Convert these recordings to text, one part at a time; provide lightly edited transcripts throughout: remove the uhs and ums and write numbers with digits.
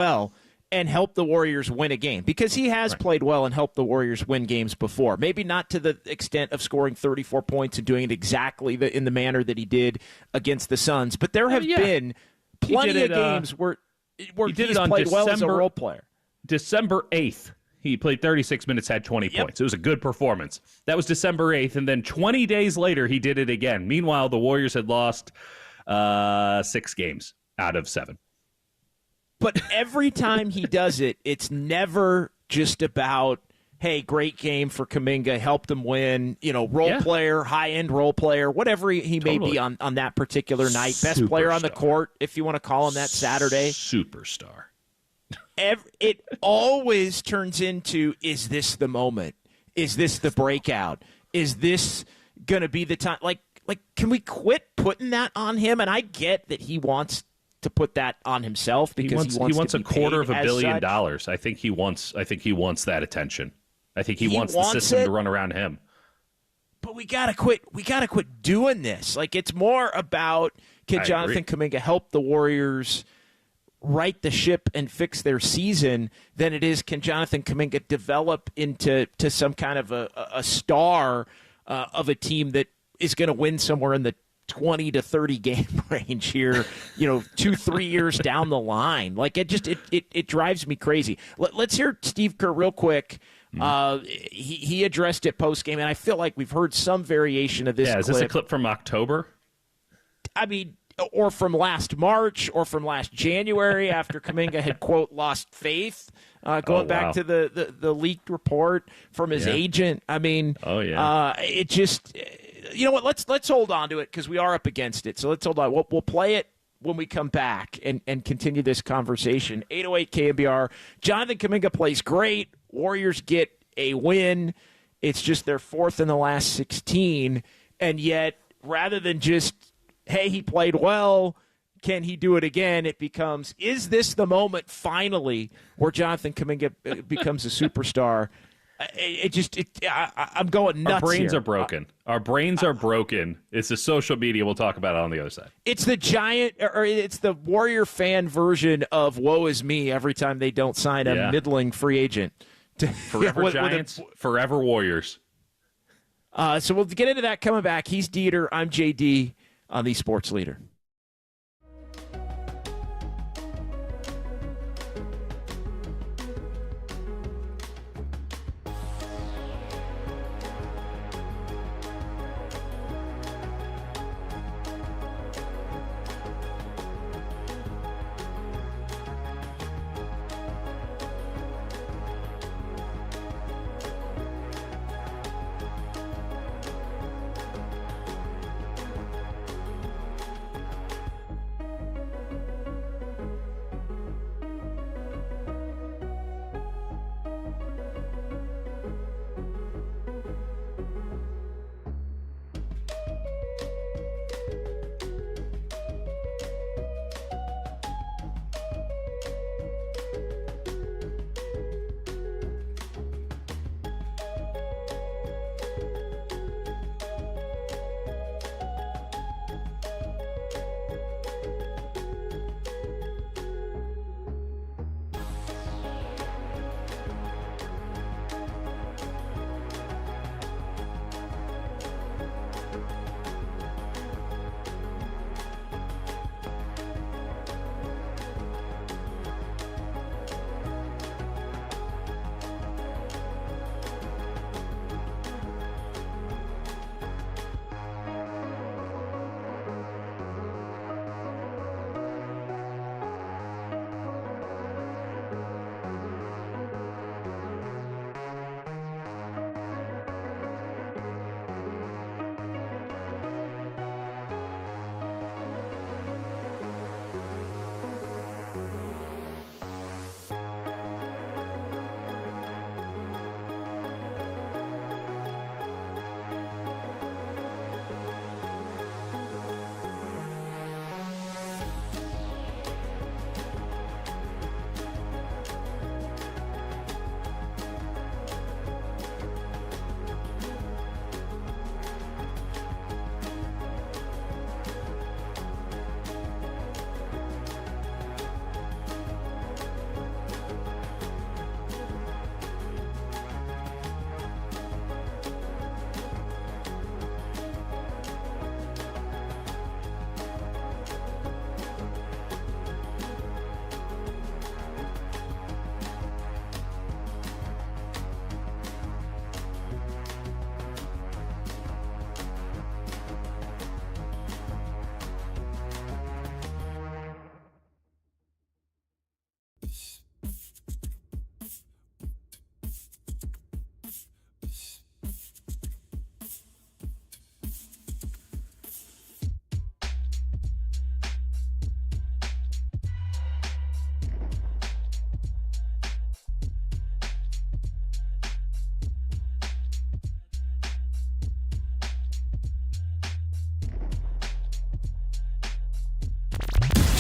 well and help the Warriors win a game, because he has played well and helped the Warriors win games before. Maybe not to the extent of scoring 34 points and doing it exactly in the manner that he did against the Suns, but there have been plenty of games where he's played well as a role player. December 8th, he played 36 minutes, had 20 points. It was a good performance. That was December 8th, and then 20 days later, he did it again. Meanwhile, the Warriors had lost 6 games out of 7. But every time he does it, it's never just about, hey, great game for Kaminga, helped him win, role player, high-end role player, whatever he may be on that particular night. Best player on the court, if you want to call him that Saturday. Superstar. It always turns into, is this the moment? Is this the breakout? Is this going to be the time? Like, can we quit putting that on him? And I get that he wants to put that on himself because he wants a quarter of $1 billion. I think he wants that attention. I think he wants the system to run around him. But we gotta quit. We gotta quit doing this. Like, it's more about, can Jonathan Kaminga help the Warriors right the ship and fix their season than it is, can Jonathan Kaminga develop into some kind of a star of a team that is going to win somewhere in the 20 to 30 game range here, 2-3 years down the line. Like, it drives me crazy. Let's hear Steve Kerr real quick. He addressed it post game, and I feel like we've heard some variation of this. Yeah, is this a clip from October? I mean, or from last March, or from last January after Kaminga had, quote, lost faith, going back to the leaked report from his agent. I mean, it just, you know what, let's hold on to it because we are up against it. So let's hold on. We'll play it when we come back and continue this conversation. 808 KNBR. Jonathan Kaminga plays great. Warriors get a win. It's just their 4th in the last 16. And yet, rather than just, hey, he played well, can he do it again? It becomes, is this the moment finally where Jonathan Kaminga becomes a superstar? I'm going nuts. Our brains here. are broken. Our brains are broken. It's the social media. We'll talk about it on the other side. It's the it's the Warrior fan version of woe is me every time they don't sign a middling free agent. Forever Giants, forever Warriors. So we'll get into that coming back. He's Dieter. I'm JD on the Sports Leader.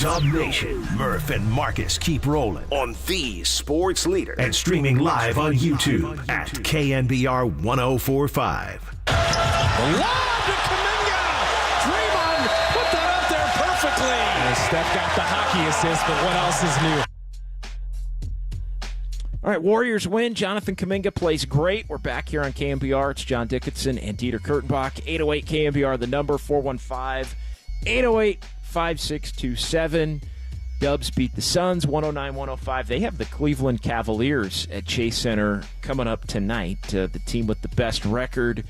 Dub Nation, Murph and Marcus keep rolling on the sports leader and streaming live on YouTube at KNBR 1045. Lob to Kaminga! Draymond put that up there perfectly. And Steph got the hockey assist, but what else is new? All right, Warriors win. Jonathan Kaminga plays great. We're back here on KNBR. It's John Dickinson and Dieter Kurtenbach. 808 KNBR, the number, 415-808-5627. Dubs beat the Suns, 109-105. They have the Cleveland Cavaliers at Chase Center coming up tonight. The team with the best record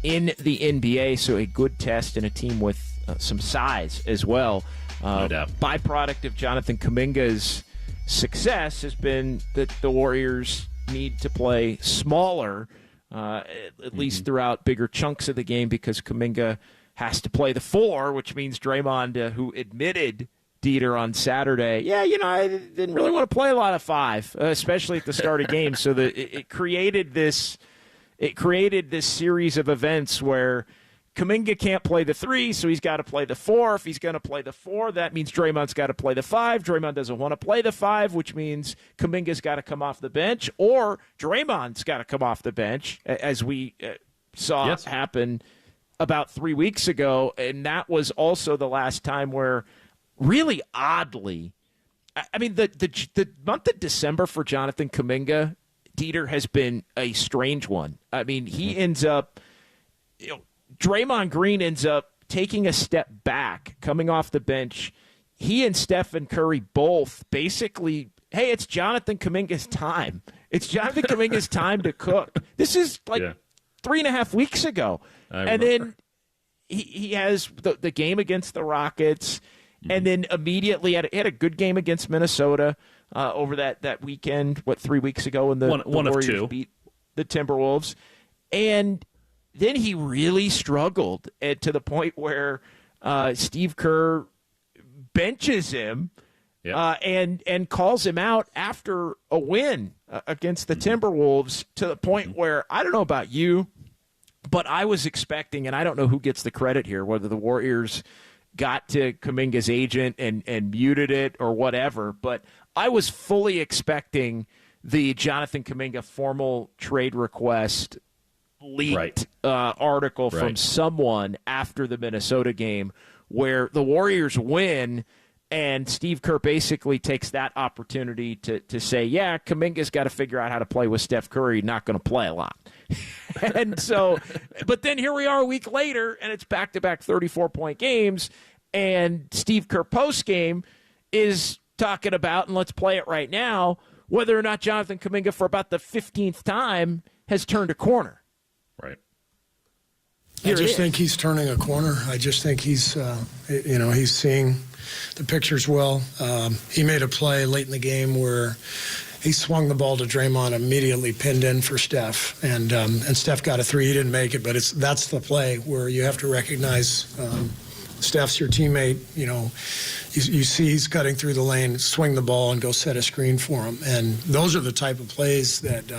in the NBA, so a good test and a team with some size as well. No doubt. Byproduct of Jonathan Kaminga's success has been that the Warriors need to play smaller, at least throughout bigger chunks of the game, because Kaminga has to play the 4, which means Draymond, who admitted, Dieter, on Saturday, I didn't really want to play a lot of 5, especially at the start of games. So it created this series of events where Kaminga can't play the 3, so he's got to play the 4. If he's going to play the 4, that means Draymond's got to play the 5. Draymond doesn't want to play the 5, which means Kaminga's got to come off the bench, or Draymond's got to come off the bench, as we saw happen about 3 weeks ago. And that was also the last time where, really oddly, I mean, the month of December for Jonathan Kaminga, Dieter, has been a strange one. I mean, he ends up, Draymond Green ends up taking a step back, coming off the bench. He and Stephen Curry both basically, hey, it's Jonathan Kaminga's time. It's Jonathan Kaminga's time to cook. This is 3.5 weeks ago. And then he has the game against the Rockets, and then immediately had a good game against Minnesota over that weekend, 3 weeks ago, when the Warriors beat the Timberwolves. And then he really struggled to the point where Steve Kerr benches him and calls him out after a win against the Timberwolves, to the point where, I don't know about you, but I was expecting, and I don't know who gets the credit here, whether the Warriors got to Kaminga's agent and muted it or whatever, but I was fully expecting the Jonathan Kaminga formal trade request leaked article from someone after the Minnesota game, where the Warriors win and Steve Kerr basically takes that opportunity to say, Kaminga's got to figure out how to play with Steph Curry, not going to play a lot. And so, but then here we are a week later, and it's back-to-back 34-point games, and Steve Kerr post-game is talking about, and let's play it right now, whether or not Jonathan Kaminga, for about the 15th time, has turned a corner. Right. I just think he's turning a corner. I just think he's, he's seeing the pictures well. He made a play late in the game where he swung the ball to Draymond, immediately pinned in for Steph, and Steph got a 3. He didn't make it, but that's the play where you have to recognize Steph's your teammate. You see he's cutting through the lane, swing the ball, and go set a screen for him. And those are the type of plays that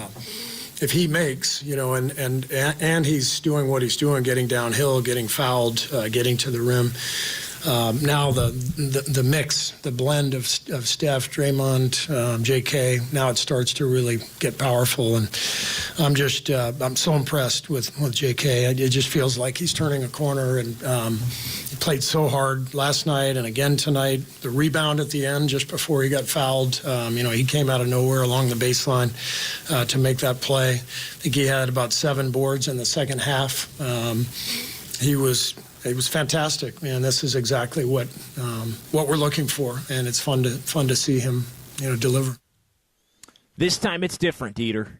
if he makes, and he's doing what he's doing, getting downhill, getting fouled, getting to the rim. Now the mix, the blend of Steph, Draymond, JK, now it starts to really get powerful, and I'm so impressed with JK. It just feels like he's turning a corner, and he played so hard last night and again tonight. The rebound at the end, just before he got fouled, he came out of nowhere along the baseline to make that play. I think he had about 7 boards in the second half. It was fantastic, man. This is exactly what we're looking for, and it's fun to see him, deliver. This time it's different, Dieter.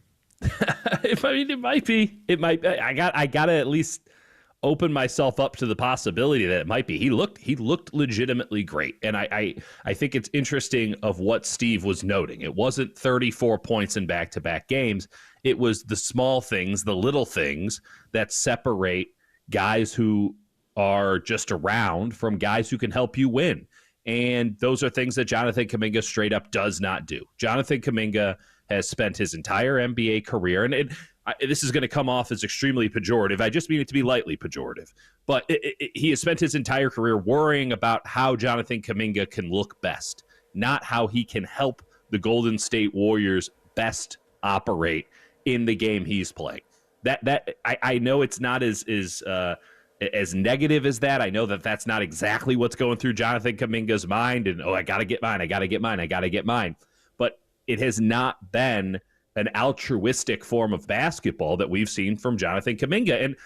It might be. It might. I got to at least open myself up to the possibility that it might be. He looked legitimately great, and I think it's interesting of what Steve was noting. It wasn't 34 points in back-to-back games. It was the small things, the little things that separate guys who are just around from guys who can help you win. And those are things that Jonathan Kaminga straight up does not do. Jonathan Kaminga has spent his entire NBA career, and this is going to come off as extremely pejorative. I just mean it to be lightly pejorative. But he has spent his entire career worrying about how Jonathan Kaminga can look best, not how he can help the Golden State Warriors best operate in the game he's playing. I know it's not as negative as that. I know that that's not exactly what's going through Jonathan Kaminga's mind. And, I got to get mine. But it has not been an altruistic form of basketball that we've seen from Jonathan Kaminga. And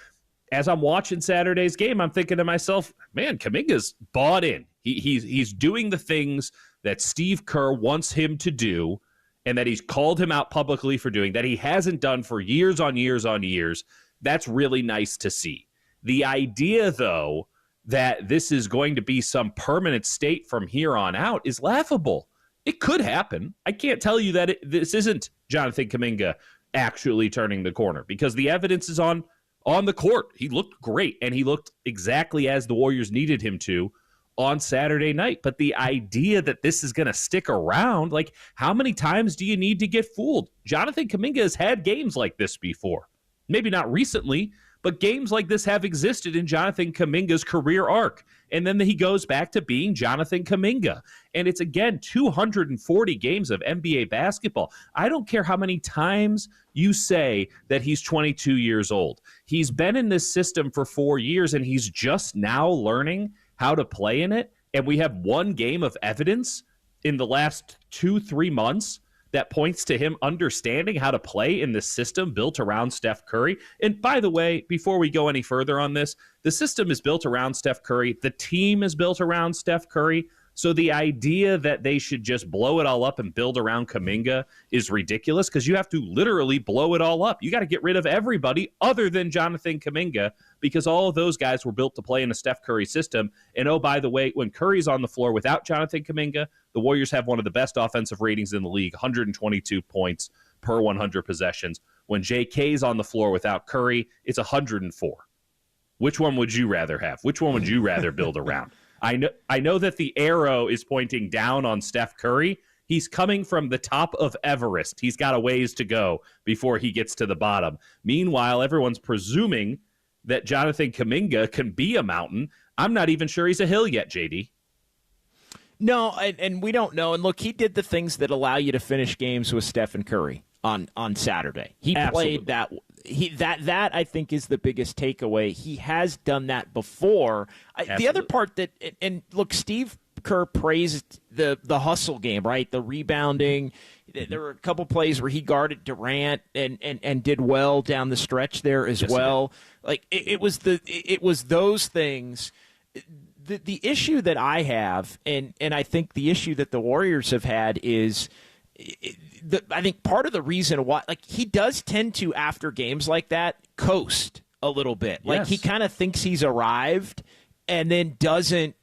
as I'm watching Saturday's game, I'm thinking to myself, man, Kaminga's bought in. He's doing the things that Steve Kerr wants him to do, and that he's called him out publicly for doing, that he hasn't done for years on years on years. That's really nice to see. The idea, though, that this is going to be some permanent state from here on out is laughable. It could happen. I can't tell you that this isn't Jonathan Kaminga actually turning the corner, because the evidence is on the court. He looked great, and he looked exactly as the Warriors needed him to on Saturday night. But the idea that this is going to stick around, like, how many times do you need to get fooled? Jonathan Kaminga has had games like this before. Maybe not recently, but games like this have existed in Jonathan Kaminga's career arc. And then he goes back to being Jonathan Kaminga. And it's, again, 240 games of NBA basketball. I don't care how many times you say that he's 22 years old. He's been in this system for 4 years, and he's just now learning how to play in it. And we have one game of evidence in the last 2-3 months that points to him understanding how to play in this system built around Steph Curry. And by the way, before we go any further on this, the system is built around Steph Curry. The team is built around Steph Curry. So the idea that they should just blow it all up and build around Kaminga is ridiculous, because you have to literally blow it all up. You got to get rid of everybody other than Jonathan Kaminga, because all of those guys were built to play in a Steph Curry system. And oh, by the way, when Curry's on the floor without Jonathan Kaminga, the Warriors have one of the best offensive ratings in the league, 122 points per 100 possessions. When JK's on the floor without Curry, it's 104. Which one would you rather have? Which one would you rather build around? I know that the arrow is pointing down on Steph Curry. He's coming from the top of Everest. He's got a ways to go before he gets to the bottom. Meanwhile, everyone's presuming that Jonathan Kaminga can be a mountain. I'm not even sure he's a hill yet, JD. No, and we don't know. And look, he did the things that allow you to finish games with Stephen Curry on Saturday. He Absolutely. played that. That I think is the biggest takeaway. He has done that before. The other part that, and look, Steve Kerr praised the hustle game, right? The rebounding. There were a couple plays where he guarded Durant and did well down the stretch there as well. Like it was those things. The issue that I have, and I think the issue that the Warriors have had is, I think part of the reason why, like, he does tend to, after games like that, coast a little bit. Like, yes. He kind of thinks he's arrived and then doesn't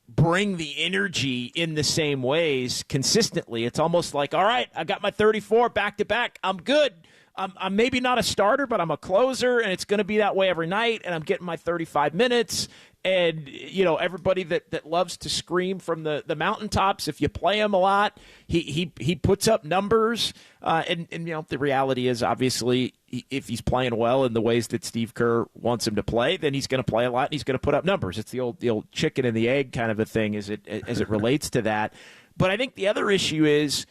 bring the energy in the same ways consistently. It's almost like, all right, I got my 34 back-to-back. I'm good. I'm maybe not a starter, but I'm a closer, and it's going to be that way every night, and I'm getting my 35 minutes. And, you know, everybody that loves to scream from the mountaintops, if you play him a lot, he puts up numbers. And, you know, the reality is, obviously, if he's playing well in the ways that Steve Kerr wants him to play, then he's going to play a lot and he's going to put up numbers. It's the old chicken and the egg kind of a thing as it relates to that. But I think the other issue is,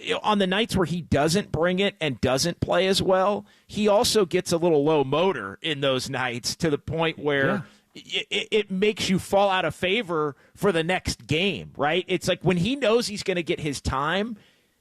you know, on the nights where he doesn't bring it and doesn't play as well, he also gets a little low motor in those nights, to the point where it makes you fall out of favor for the next game, right? It's like when he knows he's going to get his time,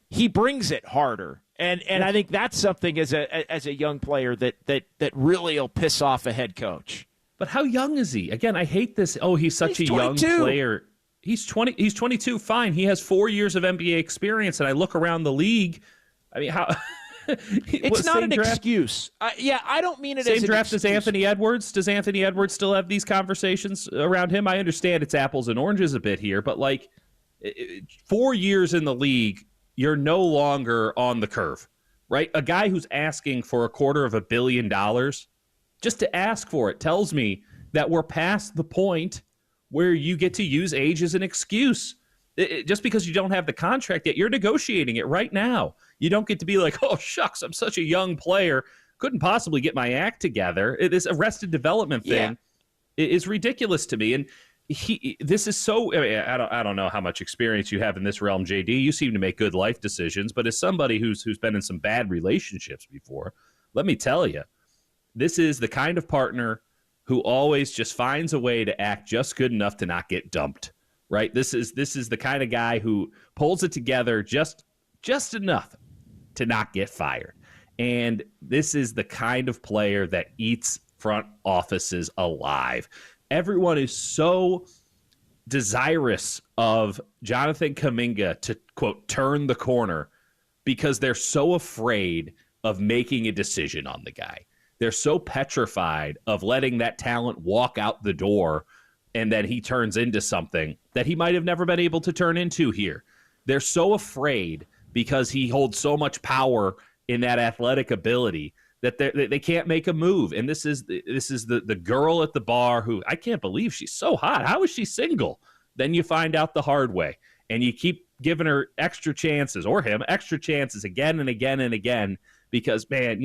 he brings it harder. And I think that's something as a young player that really will piss off a head coach. But how young is he? Again, I hate this. Oh, he's such a 22. Young player. He's 20. He's 22. Fine. He has 4 years of NBA experience. And I look around the league. I mean, how? It's not an excuse. I don't mean it as an draft excuse. as Anthony Edwards. Does Anthony Edwards still have these conversations around him? I understand it's apples and oranges a bit here, but like 4 years in the league, you're no longer on the curve, right? A guy who's asking for $250 million, just to ask for it tells me that we're past the point where you get to use age as an excuse. Just because you don't have the contract yet, you're negotiating it right now. You don't get to be like, oh, shucks, I'm such a young player. Couldn't possibly get my act together. This arrested development thing is ridiculous to me. And this is so, I don't know how much experience you have in this realm, JD. You seem to make good life decisions, but as somebody who's been in some bad relationships before, let me tell you, this is the kind of partner who always just finds a way to act just good enough to not get dumped, right? This is the kind of guy who pulls it together just enough to not get fired. And this is the kind of player that eats front offices alive. Everyone is so desirous of Jonathan Kaminga to, quote, turn the corner because they're so afraid of making a decision on the guy. They're so petrified of letting that talent walk out the door and then he turns into something that he might have never been able to turn into here. They're so afraid because he holds so much power in that athletic ability that they can't make a move. And this is the girl at the bar who, I can't believe she's so hot. How is she single? Then you find out the hard way. And you keep giving her extra chances, or him, extra chances again and again and again, because, man,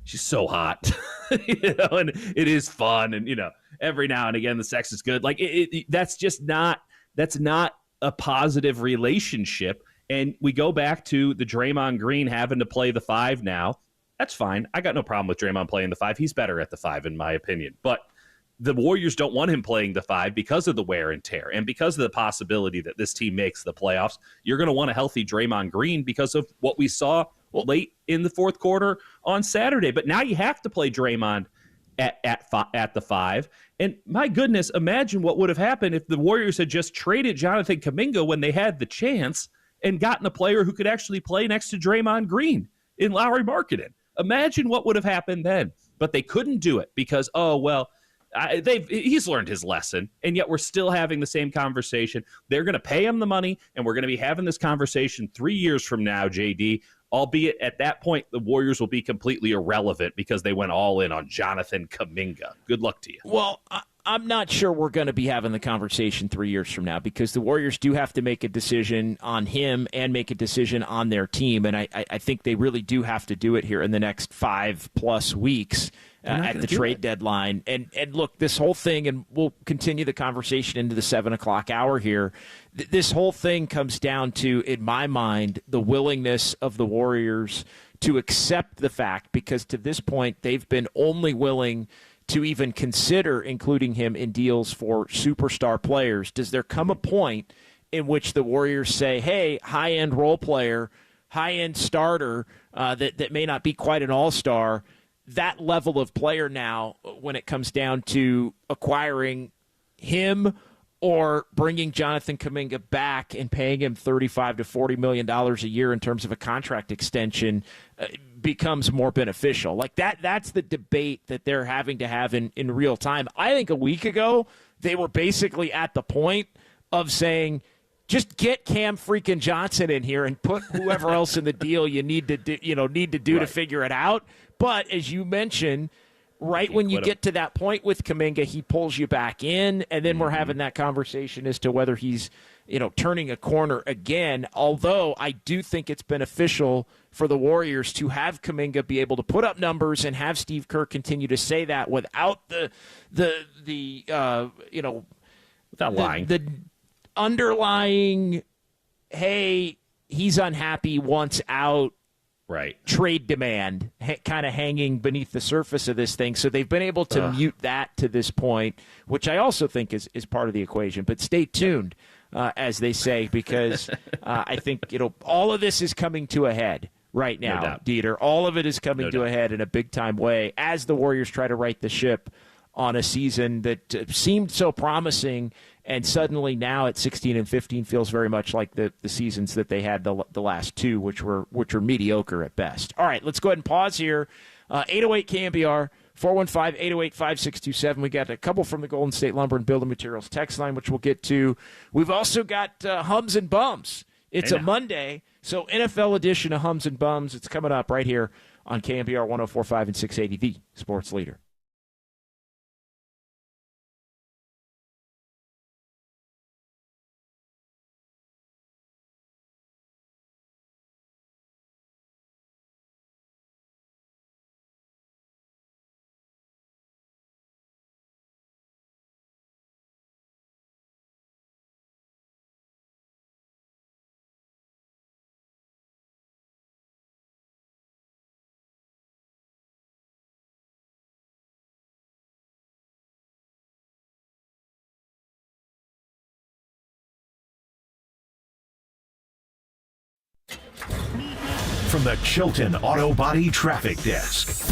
she's so hot. And it is fun. And, every now and again, the sex is good. Like, that's not a positive relationship. And we go back to the Draymond Green having to play the 5 now. That's fine. I got no problem with Draymond playing the 5. He's better at the 5, in my opinion. But the Warriors don't want him playing the 5 because of the wear and tear and because of the possibility that this team makes the playoffs. You're going to want a healthy Draymond Green because of what we saw late in the fourth quarter on Saturday. But now you have to play Draymond at the 5. And my goodness, imagine what would have happened if the Warriors had just traded Jonathan Kaminga when they had the chance and gotten a player who could actually play next to Draymond Green in Lauri Markkanen. Imagine what would have happened then. But they couldn't do it because, he's learned his lesson, and yet we're still having the same conversation. They're going to pay him the money, and we're going to be having this conversation 3 years from now, JD, albeit at that point the Warriors will be completely irrelevant because they went all in on Jonathan Kaminga. Good luck to you. Well, I'm not sure we're going to be having the conversation 3 years from now because the Warriors do have to make a decision on him and make a decision on their team, and I think they really do have to do it here in the next 5+ weeks at the trade deadline. And look, this whole thing, and we'll continue the conversation into the 7 o'clock hour here, this whole thing comes down to, in my mind, the willingness of the Warriors to accept the fact, because to this point they've been only willing to even consider including him in deals for superstar players. Does there come a point in which the Warriors say, hey, high-end role player, high-end starter that may not be quite an all-star, that level of player now when it comes down to acquiring him or bringing Jonathan Kaminga back and paying him $35 to $40 million a year in terms of a contract extension becomes more beneficial. Like that's the debate that they're having to have in real time. I think a week ago they were basically at the point of saying, just get Cam freaking Johnson in here and put whoever else in the deal you need to do, to figure it out. But as you mentioned, right when you get to that point with Kaminga, he pulls you back in, and then we're having that conversation as to whether he's, turning a corner again. Although I do think it's beneficial for the Warriors to have Kaminga be able to put up numbers and have Steve Kerr continue to say that without without lying. The underlying, hey, he's unhappy, wants out, right, trade demand kind of hanging beneath the surface of this thing. So they've been able to mute that to this point, which I also think is part of the equation. But stay tuned, as they say, because I think all of this is coming to a head right now, no Dieter. All of it is coming to a head in a big-time way as the Warriors try to right the ship on a season that seemed so promising, and suddenly now at 16 and 15 feels very much like the seasons that they had the last two, which were mediocre at best. All right, let's go ahead and pause here. 808 KNBR, 415-808-5627. We got a couple from the Golden State Lumber and Building Materials text line, which we'll get to. We've also got Hums and Bums. It's a Monday, so NFL edition of Hums and Bums. It's coming up right here on KNBR 104.5 and 680, the sports leader. from the Chilton Auto Body Traffic Desk.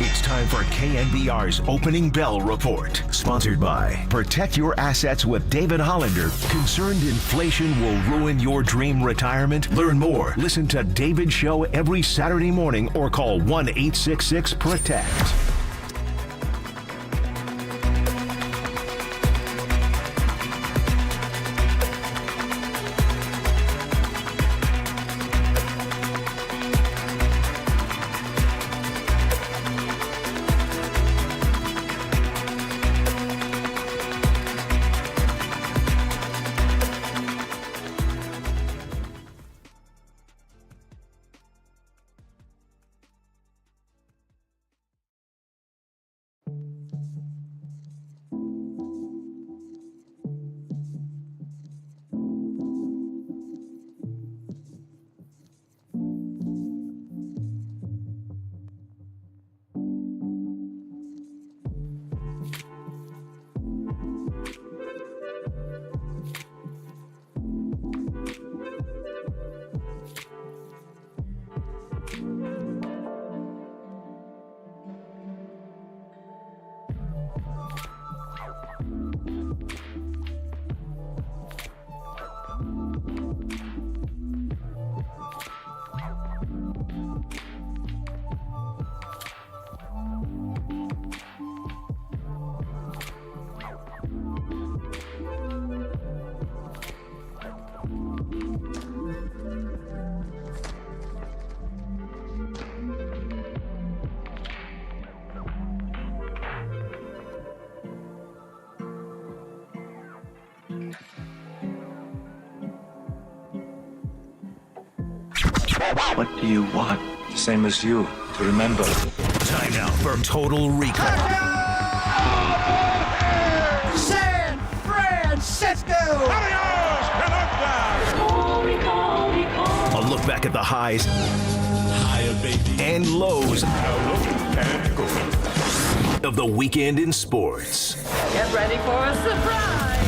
It's time for KNBR's Opening Bell Report. Sponsored by Protect Your Assets with David Hollander. Concerned inflation will ruin your dream retirement? Learn more. Listen to David's show every Saturday morning or call 1-866-PROTECT. What do you want? The same as you, to remember. Time now for Total Recall. San Francisco! A look back at the highs and lows of the weekend in sports. Get ready for a surprise!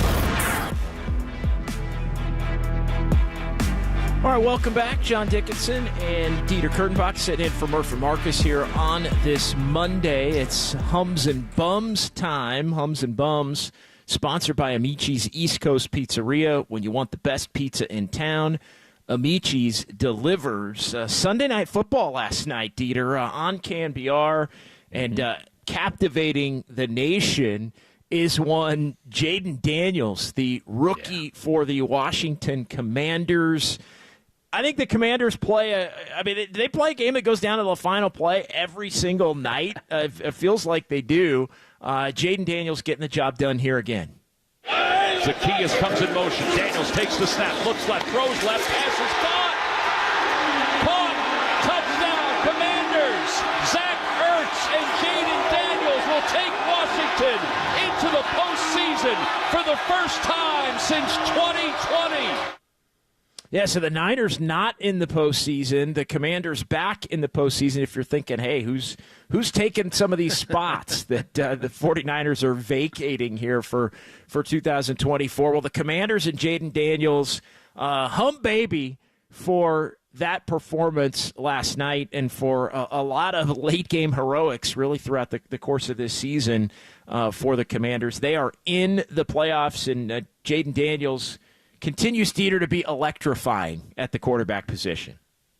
All right, welcome back. John Dickinson and Dieter Kurtenbach sitting in for Murph and Marcus here on this Monday. It's Hums and Bums time. Hums and Bums, sponsored by Amici's East Coast Pizzeria. When you want the best pizza in town, Amici's delivers. Sunday Night Football last night, Dieter, on KNBR, and captivating the nation is one Jaden Daniels, the rookie for the Washington Commanders. I think the Commanders play they play a game that goes down to the final play every single night. It feels like they do. Jaden Daniels getting the job done here again. Zacchaeus comes in motion. Daniels takes the snap, looks left, throws left, pass is caught. Touchdown, Commanders. Zach Ertz and Jaden Daniels will take Washington into the postseason for the first time since 2020. Yeah, so the Niners not in the postseason, the Commanders back in the postseason. If you're thinking, hey, who's taking some of these spots that the 49ers are vacating here for 2024? Well, the Commanders and Jaden Daniels, hum baby for that performance last night and for a lot of late-game heroics really throughout the course of this season for the Commanders. They are in the playoffs, and Jaden Daniels continues, Dieter, to be electrifying at the quarterback position.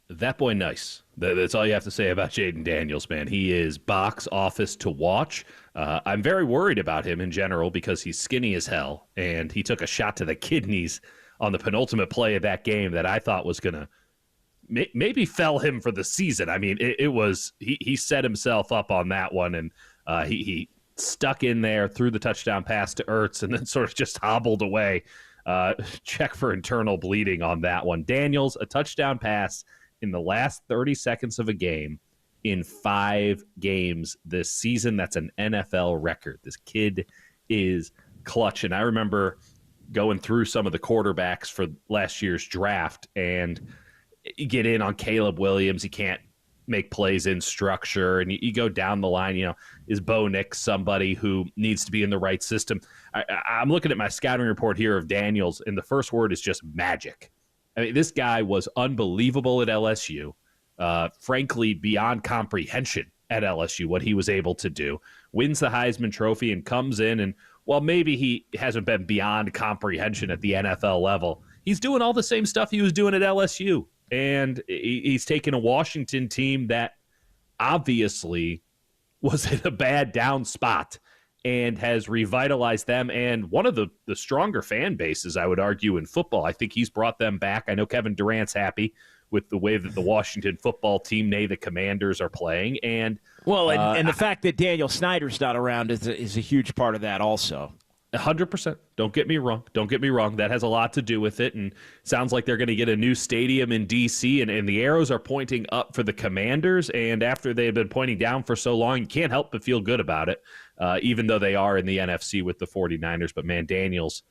That boy nice. That's all you have to say about Jaden Daniels, man. He is box office to watch. I'm very worried about him in general because he's skinny as hell, and he took a shot to the kidneys on the penultimate play of that game that I thought was going to maybe fell him for the season. I mean, he set himself up on that one, and he stuck in there, threw the touchdown pass to Ertz, and then sort of just hobbled away. Check for internal bleeding on that one. Daniels, a touchdown pass in the last 30 seconds of a game in 5 games this season. That's an NFL record. This kid is clutch. And I remember going through some of the quarterbacks for last year's draft, and you get in on Caleb Williams. He can't make plays in structure, and you go down the line. Is Bo Nix somebody who needs to be in the right system? I'm looking at my scouting report here of Daniels, and the first word is just magic. I mean, this guy was unbelievable at LSU, frankly, beyond comprehension at LSU, what he was able to do. Wins the Heisman Trophy and comes in, and while maybe he hasn't been beyond comprehension at the NFL level, he's doing all the same stuff he was doing at LSU. And he's taken a Washington team that obviously was in a bad down spot and has revitalized them. And one of the stronger fan bases, I would argue, in football. I think he's brought them back. I know Kevin Durant's happy with the way that the Washington football team, the Commanders, are playing. And the fact that Daniel Snyder's not around is a huge part of that also. 100%. Don't get me wrong. That has a lot to do with it. And sounds like they're going to get a new stadium in D.C. And the arrows are pointing up for the Commanders. And after they've been pointing down for so long, you can't help but feel good about it, even though they are in the NFC with the 49ers. But, man, Daniels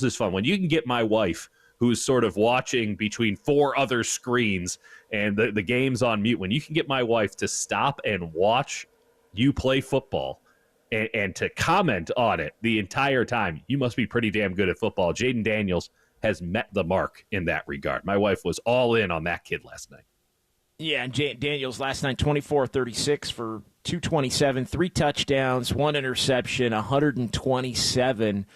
is fun. When you can get my wife, who's sort of watching between 4 other screens and the game's on mute, when you can get my wife to stop and watch you play football and to comment on it the entire time, you must be pretty damn good at football. Jaden Daniels has met the mark in that regard. My wife was all in on that kid last night. Yeah, and Daniels last night, 24-36 for 227, 3 touchdowns, 1 interception, 127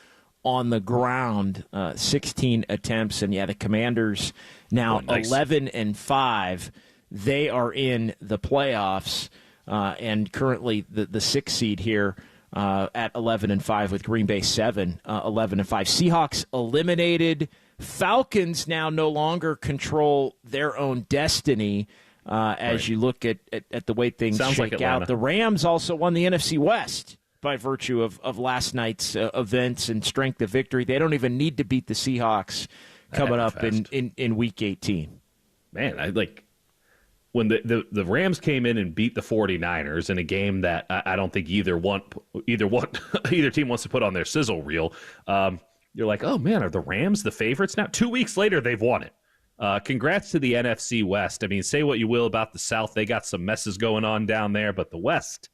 on the ground, 16 attempts. And, yeah, the Commanders now 11-5. They are in the playoffs. And currently the 6th seed here at 11-5 with Green Bay 11-5. Seahawks eliminated Falcons now no longer control their own destiny as you look at the way things shake out. The Rams also won the NFC West by virtue of last night's events and strength of victory. They don't even need to beat the Seahawks coming up in Week 18. Man, I like when the Rams came in and beat the 49ers in a game that I don't think either team wants to put on their sizzle reel. You're like, oh man, are the Rams the favorites now? 2 weeks later, they've won it. Congrats to the NFC West. I mean, say what you will about the South. They got some messes going on down there, but the West,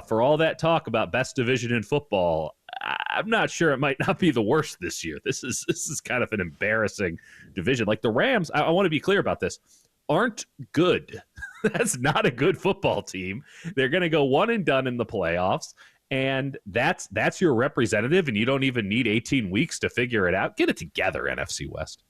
for all that talk about best division in football, I'm not sure it might not be the worst this year. This is kind of an embarrassing division. Like the Rams, I want to be clear about this, aren't good. That's not a good football team. They're going to go one and done in the playoffs, and that's your representative, and you don't even need 18 weeks to figure it out. Get it together, NFC West.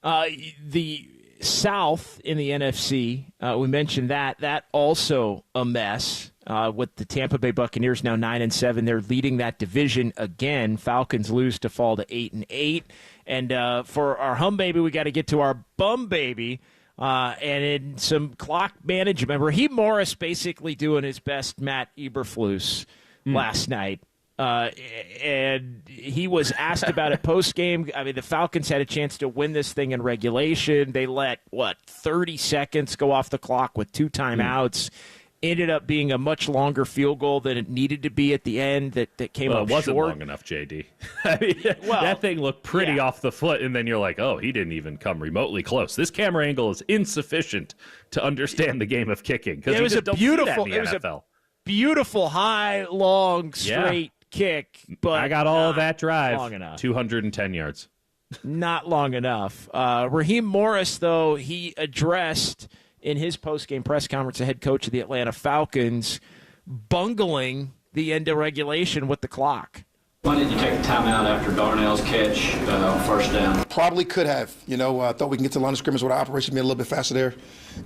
The South in the NFC, we mentioned that also a mess. With the Tampa Bay Buccaneers now 9-7, they're leading that division again. Falcons lose to fall to 8-8, and for our hum baby, we got to get to our bum baby. And in some clock management, Raheem Morris basically doing his best Matt Eberflus last night. And he was asked about it post-game. I mean, the Falcons had a chance to win this thing in regulation. They let, 30 seconds go off the clock with 2 timeouts. Ended up being a much longer field goal than it needed to be at the end that came up short. It wasn't long enough, JD. I mean, that thing looked pretty off the foot, and then you're like, oh, he didn't even come remotely close. This camera angle is insufficient to understand the game of kicking. It was a beautiful, high, long, straight kick. But I got all of that drive. Long enough. 210 yards. Not long enough. Raheem Morris, though, he addressed in his post-game press conference, the head coach of the Atlanta Falcons, bungling the end of regulation with the clock. Why didn't you take the timeout after Darnell's catch on first down? Probably could have. I thought we can get to the line of scrimmage with our operation being a little bit faster there,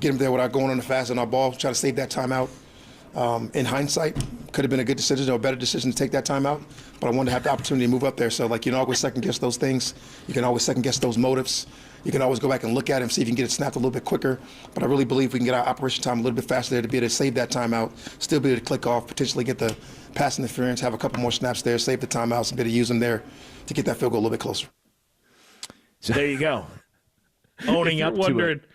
get him there without going on the fast on our ball, try to save that timeout. In hindsight, could have been a good decision or a better decision to take that timeout, but I wanted to have the opportunity to move up there. So, you can always second-guess those things. You can always second-guess those motives. You can always go back and look at him, see if you can get it snapped a little bit quicker. But I really believe we can get our operation time a little bit faster there to be able to save that timeout, still be able to click off, potentially get the pass interference, have a couple more snaps there, save the timeouts, and be able to use them there to get that field goal a little bit closer. So there you go. Owning up to it.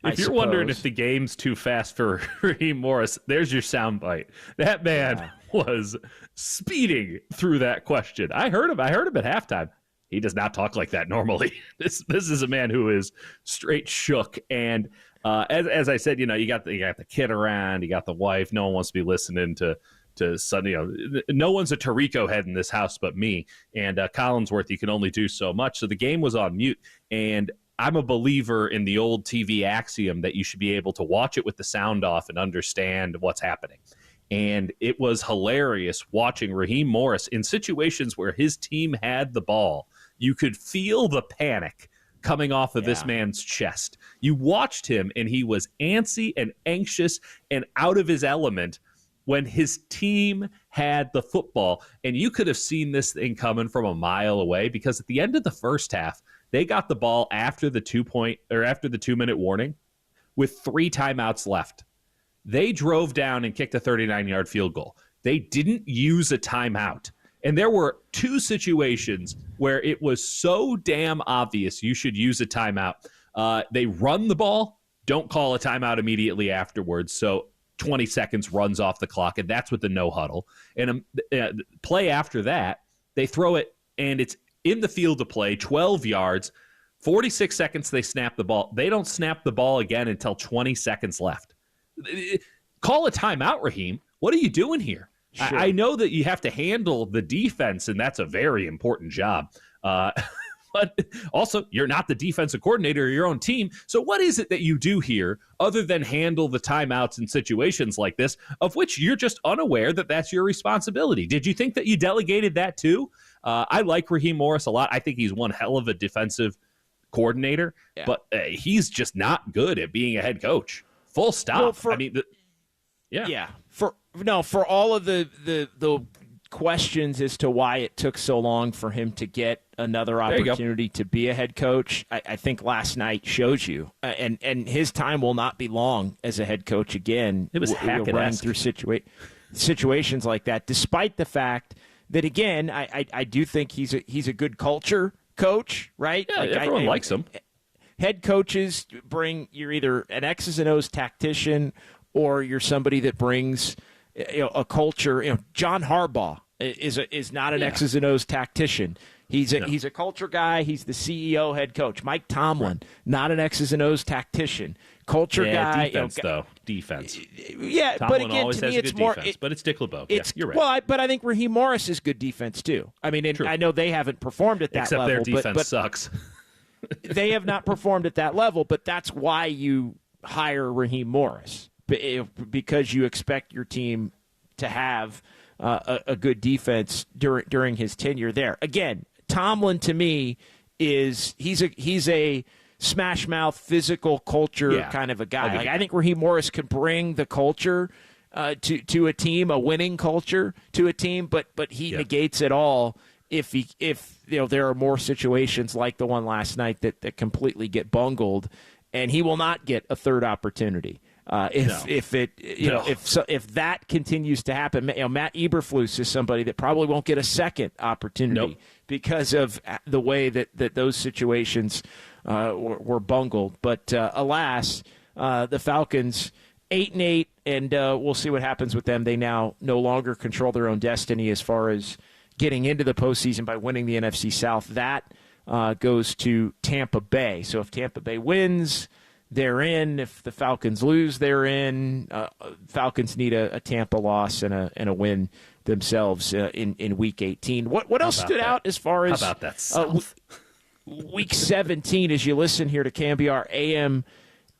If you're wondering if the game's too fast for Raheem Morris, there's your soundbite. That man was speeding through that question. I heard him at halftime. He does not talk like that normally. This is a man who is straight shook. And as I said, you got the kid around, you got the wife. No one wants to be listening to Sunday. No one's a Tirico head in this house but me. And Collinsworth, you can only do so much. So the game was on mute. And I'm a believer in the old TV axiom that you should be able to watch it with the sound off and understand what's happening. And it was hilarious watching Raheem Morris in situations where his team had the ball. You could feel the panic coming off of this man's chest. You watched him, and he was antsy and anxious and out of his element when his team had the football. And you could have seen this thing coming from a mile away, because at the end of the first half, they got the ball after the 2-minute warning with 3 timeouts left. They drove down and kicked a 39-yard field goal. They didn't use a timeout. And there were 2 situations where it was so damn obvious you should use a timeout. They run the ball, don't call a timeout immediately afterwards. So 20 seconds runs off the clock, and that's with the no huddle. And play after that, they throw it, and it's in the field of play, 12 yards, 46 seconds, they snap the ball. They don't snap the ball again until 20 seconds left. Call a timeout, Raheem. What are you doing here? Sure. I know that you have to handle the defense, and that's a very important job. But also, you're not the defensive coordinator of your own team. So what is it that you do here other than handle the timeouts in situations like this, of which you're just unaware that that's your responsibility? Did you think that you delegated that too? I like Raheem Morris a lot. I think he's one hell of a defensive coordinator, but he's just not good at being a head coach. Full stop. Well, for all of the questions as to why it took so long for him to get another opportunity to be a head coach, I think last night shows you. And his time will not be long as a head coach again. It was running through situations like that, despite the fact that, again, I do think he's a good culture coach, right? Yeah, everyone likes him. Head coaches you're either an X's and O's tactician or you're somebody that brings a culture. John Harbaugh is not an X's and O's tactician. He's a culture guy. He's the CEO, head coach. Mike Tomlin, not an X's and O's tactician. Culture guy. Defense, though. Defense. Yeah, Tomlin but again, always to me, has it's good more. Defense, but it's Dick LeBeau. You're right. Well, but I think Raheem Morris is good defense too. I mean, I know they haven't performed at that Except level. Except their defense but sucks. They have not performed at that level, but that's why you hire Raheem Morris, because you expect your team to have a good defense during his tenure there. Again, Tomlin to me he's a smash mouth physical culture kind of a guy. I think Raheem Morris can bring the culture to a team, a winning culture to a team, but he negates it all if there are more situations like the one last night that completely get bungled, and he will not get a third opportunity. If that continues to happen, Matt Eberflus is somebody that probably won't get a second opportunity because of the way that those situations were bungled. But alas, the Falcons 8-8, and we'll see what happens with them. They now no longer control their own destiny as far as getting into the postseason by winning the NFC South. That goes to Tampa Bay. So if Tampa Bay wins, they're in. If the Falcons lose, they're in. Falcons need a Tampa loss and a win themselves in Week 18. What else stood out as far as how about that South? Week 17 as you listen here to KNBR AM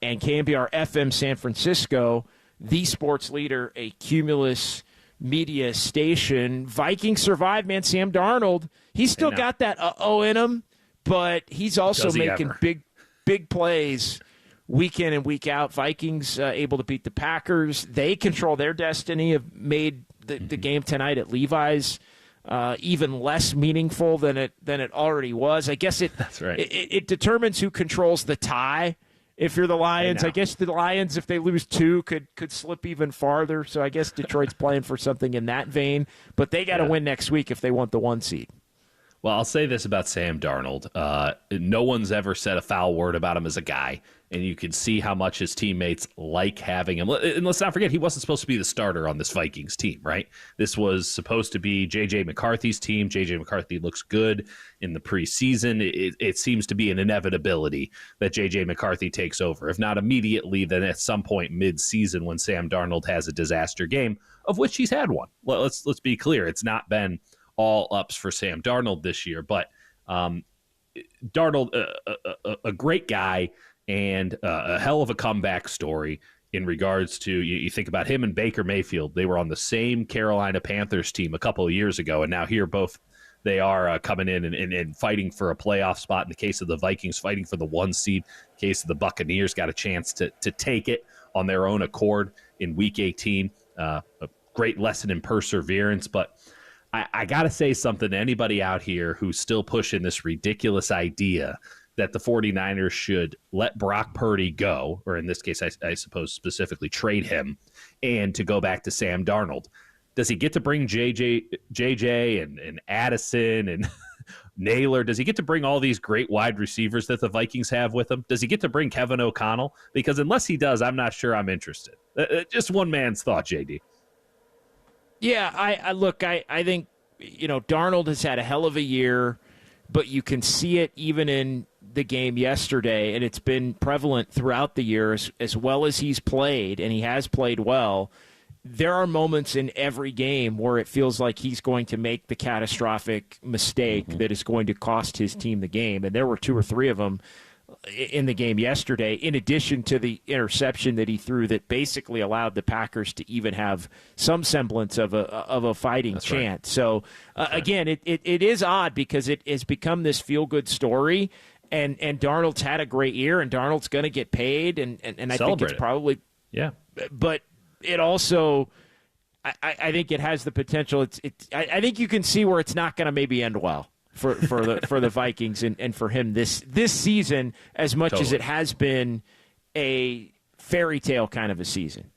and KNBR FM San Francisco, the sports leader, a Cumulus media station. Vikings survived, man. Sam Darnold, he's still got that in him, but he's also making big plays week in and week out. Vikings able to beat the Packers. They control their destiny, have made the game tonight at Levi's even less meaningful than it already was. I guess that's right. It determines who controls the tie. If you're the Lions, I guess the Lions, if they lose two, could slip even farther. So I guess Detroit's playing for something in that vein. But they got to win next week if they want the 1 seed. Well, I'll say this about Sam Darnold. No one's ever said a foul word about him as a guy, and you can see how much his teammates like having him. And let's not forget, he wasn't supposed to be the starter on this Vikings team, right? This was supposed to be J.J. McCarthy's team. J.J. McCarthy looks good in the preseason. It seems to be an inevitability that J.J. McCarthy takes over. If not immediately, then at some point mid-season when Sam Darnold has a disaster game, of which he's had one. Let's be clear. It's not been all ups for Sam Darnold this year, but Darnold, a great guy and a hell of a comeback story in regards to, you think about him and Baker Mayfield. They were on the same Carolina Panthers team a couple of years ago, and now here they are coming in and fighting for a playoff spot. In the case of the Vikings, fighting for the 1 seed. In the case of the Buccaneers, got a chance to take it on their own accord in Week 18. A great lesson in perseverance, but I got to say something to anybody out here who's still pushing this ridiculous idea that the 49ers should let Brock Purdy go, or in this case, I suppose specifically trade him, and to go back to Sam Darnold. Does he get to bring JJ and Addison and Naylor? Does he get to bring all these great wide receivers that the Vikings have with him? Does he get to bring Kevin O'Connell? Because unless he does, I'm not sure I'm interested. Just one man's thought, JD. Yeah, I think, Darnold has had a hell of a year, but you can see it even in the game yesterday, and it's been prevalent throughout the year as well as he's played, and he has played well. There are moments in every game where it feels like he's going to make the catastrophic mistake that is going to cost his team the game, and there were 2 or 3 of them in the game yesterday, in addition to the interception that he threw that basically allowed the Packers to even have some semblance of a fighting chance. Right. So, again, it is odd because it has become this feel-good story, and Darnold's had a great year, and Darnold's going to get paid, and I think it's probably – yeah. But it also – I think it has the potential. I think you can see where it's not going to maybe end well. for the Vikings and for him this season, as much as it has been a fairy tale kind of a season.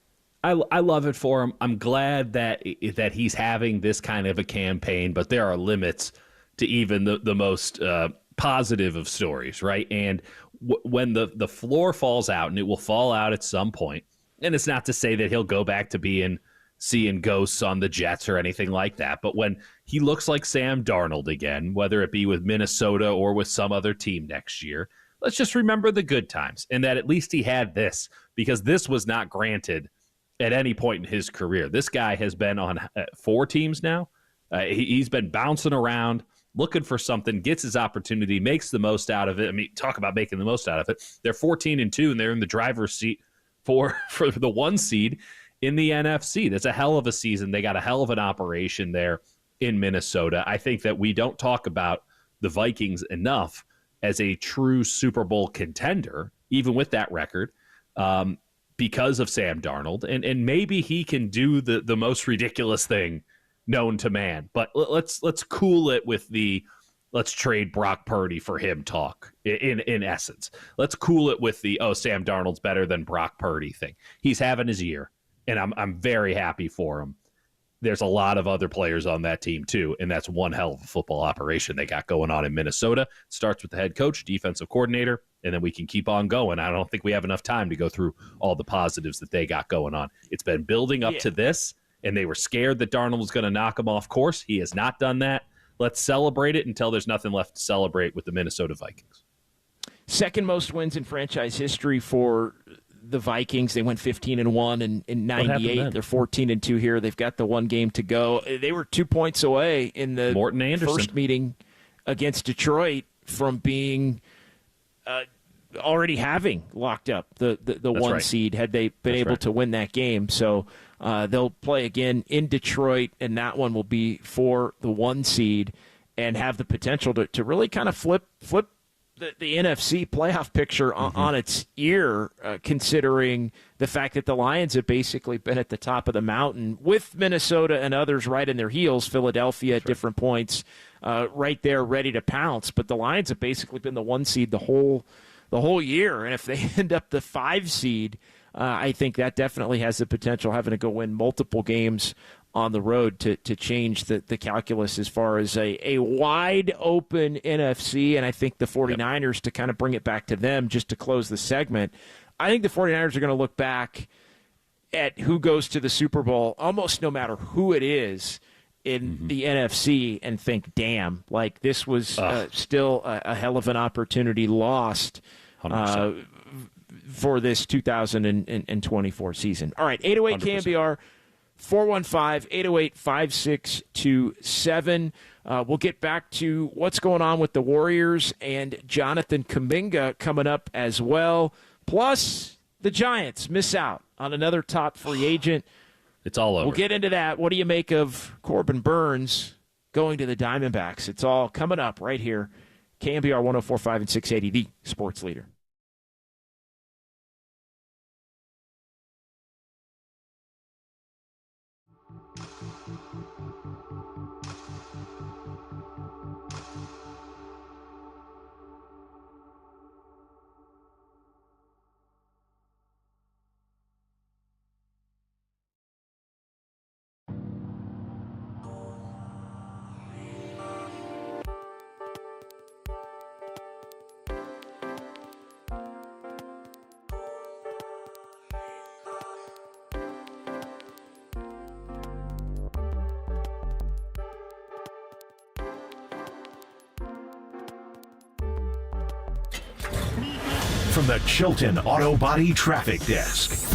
I love it for him. I'm glad that he's having this kind of a campaign, but there are limits to even the most positive of stories, right? And when the floor falls out, and it will fall out at some point, and it's not to say that he'll go back to seeing ghosts on the Jets or anything like that, but when he looks like Sam Darnold again, whether it be with Minnesota or with some other team next year, let's just remember the good times, and that at least he had this, because this was not granted at any point in his career. This guy has been on 4 teams now. He's been bouncing around, looking for something, gets his opportunity, makes the most out of it. I mean, talk about making the most out of it. They're 14-2, and they're in the driver's seat for the 1 seed in the NFC. That's a hell of a season. They got a hell of an operation there in Minnesota. I think that we don't talk about the Vikings enough as a true Super Bowl contender, even with that record, because of Sam Darnold. And maybe he can do the most ridiculous thing known to man. But let's cool it with the let's trade Brock Purdy for him talk, in essence. Let's cool it with the, Sam Darnold's better than Brock Purdy thing. He's having his year, and I'm very happy for him. There's a lot of other players on that team, too, and that's one hell of a football operation they got going on in Minnesota. It starts with the head coach, defensive coordinator, and then we can keep on going. I don't think we have enough time to go through all the positives that they got going on. It's been building up to this, and they were scared that Darnold was going to knock them off course. He has not done that. Let's celebrate it until there's nothing left to celebrate with the Minnesota Vikings. Second most wins in franchise history for the Vikings. They went 15-1 in 98. They're 14-2 here. They've got the 1 game to go. They were 2 points away in the Morton Anderson first meeting against Detroit from being already having locked up the 1 seed had they been able to win that game. So they'll play again in Detroit, and that one will be for the 1 seed and have the potential to really kind of flip the NFC playoff picture on its ear, considering the fact that the Lions have basically been at the top of the mountain with Minnesota and others right in their heels. Philadelphia at different points right there ready to pounce. But the Lions have basically been the 1 seed the whole year. And if they end up the 5 seed, I think that definitely has the potential, having to go win multiple games on the road to change the calculus as far as a wide open NFC. And I think the 49ers, to kind of bring it back to them just to close the segment, I think the 49ers are going to look back at who goes to the Super Bowl, almost no matter who it is in the NFC, and think, damn, like this was still a hell of an opportunity lost for this 2024 season. All right, 808 KNBR. 415-808-5627. We'll get back to what's going on with the Warriors and Jonathan Kaminga coming up as well. Plus, the Giants miss out on another top free agent. It's all over. We'll get into that. What do you make of Corbin Burns going to the Diamondbacks? It's all coming up right here. KNBR 104.5 and 680, the sports leader. From the Chilton Auto Body Traffic Desk.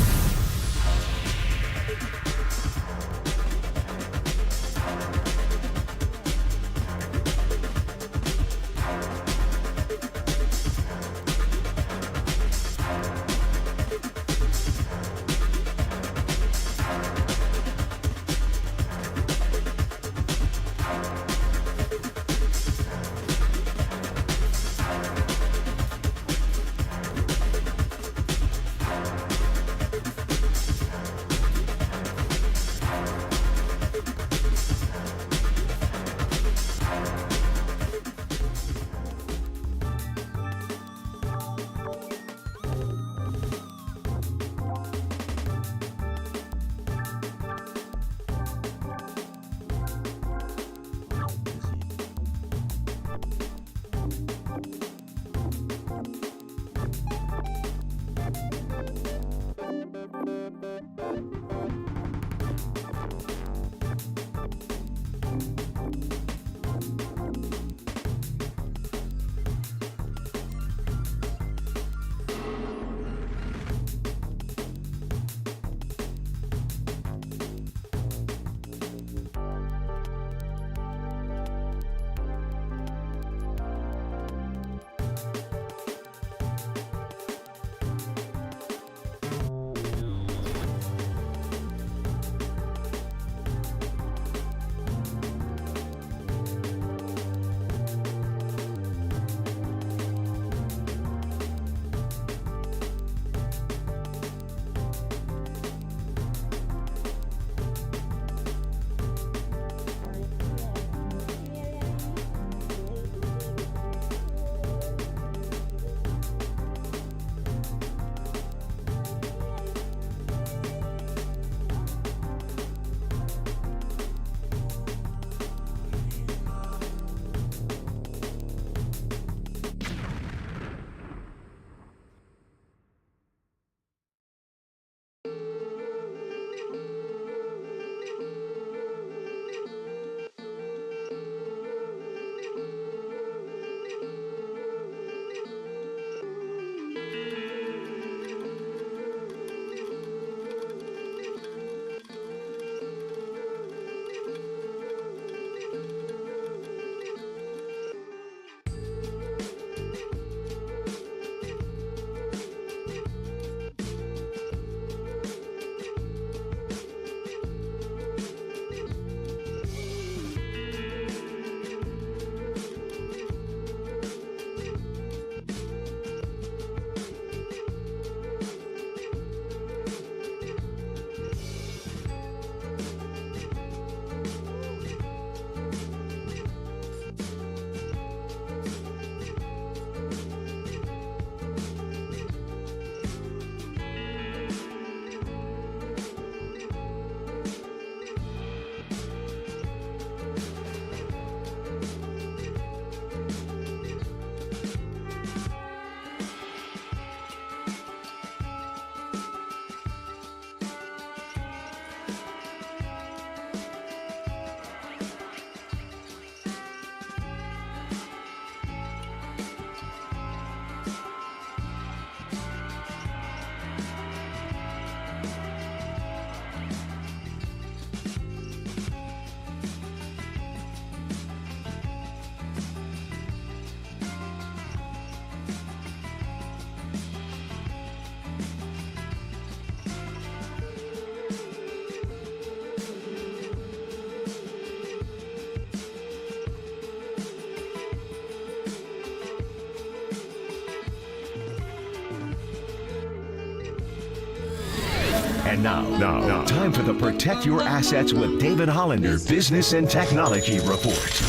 And now, time for the Protect Your Assets with David Hollander Business and Technology Report.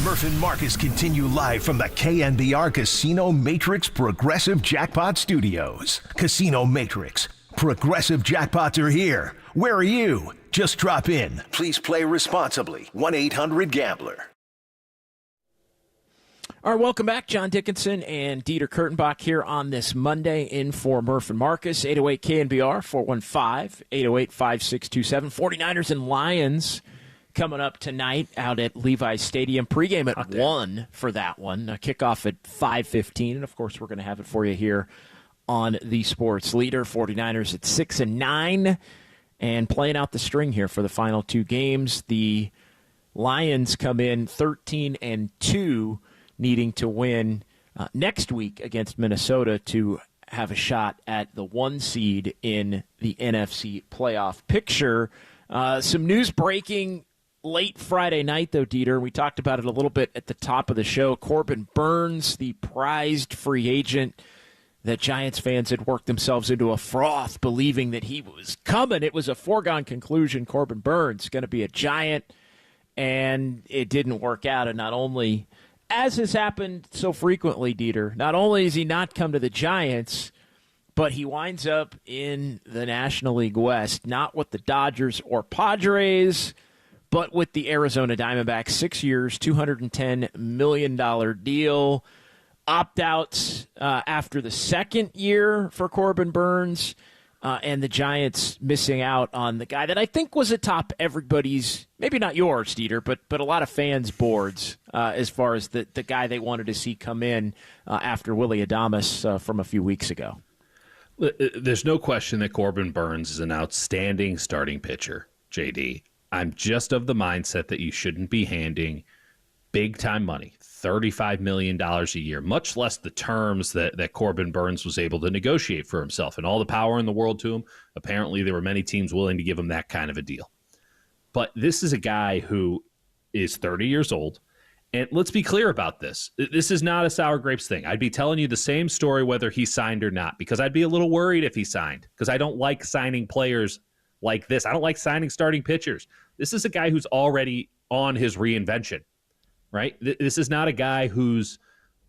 Murph and Marcus continue live from the KNBR Casino Matrix Progressive Jackpot Studios. Casino Matrix. Progressive jackpots are here. Where are you? Just drop in. Please play responsibly. 1-800-GAMBLER. All right, welcome back. John Dickinson and Dieter Kurtenbach here on this Monday in for Murph and Marcus. 808 KNBR, 415-808-5627. 49ers and Lions coming up tonight out at Levi's Stadium. Pregame at 1 for that one. Kickoff at 5:15. And, of course, we're going to have it for you here on the Sports Leader. 49ers at 6-9 and playing out the string here for the final two games. The Lions come in 13-2, needing to win next week against Minnesota to have a shot at the 1 seed in the NFC playoff picture. Some news breaking late Friday night, though, Dieter. We talked about it a little bit at the top of the show. Corbin Burns, the prized free agent that Giants fans had worked themselves into a froth believing that he was coming. It was a foregone conclusion. Corbin Burns going to be a Giant, and it didn't work out. And not only, as has happened so frequently, Dieter, not only has he not come to the Giants, but he winds up in the National League West, not with the Dodgers or Padres, but with the Arizona Diamondbacks. 6 years, $210 million deal. Opt-outs after the second year for Corbin Burns, and the Giants missing out on the guy that I think was atop everybody's, maybe not yours, Dieter, but a lot of fans' boards as far as the guy they wanted to see come in after Willy Adames from a few weeks ago. There's no question that Corbin Burns is an outstanding starting pitcher, JD. I'm just of the mindset that you shouldn't be handing big-time money, $35 million a year, much less the terms that Corbin Burns was able to negotiate for himself and all the power in the world to him. Apparently, there were many teams willing to give him that kind of a deal. But this is a guy who is 30 years old, and let's be clear about this. This is not a sour grapes thing. I'd be telling you the same story whether he signed or not, because I'd be a little worried if he signed, because I don't like signing players like this. I don't like signing starting pitchers. This is a guy who's already on his reinvention, right? This is not a guy who's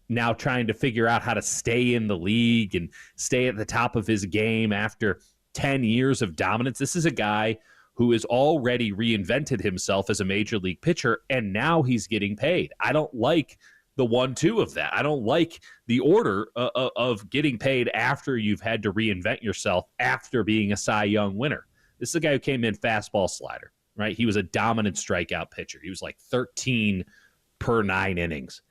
now trying to figure out how to stay in the league and stay at the top of his game after 10 years of dominance. This is a guy who has already reinvented himself as a major league pitcher, and now he's getting paid. I don't like the 1-2 of that. I don't like the order of getting paid after you've had to reinvent yourself after being a Cy Young winner. This is a guy who came in fastball slider, right? He was a dominant strikeout pitcher. He was like 13 per 9 innings.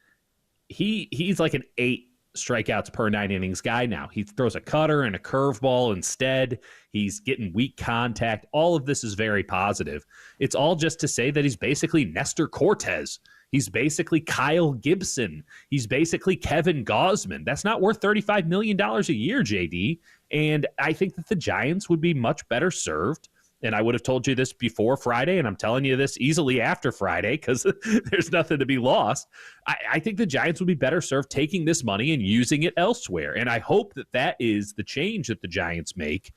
He's like an 8 strikeouts per 9 innings guy now. He throws a cutter and a curveball instead. He's getting weak contact. All of this is very positive. It's all just to say that he's basically Nestor Cortez. He's basically Kyle Gibson. He's basically Kevin Gausman. That's not worth $35 million a year, JD. And I think that the Giants would be much better served. And I would have told you this before Friday, and I'm telling you this easily after Friday because there's nothing to be lost. I think the Giants would be better served taking this money and using it elsewhere. And I hope that that is the change that the Giants make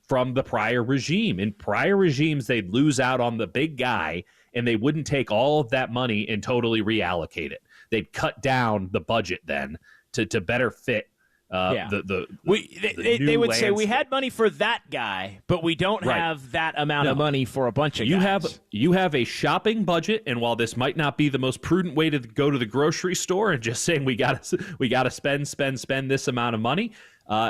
from the prior regime. In prior regimes, they'd lose out on the big guy, and they wouldn't take all of that money and totally reallocate it. They'd cut down the budget then to better fit they would say we had money for that guy, but we don't have that amount of money for a bunch of guys. You have a shopping budget, and while this might not be the most prudent way to go to the grocery store and just saying we got to spend this amount of money,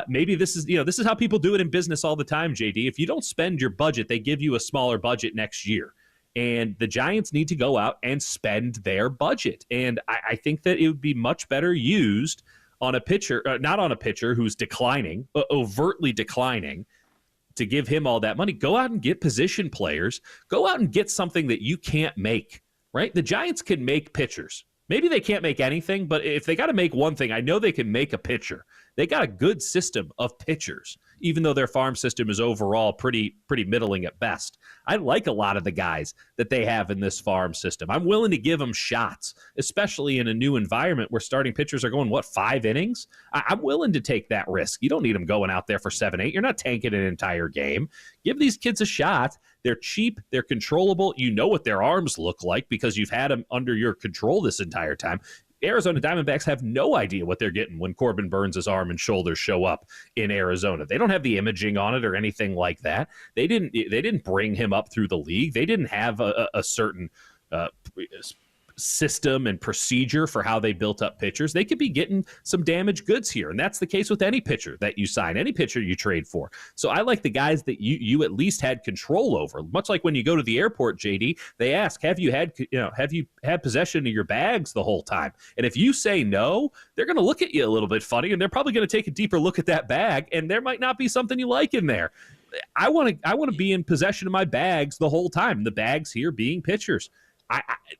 maybe this is how people do it in business all the time, JD. If you don't spend your budget, they give you a smaller budget next year. And the Giants need to go out and spend their budget. And I think that it would be much better used on a pitcher, not on a pitcher who's declining, overtly declining, to give him all that money. Go out and get position players. Go out and get something that you can't make, right? The Giants can make pitchers. Maybe they can't make anything, but if they got to make one thing, I know they can make a pitcher. They got a good system of pitchers, even though their farm system is overall pretty middling at best. I like a lot of the guys that they have in this farm system. I'm willing to give them shots, especially in a new environment where starting pitchers are going, 5 innings? I'm willing to take that risk. You don't need them going out there for 7, 8. You're not tanking an entire game. Give these kids a shot. They're cheap. They're controllable. You know what their arms look like because you've had them under your control this entire time. Arizona Diamondbacks have no idea what they're getting when Corbin Burns' arm and shoulders show up in Arizona. They don't have the imaging on it or anything like that. They didn't bring him up through the league. They didn't have a certain system and procedure for how they built up pitchers. They could be getting some damaged goods here, and that's the case with any pitcher that you sign, any pitcher you trade for. So I like the guys that you at least had control over. Much like when you go to the airport, JD, they ask, have you had possession of your bags the whole time? And if you say no, they're going to look at you a little bit funny, and they're probably going to take a deeper look at that bag, and there might not be something you like in there. I want to be in possession of my bags the whole time. The bags here being pitchers.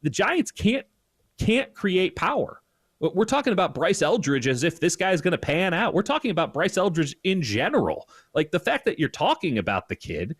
The Giants can't create power. We're talking about Bryce Eldridge as if this guy's going to pan out. We're talking about Bryce Eldridge in general. Like, the fact that you're talking about the kid,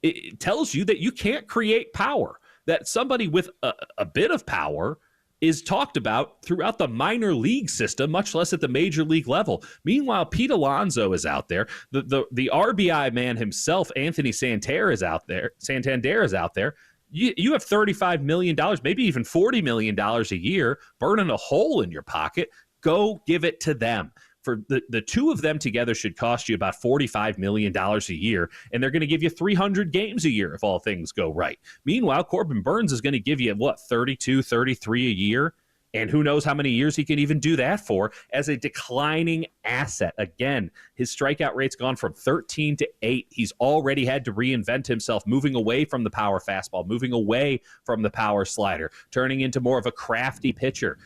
it tells you that you can't create power, that somebody with a bit of power is talked about throughout the minor league system, much less at the major league level. Meanwhile, Pete Alonso is out there. The RBI man himself, Anthony Santander, is out there. You have $35 million, maybe even $40 million a year, burning a hole in your pocket. Go give it to them. For the two of them together should cost you about $45 million a year, and they're going to give you 300 games a year if all things go right. Meanwhile, Corbin Burns is going to give you, 32, 33 a year? And who knows how many years he can even do that for as a declining asset. Again, his strikeout rate's gone from 13 to 8. He's already had to reinvent himself, moving away from the power fastball, moving away from the power slider, turning into more of a crafty pitcher.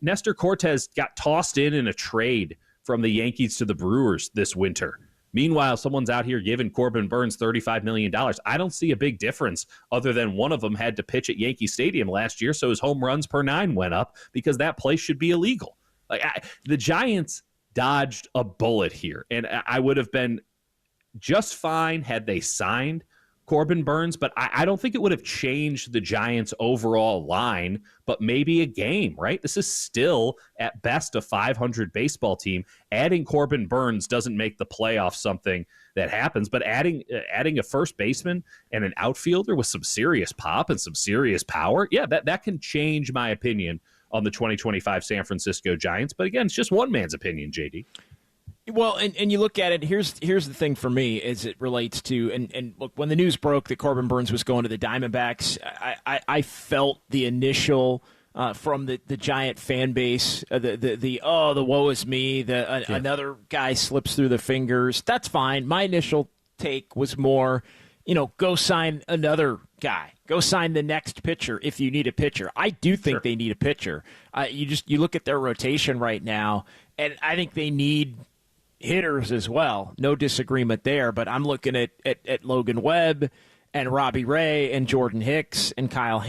Nestor Cortes got tossed in a trade from the Yankees to the Brewers this winter. Meanwhile, someone's out here giving Corbin Burns $35 million. I don't see a big difference other than one of them had to pitch at Yankee Stadium last year, so his home runs per 9 went up because that place should be illegal. The Giants dodged a bullet here, and I would have been just fine had they signed Corbin Burns, but I don't think it would have changed the Giants' overall line, but maybe a game, right? This is still, at best, a 500 baseball team. Adding Corbin Burns doesn't make the playoffs something that happens, but adding a first baseman and an outfielder with some serious pop and some serious power, that can change my opinion on the 2025 San Francisco Giants. But again, it's just one man's opinion, JD. Well, and you look at it, here's the thing for me as it relates to, and look, when the news broke that Corbin Burns was going to the Diamondbacks, I felt the initial from the Giant fan base, the woe is me, another guy slips through the fingers. That's fine. My initial take was more, go sign another guy. Go sign the next pitcher if you need a pitcher. I do think they need a pitcher. You look at their rotation right now, and I think they need hitters as well. No disagreement there, but I'm looking at Logan Webb and Robbie Ray and Jordan Hicks and Kyle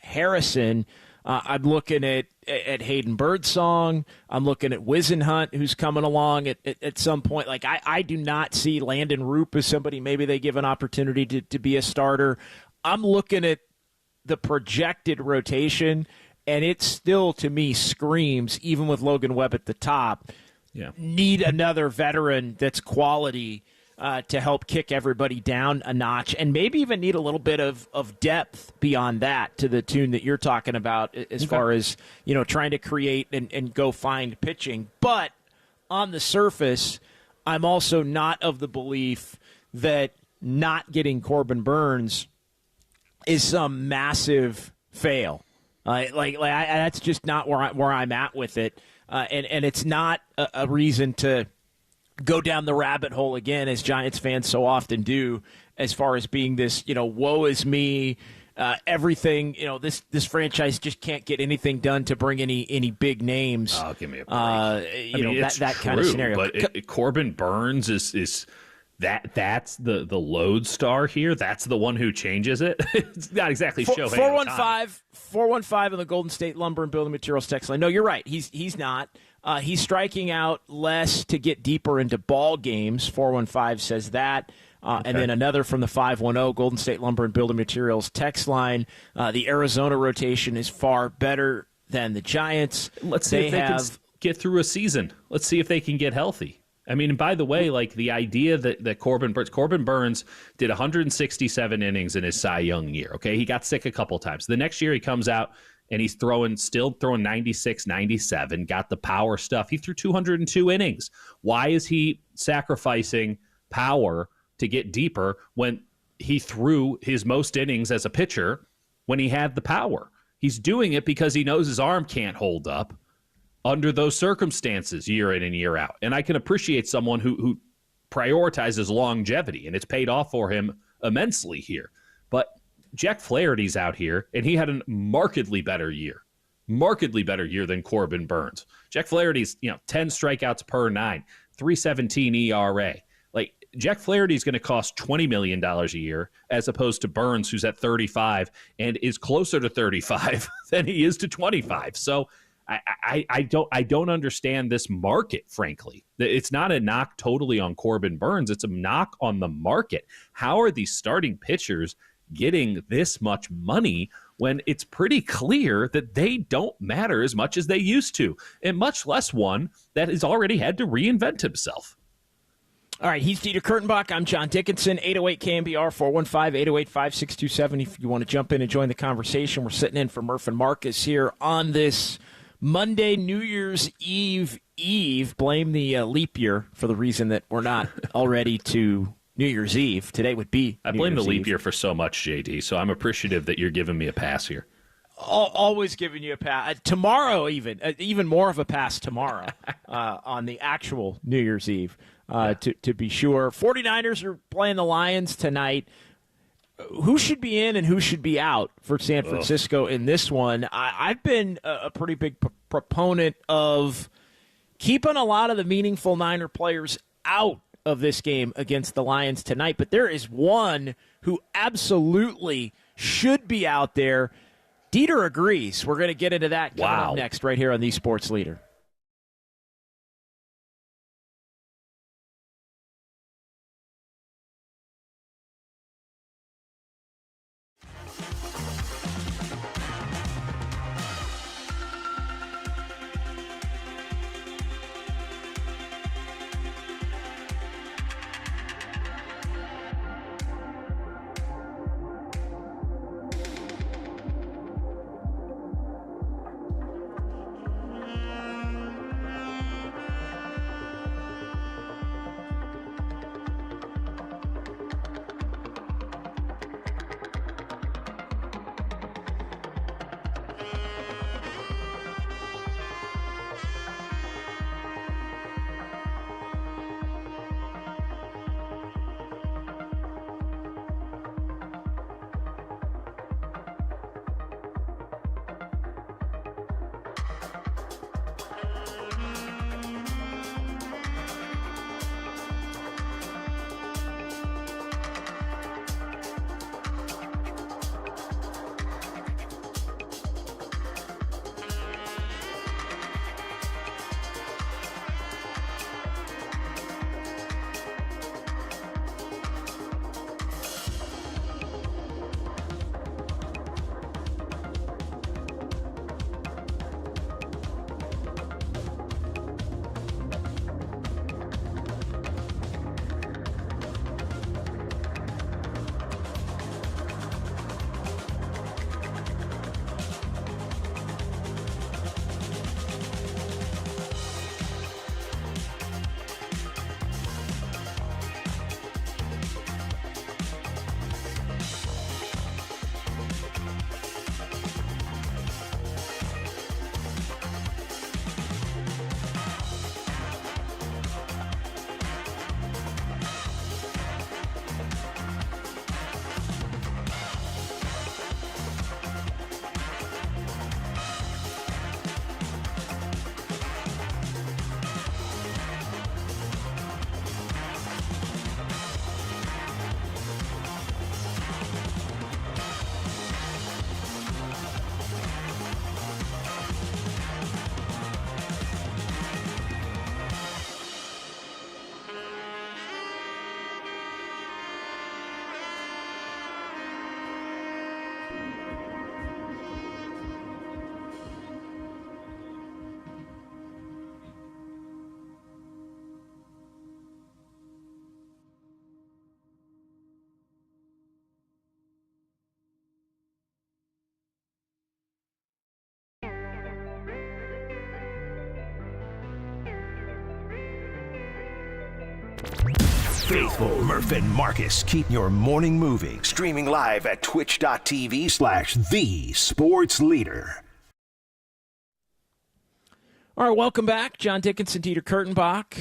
Harrison. I'm looking at Hayden Birdsong. I'm looking at Wisenhunt, who's coming along at some point. Like, I do not see Landon Roop as somebody maybe they give an opportunity to be a starter. I'm looking at the projected rotation, and it still, to me, screams, even with Logan Webb at the top, need another veteran that's quality to help kick everybody down a notch, and maybe even need a little bit of depth beyond that, to the tune that you're talking about, as far as, trying to create and go find pitching. But on the surface, I'm also not of the belief that not getting Corbin Burns is some massive fail. That's just not where I'm at with it, and it's not a reason to go down the rabbit hole again, as Giants fans so often do, as far as being this, woe is me, everything, this franchise just can't get anything done to bring any big names. Oh, give me a break. That kind of scenario. But Corbin Burns is that's the lodestar here. That's the one who changes it. It's not exactly Shohei Ohtani. 415 on the Golden State Lumber and Building Materials text line. No, you're right. He's not. He's striking out less to get deeper into ball games. 415 says that. And then another from the 510 Golden State Lumber and Building Materials text line. The Arizona rotation is far better than the Giants. Let's see if they can get through a season. Let's see if they can get healthy. I mean, by the way, the idea that Corbin Burns did 167 innings in his Cy Young year, okay? He got sick a couple times. The next year he comes out and he's still throwing 96, 97, got the power stuff. He threw 202 innings. Why is he sacrificing power to get deeper when he threw his most innings as a pitcher when he had the power? He's doing it because he knows his arm can't hold up under those circumstances year in and year out. And I can appreciate someone who prioritizes longevity, and it's paid off for him immensely here. But Jack Flaherty's out here, and he had a markedly better year than Corbin Burns. Jack Flaherty's, 10 strikeouts per 9, 3.17 ERA. Jack Flaherty's going to cost $20 million a year, as opposed to Burns, who's at 35 and is closer to 35 than he is to 25. So I don't understand this market, frankly. It's not a knock totally on Corbin Burns. It's a knock on the market. How are these starting pitchers getting this much money when it's pretty clear that they don't matter as much as they used to, and much less one that has already had to reinvent himself? All right, he's Dieter Kurtenbach. I'm John Dickinson, 808 KNBR, 415-808-5627. If you want to jump in and join the conversation, we're sitting in for Murph and Marcus here on this Monday, New Year's Eve. Blame the leap year for the reason that we're not already to New Year's Eve. Today would be I blame the leap year for so much, JD, so I'm appreciative that you're giving me a pass here. Always giving you a pass. Tomorrow, even more of a pass tomorrow on the actual New Year's Eve. To be sure. 49ers are playing the Lions tonight. Who should be in and who should be out for San Francisco in this one? I've been a pretty big proponent of keeping a lot of the meaningful Niner players out of this game against the Lions tonight, but there is one who absolutely should be out there. Dieter agrees. We're going to get into that coming up next right here on the Sports Leader. faithful Murph and Marcus keep your morning moving. Streaming live at twitch.tv/the sports leader. All right, welcome back. John Dickinson, Dieter Kurtenbach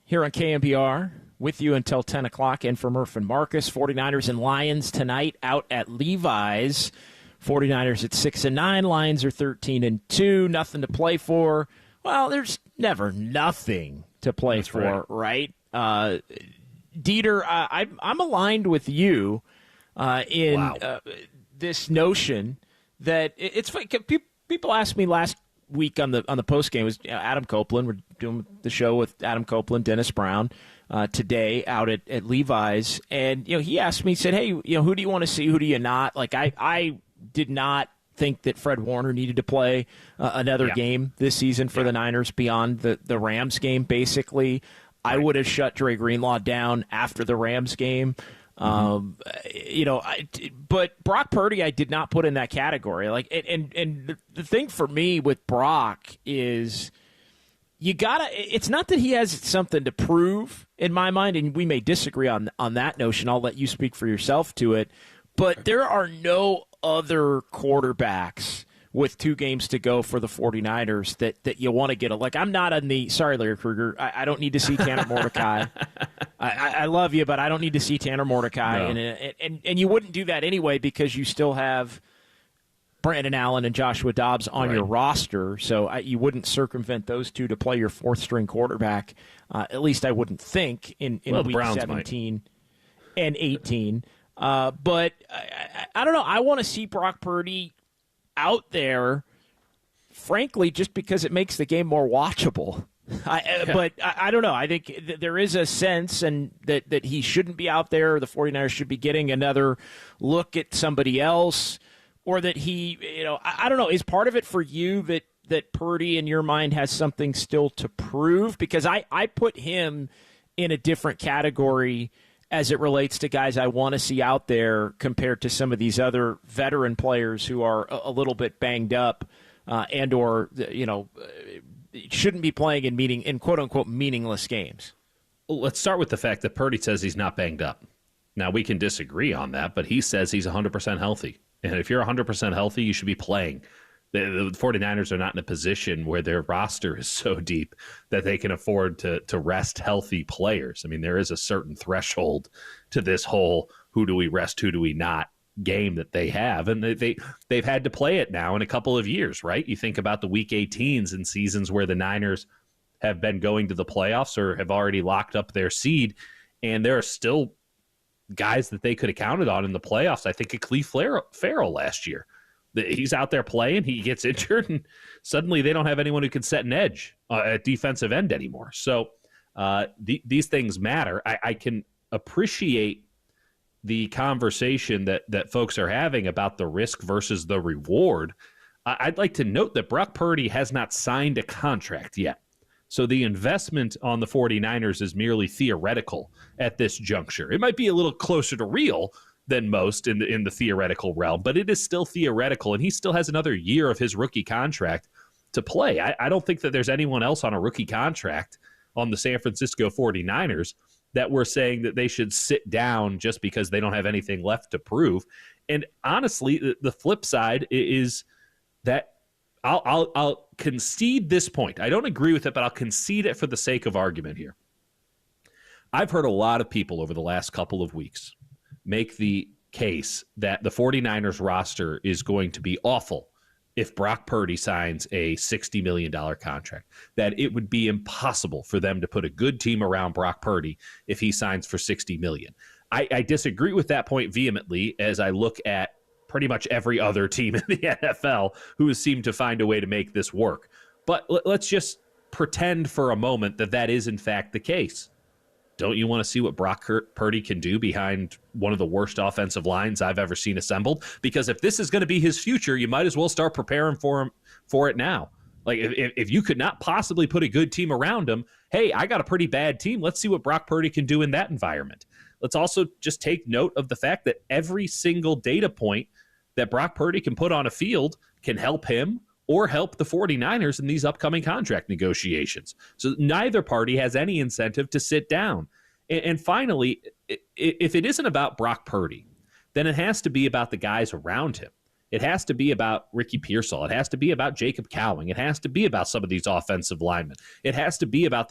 here on KNBR with you until 10 o'clock. And for Murph and Marcus, 49ers and Lions tonight out at Levi's. 49ers at 6-9, Lions are 13-2, nothing to play for. Well, there's never nothing to play for, right? Dieter, I'm aligned with you in this notion that it's funny. People asked me last week on the post game was Adam Copeland. We're doing the show with Adam Copeland, Dennis Brown today out at Levi's, and he asked me, he said, "Hey, who do you want to see? Who do you not?" Like I did not think that Fred Warner needed to play another game this season for the Niners beyond the Rams game. Basically, I would have shut Dre Greenlaw down after the Rams game. But Brock Purdy I did not put in that category. And the thing for me with Brock is it's not that he has something to prove in my mind, and we may disagree on that notion. I'll let you speak for yourself to it. But there are no other quarterbacks with 2 games to go for the 49ers that you want to get. Like, I'm not on the – sorry, Larry Krueger. I don't need to see Tanner Mordecai. I love you, but I don't need to see Tanner Mordecai. No. And you wouldn't do that anyway because you still have Brandon Allen and Joshua Dobbs on your roster. So you wouldn't circumvent those 2 to play your 4th-string quarterback. At least I wouldn't think in week Browns 17 and 18. But I don't know. I want to see Brock Purdy out there, frankly, just because it makes the game more watchable. But I don't know. I think there is a sense and that he shouldn't be out there. The 49ers should be getting another look at somebody else, or that he, I don't know. Is part of it for you that Purdy in your mind has something still to prove? Because I put him in a different category as it relates to guys I want to see out there compared to some of these other veteran players who are a little bit banged up and or shouldn't be playing in quote-unquote meaningless games. Well, let's start with the fact that Purdy says he's not banged up. Now, we can disagree on that, but he says he's 100% healthy. And if you're 100% healthy, you should be playing. The 49ers are not in a position where their roster is so deep that they can afford to rest healthy players. I mean, there is a certain threshold to this whole who do we rest, who do we not game that they have. And they've had to play it now in a couple of years, right? You think about the Week 18s in seasons where the Niners have been going to the playoffs or have already locked up their seed, and there are still guys that they could have counted on in the playoffs. I think of Cleve Farrell last year. He's out there playing, he gets injured, and suddenly they don't have anyone who can set an edge at defensive end anymore. So these things matter. I can appreciate the conversation that folks are having about the risk versus the reward. I'd like to note that Brock Purdy has not signed a contract yet. So the investment on the 49ers is merely theoretical at this juncture. It might be a little closer to real than most in the theoretical realm, but it is still theoretical, and he still has another year of his rookie contract to play. I don't think that there's anyone else on a rookie contract on the San Francisco 49ers that we're saying that they should sit down just because they don't have anything left to prove. And honestly, the flip side is that I'll concede this point. I don't agree with it, but I'll concede it for the sake of argument here. I've heard a lot of people over the last couple of weeks make the case that the 49ers roster is going to be awful if Brock Purdy signs a $60 million contract, that it would be impossible for them to put a good team around Brock Purdy if he signs for $60 million. I disagree with that point vehemently as I look at pretty much every other team in the NFL who has seemed to find a way to make this work. But let's just pretend for a moment that is in fact the case. Don't you want to see what Brock Purdy can do behind one of the worst offensive lines I've ever seen assembled? Because if this is going to be his future, you might as well start preparing for it now. Like, if you could not possibly put a good team around him, hey, I got a pretty bad team. Let's see what Brock Purdy can do in that environment. Let's also just take note of the fact that every single data point that Brock Purdy can put on a field can help him or help the 49ers in these upcoming contract negotiations. So neither party has any incentive to sit down. And finally, if it isn't about Brock Purdy, then it has to be about the guys around him. It has to be about Ricky Pearsall. It has to be about Jacob Cowing. It has to be about some of these offensive linemen. It has to be about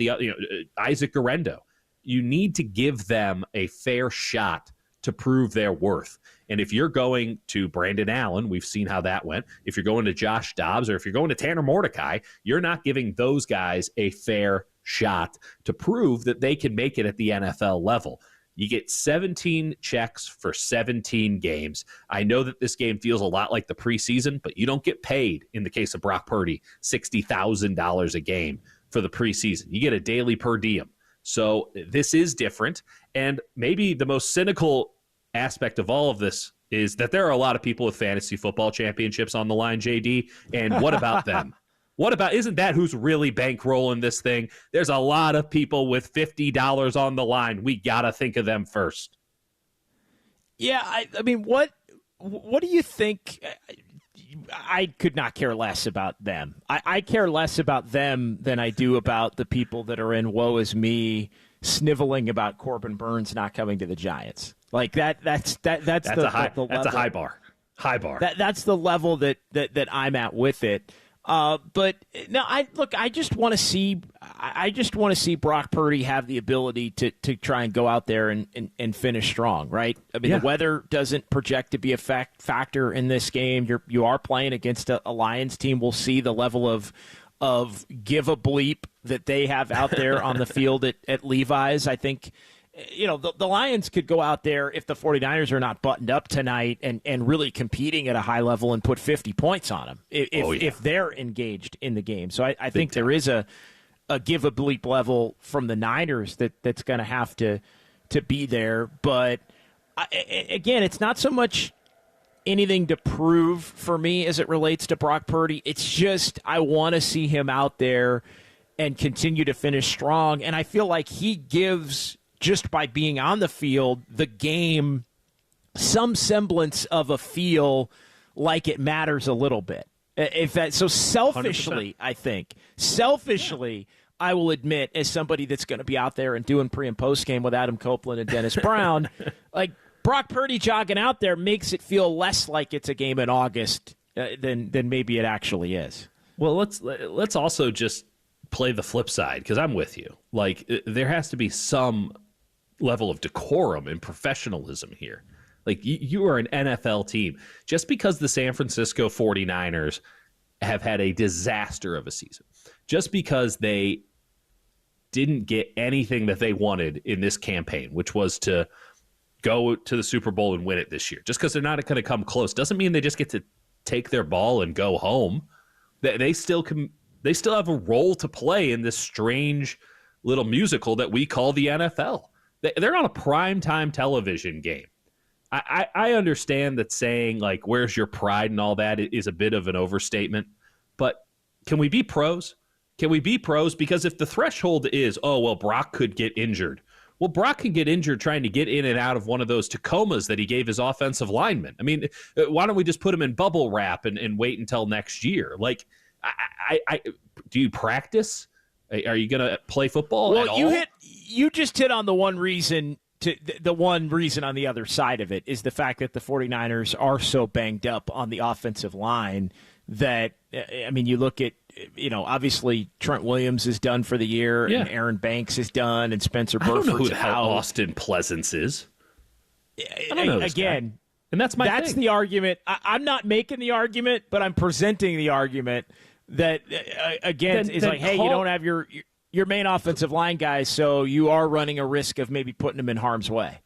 Isaac Guerrero. You need to give them a fair shot to prove their worth. And if you're going to Brandon Allen, we've seen how that went. If you're going to Josh Dobbs, or if you're going to Tanner Mordecai, you're not giving those guys a fair shot to prove that they can make it at the NFL level. You get 17 checks for 17 games. I know that this game feels a lot like the preseason, but you don't get paid, in the case of Brock Purdy, $60,000 a game for the preseason. You get a daily per diem. So this is different. And maybe the most cynical aspect of all of this is that there are a lot of people with fantasy football championships on the line, JD. And what about them? Isn't that who's really bankrolling this thing? There's a lot of people with $50 on the line. We got to think of them first. Yeah, I mean, what do you think? I could not care less about them. I care less about them than I do about the people that are in woe is me, sniveling about Corbin Burns not coming to the Giants. Like that's a high bar. High bar. That's the level that I'm at with it. But no, I just want to see Brock Purdy have the ability to try and go out there and finish strong, right? I mean, the weather doesn't project to be a factor in this game. You are playing against a Lions team. We'll see the level of give a bleep that they have out there on the field at Levi's. I think, the Lions could go out there if the 49ers are not buttoned up tonight and really competing at a high level and put 50 points on them if they're engaged in the game. So I think there is a give a bleep level from the Niners that's going to have to be there. But again, it's not so much anything to prove for me as it relates to Brock Purdy. It's just I want to see him out there and continue to finish strong. And I feel like he gives, just by being on the field, the game some semblance of a feel like it matters a little bit. So selfishly, 100%. I will admit, as somebody that's going to be out there and doing pre and post game with Adam Copeland and Dennis Brown, like Brock Purdy jogging out there makes it feel less like it's a game in August than maybe it actually is. Well, let's also just play the flip side, because I'm with you. Like, there has to be some level of decorum and professionalism here. Like, you are an NFL team. Just because the San Francisco 49ers have had a disaster of a season, just because they didn't get anything that they wanted in this campaign, which was to go to the Super Bowl and win it this year, just because they're not going to come close, doesn't mean they just get to take their ball and go home. They still have a role to play in this strange little musical that we call the NFL. They're on a primetime television game. I understand that saying, like, where's your pride and all that is a bit of an overstatement, but can we be pros? Can we be pros? Because if the threshold is, Brock could get injured. Well, Brock can get injured trying to get in and out of one of those Tacomas that he gave his offensive linemen. I mean, why don't we just put him in bubble wrap and wait until next year? Like, do you practice? Are you going to play football at all? You just hit on the one reason. The one reason on the other side of it is the fact that the 49ers are so banged up on the offensive line that, I mean, you look at, obviously Trent Williams is done for the year, and Aaron Banks is done, and Spencer Burford's out. I don't know who the hell Austin Pleasance is. I don't know this guy. And that's thing. The argument. I'm not making the argument, but I'm presenting the argument that, hey, you don't have your main offensive line guys, so you are running a risk of maybe putting them in harm's way.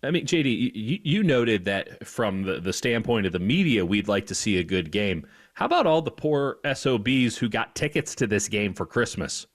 I mean, JD, you noted that from the standpoint of the media, we'd like to see a good game. How about all the poor SOBs who got tickets to this game for Christmas?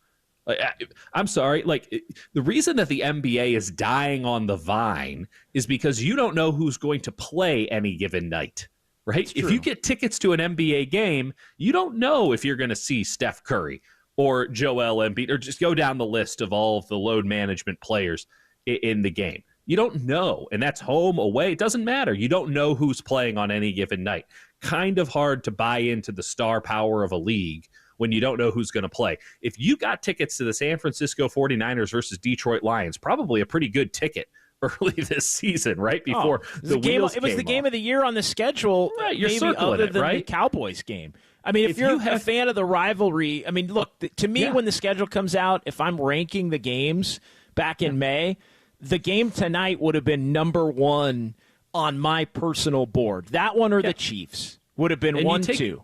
I'm sorry. Like, the reason that the NBA is dying on the vine is because you don't know who's going to play any given night, right? If you get tickets to an NBA game, you don't know if you're going to see Steph Curry or Joel Embiid, or just go down the list of all of the load management players in the game. You don't know, and that's home, away. It doesn't matter. You don't know who's playing on any given night. Kind of hard to buy into the star power of a league when you don't know who's going to play. If you got tickets to the San Francisco 49ers versus Detroit Lions, probably a pretty good ticket early this season, right before the wheels It was the game of the year on the schedule, right, you're maybe other than the Cowboys game. I mean, if you're a fan of the rivalry, I mean, look, to me, when the schedule comes out, if I'm ranking the games back in May, the game tonight would have been number one on my personal board. That one or the Chiefs would have been 1-2.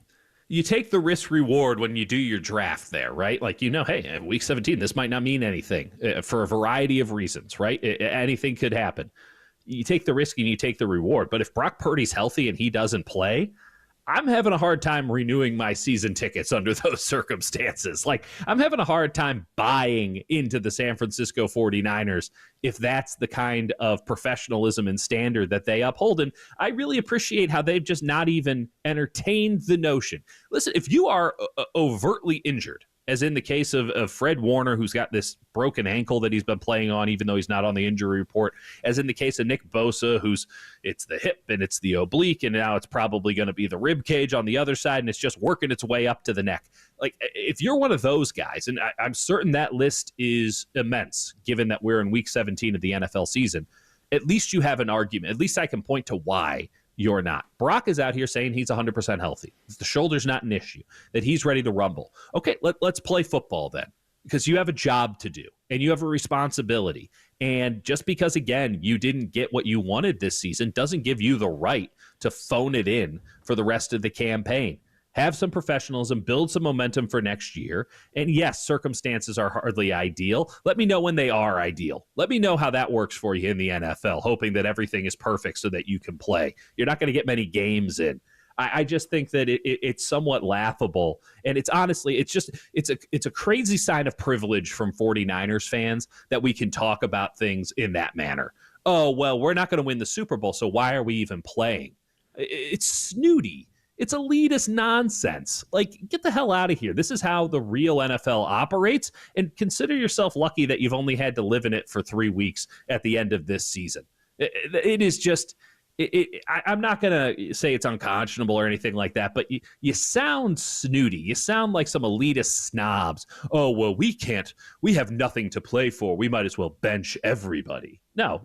You take the risk reward when you do your draft there, right? Like, hey, week 17, this might not mean anything for a variety of reasons, right? Anything could happen. You take the risk and you take the reward. But if Brock Purdy's healthy and he doesn't play, I'm having a hard time renewing my season tickets under those circumstances. Like, I'm having a hard time buying into the San Francisco 49ers if that's the kind of professionalism and standard that they uphold. And I really appreciate how they've just not even entertained the notion. Listen, if you are overtly injured, as in the case of Fred Warner, who's got this broken ankle that he's been playing on, even though he's not on the injury report, as in the case of Nick Bosa, it's the hip and it's the oblique, and now it's probably going to be the rib cage on the other side, and it's just working its way up to the neck. Like, if you're one of those guys, and I'm certain that list is immense, given that we're in week 17 of the NFL season, at least you have an argument. At least I can point to why you're not. Brock is out here saying he's 100% healthy. The shoulder's not an issue, that he's ready to rumble. Okay, let's play football then, because you have a job to do and you have a responsibility. And just because, again, you didn't get what you wanted this season doesn't give you the right to phone it in for the rest of the campaign. Have some professionalism, build some momentum for next year. And yes, circumstances are hardly ideal. Let me know when they are ideal. Let me know how that works for you in the NFL, hoping that everything is perfect so that you can play. You're not going to get many games in. I just think that it's somewhat laughable. And it's honestly, it's a crazy sign of privilege from 49ers fans that we can talk about things in that manner. Oh, well, we're not going to win the Super Bowl, so why are we even playing? It's snooty. It's elitist nonsense. Like, get the hell out of here. This is how the real NFL operates, and consider yourself lucky that you've only had to live in it for 3 weeks at the end of this season. It is just, I'm not going to say it's unconscionable or anything like that, but you sound snooty. You sound like some elitist snobs. Oh, well, we have nothing to play for. We might as well bench everybody. No,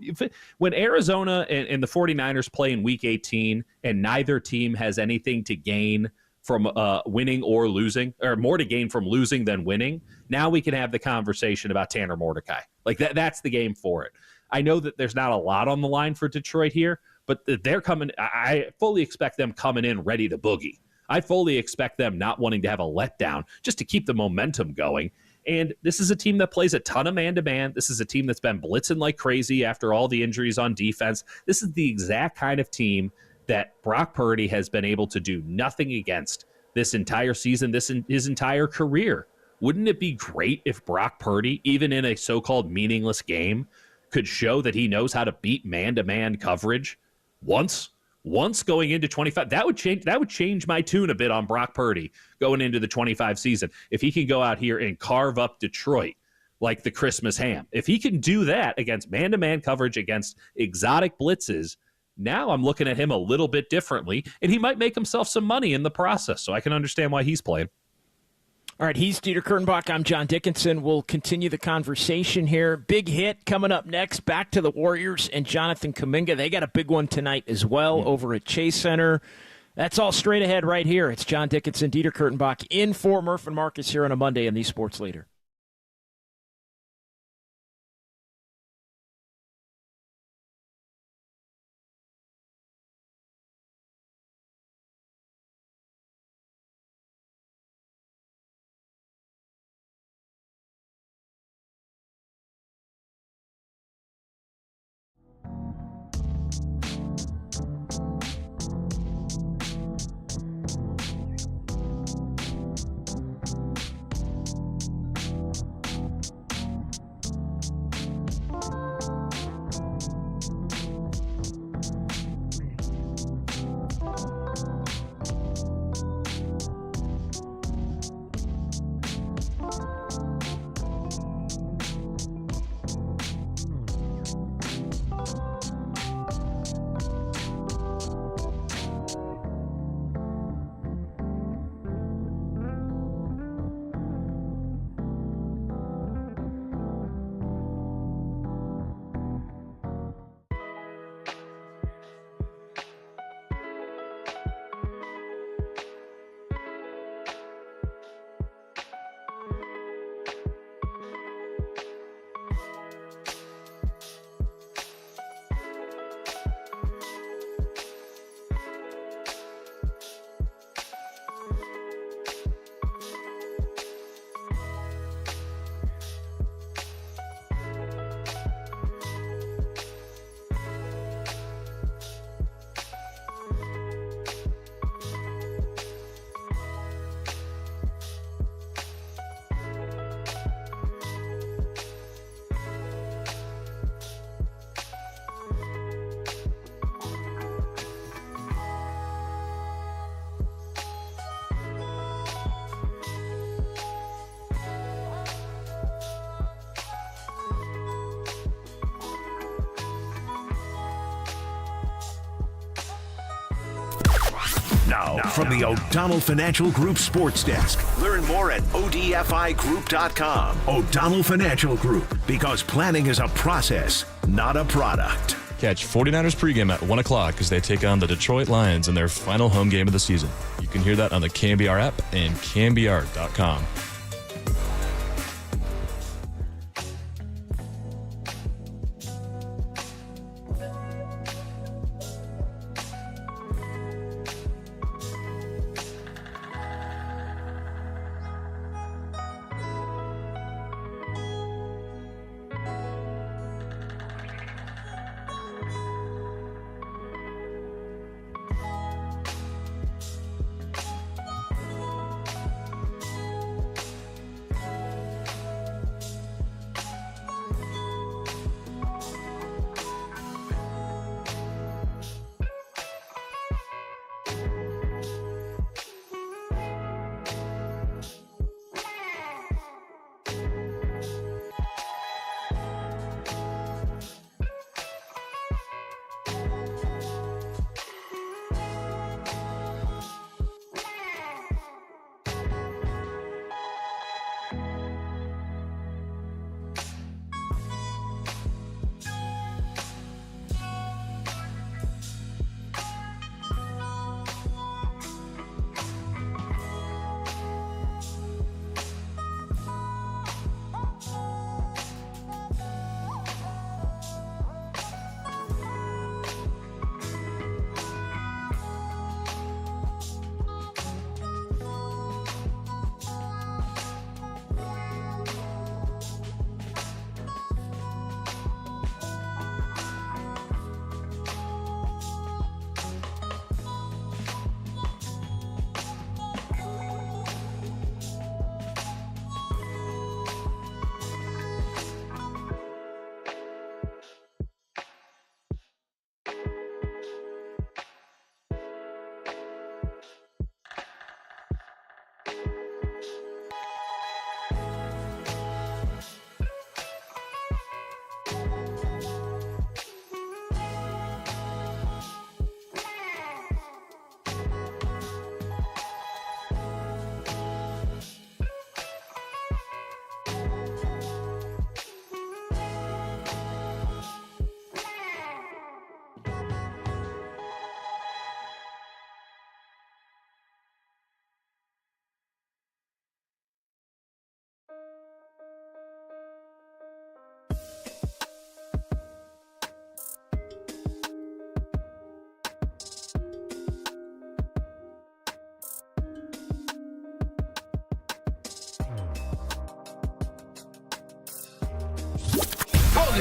when Arizona and the 49ers play in week 18 and neither team has anything to gain from winning or losing, or more to gain from losing than winning, now we can have the conversation about Tanner Mordecai. Like, that's the game for it. I know that there's not a lot on the line for Detroit here, but they're coming. I fully expect them coming in ready to boogie. I fully expect them not wanting to have a letdown just to keep the momentum going. And this is a team that plays a ton of man-to-man. This is a team that's been blitzing like crazy after all the injuries on defense. This is the exact kind of team that Brock Purdy has been able to do nothing against this entire season, his entire career. Wouldn't it be great if Brock Purdy, even in a so-called meaningless game, could show that he knows how to beat man-to-man coverage once going into 25? That would change my tune a bit on Brock Purdy going into the 25 season. If he can go out here and carve up Detroit like the Christmas ham, if he can do that against man-to-man coverage, against exotic blitzes, now I'm looking at him a little bit differently, and he might make himself some money in the process, so I can understand why he's playing. All right, he's Dieter Kurtenbach. I'm John Dickinson. We'll continue the conversation here. Big hit coming up next. Back to the Warriors and Jonathan Kaminga. They got a big one tonight as well over at Chase Center. That's all straight ahead right here. It's John Dickinson, Dieter Kurtenbach in for Murph and Marcus here on a Monday in the Sports Leader. Now, from the O'Donnell Financial Group Sports Desk. Learn more at odfigroup.com. O'Donnell Financial Group, because planning is a process, not a product. Catch 49ers pregame at 1 o'clock as they take on the Detroit Lions in their final home game of the season. You can hear that on the KNBR app and KNBR.com.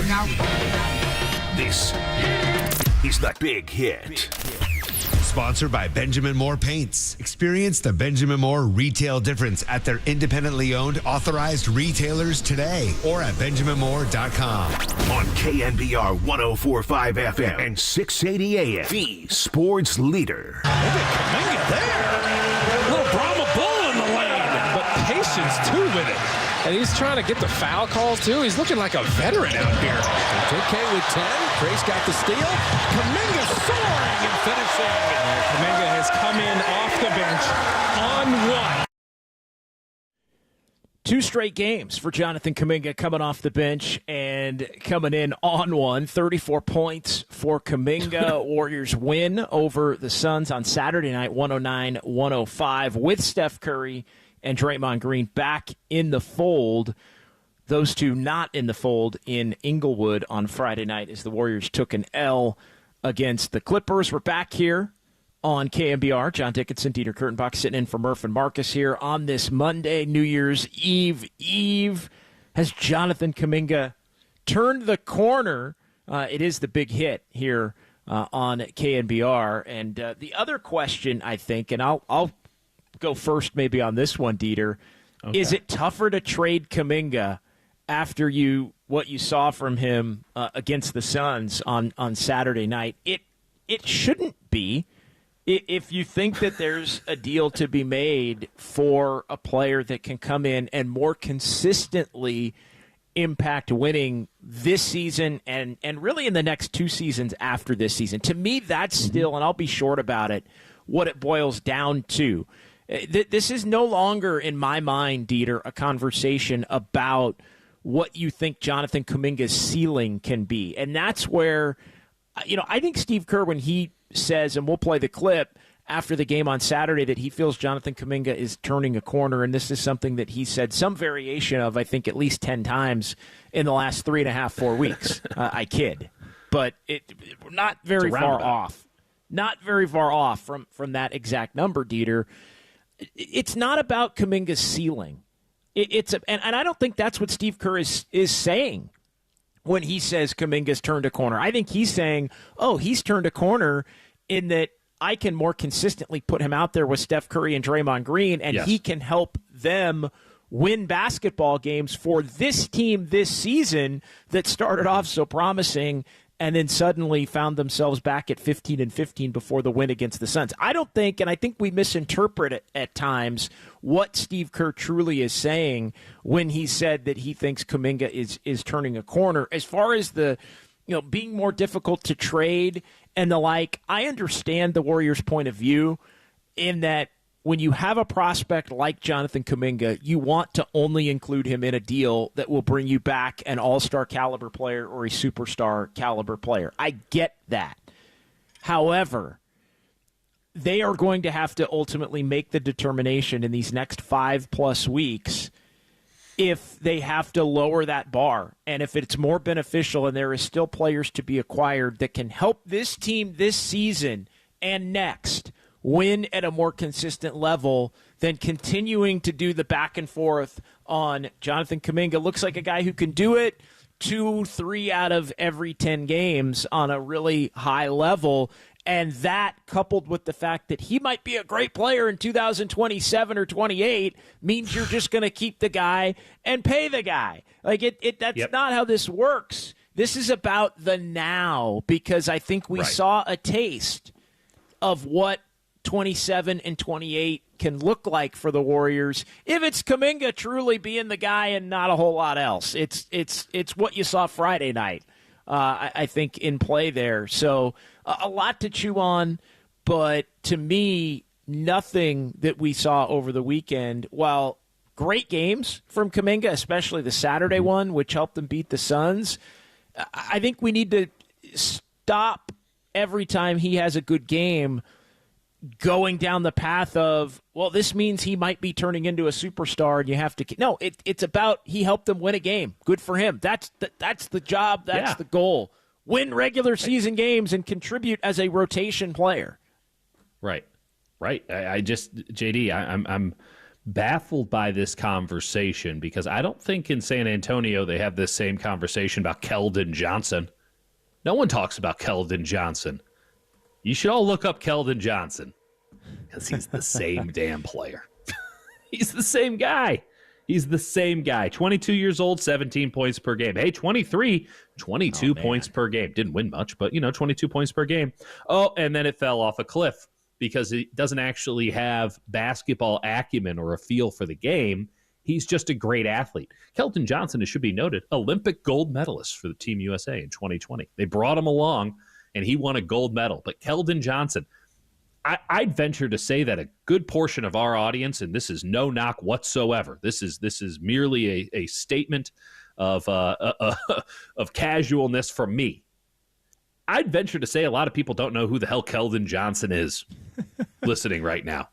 Now, this is the Big Hit. Sponsored by Benjamin Moore Paints. Experience the Benjamin Moore retail difference at their independently owned, authorized retailers today or at benjaminmoore.com. On KNBR 104.5 FM and 680 AM, the sports leader. Look at Kaminga there. Little Brahma bull in the lane, but patience too with it. And he's trying to get the foul calls, too. He's looking like a veteran out here. JK with 10. Trace got the steal. Kaminga soaring and finishing. Kaminga has come in off the bench on one. 2 straight games for Jonathan Kaminga coming off the bench and coming in on one. 34 points for Kaminga. Warriors win over the Suns on Saturday night, 109-105, with Steph Curry and Draymond Green back in the fold. Those two not in the fold in Inglewood on Friday night as the Warriors took an L against the Clippers. We're back here on KNBR. John Dickinson, Dieter Kurtenbach sitting in for Murph and Marcus here on this Monday, New Year's Eve. Has Jonathan Kaminga turned the corner? It is the big hit here on KNBR. And the other question, I think, and I'll go first maybe on this one, Dieter. Okay. Is it tougher to trade Kaminga after what you saw from him against the Suns on Saturday night? It shouldn't be. If you think that there's a deal to be made for a player that can come in and more consistently impact winning this season and really in the next 2 seasons after this season. To me, that's still, and I'll be short about it, what it boils down to. This is no longer, in my mind, Dieter, a conversation about what you think Jonathan Kaminga's ceiling can be. And that's where, I think Steve Kerr, when he says, and we'll play the clip after the game on Saturday, that he feels Jonathan Kaminga is turning a corner, and this is something that he said some variation of, I think, at least 10 times in the last 3.5, 4 weeks. I kid. But we're not very far off. Not very far off from that exact number, Dieter. It's not about Kaminga's ceiling. And I don't think that's what Steve Kerr is saying when he says Kaminga's turned a corner. I think he's saying, he's turned a corner in that I can more consistently put him out there with Steph Curry and Draymond Green, and he can help them win basketball games for this team this season that started off so promising and then suddenly found themselves back at 15-15 before the win against the Suns. I don't think, and I think we misinterpret it at times, what Steve Kerr truly is saying when he said that he thinks Kaminga is turning a corner. As far as the being more difficult to trade and the like, I understand the Warriors' point of view in that when you have a prospect like Jonathan Kaminga, you want to only include him in a deal that will bring you back an all-star caliber player or a superstar caliber player. I get that. However, they are going to have to ultimately make the determination in these next 5+ weeks if they have to lower that bar and if it's more beneficial and there is still players to be acquired that can help this team this season and next win at a more consistent level than continuing to do the back and forth on Jonathan Kaminga. Looks like a guy who can do it 2-3 out of every 10 games on a really high level. And that, coupled with the fact that he might be a great player in 2027 or 28, means you're just going to keep the guy and pay the guy. That's not how this works. This is about the now, because I think we saw a taste of what 27 and 28 can look like for the Warriors if it's Kaminga truly being the guy and not a whole lot else. It's what you saw Friday night, I think, in play there. So a lot to chew on, but to me, nothing that we saw over the weekend, while great games from Kaminga, especially the Saturday one, which helped them beat the Suns, I think we need to stop every time he has a good game going down the path of, well, this means he might be turning into a superstar and you have to – no, it's about he helped them win a game. Good for him. That's the job. That's the goal. Win regular season games and contribute as a rotation player. Right. I just – JD, I'm baffled by this conversation because I don't think in San Antonio they have this same conversation about Keldon Johnson. No one talks about Keldon Johnson. You should all look up Keldon Johnson because he's the same damn player. He's the same guy. 22 years old, 17 points per game. Hey, 23, 22 points per game. Didn't win much, but, 22 points per game. Oh, and then it fell off a cliff because he doesn't actually have basketball acumen or a feel for the game. He's just a great athlete. Keldon Johnson, it should be noted, Olympic gold medalist for the Team USA in 2020. They brought him along, and he won a gold medal. But Keldon Johnson, I'd venture to say that a good portion of our audience, and this is no knock whatsoever, this is merely a statement of casualness from me. I'd venture to say a lot of people don't know who the hell Keldon Johnson is listening right now.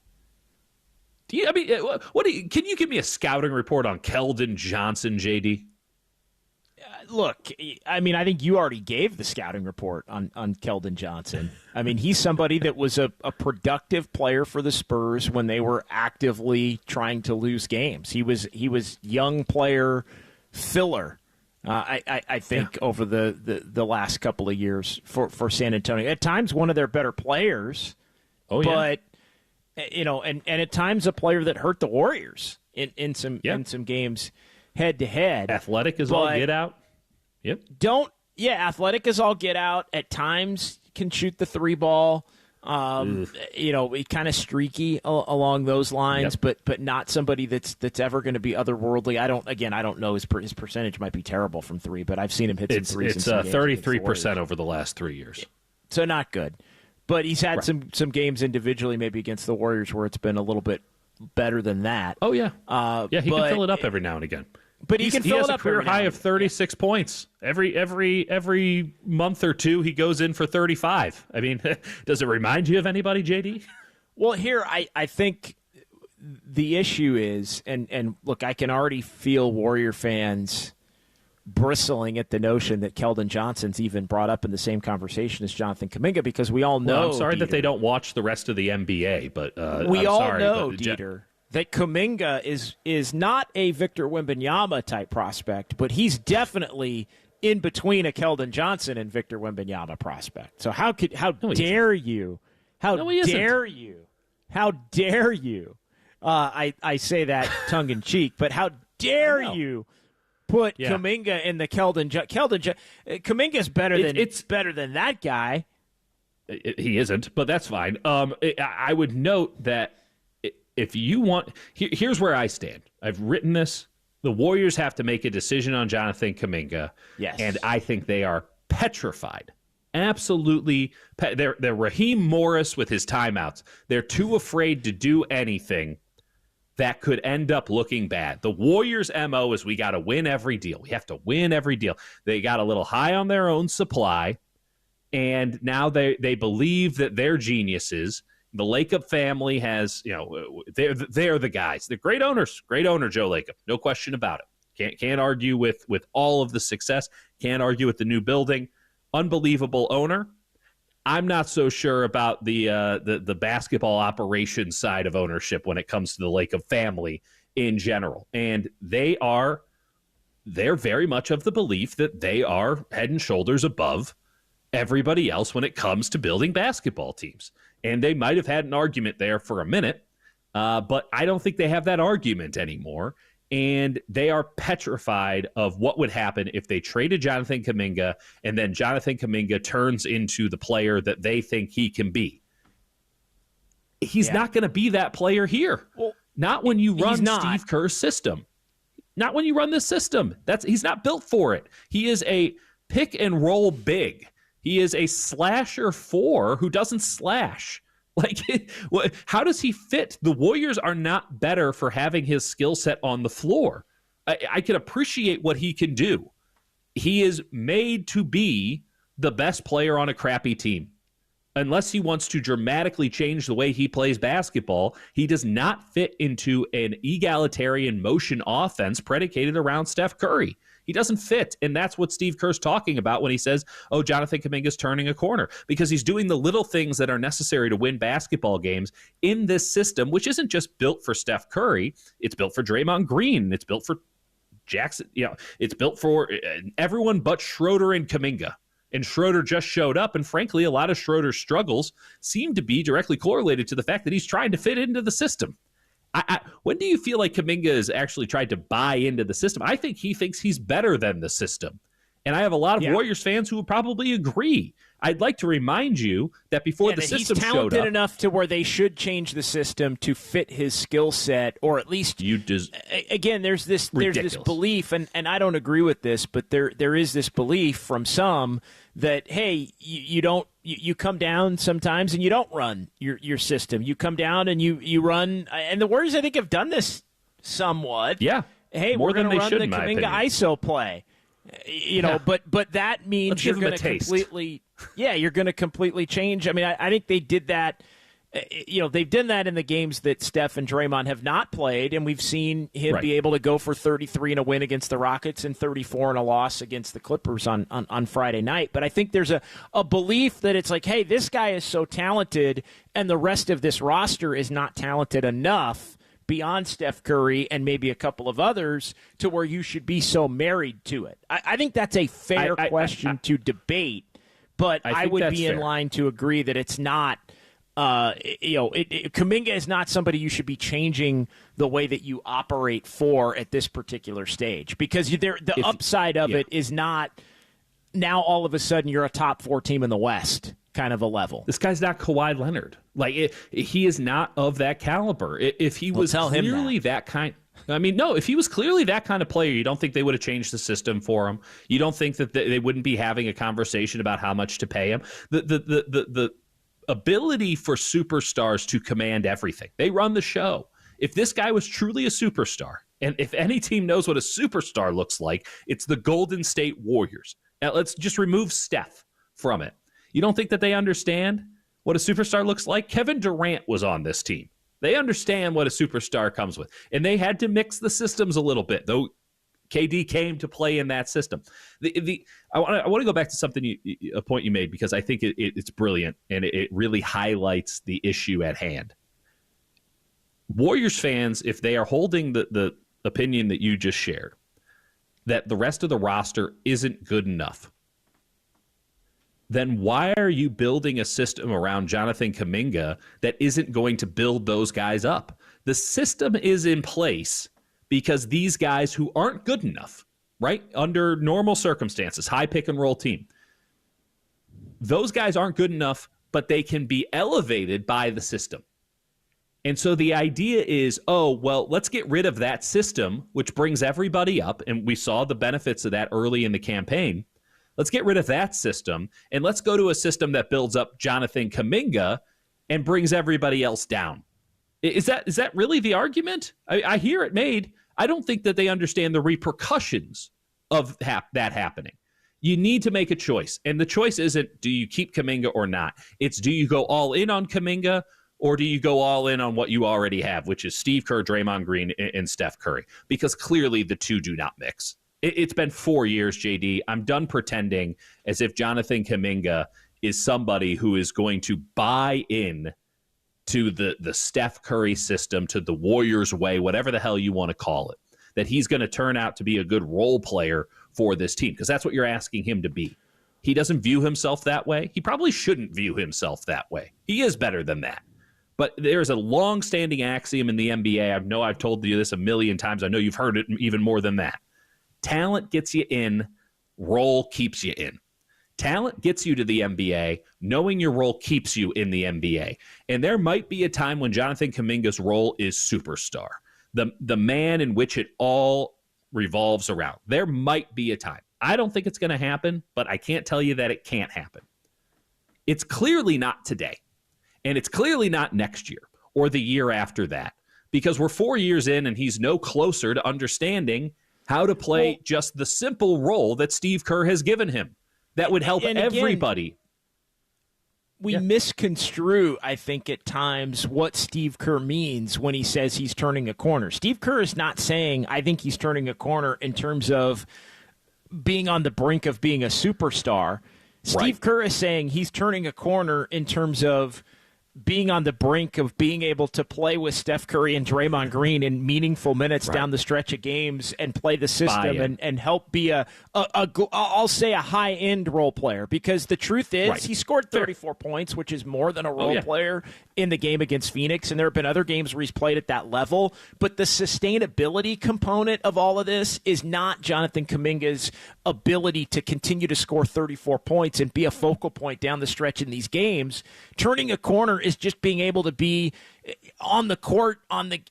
Can you give me a scouting report on Keldon Johnson, JD? Look, I think you already gave the scouting report on Keldon Johnson. He's somebody that was a productive player for the Spurs when they were actively trying to lose games. He was young player filler, I think, over the last couple of years for San Antonio. At times, one of their better players. Oh, yeah. But, and at times a player that hurt the Warriors in some games head-to-head. Athletic as all get out. Yep. Athletic as all get out. At times can shoot the three ball. Kind of streaky along those lines, but not somebody that's ever going to be otherworldly. I don't know his percentage might be terrible from three, but I've seen him hit some threes. It's 33% over the last 3 years. So not good. But he's had some games individually, maybe against the Warriors, where it's been a little bit better than that. Oh, yeah. He can fill it up every now and again. But he can fill it up. He has a career high of 36 points. Every month or two, he goes in for 35. I mean, does it remind you of anybody, JD? Well, here, I think the issue is, and look, I can already feel Warrior fans bristling at the notion that Keldon Johnson's even brought up in the same conversation as Jonathan Kaminga, because we all know. Well, I'm sorry Dieter, that they don't watch the rest of the NBA, but we I'm all sorry, know, Dieter, that Kaminga is not a Victor Wembanyama type prospect, but he's definitely in between a Keldon Johnson and Victor Wembanyama prospect. So how dare you? How dare you? How dare you? I say that tongue in cheek, but how dare you put Kaminga in the Kaminga's better than that guy. He isn't, but that's fine. I would note that if you want, here's where I stand. I've written this. The Warriors have to make a decision on Jonathan Kaminga. Yes. And I think they are petrified. Absolutely. They're Raheem Morris with his timeouts. They're too afraid to do anything that could end up looking bad. The Warriors' MO is we got to win every deal. We have to win every deal. They got a little high on their own supply, and now they believe that they're geniuses. The Lacob family has, they're the guys. They're great owners. Great owner, Joe Lacob. No question about it. Can't argue with all of the success. Can't argue with the new building. Unbelievable owner. I'm not so sure about the basketball operations side of ownership when it comes to the Lacob family in general. And they're very much of the belief that they are head and shoulders above everybody else when it comes to building basketball teams. And they might have had an argument there for a minute, but I don't think they have that argument anymore. And they are petrified of what would happen if they traded Jonathan Kaminga and then Jonathan Kaminga turns into the player that they think he can be. He's not going to be that player here. Well, not when you run Steve Kerr's system. Not when you run this system. He's not built for it. He is a pick and roll big. He is a slasher 4 who doesn't slash. How does he fit? The Warriors are not better for having his skill set on the floor. I can appreciate what he can do. He is made to be the best player on a crappy team. Unless he wants to dramatically change the way he plays basketball, he does not fit into an egalitarian motion offense predicated around Steph Curry. He doesn't fit, and that's what Steve Kerr's talking about when he says, Jonathan Kaminga's turning a corner, because he's doing the little things that are necessary to win basketball games in this system, which isn't just built for Steph Curry. It's built for Draymond Green. It's built for Jackson. It's built for everyone but Schroeder and Kaminga. And Schroeder just showed up, and frankly, a lot of Schroeder's struggles seem to be directly correlated to the fact that he's trying to fit into the system. When do you feel like Kaminga has actually tried to buy into the system? I think he thinks he's better than the system. And I have a lot of Warriors fans who would probably agree. I'd like to remind you that before the system showed up, he's talented enough to where they should change the system to fit his skill set, or at least again, there's this belief, and I don't agree with this, but there is this belief from some that, hey, you come down sometimes and you don't run your system. You come down and you run, and the Warriors I think have done this somewhat. Yeah. Hey, we're going to run the Kaminga ISO play. But that means you're going to completely, you're going to completely change. I mean, I think they did that. They've done that in the games that Steph and Draymond have not played, and we've seen him be able to go for 33 in a win against the Rockets and 34 in a loss against the Clippers on Friday night. But I think there's a belief that it's like, hey, this guy is so talented, and the rest of this roster is not talented enough beyond Steph Curry and maybe a couple of others to where you should be so married to it. I think that's a fair question to debate, but I would be in line to agree that it's not. Kaminga is not somebody you should be changing the way that you operate for at this particular stage, because the upside of it is not now all of a sudden you're a top 4 team in the West kind of a level. This guy's not Kawhi Leonard. He is not of that caliber. If he was clearly that kind. If he was clearly that kind of player, you don't think they would have changed the system for him. You don't think that they wouldn't be having a conversation about how much to pay him. The ability for superstars to command everything. They run the show. If this guy was truly a superstar, and if any team knows what a superstar looks like, it's the Golden State Warriors. Now, let's just remove Steph from it. You don't think that they understand what a superstar looks like? Kevin Durant was on this team. They understand what a superstar comes with. And they had to mix the systems a little bit, though KD came to play in that system. I want to go back to something, a point you made, because I think it's brilliant, and it really highlights the issue at hand. Warriors fans, if they are holding the opinion that you just shared, that the rest of the roster isn't good enough, then why are you building a system around Jonathan Kaminga that isn't going to build those guys up? The system is in place because these guys who aren't good enough, right, under normal circumstances, high pick and roll team, those guys aren't good enough, but they can be elevated by the system. And so the idea is, let's get rid of that system, which brings everybody up. And we saw the benefits of that early in the campaign. Let's get rid of that system, and let's go to a system that builds up Jonathan Kaminga and brings everybody else down. Is that really the argument? I hear it made. I don't think that they understand the repercussions of that happening. You need to make a choice. And the choice isn't, do you keep Kaminga or not? It's, do you go all in on Kaminga, or do you go all in on what you already have, which is Steve Kerr, Draymond Green, and Steph Curry? Because clearly the two do not mix. It's been 4 years, JD. I'm done pretending as if Jonathan Kaminga is somebody who is going to buy in to the Steph Curry system, to the Warriors way, whatever the hell you want to call it, that he's going to turn out to be a good role player for this team, because that's what you're asking him to be. He doesn't view himself that way. He probably shouldn't view himself that way. He is better than that. But there's a long-standing axiom in the NBA. I know I've told you this a million times. I know you've heard it even more than that. Talent gets you in, role keeps you in. Talent gets you to the NBA. Knowing your role keeps you in the NBA. And there might be a time when Jonathan Kaminga's role is superstar, the man in which it all revolves around. There might be a time. I don't think it's going to happen, but I can't tell you that it can't happen. It's clearly not today. And it's clearly not next year or the year after that, because we're 4 years in and he's no closer to understanding how to play just the simple role that Steve Kerr has given him. That would help everybody. We misconstrue, I think, at times what Steve Kerr means when he says he's turning a corner. Steve Kerr is not saying, I think he's turning a corner in terms of being on the brink of being a superstar. Steve Kerr is saying he's turning a corner in terms of being on the brink of being able to play with Steph Curry and Draymond Green in meaningful minutes down the stretch of games and play the system and help be I'll say a high-end role player, because the truth is he scored 34 points, which is more than a role player in the game against Phoenix, and there have been other games where he's played at that level. But the sustainability component of all of this is not Jonathan Kaminga's ability to continue to score 34 points and be a focal point down the stretch in these games. Turning a corner is just being able to be on the court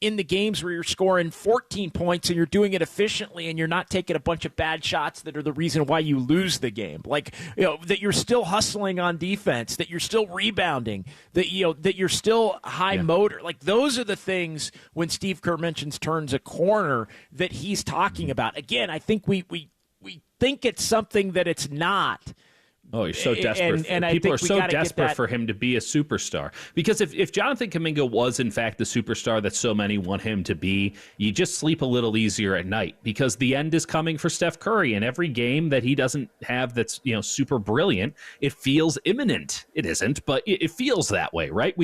in the games where you're scoring 14 points and you're doing it efficiently and you're not taking a bunch of bad shots that are the reason why you lose the game. Like, that you're still hustling on defense, that you're still rebounding, that you're still high motor. Like, those are the things when Steve Kerr mentions turns a corner that he's talking about. Again, I think we think it's something that it's not. Oh, you're so desperate. And people are so desperate for him to be a superstar. Because if Jonathan Kaminga was, in fact, the superstar that so many want him to be, you just sleep a little easier at night, because the end is coming for Steph Curry. And every game that he doesn't have that's super brilliant, it feels imminent. It isn't, but it feels that way, right?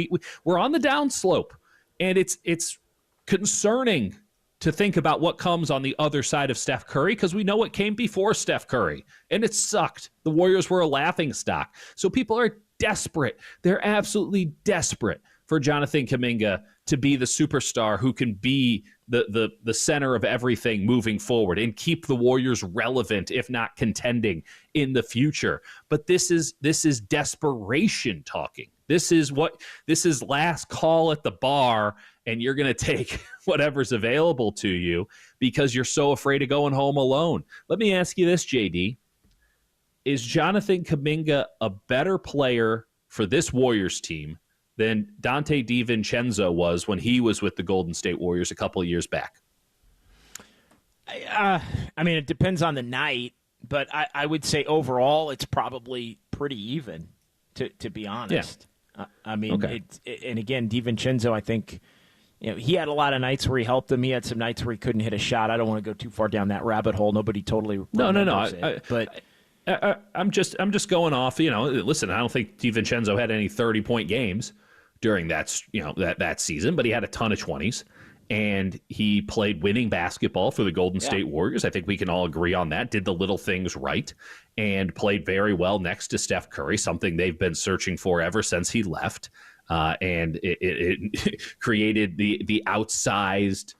We're on the downslope, and it's concerning to think about what comes on the other side of Steph Curry, because we know what came before Steph Curry, and it sucked. The Warriors were a laughingstock. So people are desperate. They're absolutely desperate for Jonathan Kaminga to be the superstar who can be the center of everything moving forward and keep the Warriors relevant, if not contending, in the future. But this is desperation talking. This is last call at the bar, and you're going to take whatever's available to you because you're so afraid of going home alone. Let me ask you this, JD. Is Jonathan Kaminga a better player for this Warriors team than Dante DiVincenzo was when he was with the Golden State Warriors a couple of years back? I mean, it depends on the night, but I would say overall it's probably pretty even, to be honest. Yeah. I mean, okay. And again, DiVincenzo, I think, he had a lot of nights where he helped him. He had some nights where he couldn't hit a shot. I don't want to go too far down that rabbit hole. Nobody totally remembers it. But I'm just going off. Listen, I don't think DiVincenzo had any 30-point games during that season, but he had a ton of 20s, and he played winning basketball for the Golden State Warriors. I think we can all agree on that. Did the little things right and played very well next to Steph Curry, something they've been searching for ever since he left. And it created the outsized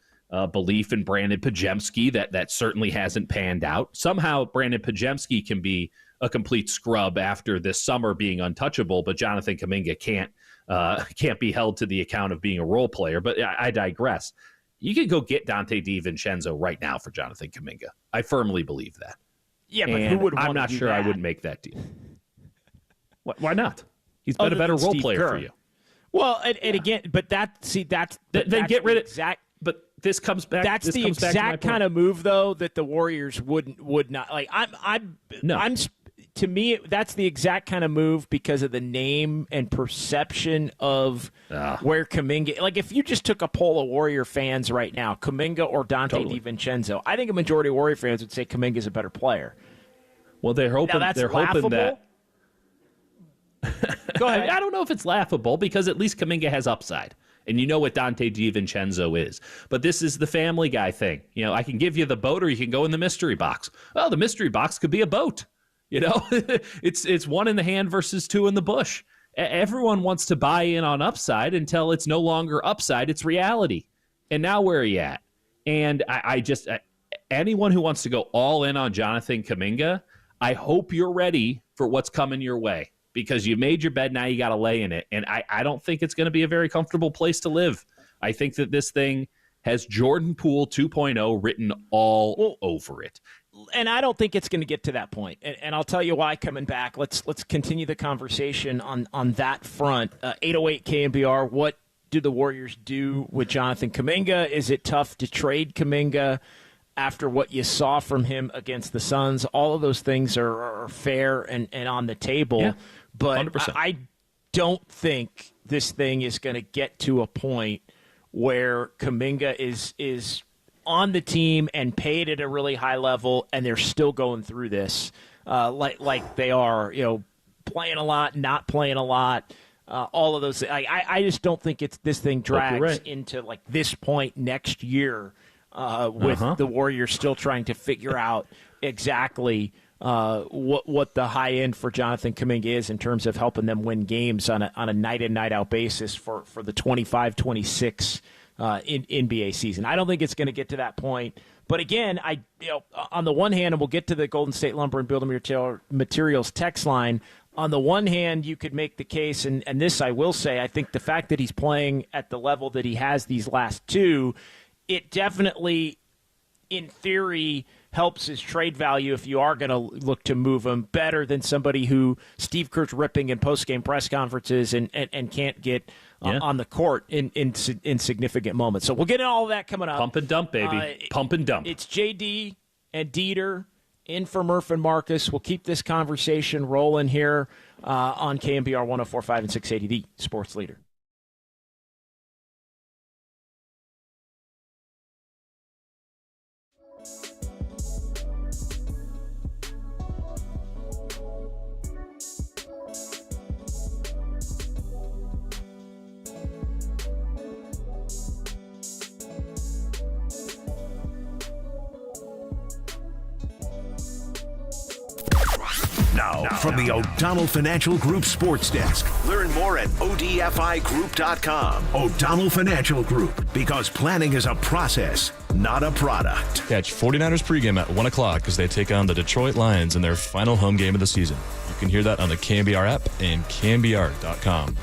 belief in Brandon Podziemski that certainly hasn't panned out. Somehow Brandon Podziemski can be a complete scrub after this summer being untouchable, but Jonathan Kaminga can't be held to the account of being a role player. But I digress. You could go get Dante DiVincenzo right now for Jonathan Kaminga. I firmly believe that. Yeah, but who would want to do that? I'm not sure I wouldn't make that deal. Why not? He's been a better role player for you. Well, and again, but that's then get rid of exact. But this comes back. That's the exact kind of move, though, that the Warriors would not like. To me, that's the exact kind of move because of the name and perception of where Kaminga. Like, if you just took a poll of Warrior fans right now, Kaminga or Dante DiVincenzo, I think a majority of Warrior fans would say Kaminga is a better player. Well, they're hoping. They're hoping that. Go ahead. I don't know if it's laughable because at least Kaminga has upside. And you know what Dante DiVincenzo is. But this is the Family Guy thing. I can give you the boat or you can go in the mystery box. Well, the mystery box could be a boat. It's one in the hand versus two in the bush. Everyone wants to buy in on upside until it's no longer upside. It's reality. And now where are you at? And anyone who wants to go all in on Jonathan Kaminga, I hope you're ready for what's coming your way. Because you made your bed, now you got to lay in it. And I don't think it's going to be a very comfortable place to live. I think that this thing has Jordan Poole 2.0 written all over it. And I don't think it's going to get to that point. And I'll tell you why coming back. Let's continue the conversation on that front. 808 KNBR, what do the Warriors do with Jonathan Kaminga? Is it tough to trade Kaminga after what you saw from him against the Suns? All of those things are fair and on the table. Yeah. But 100%. I don't think this thing is going to get to a point where Kaminga is on the team and paid at a really high level, and they're still going through this like they are, playing a lot, not playing a lot, all of those. I just don't think this thing drags into like this point next year with the Warriors still trying to figure out exactly what the high end for Jonathan Kaminga is in terms of helping them win games on a night in, night out basis for the 25-26 in NBA season. I don't think it's going to get to that point. But again, on the one hand, and we'll get to the Golden State Lumber and Building Materials text line. On the one hand, you could make the case, and this I will say, I think the fact that he's playing at the level that he has these last two, it definitely, in theory, helps his trade value if you are going to look to move him better than somebody who Steve Kerr's ripping in post-game press conferences and can't get on the court in significant moments. So we'll get into all of that coming up. Pump and dump, baby. Pump and dump. It's JD and Dieter in for Murph and Marcus. We'll keep this conversation rolling here on KNBR 104.5 and 680, the sports leader. Now, from the O'Donnell Financial Group Sports Desk. Learn more at odfigroup.com. O'Donnell Financial Group, because planning is a process, not a product. Catch 49ers pregame at 1 o'clock as they take on the Detroit Lions in their final home game of the season. You can hear that on the KNBR app and KNBR.com.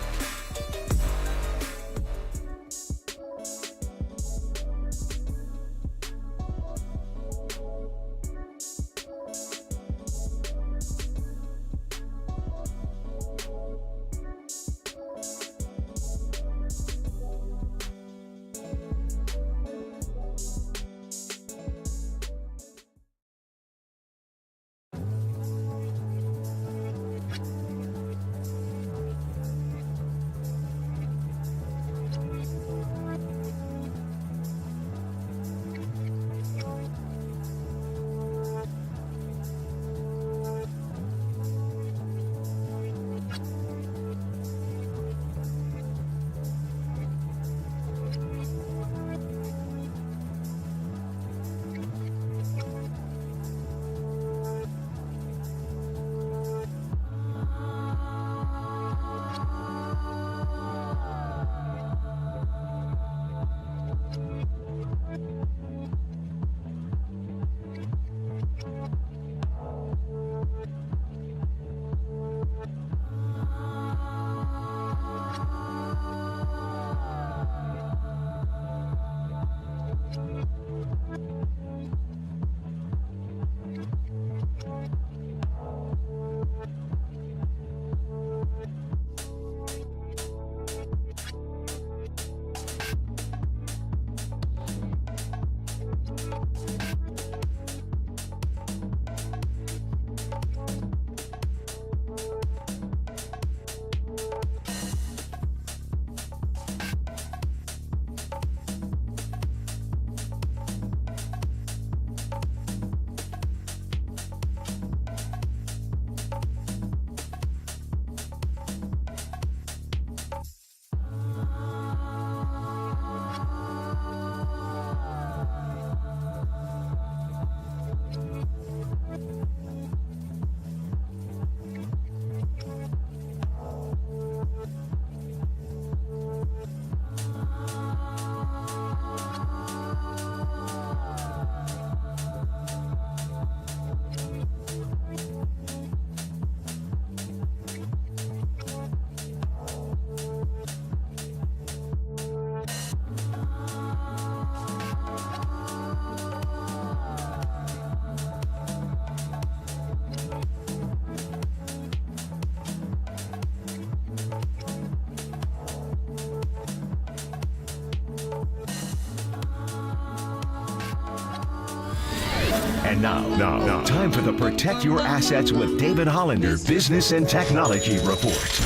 And now, time for the Protect Your Assets with David Hollander Business and Technology Report.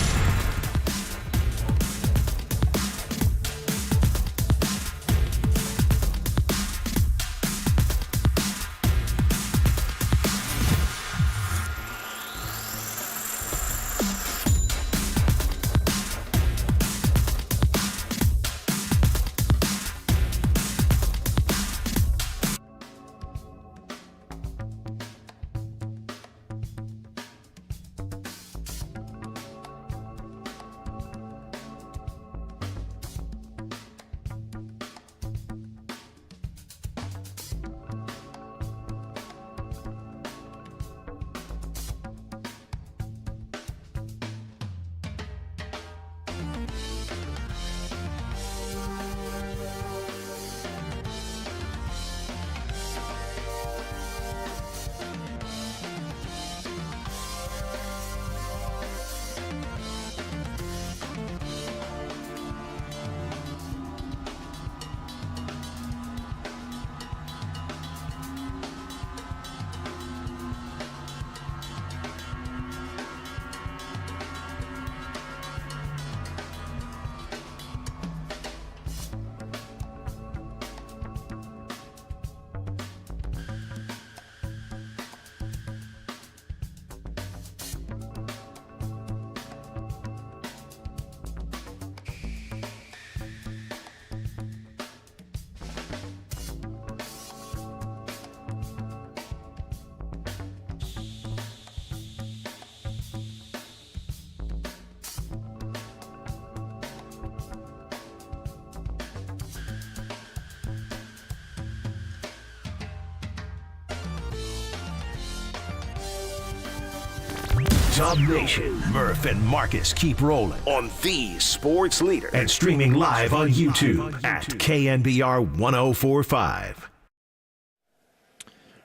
Dub Nation, Murph and Marcus keep rolling on the Sports Leader and streaming live on YouTube at KNBR 1045.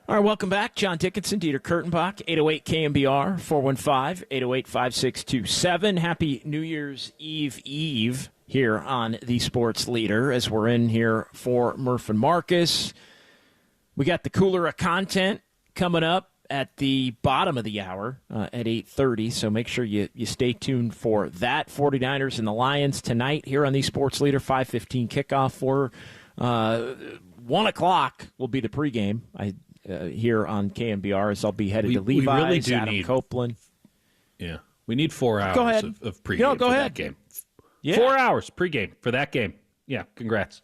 All right, welcome back. John Dickinson, Dieter Kurtenbach, 808 KNBR, 415-808-5627. Happy New Year's Eve here on the Sports Leader as we're in here for Murph and Marcus. We got the cooler of content coming up at the bottom of the hour at 8:30, so make sure you stay tuned for that. 49ers and the Lions tonight here on the Sports Leader, 5:15 kickoff for 1 o'clock will be the pregame here on KNBR as I'll be headed to Levi's, really do Adam need, Copeland. Yeah, we need 4 hours go ahead. of pregame go for ahead. that game. Yeah. 4 hours pregame for that game. Yeah, congrats.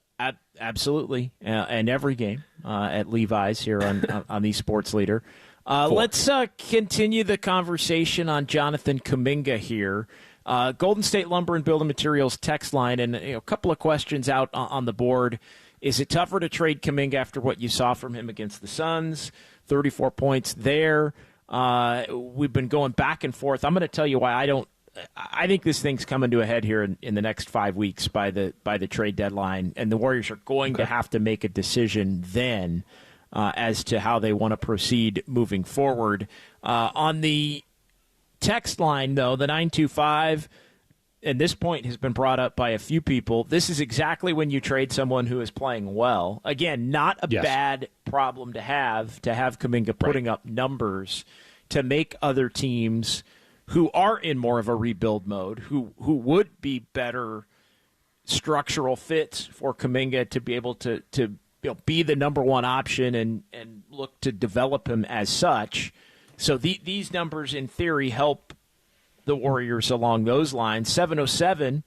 Absolutely, and every game at Levi's here on the Sports Leader. Let's continue the conversation on Jonathan Kaminga here. Golden State Lumber and Building Materials text line, and a couple of questions out on the board. Is it tougher to trade Kaminga after what you saw from him against the Suns? 34 points there. We've been going back and forth. I'm going to tell you why I think this thing's coming to a head here in the next 5 weeks by the trade deadline, and the Warriors are going to have to make a decision then as to how they want to proceed moving forward. On the text line, though, the 925, and this point has been brought up by a few people, this is exactly when you trade someone who is playing well. Again, not a bad problem to have Kaminga putting up numbers to make other teams who are in more of a rebuild mode, who would be better structural fits for Kaminga to be able to be the number one option and look to develop him as such. So these numbers, in theory, help the Warriors along those lines. 707,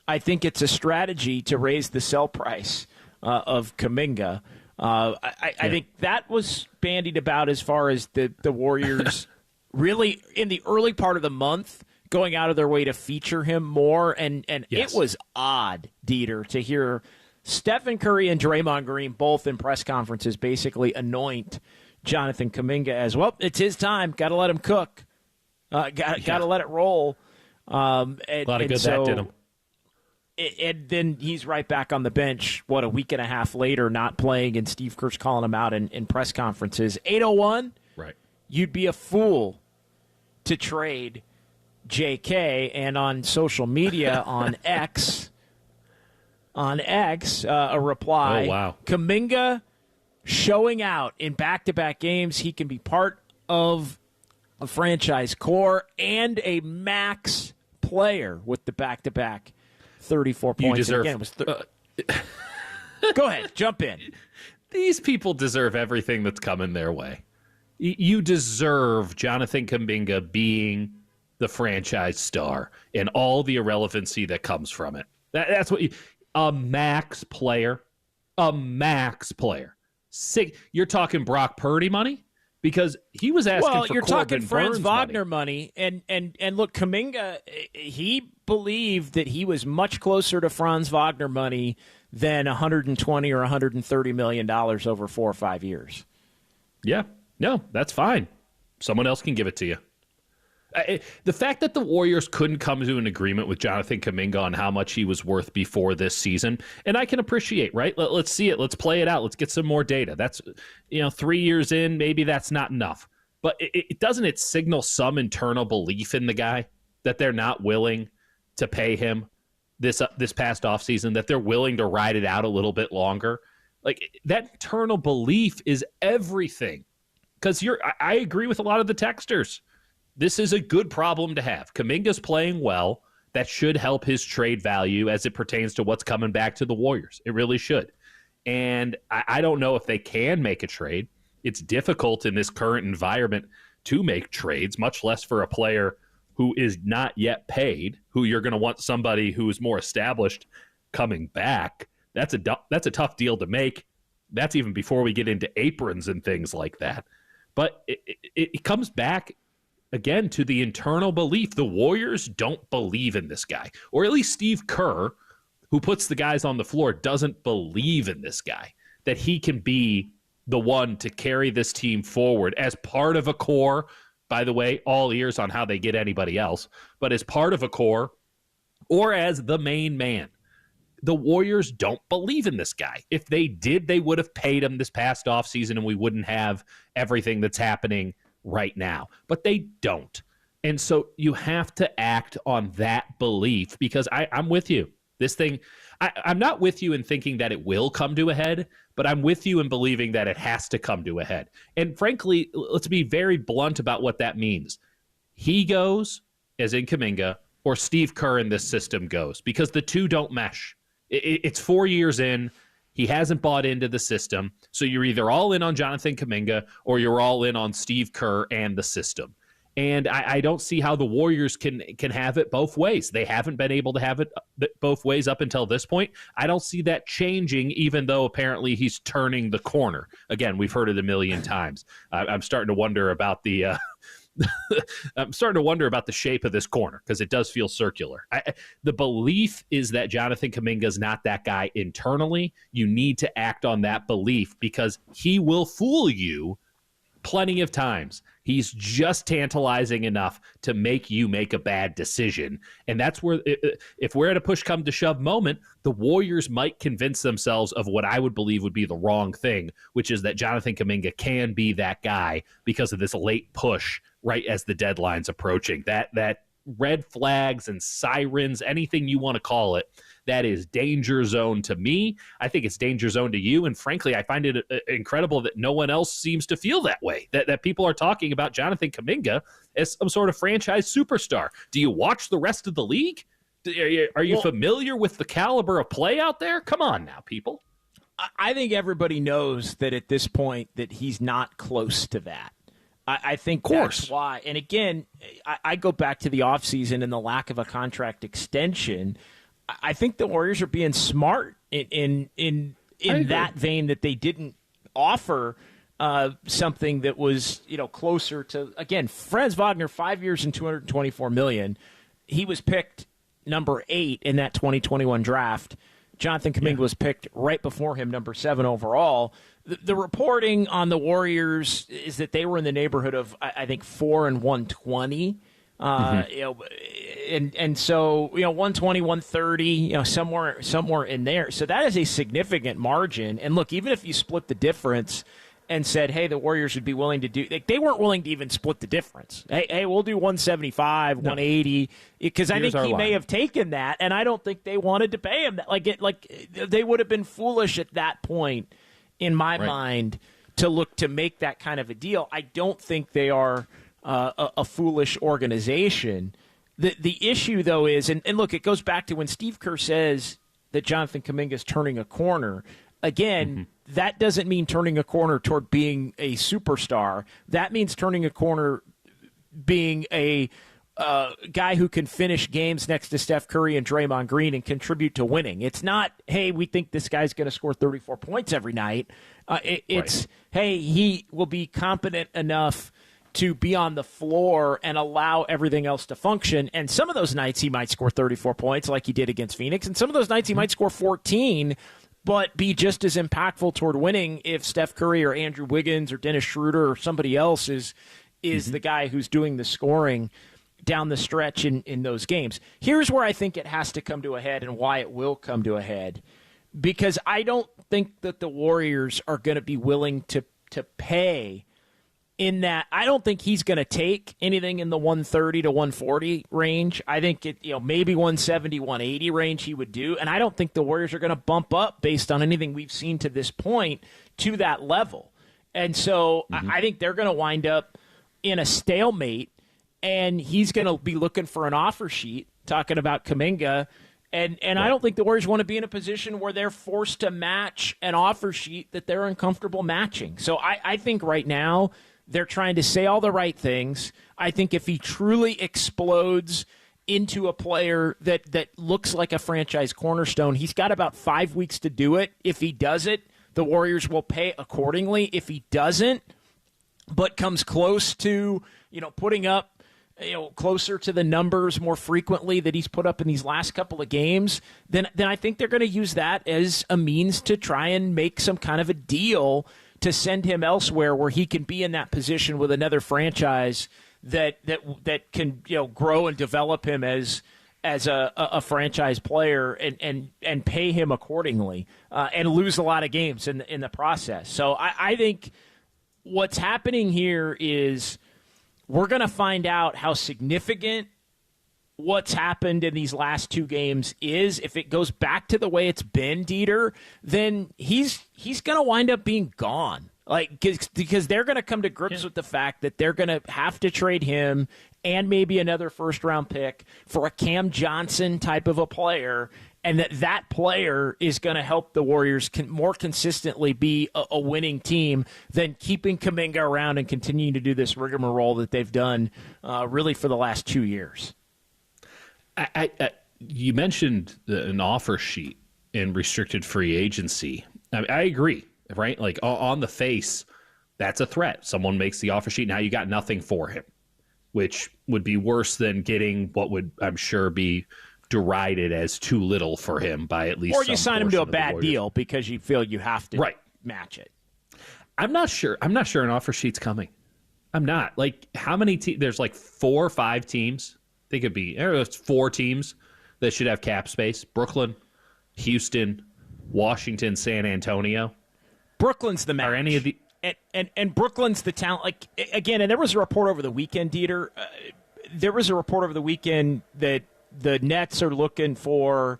I think it's a strategy to raise the sell price of Kaminga. I think that was bandied about as far as the Warriors really in the early part of the month going out of their way to feature him more. And it was odd, Dieter, to hear Stephen Curry and Draymond Green both in press conferences basically anoint Jonathan Kaminga as, well, it's his time. Got to let him cook. Got to let it roll. A lot of good that did him. And then he's right back on the bench, a week and a half later, not playing, and Steve Kerr's calling him out in press conferences. 801, right? You'd be a fool to trade JK. And on social media, on X, a reply. Oh, wow. Kaminga showing out in back-to-back games. He can be part of a franchise core and a max player with the back-to-back 34 points. You deserve. Again, it was Go ahead, jump in. These people deserve everything that's coming their way. You deserve Jonathan Kaminga being the franchise star and all the irrelevancy that comes from it. That's what a max player. You're talking Brock Purdy money? Because he was asking for you're Corbin talking Franz Burns Wagner money. And look, Kaminga, he believed that he was much closer to Franz Wagner money than $120 or $130 million over 4 or 5 years. Yeah, no, that's fine. Someone else can give it to you. The fact that the Warriors couldn't come to an agreement with Jonathan Kaminga on how much he was worth before this season, and I can appreciate, right? Let's see it. Let's play it out. Let's get some more data. That's, 3 years in, maybe that's not enough. But it signal some internal belief in the guy that they're not willing to pay him this past offseason, that they're willing to ride it out a little bit longer. Like, that internal belief is everything. Because I agree with a lot of the texters. This is a good problem to have. Kaminga's playing well. That should help his trade value as it pertains to what's coming back to the Warriors. It really should. And I don't know if they can make a trade. It's difficult in this current environment to make trades, much less for a player who is not yet paid, who you're going to want somebody who is more established coming back. That's a tough deal to make. That's even before we get into aprons and things like that. But it comes back again to the internal belief. The Warriors don't believe in this guy, or at least Steve Kerr, who puts the guys on the floor, doesn't believe in this guy, that he can be the one to carry this team forward as part of a core. By the way, all ears on how they get anybody else, but as part of a core or as the main man. The Warriors don't believe in this guy. If they did, they would have paid him this past offseason and we wouldn't have everything that's happening right now. But they don't. And so you have to act on that belief, because I'm with you. This thing, I'm not with you in thinking that it will come to a head, but I'm with you in believing that it has to come to a head. And frankly, let's be very blunt about what that means. He goes, as in Kaminga, or Steve Kerr in this system goes, because the two don't mesh. It's 4 years in. He hasn't bought into the system. So you're either all in on Jonathan Kaminga or you're all in on Steve Kerr and the system. And I don't see how the Warriors can have it both ways. They haven't been able to have it both ways up until this point. I don't see that changing, even though apparently he's turning the corner. Again, we've heard it a million times. I'm starting to wonder about the shape of this corner, because it does feel circular. The belief is that Jonathan Kaminga is not that guy internally. You need to act on that belief, because he will fool you plenty of times. He's just tantalizing enough to make you make a bad decision. And that's where, if we're at a push come to shove moment, the Warriors might convince themselves of what I would believe would be the wrong thing, which is that Jonathan Kaminga can be that guy because of this late push right as the deadline's approaching. That red flags and sirens, anything you want to call it, that is danger zone to me. I think it's danger zone to you. And frankly, I find it incredible that no one else seems to feel that way, that people are talking about Jonathan Kaminga as some sort of franchise superstar. Do you watch the rest of the league? Are you familiar with the caliber of play out there? Come on now, people. I think everybody knows that at this point that he's not close to that. I think that's why. And again, I go back to the offseason and the lack of a contract extension. I think the Warriors are being smart in that vein, that they didn't offer something that was closer to, again, Franz Wagner, 5 years and $224 million. He was picked number 8 in that 2021 draft. Jonathan Kaminga was picked right before him, number 7 overall. The reporting on the Warriors is that they were in the neighborhood of, I think, 4 and 120. And so 120, 130, somewhere in there. So that is a significant margin. And look, even if you split the difference and said, hey, the Warriors would be willing to do, they weren't willing to even split the difference. Hey, we'll do 175, 180, because I think he may have taken that, and I don't think they wanted to pay him that. Like they would have been foolish at that point in my mind to look to make that kind of a deal. I don't think they are a foolish organization. The issue, though, is, and look, it goes back to when Steve Kerr says that Jonathan Kaminga is turning a corner. Again, that doesn't mean turning a corner toward being a superstar. That means turning a corner being a guy who can finish games next to Steph Curry and Draymond Green and contribute to winning. It's not, hey, we think this guy's going to score 34 points every night. It's, hey, he will be competent enough to be on the floor and allow everything else to function. And some of those nights he might score 34 points like he did against Phoenix. And some of those nights he might score 14, but be just as impactful toward winning if Steph Curry or Andrew Wiggins or Dennis Schroeder or somebody else is the guy who's doing the scoring down the stretch in those games. Here's where I think it has to come to a head and why it will come to a head. Because I don't think that the Warriors are going to be willing to pay in that. I don't think he's going to take anything in the 130 to 140 range. I think maybe 170, 180 range he would do. And I don't think the Warriors are going to bump up based on anything we've seen to this point to that level. And so I think they're going to wind up in a stalemate, and he's going to be looking for an offer sheet, talking about Kaminga. And I don't think the Warriors want to be in a position where they're forced to match an offer sheet that they're uncomfortable matching. So I think right now they're trying to say all the right things. I think if he truly explodes into a player that looks like a franchise cornerstone, he's got about 5 weeks to do it. If he does it, the Warriors will pay accordingly. If he doesn't, but comes close to putting up closer to the numbers more frequently that he's put up in these last couple of games, then I think they're going to use that as a means to try and make some kind of a deal to send him elsewhere where he can be in that position with another franchise that can grow and develop him as a franchise player and pay him accordingly and lose a lot of games in the process. So I think what's happening here is we're going to find out how significant what's happened in these last two games is. If it goes back to the way it's been, Dieter, then he's going to wind up being gone. Because they're going to come to grips with the fact that they're going to have to trade him and maybe another first-round pick for a Cam Johnson type of a player, and that player is going to help the Warriors more consistently be a winning team than keeping Kaminga around and continuing to do this rigmarole that they've done really for the last 2 years. You mentioned an offer sheet in restricted free agency. I agree, right? Like on the face, that's a threat. Someone makes the offer sheet, now you got nothing for him, which would be worse than getting what would, I'm sure, be derided as too little for him by at least. Or you sign him to a bad deal because you feel you have to match it. I'm not sure an offer sheet's coming. I'm not. Like, how many teams? There's like 4 or 5 teams. They could be. There's 4 teams that should have cap space: Brooklyn, Houston, Washington, San Antonio. Brooklyn's the match. Are any of the and Brooklyn's the talent. Like, again, and there was a report over the weekend, Dieter. There was a report over the weekend that the Nets are looking for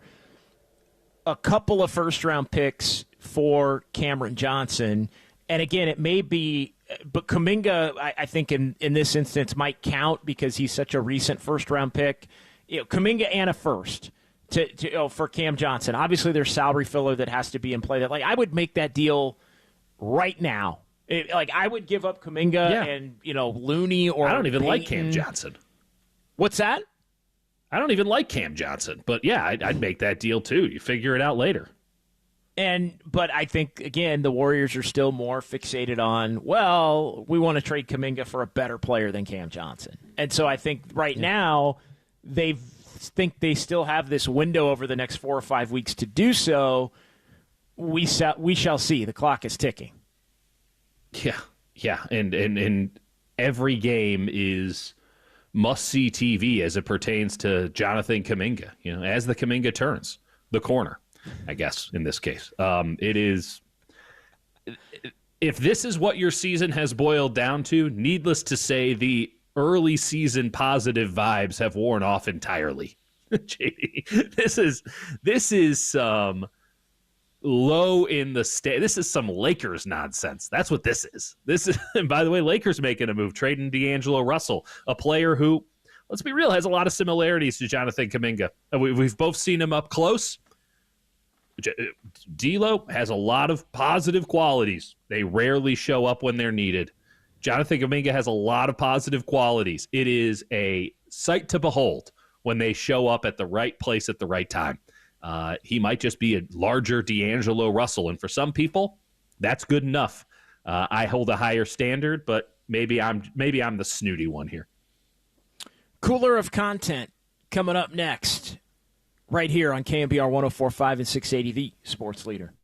a couple of first-round picks for Cameron Johnson. And again, it may be, but Kaminga, I think in this instance might count because he's such a recent first-round pick. Kaminga and a first for Cam Johnson. Obviously, there's salary filler that has to be in play. That I would make that deal right now. I would give up Kaminga and Looney or I don't even Payton. like Cam Johnson. What's that? I don't even like Cam Johnson, but yeah, I'd make that deal too. You figure it out later. But I think, again, the Warriors are still more fixated on, well, we want to trade Kaminga for a better player than Cam Johnson. And so I think right now they think they still have this window over the next 4 or 5 weeks to do so. We shall see. The clock is ticking. Yeah. And every game is must-see TV as it pertains to Jonathan Kaminga, as the Kaminga turns the corner, I guess, in this case. It is, if this is what your season has boiled down to, needless to say, the early season positive vibes have worn off entirely. JD, this is some low in the state. This is some Lakers nonsense. That's what this is. And by the way, Lakers making a move, trading D'Angelo Russell, a player who, let's be real, has a lot of similarities to Jonathan Kaminga. We've both seen him up close. D'Lo has a lot of positive qualities. They rarely show up when they're needed. Jonathan Kaminga has a lot of positive qualities. It is a sight to behold when they show up at the right place at the right time. He might just be a larger D'Angelo Russell, and for some people, that's good enough. I hold a higher standard, but maybe I'm the snooty one here. Cooler of content coming up next, right here on KNBR 104.5 and 680, the sports leader.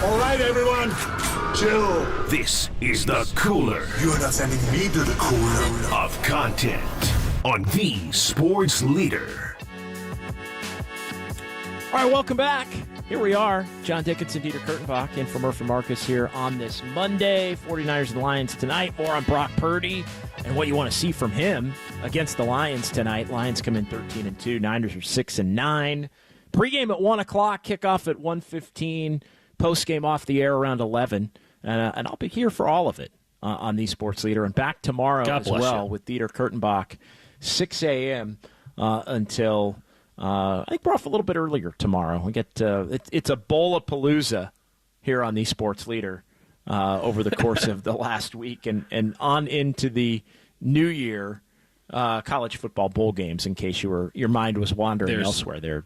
All right, everyone, chill. This is the Cooler. You're not sending me to the cooler of content on the sports leader. All right, welcome back. Here we are. John Dickinson, Dieter Kurtenbach, in for Murphy Marcus here on this Monday. 49ers and the Lions tonight. More on Brock Purdy and what you want to see from him against the Lions tonight. Lions come in 13-2. Niners are 6-9. Pregame at 1 o'clock. Kickoff at 1:15. post-game off the air around 11, and I'll be here for all of it on the Sports Leader. And back tomorrow as well with Dieter Kurtenbach, 6 a.m. Until I think we're off a little bit earlier tomorrow. We get it's a bowl-a-palooza here on the Sports Leader over the course of the last week and on into the new year. College football bowl games, in case your mind was wandering elsewhere there,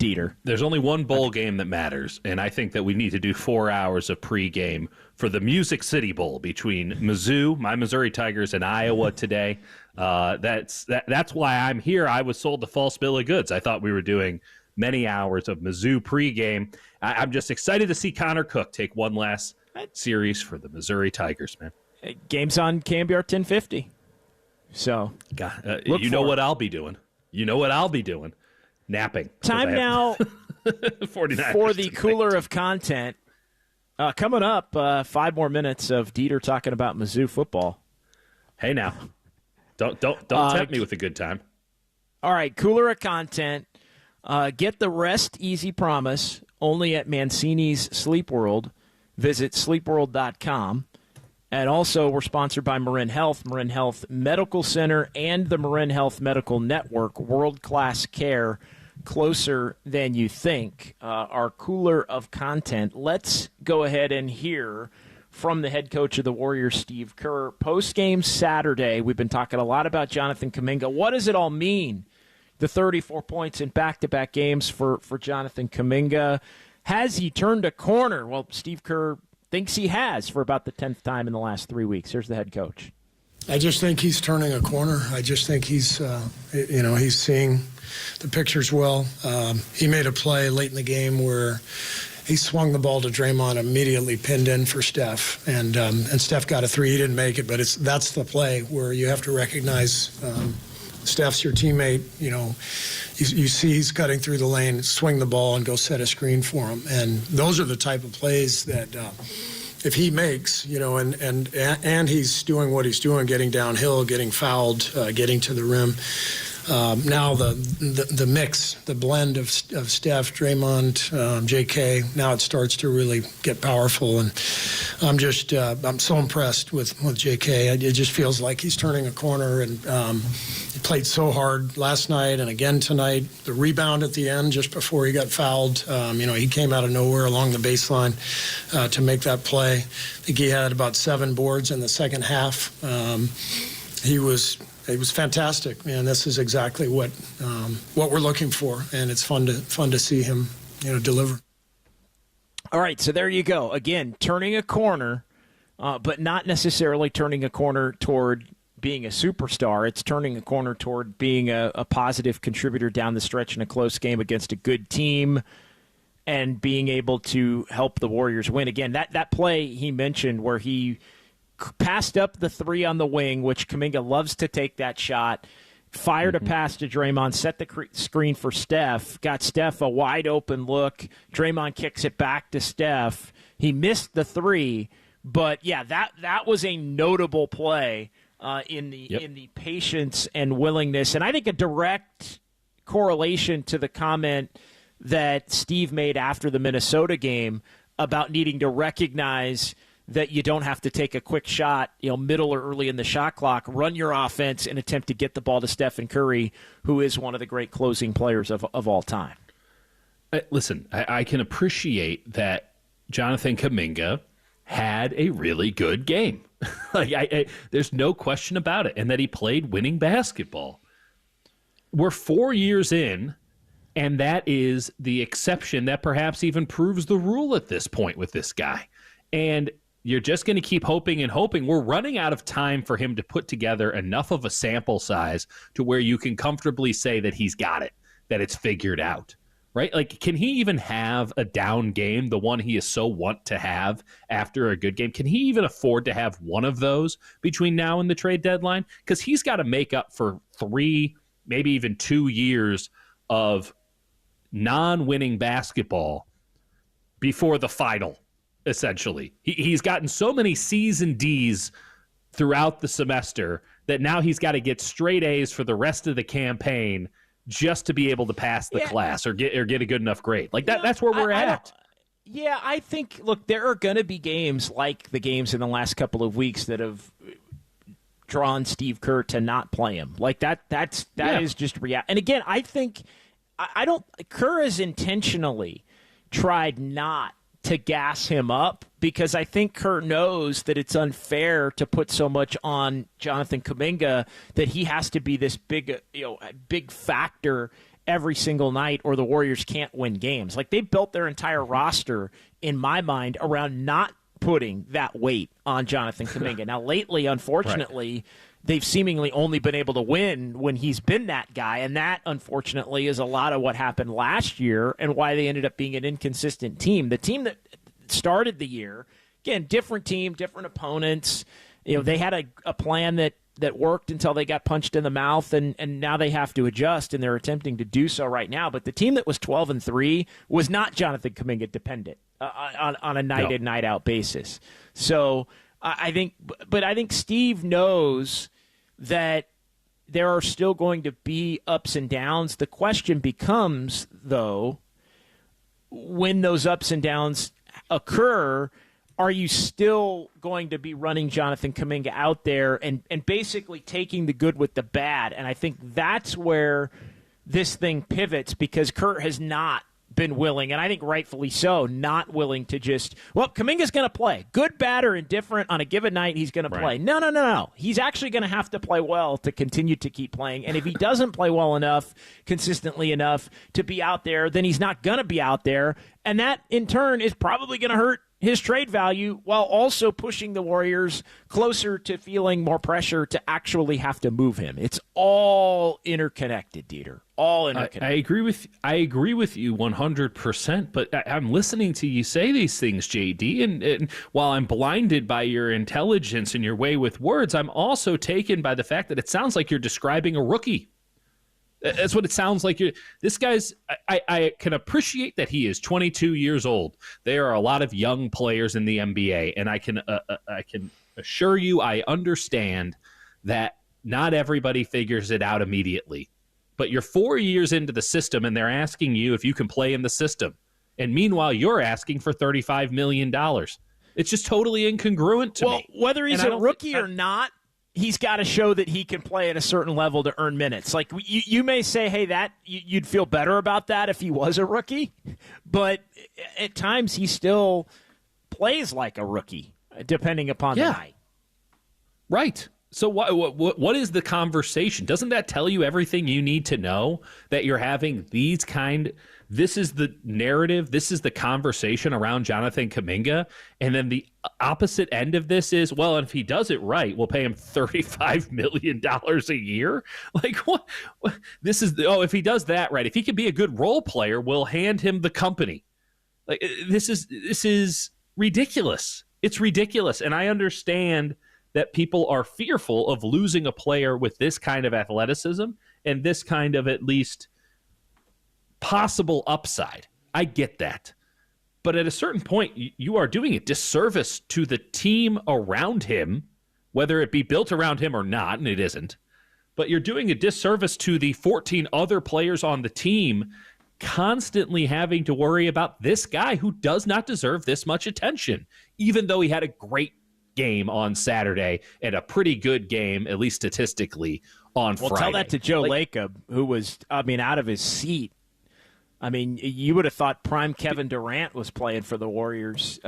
Dieter. There's only one bowl game that matters, and I think that we need to do 4 hours of pregame for the Music City Bowl between Mizzou, my Missouri Tigers, and Iowa today. That's why I'm here. I was sold the false bill of goods. I thought we were doing many hours of Mizzou pregame. I'm just excited to see Connor Cook take one last series for the Missouri Tigers, man. Game's on KNBR 1050. So, you know what I'll be doing. You know what I'll be doing. Napping. Time now for the cooler of content. Coming up, 5 more minutes of Dieter talking about Mizzou football. Hey now, don't tempt me with a good time. All right, cooler of content. Get the rest easy promise only at Mancini's Sleep World. Visit sleepworld.com. And also, we're sponsored by Marin Health Medical Center, and the Marin Health Medical Network. World-class care, closer than you think. Our cooler of content. Let's go ahead and hear from the head coach of the Warriors, Steve Kerr. Post-game Saturday, we've been talking a lot about Jonathan Kaminga. What does it all mean, the 34 points in back-to-back games for Jonathan Kaminga? Has he turned a corner? Well, Steve Kerr thinks he has for about the 10th time in the last 3 weeks. Here's the head coach. I just think he's turning a corner. I just think he's, he's seeing the pictures well. He made a play late in the game where he swung the ball to Draymond, immediately pinned in for Steph, and Steph got a three. He didn't make it, but that's the play where you have to recognize Steph's your teammate. You see he's cutting through the lane, swing the ball, and go set a screen for him. And those are the type of plays that if he makes, and he's doing what he's doing, getting downhill, getting fouled, getting to the rim. Now the mix, the blend of Steph, Draymond, JK, now it starts to really get powerful. And I'm so impressed with JK. It just feels like he's turning a corner, and he played so hard last night and again tonight. The rebound at the end just before he got fouled, he came out of nowhere along the baseline to make that play. I think he had about 7 boards in the second half. It was fantastic, man. This is exactly what we're looking for, and it's fun to see him, deliver. All right, so there you go. Again, turning a corner, but not necessarily turning a corner toward being a superstar. It's turning a corner toward being a positive contributor down the stretch in a close game against a good team, and being able to help the Warriors win. Again, that play he mentioned where he passed up the three on the wing, which Kaminga loves to take that shot, fired a pass to Draymond, set the screen for Steph, got Steph a wide-open look. Draymond kicks it back to Steph. He missed the three, but, yeah, that was a notable play in the patience and willingness. And I think a direct correlation to the comment that Steve made after the Minnesota game about needing to recognize that you don't have to take a quick shot, middle or early in the shot clock, run your offense and attempt to get the ball to Stephen Curry, who is one of the great closing players of all time. Listen, I can appreciate that Jonathan Kaminga had a really good game. There's no question about it, and that he played winning basketball. We're 4 years in, and that is the exception that perhaps even proves the rule at this point with this guy. And you're just going to keep hoping and hoping. We're running out of time for him to put together enough of a sample size to where you can comfortably say that he's got it, that it's figured out, right? Like, can he even have a down game, the one he is so want to have after a good game? Can he even afford to have one of those between now and the trade deadline? Because he's got to make up for 3, maybe even 2 years of non-winning basketball before the final. Essentially, he's gotten so many C's and D's throughout the semester that now he's got to get straight A's for the rest of the campaign just to be able to pass the class or get a good enough grade. Like that's where we're at. Yeah, I think, look, there are going to be games like the games in the last couple of weeks that have drawn Steve Kerr to not play him. Like that is just reality. And again, I think Kerr has intentionally tried not to gas him up because I think Kerr knows that it's unfair to put so much on Jonathan Kaminga that he has to be this big factor every single night or the Warriors can't win games. Like, they built their entire roster, in my mind, around not putting that weight on Jonathan Kaminga. Now, lately, unfortunately, they've seemingly only been able to win when he's been that guy, and that, unfortunately, is a lot of what happened last year and why they ended up being an inconsistent team. The team that started the year, again, different team, different opponents. They had a plan that worked until they got punched in the mouth, and now they have to adjust, and they're attempting to do so right now. But the team that was 12-3 was not Jonathan Kaminga dependent on a night in, night out basis. So I think Steve knows that there are still going to be ups and downs. The question becomes, though, when those ups and downs occur, are you still going to be running Jonathan Kaminga out there and basically taking the good with the bad? And I think that's where this thing pivots, because Kurt has not been willing, and I think rightfully so, not willing to just, Kaminga's going to play. Good, bad, or indifferent on a given night, he's going to play. No. He's actually going to have to play well to continue to keep playing. And if he doesn't play well enough, consistently enough to be out there, then he's not going to be out there. And that, in turn, is probably going to hurt his trade value while also pushing the Warriors closer to feeling more pressure to actually have to move him. It's all interconnected, Dieter. All interconnected. I agree with you 100%, but I'm listening to you say these things, JD, and while I'm blinded by your intelligence and your way with words, I'm also taken by the fact that it sounds like you're describing a rookie. That's what it sounds like. This guy's. I can appreciate that he is 22 years old. There are a lot of young players in the NBA, and I can assure you, I understand that not everybody figures it out immediately. But you're 4 years into the system, and they're asking you if you can play in the system, and meanwhile, you're asking for $35 million. It's just totally incongruent to me. Well, whether he's a rookie or not, he's got to show that he can play at a certain level to earn minutes. Like, you may say, hey, that you'd feel better about that if he was a rookie, but at times he still plays like a rookie, depending upon the night. Right. So what is the conversation? Doesn't that tell you everything you need to know, that you're having this is the narrative, this is the conversation around Jonathan Kaminga, and then the opposite end of this is, well, if he does it right, we'll pay him $35 million a year? Like, what? This is, if he does that right, if he can be a good role player, we'll hand him the company. Like, this is ridiculous. It's ridiculous, and I understand that people are fearful of losing a player with this kind of athleticism and this kind of, at least, possible upside. I get that. But at a certain point, you are doing a disservice to the team around him, whether it be built around him or not, and it isn't. But you're doing a disservice to the 14 other players on the team, constantly having to worry about this guy who does not deserve this much attention, even though he had a great game on Saturday and a pretty good game, at least statistically, on Friday. Well, tell that to Joe Lacob, who was, out of his seat. You would have thought prime Kevin Durant was playing for the Warriors.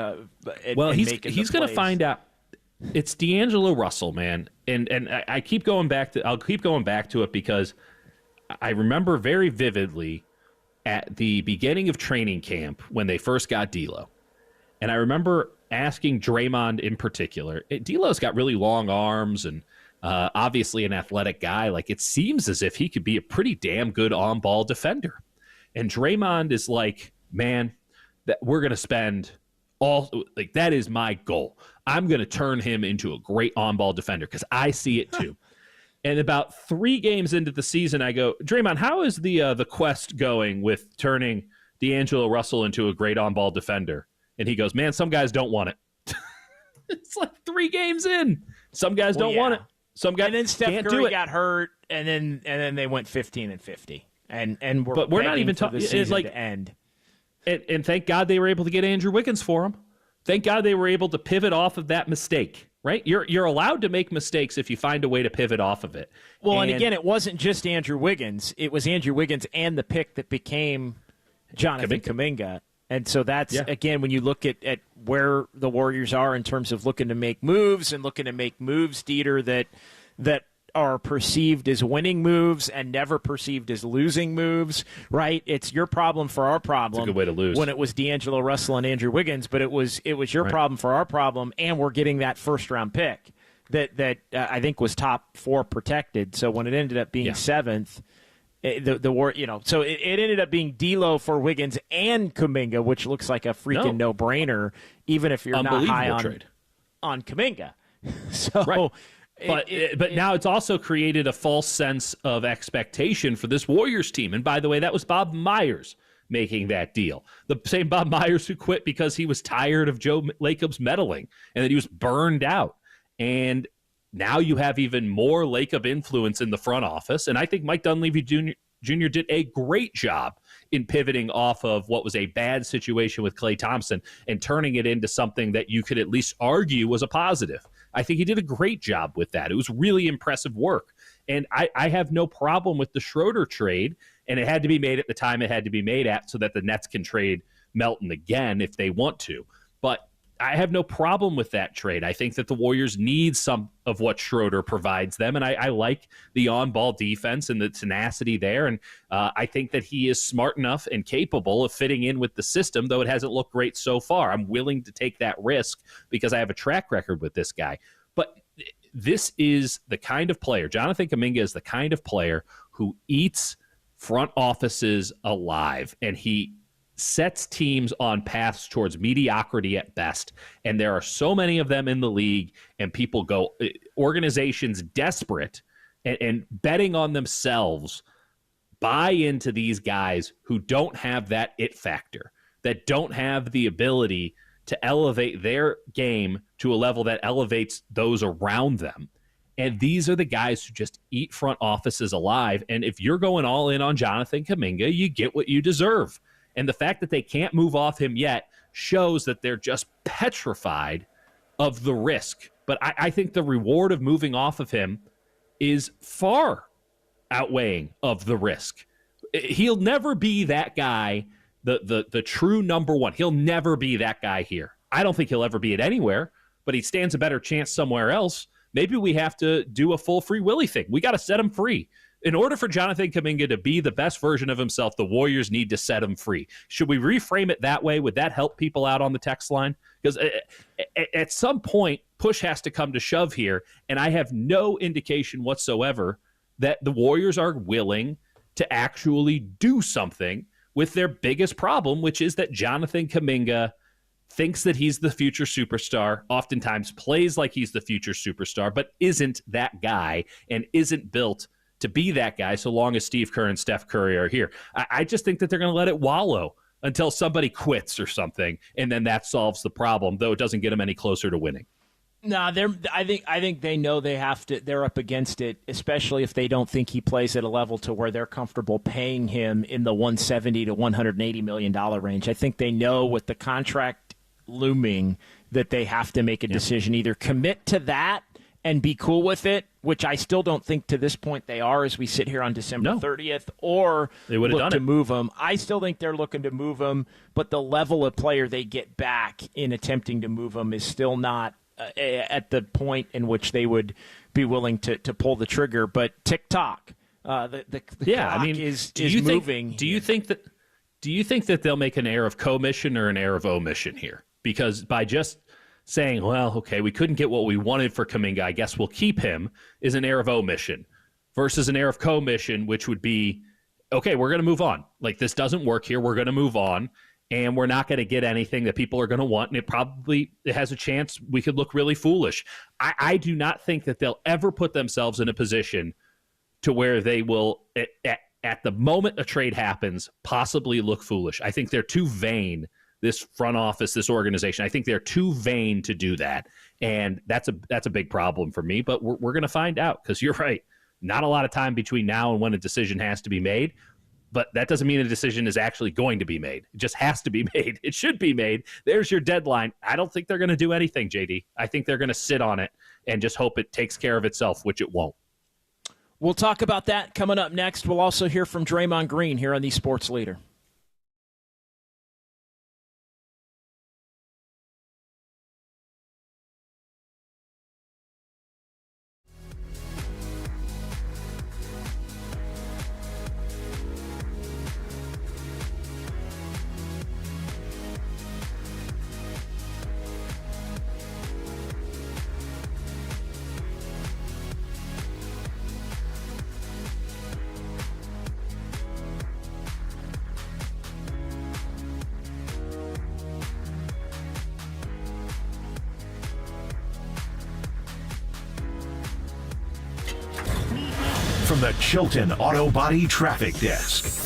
He's going to find out. It's D'Angelo Russell, man, and I'll keep going back to it because I remember very vividly at the beginning of training camp when they first got D'Lo, and I remember asking Draymond in particular. D'Lo's got really long arms and obviously an athletic guy. Like, it seems as if he could be a pretty damn good on-ball defender. And Draymond is like, man, that we're going to spend that is my goal. I'm going to turn him into a great on-ball defender because I see it too. And about 3 games into the season, I go, Draymond, how is the quest going with turning D'Angelo Russell into a great on-ball defender? And he goes, man, some guys don't want it. It's like 3 games in. Some guys don't want it. Some guys, and then Steph Curry got hurt, and then they went 15-50, and we're not even talking. It's like to end. And thank God they were able to get Andrew Wiggins for him. Thank God they were able to pivot off of that mistake, right? You're allowed to make mistakes if you find a way to pivot off of it. Well, and again, it wasn't just Andrew Wiggins. It was Andrew Wiggins and the pick that became Jonathan Kaminga. And so that's, again, when you look at where the Warriors are in terms of looking to make moves, Dieter, that are perceived as winning moves and never perceived as losing moves, right? It's your problem for our problem. It's a good way to lose. When it was D'Angelo Russell and Andrew Wiggins, but it was your problem for our problem, and we're getting that first-round pick that I think was top 4 protected. So when it ended up being 7th, so it ended up being D'Lo for Wiggins and Kaminga, which looks like a freaking no-brainer, even if you're not high on Kaminga. So. Right. But now it's also created a false sense of expectation for this Warriors team. And by the way, that was Bob Myers making that deal. The same Bob Myers who quit because he was tired of Joe Lacob's meddling and that he was burned out. And now you have even more Lacob influence in the front office. And I think Mike Dunleavy Jr. did a great job in pivoting off of what was a bad situation with Klay Thompson and turning it into something that you could at least argue was a positive. I think he did a great job with that. It was really impressive work. And I have no problem with the Schroeder trade, and it had to be made at the time it had to be made at so that the Nets can trade Melton again if they want to. But I have no problem with that trade. I think that the Warriors need some of what Schroeder provides them, and I like the on-ball defense and the tenacity there, and I think that he is smart enough and capable of fitting in with the system, though it hasn't looked great so far. I'm willing to take that risk because I have a track record with this guy. But this is the kind of player, Jonathan Kaminga is the kind of player who eats front offices alive, and he sets teams on paths towards mediocrity at best. And there are so many of them in the league, and people go, organizations desperate and betting on themselves buy into these guys who don't have that it factor, that don't have the ability to elevate their game to a level that elevates those around them. And these are the guys who just eat front offices alive. And if you're going all in on Jonathan Kaminga, you get what you deserve. And the fact that they can't move off him yet shows that they're just petrified of the risk. But I think the reward of moving off of him is far outweighing of the risk. He'll never be that guy, the true number one. He'll never be that guy here. I don't think he'll ever be it anywhere, but he stands a better chance somewhere else. Maybe we have to do a full Free Willy thing. We got to set him free. In order for Jonathan Kaminga to be the best version of himself, the Warriors need to set him free. Should we reframe it that way? Would that help people out on the text line? Because at some point, push has to come to shove here, and I have no indication whatsoever that the Warriors are willing to actually do something with their biggest problem, which is that Jonathan Kaminga thinks that he's the future superstar, oftentimes plays like he's the future superstar, but isn't that guy and isn't built to be that guy so long as Steve Kerr and Steph Curry are here. I just think that they're going to let it wallow until somebody quits or something, and then that solves the problem, though it doesn't get them any closer to winning. No, I think they know they have to. They're up against it, especially if they don't think he plays at a level to where they're comfortable paying him in the $170 to $180 million range. I think they know with the contract looming that they have to make a decision, either commit to that and be cool with it, which I still don't think to this point they are as we sit here on December 30th, or they would have look done to move him. I still think they're looking to move him, but the level of player they get back in attempting to move him is still not at the point in which they would be willing to pull the trigger. But tick-tock, the clock is moving. Do you think that they'll make an air of commission or an air of omission here? Because by just saying, well, okay, we couldn't get what we wanted for Kaminga, I guess we'll keep him, is an air of omission versus an air of commission, which would be, okay, we're going to move on. Like, this doesn't work here. We're going to move on, and we're not going to get anything that people are going to want, and it has a chance we could look really foolish. I do not think that they'll ever put themselves in a position to where they will, at the moment a trade happens, possibly look foolish. I think they're too vain, this front office, this organization. I think they're too vain to do that, and that's a big problem for me. But we're going to find out, because you're right. Not a lot of time between now and when a decision has to be made. but that doesn't mean a decision is actually going to be made. It just has to be made. It should be made. There's your deadline. I don't think they're going to do anything, JD. I think they're going to sit on it and just hope it takes care of itself, which it won't. We'll talk about that coming up next. We'll also hear from Draymond Green here on the Sports Leader. From the Chilton Auto Body Traffic Desk.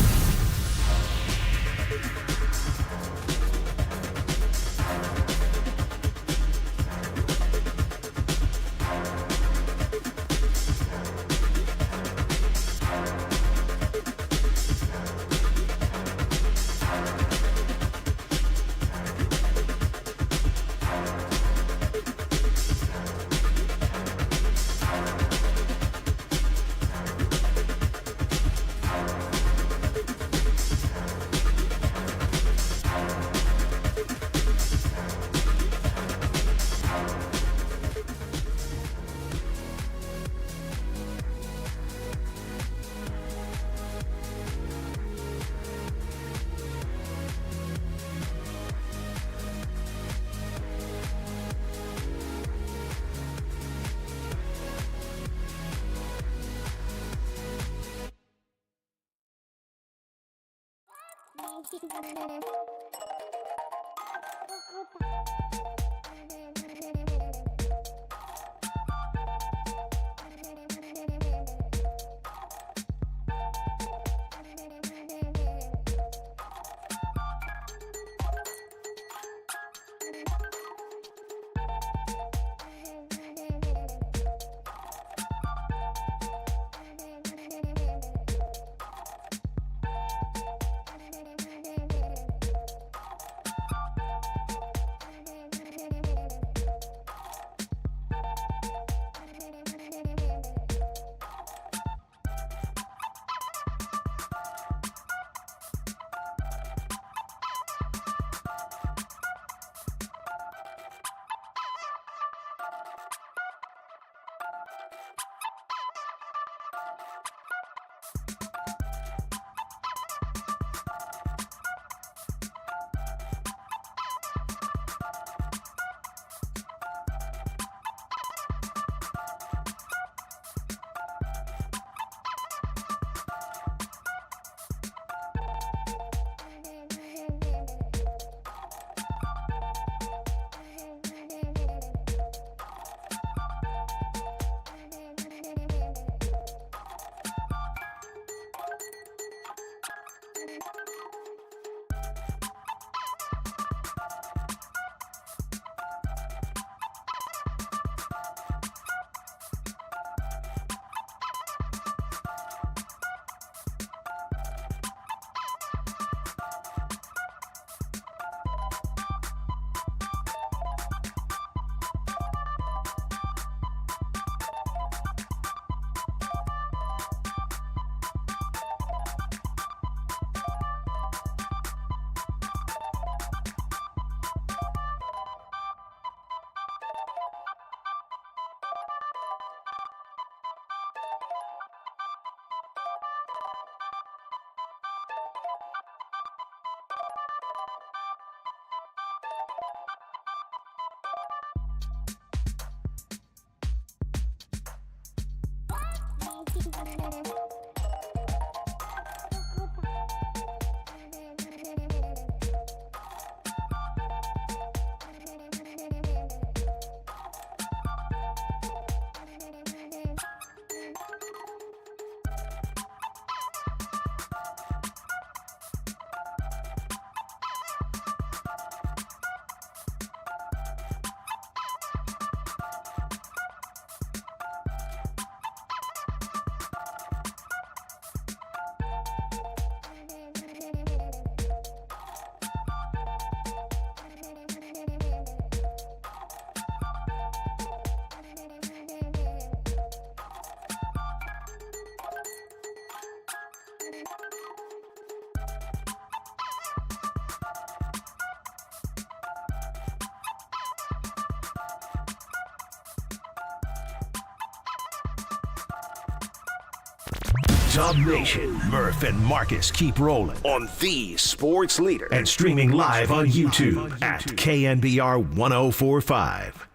Dub Nation, Murph and Marcus keep rolling on the sports leader and streaming live on YouTube at KNBR 1045.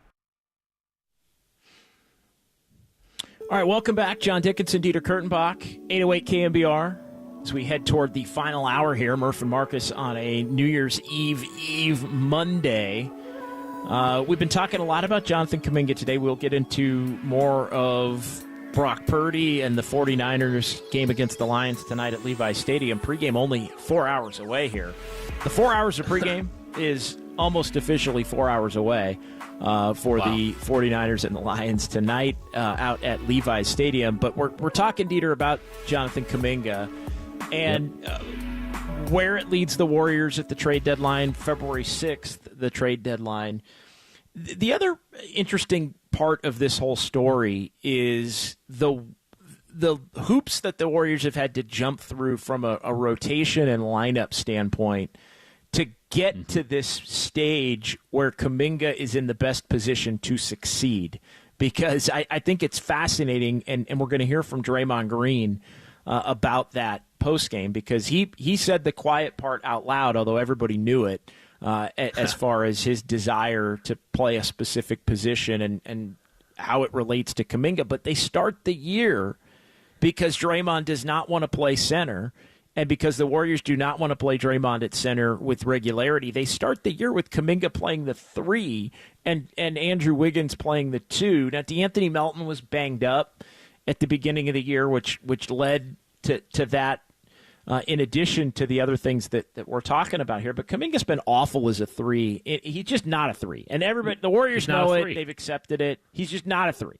All right, welcome back. John Dickinson, Dieter Kurtenbach, 808 KNBR. As we head toward the final hour here, Murph and Marcus on a New Year's Eve Monday. We've been talking a lot about Jonathan Kaminga today. We'll get into more of Brock Purdy and the 49ers game against the Lions tonight at Levi Stadium. Pregame only 4 hours away here. The 4 hours of pregame is almost officially 4 hours away for the 49ers and the Lions tonight out at Levi Stadium. But we're talking, Dieter, about Jonathan Kaminga and where it leads the Warriors at the trade deadline, February 6th, the trade deadline. The other interesting part of this whole story is the hoops that the Warriors have had to jump through from a rotation and lineup standpoint to get to this stage where Kaminga is in the best position to succeed. Because I think it's fascinating, and we're going to hear from Draymond Green about that postgame, because he said the quiet part out loud, although everybody knew it, as far as his desire to play a specific position and how it relates to Kaminga. But they start the year because Draymond does not want to play center, and because the Warriors do not want to play Draymond at center with regularity. They start the year with Kaminga playing the 3 and Andrew Wiggins playing the 2. Now, DeAnthony Melton was banged up at the beginning of the year, which led to that, in addition to the other things that we're talking about here. But Kaminga's been awful as a 3. He's just not a 3. And everybody, the Warriors know it. They've accepted it. He's just not a 3.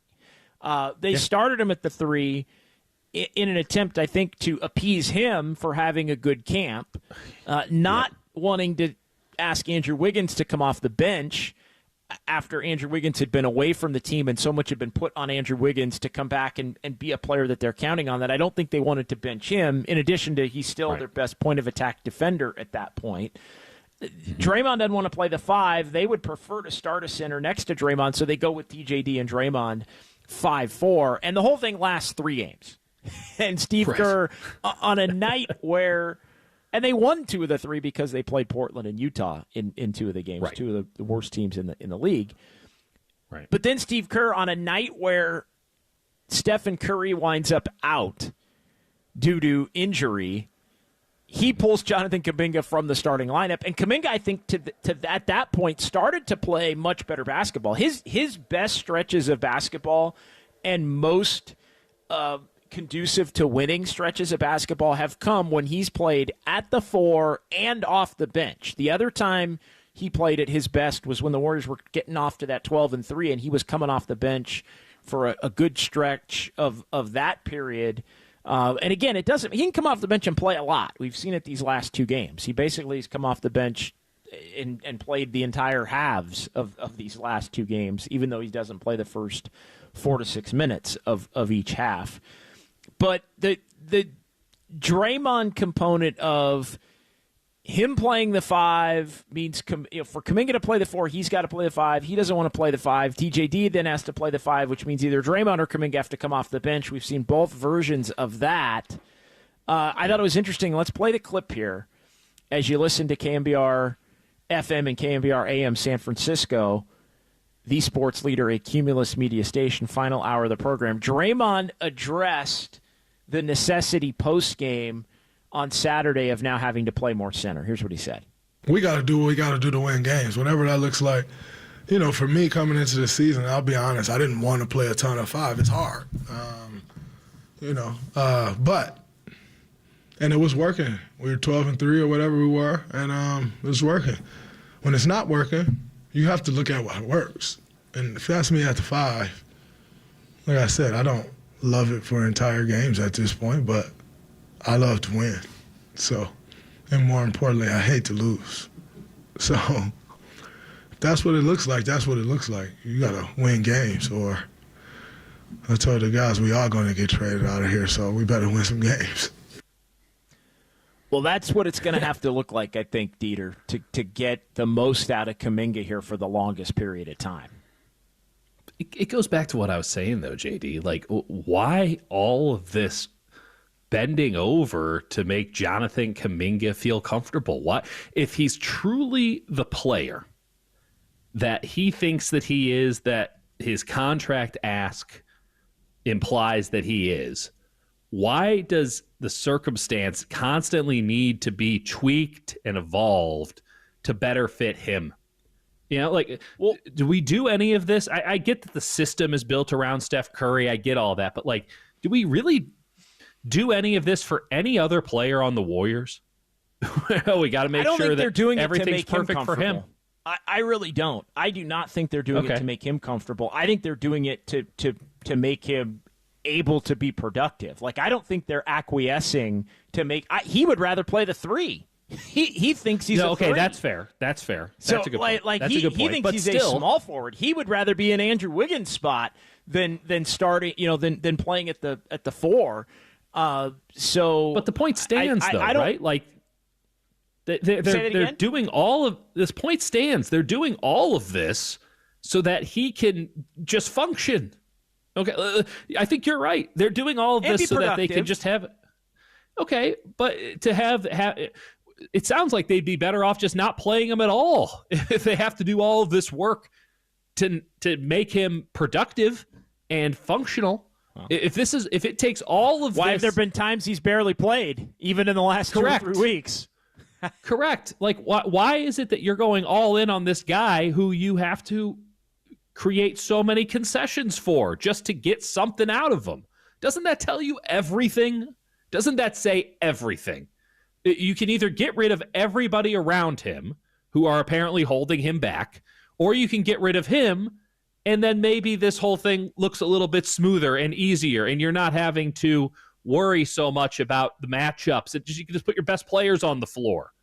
They started him at the 3 in an attempt, I think, to appease him for having a good camp, not wanting to ask Andrew Wiggins to come off the bench after Andrew Wiggins had been away from the team and so much had been put on Andrew Wiggins to come back and be a player that they're counting on, that I don't think they wanted to bench him, in addition to he's still their best point-of-attack defender at that point. Draymond doesn't want to play the 5. They would prefer to start a center next to Draymond, so they go with TJD and Draymond 5-4, and the whole thing lasts 3 games. And Steve Kerr, on a night where – and they won 2 of the 3 because they played Portland and Utah in 2 of the games, 2 of the worst teams in the league. Right. But then Steve Kerr, on a night where Stephen Curry winds up out due to injury, he pulls Jonathan Kaminga from the starting lineup. And Kaminga, I think, at that point, started to play much better basketball. His best stretches of basketball and most conducive to winning stretches of basketball have come when he's played at the 4 and off the bench. The other time he played at his best was when the Warriors were getting off to that 12-3, and he was coming off the bench for a good stretch of that period. And again, he can come off the bench and play a lot. We've seen it these last 2 games. He basically has come off the bench and played the entire halves of these last 2 games, even though he doesn't play the first 4 to 6 minutes of each half. But the Draymond component of him playing the 5 means for Kaminga to play the 4, he's got to play the 5. He doesn't want to play the 5. TJD then has to play the 5, which means either Draymond or Kaminga have to come off the bench. We've seen both versions of that. I thought it was interesting. Let's play the clip here as you listen to KNBR FM and KNBR AM San Francisco, the sports leader, a Cumulus media station, final hour of the program. Draymond addressed the necessity post-game on Saturday of now having to play more center. Here's what he said. We got to do what we got to do to win games, whatever that looks like. You know, for me coming into the season, I'll be honest, I didn't want to play a ton of 5. It's hard, and it was working. We were 12-3 or whatever we were, and it was working. When it's not working, you have to look at what works. And if that's me at the 5, like I said, I don't love it for entire games at this point, but I love to win. So, and more importantly, I hate to lose. So if that's what it looks like, that's what it looks like. You got to win games, or I told the guys we are going to get traded out of here, so we better win some games. Well, that's what it's going to have to look like, I think, Dieter, to get the most out of Kaminga here for the longest period of time. It goes back to what I was saying, though, JD. Like, why all of this bending over to make Jonathan Kaminga feel comfortable? What if he's truly the player that he thinks that he is, that his contract ask implies that he is? Why does the circumstance constantly need to be tweaked and evolved to better fit him? Well, do we do any of this? I get that the system is built around Steph Curry. I get all that. But, do we really do any of this for any other player on the Warriors? We got to make sure that everything's perfect for him. I really don't. I do not think they're doing it to make him comfortable. I think they're doing it to make him able to be productive. I don't think they're acquiescing to make he would rather play the 3. He thinks he's a 3. Okay, that's fair. That's fair. So, that's a good point. That's he a good point. thinks But he's still, a small forward. He would rather be in Andrew Wiggins' spot than starting, than playing at the 4. But the point stands, right? They're doing all of this. Point stands. They're doing all of this so that he can just function. Okay, I think you're right. They're doing all of this so that they can just have. Okay, but to have it sounds like they'd be better off just not playing him at all if they have to do all of this work to make him productive and functional. If it takes all of why have there been times he's barely played, even in the last 2 or 3 weeks? Correct. Why is it that you're going all in on this guy who you have to create so many concessions for just to get something out of him? Doesn't that tell you everything? Doesn't that say everything? You can either get rid of everybody around him who are apparently holding him back, or you can get rid of him, and then maybe this whole thing looks a little bit smoother and easier, and you're not having to worry so much about the matchups. You can just put your best players on the floor.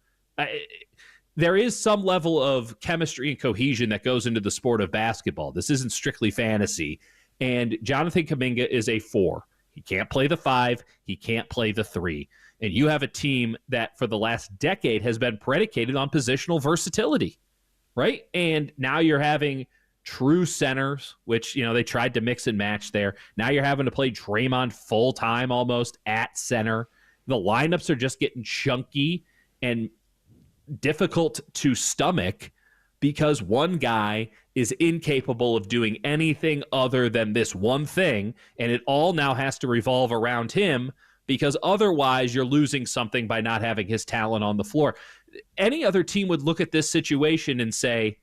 There is some level of chemistry and cohesion that goes into the sport of basketball. This isn't strictly fantasy, and Jonathan Kaminga is a 4. He can't play the 5. He can't play the 3. And you have a team that for the last decade has been predicated on positional versatility, right? And now you're having true centers, which, they tried to mix and match there. Now you're having to play Draymond full-time almost at center. The lineups are just getting chunky and difficult to stomach because one guy is incapable of doing anything other than this one thing, and it all now has to revolve around him because otherwise you're losing something by not having his talent on the floor. Any other team would look at this situation and say,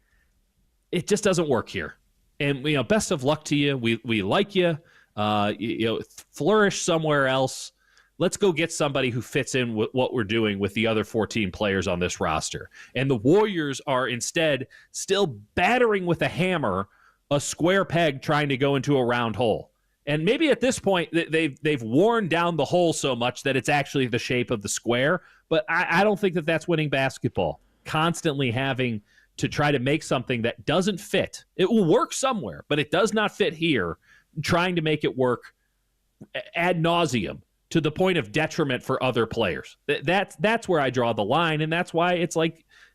it just doesn't work here. And, best of luck to you. We like you. Flourish somewhere else. Let's go get somebody who fits in with what we're doing with the other 14 players on this roster. And the Warriors are instead still battering with a hammer a square peg trying to go into a round hole. And maybe at this point they've worn down the hole so much that it's actually the shape of the square. But I don't think that that's winning basketball. Constantly having to try to make something that doesn't fit. It will work somewhere, but it does not fit here. Trying to make it work ad nauseum to the point of detriment for other players. That's where I draw the line, and that's why it's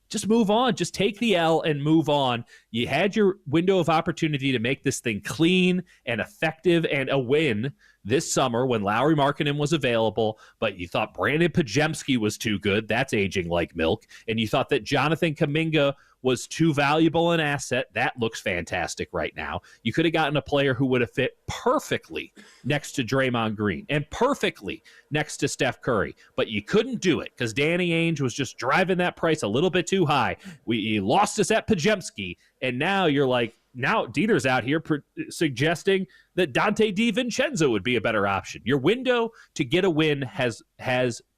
just move on. Just take the L and move on. You had your window of opportunity to make this thing clean and effective and a win this summer when Lauri Markkanen was available, but you thought Brandon Podziemski was too good. That's aging like milk. And you thought that Jonathan Kaminga was too valuable an asset. That looks fantastic right now. You could have gotten a player who would have fit perfectly next to Draymond Green and perfectly next to Steph Curry, but you couldn't do it because Danny Ainge was just driving that price a little bit too high. He lost us at Podziemski, and now you're now Dieter's out here suggesting that Dante DiVincenzo would be a better option. Your window to get a win has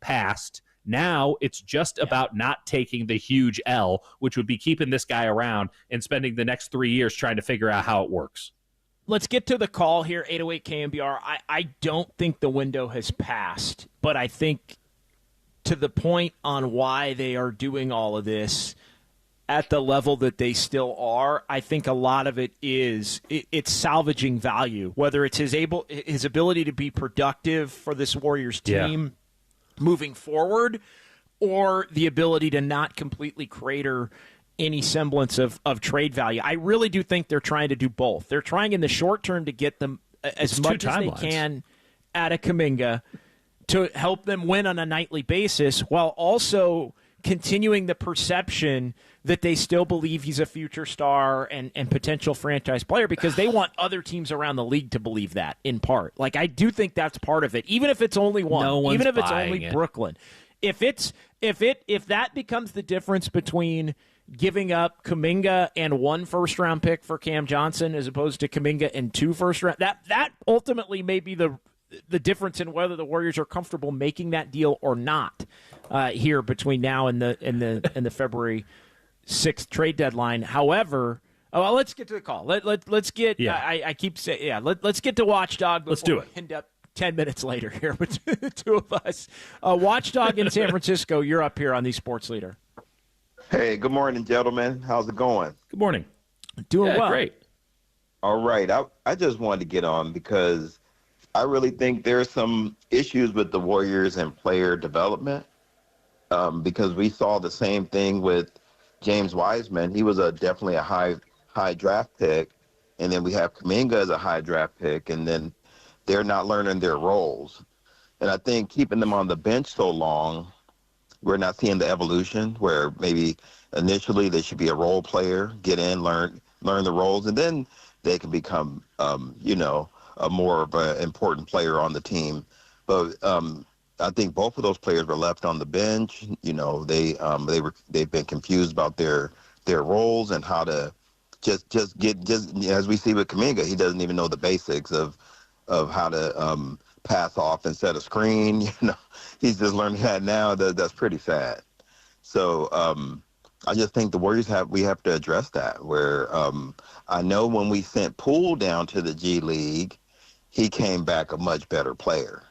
passed. Now it's just about not taking the huge L, which would be keeping this guy around and spending the next 3 years trying to figure out how it works. Let's get to the call here, 808 KNBR. I don't think the window has passed, but I think to the point on why they are doing all of this at the level that they still are, I think a lot of it is it's salvaging value, whether it's his ability to be productive for this Warriors team moving forward, or the ability to not completely crater any semblance of trade value. I really do think they're trying to do both. They're trying in the short term to get them as much as they can out of Kaminga to help them win on a nightly basis while also continuing the perception that they still believe he's a future star and potential franchise player, because they want other teams around the league to believe that in part. Like, I do think that's part of it, even if it's only one, even if it's only Brooklyn. If that becomes the difference between giving up Kaminga and 1 first-round pick for Cam Johnson as opposed to Kaminga and 2 first-round, that ultimately may be the difference in whether the Warriors are comfortable making that deal or not here between now and the February 6th trade deadline. However, let's get to the call. Let's get. Yeah. I keep saying Let's get to Watchdog. Let's do it. End up 10 minutes later here with the two of us. Watchdog in San Francisco. You're up here on the Sports Leader. Hey, good morning, gentlemen. How's it going? Good morning. Doing well. Great. All right. I just wanted to get on because I really think there's some issues with the Warriors and player development, because we saw the same thing with James Wiseman. He was definitely a high draft pick, and then we have Kaminga as a high draft pick, and then they're not learning their roles. And I think keeping them on the bench so long, we're not seeing the evolution where maybe initially they should be a role player, get in, learn the roles, and then they can become, a more of an important player on the team. But I think both of those players were left on the bench. They've been confused about their roles and how to just as we see with Kaminga, he doesn't even know the basics of how to pass off and set a screen. He's just learning that now. That's pretty sad. So I just think the Warriors we have to address that. Where I know when we sent Poole down to the G League, he came back a much better player.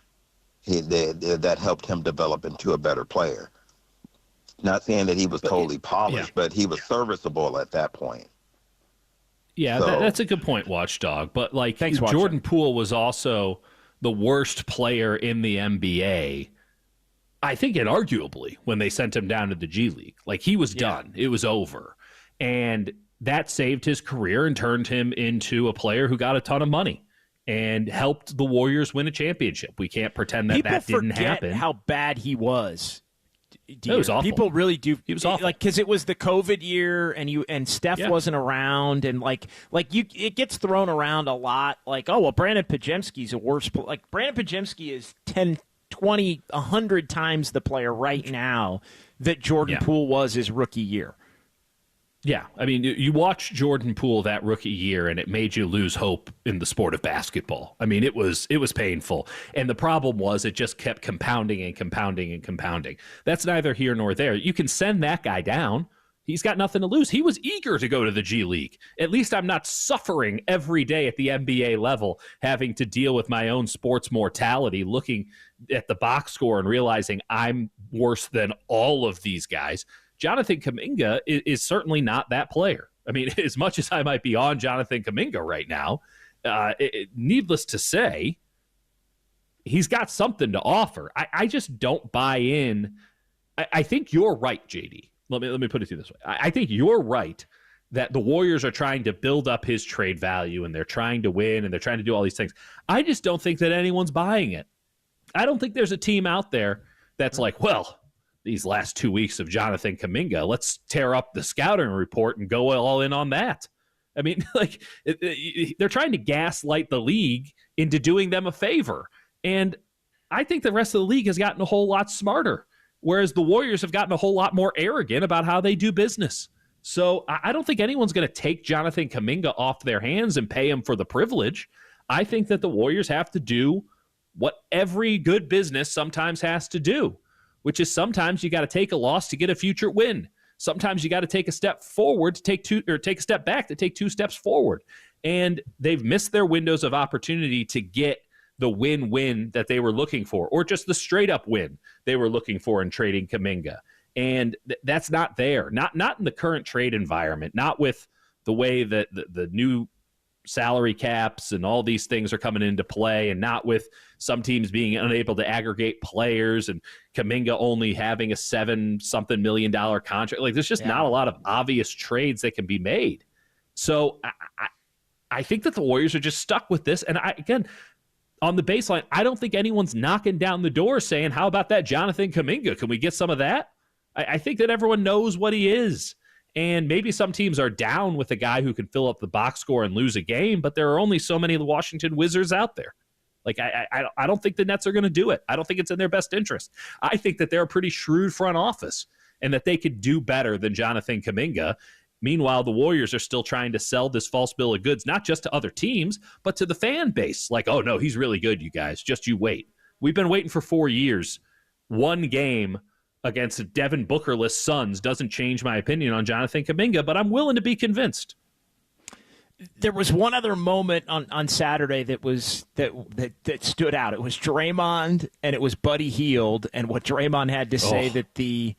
That helped him develop into a better player. Not saying that he was totally polished, but he was serviceable at that point. Yeah, that's a good point, Watchdog. But thanks, Jordan Poole was also the worst player in the NBA, I think inarguably, when they sent him down to the G League. He was done. It was over. And that saved his career and turned him into a player who got a ton of money and helped the Warriors win a championship. We can't pretend that didn't happen. People forget how bad he was. It was awful. People really do. He was awful. Because it was the COVID year, and Steph wasn't around, and it gets thrown around a lot. Brandon Pajemski's a worse. Brandon Pajemski is 10, 20, 100 times the player right now that Jordan Poole was his rookie year. Yeah, I mean, you watch Jordan Poole that rookie year, and it made you lose hope in the sport of basketball. I mean, it was painful, and the problem was it just kept compounding and compounding and compounding. That's neither here nor there. You can send that guy down. He's got nothing to lose. He was eager to go to the G League. At least I'm not suffering every day at the NBA level, having to deal with my own sports mortality, looking at the box score and realizing I'm worse than all of these guys. Jonathan Kaminga is certainly not that player. I mean, as much as I might be on Jonathan Kaminga right now, needless to say, he's got something to offer. I just don't buy in. I think you're right, JD. Let me put it to you this way. I think you're right that the Warriors are trying to build up his trade value, and they're trying to win, and they're trying to do all these things. I just don't think that anyone's buying it. I don't think there's a team out there that's like, well, these last 2 weeks of Jonathan Kaminga, let's tear up the scouting report and go all in on that. I mean, they're trying to gaslight the league into doing them a favor. And I think the rest of the league has gotten a whole lot smarter, whereas the Warriors have gotten a whole lot more arrogant about how they do business. So I don't think anyone's going to take Jonathan Kaminga off their hands and pay him for the privilege. I think that the Warriors have to do what every good business sometimes has to do, which is sometimes you got to take a loss to get a future win. Sometimes you got to take a step forward to take a step back to take 2 steps forward. And they've missed their windows of opportunity to get the win-win that they were looking for, or just the straight-up win they were looking for in trading Kaminga. And that's not there. Not in the current trade environment, not with the way that the new salary caps and all these things are coming into play, and not with some teams being unable to aggregate players and Kaminga only having a $7-something million contract. There's just not a lot of obvious trades that can be made. So I think that the Warriors are just stuck with this. And on the baseline, I don't think anyone's knocking down the door saying, how about that Jonathan Kaminga? Can we get some of that? I think that everyone knows what he is. And maybe some teams are down with a guy who can fill up the box score and lose a game, but there are only so many Washington Wizards out there. Like, I don't think the Nets are going to do it. I don't think it's in their best interest. I think that they're a pretty shrewd front office and that they could do better than Jonathan Kaminga. Meanwhile, the Warriors are still trying to sell this false bill of goods, not just to other teams, but to the fan base. Like, oh, no, he's really good, you guys. Just you wait. We've been waiting for 4 years. One game against Devin Booker-less Suns doesn't change my opinion on Jonathan Kaminga, but I'm willing to be convinced. There was one other moment on Saturday that was that stood out. It was Draymond and it was Buddy Hield, and what Draymond had to say that the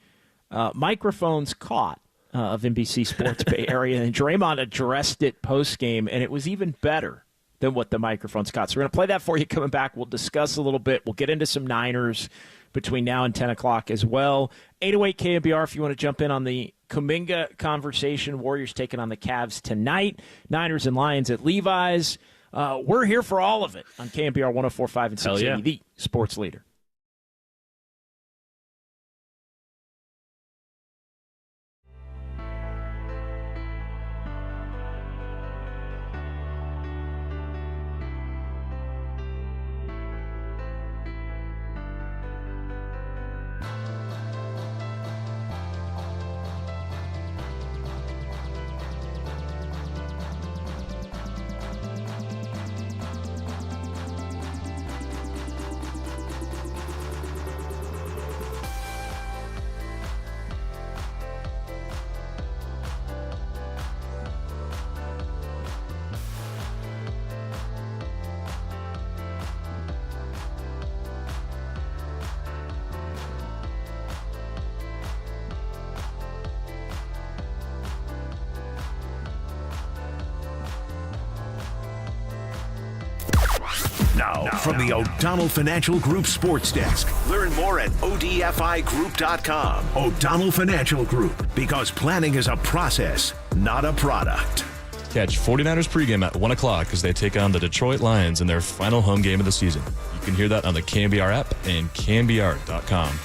microphones caught of NBC Sports Bay Area, and Draymond addressed it post-game, and it was even better than what the microphones caught. So we're going to play that for you coming back. We'll discuss a little bit. We'll get into some Niners between now and 10 o'clock as well. 808 KNBR if you want to jump in on the Kaminga conversation. Warriors taking on the Cavs tonight. Niners and Lions at Levi's. We're here for all of it on KNBR 104.5 and 680, the sports leader. Now, from the O'Donnell Financial Group Sports Desk. Learn more at ODFIGroup.com. O'Donnell Financial Group, because planning is a process, not a product. Catch 49ers pregame at 1 o'clock as they take on the Detroit Lions in their final home game of the season. You can hear that on the KNBR app and KNBR.com.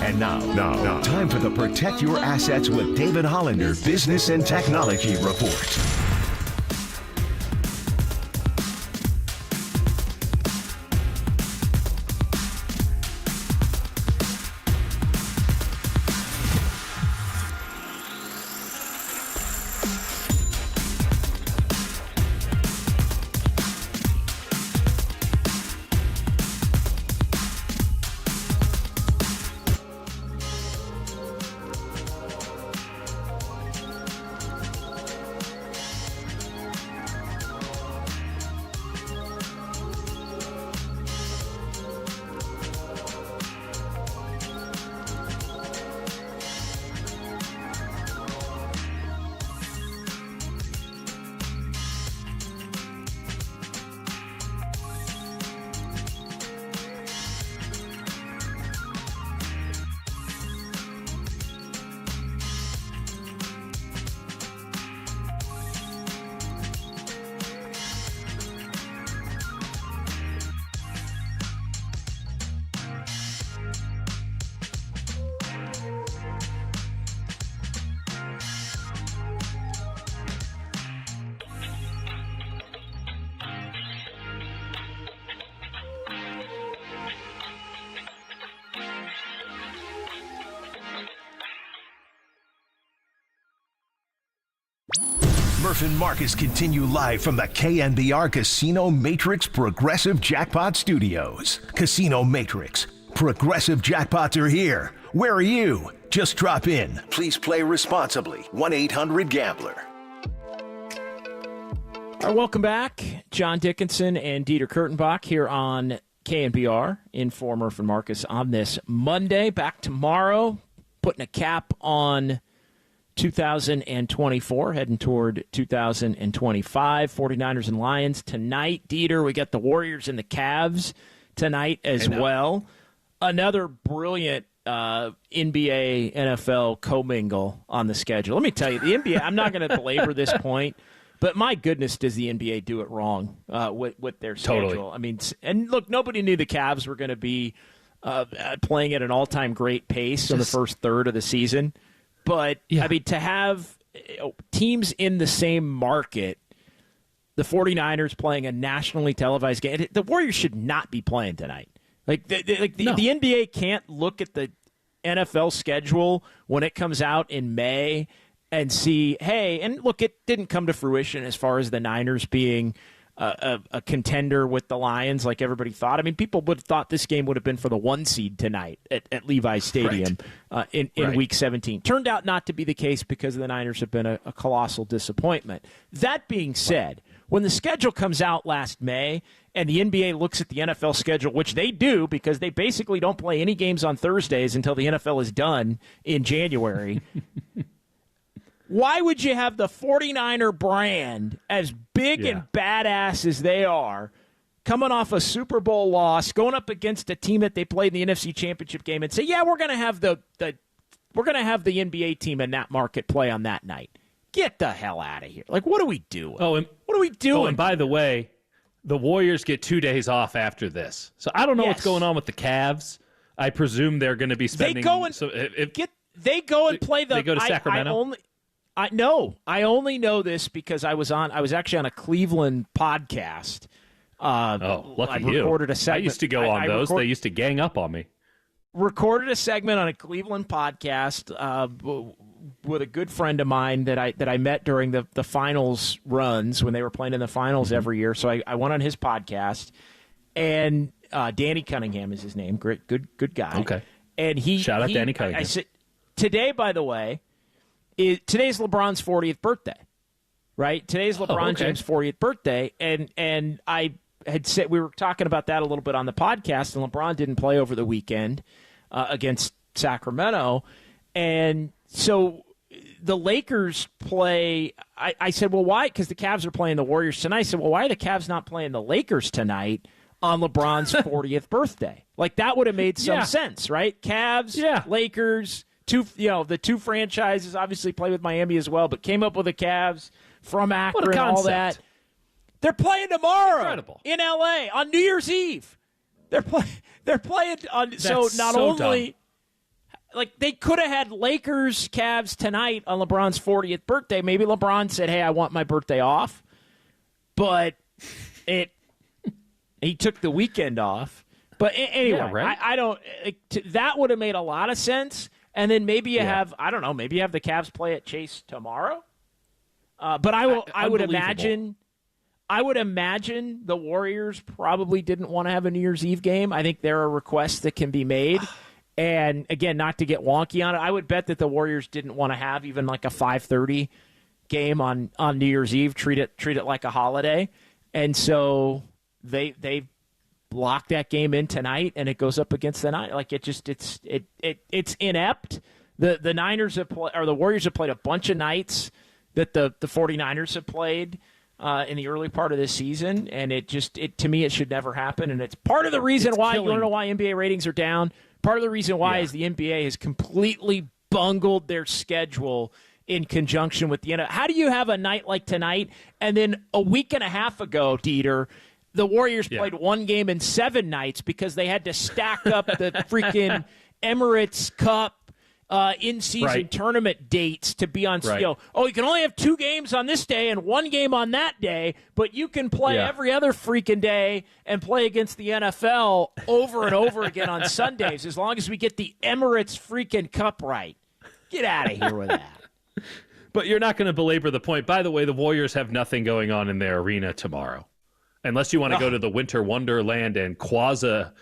And now, time for the Protect Your Assets with David Hollander Business and Technology Report. Murph and Marcus continue live from the KNBR Casino Matrix Progressive Jackpot Studios. Casino Matrix. Progressive jackpots are here. Where are you? Just drop in. Please play responsibly. 1-800-GAMBLER. All right, welcome back. John Dickinson and Dieter Kurtenbach here on KNBR in for Murph and Marcus on this Monday. Back tomorrow, putting a cap on 2024, heading toward 2025. 49ers and Lions tonight. Dieter, we got the Warriors and the Cavs tonight as well. Another brilliant NBA, NFL commingle on the schedule. Let me tell you, the NBA, I'm not going to belabor this point, but my goodness, does the NBA do it wrong with their schedule. Totally. I mean, and look, nobody knew the Cavs were going to be playing at an all-time great pace in the first third of the season. But, I mean, to have teams in the same market, the 49ers playing a nationally televised game, the Warriors should not be playing tonight. The NBA can't look at the NFL schedule when it comes out in May and see, hey, and look, it didn't come to fruition as far as the Niners being a contender with the Lions like everybody thought. I mean, people would have thought this game would have been for the 1 seed tonight at Levi's Stadium in Week 17. Turned out not to be the case because the Niners have been a colossal disappointment. That being said, when the schedule comes out last May and the NBA looks at the NFL schedule, which they do because they basically don't play any games on Thursdays until the NFL is done in January, why would you have the 49er brand, as big and badass as they are, coming off a Super Bowl loss, going up against a team that they played in the NFC Championship game, and say, yeah, we're going to have the NBA team in that market play on that night? Get the hell out of here! Like, what are we doing? What are we doing? Oh, and by the way, the Warriors get 2 days off after this, so I don't know what's going on with the Cavs. I presume they're going to be spending. They go and play the. They go to Sacramento. I only know this because I was actually on a Cleveland podcast. Lucky I recorded a segment. I used to go on those. They used to gang up on me. Recorded a segment on a Cleveland podcast with a good friend of mine that I met during the finals runs when they were playing in the finals every year. So I went on his podcast, and Danny Cunningham is his name. Great, good guy. Okay. And shout out Danny Cunningham. I said today, by the way. Today's LeBron's 40th birthday, right? Today's LeBron James' 40th birthday, and I had said we were talking about that a little bit on the podcast, and LeBron didn't play over the weekend against Sacramento, and so the Lakers play. I said, well, why? Because the Cavs are playing the Warriors tonight. I said, well, why are the Cavs not playing the Lakers tonight on LeBron's 40th birthday? Like, that would have made some sense, right? Cavs, Lakers. The two franchises obviously play with Miami as well, but came up with the Cavs from Akron and all that. They're playing tomorrow in LA on New Year's Eve. They're playing on. So not only like they could have had Lakers Cavs tonight on LeBron's 40th birthday. Maybe LeBron said, "Hey, I want my birthday off," but he took the weekend off. But anyway, Yeah, right? I don't. That would have made a lot of sense. And then maybe you have, I don't know, maybe you have the Cavs play at Chase tomorrow. But I would imagine the Warriors probably didn't want to have a New Year's Eve game. I think there are requests that can be made. And again, not to get wonky on it, I would bet that the Warriors didn't want to have even like a 5:30 game on New Year's Eve. Treat it like a holiday. And so they lock that game in tonight, and it goes up against the Niners. Like it's inept. The Niners have or the Warriors have played a bunch of nights that the 49ers have played in the early part of this season, and to me it should never happen. And it's part of the reason why you want to know why NBA ratings are down. Part of the reason why is the NBA has completely bungled their schedule in conjunction with the NFL. How do you have a night like tonight, and then a week and a half ago, Dieter, the Warriors played one game in 7 nights because they had to stack up the freaking Emirates Cup in-season tournament dates to be on. You can only have 2 games on this day and 1 game on that day, but you can play every other freaking day and play against the NFL over and over again on Sundays as long as we get the Emirates freaking Cup right. Get out of here with that. But you're not going to belabor the point. By the way, the Warriors have nothing going on in their arena tomorrow. Unless you want to go to the Winter Wonderland and Quaza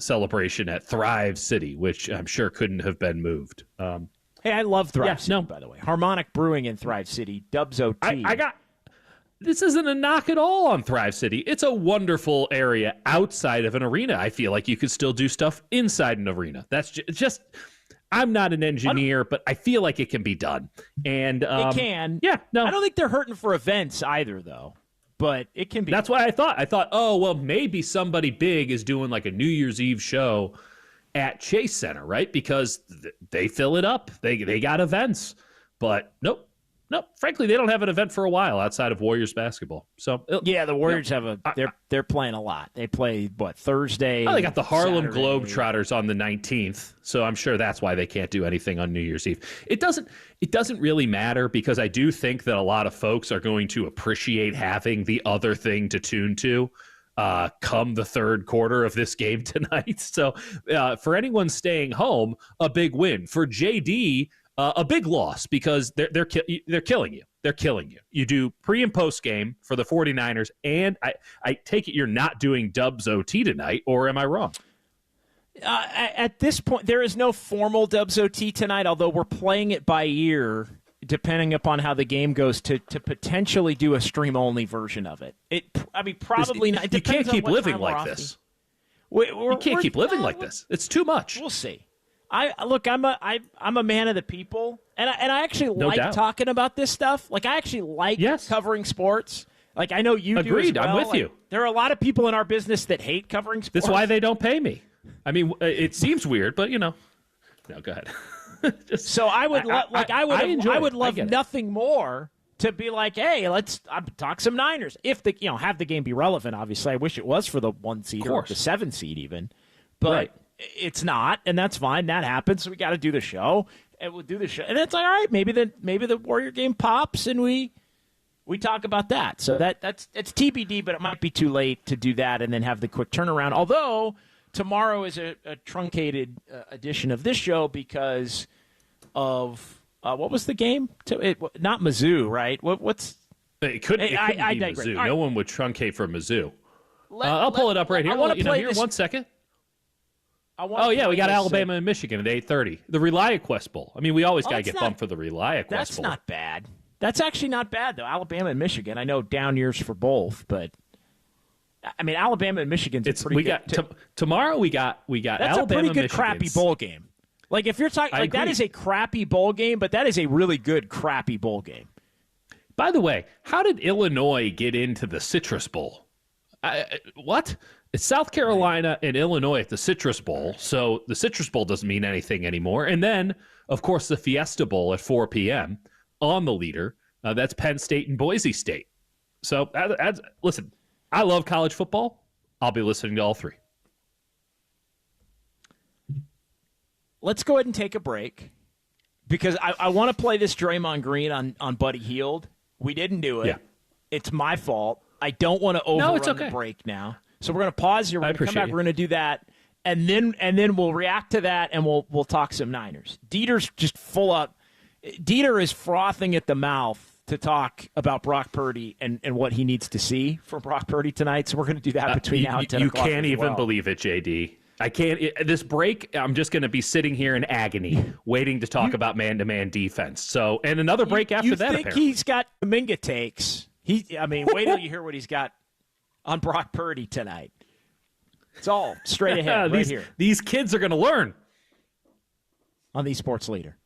celebration at Thrive City, which I'm sure couldn't have been moved. Hey, I love Thrive City, by the way. Harmonic Brewing in Thrive City, Dubs OT. This isn't a knock at all on Thrive City. It's a wonderful area outside of an arena. I feel like you could still do stuff inside an arena. That's just I'm not an engineer, but I feel like it can be done. And it can. Yeah, no. I don't think they're hurting for events either, though. But it can be. That's what I thought. I thought, oh, well, maybe somebody big is doing like a New Year's Eve show at Chase Center, right? Because they fill it up. They got events. But nope. Frankly, they don't have an event for a while outside of Warriors basketball. So the Warriors have they're playing a lot. They play Thursday. Oh, they got the Harlem Saturday. Globetrotters on the 19th. So I'm sure that's why they can't do anything on New Year's Eve. It doesn't really matter because I do think that a lot of folks are going to appreciate having the other thing to tune to come the third quarter of this game tonight. So for anyone staying home, a big win. For JD, a big loss because they're killing you. They're killing you. You do pre and post game for the 49ers, and I take it you're not doing Dubs OT tonight, or am I wrong? At this point, there is no formal Dubs OT tonight, although we're playing it by ear, depending upon how the game goes, to potentially do a stream-only version of it. Probably not. You can't keep living like this. You can't keep living like this. It's too much. We'll see. I'm a man of the people, and I actually like talking about this stuff. Like I actually like covering sports. Like I know you Agreed. do as well. I'm with you. There are a lot of people in our business that hate covering sports. That's why they don't pay me. I mean, it seems weird, but no, go ahead. So I would love nothing more to be like, hey, let's talk some Niners. If have the game be relevant. Obviously, I wish it was for the 1 seed or the 7 seed even, but. It's not, and that's fine. That happens. So we got to do the show, and we'll do the show, and it's all right. Maybe the Warrior game pops, and we talk about that. So it's TBD, but it might be too late to do that and then have the quick turnaround. Although tomorrow is a truncated edition of this show because of what was the game? Not Mizzou, right? What's it couldn't be Mizzou. No one would truncate for Mizzou. I'll pull it up right here. I want to play here 1 second. We got Alabama and Michigan at 8:30. The ReliaQuest Bowl. I mean, we always got to get bumped for the ReliaQuest Bowl. That's not bad. That's actually not bad, though. Alabama and Michigan. I know down years for both, but I mean, Alabama and Michigan's pretty good. Tomorrow we got that's Alabama, a pretty good Michigan's. crappy bowl game. Like if you're talking, that is a crappy bowl game, but that is a really good crappy bowl game. By the way, how did Illinois get into the Citrus Bowl? What? It's South Carolina and Illinois at the Citrus Bowl, so the Citrus Bowl doesn't mean anything anymore. And then, of course, the Fiesta Bowl at 4 p.m. on the leader. That's Penn State and Boise State. So, listen, I love college football. I'll be listening to all three. let's go ahead and take a break because I want to play this Draymond Green on Buddy Hield. We didn't do it. Yeah. It's my fault. I don't want to overrun the break now. So we're going to pause here. We're going to come back. We're going to do that. And then we'll react to that, and we'll talk some Niners. Dieter's just full up. Dieter is frothing at the mouth to talk about Brock Purdy and what he needs to see from Brock Purdy tonight. So we're going to do that between now and 10 o'clock. You can't even believe it, JD. I can't. This break, I'm just going to be sitting here in agony, waiting to talk about man-to-man defense. So, and another break after that. You think he's got Kaminga takes? Wait till you hear what he's got on Brock Purdy tonight. It's all straight ahead right here. These kids are going to learn on the Sports Leader.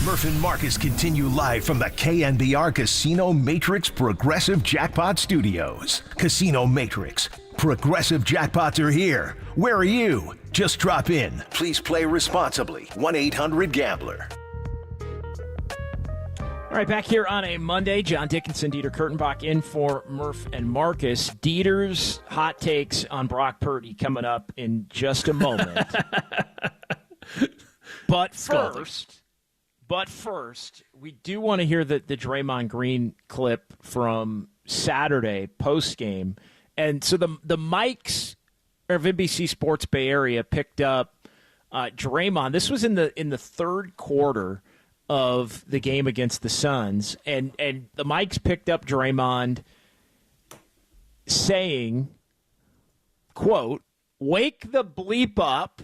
Murph and Marcus continue live from the KNBR Casino Matrix Progressive Jackpot Studios. Casino Matrix. Progressive jackpots are here. Where are you? Just drop in. Please play responsibly. 1-800-GAMBLER. All All right, back here on a Monday, John Dickinson, Dieter Kurtenbach in for Murph and Marcus. Dieter's hot takes on Brock Purdy coming up in just a moment. But first, we do want to hear the Draymond Green clip from Saturday post-game. And so the mics of NBC Sports Bay Area picked up Draymond. This was in the third quarter of the game against the Suns, and the mics picked up Draymond saying, quote, "Wake the bleep up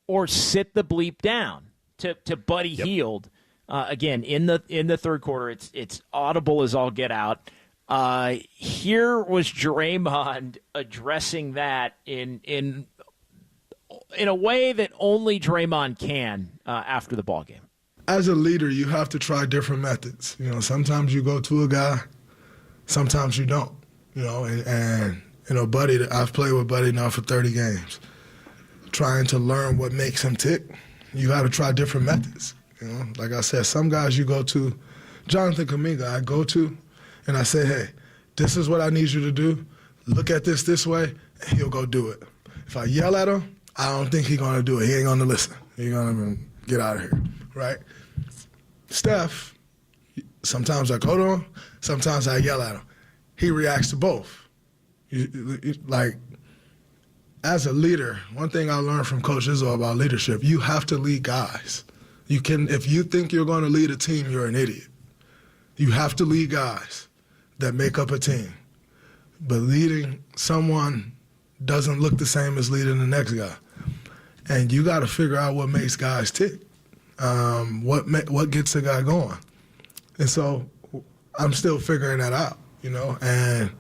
or sit the bleep down," to Buddy Hield. Again, in the third quarter, it's audible as all get out. Here was Draymond addressing that in a way that only Draymond can after the ball game. As a leader, you have to try different methods. You know, sometimes you go to a guy, sometimes you don't. You know, and you know, Buddy, I've played with Buddy now for 30 games. Trying to learn what makes him tick, you got to try different methods. You know, like I said, some guys you go to, Jonathan Kaminga, I go to, and I say, hey, this is what I need you to do. Look at this way, and he'll go do it. If I yell at him, I don't think he's going to do it. He ain't going to listen. He's going to get out of here, right? Steph, sometimes I go to him, sometimes I yell at him. He reacts to both. Like, as a leader, one thing I learned from Coach Izzo about leadership, you have to lead guys. If you think you're going to lead a team, you're an idiot. You have to lead guys that make up a team. But leading someone doesn't look the same as leading the next guy. And you got to figure out what makes guys tick, what gets a guy going. And so I'm still figuring that out, you know. And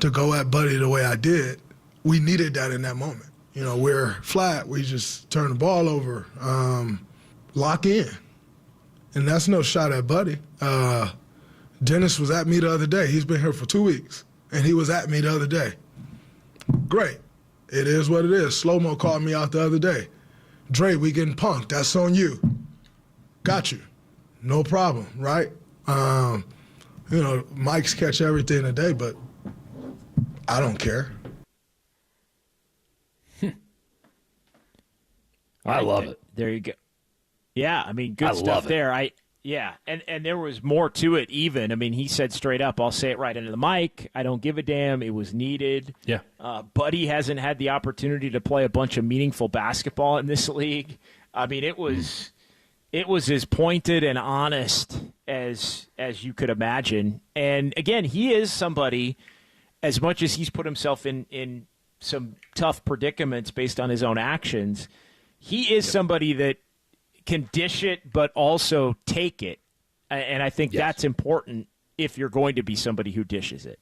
to go at Buddy the way I did, we needed that in that moment. You know, we're flat. We just turn the ball over, lock in. And that's no shot at Buddy. Dennis was at me the other day. He's been here for 2 weeks, and he was at me the other day. Great. It is what it is. Slow-mo called me out the other day. Dre, we getting punked. That's on you. Got you. No problem, right? You know, mics catch everything today, but I don't care. I love it. There you go. Yeah, I mean, good stuff there. And there was more to it even. I mean, he said straight up, I'll say it right into the mic, I don't give a damn. It was needed. Yeah. Buddy hasn't had the opportunity to play a bunch of meaningful basketball in this league. I mean, it was as pointed and honest as you could imagine. And, again, he is somebody, as much as he's put himself in some tough predicaments based on his own actions, he is somebody that can dish it but also take it. And I think that's important if you're going to be somebody who dishes it.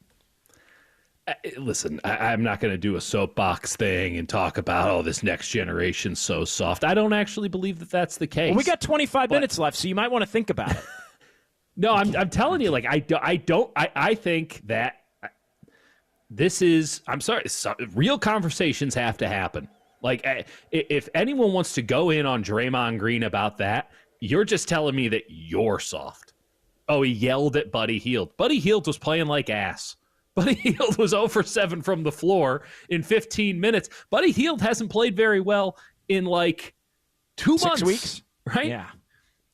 Listen, I'm not going to do a soapbox thing and talk about, this next generation's so soft. I don't actually believe that that's the case. Well, we got 25 minutes left, so you might want to think about it. No, I'm telling you, like, I think that this is, I'm sorry, real conversations have to happen. Like, if anyone wants to go in on Draymond Green about that, you're just telling me that you're soft. Oh, he yelled at Buddy Hield. Buddy Hield was playing like ass. Buddy Hield was 0 for 7 from the floor in 15 minutes. Buddy Hield hasn't played very well in, like, 2 months. 6 weeks? Right? Yeah.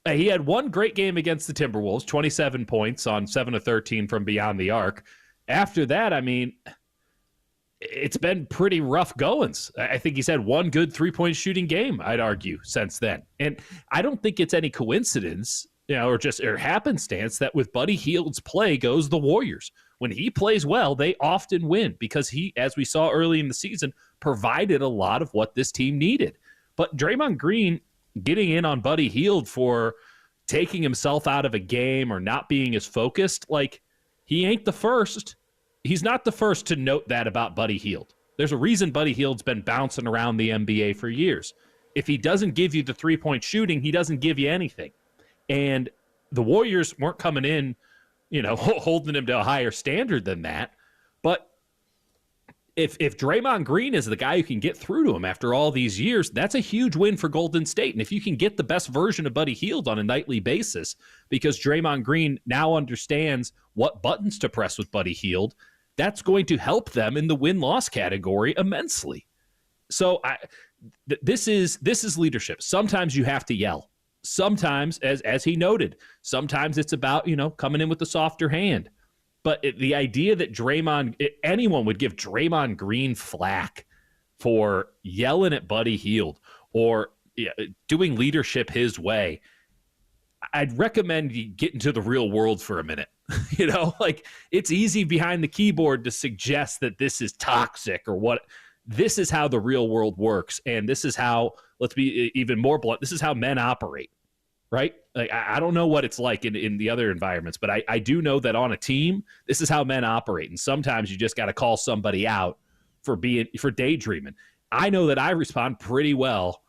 He had one great game against the Timberwolves, 27 points on 7 of 13 from beyond the arc. After that, I mean, it's been pretty rough goings. I think he's had one good three-point shooting game, I'd argue, since then. And I don't think it's any coincidence, or happenstance that with Buddy Hield's play goes the Warriors. When he plays well, they often win because he, as we saw early in the season, provided a lot of what this team needed. But Draymond Green getting in on Buddy Hield for taking himself out of a game or not being as focused, like, he ain't the first. He's not the first to note that about Buddy Hield. There's a reason Buddy Hield's been bouncing around the NBA for years. If he doesn't give you the three-point shooting, he doesn't give you anything. And the Warriors weren't coming in, holding him to a higher standard than that. But if Draymond Green is the guy who can get through to him after all these years, that's a huge win for Golden State. And if you can get the best version of Buddy Hield on a nightly basis, because Draymond Green now understands what buttons to press with Buddy Hield, that's going to help them in the win-loss category immensely. So this is leadership. Sometimes you have to yell. Sometimes, as he noted, sometimes it's about, coming in with the softer hand. But the idea that anyone would give Draymond Green flack for yelling at Buddy Hield or doing leadership his way, I'd recommend you get into the real world for a minute. It's easy behind the keyboard to suggest that this is toxic or what. This is how the real world works. And this is how, let's be even more blunt, this is how men operate. Right? I don't know what it's like in the other environments, but I do know that on a team, this is how men operate. And sometimes you just got to call somebody out for daydreaming. I know that I respond pretty well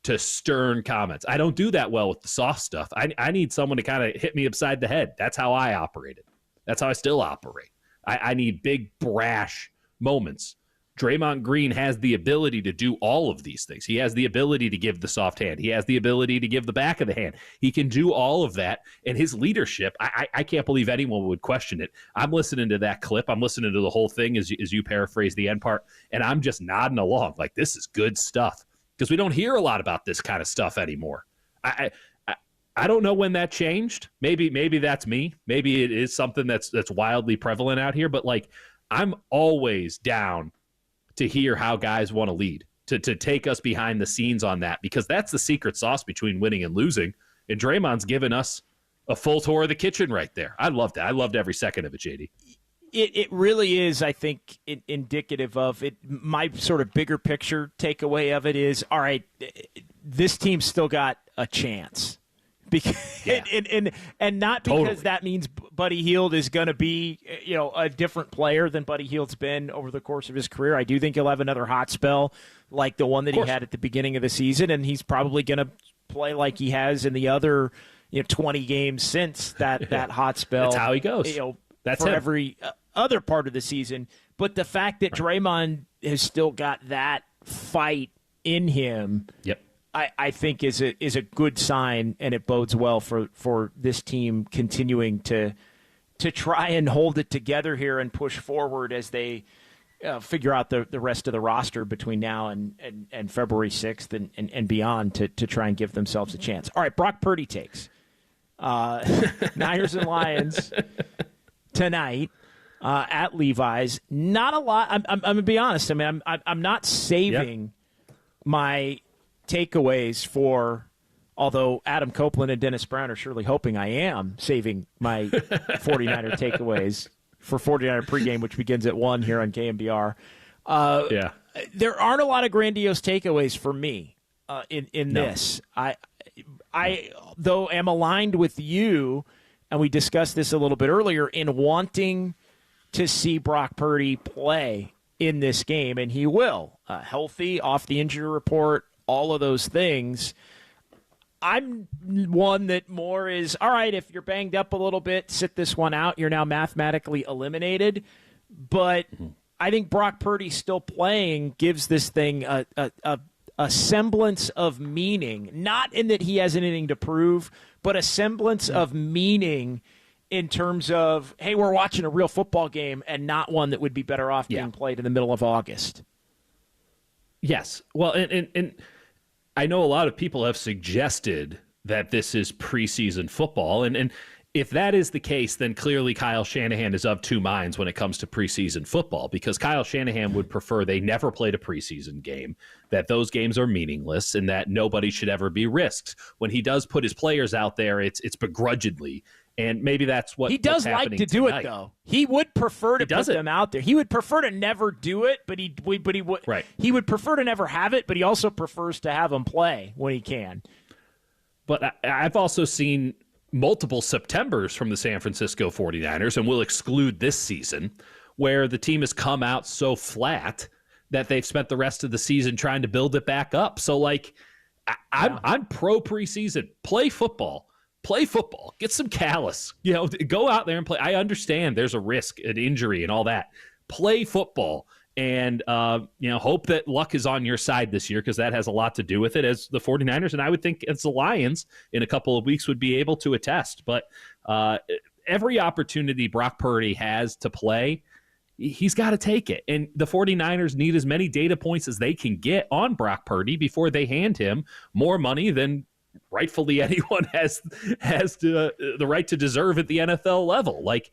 to stern comments. I don't do that well with the soft stuff. I need someone to kind of hit me upside the head. That's how I operated. That's how I still operate. I need big, brash moments. Draymond Green has the ability to do all of these things. He has the ability to give the soft hand. He has the ability to give the back of the hand. He can do all of that. And his leadership, I can't believe anyone would question it. I'm listening to that clip. I'm listening to the whole thing as you paraphrase the end part. And I'm just nodding along like this is good stuff because we don't hear a lot about this kind of stuff anymore. I don't know when that changed. Maybe that's me. Maybe it is something that's wildly prevalent out here. But I'm always down to hear how guys want to lead, to take us behind the scenes on that, because that's the secret sauce between winning and losing. And Draymond's given us a full tour of the kitchen right there. I loved it. I loved every second of it, JD. It really is, I think, indicative of it. My sort of bigger picture takeaway of it is, all right, this team's still got a chance. Because, and not because that means Buddy Hield is going to be, a different player than Buddy Hield's been over the course of his career. I do think he'll have another hot spell like the one that he had at the beginning of the season, and he's probably going to play like he has in the other 20 games since that hot spell. That's how he goes. That's for him. Every other part of the season. But the fact that Draymond has still got that fight in him. Yep. I think is a good sign, and it bodes well for this team continuing to try and hold it together here and push forward as they figure out the rest of the roster between now and February 6th and beyond to try and give themselves a chance. All right, Brock Purdy takes. Niners and Lions tonight at Levi's. Not a lot. I'm going to be honest. I mean, I'm not saving my takeaways for, although Adam Copeland and Dennis Brown are surely hoping I am saving my 49er takeaways for 49er pregame, which begins at 1 here on KNBR. There aren't a lot of grandiose takeaways for me in this. I though am aligned with you, and we discussed this a little bit earlier, in wanting to see Brock Purdy play in this game, and he will. Healthy, off the injury report, all of those things. I'm one that more is, all right, if you're banged up a little bit, sit this one out. You're now mathematically eliminated. But I think Brock Purdy still playing gives this thing a semblance of meaning, not in that he has anything to prove, but a semblance of meaning in terms of, hey, we're watching a real football game and not one that would be better off being played in the middle of August. Yes. Well, and I know a lot of people have suggested that this is preseason football, and if that is the case, then clearly Kyle Shanahan is of two minds when it comes to preseason football, because Kyle Shanahan would prefer they never played a preseason game, that those games are meaningless, and that nobody should ever be risked. When he does put his players out there, it's begrudgingly, and maybe that's what he does like to do tonight. It though. He would prefer to put them out there. He would prefer to never do it, but he would. Right. He would prefer to never have it, but he also prefers to have them play when he can. But I've also seen multiple Septembers from the San Francisco 49ers, and we'll exclude this season, where the team has come out so flat that they've spent the rest of the season trying to build it back up. So, I'm pro preseason. Play football. Play football. Get some callus. Go out there and play. I understand there's a risk, an injury, and all that. Play football and hope that luck is on your side this year, because that has a lot to do with it, as the 49ers, and I would think as the Lions in a couple of weeks would be able to attest. But every opportunity Brock Purdy has to play, he's got to take it. And the 49ers need as many data points as they can get on Brock Purdy before they hand him more money than rightfully anyone has the right to deserve at the NFL level. Like,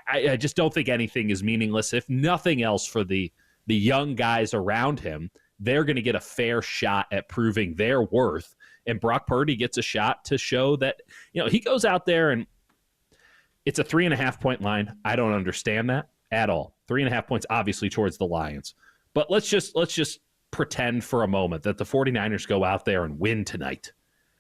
I just don't think anything is meaningless. If nothing else, for the young guys around him, they're going to get a fair shot at proving their worth. And Brock Purdy gets a shot to show that, he goes out there and it's a 3.5-point line. I don't understand that at all. 3.5 points, obviously, towards the Lions. But let's just pretend for a moment that the 49ers go out there and win tonight.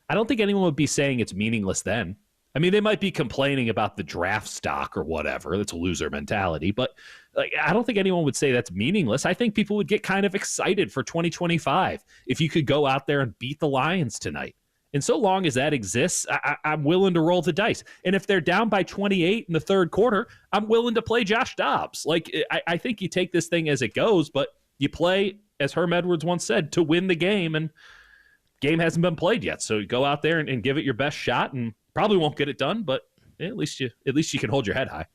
I don't think anyone would be saying it's meaningless then. I mean, they might be complaining about the draft stock or whatever. That's a loser mentality. But I don't think anyone would say that's meaningless. I think people would get kind of excited for 2025 if you could go out there and beat the Lions tonight. And so long as that exists, I'm willing to roll the dice. And if they're down by 28 in the third quarter, I'm willing to play Josh Dobbs. Like, I think you take this thing as it goes, but you play, as Herm Edwards once said, to win the game, and game hasn't been played yet. So go out there and give it your best shot, and probably won't get it done, but at least you can hold your head high.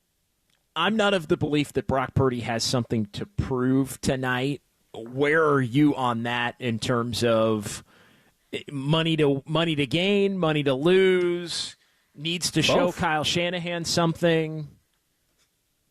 I'm not of the belief that Brock Purdy has something to prove tonight. Where are you on that in terms of money to gain, money to lose? Needs to show Kyle Shanahan something.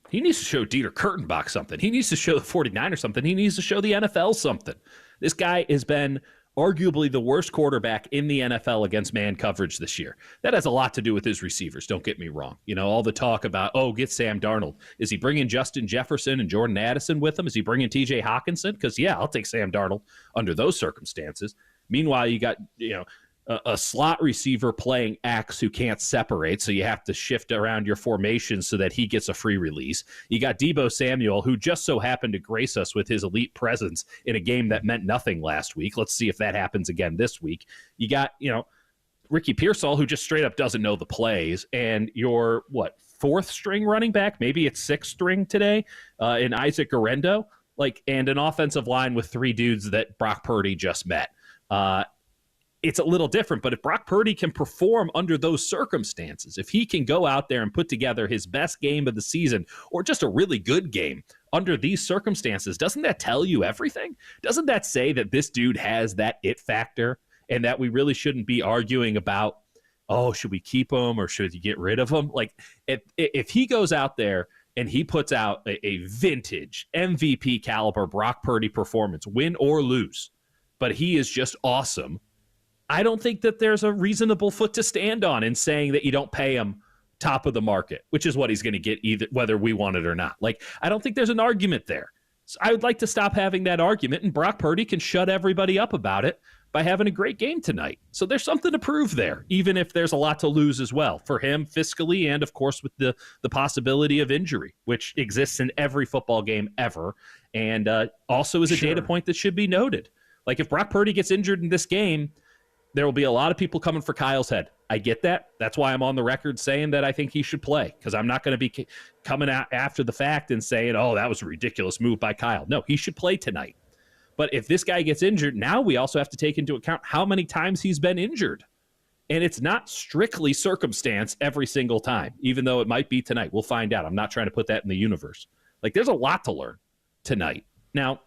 He needs to show Dieter Kurtenbach something. He needs to show the 49ers something. He needs to show the NFL something. This guy has been arguably the worst quarterback in the NFL against man coverage this year. That has a lot to do with his receivers, don't get me wrong. All the talk about, get Sam Darnold. Is he bringing Justin Jefferson and Jordan Addison with him? Is he bringing TJ Hawkinson? Because, I'll take Sam Darnold under those circumstances. Meanwhile, you got, a slot receiver playing X who can't separate, so you have to shift around your formation so that he gets a free release. You got Deebo Samuel, who just so happened to grace us with his elite presence in a game that meant nothing last week. Let's see if that happens again this week. You got, Ricky Pearsall, who just straight up doesn't know the plays, and your, fourth string running back, maybe it's sixth string today, in Isaac Guerrero, and an offensive line with three dudes that Brock Purdy just met. It's a little different, but if Brock Purdy can perform under those circumstances, if he can go out there and put together his best game of the season, or just a really good game under these circumstances, doesn't that tell you everything? Doesn't that say that this dude has that it factor, and that we really shouldn't be arguing about, should we keep him or should you get rid of him? If he goes out there and he puts out a vintage MVP caliber Brock Purdy performance, win or lose, but he is just awesome, I don't think that there's a reasonable foot to stand on in saying that you don't pay him top of the market, which is what he's going to get either whether we want it or not. I don't think there's an argument there. So I would like to stop having that argument, and Brock Purdy can shut everybody up about it by having a great game tonight. So there's something to prove there, even if there's a lot to lose as well for him fiscally, and of course with the possibility of injury, which exists in every football game ever, and also is a data point that should be noted. If Brock Purdy gets injured in this game, there will be a lot of people coming for Kyle's head. I get that. That's why I'm on the record saying that I think he should play, because I'm not going to be coming out after the fact and saying, that was a ridiculous move by Kyle. No, he should play tonight. But if this guy gets injured, now we also have to take into account how many times he's been injured. And it's not strictly circumstance every single time, even though it might be tonight. We'll find out. I'm not trying to put that in the universe. There's a lot to learn tonight. Now,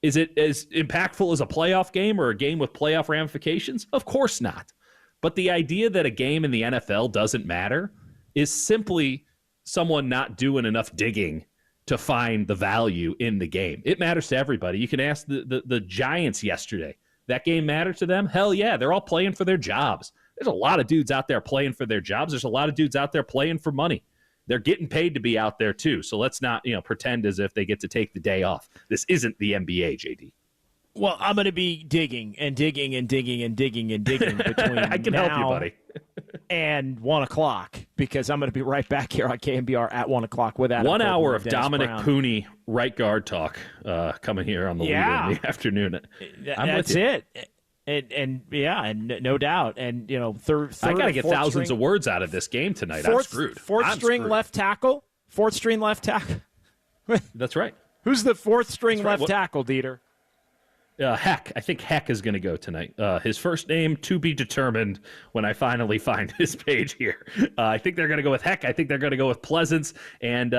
is it as impactful as a playoff game or a game with playoff ramifications? Of course not. But the idea that a game in the NFL doesn't matter is simply someone not doing enough digging to find the value in the game. It matters to everybody. You can ask the Giants yesterday. That game mattered to them? Hell yeah, they're all playing for their jobs. There's a lot of dudes out there playing for their jobs. There's a lot of dudes out there playing for money. They're getting paid to be out there too. So let's not, pretend as if they get to take the day off. This isn't the NBA, JD. Well, I'm going to be digging and digging and digging and digging and digging between I can help you, buddy. and 1 o'clock, because I'm going to be right back here on KNBR at 1 o'clock with Adam 1 hour of Dennis Dominic Brown. Pooney right guard talk coming here on the leader in the afternoon. That's it. And no doubt. And, third I got to get thousands string, of words out of this game tonight. I'm screwed. Fourth string left tackle. That's right. Who's the fourth string left tackle, Dieter? Heck. I think Heck is going to go tonight. His first name to be determined when I finally find his page here. I think they're going to go with Heck. I think they're going to go with Pleasance. And,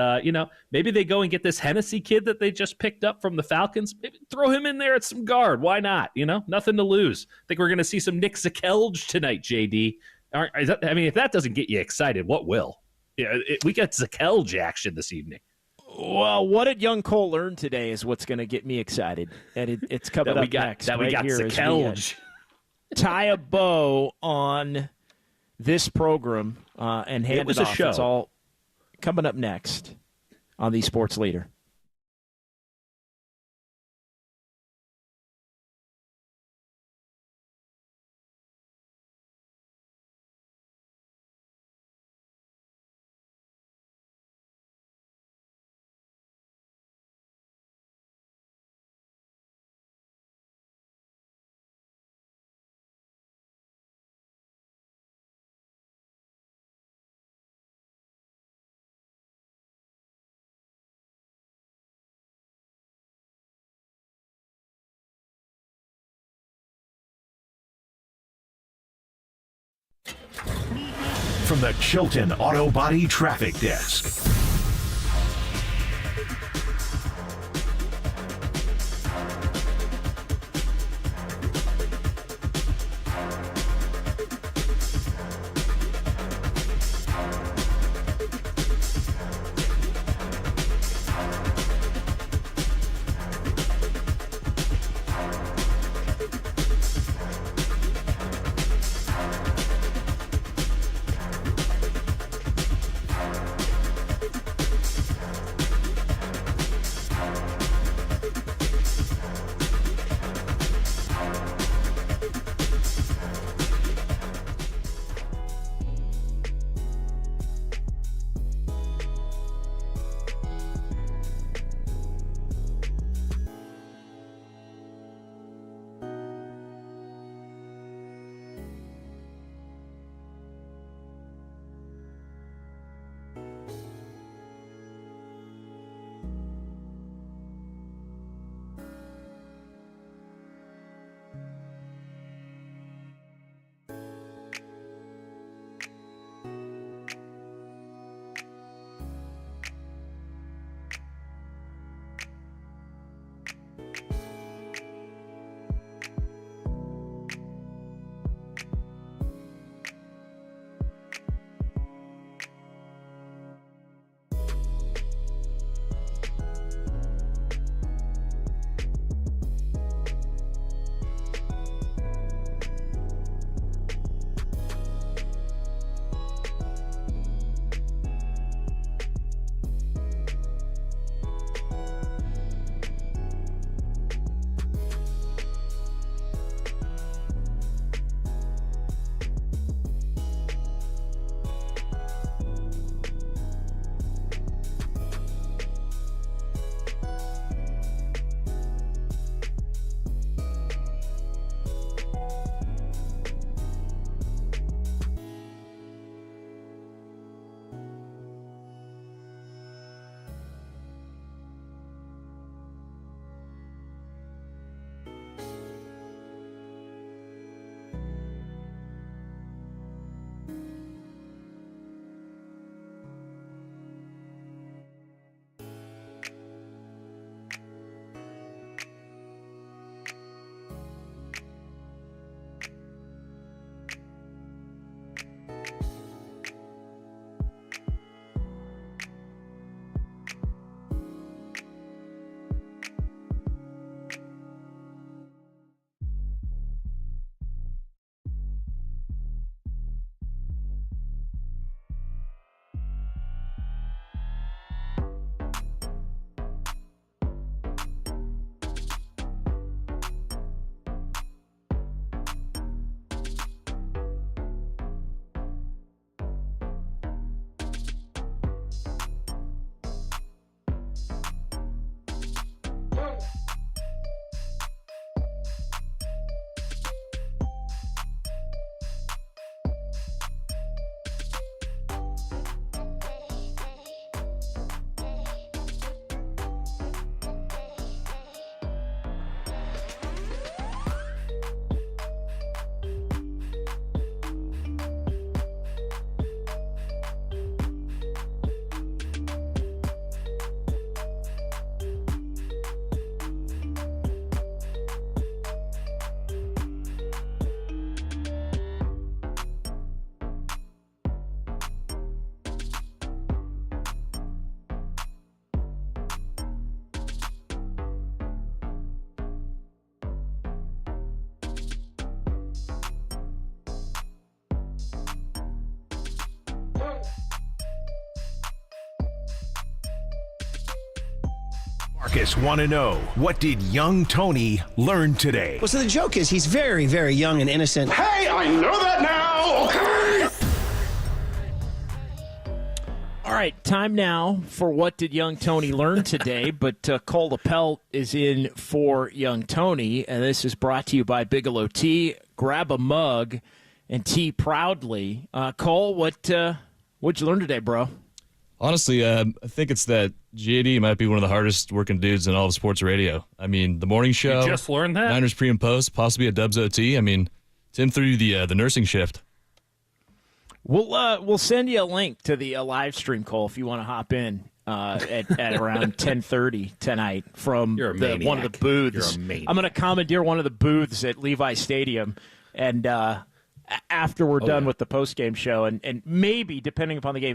maybe they go and get this Hennessy kid that they just picked up from the Falcons. Maybe throw him in there at some guard. Why not? Nothing to lose. I think we're going to see some Nick Zakelj tonight, JD. If that doesn't get you excited, what will? We got Zakelj action this evening. Well, what did young Cole learn today is what's going to get me excited. And it's coming up next. We got Zakelj. Tie a bow on this program and hand it off. It's all coming up next on the Sports Leader. From the Chilton Auto Body Traffic Desk. Marcus want to know, what did young Tony learn today? Well, so the joke is he's very, very young and innocent. Hey, I know that now, okay? All right, time now for What Did Young Tony Learn Today? But Cole LaPelt is in for Young Tony, and this is brought to you by Bigelow Tea. Grab a mug and tea proudly. Cole, what'd you learn today, bro? Honestly, I think it's that JD might be one of the hardest working dudes in all of sports radio. I mean, the morning show. You just learned that? Niners pre and post, possibly a Dubs OT. I mean, it's him through the nursing shift. We'll send you a link to the live stream, Cole, if you want to hop in at around 10:30 tonight from one of the booths. You're a maniac. I'm going to commandeer one of the booths at Levi Stadium, and after we're done with the post-game show, and maybe, depending upon the game,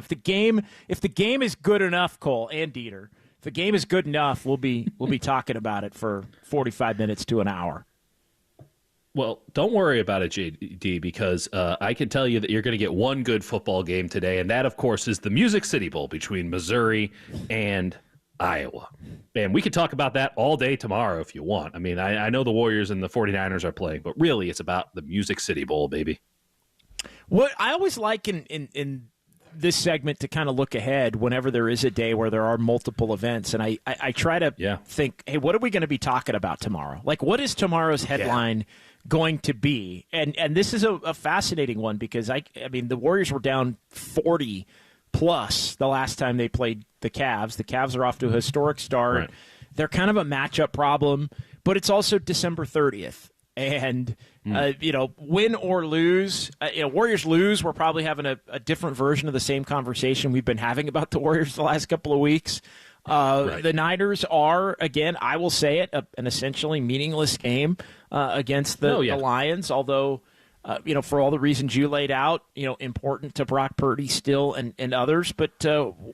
if the game is good enough, Cole and Dieter, if the game is good enough, we'll be talking about it for 45 minutes to an hour. Well, don't worry about it, JD, because I can tell you that you're going to get one good football game today, and that, of course, is the Music City Bowl between Missouri and Iowa. And we could talk about that all day tomorrow if you want. I mean, I know the Warriors and the 49ers are playing, but really it's about the Music City Bowl, baby. What I always like in this segment to kind of look ahead whenever there is a day where there are multiple events, and I try to think, hey, what are we going to be talking about tomorrow? Like, what is tomorrow's headline going to be? And this is a fascinating one because, I mean, the Warriors were down 40 plus the last time they played the Cavs. The Cavs are off to a historic start. Right. They're kind of a matchup problem, but it's also December 30th. And, win or lose, Warriors lose, we're probably having a different version of the same conversation we've been having about the Warriors the last couple of weeks. The Niners are, again, I will say it, an essentially meaningless game against the Lions, although, for all the reasons you laid out, important to Brock Purdy still and others. But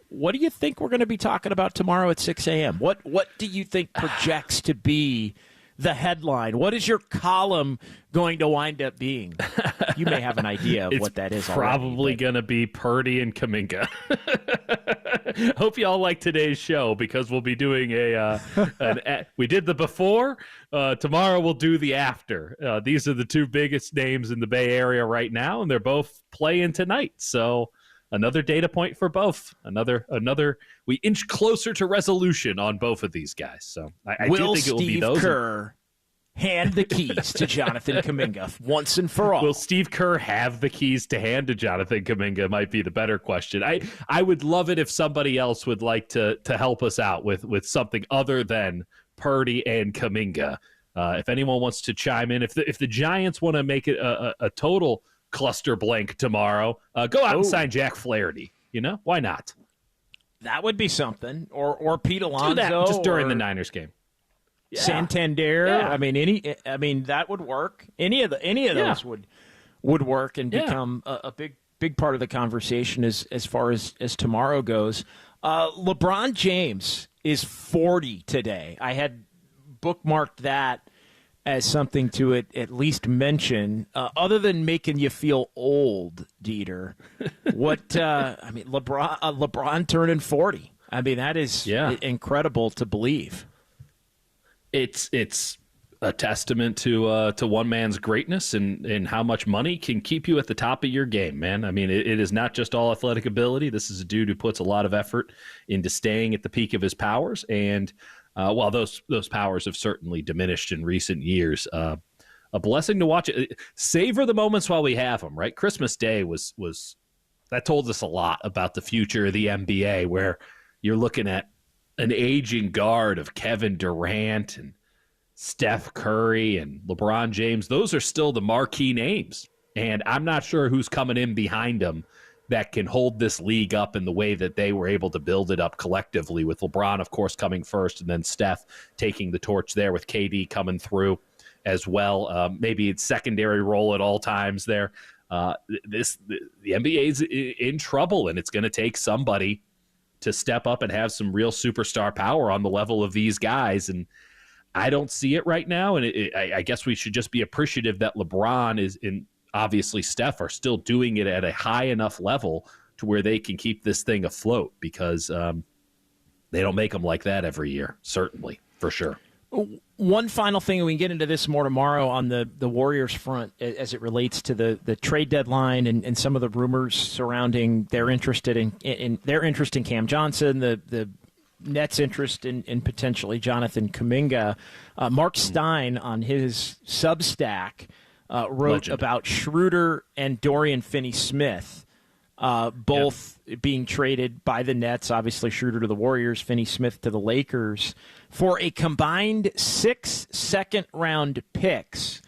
what do you think we're going to be talking about tomorrow at 6 a.m.? What do you think projects to be the headline? What is your column going to wind up being? You may have an idea of what that is. Probably going to be Purdy and Kaminga. Hope you all like today's show because we'll be doing we did the before. Tomorrow we'll do the after. These are the two biggest names in the Bay Area right now, and they're both playing tonight. So another data point for both. Another. We inch closer to resolution on both of these guys. So I do think it will be those. Will Steve Kerr hand the keys to Jonathan Kaminga once and for all? Will Steve Kerr have the keys to hand to Jonathan Kaminga might be the better question. I would love it if somebody else would like to help us out with something other than Purdy and Kaminga. If anyone wants to chime in, if the Giants want to make it a total cluster blank tomorrow, go out and sign Jack Flaherty. Why not? That would be something. Or Pete Alonso. Do that just during the Niners game. Yeah. Santander. Yeah. I mean, that would work. Any of those would work and become a big part of the conversation as far as tomorrow goes. LeBron James is 40 today. I had bookmarked that as something to at least mention, other than making you feel old, Dieter. LeBron turning 40. I mean, that is incredible to believe. It's a testament to one man's greatness and how much money can keep you at the top of your game, man. I mean, it is not just all athletic ability. This is a dude who puts a lot of effort into staying at the peak of his powers, and while those powers have certainly diminished in recent years, a blessing to watch it. Savor the moments while we have them, right? Christmas Day was that told us a lot about the future of the NBA, where you're looking at an aging guard of Kevin Durant and Steph Curry and LeBron James. Those are still the marquee names, and I'm not sure who's coming in behind them that can hold this league up in the way that they were able to build it up collectively, with LeBron, of course, coming first, and then Steph taking the torch there with KD coming through as well. Maybe it's secondary role at all times there. The NBA is in trouble, and it's going to take somebody to step up and have some real superstar power on the level of these guys. And I don't see it right now. And I guess we should just be appreciative that LeBron is in. Obviously, Steph are still doing it at a high enough level to where they can keep this thing afloat, because They don't make them like that every year, certainly, for sure. One final thing, and we can get into this more tomorrow on the Warriors front as it relates to the trade deadline and some of the rumors surrounding their interest in their interest in Cam Johnson, the Nets' interest in potentially Jonathan Kaminga. Mark Stein on his Substack wrote about Schroeder and Dorian Finney-Smith, both being traded by the Nets, obviously Schroeder to the Warriors, Finney-Smith to the Lakers, for a combined 6 second-round picks.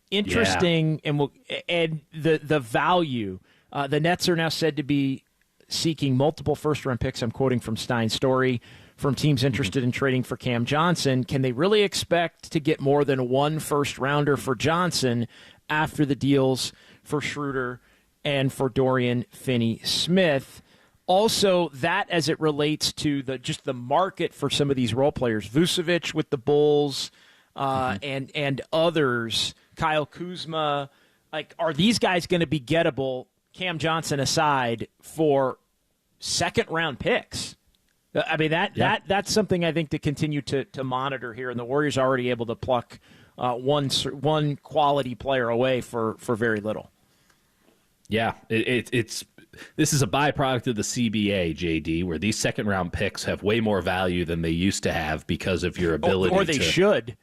Interesting, and the value. The Nets are now said to be seeking multiple first-round picks. I'm quoting from Stein's story, from teams interested in trading for Cam Johnson. Can they really expect to get more than one first-rounder for Johnson after the deals for Schroeder and for Dorian Finney-Smith? Also, that as it relates to the market for some of these role players, Vucevic with the Bulls and others, Kyle Kuzma, are these guys going to be gettable, Cam Johnson aside, for second-round picks? I mean, that's something I think to continue to monitor here, and the Warriors are already able to pluck one quality player away for very little. Yeah, this is a byproduct of the CBA, JD, where these second-round picks have way more value than they used to have because of your ability or they should.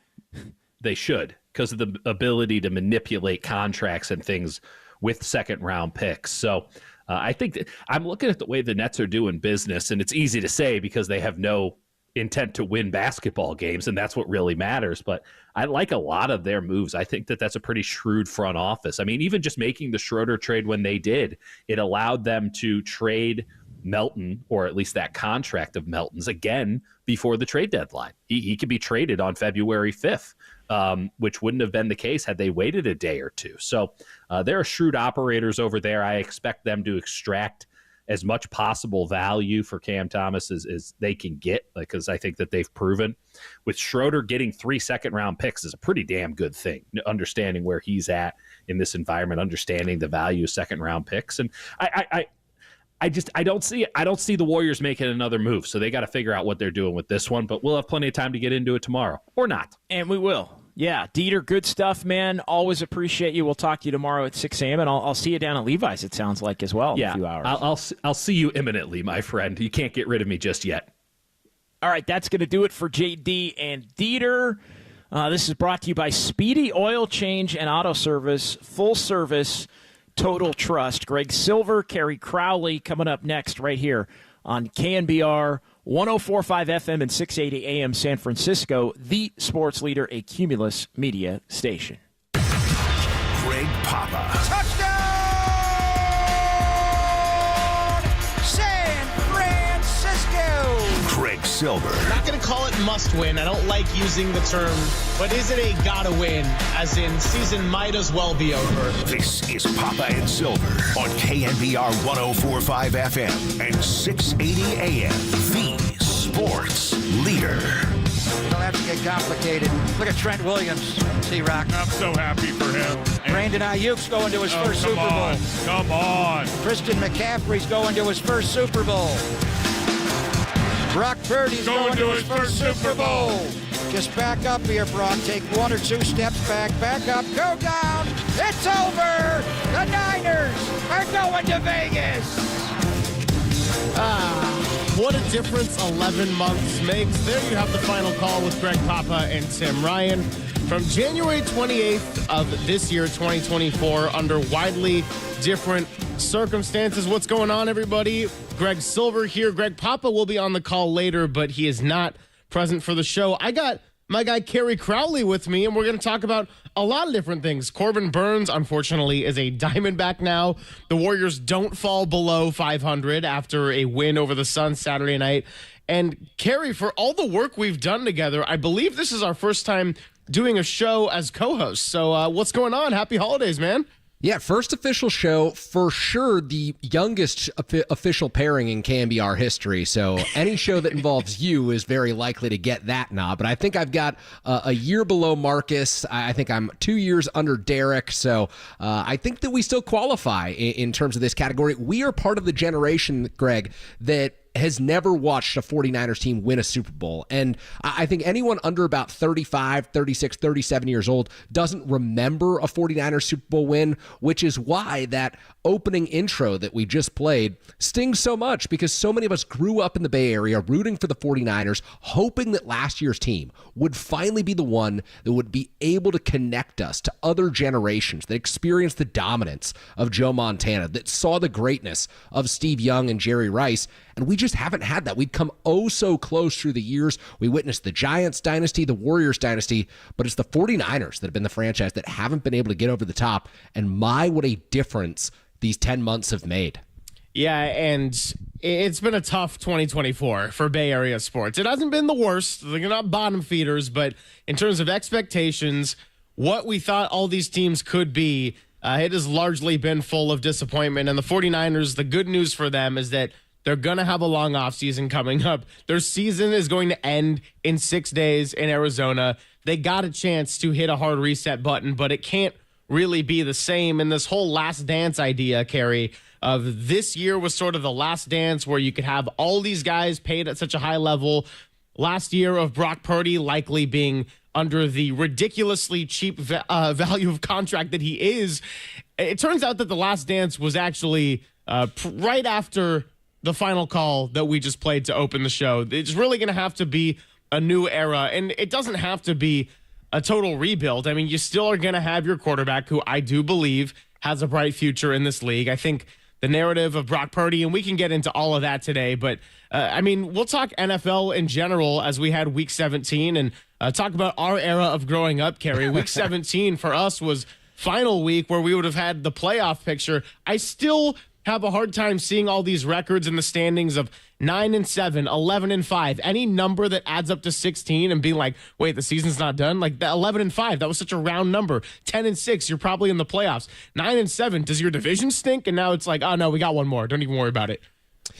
They should, because of the ability to manipulate contracts and things with second-round picks. So I think that I'm looking at the way the Nets are doing business, and it's easy to say because they have no intent to win basketball games, and that's what really matters. But I like a lot of their moves. I think that that's a pretty shrewd front office. I mean, even just making the Schroeder trade when they did, it allowed them to trade Melton, or at least that contract of Melton's, again before the trade deadline. He could be traded on February 5th, which wouldn't have been the case had they waited a day or two. So there are shrewd operators over there. I expect them to extract as much possible value for Cam Thomas as they can get, because I think that they've proven with Schroeder getting 3 second-round picks is a pretty damn good thing, understanding where he's at in this environment, understanding the value of second-round picks. And I don't see the Warriors making another move, so they got to figure out what they're doing with this one, but we'll have plenty of time to get into it tomorrow, or not. And we will. Yeah, Dieter, good stuff, man. Always appreciate you. We'll talk to you tomorrow at 6 a.m., and I'll see you down at Levi's, it sounds like, as well in a few hours. I'll see you imminently, my friend. You can't get rid of me just yet. All right, that's going to do it for JD and Dieter. This is brought to you by Speedy Oil Change and Auto Service, full service, total trust. Greg Silver, Kerry Crowley coming up next right here on KNBR 104.5 FM and 680 AM San Francisco, the sports leader, a Cumulus Media station. Greg Papa. Touchdown! San Francisco! Greg Silver. I'm not going to call it must win. I don't like using the term, but is it a gotta win? As in, season might as well be over. This is Papa and Silver on KNBR 104.5 FM and 680 AM. The sports leader. It'll have to get complicated. Look at Trent Williams, C-Rock. I'm so happy for him. Brandon Ayuk's going to his first Super Bowl. Come on. Christian McCaffrey's going to his first Super Bowl. Brock Purdy's going to his first Super Bowl. Just back up here, Brock. Take 1 or 2 steps back up, go down. It's over. The Niners are going to Vegas. What a difference 11 months makes. There you have the final call with Greg Papa and Tim Ryan. From January 28th of this year, 2024, under widely different circumstances. What's going on, everybody? Greg Silver here. Greg Papa will be on the call later, but he is not present for the show. I got my guy Kerry Crowley with me, and we're going to talk about a lot of different things. Corbin Burns, unfortunately, is a Diamondback now. The Warriors don't fall below 500 after a win over the Suns Saturday night. And Kerry, for all the work we've done together, I believe this is our first time doing a show as co-host. So what's going on? Happy holidays, man. Yeah, first official show, for sure the youngest official pairing in KNBR history. So any show that involves you is very likely to get that nod. But I think I've got a year below Marcus. I think I'm 2 years under Derek. So I think that we still qualify in terms of this category. We are part of the generation, Greg, that has never watched a 49ers team win a Super Bowl. And I think anyone under about 35, 36, 37 years old doesn't remember a 49ers Super Bowl win, which is why that opening intro that we just played stings so much, because so many of us grew up in the Bay Area rooting for the 49ers, hoping that last year's team would finally be the one that would be able to connect us to other generations that experienced the dominance of Joe Montana, that saw the greatness of Steve Young and Jerry Rice. And we just haven't had that. We've come oh so close through the years. We witnessed the Giants dynasty, the Warriors dynasty, but it's the 49ers that have been the franchise that haven't been able to get over the top. And my, what a difference these 10 months have made. Yeah, and it's been a tough 2024 for Bay Area sports. It hasn't been the worst. They're not bottom feeders, but in terms of expectations, what we thought all these teams could be, it has largely been full of disappointment. And the 49ers, the good news for them is that they're going to have a long offseason coming up. Their season is going to end in 6 days in Arizona. They got a chance to hit a hard reset button, but it can't really be the same. And this whole last dance idea, Kerry, of this year was sort of the last dance where you could have all these guys paid at such a high level. Last year of Brock Purdy likely being under the ridiculously cheap value of contract that he is. It turns out that the last dance was actually right after the final call that we just played to open the show. It's really going to have to be a new era, and it doesn't have to be a total rebuild. I mean, you still are going to have your quarterback, who I do believe has a bright future in this league. I think the narrative of Brock Purdy, and we can get into all of that today, but I mean, we'll talk NFL in general as we had week 17 and talk about our era of growing up, Kerry. Week 17 for us was final week where we would have had the playoff picture. I still have a hard time seeing all these records in the standings of 9-7, 11-5, any number that adds up to 16 and being like, wait, the season's not done. Like that 11-5, that was such a round number. 10-6, you're probably in the playoffs. 9-7, does your division stink? And now it's like, oh no, we got one more. Don't even worry about it.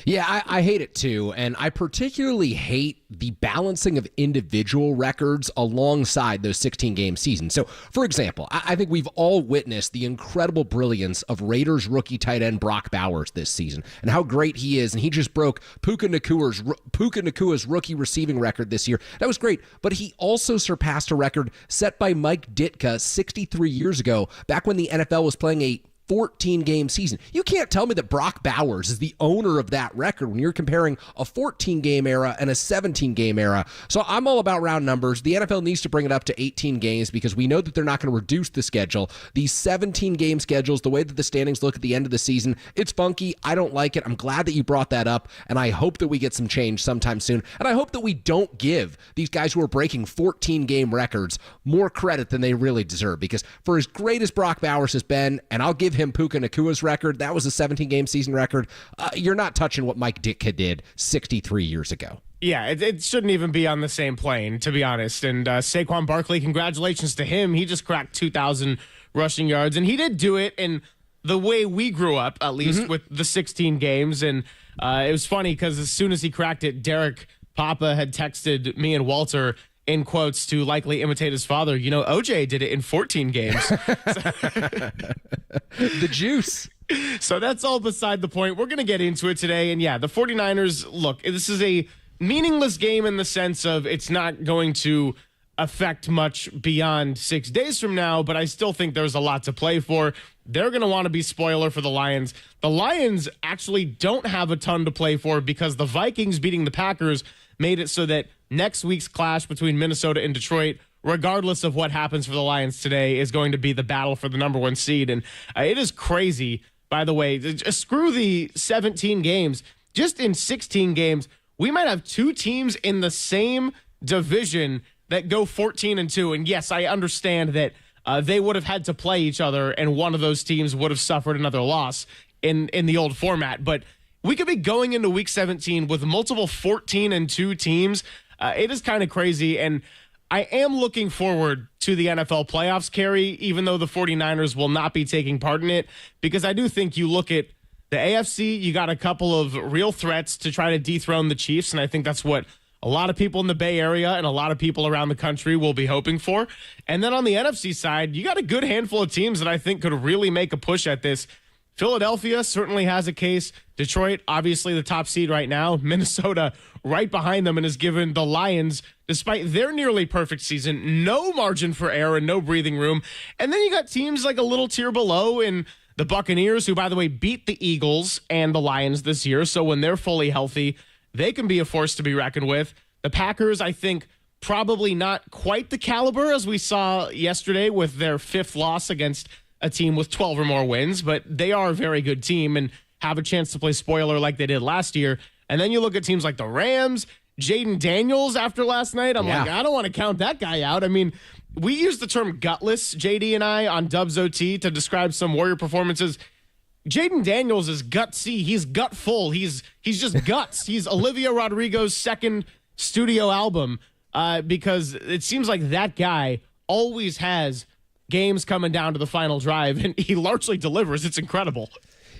Yeah, I hate it too, and I particularly hate the balancing of individual records alongside those 16-game seasons. So, for example, I think we've all witnessed the incredible brilliance of Raiders rookie tight end Brock Bowers this season and how great he is, and he just broke Puka Nacua's rookie receiving record this year. That was great, but he also surpassed a record set by Mike Ditka 63 years ago, back when the NFL was playing a 14-game season. You can't tell me that Brock Bowers is the owner of that record when you're comparing a 14-game era and a 17-game era. So I'm all about round numbers. The NFL needs to bring it up to 18 games because we know that they're not going to reduce the schedule. These 17-game schedules, the way that the standings look at the end of the season, it's funky. I don't like it. I'm glad that you brought that up, and I hope that we get some change sometime soon. And I hope that we don't give these guys who are breaking 14-game records more credit than they really deserve, because for as great as Brock Bowers has been, and I'll give him Puka Nacua's record, that was a 17-game season record. You're not touching what Mike Ditka did 63 years ago. Yeah, it shouldn't even be on the same plane, to be honest. And Saquon Barkley, congratulations to him. He just cracked 2,000 rushing yards, and he did do it in the way we grew up, at least with the 16 games. And it was funny because as soon as he cracked it, Derek Papa had texted me and Walter in quotes to likely imitate his father. You know, OJ did it in 14 games. The juice. So that's all beside the point. We're going to get into it today. And yeah, the 49ers, look, this is a meaningless game in the sense of it's not going to affect much beyond 6 days from now, but I still think there's a lot to play for. They're going to want to be spoiler for the Lions. The Lions actually don't have a ton to play for because the Vikings beating the Packers made it so that next week's clash between Minnesota and Detroit, regardless of what happens for the Lions today, is going to be the battle for the number 1 seed. And it is crazy, by the way. Screw the 17 games. Just in 16 games, we might have 2 teams in the same division that go 14-2. And yes, I understand that they would have had to play each other, and one of those teams would have suffered another loss in the old format. But we could be going into week 17 with multiple 14-2 teams. It is kind of crazy, and I am looking forward to the NFL playoffs, Kerry, even though the 49ers will not be taking part in it, because I do think you look at the AFC, you got a couple of real threats to try to dethrone the Chiefs, and I think that's what a lot of people in the Bay Area and a lot of people around the country will be hoping for. And then on the NFC side, you got a good handful of teams that I think could really make a push at this. Philadelphia certainly has a case. Detroit, obviously the top seed right now. Minnesota right behind them and has given the Lions, despite their nearly perfect season, no margin for error and no breathing room. And then you got teams like a little tier below in the Buccaneers, who, by the way, beat the Eagles and the Lions this year. So when they're fully healthy, they can be a force to be reckoned with. The Packers, I think, probably not quite the caliber as we saw yesterday with their 5th loss against a team with 12 or more wins, but they are a very good team and have a chance to play spoiler like they did last year. And then you look at teams like the Rams, Jaden Daniels after last night. I'm like, I don't want to count that guy out. I mean, we use the term gutless, JD and I, on Dubs OT to describe some Warrior performances. Jaden Daniels is gutsy. He's gutful. He's just guts. He's Olivia Rodrigo's second studio album because it seems like that guy always has games coming down to the final drive, and he largely delivers. It's incredible.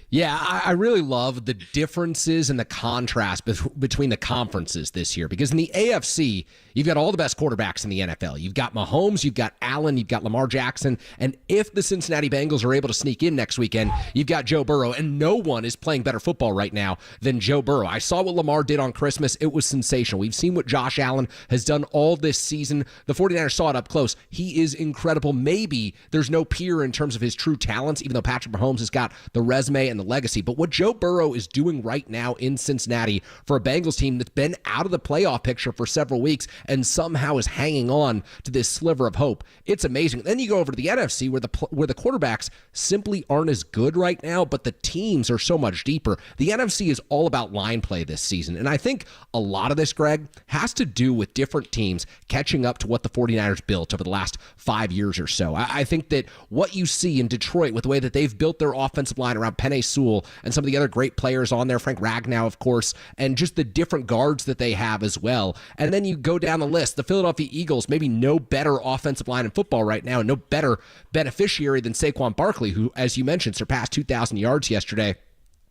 Yeah, I really love the differences and the contrast between the conferences this year, because in the AFC, you've got all the best quarterbacks in the NFL. You've got Mahomes, you've got Allen, you've got Lamar Jackson, and if the Cincinnati Bengals are able to sneak in next weekend, you've got Joe Burrow, and no one is playing better football right now than Joe Burrow. I saw what Lamar did on Christmas. It was sensational. We've seen what Josh Allen has done all this season. The 49ers saw it up close. He is incredible. Maybe there's no peer in terms of his true talents, even though Patrick Mahomes has got the resume and the legacy. But what Joe Burrow is doing right now in Cincinnati for a Bengals team that's been out of the playoff picture for several weeks and somehow is hanging on to this sliver of hope, it's amazing. Then you go over to the NFC where the quarterbacks simply aren't as good right now, but the teams are so much deeper. The NFC is all about line play this season, and I think a lot of this, Greg, has to do with different teams catching up to what the 49ers built over the last 5 years or so. I think that what you see in Detroit with the way that they've built their offensive line around Penei Sewell and some of the other great players on there, Frank Ragnow, of course, and just the different guards that they have as well. And then you go down the list, the Philadelphia Eagles, maybe no better offensive line in football right now, and no better beneficiary than Saquon Barkley, who, as you mentioned, surpassed 2,000 yards yesterday.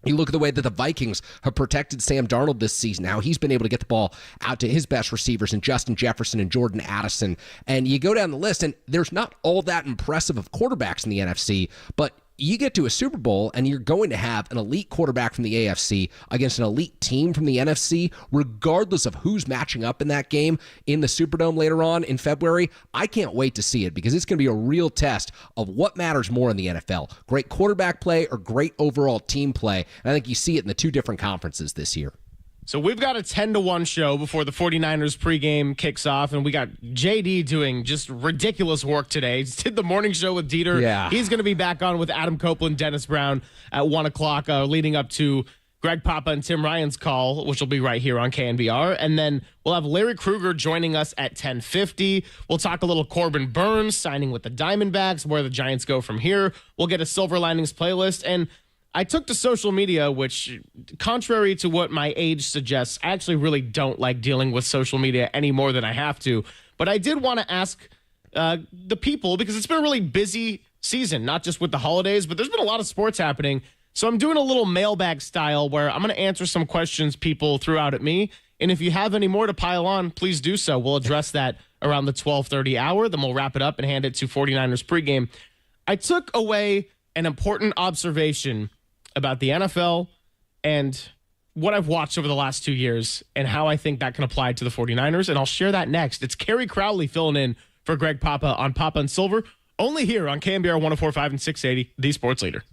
You look at the way that the Vikings have protected Sam Darnold this season, how he's been able to get the ball out to his best receivers in Justin Jefferson and Jordan Addison. And you go down the list, and there's not all that impressive of quarterbacks in the NFC, but you get to a Super Bowl and you're going to have an elite quarterback from the AFC against an elite team from the NFC, regardless of who's matching up in that game in the Superdome later on in February. I can't wait to see it because it's going to be a real test of what matters more in the NFL, great quarterback play or great overall team play. And I think you see it in the two different conferences this year. So we've got a 10-1 show before the 49ers pregame kicks off, and we got JD doing just ridiculous work today. He did the morning show with Dieter. Yeah. He's going to be back on with Adam Copeland, Dennis Brown at 1 o'clock, leading up to Greg Papa and Tim Ryan's call, which will be right here on KNBR. And then we'll have Larry Krueger joining us at 10:50. We'll talk a little Corbin Burns signing with the Diamondbacks, where the Giants go from here. We'll get a Silver Linings playlist, and I took to social media, which, contrary to what my age suggests, I actually really don't like dealing with social media any more than I have to. But I did want to ask the people, because it's been a really busy season, not just with the holidays, but there's been a lot of sports happening. So I'm doing a little mailbag style where I'm going to answer some questions people threw out at me. And if you have any more to pile on, please do so. We'll address that around the 12:30 hour. Then we'll wrap it up and hand it to 49ers pregame. I took away an important observation about the NFL and what I've watched over the last 2 years and how I think that can apply to the 49ers, and I'll share that next. It's Kerry Crowley filling in for Greg Papa on Papa and Silver, only here on KNBR 104.5 and 680, the Sports Leader.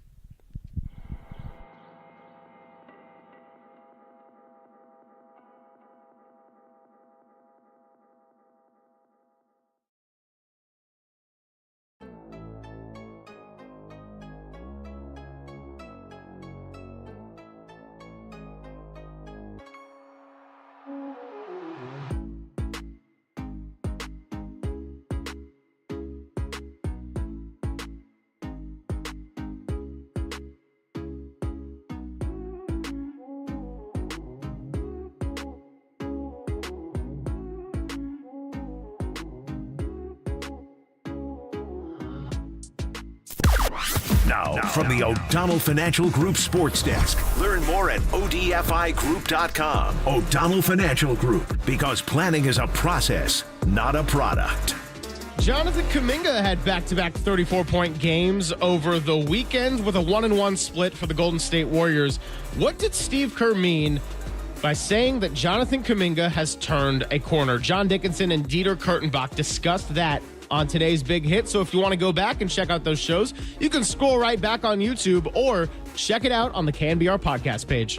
Now, from the O'Donnell Financial Group Sports Desk. Learn more at odfigroup.com. O'Donnell Financial Group, because planning is a process, not a product. Jonathan Kaminga had back-to-back 34-point games over the weekend with a 1-1 split for the Golden State Warriors. What did Steve Kerr mean by saying that Jonathan Kaminga has turned a corner? John Dickinson and Dieter Kurtenbach discussed that on today's Big Hit. So if you want to go back and check out those shows, you can scroll right back on YouTube or check it out on the KNBR podcast page.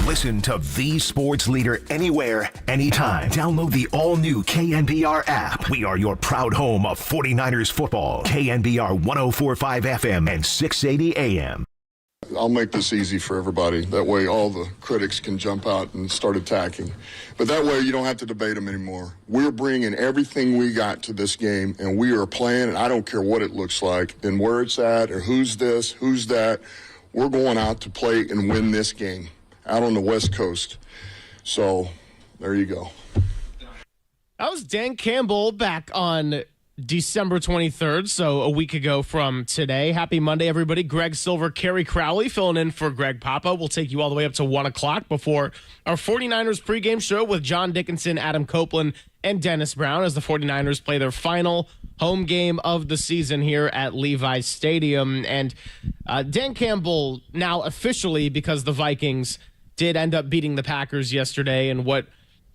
Listen to the sports leader anywhere, anytime. Download the all-new KNBR app. We are your proud home of 49ers football. KNBR 104.5 FM and 680 AM. I'll make this easy for everybody. That way all the critics can jump out and start attacking. But that way you don't have to debate them anymore. We're bringing everything we got to this game, and we are playing, and I don't care what it looks like and where it's at or who's this, who's that. We're going out to play and win this game out on the West Coast. So there you go. That was Dan Campbell back on December 23rd, so a week ago from today. Happy Monday, everybody. Greg Silver, Kerry Crowley filling in for Greg Papa. We'll take you all the way up to 1 o'clock before our 49ers pregame show with John Dickinson, Adam Copeland, and Dennis Brown as the 49ers play their final home game of the season here at Levi's Stadium. And Dan Campbell now officially, because the Vikings did end up beating the Packers yesterday in what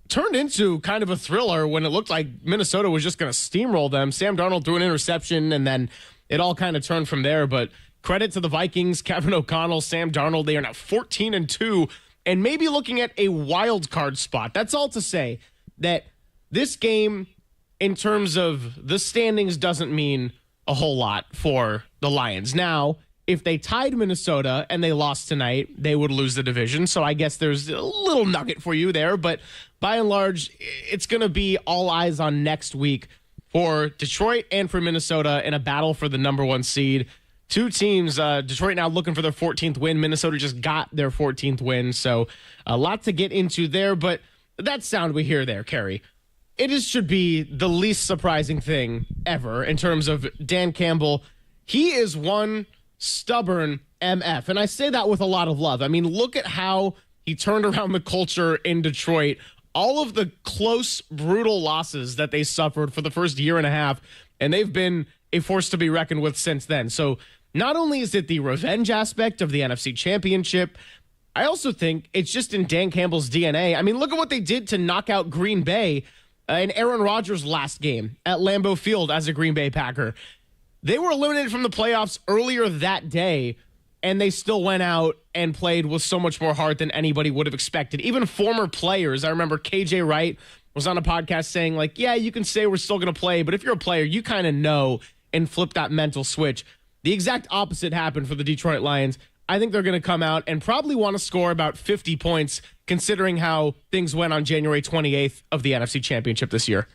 turned into kind of a thriller when it looked like Minnesota was just going to steamroll them. Sam Darnold threw an interception, and then it all kind of turned from there. But credit to the Vikings, Kevin O'Connell, Sam Darnold. They are now 14-2 and maybe looking at a wild card spot. That's all to say that this game, in terms of the standings, doesn't mean a whole lot for the Lions. Now, if they tied Minnesota and they lost tonight, they would lose the division. So I guess there's a little nugget for you there. But by and large, it's going to be all eyes on next week for Detroit and for Minnesota in a battle for the number 1 seed. Two teams, Detroit now looking for their 14th win. Minnesota just got their 14th win. So a lot to get into there. But that sound we hear there, Kerry, should be the least surprising thing ever in terms of Dan Campbell. He is one stubborn MF. And I say that with a lot of love. I mean, look at how he turned around the culture in Detroit. All of the close, brutal losses that they suffered for the first year and a half, and they've been a force to be reckoned with since then. So not only is it the revenge aspect of the NFC Championship, I also think it's just in Dan Campbell's DNA. I mean, look at what they did to knock out Green Bay in Aaron Rodgers' last game at Lambeau Field as a Green Bay Packer. They were eliminated from the playoffs earlier that day, and they still went out and played with so much more heart than anybody would have expected. Even former players, I remember KJ Wright was on a podcast saying, like, yeah, you can say we're still going to play, but if you're a player, you kind of know and flip that mental switch. The exact opposite happened for the Detroit Lions. I think they're going to come out and probably want to score about 50 points, considering how things went on January 28th of the NFC Championship this year.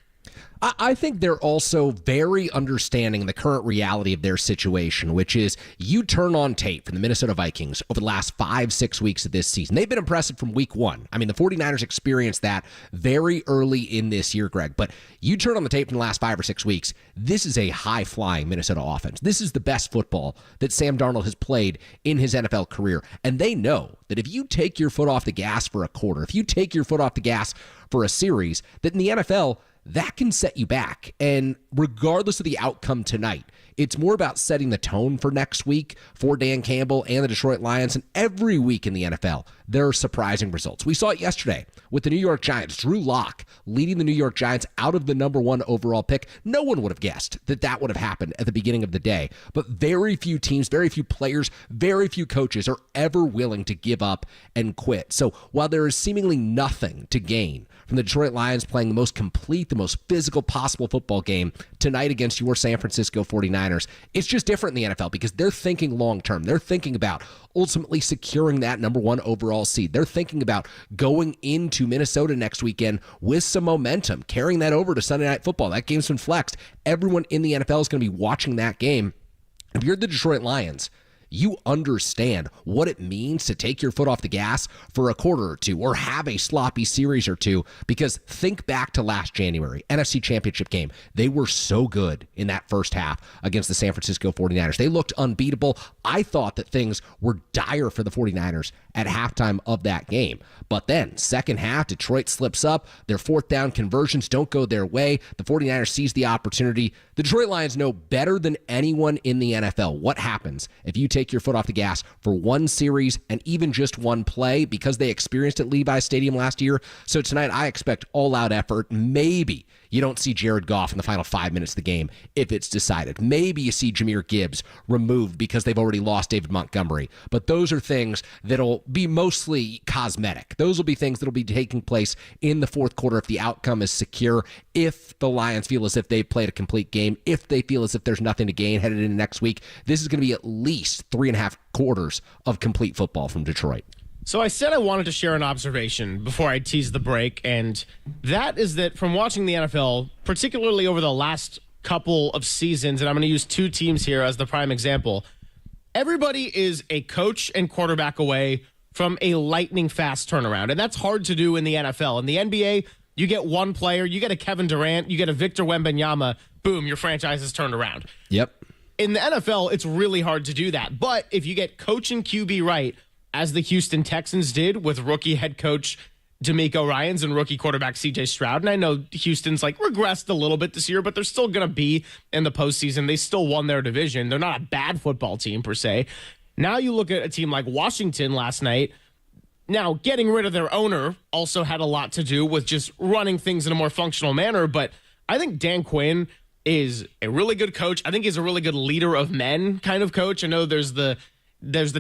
I think they're also very understanding of the current reality of their situation, which is you turn on tape from the Minnesota Vikings over the last 5-6 weeks of this season. They've been impressive from week 1. I mean, the 49ers experienced that very early in this year, Greg. But you turn on the tape from the last 5 or 6 weeks, this is a high-flying Minnesota offense. This is the best football that Sam Darnold has played in his NFL career. And they know that if you take your foot off the gas for a quarter, if you take your foot off the gas for a series, that in the NFL, that can set you back. And regardless of the outcome tonight, it's more about setting the tone for next week for Dan Campbell and the Detroit Lions. And every week in the NFL, there are surprising results. We saw it yesterday with the New York Giants. Drew Lock leading the New York Giants out of the number 1 overall pick. No one would have guessed that that would have happened at the beginning of the day. But very few teams, very few players, very few coaches are ever willing to give up and quit. So while there is seemingly nothing to gain from the Detroit Lions playing the most complete, the most physical possible football game tonight against your San Francisco 49ers, it's just different in the NFL because they're thinking long-term. They're thinking about ultimately securing that number 1 overall seed. They're thinking about going into Minnesota next weekend with some momentum, carrying that over to Sunday Night Football. That game's been flexed. Everyone in the NFL is going to be watching that game. If you're the Detroit Lions, you understand what it means to take your foot off the gas for a quarter or two or have a sloppy series or two, because think back to last January, NFC Championship game. They were so good in that first half against the San Francisco 49ers. They looked unbeatable. I thought that things were dire for the 49ers at halftime of that game. But then, second half, Detroit slips up. Their fourth down conversions don't go their way. The 49ers seize the opportunity. The Detroit Lions know better than anyone in the NFL what happens if you take your foot off the gas for one series and even just one play, because they experienced at Levi's Stadium last year. So tonight, I expect all-out effort. Maybe you don't see Jared Goff in the final 5 minutes of the game if it's decided. Maybe you see Jahmyr Gibbs removed because they've already lost David Montgomery. But those are things that'll be mostly cosmetic. Those will be things that will be taking place in the fourth quarter if the outcome is secure, if the Lions feel as if they've played a complete game, if they feel as if there's nothing to gain headed into next week. This is going to be at least 3.5 quarters of complete football from Detroit. So I said I wanted to share an observation before I tease the break, and that is that from watching the NFL, particularly over the last couple of seasons, and I'm going to use two teams here as the prime example, everybody is a coach and quarterback away from a lightning fast turnaround, and that's hard to do in the NFL. In the NBA, you get one player, you get a Kevin Durant, you get a Victor Wembanyama, boom, your franchise is turned around. Yep. In the NFL, it's really hard to do that, but if you get coach and QB right, as the Houston Texans did with rookie head coach DeMeco Ryans and rookie quarterback C.J. Stroud. And I know Houston's regressed a little bit this year, but they're still going to be in the postseason. They still won their division. They're not a bad football team per se. Now you look at a team like Washington last night. Now, getting rid of their owner also had a lot to do with just running things in a more functional manner. But I think Dan Quinn is a really good coach. I think he's a really good leader of men kind of coach. I know there's the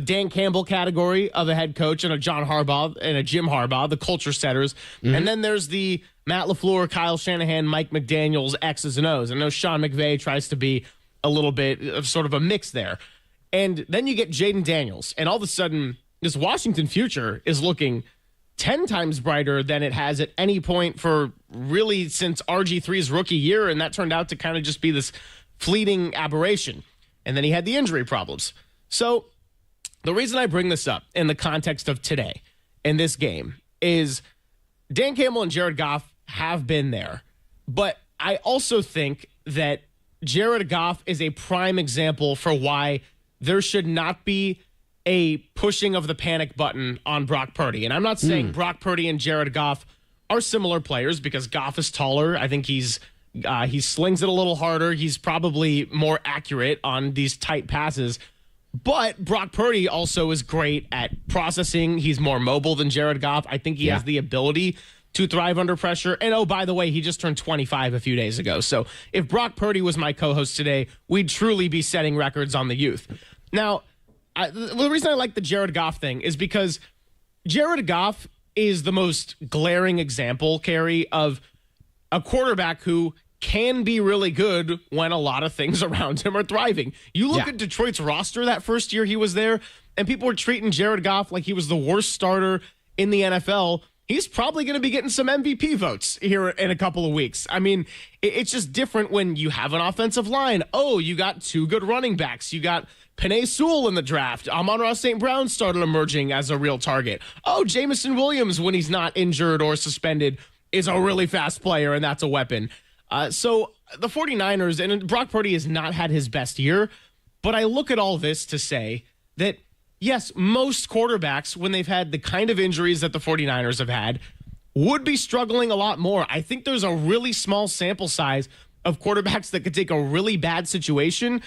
Dan Campbell category of a head coach and a John Harbaugh and a Jim Harbaugh, the culture setters. Mm-hmm. And then there's the Matt LaFleur, Kyle Shanahan, Mike McDaniels, X's and O's. I know Sean McVay tries to be a little bit of sort of a mix there. And then you get Jaden Daniels, and all of a sudden this Washington future is looking 10 times brighter than it has at any point for really since RG3's rookie year, and that turned out to kind of just be this fleeting aberration. And then he had the injury problems. So the reason I bring this up in the context of today in this game is Dan Campbell and Jared Goff have been there. But I also think that Jared Goff is a prime example for why there should not be a pushing of the panic button on Brock Purdy. And I'm not saying Brock Purdy and Jared Goff are similar players because Goff is taller. I think he slings it a little harder. He's probably more accurate on these tight passes. But Brock Purdy also is great at processing. He's more mobile than Jared Goff. I think he has the ability to thrive under pressure. And, oh, by the way, he just turned 25 a few days ago. So if Brock Purdy was my co-host today, we'd truly be setting records on the youth. Now, the reason I like the Jared Goff thing is because Jared Goff is the most glaring example, Carrie, of a quarterback who can be really good when a lot of things around him are thriving. You look at Detroit's roster that first year he was there, and people were treating Jared Goff like he was the worst starter in the NFL. He's probably going to be getting some MVP votes here in a couple of weeks. I mean, it's just different when you have an offensive line. Oh, you got two good running backs. You got Penei Sewell in the draft. Amon-Ra St. Brown started emerging as a real target. Oh, Jamison Williams, when he's not injured or suspended, is a really fast player, and that's a weapon. So the 49ers, and Brock Purdy has not had his best year, but I look at all this to say that, yes, most quarterbacks, when they've had the kind of injuries that the 49ers have had, would be struggling a lot more. I think there's a really small sample size of quarterbacks that could take a really bad situation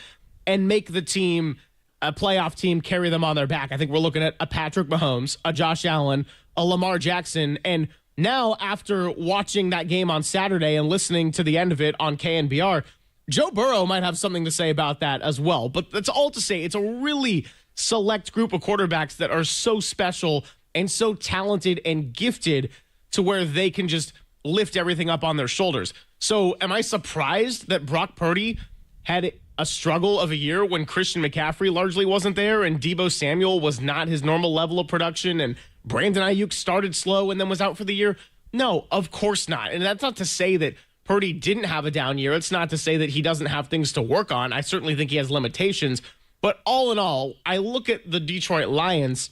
and make the team, a playoff team, carry them on their back. I think we're looking at a Patrick Mahomes, a Josh Allen, a Lamar Jackson, and now, after watching that game on Saturday and listening to the end of it on KNBR, Joe Burrow might have something to say about that as well. But that's all to say it's a really select group of quarterbacks that are so special and so talented and gifted to where they can just lift everything up on their shoulders. So am I surprised that Brock Purdy had a struggle of a year when Christian McCaffrey largely wasn't there and Deebo Samuel was not his normal level of production and Brandon Ayuk started slow and then was out for the year? No, of course not. And that's not to say that Purdy didn't have a down year. It's not to say that he doesn't have things to work on. I certainly think he has limitations. But all in all, I look at the Detroit Lions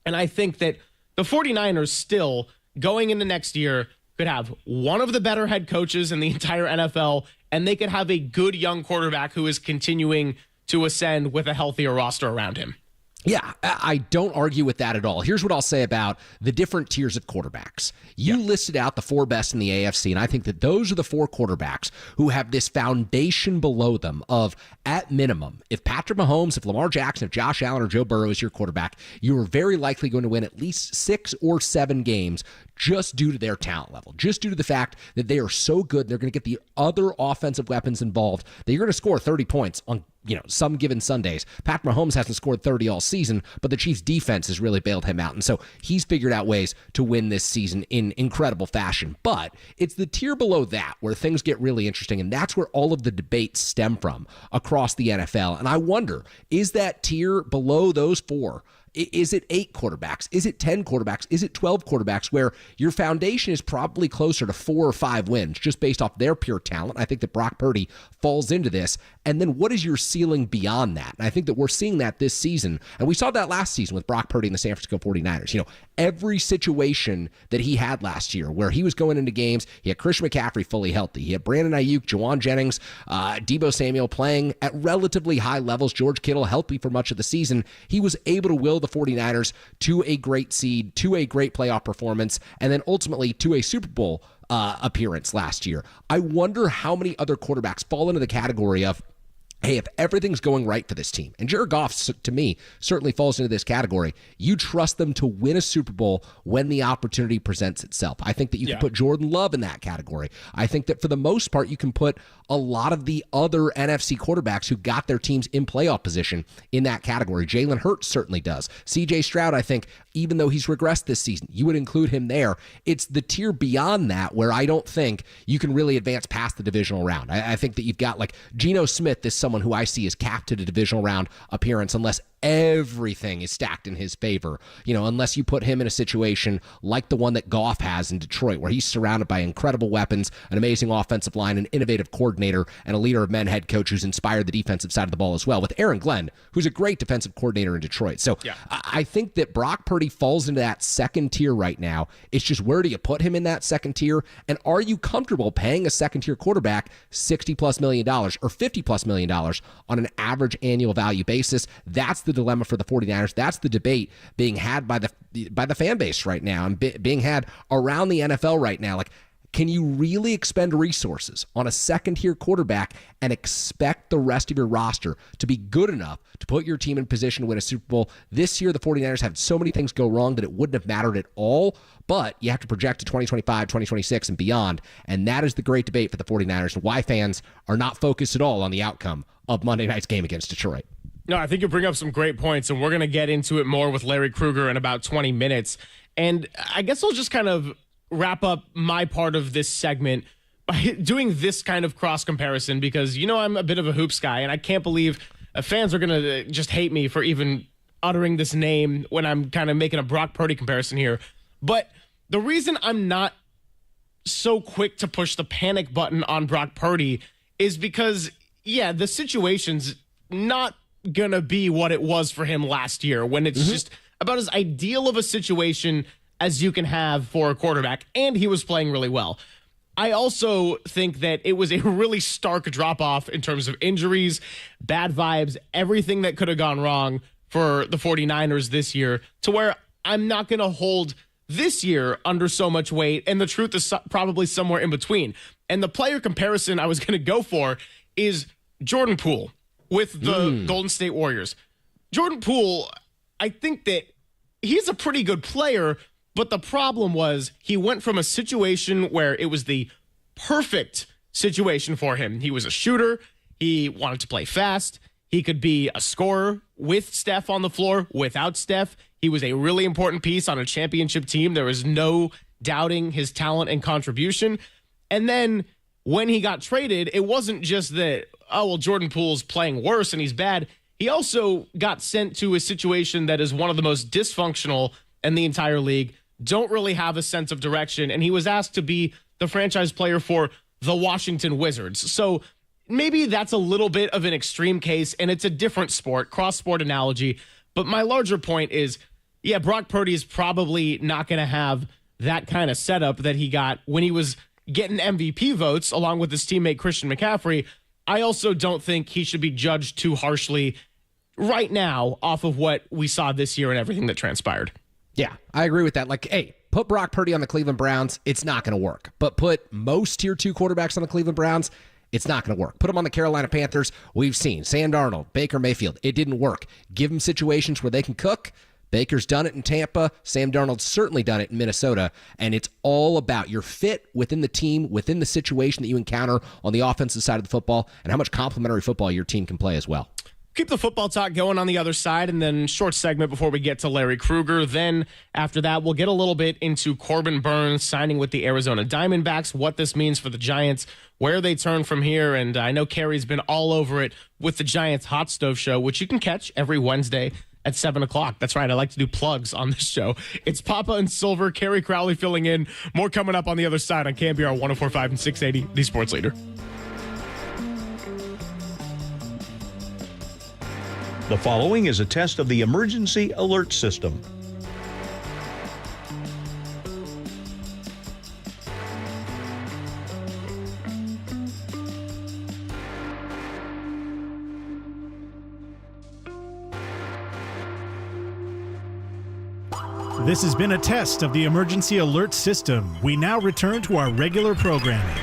and I think that the 49ers still, going into next year, could have one of the better head coaches in the entire NFL, and they could have a good young quarterback who is continuing to ascend with a healthier roster around him. Yeah, I don't argue with that at all. Here's what I'll say about the different tiers of quarterbacks. You listed out the four best in the AFC, and I think that those are the four quarterbacks who have this foundation below them of, at minimum, if Patrick Mahomes, if Lamar Jackson, if Josh Allen or Joe Burrow is your quarterback, you are very likely going to win at least 6 or 7 games just due to their talent level, just due to the fact that they are so good, they're going to get the other offensive weapons involved, that you're going to score 30 points on some given Sundays. Patrick Mahomes hasn't scored 30 all season, but the Chiefs' defense has really bailed him out. And so he's figured out ways to win this season in incredible fashion. But it's the tier below that where things get really interesting, and that's where all of the debates stem from across the NFL. And I wonder, is that tier below those four? Is it 8 quarterbacks? Is it 10 quarterbacks? Is it 12 quarterbacks where your foundation is probably closer to 4 or 5 wins just based off their pure talent? I think that Brock Purdy falls into this. And then what is your ceiling beyond that? And I think that we're seeing that this season. And we saw that last season with Brock Purdy and the San Francisco 49ers. Every situation that he had last year where he was going into games, he had Christian McCaffrey fully healthy. He had Brandon Ayuk, Jawan Jennings, Deebo Samuel playing at relatively high levels. George Kittle healthy for much of the season. He was able to will the 49ers to a great seed, to a great playoff performance, and then ultimately to a Super Bowl appearance last year. I wonder how many other quarterbacks fall into the category of, hey, if everything's going right for this team, and Jared Goff, to me, certainly falls into this category, you trust them to win a Super Bowl when the opportunity presents itself. I think that you can put Jordan Love in that category. I think that for the most part, you can put a lot of the other NFC quarterbacks who got their teams in playoff position in that category. Jalen Hurts certainly does. C.J. Stroud, I think, even though he's regressed this season, you would include him there. It's the tier beyond that where I don't think you can really advance past the divisional round. I think that you've got like Geno Smith is someone who I see is capped to the divisional round appearance unless everything is stacked in his favor, unless you put him in a situation like the one that Goff has in Detroit, where he's surrounded by incredible weapons, an amazing offensive line, an innovative coordinator, and a leader of men head coach who's inspired the defensive side of the ball as well, with Aaron Glenn, who's a great defensive coordinator in Detroit. So I think that Brock Purdy falls into that second tier right now. It's just, where do you put him in that second tier? And are you comfortable paying a second tier quarterback $60+ million or $50+ million on an average annual value basis? That's the dilemma for the 49ers. That's the debate being had by the fan base right now and being had around the NFL right now. Like, can you really expend resources on a second-tier quarterback and expect the rest of your roster to be good enough to put your team in position to win a Super Bowl? This year, the 49ers had so many things go wrong that it wouldn't have mattered at all, but you have to project to 2025, 2026, and beyond, and that is the great debate for the 49ers and why fans are not focused at all on the outcome of Monday night's game against Detroit. No, I think you bring up some great points, and we're going to get into it more with Larry Krueger in about 20 minutes. And I guess I'll just kind of wrap up my part of this segment by doing this kind of cross comparison, because I'm a bit of a hoops guy, and I can't believe fans are going to just hate me for even uttering this name when I'm kind of making a Brock Purdy comparison here. But the reason I'm not so quick to push the panic button on Brock Purdy is because, the situation's not going to be what it was for him last year, when it's just about as ideal of a situation as you can have for a quarterback, and he was playing really well. I also think that it was a really stark drop-off in terms of injuries, bad vibes, everything that could have gone wrong for the 49ers this year, to where I'm not going to hold this year under so much weight, and the truth is probably somewhere in between. And the player comparison I was going to go for is Jordan Poole with the Golden State Warriors. Jordan Poole, I think that he's a pretty good player, but the problem was he went from a situation where it was the perfect situation for him. He was a shooter. He wanted to play fast. He could be a scorer with Steph on the floor, without Steph. He was a really important piece on a championship team. There was no doubting his talent and contribution. And then when he got traded, it wasn't just that, Jordan Poole's playing worse and he's bad. He also got sent to a situation that is one of the most dysfunctional in the entire league, don't really have a sense of direction, and he was asked to be the franchise player for the Washington Wizards. So maybe that's a little bit of an extreme case, and it's a different sport, cross-sport analogy. But my larger point is, Brock Purdy is probably not going to have that kind of setup that he got when he was getting MVP votes along with his teammate Christian McCaffrey. I also don't think he should be judged too harshly right now off of what we saw this year and everything that transpired. Yeah, I agree with that. Like, hey, put Brock Purdy on the Cleveland Browns, it's not going to work. But put most tier 2 quarterbacks on the Cleveland Browns, it's not going to work. Put them on the Carolina Panthers, we've seen Sam Darnold, Baker Mayfield, it didn't work. Give them situations where they can cook, Baker's done it in Tampa. Sam Darnold's certainly done it in Minnesota. And it's all about your fit within the team, within the situation that you encounter on the offensive side of the football, and how much complementary football your team can play as well. Keep the football talk going on the other side, and then short segment before we get to Larry Krueger. Then after that, we'll get a little bit into Corbin Burns signing with the Arizona Diamondbacks, what this means for the Giants, where they turn from here. And I know Kerry's been all over it with the Giants Hot Stove Show, which you can catch every Wednesday at 7 o'clock. That's right. I like to do plugs on this show. It's Papa and Silver, Kerry Crowley filling in. More coming up on the other side on KNBR 104.5 and 680, the Sports Leader. The following is a test of the emergency alert system. This has been a test of the emergency alert system. We now return to our regular programming.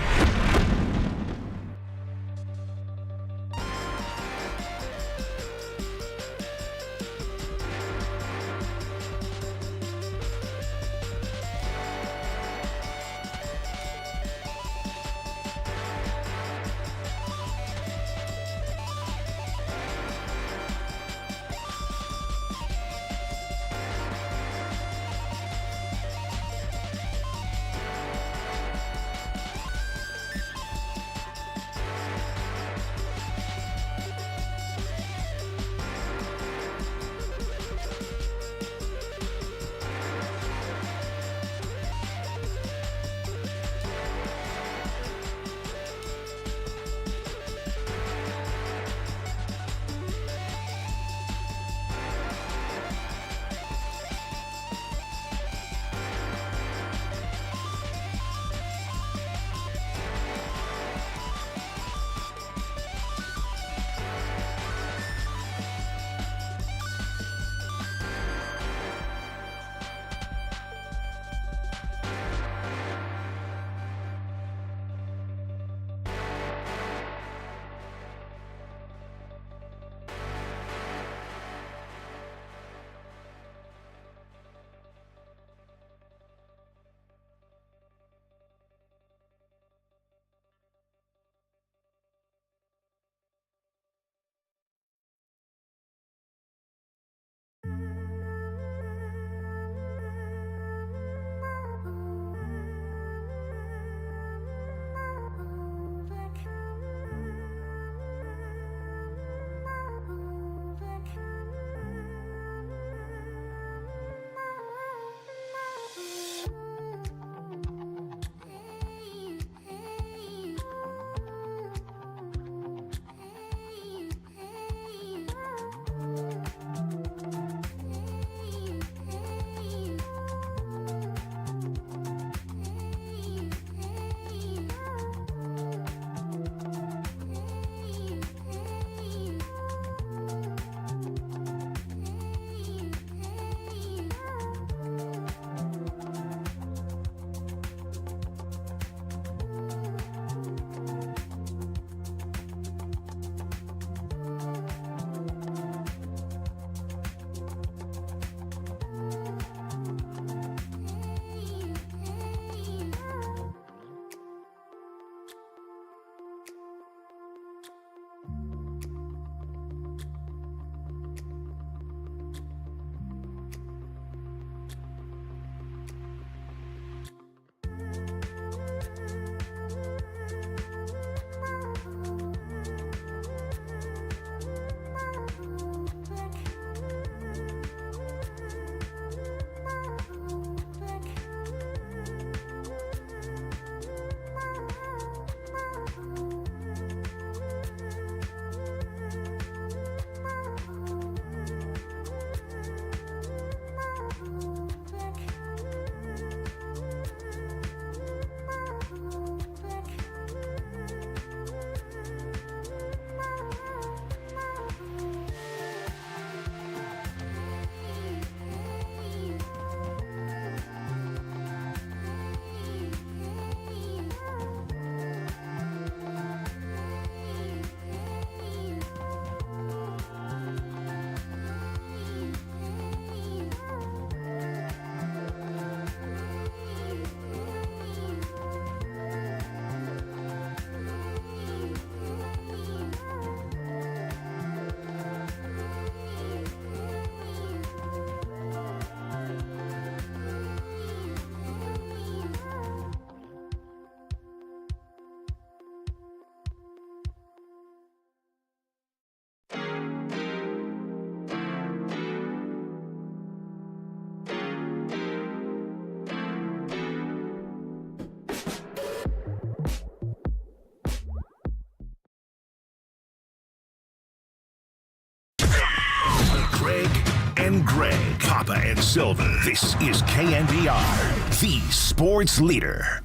and Greg, Papa and Silver. This is KNBR, the sports leader.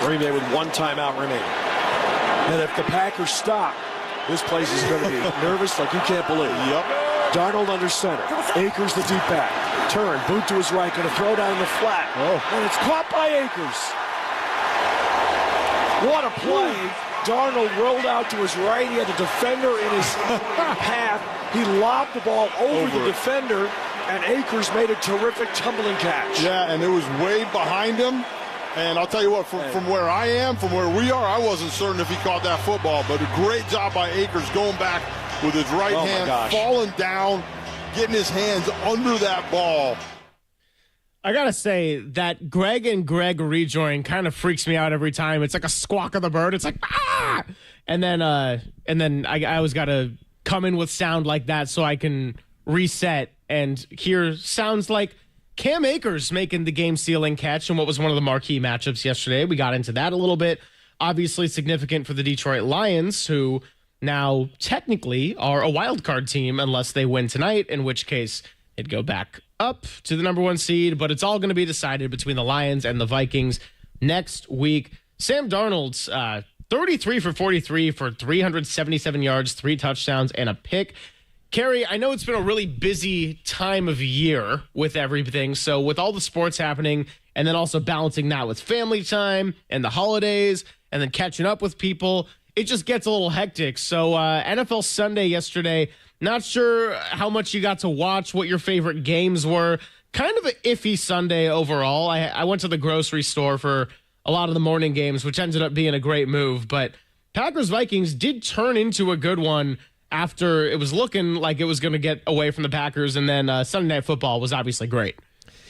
Green Bay with one timeout remaining. And if the Packers stop, this place is going to be nervous like you can't believe. Yep. Darnold under center. Akers the deep back. Turn, boot to his right, going to throw down the flat. And it's caught by Akers. What a play. Darnold rolled out to his right. He had the defender in his path. He lobbed the ball over the defender, and Akers made a terrific tumbling catch. Yeah, and it was way behind him. And I'll tell you what, from where I am, from where we are, I wasn't certain if he caught that football. But a great job by Akers going back with his right hand, falling down, getting his hands under that ball. I got to say that Greg and Greg rejoin kind of freaks me out every time. It's like a squawk of the bird. It's like, ah! And then I always got to come in with sound like that so I can reset and hear sounds like Cam Akers making the game-sealing catch in what was one of the marquee matchups yesterday. We got into that a little bit. Obviously significant for the Detroit Lions, who now technically are a wild card team unless they win tonight, in which case it'd go back up to the number 1 seed. But it's all going to be decided between the Lions and the Vikings next week. Sam Darnold's 33 for 43 for 377 yards, 3 touchdowns, and a pick. Kerry, I know it's been a really busy time of year with everything. So with all the sports happening and then also balancing that with family time and the holidays and then catching up with people, it just gets a little hectic. So NFL Sunday yesterday, not sure how much you got to watch, what your favorite games were. Kind of an iffy Sunday overall. I went to the grocery store for a lot of the morning games, which ended up being a great move. But Packers-Vikings did turn into a good one after it was looking like it was going to get away from the Packers. And then Sunday Night Football was obviously great.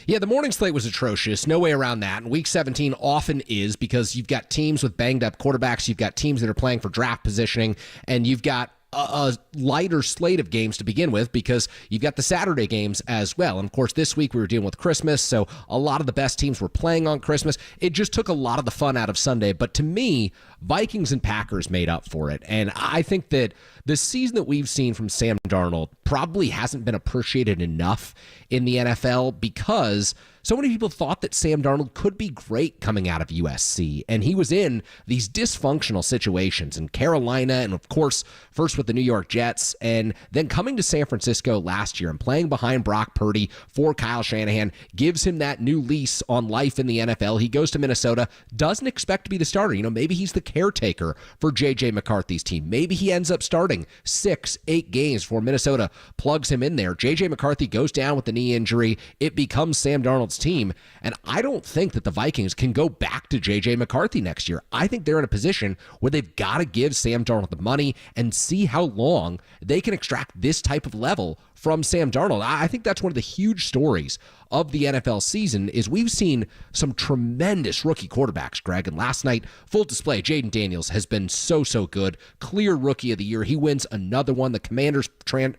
Yeah, the morning slate was atrocious. No way around that. And Week 17 often is, because you've got teams with banged-up quarterbacks, you've got teams that are playing for draft positioning, and you've got a lighter slate of games to begin with because you've got the Saturday games as well. And of course, this week we were dealing with Christmas, so a lot of the best teams were playing on Christmas. It just took a lot of the fun out of Sunday. But to me, Vikings and Packers made up for it. And I think that the season that we've seen from Sam Darnold probably hasn't been appreciated enough in the NFL because so many people thought that Sam Darnold could be great coming out of USC, and he was in these dysfunctional situations in Carolina and, of course, first with the New York Jets, and then coming to San Francisco last year and playing behind Brock Purdy for Kyle Shanahan gives him that new lease on life in the NFL. He goes to Minnesota, doesn't expect to be the starter. You know, maybe he's the caretaker for J.J. McCarthy's team. Maybe he ends up starting 6-8 games before Minnesota plugs him in there. J.J. McCarthy goes down with the knee injury. It becomes Sam Darnold's team, and I don't think that the Vikings can go back to J.J. McCarthy next year. I think they're in a position where they've got to give Sam Darnold the money and see how long they can extract this type of level from Sam Darnold. I think that's one of the huge stories of the NFL season is we've seen some tremendous rookie quarterbacks, Greg, and last night, full display, Jaden Daniels has been so good. Clear Rookie of the Year. He wins another one. The Commanders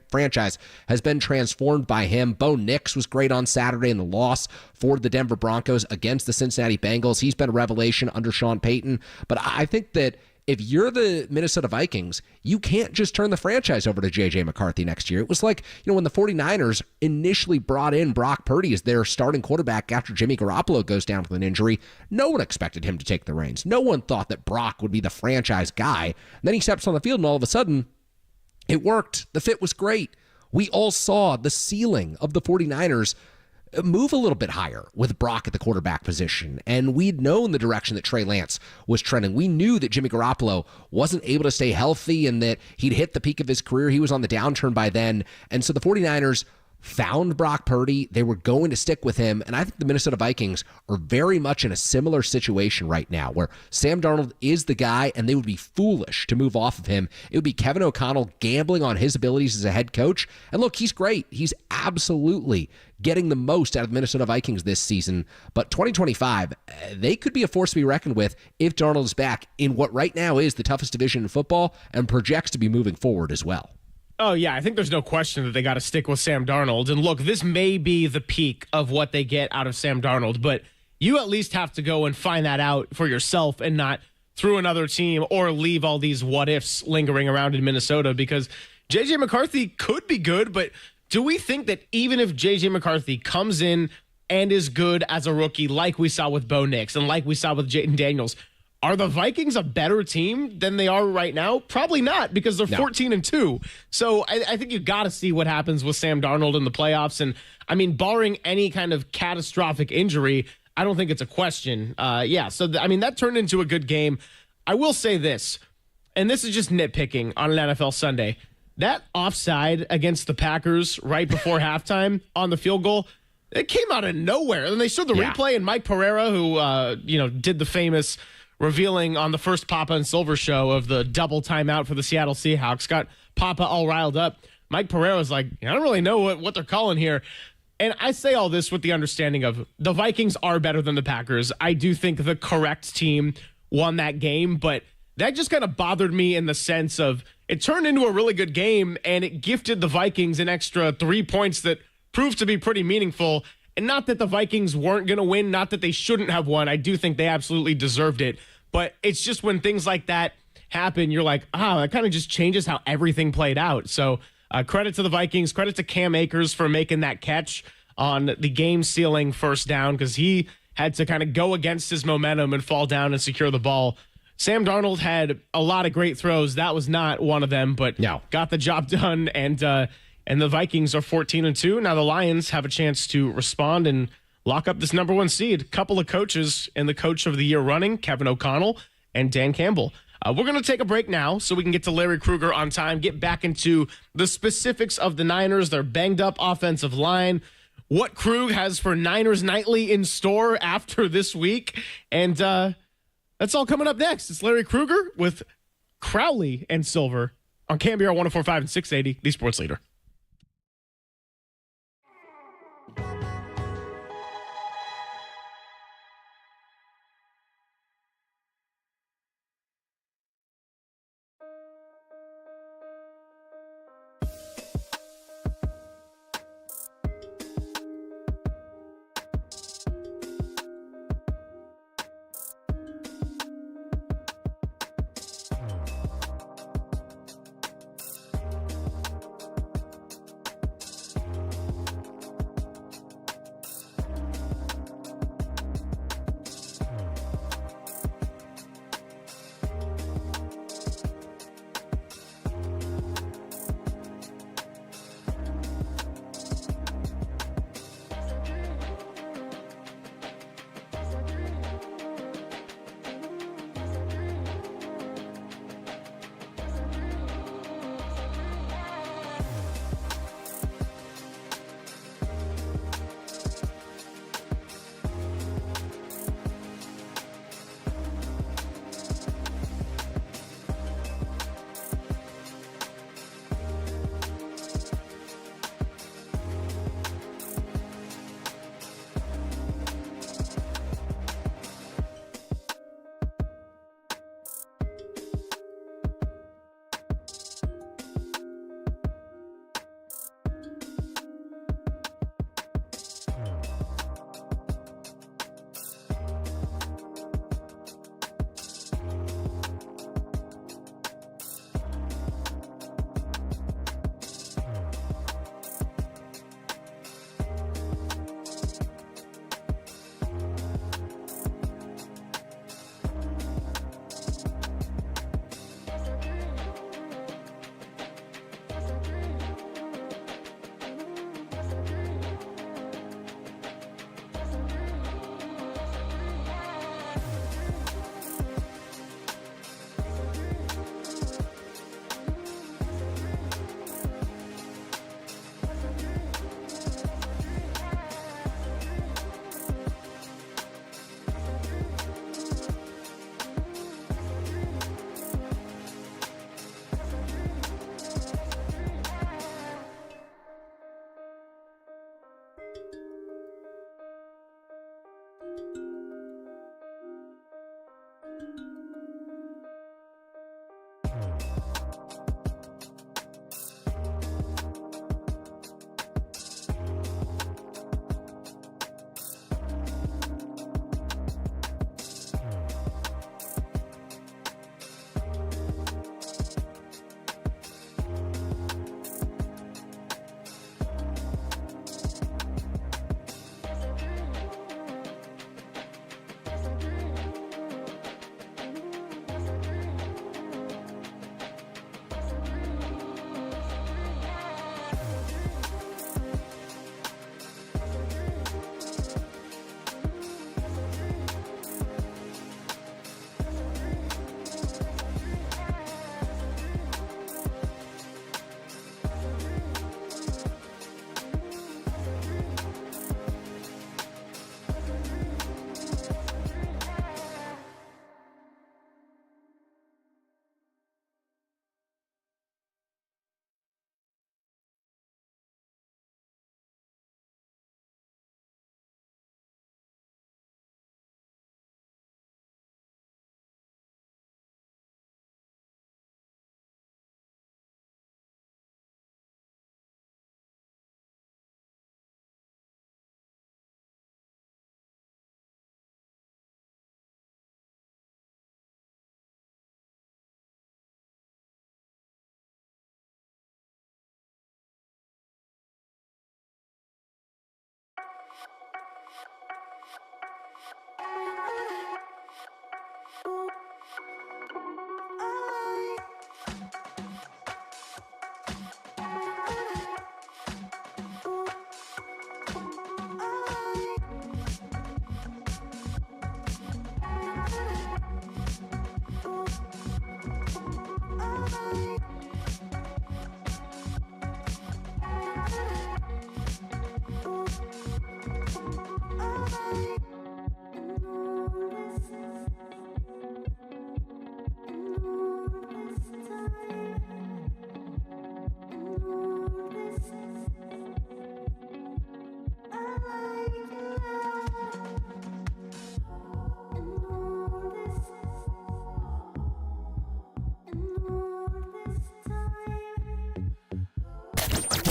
franchise has been transformed by him. Bo Nix was great on Saturday in the loss for the Denver Broncos against the Cincinnati Bengals. He's been a revelation under Sean Payton. But I think that if you're the Minnesota Vikings, you can't just turn the franchise over to J.J. McCarthy next year. It was like, when the 49ers initially brought in Brock Purdy as their starting quarterback after Jimmy Garoppolo goes down with an injury, no one expected him to take the reins. No one thought that Brock would be the franchise guy. And then he steps on the field and all of a sudden, it worked. The fit was great. We all saw the ceiling of the 49ers move a little bit higher with Brock at the quarterback position. And we'd known the direction that Trey Lance was trending. We knew that Jimmy Garoppolo wasn't able to stay healthy and that he'd hit the peak of his career. He was on the downturn by then. And so the 49ers found Brock Purdy. They were going to stick with him. And I think the Minnesota Vikings are very much in a similar situation right now where Sam Darnold is the guy and they would be foolish to move off of him. It would be Kevin O'Connell gambling on his abilities as a head coach. And look, he's great. He's absolutely getting the most out of the Minnesota Vikings this season. But 2025, they could be a force to be reckoned with if Darnold is back in what right now is the toughest division in football and projects to be moving forward as well. Oh, yeah, I think there's no question that they got to stick with Sam Darnold. And look, this may be the peak of what they get out of Sam Darnold, but you at least have to go and find that out for yourself and not through another team or leave all these what-ifs lingering around in Minnesota because J.J. McCarthy could be good, but do we think that even if J.J. McCarthy comes in and is good as a rookie, like we saw with Bo Nix and like we saw with Jayden Daniels, are the Vikings a better team than they are right now? Probably not, because they're 14-2. So I think you got to see what happens with Sam Darnold in the playoffs. And I mean, barring any kind of catastrophic injury, I don't think it's a question. That turned into a good game. I will say this, and this is just nitpicking on an NFL Sunday. That offside against the Packers right before halftime on the field goal, it came out of nowhere. And they showed the replay, and Mike Pereira, who did the famous revealing on the first Papa and Silver show of the double timeout for the Seattle Seahawks, got Papa all riled up. Mike Pereira was like, I don't really know what they're calling here. And I say all this with the understanding of the Vikings are better than the Packers. I do think the correct team won that game, but that just kind of bothered me in the sense of it turned into a really good game, and it gifted the Vikings an extra 3 points that proved to be pretty meaningful. And not that the Vikings weren't going to win, not that they shouldn't have won. I do think they absolutely deserved it. But it's just when things like that happen, you're like, that kind of just changes how everything played out. So credit to the Vikings, credit to Cam Akers for making that catch on the game-sealing first down, because he had to kind of go against his momentum and fall down and secure the ball. Sam Darnold had a lot of great throws. That was not one of them, but got the job done. And the Vikings are 14-2. Now the Lions have a chance to respond and lock up this number one seed. A couple of coaches in the Coach of the Year running, Kevin O'Connell and Dan Campbell. We're going to take a break now so we can get to Larry Krueger on time, get back into the specifics of the Niners, their banged-up offensive line, what Krug has for Niners Nightly in store after this week, and that's all coming up next. It's Larry Krueger with Crowley and Silver on KNBR 104.5 and 680, the Sports Leader.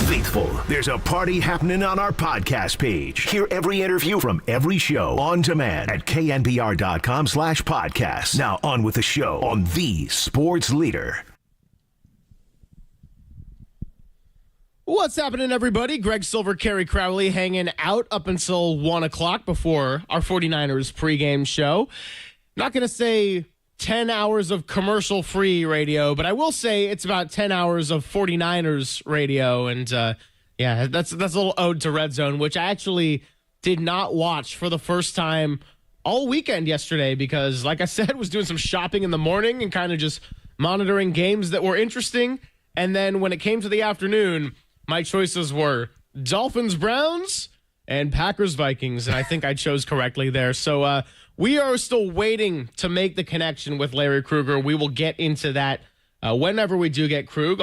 Faithful, there's a party happening on our podcast page. Hear every interview from every show on demand at knbr.com/podcast. Now on with the show on the sports leader. What's happening, everybody? Greg Silver, Kerry Crowley hanging out up until 1 o'clock before our 49ers pregame show. Not going to say 10 hours of commercial-free radio, but I will say it's about 10 hours of 49ers radio. And, yeah, that's a little ode to Red Zone, which I actually did not watch for the first time all weekend yesterday because, like I said, was doing some shopping in the morning and kind of just monitoring games that were interesting. And then when it came to the afternoon, my choices were Dolphins-Browns and Packers-Vikings, and I think I chose correctly there. So we are still waiting to make the connection with Larry Krueger. We will get into that whenever we do get Krug.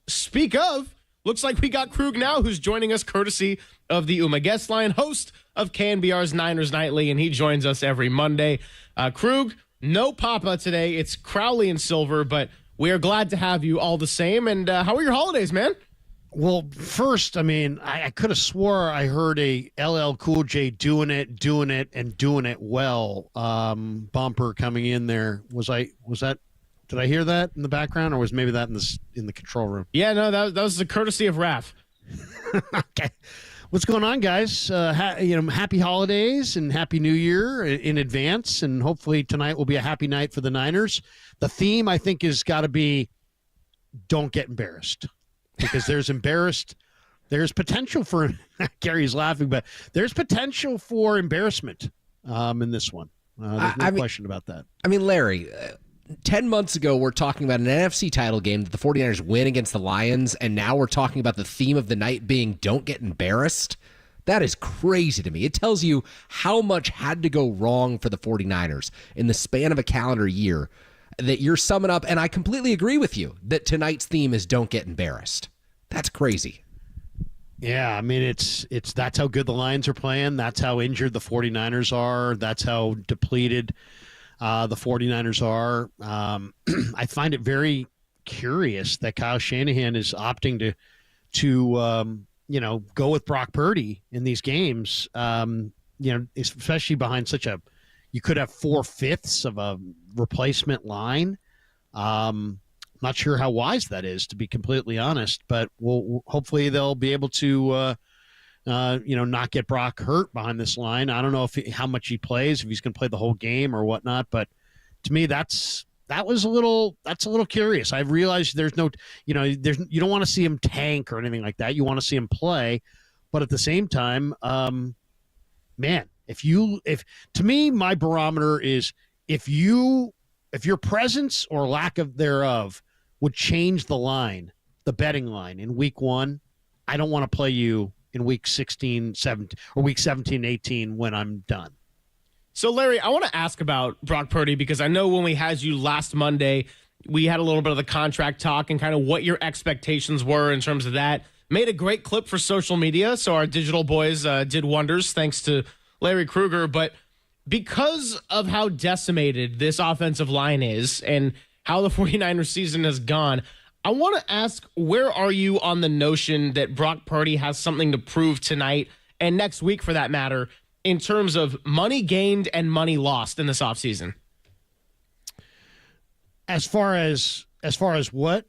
Speak of, looks like we got Krug now, who's joining us courtesy of the UMA Guest Line, host of KNBR's Niners Nightly, and he joins us every Monday. Krug, no Papa today. It's Crowley and Silver, but we are glad to have you all the same. And how are your holidays, man? Well, first, I mean, I could have swore I heard a LL Cool J doing it well bumper coming in there. Did I hear that in the background, or was maybe that in the control room? Yeah, no, that was the courtesy of Raph. Okay. What's going on, guys? Happy holidays and Happy New Year in advance, and hopefully tonight will be a happy night for the Niners. The theme, I think, has got to be don't get embarrassed. Because there's potential for Gary's laughing, but there's potential for embarrassment in this one. There's no question about that. I mean, Larry, 10 months ago, we're talking about an NFC title game that the 49ers win against the Lions, and now we're talking about the theme of the night being don't get embarrassed. That is crazy to me. It tells you how much had to go wrong for the 49ers in the span of a calendar year that you're summing up, and I completely agree with you that tonight's theme is don't get embarrassed. That's crazy. Yeah, I mean, it's that's how good the Lions are playing. That's how injured the 49ers are. That's how depleted the 49ers are. I find it very curious that Kyle Shanahan is opting to go with Brock Purdy in these games, especially behind you could have 4/5 of a replacement line. Not sure how wise that is, to be completely honest, but hopefully they'll be able to, not get Brock hurt behind this line. I don't know how much he plays, if he's going to play the whole game or whatnot, but to me, that's a little curious. I realized there's no, you don't want to see him tank or anything like that. You want to see him play, but at the same time, man, if to me, my barometer is if your presence or lack of thereof would change the betting line in week 1, I don't want to play you in week 16, 17, or week 17, 18 when I'm done. So, Larry, I want to ask about Brock Purdy because I know when we had you last Monday, we had a little bit of the contract talk and kind of what your expectations were in terms of that. Made a great clip for social media, so our digital boys did wonders thanks to Larry Krueger. But because of how decimated this offensive line is and how the 49ers season has gone, I want to ask, where are you on the notion that Brock Purdy has something to prove tonight and next week for that matter in terms of money gained and money lost in this offseason? As far as what?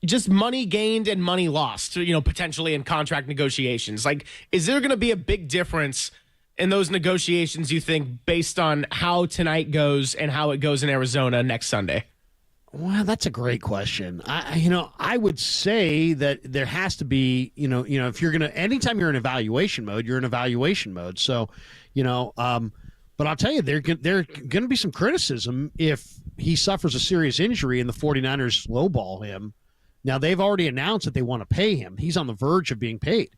Just money gained and money lost, potentially in contract negotiations. Like, is there going to be a big difference in those negotiations, you think, based on how tonight goes and how it goes in Arizona next Sunday? Well, that's a great question. I would say that there has to be, if you're going to, anytime you're in evaluation mode, you're in evaluation mode. So, but I'll tell you, there going to be some criticism if he suffers a serious injury and the 49ers lowball him, now they've already announced that they want to pay him. He's on the verge of being paid.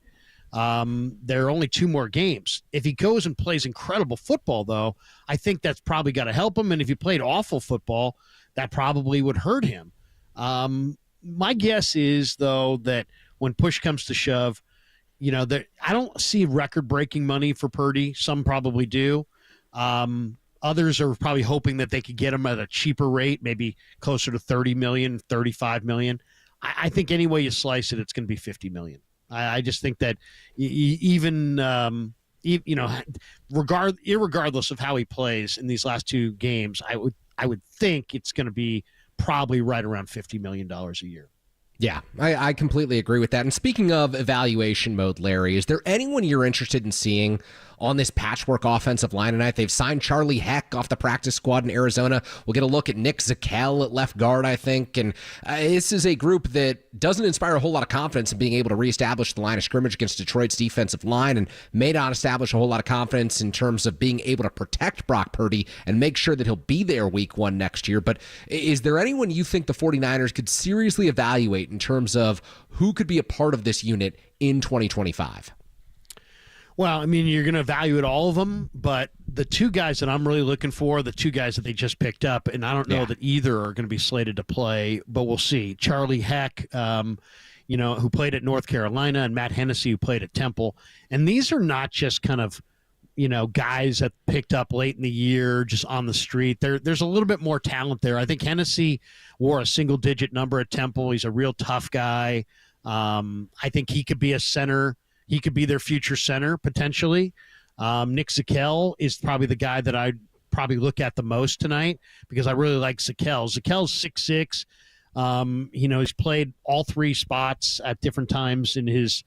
There are only 2 more games. If he goes and plays incredible football, though, I think that's probably got to help him. And if he played awful football, that probably would hurt him. My guess is, though, that when push comes to shove, I don't see record-breaking money for Purdy. Some probably do. Others are probably hoping that they could get him at a cheaper rate, maybe closer to $30 million, $35 million. I think any way you slice it, it's going to be $50 million. I just think that irregardless of how he plays in these last 2 games, I would think it's going to be probably right around $50 million a year. Yeah, I completely agree with that. And speaking of evaluation mode, Larry, is there anyone you're interested in seeing on this patchwork offensive line tonight? They've signed Charlie Heck off the practice squad in Arizona. We'll get a look at Nick Zakelj at left guard, I think. And this is a group that doesn't inspire a whole lot of confidence in being able to reestablish the line of scrimmage against Detroit's defensive line, and may not establish a whole lot of confidence in terms of being able to protect Brock Purdy and make sure that he'll be there week 1 next year. But is there anyone you think the 49ers could seriously evaluate in terms of who could be a part of this unit in 2025? Well, I mean, you're going to evaluate all of them, but the 2 guys that I'm really looking for are the 2 guys that they just picked up, and I don't know that either are going to be slated to play, but we'll see. Charlie Heck, who played at North Carolina, and Matt Hennessy, who played at Temple. And these are not just kind of, guys that picked up late in the year just on the street. There's a little bit more talent there. I think Hennessy wore a single-digit number at Temple. He's a real tough guy. I think he could be a center. He could be their future center, potentially. Nick Zakelj is probably the guy that I'd probably look at the most tonight because I really like Zakelj. Zakelj's 6'6". He's played all 3 spots at different times in his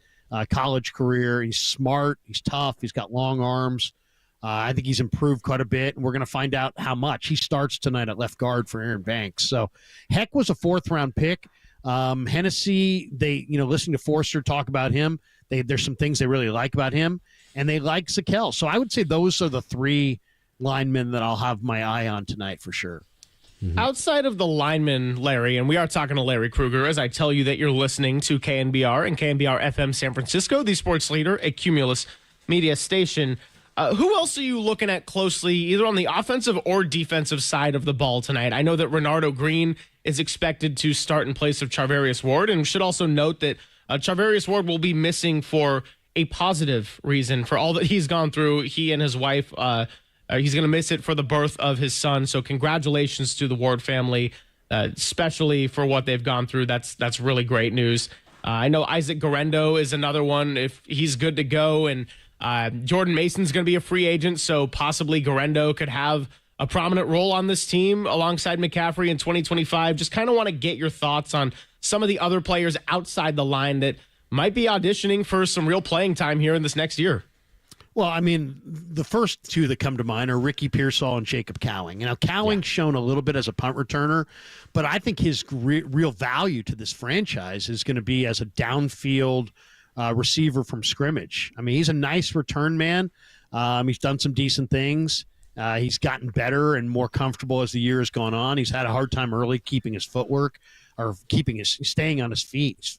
college career. He's smart. He's tough. He's got long arms. I think he's improved quite a bit, and we're going to find out how much. He starts tonight at left guard for Aaron Banks. So Heck was a 4th-round pick. Hennessy, listening to Forster talk about him, there's some things they really like about him, and they like Zakelj. So I would say those are the 3 linemen that I'll have my eye on tonight for sure. Mm-hmm. Outside of the linemen, Larry, and we are talking to Larry Krueger as I tell you that you're listening to KNBR and KNBR FM San Francisco, the sports leader, a Cumulus media station. Who else are you looking at closely, either on the offensive or defensive side of the ball tonight? I know that Renardo Green is expected to start in place of Charvarius Ward, and we should also note that Charvarius Ward will be missing for a positive reason for all that he's gone through. He and his wife, he's going to miss it for the birth of his son. So congratulations to the Ward family, especially for what they've gone through. That's really great news. I know Isaac Guerendo is another one if he's good to go, and Jordan Mason's going to be a free agent, so possibly Guerendo could have a prominent role on this team alongside McCaffrey in 2025. Just kind of want to get your thoughts on some of the other players outside the line that might be auditioning for some real playing time here in this next year. Well, I mean, the first 2 that come to mind are Ricky Pearsall and Jacob Cowing. Cowing's shown a little bit as a punt returner, but I think his real value to this franchise is going to be as a downfield receiver from scrimmage. I mean, he's a nice return man. He's done some decent things. He's gotten better and more comfortable as the year has gone on. He's had a hard time early keeping his footwork or staying on his feet,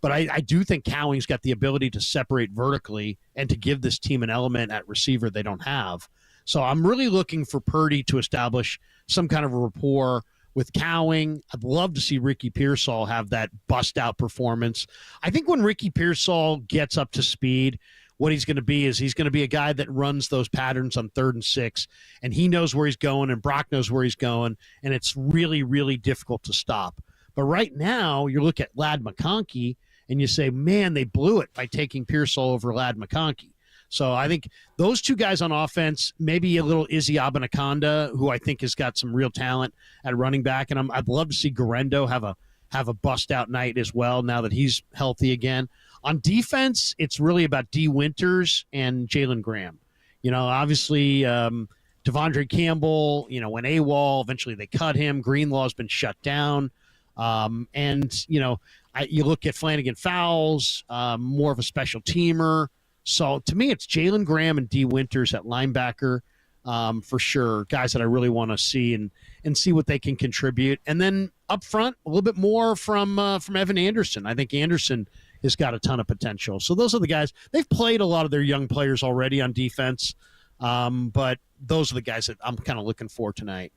But I do think Cowing's got the ability to separate vertically and to give this team an element at receiver they don't have. So I'm really looking for Purdy to establish some kind of a rapport with Cowing. I'd love to see Ricky Pearsall have that bust-out performance. I think when Ricky Pearsall gets up to speed, what he's going to be is he's going to be a guy that runs those patterns on 3rd and 6, and he knows where he's going, and Brock knows where he's going, and it's really, really difficult to stop. But right now, you look at Ladd McConkey, and you say, man, they blew it by taking Pearsall over Ladd McConkey. So I think those 2 guys on offense, maybe a little Izzy Abanaconda, who I think has got some real talent at running back, and I'd love to see Guerendo have a bust-out night as well now that he's healthy again. On defense, it's really about D. Winters and Jalen Graham. Obviously, Devondre Campbell, went AWOL. Eventually they cut him. Greenlaw's been shut down. You look at Flanagan Fowles, more of a special teamer. So to me, it's Jalen Graham and D. Winters at linebacker. for sure. Guys that I really want to see and see what they can contribute. And then up front, a little bit more from Evan Anderson. I think Anderson has got a ton of potential. So those are the guys. They've played a lot of their young players already on defense, but those are the guys that I'm kind of looking for tonight.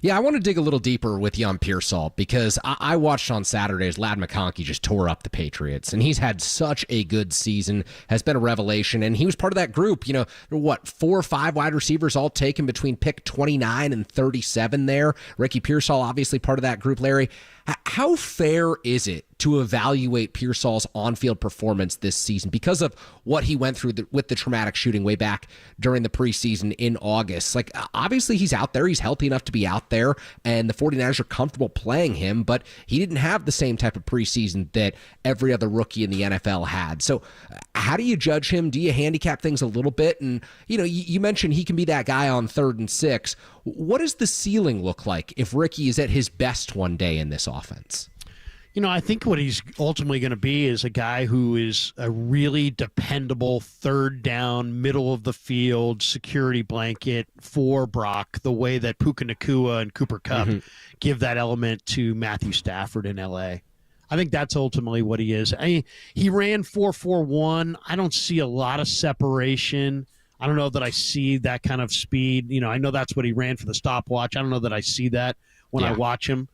Yeah, I want to dig a little deeper with Jan Pearsall because I watched on Saturday as Ladd McConkey just tore up the Patriots, and he's had such a good season, has been a revelation, and he was part of that group. 4 or 5 wide receivers all taken between pick 29 and 37 there. Ricky Pearsall, obviously part of that group. Larry, how fair is it to evaluate Pearsall's on-field performance this season because of what he went through with the traumatic shooting way back during the preseason in August? Like, obviously he's out there. He's healthy enough to be out there, and the 49ers are comfortable playing him, but he didn't have the same type of preseason that every other rookie in the NFL had. So how do you judge him? Do you handicap things a little bit? And, you mentioned he can be that guy on 3rd and 6. What does the ceiling look like if Ricky is at his best one day in this offense? I think what he's ultimately going to be is a guy who is a really dependable 3rd down, middle of the field security blanket for Brock, the way that Puka Nacua and Cooper Kupp give that element to Matthew Stafford in L.A. I think that's ultimately what he is. He ran 4.41. I don't see a lot of separation. I don't know that I see that kind of speed. I know that's what he ran for the stopwatch. I don't know that I see that when I watch him.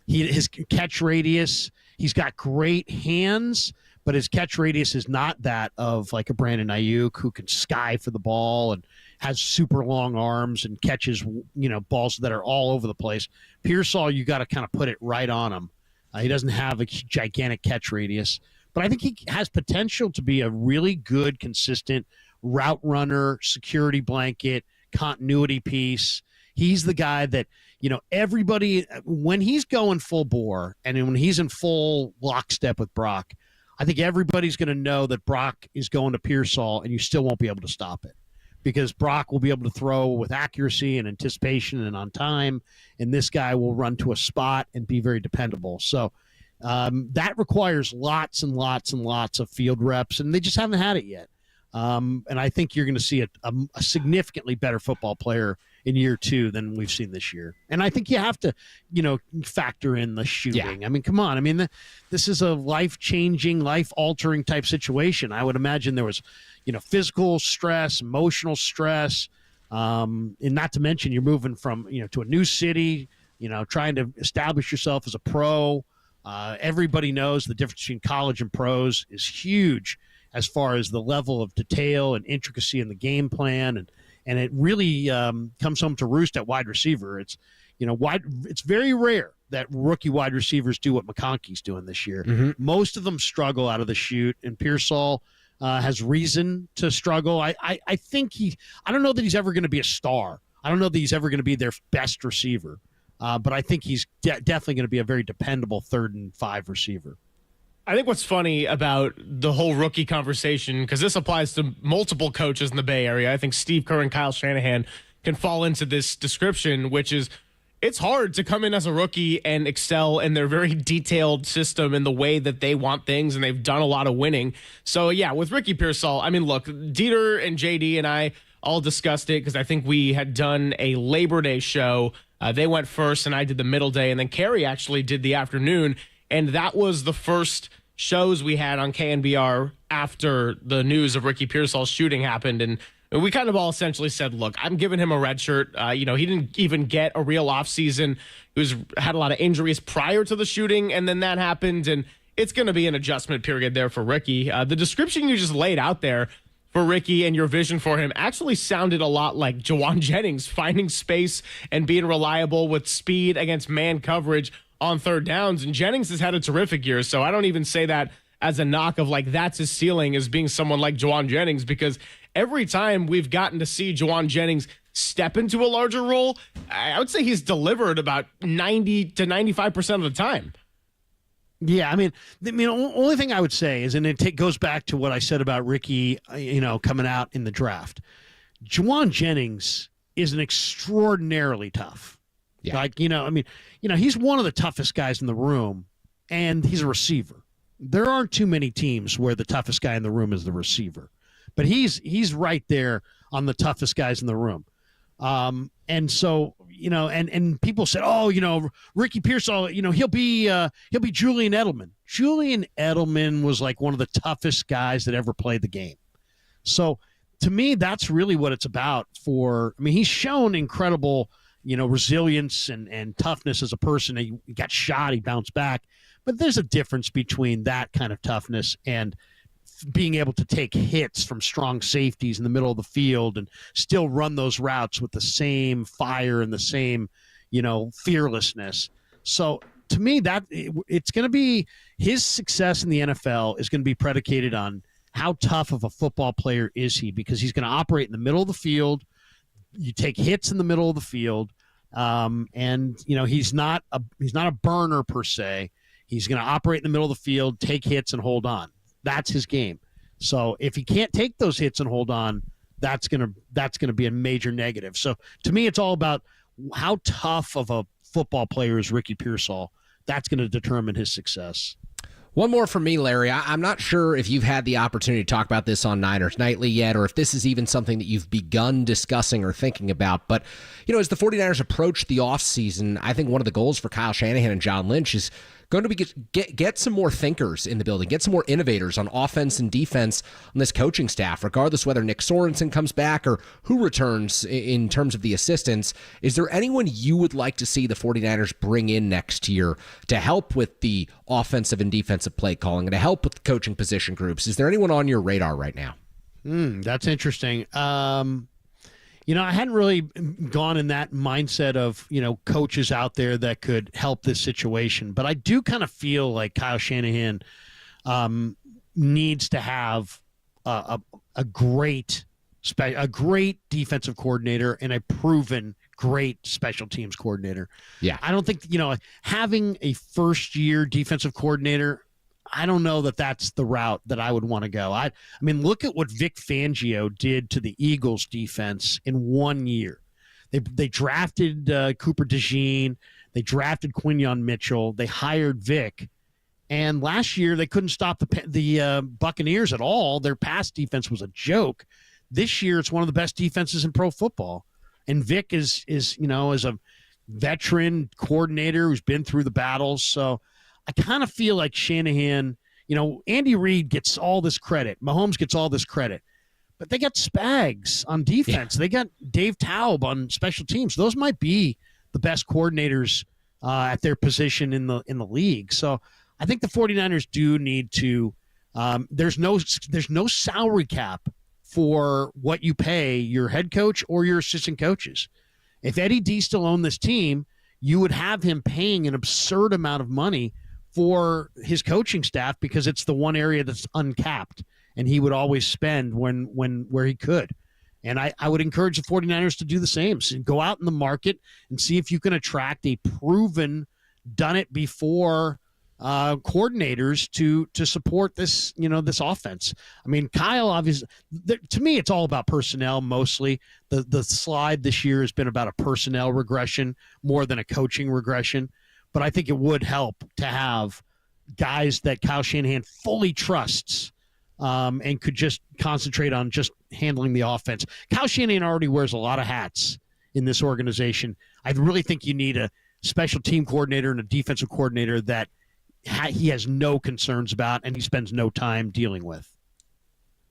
His catch radius, he's got great hands, but his catch radius is not that of like a Brandon Ayuk who can sky for the ball and has super long arms and catches, balls that are all over the place. Pearsall, you got to kind of put it right on him. He doesn't have a gigantic catch radius, but I think he has potential to be a really good, consistent route runner, security blanket, continuity piece. He's the guy that, everybody, when he's going full bore and when he's in full lockstep with Brock, I think everybody's going to know that Brock is going to Pearsall and you still won't be able to stop it because Brock will be able to throw with accuracy and anticipation and on time, and this guy will run to a spot and be very dependable. So that requires lots and lots and lots of field reps, and they just haven't had it yet. And I think you're going to see a significantly better football player in year 2 than we've seen this year. And I think you have to, factor in the shooting. Yeah. I mean, come on. I mean, this is a life-changing, life-altering type situation. I would imagine there was, physical stress, emotional stress, and not to mention you're moving from, to a new city, trying to establish yourself as a pro. Everybody knows the difference between college and pros is huge as far as the level of detail and intricacy in the game plan. And it really comes home to roost at wide receiver. It's, it's very rare that rookie wide receivers do what McConkey's doing this year. Most of them struggle out of the chute, and Pearsall has reason to struggle. I think I don't know that he's ever going to be a star. I don't know that he's ever going to be their best receiver. But I think he's definitely going to be a very dependable 3rd and 5 receiver. I think what's funny about the whole rookie conversation, because this applies to multiple coaches in the Bay Area, I think Steve Kerr and Kyle Shanahan can fall into this description, which is it's hard to come in as a rookie and excel in their very detailed system in the way that they want things, and they've done a lot of winning. So, yeah, with Ricky Pearsall, I mean, look, Dieter and JD and I all discussed it because I think we had done a Labor Day show. They went first, and I did the middle day, and then Kerry actually did the afternoon. And that was the first shows we had on KNBR after the news of Ricky Pearsall's shooting happened. And we kind of all essentially said, look, I'm giving him a red shirt. He didn't even get a real offseason. He had a lot of injuries prior to the shooting, and then that happened. And it's going to be an adjustment period there for Ricky. The description you just laid out there for Ricky and your vision for him actually sounded a lot like Juwan Jennings, finding space and being reliable with speed against man coverage on 3rd downs. And Jennings has had a terrific year, so I don't even say that as a knock of like that's his ceiling as being someone like Juwan Jennings, because every time we've gotten to see Juwan Jennings step into a larger role, I would say he's delivered about 90 to 95% of the time. Yeah, I mean, the only thing I would say is, and it goes back to what I said about Ricky, coming out in the draft. Juwan Jennings is an extraordinarily tough. Yeah. He's one of the toughest guys in the room, and he's a receiver. There aren't too many teams where the toughest guy in the room is the receiver, but he's right there on the toughest guys in the room. And so, and people said, oh, Ricky Pearsall, he'll be Julian Edelman. Julian Edelman was like one of the toughest guys that ever played the game. So to me, that's really what it's about he's shown incredible, resilience and toughness as a person. He got shot, he bounced back, but there's a difference between that kind of toughness and being able to take hits from strong safeties in the middle of the field and still run those routes with the same fire and the same, fearlessness. So to me, that it's going to be his success in the NFL is going to be predicated on how tough of a football player is he, because he's going to operate in the middle of the field. You take hits in the middle of the field. And he's not a burner per se. He's going to operate in the middle of the field, take hits and hold on. That's his game. So if he can't take those hits and hold on, that's gonna be a major negative. So to me, it's all about how tough of a football player is Ricky Pearsall. That's going to determine his success. One more from me, Larry. I'm not sure if you've had the opportunity to talk about this on Niners Nightly yet, or if this is even something that you've begun discussing or thinking about. But, as the 49ers approach the offseason, I think one of the goals for Kyle Shanahan and John Lynch is going to be get some more thinkers in the building, get some more innovators on offense and defense on this coaching staff, regardless whether Nick Sorensen comes back or who returns in terms of the assistants. Is there anyone you would like to see the 49ers bring in next year to help with the offensive and defensive play calling and to help with the coaching position groups? Is there anyone on your radar right now? That's interesting. I hadn't really gone in that mindset of, coaches out there that could help this situation. But I do kind of feel like Kyle Shanahan needs to have a great defensive coordinator and a proven great special teams coordinator. Yeah. I don't think, having a first-year defensive coordinator, I don't know that that's the route that I would want to go. I mean, look at what Vic Fangio did to the Eagles defense in 1 year. They drafted Cooper DeJean. They drafted Quinyon Mitchell. They hired Vic. And last year, they couldn't stop the Buccaneers at all. Their pass defense was a joke. This year, it's one of the best defenses in pro football. And Vic is a veteran coordinator who's been through the battles. So I kind of feel like Shanahan, Andy Reid gets all this credit. Mahomes gets all this credit. But they got Spags on defense. Yeah. They got Dave Taub on special teams. Those might be the best coordinators at their position in the league. So I think the 49ers do need to there's no salary cap for what you pay your head coach or your assistant coaches. If Eddie D still owned this team, you would have him paying an absurd amount of money for his coaching staff because it's the one area that's uncapped, and he would always spend where he could. And I would encourage the 49ers to do the same. So go out in the market and see if you can attract a proven, done it before coordinators to support this, this offense. I mean, Kyle, obviously, to me, it's all about personnel mostly. The slide this year has been about a personnel regression more than a coaching regression. But I think it would help to have guys that Kyle Shanahan fully trusts and could just concentrate on just handling the offense. Kyle Shanahan already wears a lot of hats in this organization. I really think you need a special team coordinator and a defensive coordinator that he has no concerns about and he spends no time dealing with.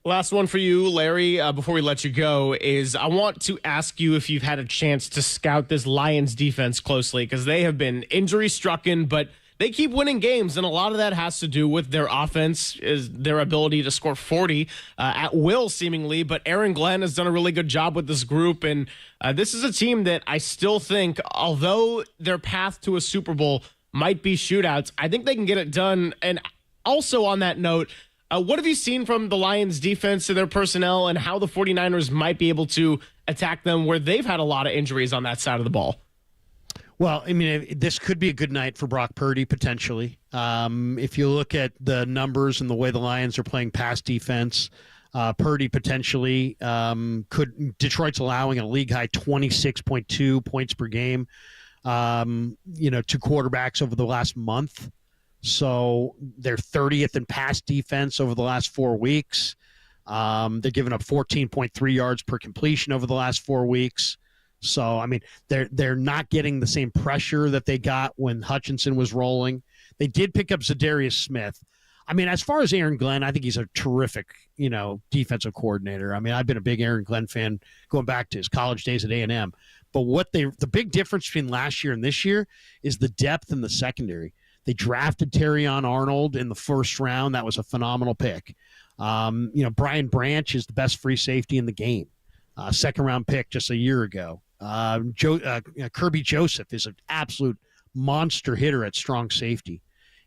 Last one for you, Larry, before we let you go, is I want to ask you if you've had a chance to scout this Lions defense closely, because they have been injury-strucken, but they keep winning games, and a lot of that has to do with their offense, is their ability to score 40 at will, seemingly. But Aaron Glenn has done a really good job with this group, and this is a team that I still think, although their path to a Super Bowl might be shootouts, I think they can get it done. And also on that note, what have you seen from the Lions defense to their personnel and how the 49ers might be able to attack them where they've had a lot of injuries on that side of the ball? Well, I mean, this could be a good night for Brock Purdy, potentially. If you look at the numbers and the way the Lions are playing pass defense, Purdy potentially Detroit's allowing a league-high 26.2 points per game, to quarterbacks over the last month. So they're 30th in pass defense over the last 4 weeks. They're giving up 14.3 yards per completion over the last 4 weeks. So, I mean, they're not getting the same pressure that they got when Hutchinson was rolling. They did pick up Zadarius Smith. I mean, as far as Aaron Glenn, I think he's a terrific, defensive coordinator. I mean, I've been a big Aaron Glenn fan going back to his college days at A&M. But the big difference between last year and this year is the depth in the secondary. They drafted Terrion Arnold in the first round. That was a phenomenal pick. Brian Branch is the best free safety in the game. Second-round pick just a year ago. Kirby Joseph is an absolute monster hitter at strong safety.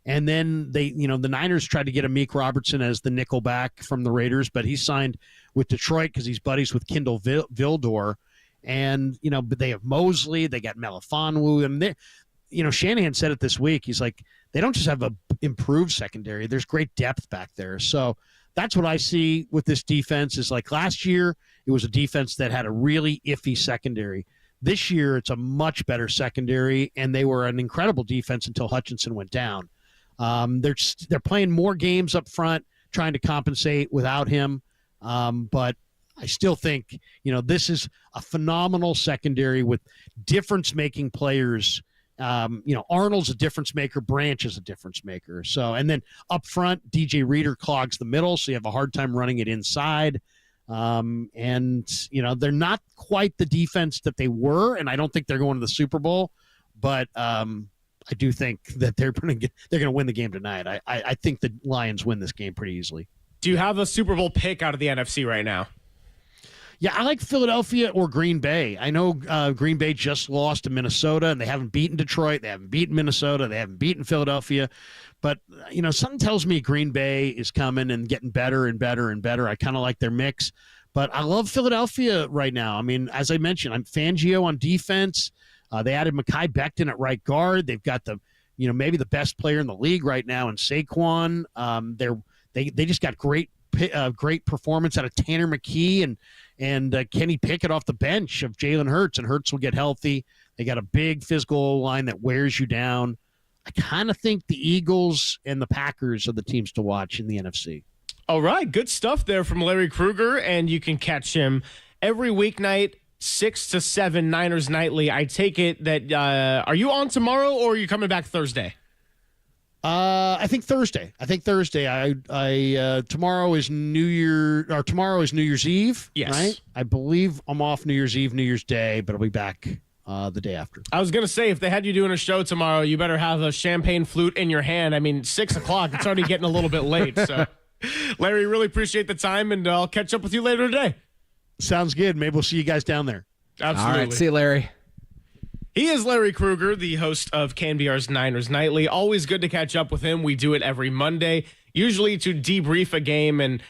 And then the Niners tried to get Amik Robertson as the nickelback from the Raiders, but he signed with Detroit because he's buddies with Kendall Vildor. And, but they have Mosley, they got Melifonwu, and Shanahan said it this week. He's like, they don't just have a improved secondary. There's great depth back there. So that's what I see with this defense is like last year, it was a defense that had a really iffy secondary. This year, it's a much better secondary, and they were an incredible defense until Hutchinson went down. They're playing more games up front, trying to compensate without him. But I still think, this is a phenomenal secondary with difference-making players. Arnold's a difference maker. Branch is a difference maker. So, and then up front, DJ Reader clogs the middle, so you have a hard time running it inside. They're not quite the defense that they were, and I don't think they're going to the Super Bowl, but I do think that they're going to win the game tonight. I think the Lions win this game pretty easily. Do you have a Super Bowl pick out of the NFC right now? Yeah, I like Philadelphia or Green Bay. I know Green Bay just lost to Minnesota, and they haven't beaten Detroit. They haven't beaten Minnesota. They haven't beaten Philadelphia. But, something tells me Green Bay is coming and getting better and better and better. I kind of like their mix. But I love Philadelphia right now. I mean, as I mentioned, I'm Fangio on defense. They added Mekhi Becton at right guard. They've got maybe the best player in the league right now in Saquon. They just got great performance out of Tanner McKee and Kenny Pickett off the bench of Jalen Hurts, and Hurts will get healthy. They got a big physical line that wears you down. I kind of think the Eagles and the Packers are the teams to watch in the NFC. All right, good stuff there from Larry Krueger, and you can catch him every weeknight, 6 to 7, Niners Nightly. I take it that are you on tomorrow, or are you coming back Thursday? I think Thursday. Tomorrow is New Year's Eve. Yes. Right? I believe I'm off New Year's Eve, New Year's Day, but I'll be back the day after. I was going to say, if they had you doing a show tomorrow, you better have a champagne flute in your hand. I mean, 6 o'clock, it's already getting a little bit late. So, Larry, really appreciate the time, and I'll catch up with you later today. Sounds good. Maybe we'll see you guys down there. Absolutely. All right, see you, Larry. He is Larry Krueger, the host of KNBR's Niners Nightly. Always good to catch up with him. We do it every Monday, usually to debrief a game. And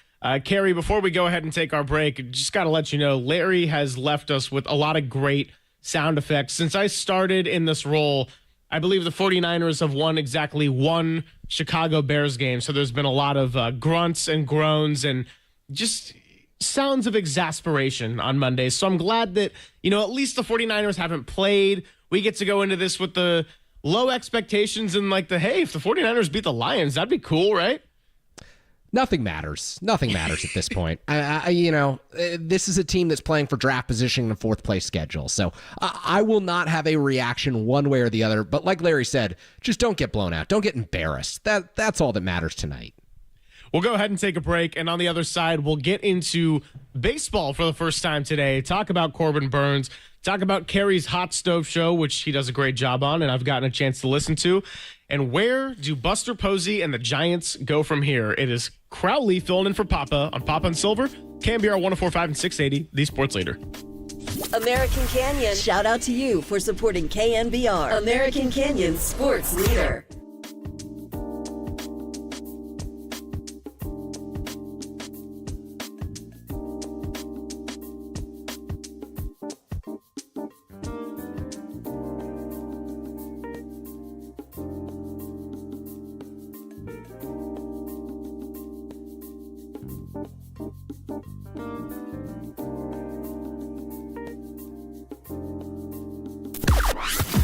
Carrie, before we go ahead and take our break, just got to let you know, Larry has left us with a lot of great sound effects. Since I started in this role, I believe the 49ers have won exactly one Chicago Bears game. So there's been a lot of grunts and groans and just sounds of exasperation on Mondays. So I'm glad that, at least the 49ers haven't played. We get to go into this with the low expectations and hey, if the 49ers beat the Lions, that'd be cool, right? Nothing matters. Nothing matters at this point. This is a team that's playing for draft position in a fourth place schedule. So I will not have a reaction one way or the other. But like Larry said, just don't get blown out. Don't get embarrassed. That's all that matters tonight. We'll go ahead and take a break, and on the other side, we'll get into baseball for the first time today, talk about Corbin Burns, talk about Kerry's Hot Stove Show, which he does a great job on, and I've gotten a chance to listen to, and where do Buster Posey and the Giants go from here? It is Crowley filling in for Papa on Papa and Silver, KNBR 104.5 and 680, the sports leader. American Canyon, shout out to you for supporting KNBR, American Canyon's sports leader.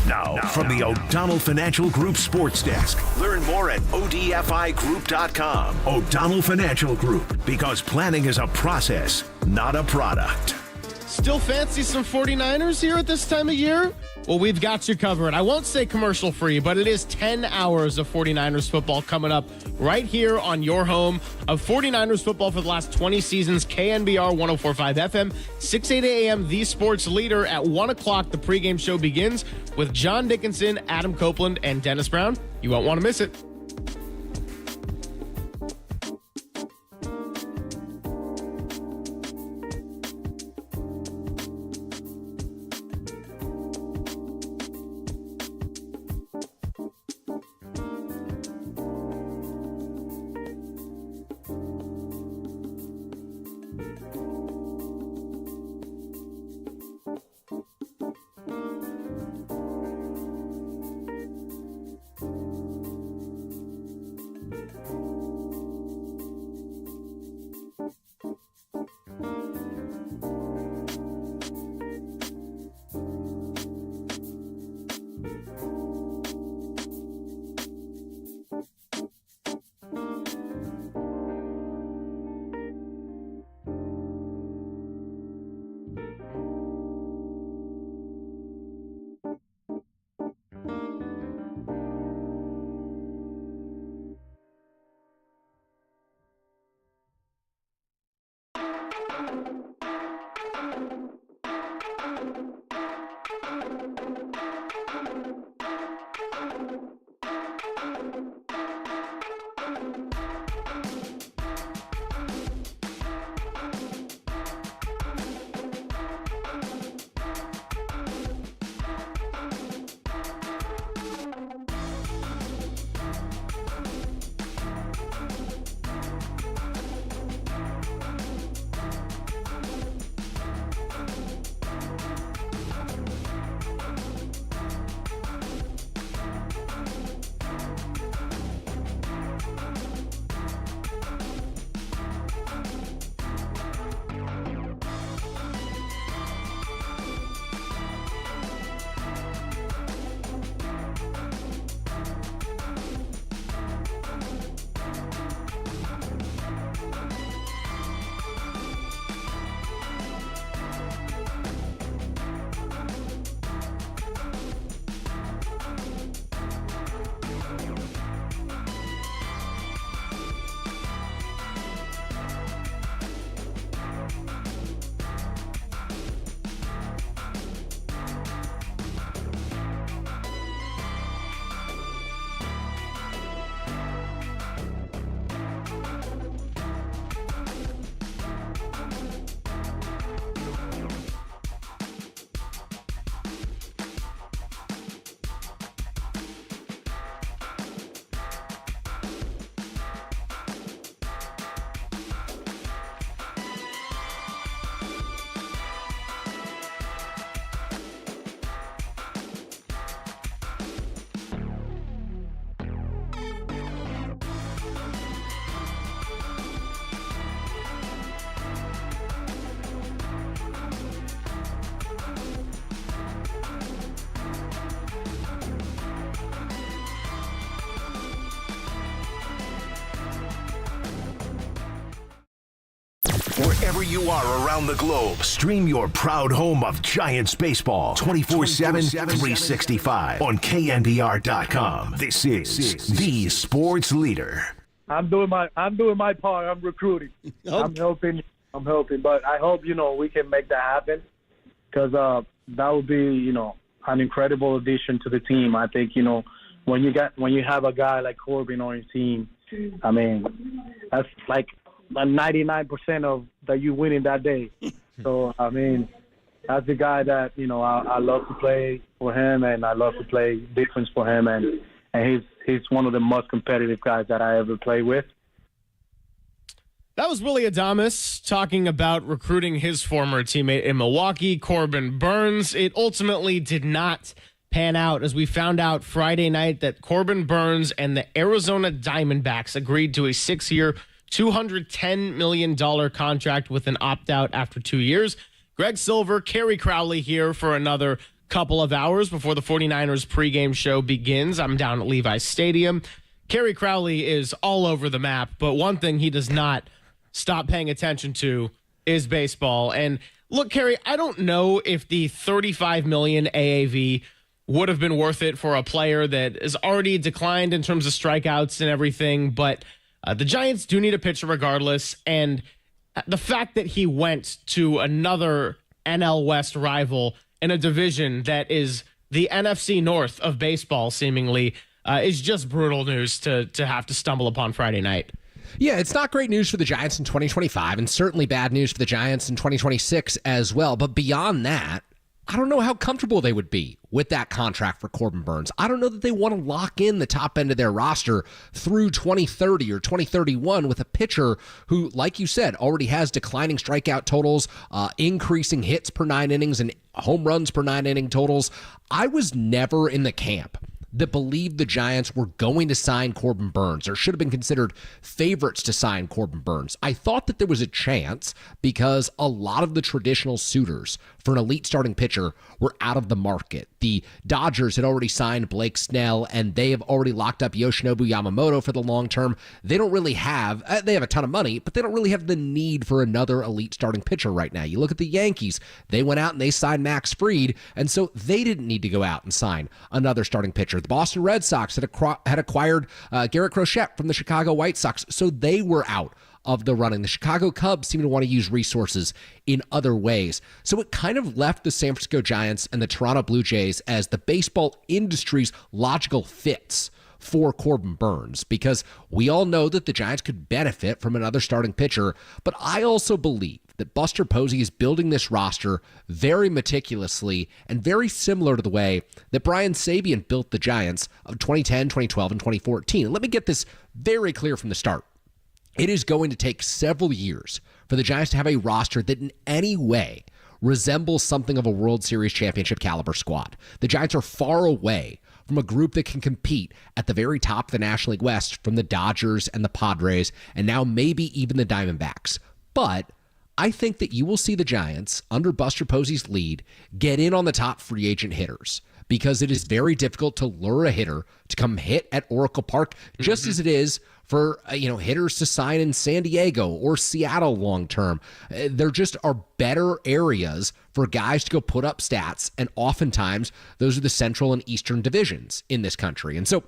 Now, from the O'Donnell Financial Group Sports Desk. Learn more at odfigroup.com. O'Donnell Financial Group, because planning is a process, not a product. Still fancy some 49ers here at this time of year? Well, we've got you covered. I won't say commercial free, but it is 10 hours of 49ers football coming up right here on your home of 49ers football for the last 20 seasons. KNBR 104.5 FM, 6:80 a.m. The Sports Leader at 1 o'clock. The pregame show begins with John Dickinson, Adam Copeland, and Dennis Brown. You won't want to miss it. Wherever you are around the globe, stream your proud home of Giants baseball 24/7, 365 on KNBR.com. This is the Sports Leader. I'm doing my part. I'm recruiting. Okay. I'm helping, but I hope we can make that happen, because that would be an incredible addition to the team. I think when you have a guy like Corbin on your team, I mean that's like 99% of that you winning that day. So I mean that's the guy that I love to play for him, and I love to play defense for him, and he's one of the most competitive guys that I ever played with. That was Willie Adames talking about recruiting his former teammate in Milwaukee, Corbin Burns. It ultimately did not pan out, as we found out Friday night that Corbin Burns and the Arizona Diamondbacks agreed to a 6-year, $210 million contract with an opt-out after 2 years. Greg Silver, Kerry Crowley here for another couple of hours before the 49ers pregame show begins. I'm down at Levi's Stadium. Kerry Crowley is all over the map, but one thing he does not stop paying attention to is baseball. And look, Kerry, I don't know if the $35 million AAV would have been worth it for a player that is already declined in terms of strikeouts and everything, but the Giants do need a pitcher regardless, and the fact that he went to another NL West rival in a division that is the NFC North of baseball seemingly is just brutal news to have to stumble upon Friday night. Yeah, it's not great news for the Giants in 2025, and certainly bad news for the Giants in 2026 as well. But beyond that, I don't know how comfortable they would be with that contract for Corbin Burnes. I don't know that they want to lock in the top end of their roster through 2030 or 2031 with a pitcher who, like you said, already has declining strikeout totals, increasing hits per 9 innings and home runs per 9 inning totals. I was never in the camp that believed the Giants were going to sign Corbin Burnes or should have been considered favorites to sign Corbin Burnes. I thought that there was a chance because a lot of the traditional suitors for an elite starting pitcher were out of the market. The Dodgers had already signed Blake Snell, and they have already locked up Yoshinobu Yamamoto for the long term. They don't really have, they have a ton of money, but they don't really have the need for another elite starting pitcher right now. You look at the Yankees, they went out and they signed Max Fried, and so they didn't need to go out and sign another starting pitcher. The Boston Red Sox had acquired Garrett Crochet from the Chicago White Sox, so they were out of the running. The Chicago Cubs seem to want to use resources in other ways. So it kind of left the San Francisco Giants and the Toronto Blue Jays as the baseball industry's logical fits for Corbin Burnes, because we all know that the Giants could benefit from another starting pitcher. But I also believe that Buster Posey is building this roster very meticulously and very similar to the way that Brian Sabean built the Giants of 2010, 2012, and 2014. And let me get this very clear from the start. It is going to take several years for the Giants to have a roster that in any way resembles something of a World Series championship caliber squad. The Giants are far away from a group that can compete at the very top of the National League West from the Dodgers and the Padres, and now maybe even the Diamondbacks. But I think that you will see the Giants, under Buster Posey's lead, get in on the top free agent hitters, because it is very difficult to lure a hitter to come hit at Oracle Park, just as it is for hitters to sign in San Diego or Seattle long term. There just are better areas for guys to go put up stats, and oftentimes those are the Central and Eastern divisions in this country. And so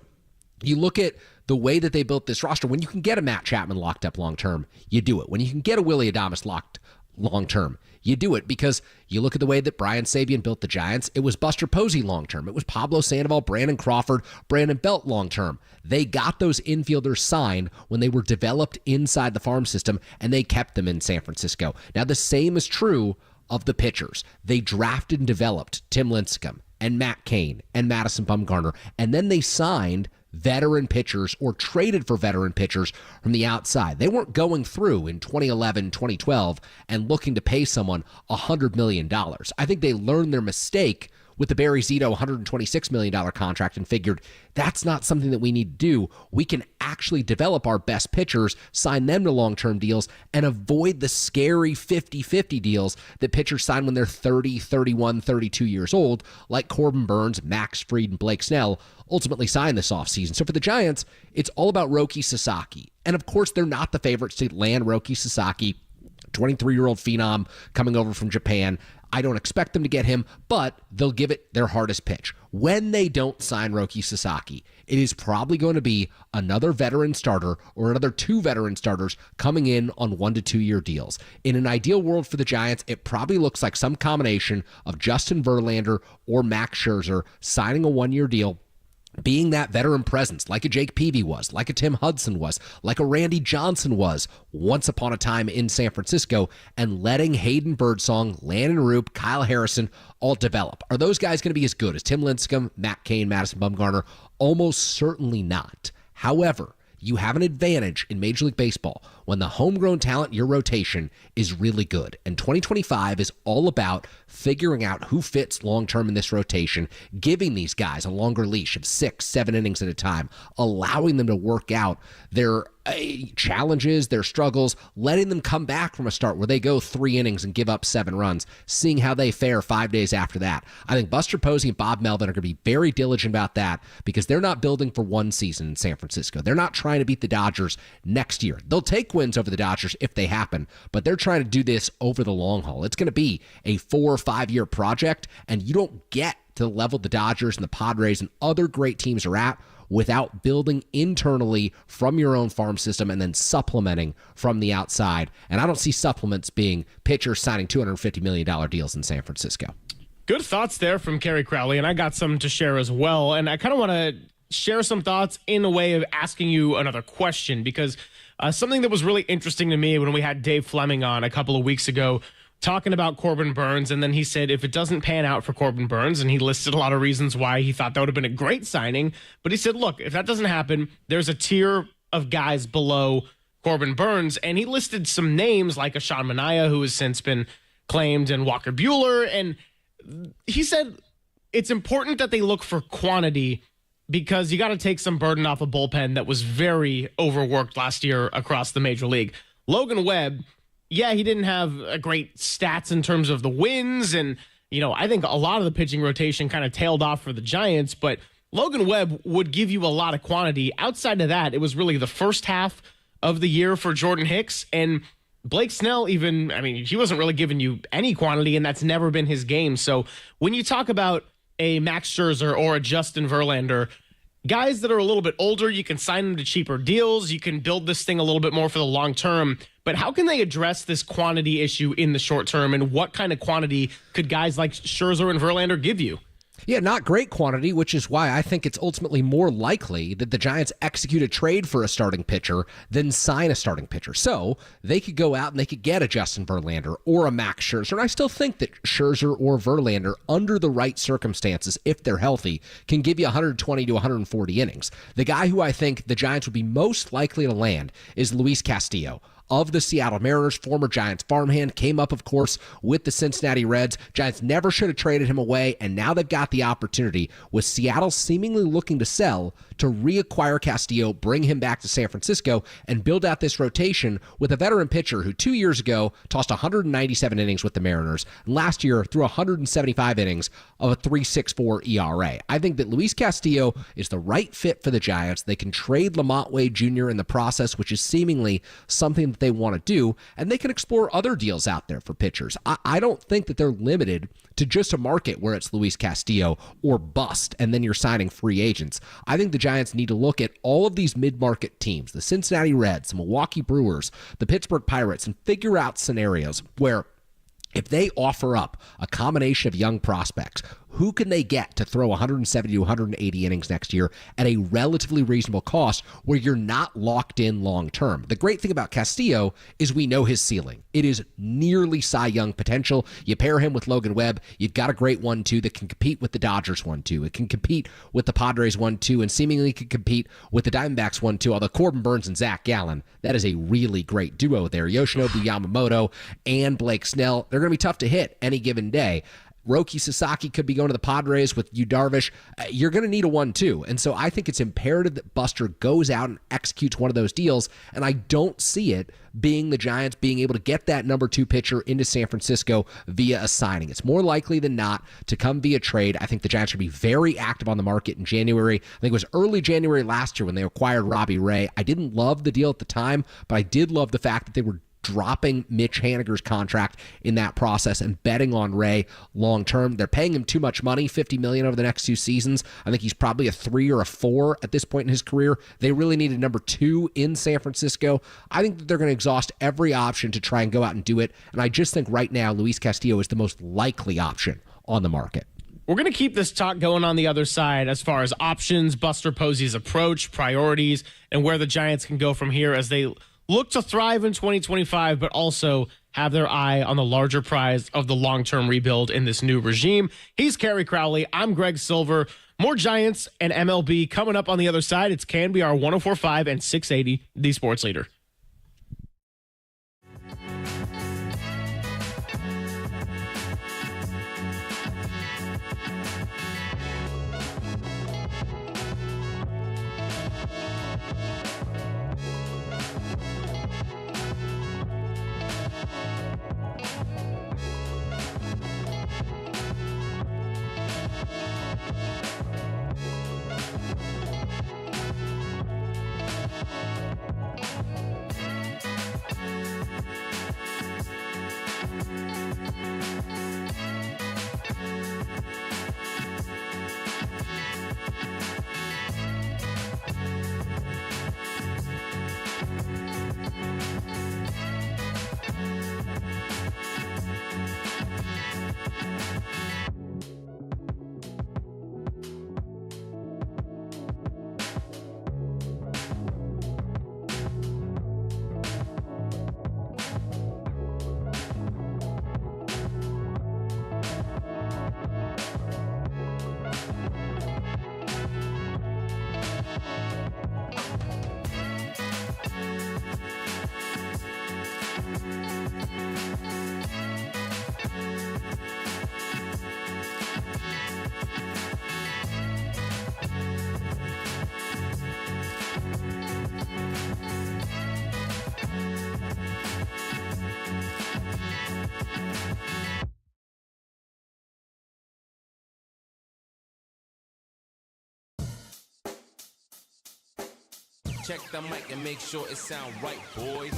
you look at the way that they built this roster. When you can get a Matt Chapman locked up long term, you do it. When you can get a Willy Adames locked long term, you do it, because you look at the way that Brian Sabean built the Giants. It was Buster Posey long term. It was Pablo Sandoval, Brandon Crawford, Brandon Belt long term. They got those infielders signed when they were developed inside the farm system, and they kept them in San Francisco. Now, the same is true of the pitchers. They drafted and developed Tim Lincecum and Matt Cain and Madison Bumgarner, and then they signed veteran pitchers or traded for veteran pitchers from the outside. They weren't going through in 2011, 2012 and looking to pay someone $100 million. I think they learned their mistake with the Barry Zito $126 million contract and figured that's not something that we need to do. We can actually develop our best pitchers, sign them to long-term deals, and avoid the scary 50-50 deals that pitchers sign when they're 30, 31, 32 years old, like Corbin Burnes, Max Fried, and Blake Snell ultimately signed this offseason. So for the Giants, it's all about Roki Sasaki. And of course, they're not the favorites to land Roki Sasaki, 23-year-old phenom coming over from Japan. I don't expect them to get him, but they'll give it their hardest pitch. When they don't sign Roki Sasaki, it is probably going to be another veteran starter or another 2 veteran starters coming in on 1 to 2 year deals. In an ideal world for the Giants, it probably looks like some combination of Justin Verlander or Max Scherzer signing a 1-year deal, being that veteran presence like a Jake Peavy was, like a Tim Hudson was, like a Randy Johnson was once upon a time in San Francisco, and letting Hayden Birdsong, Landon Roop, Kyle Harrison all develop. Are those guys going to be as good as Tim Lincecum, Matt Cain, Madison Bumgarner? Almost certainly not. However, you have an advantage in Major League Baseball when the homegrown talent in your rotation is really good. And 2025 is all about figuring out who fits long-term in this rotation, giving these guys a longer leash of 6-7 innings at a time, allowing them to work out their challenges, their struggles, letting them come back from a start where they go 3 innings and give up 7 runs, seeing how they fare 5 days after that. I think Buster Posey and Bob Melvin are going to be very diligent about that because they're not building for one season in San Francisco. They're not trying to beat the Dodgers next year. They'll take wins over the Dodgers if they happen, but they're trying to do this over the long haul. It's going to be a 4 or 5 year project, and you don't get to the level the Dodgers and the Padres and other great teams are at without building internally from your own farm system and then supplementing from the outside. And I don't see supplements being pitchers signing $250 million deals in San Francisco. Good thoughts there from Kerry Crowley, and I got some to share as well. And I kind of want to share some thoughts in a way of asking you another question, because something that was really interesting to me when we had Dave Fleming on a couple of weeks ago talking about Corbin Burnes, and then he said if it doesn't pan out for Corbin Burnes, and he listed a lot of reasons why he thought that would have been a great signing, but he said, look, if that doesn't happen, there's a tier of guys below Corbin Burnes, and he listed some names like a Sean Manaea, who has since been claimed, and Walker Buehler, and he said it's important that they look for quantity because you got to take some burden off a bullpen that was very overworked last year across the major league. Logan Webb, yeah, he didn't have a great stats in terms of the wins. And, I think a lot of the pitching rotation kind of tailed off for the Giants. But Logan Webb would give you a lot of quantity. Outside of that, it was really the first half of the year for Jordan Hicks. And Blake Snell he wasn't really giving you any quantity, and that's never been his game. So when you talk about a Max Scherzer or a Justin Verlander, guys that are a little bit older, you can sign them to cheaper deals. You can build this thing a little bit more for the long term. But how can they address this quantity issue in the short term? And what kind of quantity could guys like Scherzer and Verlander give you? Yeah, not great quantity, which is why I think it's ultimately more likely that the Giants execute a trade for a starting pitcher than sign a starting pitcher. So they could go out and they could get a Justin Verlander or a Max Scherzer. And I still think that Scherzer or Verlander, under the right circumstances, if they're healthy, can give you 120 to 140 innings. The guy who I think the Giants would be most likely to land is Luis Castillo. Of the Seattle Mariners, former Giants farmhand, came up, of course, with the Cincinnati Reds. Giants never should have traded him away, and now they've got the opportunity, with Seattle seemingly looking to sell, to reacquire Castillo, bring him back to San Francisco, and build out this rotation with a veteran pitcher who 2 years ago tossed 197 innings with the Mariners, and last year threw 175 innings of a 3.64 ERA. I think that Luis Castillo is the right fit for the Giants. They can trade Lamont Wade Jr. in the process, which is seemingly something they want to do, and they can explore other deals out there for pitchers. I don't think that they're limited to just a market where it's Luis Castillo or bust, and then you're signing free agents. I think the Giants need to look at all of these mid-market teams, the Cincinnati Reds, the Milwaukee Brewers, the Pittsburgh Pirates, and figure out scenarios where if they offer up a combination of young prospects, who can they get to throw 170 to 180 innings next year at a relatively reasonable cost where you're not locked in long term? The great thing about Castillo is we know his ceiling. It is nearly Cy Young potential. You pair him with Logan Webb, you've got a great 1-2 that can compete with the Dodgers 1-2. It can compete with the Padres 1-2 and seemingly can compete with the Diamondbacks 1-2. Although Corbin Burnes and Zach Gallen, that is a really great duo there. Yoshinobu Yamamoto and Blake Snell, they're going to be tough to hit any given day. Roki Sasaki could be going to the Padres with Yu Darvish. You're going to need a 1-2. And so I think it's imperative that Buster goes out and executes one of those deals. And I don't see it being the Giants being able to get that number 2 pitcher into San Francisco via a signing. It's more likely than not to come via trade. I think the Giants should be very active on the market in January. I think it was early January last year when they acquired Robbie Ray. I didn't love the deal at the time, but I did love the fact that they were dropping Mitch Haniger's contract in that process and betting on Ray long term. They're paying him too much money, $50 million over the next 2 seasons. I think he's probably a 3 or a 4 at this point in his career. They really need a number 2 in San Francisco. I think that they're going to exhaust every option to try and go out and do it. And I just think right now Luis Castillo is the most likely option on the market. We're going to keep this talk going on the other side as far as options, Buster Posey's approach, priorities, and where the Giants can go from here as they look to thrive in 2025, but also have their eye on the larger prize of the long-term rebuild in this new regime. He's Kerry Crowley. I'm Greg Silver. More Giants and MLB coming up on the other side. It's KNBR 104.5 and 680, the Sports Leader. Check the mic and make sure it sound right, boys.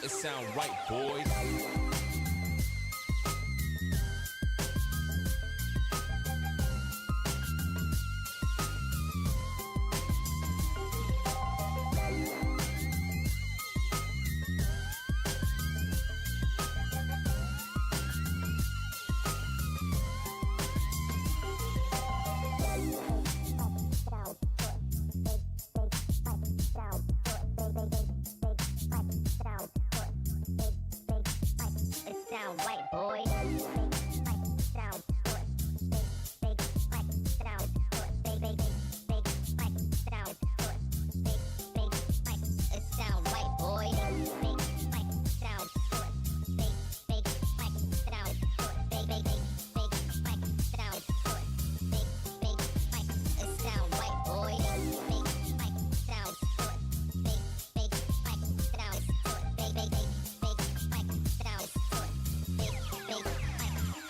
It sound right, boys.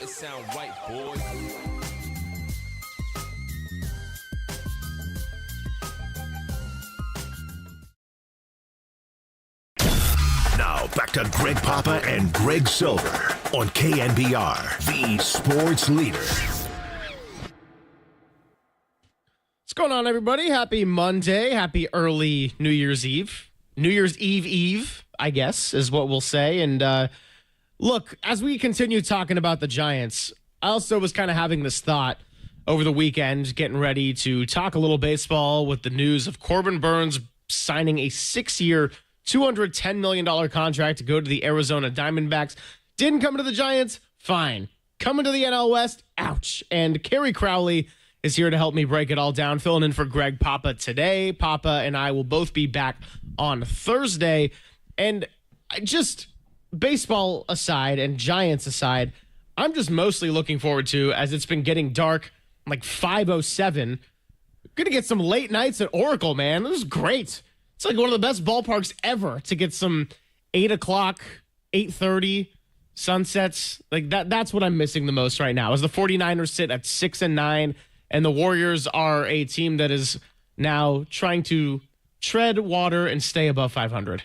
Sound right, boys. Now back to Greg Papa and Greg Silver on KNBR, the sports leader. What's going on, everybody? Happy Monday. Happy early New Year's Eve. New Year's Eve, I guess, is what we'll say. And look, as we continue talking about the Giants, I also was kind of having this thought over the weekend, getting ready to talk a little baseball with the news of Corbin Burnes signing a 6-year, $210 million contract to go to the Arizona Diamondbacks. Didn't come to the Giants? Fine. Coming to the NL West? Ouch. And Kerry Crowley is here to help me break it all down, filling in for Greg Papa today. Papa and I will both be back on Thursday. And baseball aside and Giants aside, I'm just mostly looking forward to, as it's been getting dark, like 5:07, gonna get some late nights at Oracle, man. This is great. It's like one of the best ballparks ever to get some 8 o'clock, 8:30 sunsets. Like that's what I'm missing the most right now, as the 49ers sit at 6-9, and the Warriors are a team that is now trying to tread water and stay above 500.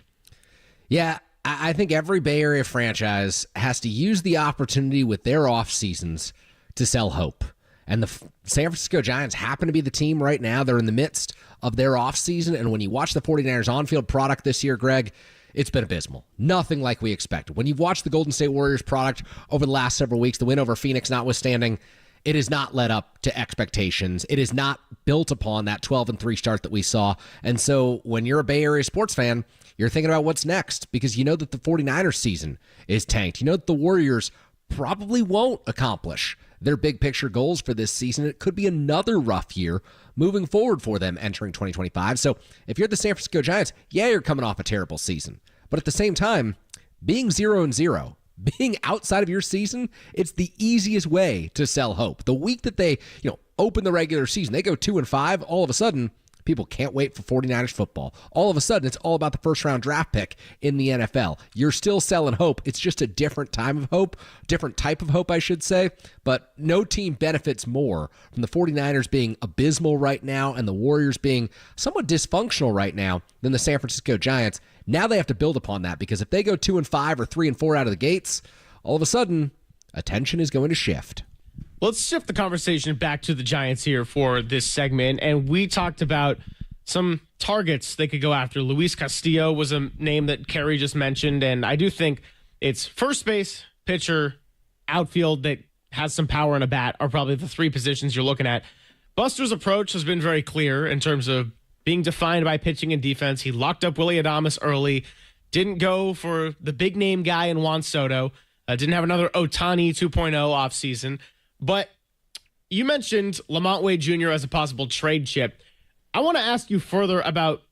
Yeah, I think every Bay Area franchise has to use the opportunity with their off seasons to sell hope. And the San Francisco Giants happen to be the team right now. They're in the midst of their off season. And when you watch the 49ers on-field product this year, Greg, it's been abysmal. Nothing like we expected. When you've watched the Golden State Warriors product over the last several weeks, the win over Phoenix notwithstanding, it has not led up to expectations. It is not built upon that 12-3 start that we saw. And so when you're a Bay Area sports fan, you're thinking about what's next, because you know that the 49ers season is tanked. You know that the Warriors probably won't accomplish their big picture goals for this season. It could be another rough year moving forward for them entering 2025. So if you're the San Francisco Giants, yeah, you're coming off a terrible season. But at the same time, being 0-0, being outside of your season, it's the easiest way to sell hope. The week that they, open the regular season, they go 2-5, all of a sudden, people can't wait for 49ers football. All of a sudden, it's all about the first-round draft pick in the NFL. You're still selling hope. It's just a different time of hope, different type of hope, I should say. But no team benefits more from the 49ers being abysmal right now and the Warriors being somewhat dysfunctional right now than the San Francisco Giants. Now they have to build upon that, because if they go 2-5 or 3-4 out of the gates, all of a sudden, attention is going to shift. Let's shift the conversation back to the Giants here for this segment. And we talked about some targets they could go after. Luis Castillo was a name that Kerry just mentioned. And I do think it's first base, pitcher, outfield that has some power in a bat are probably the three positions you're looking at. Buster's approach has been very clear in terms of being defined by pitching and defense. He locked up Willy Adames early, didn't go for the big name guy in Juan Soto, didn't have another Ohtani 2.0 offseason. But you mentioned Lamont Wade Jr. as a possible trade chip. I want to ask you further about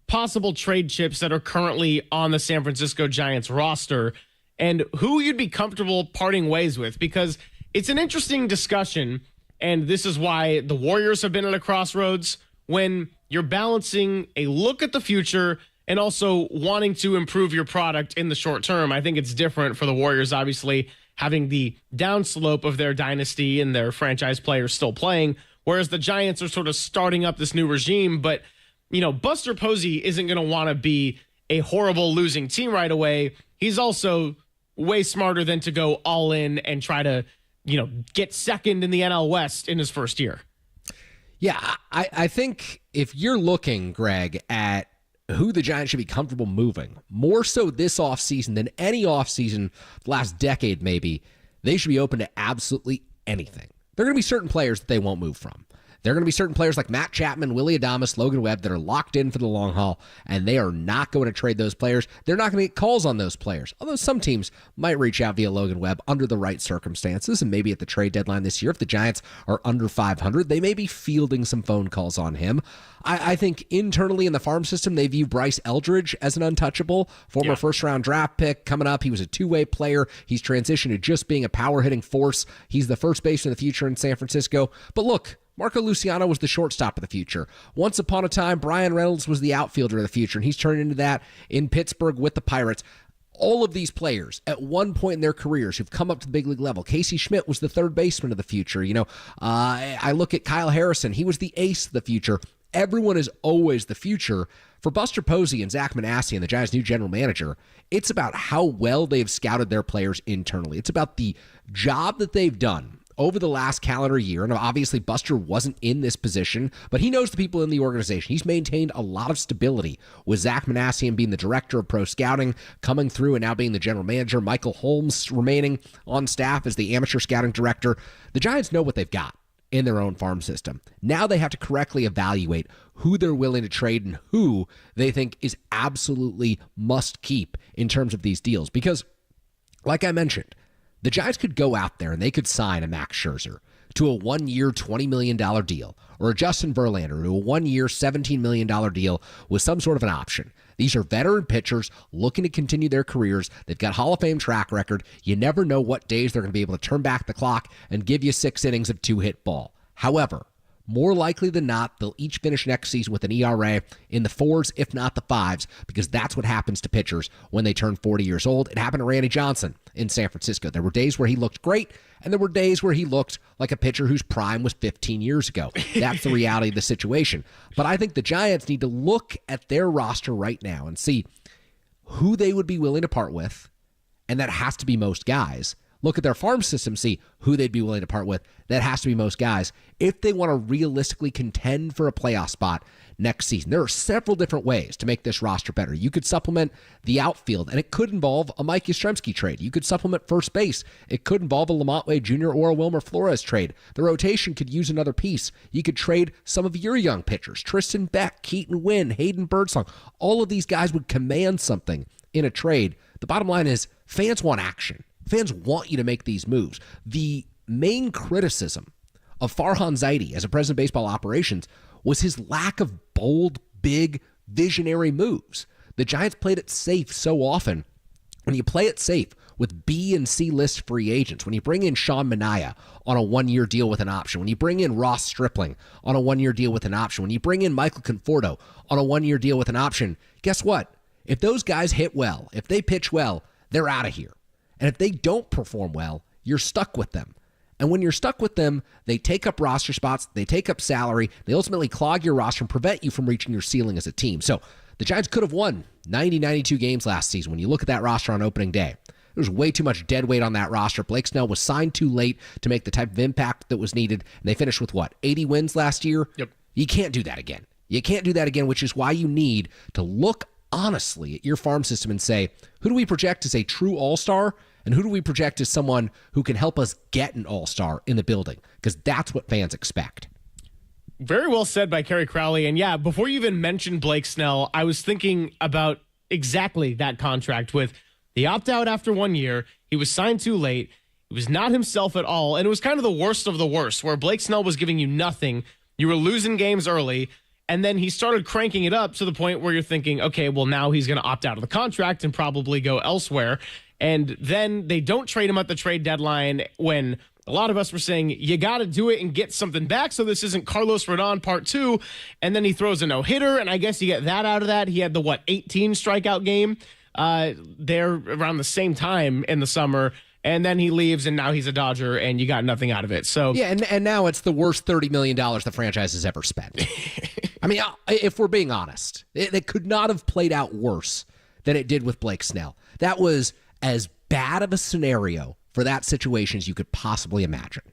possible trade chips that are currently on the San Francisco Giants roster and who you'd be comfortable parting ways with, because it's an interesting discussion, and this is why the Warriors have been at a crossroads when you're balancing a look at the future and also wanting to improve your product in the short term. I think it's different for the Warriors, obviously, having the downslope of their dynasty and their franchise players still playing, whereas the Giants are sort of starting up this new regime. But, you know, Buster Posey isn't going to want to be a horrible losing team right away. He's also way smarter than to go all in and try to, you know, get second in the NL West in his first year. Yeah, I think if you're looking, Greg, at who the Giants should be comfortable moving, more so this offseason than any offseason the last decade maybe, they should be open to absolutely anything. There are going to be certain players that they won't move from. There are going to be certain players like Matt Chapman, Willy Adames, Logan Webb that are locked in for the long haul, and they are not going to trade those players. They're not going to get calls on those players, although some teams might reach out via Logan Webb under the right circumstances, and maybe at the trade deadline this year, if the Giants are under 500, they may be fielding some phone calls on him. I think internally in the farm system, they view Bryce Eldridge as an untouchable, former first-round draft pick coming up. He was a two-way player. He's transitioned to just being a power-hitting force. He's the first baseman of the future in San Francisco. But look, Marco Luciano was the shortstop of the future. Once upon a time, Brian Reynolds was the outfielder of the future, and he's turned into that in Pittsburgh with the Pirates. All of these players at one point in their careers who've come up to the big league level. Casey Schmidt was the third baseman of the future. You know, I look at Kyle Harrison. He was the ace of the future. Everyone is always the future. For Buster Posey and Zach Manassi and the Giants' new general manager, it's about how well they've scouted their players internally. It's about the job that they've done over the last calendar year. And obviously Buster wasn't in this position, but he knows the people in the organization. He's maintained a lot of stability with Zach Manassi being the director of pro scouting, coming through and now being the general manager. Michael Holmes remaining on staff as the amateur scouting director. The Giants know what they've got in their own farm system. Now they have to correctly evaluate who they're willing to trade and who they think is absolutely must keep in terms of these deals. Because, like I mentioned, the Giants could go out there and they could sign a Max Scherzer to a 1-year, $20 million deal, or a Justin Verlander to a 1-year, $17 million deal with some sort of an option. These are veteran pitchers looking to continue their careers. They've got Hall of Fame track record. You never know what days they're going to be able to turn back the clock and give you 6 innings of 2-hit ball. However, more likely than not, they'll each finish next season with an ERA in the 4s, if not the 5s, because that's what happens to pitchers when they turn 40 years old. It happened to Randy Johnson in San Francisco. There were days where he looked great, and there were days where he looked like a pitcher whose prime was 15 years ago. That's the reality of the situation. But I think the Giants need to look at their roster right now and see who they would be willing to part with, and that has to be most guys. Look at their farm system, see who they'd be willing to part with. That has to be most guys if they want to realistically contend for a playoff spot next season. There are several different ways to make this roster better. You could supplement the outfield, and it could involve a Mike Yastrzemski trade. You could supplement first base. It could involve a Lamont Wade Jr. or a Wilmer Flores trade. The rotation could use another piece. You could trade some of your young pitchers, Tristan Beck, Keaton Wynn, Hayden Birdsong. All of these guys would command something in a trade. The bottom line is fans want action. Fans want you to make these moves. The main criticism of Farhan Zaidi as a president of baseball operations was his lack of bold, big, visionary moves. The Giants played it safe so often. When you play it safe with B and C list free agents, when you bring in Sean Manaea on a 1-year deal with an option, when you bring in Ross Stripling on a 1-year deal with an option, when you bring in Michael Conforto on a 1-year deal with an option, guess what? If those guys hit well, if they pitch well, they're out of here. And if they don't perform well, you're stuck with them. And when you're stuck with them, they take up roster spots, they take up salary, they ultimately clog your roster and prevent you from reaching your ceiling as a team. So the Giants could have won 90, 92 games last season. When you look at that roster on opening day, there was way too much dead weight on that roster. Blake Snell was signed too late to make the type of impact that was needed. And they finished with, 80 wins last year? Yep. You can't do that again. You can't do that again, which is why you need to look honestly at your farm system and say, who do we project as a true all-star And who do we project as someone who can help us get an all-star in the building? Because that's what fans expect. Very well said by Kerry Crowley. And yeah, before you even mentioned Blake Snell, I was thinking about exactly that contract with the opt-out after 1 year. He was signed too late. He was not himself at all. And it was kind of the worst of the worst, where Blake Snell was giving you nothing. You were losing games early. And then he started cranking it up to the point where you're thinking, okay, well, now he's going to opt out of the contract and probably go elsewhere. And then they don't trade him at the trade deadline when a lot of us were saying, you got to do it and get something back so this isn't Carlos Rodon part 2. And then he throws a no-hitter, and I guess you get that out of that. He had the, 18 strikeout game there around the same time in the summer. And then he leaves, and now he's a Dodger, and you got nothing out of it. So yeah, and now it's the worst $30 million the franchise has ever spent. I mean, if we're being honest, it could not have played out worse than it did with Blake Snell. That was as bad of a scenario for that situation as you could possibly imagine.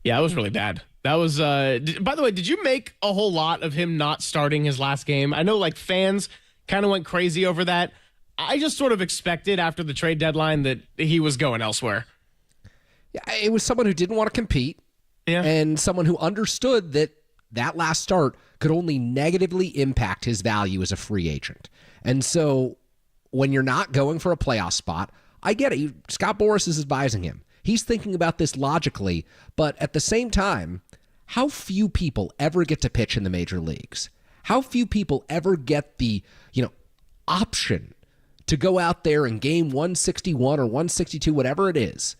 Yeah, it was really bad. That was, by the way, did you make a whole lot of him not starting his last game? I know fans kind of went crazy over that. I just sort of expected after the trade deadline that he was going elsewhere. Yeah, it was someone who didn't want to compete, and someone who understood that last start could only negatively impact his value as a free agent. And so when you're not going for a playoff spot, I get it. Scott Boras is advising him. He's thinking about this logically, but at the same time, how few people ever get to pitch in the major leagues? How few people ever get the, option to go out there in game 161 or 162, whatever it is,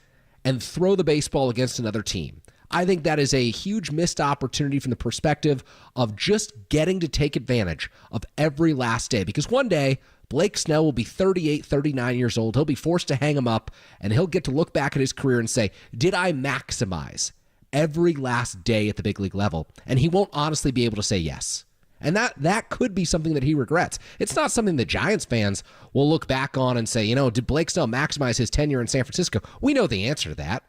and throw the baseball against another team? I think that is a huge missed opportunity from the perspective of just getting to take advantage of every last day. Because one day, Blake Snell will be 38, 39 years old. He'll be forced to hang him up, and he'll get to look back at his career and say, did I maximize every last day at the big league level? And he won't honestly be able to say yes. And that could be something that he regrets. It's not something the Giants fans will look back on and say, did Blake Snell maximize his tenure in San Francisco? We know the answer to that.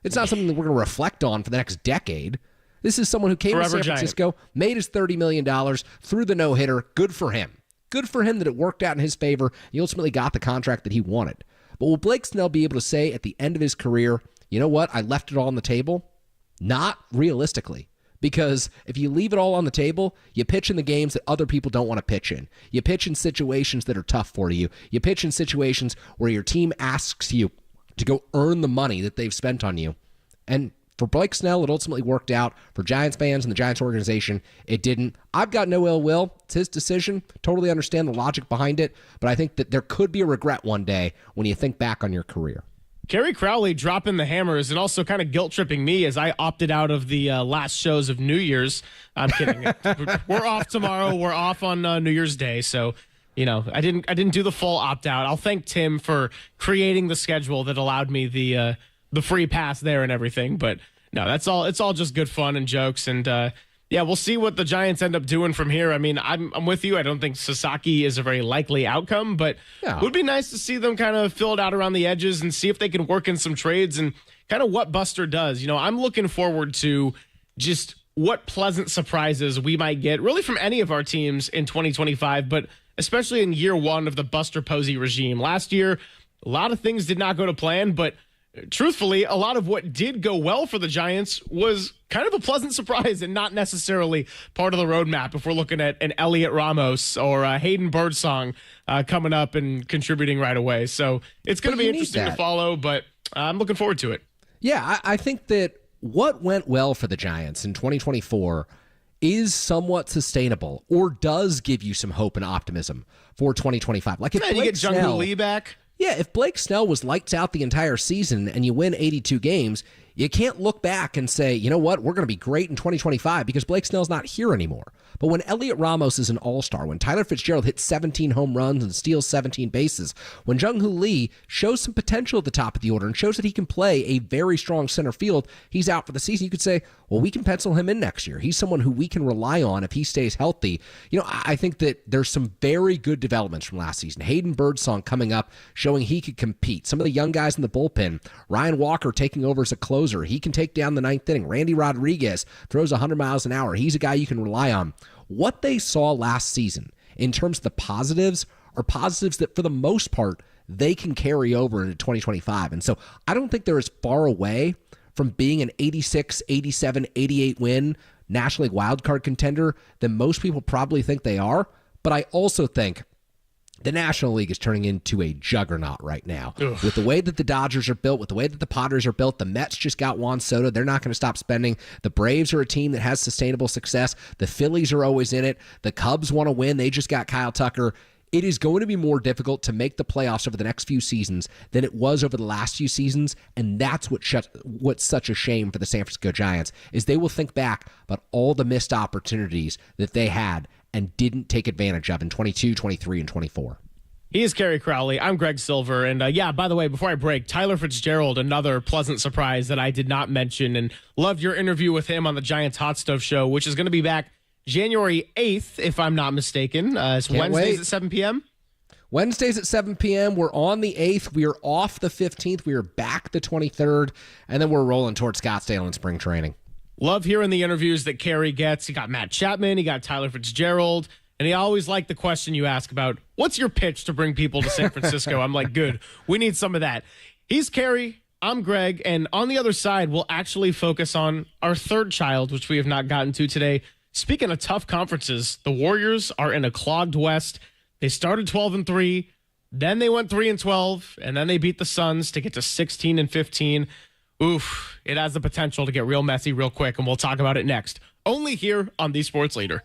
It's not something that we're going to reflect on for the next decade. This is someone who came to San Francisco, made his $30 million, threw the no-hitter. Good for him. Good for him that it worked out in his favor. He ultimately got the contract that he wanted. But will Blake Snell be able to say at the end of his career, you know what, I left it all on the table? Not realistically. Because if you leave it all on the table, you pitch in the games that other people don't want to pitch in. You pitch in situations that are tough for you. You pitch in situations where your team asks you to go earn the money that they've spent on you. And for Blake Snell, it ultimately worked out. For Giants fans and the Giants organization, it didn't. I've got no ill will. It's his decision. Totally understand the logic behind it. But I think that there could be a regret one day when you think back on your career. Kerry Crowley dropping the hammers and also kind of guilt-tripping me as I opted out of the last shows of New Year's. I'm kidding. We're off tomorrow. We're off on New Year's Day. So, I didn't do the full opt-out. I'll thank Tim for creating the schedule that allowed me the free pass there and everything. But no, that's all. It's all just good fun and jokes. And we'll see what the Giants end up doing from here. I mean, I'm with you. I don't think Sasaki is a very likely outcome, but it would be nice to see them kind of fill it out around the edges and see if they can work in some trades and kind of what Buster does. I'm looking forward to just what pleasant surprises we might get really from any of our teams in 2025, but especially in year one of the Buster Posey regime. Last year, a lot of things did not go to plan, but truthfully, a lot of what did go well for the Giants was kind of a pleasant surprise and not necessarily part of the roadmap if we're looking at an Elliot Ramos or a Hayden Birdsong coming up and contributing right away. So it's going to be interesting to follow, but I'm looking forward to it. Yeah, I think that what went well for the Giants in 2024 is somewhat sustainable or does give you some hope and optimism for 2025. Like if you get Jung-Hoo Lee back. Yeah, if Blake Snell was lights out the entire season and you win 82 games, you can't look back and say, you know what, we're going to be great in 2025 because Blake Snell's not here anymore. But when Elliot Ramos is an all-star, when Tyler Fitzgerald hits 17 home runs and steals 17 bases, when Jung-Hoo Lee shows some potential at the top of the order and shows that he can play a very strong center field, he's out for the season. You could say, well, we can pencil him in next year. He's someone who we can rely on if he stays healthy. I think that there's some very good developments from last season. Hayden Birdsong coming up, showing he could compete. Some of the young guys in the bullpen. Ryan Walker taking over as a closer. He can take down the ninth inning. Randy Rodriguez throws 100 miles an hour. He's a guy you can rely on. What they saw last season in terms of the positives are positives that for the most part they can carry over into 2025. And so I don't think they're as far away from being an 86, 87, 88 win National League wildcard contender than most people probably think they are. But I also think the National League is turning into a juggernaut right now. Ugh. With the way that the Dodgers are built, with the way that the Padres are built, the Mets just got Juan Soto. They're not going to stop spending. The Braves are a team that has sustainable success. The Phillies are always in it. The Cubs want to win. They just got Kyle Tucker. It is going to be more difficult to make the playoffs over the next few seasons than it was over the last few seasons, and that's what's such a shame for the San Francisco Giants, is they will think back about all the missed opportunities that they had and didn't take advantage of in 22, 23, and 24. He is Kerry Crowley. I'm Greg Silver. And by the way, before I break, Tyler Fitzgerald, another pleasant surprise that I did not mention, and loved your interview with him on the Giants Hot Stove Show, which is going to be back January 8th, if I'm not mistaken. It's Wednesdays at 7 p.m. Wednesdays at 7 p.m. We're on the 8th. We are off the 15th. We are back the 23rd. And then we're rolling towards Scottsdale in spring training. Love hearing the interviews that Kerry gets. He got Matt Chapman. He got Tyler Fitzgerald. And he always liked the question you ask about, what's your pitch to bring people to San Francisco? I'm like, good. We need some of that. He's Kerry. I'm Greg. And on the other side, we'll actually focus on our third child, which we have not gotten to today. Speaking of tough conferences, the Warriors are in a clogged West. They started 12-3, then they went 3-12, and then they beat the Suns to get to 16-15. Oof, it has the potential to get real messy real quick, and we'll talk about it next. Only here on The Sports Leader.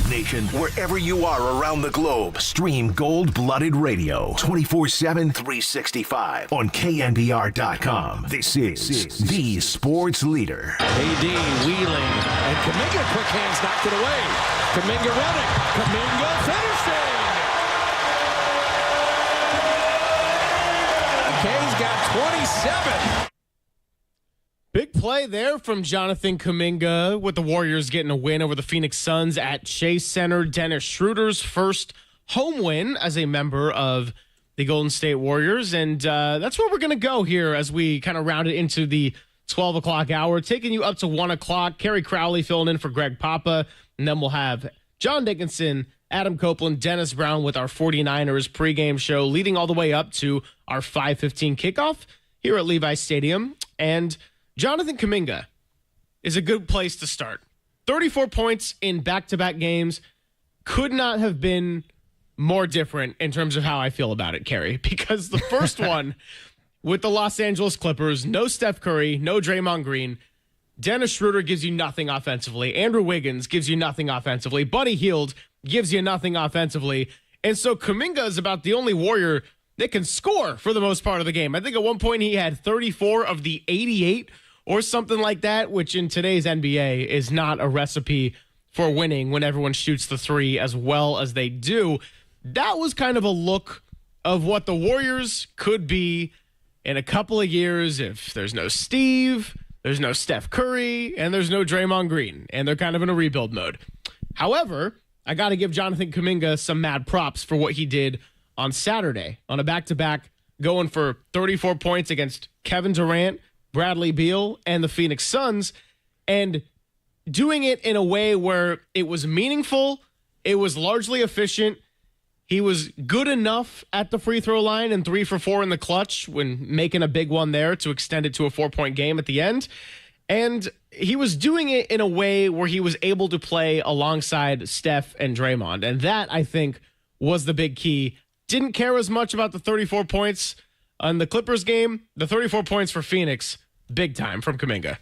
Nation, wherever you are around the globe, stream Gold-Blooded Radio 24/7, 365 on KNBR.com. This is the sports leader. AD wheeling, and Kaminga, quick hands, knocked it away. Kaminga running, Kaminga finishing. K's got 27. Big play there from Jonathan Kaminga with the Warriors getting a win over the Phoenix Suns at Chase Center. Dennis Schroeder's first home win as a member of the Golden State Warriors. And that's where we're going to go here as we kind of round it into the 12 o'clock hour, taking you up to 1 o'clock. Kerry Crowley filling in for Greg Papa. And then we'll have John Dickinson, Adam Copeland, Dennis Brown with our 49ers pregame show, leading all the way up to our 5:15 kickoff here at Levi's Stadium. And Jonathan Kaminga is a good place to start. 34 points in back-to-back games could not have been more different in terms of how I feel about it, Kerry, because the first one with the Los Angeles Clippers, no Steph Curry, no Draymond Green. Dennis Schroeder gives you nothing offensively. Andrew Wiggins gives you nothing offensively. Buddy Hield gives you nothing offensively. And so Kaminga is about the only Warrior that can score for the most part of the game. I think at one point he had 34 of the 88 or something like that, which in today's NBA is not a recipe for winning when everyone shoots the three as well as they do. That was kind of a look of what the Warriors could be in a couple of years if there's no Steve, there's no Steph Curry, and there's no Draymond Green, and they're kind of in a rebuild mode. However, I got to give Jonathan Kaminga some mad props for what he did on Saturday on a back-to-back, going for 34 points against Kevin Durant, Bradley Beal, and the Phoenix Suns, and doing it in a way where it was meaningful, it was largely efficient. He was good enough at the free throw line and 3 for 4 in the clutch when making a big one there to extend it to a 4-point game at the end. And he was doing it in a way where he was able to play alongside Steph and Draymond. And that, I think, was the big key. Didn't care as much about the 34 points on the Clippers game. The 34 points for Phoenix, big time from Kaminga.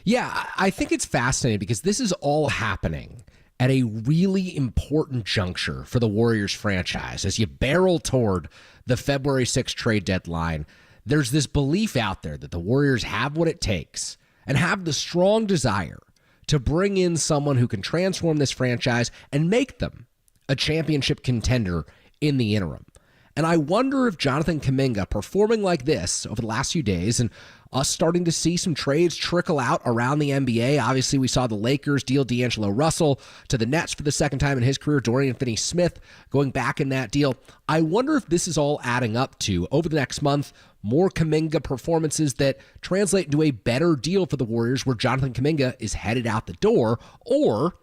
Yeah, I think it's fascinating because this is all happening at a really important juncture for the Warriors franchise. As you barrel toward the February 6th trade deadline, there's this belief out there that the Warriors have what it takes and have the strong desire to bring in someone who can transform this franchise and make them a championship contender in the interim. And I wonder if Jonathan Kaminga performing like this over the last few days and us starting to see some trades trickle out around the NBA. Obviously, we saw the Lakers deal D'Angelo Russell to the Nets for the second time in his career, Dorian Finney-Smith going back in that deal. I wonder if this is all adding up to, over the next month, more Kaminga performances that translate into a better deal for the Warriors where Jonathan Kaminga is headed out the door, or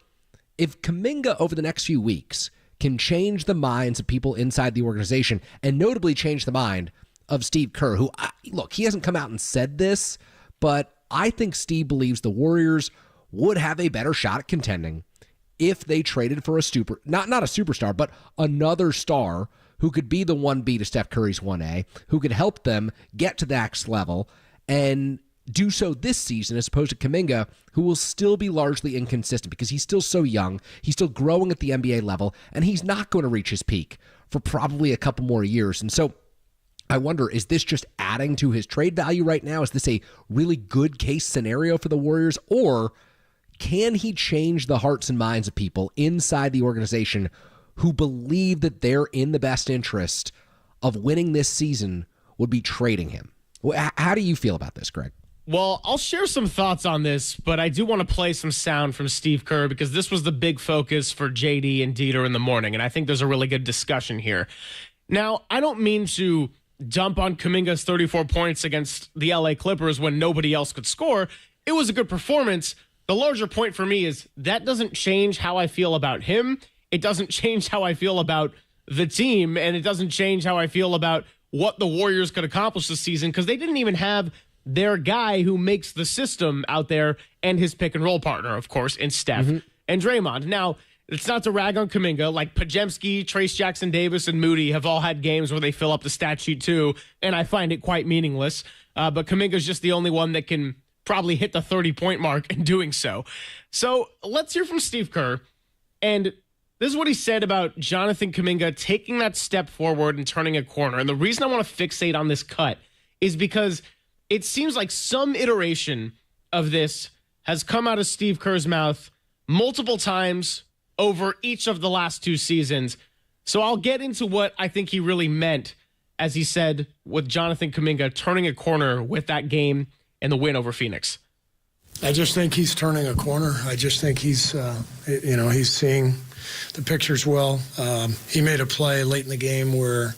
if Kaminga over the next few weeks can change the minds of people inside the organization, and notably change the mind of Steve Kerr, who, look, he hasn't come out and said this, but I think Steve believes the Warriors would have a better shot at contending if they traded for not a superstar, but another star who could be the 1B to Steph Curry's 1A, who could help them get to the next level and do so this season, as opposed to Kaminga, who will still be largely inconsistent because he's still so young, he's still growing at the NBA level, and he's not going to reach his peak for probably a couple more years. And so I wonder, is this just adding to his trade value right now? Is this a really good case scenario for the Warriors? Or can he change the hearts and minds of people inside the organization who believe that they're in the best interest of winning this season would be trading him? How do you feel about this, Greg? Well, I'll share some thoughts on this, but I do want to play some sound from Steve Kerr because this was the big focus for JD and Dieter in the morning, and I think there's a really good discussion here. Now, I don't mean to dump on Kaminga's 34 points against the LA Clippers when nobody else could score. It was a good performance. The larger point for me is that doesn't change how I feel about him. It doesn't change how I feel about the team, and it doesn't change how I feel about what the Warriors could accomplish this season because they didn't even have their guy who makes the system out there and his pick and roll partner, of course, in Steph and Draymond. Now, it's not to rag on Kaminga. Like Pajemski, Trace Jackson Davis, and Moody have all had games where they fill up the stat sheet too, and I find it quite meaningless. But Kaminga's just the only one that can probably hit the 30-point mark in doing so. So let's hear from Steve Kerr. And This is what he said about Jonathan Kaminga taking that step forward and turning a corner. And the reason I want to fixate on this cut is because it seems like some iteration of this has come out of Steve Kerr's mouth multiple times over each of the last 2 seasons. So I'll get into what I think he really meant as he said with Jonathan Kaminga turning a corner with that game and the win over Phoenix. I just think he's turning a corner. I just think he's, he's seeing the pictures well. He made a play late in the game where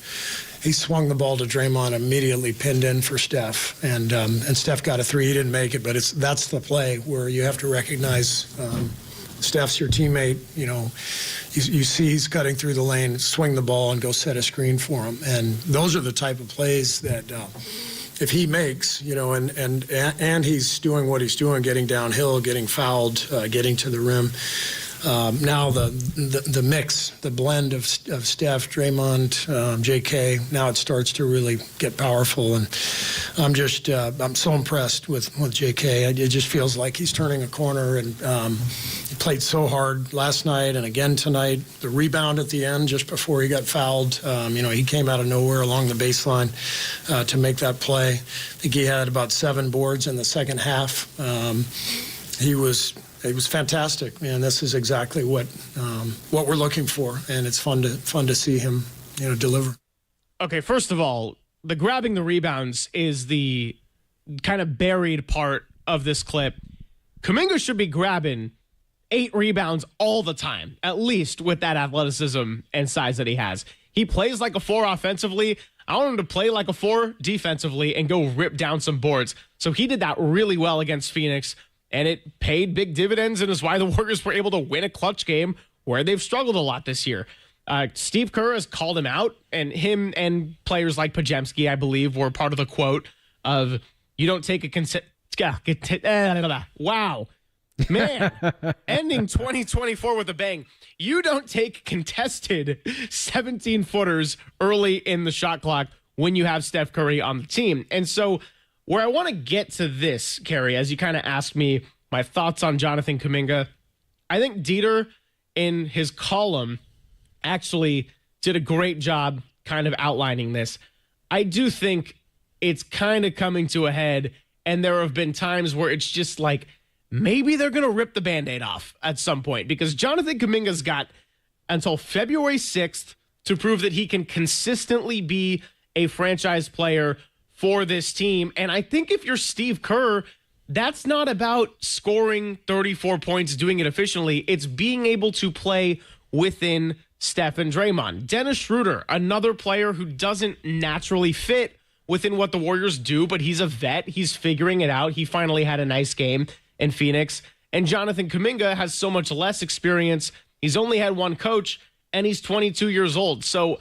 he swung the ball to Draymond, immediately pinned in for Steph, and Steph got a 3. He didn't make it, but that's the play where you have to recognize Steph's your teammate. You see he's cutting through the lane, swing the ball, and go set a screen for him. And those are the type of plays that if he makes, and he's doing what he's doing, getting downhill, getting fouled, getting to the rim. Now the mix, the blend of Steph, Draymond, JK, now it starts to really get powerful, and I'm so impressed with JK. It just feels like he's turning a corner, and he played so hard last night and again tonight. The rebound at the end just before he got fouled, he came out of nowhere along the baseline to make that play. I think he had about 7 boards in the second half. It was fantastic, man. This is exactly what we're looking for, and it's fun to see him, deliver. Okay, first of all, the grabbing the rebounds is the kind of buried part of this clip. Kaminga should be grabbing 8 rebounds all the time, at least with that athleticism and size that he has. He plays like a 4 offensively. I want him to play like a 4 defensively and go rip down some boards. So he did that really well against Phoenix. And it paid big dividends and is why the Warriors were able to win a clutch game where they've struggled a lot this year. Steve Kerr has called him out, and him and players like Pajemski, I believe, were part of the quote of, you don't take a wow. Man, ending 2024 with a bang. You don't take contested 17-footers early in the shot clock when you have Steph Curry on the team. And so where I want to get to this, Kerry, as you kind of asked me my thoughts on Jonathan Kaminga, I think Dieter in his column actually did a great job kind of outlining this. I do think it's kind of coming to a head, and there have been times where it's just like maybe they're going to rip the Band-Aid off at some point, because Jonathan Kaminga's got until February 6th to prove that he can consistently be a franchise player for this team. And I think if you're Steve Kerr, that's not about scoring 34 points, doing it efficiently. It's being able to play within Steph and Draymond. Dennis Schroeder, another player who doesn't naturally fit within what the Warriors do, but he's a vet. He's figuring it out. He finally had a nice game in Phoenix. And Jonathan Kaminga has so much less experience. He's only had 1 coach, and he's 22 years old. So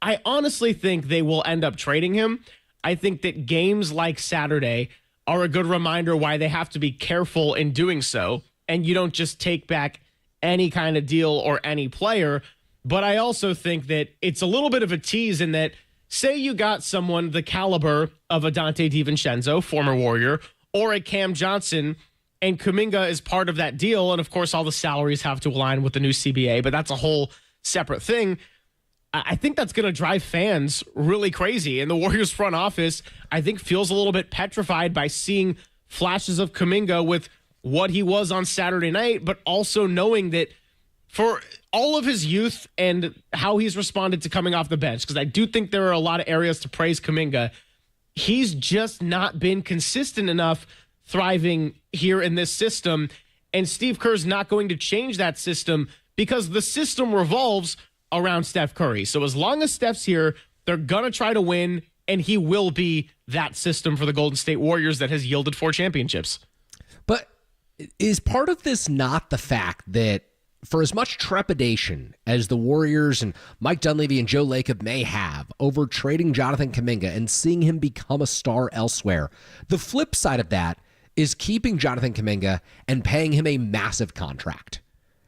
I honestly think they will end up trading him. I think that games like Saturday are a good reminder why they have to be careful in doing so, and you don't just take back any kind of deal or any player. But I also think that it's a little bit of a tease in that, say you got someone the caliber of a Dante DiVincenzo, former Warrior, or a Cam Johnson, and Kaminga is part of that deal, and of course all the salaries have to align with the new CBA, but that's a whole separate thing. I think that's going to drive fans really crazy. And the Warriors front office, I think, feels a little bit petrified by seeing flashes of Kaminga with what he was on Saturday night, but also knowing that for all of his youth and how he's responded to coming off the bench, because I do think there are a lot of areas to praise Kaminga, he's just not been consistent enough thriving here in this system. And Steve Kerr's not going to change that system because the system revolves around Steph Curry. So as long as Steph's here, they're going to try to win, and he will be that system for the Golden State Warriors that has yielded 4 championships. But is part of this not the fact that for as much trepidation as the Warriors and Mike Dunleavy and Joe Lacob may have over trading Jonathan Kaminga and seeing him become a star elsewhere, the flip side of that is keeping Jonathan Kaminga and paying him a massive contract.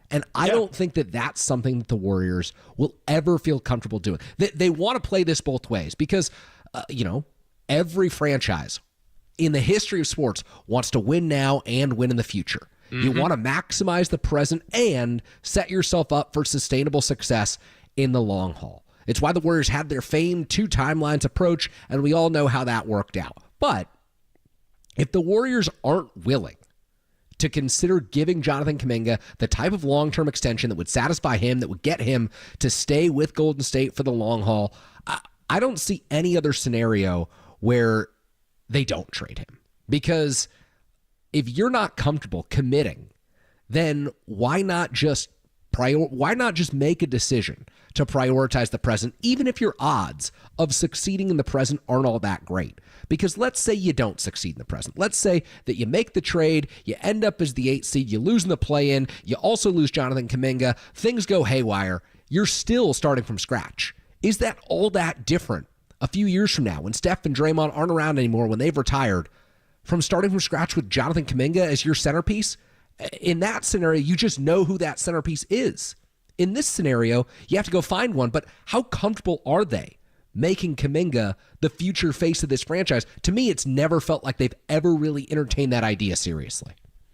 And I don't think that that's something that the Warriors will ever feel comfortable doing. They want to play this both ways because, every franchise in the history of sports wants to win now and win in the future. You want to maximize the present and set yourself up for sustainable success in the long haul. It's why the Warriors had their famed 2 timelines approach, and we all know how that worked out. But if the Warriors aren't willing to consider giving Jonathan Kaminga the type of long-term extension that would satisfy him, that would get him to stay with Golden State for the long haul, I don't see any other scenario where they don't trade him. Because if you're not comfortable committing, then why not just make a decision to prioritize the present, even if your odds of succeeding in the present aren't all that great? Because let's say you don't succeed in the present. Let's say that you make the trade, you end up as the 8th seed, you lose in the play-in, you also lose Jonathan Kaminga, things go haywire, you're still starting from scratch. Is that all that different a few years from now when Steph and Draymond aren't around anymore, when they've retired, from starting from scratch with Jonathan Kaminga as your centerpiece? In that scenario, you just know who that centerpiece is. In this scenario, you have to go find one, but how comfortable are they making Kaminga the future face of this franchise? To me, it's never felt like they've ever really entertained that idea seriously.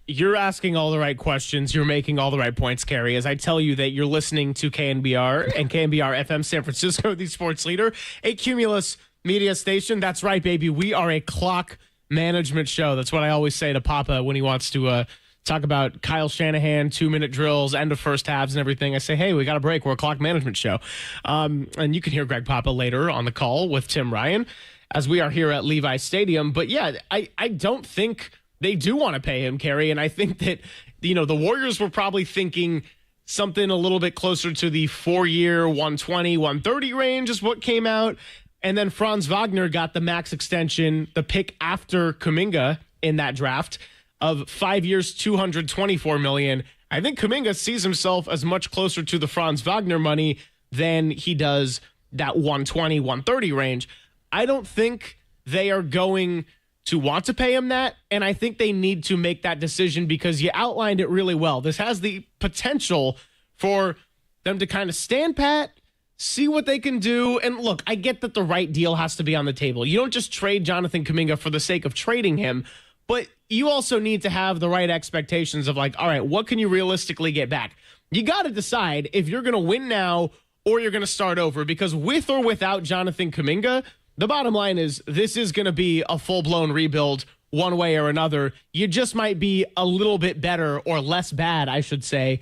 You're asking all the right questions. You're making all the right points, Carrie, as I tell you that you're listening to KNBR and KNBR FM San Francisco, the sports leader, a Cumulus media station. That's right, baby. We are a clock management show. That's what I always say to Papa when he wants to talk about Kyle Shanahan, 2-minute drills, end of first halves and everything. I say, hey, we got a break. We're a clock management show. And you can hear Greg Papa later on the call with Tim Ryan as we are here at Levi Stadium. But yeah, I don't think they do want to pay him, Kerry. And I think that, the Warriors were probably thinking something a little bit closer to the 4-year, 120, 130 range is what came out. And then Franz Wagner got the max extension, the pick after Kaminga in that draft, of 5 years, $224 million. I think Kaminga sees himself as much closer to the Franz Wagner money than he does that 120, 130 range. I don't think they are going to want to pay him that, and I think they need to make that decision because you outlined it really well. This has the potential for them to kind of stand pat, see what they can do. And look, I get that the right deal has to be on the table. You don't just trade Jonathan Kaminga for the sake of trading him, but you also need to have the right expectations of like, all right, what can you realistically get back? You got to decide if you're going to win now or you're going to start over, because with or without Jonathan Kaminga, the bottom line is this is going to be a full-blown rebuild one way or another. You just might be a little bit better or less bad, I should say,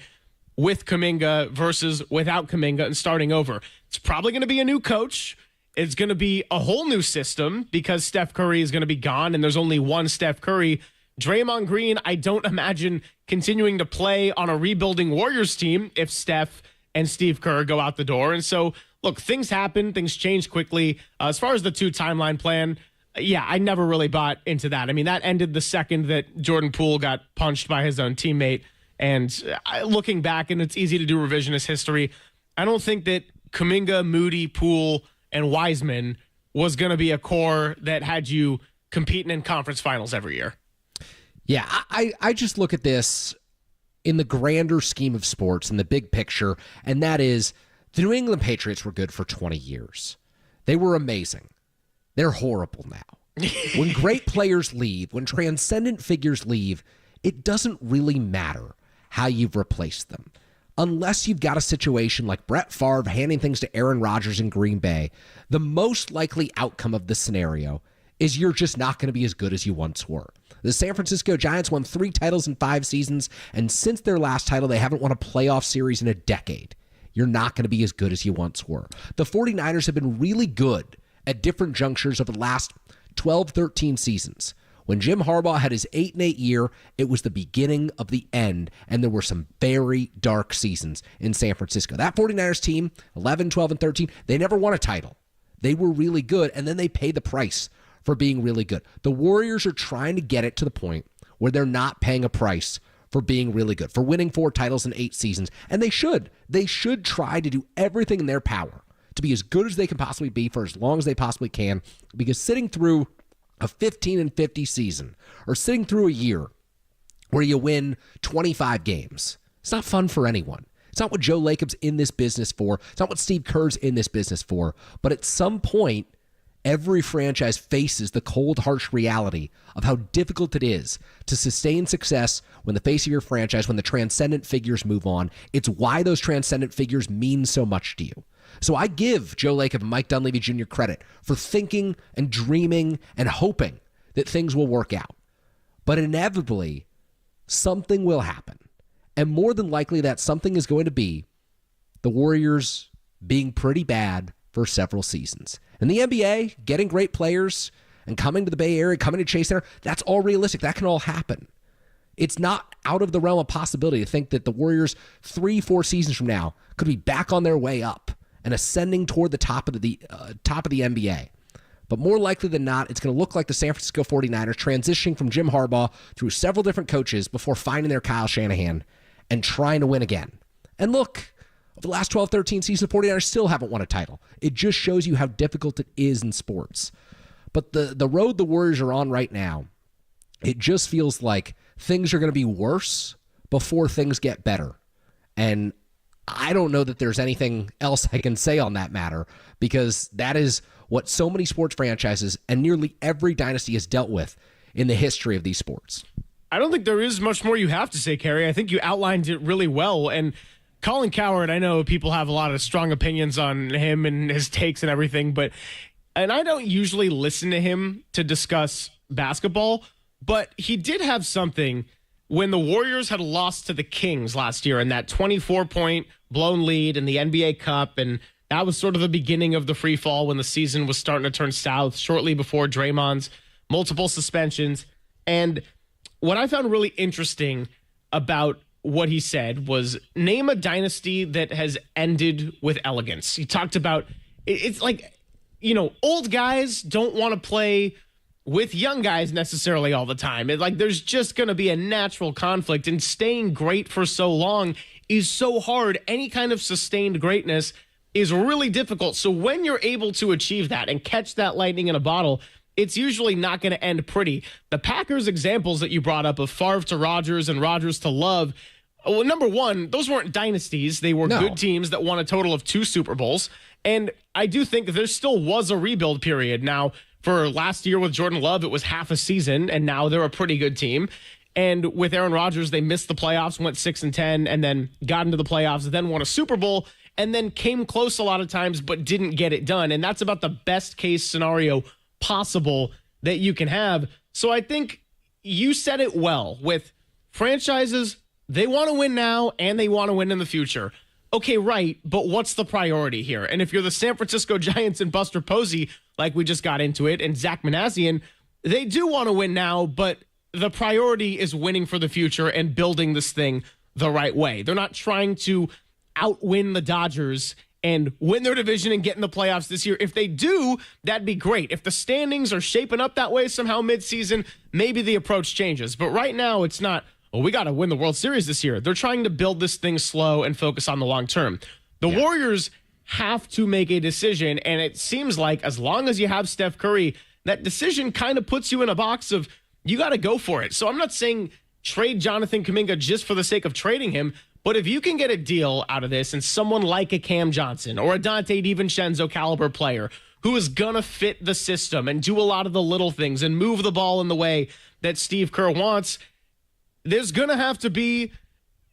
with Kaminga versus without Kaminga and starting over. It's probably going to be a new coach. It's going to be a whole new system because Steph Curry is going to be gone and there's only one Steph Curry. Draymond Green, I don't imagine continuing to play on a rebuilding Warriors team if Steph and Steve Kerr go out the door. And so, look, things happen. Things change quickly. As far as the 2 timeline plan, yeah, I never really bought into that. I mean, that ended the second that Jordan Poole got punched by his own teammate. And looking back, and it's easy to do revisionist history, I don't think that Kaminga, Moody, Poole, and Wiseman was going to be a core that had you competing in conference finals every year. Yeah, I just look at this in the grander scheme of sports, in the big picture, and that is the New England Patriots were good for 20 years. They were amazing. They're horrible now. When great players leave, when transcendent figures leave, it doesn't really matter how you've replaced them. Unless you've got a situation like Brett Favre handing things to Aaron Rodgers in Green Bay, the most likely outcome of this scenario is you're just not going to be as good as you once were. The San Francisco Giants won 3 titles in 5 seasons, and since their last title, they haven't won a playoff series in a decade. You're not going to be as good as you once were. The 49ers have been really good at different junctures over the last 12, 13 seasons. When Jim Harbaugh had his 8-8 year, it was the beginning of the end, and there were some very dark seasons in San Francisco. That 49ers team, 11, 12, and 13, they never won a title. They were really good, and then they paid the price for being really good. The Warriors are trying to get it to the point where they're not paying a price for being really good, for winning 4 titles in 8 seasons, and they should. They should try to do everything in their power to be as good as they can possibly be for as long as they possibly can, because sitting through a 15-50 season or sitting through a year where you win 25 games, it's not fun for anyone. It's not what Joe Lacob's in this business for. It's not what Steve Kerr's in this business for. But at some point, every franchise faces the cold, harsh reality of how difficult it is to sustain success when the face of your franchise, when the transcendent figures move on. It's why those transcendent figures mean so much to you. So I give Joe Lacob and Mike Dunleavy Jr. credit for thinking and dreaming and hoping that things will work out. But inevitably, something will happen. And more than likely, that something is going to be the Warriors being pretty bad for several seasons. And the NBA, getting great players and coming to the Bay Area, coming to Chase Center, that's all realistic. That can all happen. It's not out of the realm of possibility to think that the Warriors 3-4 seasons from now could be back on their way up and ascending toward the top of the NBA. But more likely than not, it's going to look like the San Francisco 49ers transitioning from Jim Harbaugh through several different coaches before finding their Kyle Shanahan and trying to win again. And look, over the last 12, 13 seasons, the 49ers still haven't won a title. It just shows you how difficult it is in sports. But the road the Warriors are on right now, it just feels like things are going to be worse before things get better. And I don't know that there's anything else I can say on that matter, because that is what so many sports franchises and nearly every dynasty has dealt with in the history of these sports. I don't think there is much more you have to say, Kerry. I think you outlined it really well. And Colin Cowherd, I know people have a lot of strong opinions on him and his takes and everything, and I don't usually listen to him to discuss basketball, but he did have something when the Warriors had lost to the Kings last year in that 24-point blown lead in the NBA Cup, and that was sort of the beginning of the free fall when the season was starting to turn south shortly before Draymond's multiple suspensions. And what I found really interesting about what he said was, name a dynasty that has ended with elegance. He talked about, it's like, old guys don't want to play with young guys necessarily all the time. There's just going to be a natural conflict, and staying great for so long is so hard. Any kind of sustained greatness is really difficult. So when you're able to achieve that and catch that lightning in a bottle, it's usually not going to end pretty. The Packers examples that you brought up of Favre to Rodgers and Rodgers to Love, well, number one, those weren't dynasties. They were good teams that won a total of 2 Super Bowls. And I do think there still was a rebuild period. Now, for last year with Jordan Love, it was half a season, and now they're a pretty good team. And with Aaron Rodgers, they missed the playoffs, went 6-10, and then got into the playoffs, then won a Super Bowl, and then came close a lot of times, but didn't get it done. And that's about the best case scenario possible that you can have. So I think you said it well with franchises. They want to win now and they want to win in the future. Okay, right, but what's the priority here? And if you're the San Francisco Giants and Buster Posey, like we just got into it, and Zach Manassian, they do want to win now, but the priority is winning for the future and building this thing the right way. They're not trying to outwin the Dodgers and win their division and get in the playoffs this year. If they do, that'd be great. If the standings are shaping up that way somehow midseason, maybe the approach changes. But right now, it's not, we got to win the World Series this year. They're trying to build this thing slow and focus on the long term. The Warriors have to make a decision, and it seems like as long as you have Steph Curry, that decision kind of puts you in a box of you got to go for it. So I'm not saying trade Jonathan Kaminga just for the sake of trading him, but if you can get a deal out of this and someone like a Cam Johnson or a Dante DiVincenzo caliber player who is going to fit the system and do a lot of the little things and move the ball in the way that Steve Kerr wants, there's going to have to be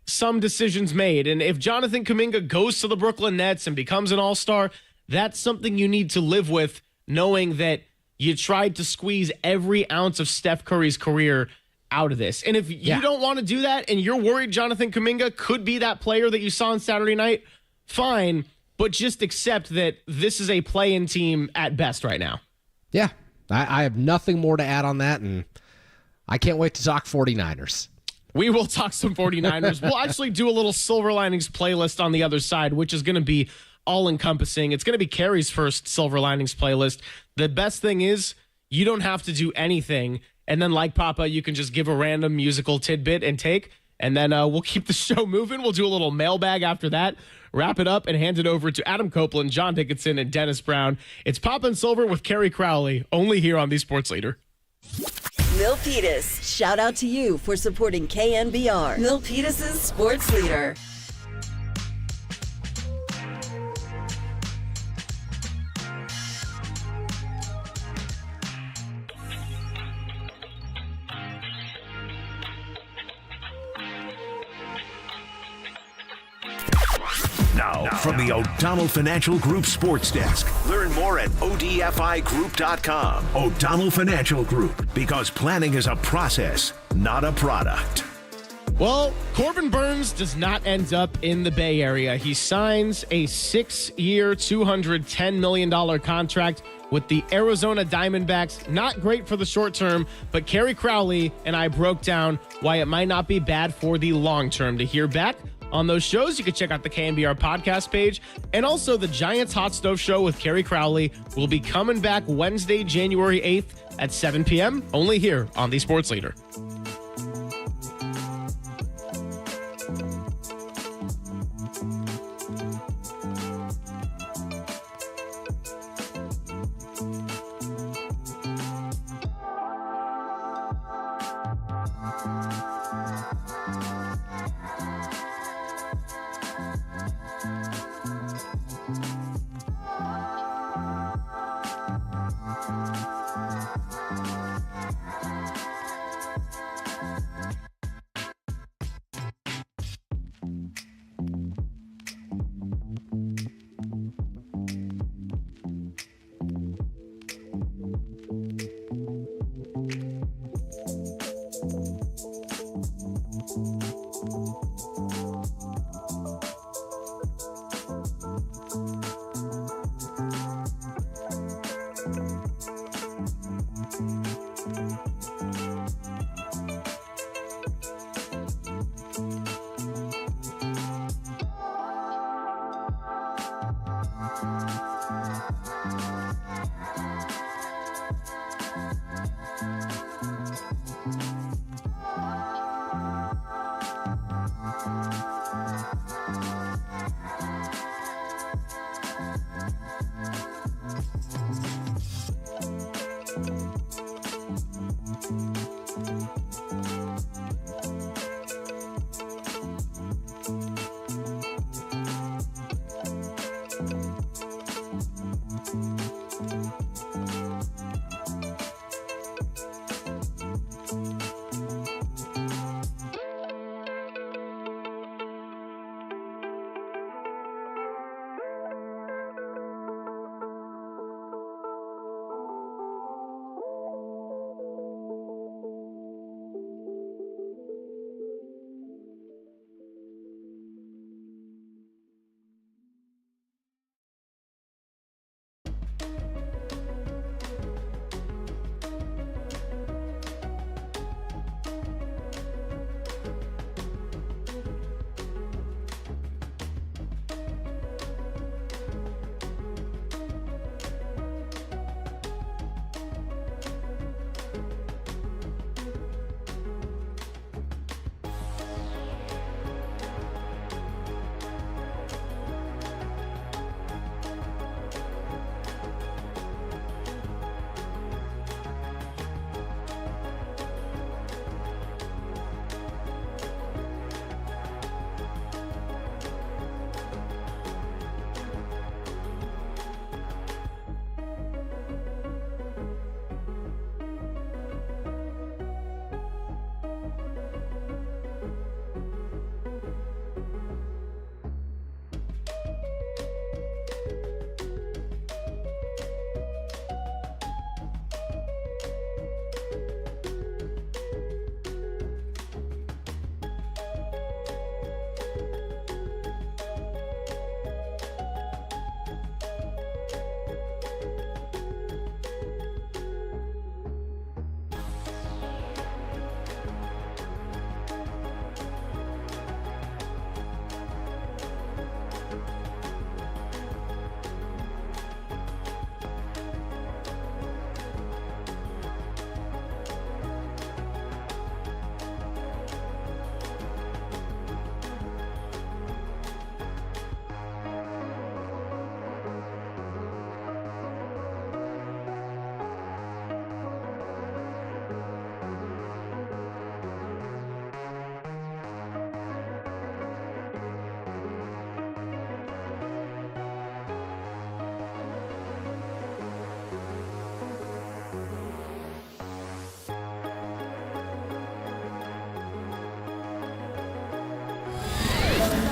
some decisions made. And if Jonathan Kaminga goes to the Brooklyn Nets and becomes an all-star, that's something you need to live with, knowing that you tried to squeeze every ounce of Steph Curry's career out of this. And if you don't want to do that and you're worried Jonathan Kaminga could be that player that you saw on Saturday night, fine, but just accept that this is a play-in team at best right now. Yeah, I have nothing more to add on that, and I can't wait to talk 49ers. We will talk some 49ers. We'll actually do a little Silver Linings playlist on the other side, which is going to be all-encompassing. It's going to be Carrie's first Silver Linings playlist. The best thing is you don't have to do anything, and then like Papa, you can just give a random musical tidbit and take, and then we'll keep the show moving. We'll do a little mailbag after that, wrap it up, and hand it over to Adam Copeland, John Dickinson, and Dennis Brown. It's Papa and Silver with Kerry Crowley, only here on the Sports Leader. Milpitas, shout out to you for supporting KNBR. Milpitas' Sports Leader. from the O'Donnell Financial Group Sports Desk. Learn more at odfigroup.com. O'Donnell Financial Group, because planning is a process, not a product. Well, Corbin Burns does not end up in the Bay Area. He signs a 6-year, $210 million contract with the Arizona Diamondbacks. Not great for the short term, but Kerry Crowley and I broke down why it might not be bad for the long term. To hear back on those shows, you can check out the KNBR podcast page. And also the Giants Hot Stove Show with Kerry Crowley will be coming back Wednesday, January 8th at 7 p.m. only here on the Sports Leader.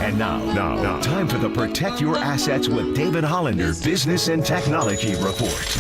And now, time for the Protect Your Assets with David Hollander Business and Technology Report.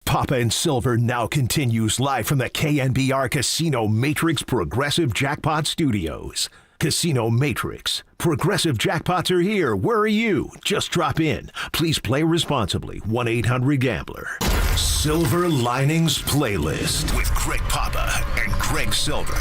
Papa and Silver now continues live from the KNBR Casino Matrix Progressive Jackpot Studios. Casino Matrix. Progressive jackpots are here. Where are you? Just drop in. Please play responsibly. 1-800-GAMBLER. Silver Linings Playlist with Greg Papa and Greg Silver.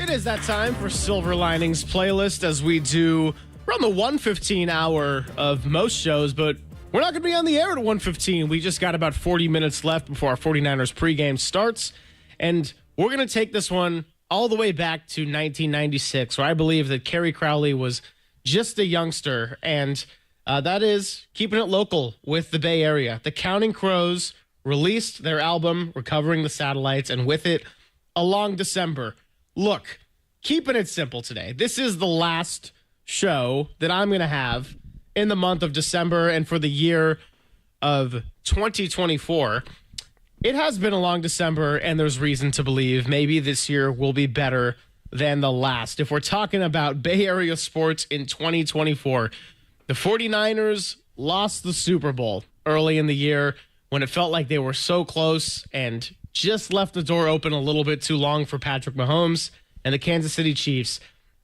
It is that time for Silver Linings Playlist, as we do around the 1:15 hour of most shows, but we're not going to be on the air at 1:15. We just got about 40 minutes left before our 49ers pregame starts. And we're going to take this one all the way back to 1996, where I believe that Kerry Crowley was just a youngster. And that is keeping it local with the Bay Area. The Counting Crows released their album, Recovering the Satellites, and with it, A Long December. Look, keeping it simple today. This is the last show that I'm going to have in the month of December and for the year of 2024. It has been a long December, and there's reason to believe maybe this year will be better than the last. If we're talking about Bay Area sports in 2024, the 49ers lost the Super Bowl early in the year when it felt like they were so close and just left the door open a little bit too long for Patrick Mahomes and the Kansas City Chiefs.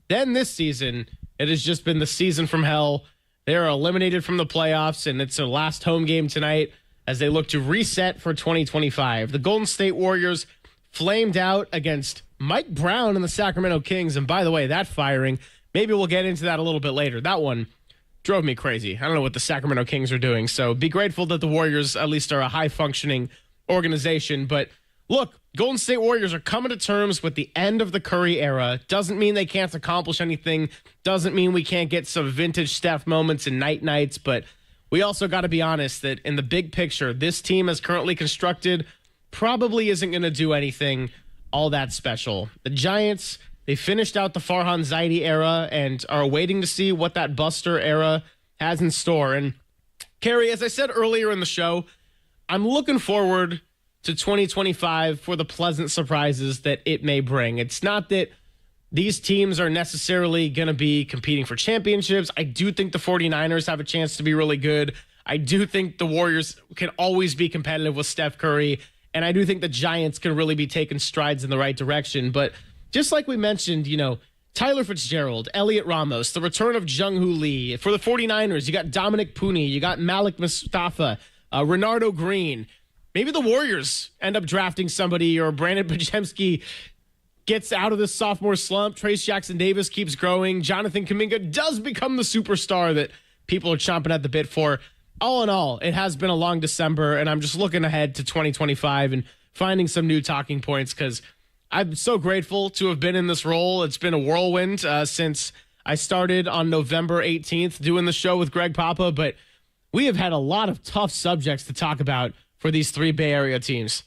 Then this season, it has just been the season from hell. They are eliminated from the playoffs, and it's their last home game tonight as they look to reset for 2025. The Golden State Warriors flamed out against Mike Brown and the Sacramento Kings. And by the way, that firing, maybe we'll get into that a little bit later. That one drove me crazy. I don't know what the Sacramento Kings are doing. So be grateful that the Warriors at least are a high-functioning organization. But look, Golden State Warriors are coming to terms with the end of the Curry era. Doesn't mean they can't accomplish anything. Doesn't mean we can't get some vintage Steph moments and nights. But we also got to be honest that in the big picture, this team as currently constructed probably isn't going to do anything all that special. The Giants, they finished out the Farhan Zaidi era and are waiting to see what that Buster era has in store. And Kerry, as I said earlier in the show, I'm looking forward to 2025 for the pleasant surprises that it may bring. It's not that these teams are necessarily going to be competing for championships. I do think the 49ers have a chance to be really good. I do think the Warriors can always be competitive with Steph Curry. And I do think the Giants can really be taking strides in the right direction. But just like we mentioned, you know, Tyler Fitzgerald, Elliot Ramos, the return of Jung-Hoo Lee. For the 49ers, you got Dominic Pooney, you got Malik Mustafa, Renardo Green. Maybe the Warriors end up drafting somebody, or Brandon Pajemski gets out of this sophomore slump. Trace Jackson-Davis keeps growing. Jonathan Kaminga does become the superstar that people are chomping at the bit for. All in all, it has been a long December, and I'm just looking ahead to 2025 and finding some new talking points because I'm so grateful to have been in this role. It's been a whirlwind since I started on November 18th doing the show with Greg Papa, but we have had a lot of tough subjects to talk about for these three Bay Area teams.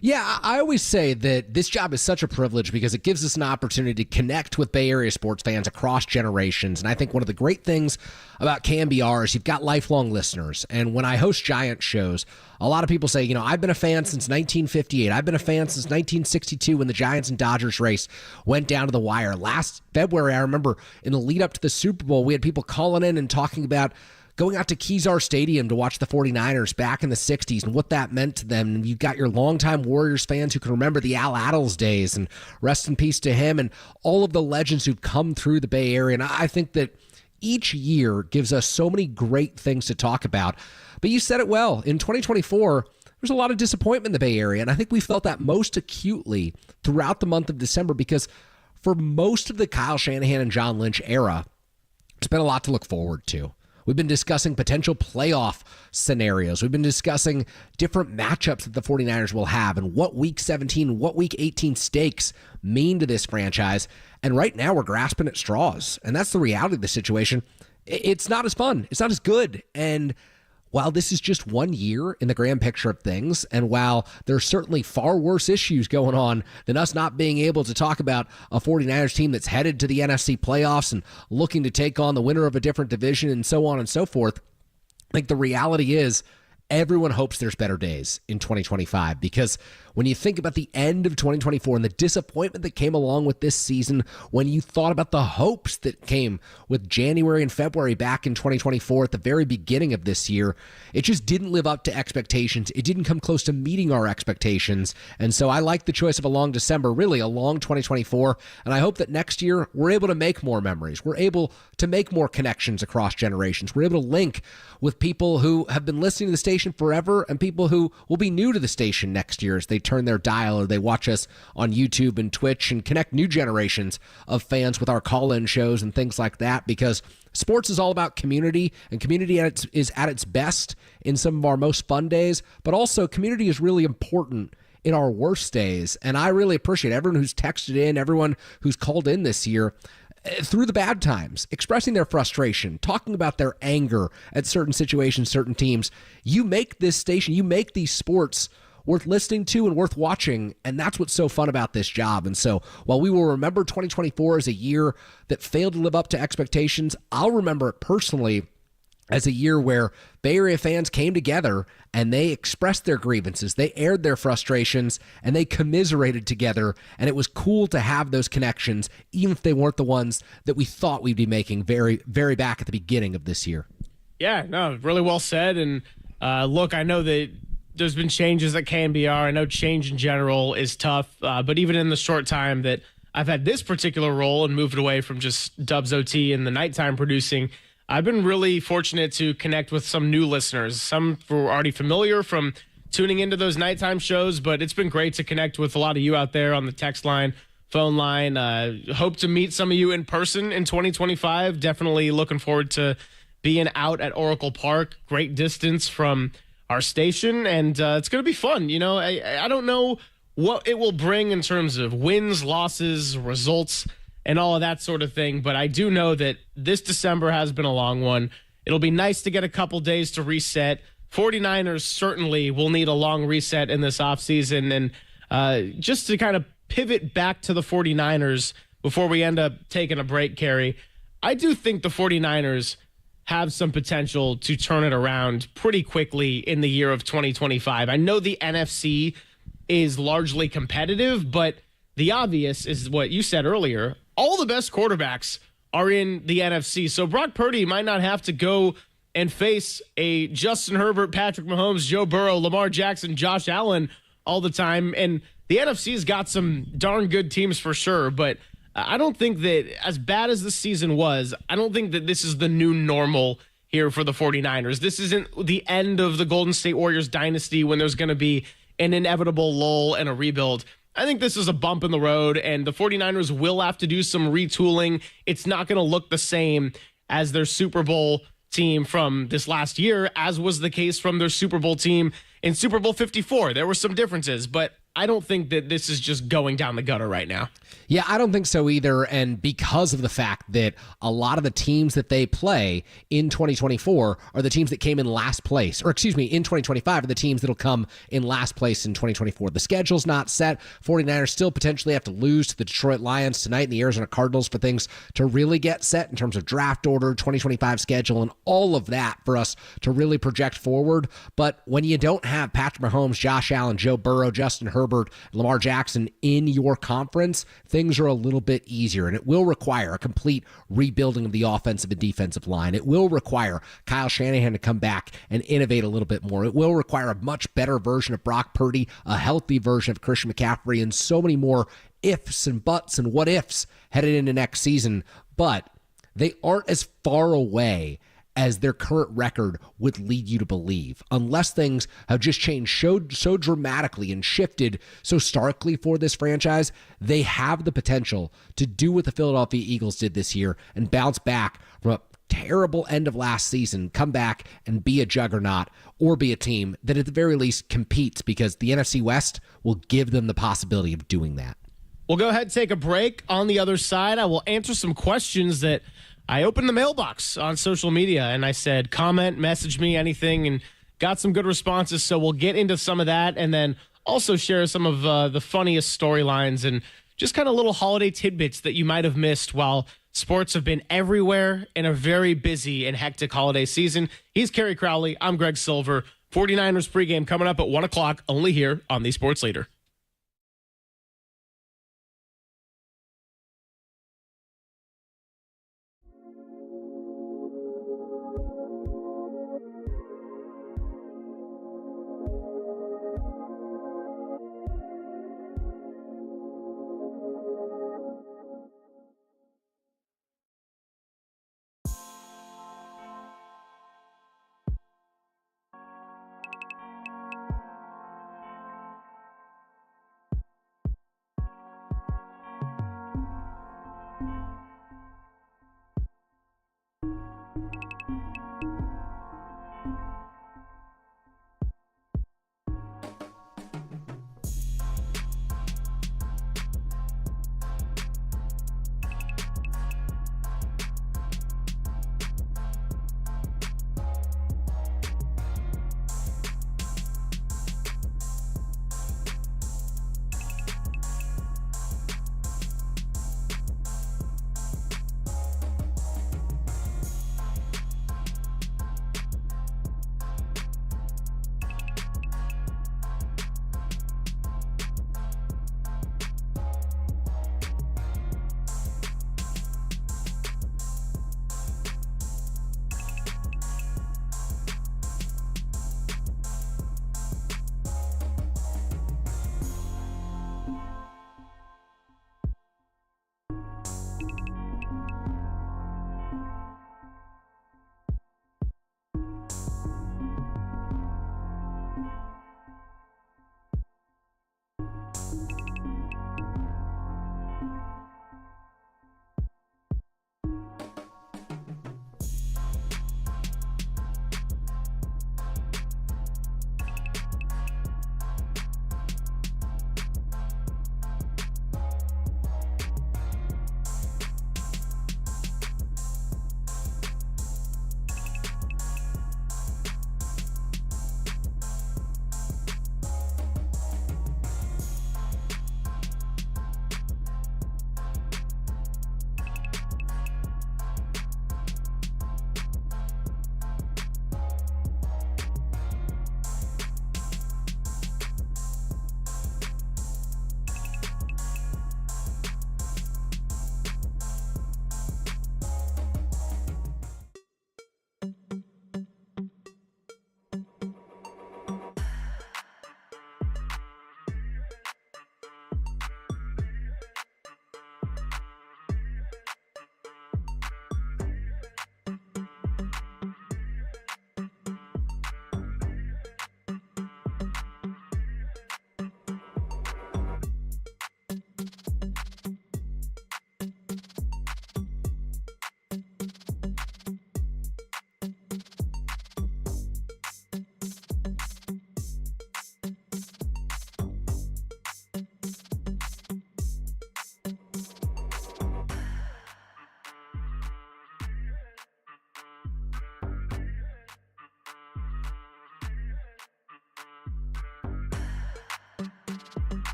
Yeah, I always say that this job is such a privilege because it gives us an opportunity to connect with Bay Area sports fans across generations. And I think one of the great things about KNBR is you've got lifelong listeners. And when I host Giant shows, a lot of people say, you know, I've been a fan since 1958. I've been a fan since 1962 when the Giants and Dodgers race went down to the wire. Last February, I remember in the lead up to the Super Bowl, we had people calling in and talking about going out to Kezar Stadium to watch the 49ers back in the 60s and what that meant to them. And you've got your longtime Warriors fans who can remember the Al Attles days, and rest in peace to him, and all of the legends who've come through the Bay Area. And I think that each year gives us so many great things to talk about. But you said it well. In 2024, there's there's a lot of disappointment in the Bay Area. And I think we felt that most acutely throughout the month of December because for most of the Kyle Shanahan and John Lynch era, it's been a lot to look forward to. We've been discussing potential playoff scenarios. We've been discussing different matchups that the 49ers will have and what Week 17, what Week 18 stakes mean to this franchise. And right now we're grasping at straws. And that's the reality of the situation. It's not as fun. It's not as good. And while this is just 1 year in the grand picture of things, and while there's certainly far worse issues going on than us not being able to talk about a 49ers team that's headed to the NFC playoffs and looking to take on the winner of a different division and so on and so forth, like the reality is everyone hopes there's better days in 2025 because when you think about the end of 2024 and the disappointment that came along with this season, when you thought about the hopes that came with January and February back in 2024 at the very beginning of this year, it just didn't live up to expectations. It didn't come close to meeting our expectations. And so I like the choice of a long December, really a long 2024. And I hope that next year we're able to make more memories. We're able to make more connections across generations. We're able to link with people who have been listening to the station forever and people who will be new to the station next year as they turn their dial or they watch us on YouTube and Twitch and connect new generations of fans with our call-in shows and things like that because sports is all about community and community is at its best in some of our most fun days, but also community is really important in our worst days. And I really appreciate everyone who's texted in, everyone who's called in this year through the bad times, expressing their frustration, talking about their anger at certain situations, certain teams. You make this station, you make these sports worth listening to and worth watching, and that's what's so fun about this job. And so while we will remember 2024 as a year that failed to live up to expectations, I'll remember it personally as a year where Bay Area fans came together and they expressed their grievances, they aired their frustrations, and they commiserated together. And it was cool to have those connections, even if they weren't the ones that we thought we'd be making very, very back at the beginning of this year. Yeah, no, really well said. And look, I know that there's been changes at KNBR. I know change in general is tough, but even in the short time that I've had this particular role and moved away from just Dubs OT and the nighttime producing, I've been really fortunate to connect with some new listeners. Some were already familiar from tuning into those nighttime shows, but it's been great to connect with a lot of you out there on the text line, phone line. Hope to meet some of you in person in 2025. Definitely looking forward to being out at Oracle Park. Great distance from our station, and it's going to be fun. You know, I don't know what it will bring in terms of wins, losses, results, and all of that sort of thing, but I do know that this December has been a long one. It'll be nice to get a couple days to reset. 49ers certainly will need a long reset in this offseason, and just to kind of pivot back to the 49ers before we end up taking a break, Kerry, I do think the 49ers have some potential to turn it around pretty quickly in the year of 2025. I know the NFC is largely competitive, but the obvious is what you said earlier. All the best quarterbacks are in the NFC. So Brock Purdy might not have to go and face a Justin Herbert, Patrick Mahomes, Joe Burrow, Lamar Jackson, Josh Allen all the time. And the NFC's got some darn good teams for sure, but I don't think that as bad as this season was, I don't think that this is the new normal here for the 49ers. This isn't the end of the Golden State Warriors dynasty when there's going to be an inevitable lull and a rebuild. I think this is a bump in the road, and the 49ers will have to do some retooling. It's not going to look the same as their Super Bowl team from this last year, as was the case from their Super Bowl team in Super Bowl 54. There were some differences, but I don't think that this is just going down the gutter right now. Yeah, I don't think so either. And because of the fact that a lot of the teams that they play in 2024 are the teams that came in last place, or excuse me, in 2025 are the teams that'll come in last place in 2024. The schedule's not set. 49ers still potentially have to lose to the Detroit Lions tonight and the Arizona Cardinals for things to really get set in terms of draft order, 2025 schedule, and all of that for us to really project forward. But when you don't have Patrick Mahomes, Josh Allen, Joe Burrow, Justin Herbert, Lamar Jackson in your conference, things are a little bit easier, and it will require a complete rebuilding of the offensive and defensive line. It will require Kyle Shanahan to come back and innovate a little bit more. It will require a much better version of Brock Purdy, a healthy version of Christian McCaffrey, and so many more ifs and buts and what ifs headed into next season. But they aren't as far away as their current record would lead you to believe, unless things have just changed so dramatically and shifted so starkly for this franchise. They have the potential to do what the Philadelphia Eagles did this year and bounce back from a terrible end of last season, come back and be a juggernaut, or be a team that at the very least competes, because the NFC West will give them the possibility of doing that. We'll go ahead and take a break. On the other side, I will answer some questions that I opened the mailbox on social media, and I said, comment, message me, anything, and got some good responses. So we'll get into some of that, and then also share some of the funniest storylines and just kind of little holiday tidbits that you might have missed while sports have been everywhere in a very busy and hectic holiday season. He's Kerry Crowley. I'm Greg Silver. 49ers pregame coming up at 1 o'clock, only here on the Sports Leader.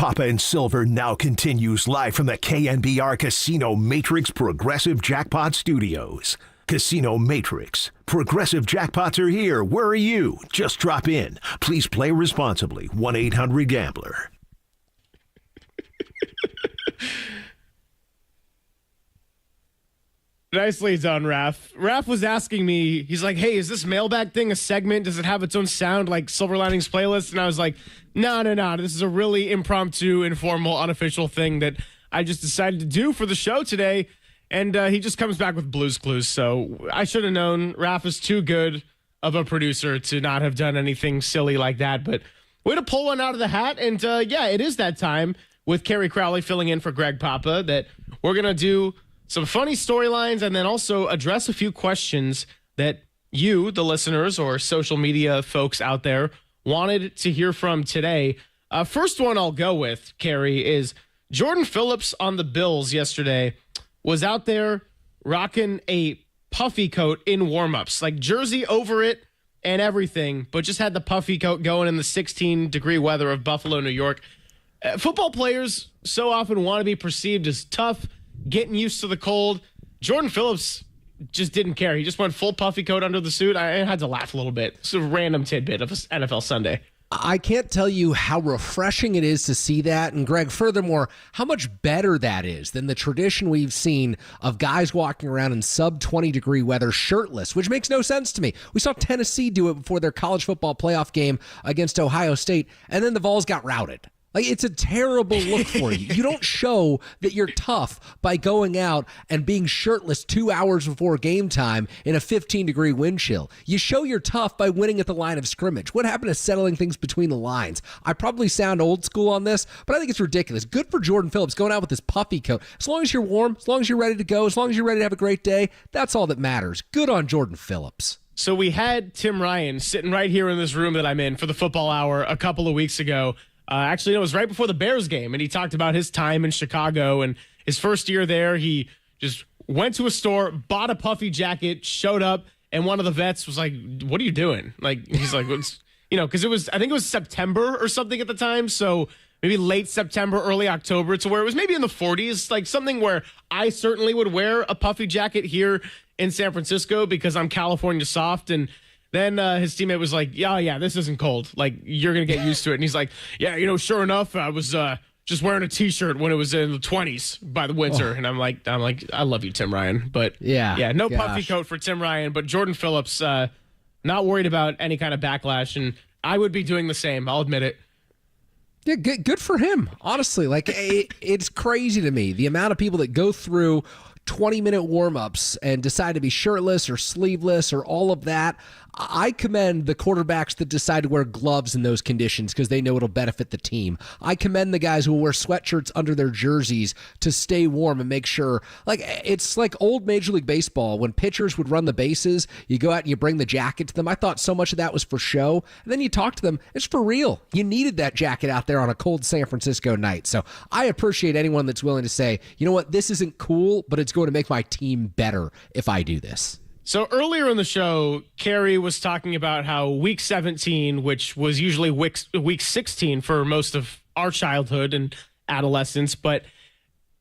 Papa and Silver now continues live from the KNBR Casino Matrix Progressive Jackpot Studios. Casino Matrix. Progressive jackpots are here. Where are you? Just drop in. Please play responsibly. 1-800-GAMBLER. Nicely done, Raph. Raph was asking me, he's like, hey, is this mailbag thing a segment? Does it have its own sound like Silver Linings Playlist? And I was like, no. This is a really impromptu, informal, unofficial thing that I just decided to do for the show today. And he just comes back with Blue's Clues. So I should have known Raph is too good of a producer to not have done anything silly like that. But way to pull one out of the hat. And yeah, it is that time with Kerry Crowley filling in for Greg Papa that we're going to do some funny storylines and then also address a few questions that you, the listeners or social media folks out there, wanted to hear from today. First one I'll go with, Kerry, is Jordan Phillips on the Bills yesterday was out there rocking a puffy coat in warmups, like jersey over it and everything, but just had the puffy coat going in the 16-degree weather of Buffalo, New York. Football players so often want to be perceived as tough, getting used to the cold. Jordan Phillips just didn't care. He just went full puffy coat under the suit. I had to laugh a little bit. It's a random tidbit of NFL Sunday. I can't tell you how refreshing it is to see that. And Greg, furthermore, how much better that is than the tradition we've seen of guys walking around in sub 20-degree weather shirtless, which makes no sense to me. We saw Tennessee do it before their college football playoff game against Ohio State, and then the Vols got routed. Like, it's a terrible look for you. You don't show that you're tough by going out and being shirtless 2 hours before game time in a 15-degree wind chill. You show you're tough by winning at the line of scrimmage. What happened to settling things between the lines? I probably sound old school on this, but I think it's ridiculous. Good for Jordan Phillips going out with this puffy coat. As long as you're warm, as long as you're ready to go, as long as you're ready to have a great day, that's all that matters. Good on Jordan Phillips. So we had Tim Ryan sitting right here in this room that I'm in for the football hour a couple of weeks ago. Actually, it was right before the Bears game, and he talked about his time in Chicago and his first year there. He just went to a store, bought a puffy jacket, showed up, and one of the vets was like, "What are you doing?" Like, he's like, because I think it was September or something at the time, so maybe late September, early October, to where it was maybe in the 40s, like something where I certainly would wear a puffy jacket here in San Francisco because I'm California soft. And then his teammate was like, yeah, this isn't cold. Like, you're going to get used to it. And he's like, yeah, sure enough, I was just wearing a T-shirt when it was in the 20s by the winter. And I'm like, I love you, Tim Ryan. But yeah, no puffy coat for Tim Ryan. But Jordan Phillips, not worried about any kind of backlash. And I would be doing the same. I'll admit it. Yeah, good for him. Honestly, like it's crazy to me the amount of people that go through 20-minute warm-ups and decide to be shirtless or sleeveless or all of that. I commend the quarterbacks that decide to wear gloves in those conditions because they know it'll benefit the team. I commend the guys who will wear sweatshirts under their jerseys to stay warm and make sure. Like, it's like old Major League Baseball when pitchers would run the bases. You go out and you bring the jacket to them. I thought so much of that was for show. And then you talk to them. It's for real. You needed that jacket out there on a cold San Francisco night. So I appreciate anyone that's willing to say, you know what, this isn't cool, but it's going to make my team better if I do this. So earlier in the show, Kerry was talking about how week 17, which was usually week 16 for most of our childhood and adolescence, but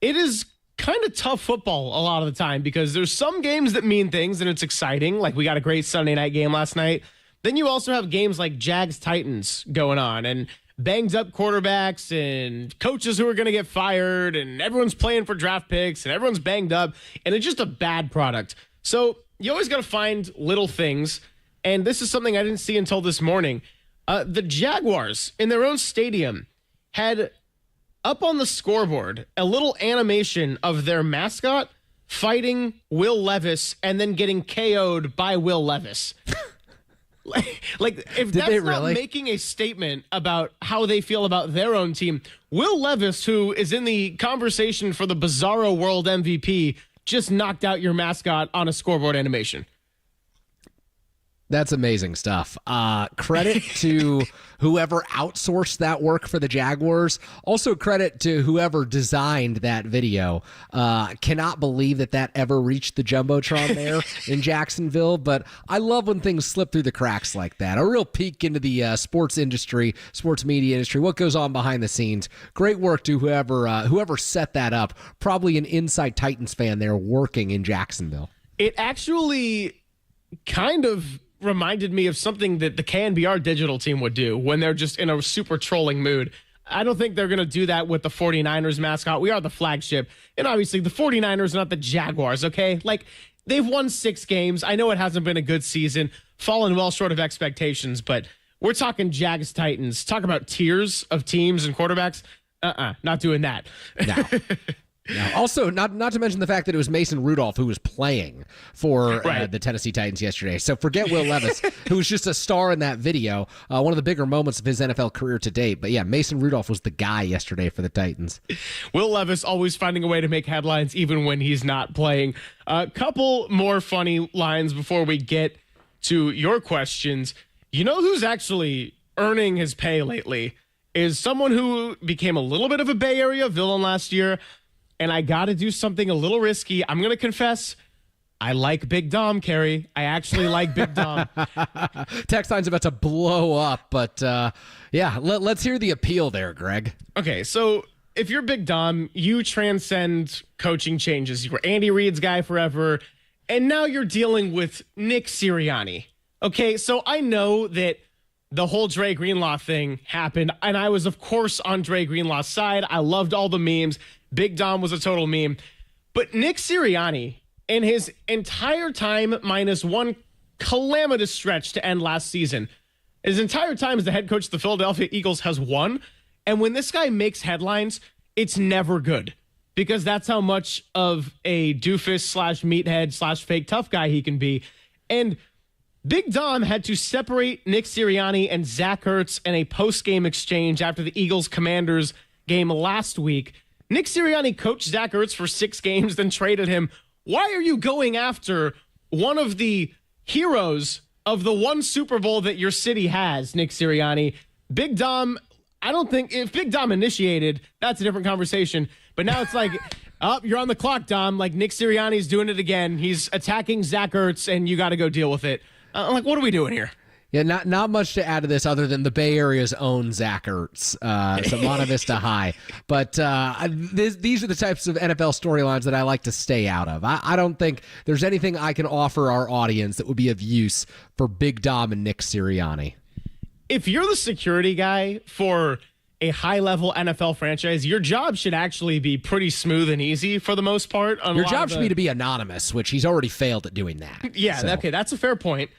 it is kind of tough football a lot of the time because there's some games that mean things and it's exciting. Like, we got a great Sunday night game last night. Then you also have games like Jags-Titans going on and banged up quarterbacks and coaches who are going to get fired and everyone's playing for draft picks and everyone's banged up and it's just a bad product. So you always got to find little things, and this is something I didn't see until this morning. The Jaguars, in their own stadium, had up on the scoreboard a little animation of their mascot fighting Will Levis and then getting KO'd by Will Levis. Like if Did that's not making a statement about how they feel about their own team, Will Levis, who is in the conversation for the Bizarro World MVP, just knocked out your mascot on a scoreboard animation. That's amazing stuff. Credit to whoever outsourced that work for the Jaguars. Also credit to whoever designed that video. Cannot believe that ever reached the Jumbotron there in Jacksonville, but I love when things slip through the cracks like that. A real peek into the sports industry, sports media industry, what goes on behind the scenes. Great work to whoever set that up. Probably an inside Titans fan there working in Jacksonville. It actually kind of reminded me of something that the KNBR digital team would do when they're just in a super trolling mood. I don't think they're going to do that with the 49ers mascot. We are the flagship. And obviously the 49ers are not the Jaguars, okay? Like, they've won 6 games. I know it hasn't been a good season, fallen well short of expectations, but we're talking Jags Titans. Talk about tiers of teams and quarterbacks. Not doing that. No. No. Also, not to mention the fact that it was Mason Rudolph who was playing for the Tennessee Titans yesterday. So forget Will Levis, who was just a star in that video, one of the bigger moments of his NFL career to date. But yeah, Mason Rudolph was the guy yesterday for the Titans. Will Levis always finding a way to make headlines even when he's not playing. A couple more funny lines before we get to your questions. You know who's actually earning his pay lately is someone who became a little bit of a Bay Area villain last year. And I got to do something a little risky. I'm going to confess, I like Big Dom, Kerry. I actually like Big Dom. Text line's about to blow up, but yeah, let's hear the appeal there, Greg. Okay, so if you're Big Dom, you transcend coaching changes. You were Andy Reid's guy forever, and now you're dealing with Nick Sirianni. Okay, so I know that the whole Dre Greenlaw thing happened, and I was, of course, on Dre Greenlaw's side. I loved all the memes. Big Dom was a total meme. But Nick Sirianni, in his entire time minus one calamitous stretch to end last season, his entire time as the head coach of the Philadelphia Eagles has won. And when this guy makes headlines, it's never good because that's how much of a doofus / meathead / fake tough guy he can be. And Big Dom had to separate Nick Sirianni and Zach Ertz in a post-game exchange after the Eagles-Commanders game last week. Nick Sirianni coached Zach Ertz for 6 games, then traded him. Why are you going after one of the heroes of the one Super Bowl that your city has, Nick Sirianni? Big Dom, I don't think, if Big Dom initiated, that's a different conversation. But now it's like, you're on the clock, Dom. Like, Nick Sirianni's doing it again. He's attacking Zach Ertz, and you got to go deal with it. I'm like, what are we doing here? Yeah, not much to add to this other than the Bay Area's own Zach Ertz. So Monta Vista High. But these are the types of NFL storylines that I like to stay out of. I don't think there's anything I can offer our audience that would be of use for Big Dom and Nick Sirianni. If you're the security guy for a high-level NFL franchise, your job should actually be pretty smooth and easy for the most part. Your job should be to be anonymous, which he's already failed at doing that. Yeah, so. Okay, that's a fair point.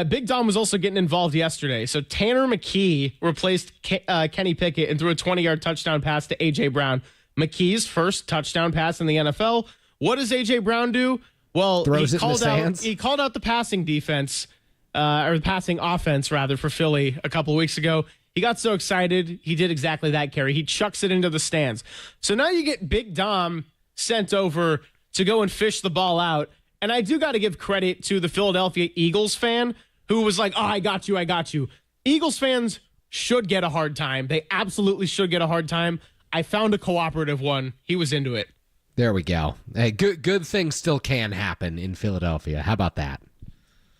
Big Dom was also getting involved yesterday. So Tanner McKee replaced Kenny Pickett and threw a 20-yard touchdown pass to A.J. Brown. McKee's first touchdown pass in the NFL. What does A.J. Brown do? Well, he called out the passing defense, or the passing offense, rather, for Philly a couple of weeks ago. He got so excited, he did exactly that, Kerry. He chucks it into the stands. So now you get Big Dom sent over to go and fish the ball out. And I do got to give credit to the Philadelphia Eagles fan who was like, I got you. Eagles fans should get a hard time. They absolutely should get a hard time. I found a cooperative one. He was into it. There we go. Hey, good things still can happen in Philadelphia. How about that?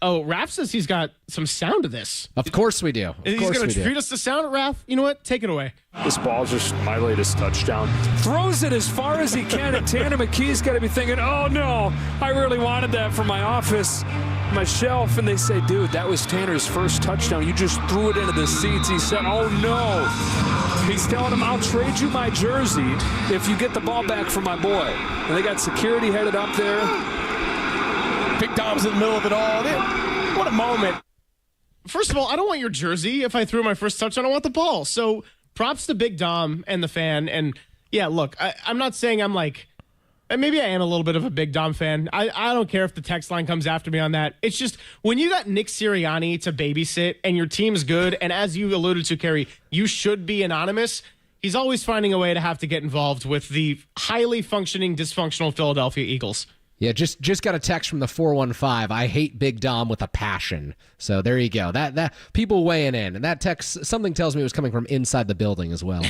Oh, Raph says he's got some sound of this. Of course we do. He's going to treat us to sound. Raph, you know what? Take it away. This ball's just my latest touchdown. Throws it as far as he can, and Tanner McKee's got to be thinking, oh, no, I really wanted that for my office, my shelf. And they say, dude, that was Tanner's first touchdown. You just threw it into the seats. He said, oh, no. He's telling him, I'll trade you my jersey if you get the ball back from my boy. And they got security headed up there. Big Dom's in the middle of it all. What a moment. First of all, I don't want your jersey if I threw my first touchdown. I want the ball. So props to Big Dom and the fan. And yeah, look, I'm not saying I'm like, maybe I am a little bit of a Big Dom fan. I don't care if the text line comes after me on that. It's just when you got Nick Sirianni to babysit and your team's good, and as you alluded to, Kerry, you should be anonymous. He's always finding a way to have to get involved with the highly functioning, dysfunctional Philadelphia Eagles. Yeah, just got a text from the 415. I hate Big Dom with a passion. So there you go. That people weighing in, and that text, something tells me it was coming from inside the building as well.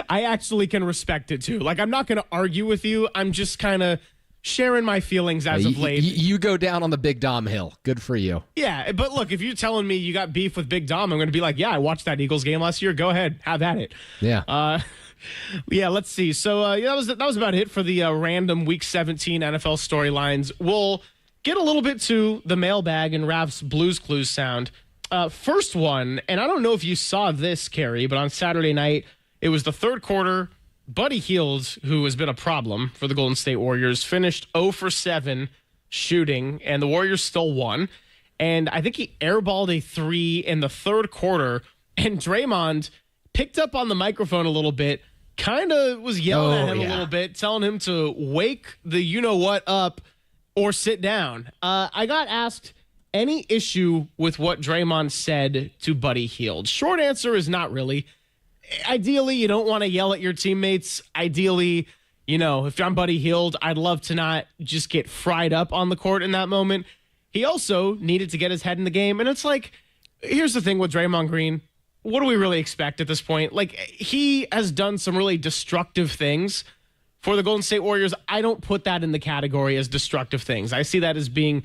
I actually can respect it too. Like, I'm not going to argue with you. I'm just kind of sharing my feelings as of late. You go down on the Big Dom hill. Good for you. Yeah, but look, if you're telling me you got beef with Big Dom, I'm going to be like, yeah, I watched that Eagles game last year. Go ahead, have at it. Yeah. Yeah, let's see. So that was about it for the random Week 17 NFL storylines. We'll get a little bit to the mailbag and Raf's Blues Clues sound. First one, and I don't know if you saw this, Carrie, but on Saturday night, it was the third quarter. Buddy Hield, who has been a problem for the Golden State Warriors, finished 0 for 7 shooting, and the Warriors still won. And I think he airballed a 3 in the third quarter, and Draymond picked up on the microphone a little bit, kind of was yelling at him a little bit, telling him to wake the you-know-what up or sit down. I got asked any issue with what Draymond said to Buddy Hield. Short answer is not really. Ideally, you don't want to yell at your teammates. Ideally, if I'm Buddy Hield, I'd love to not just get fried up on the court in that moment. He also needed to get his head in the game. And it's like, here's the thing with Draymond Green. What do we really expect at this point? Like, he has done some really destructive things for the Golden State Warriors. I don't put that in the category as destructive things. I see that as being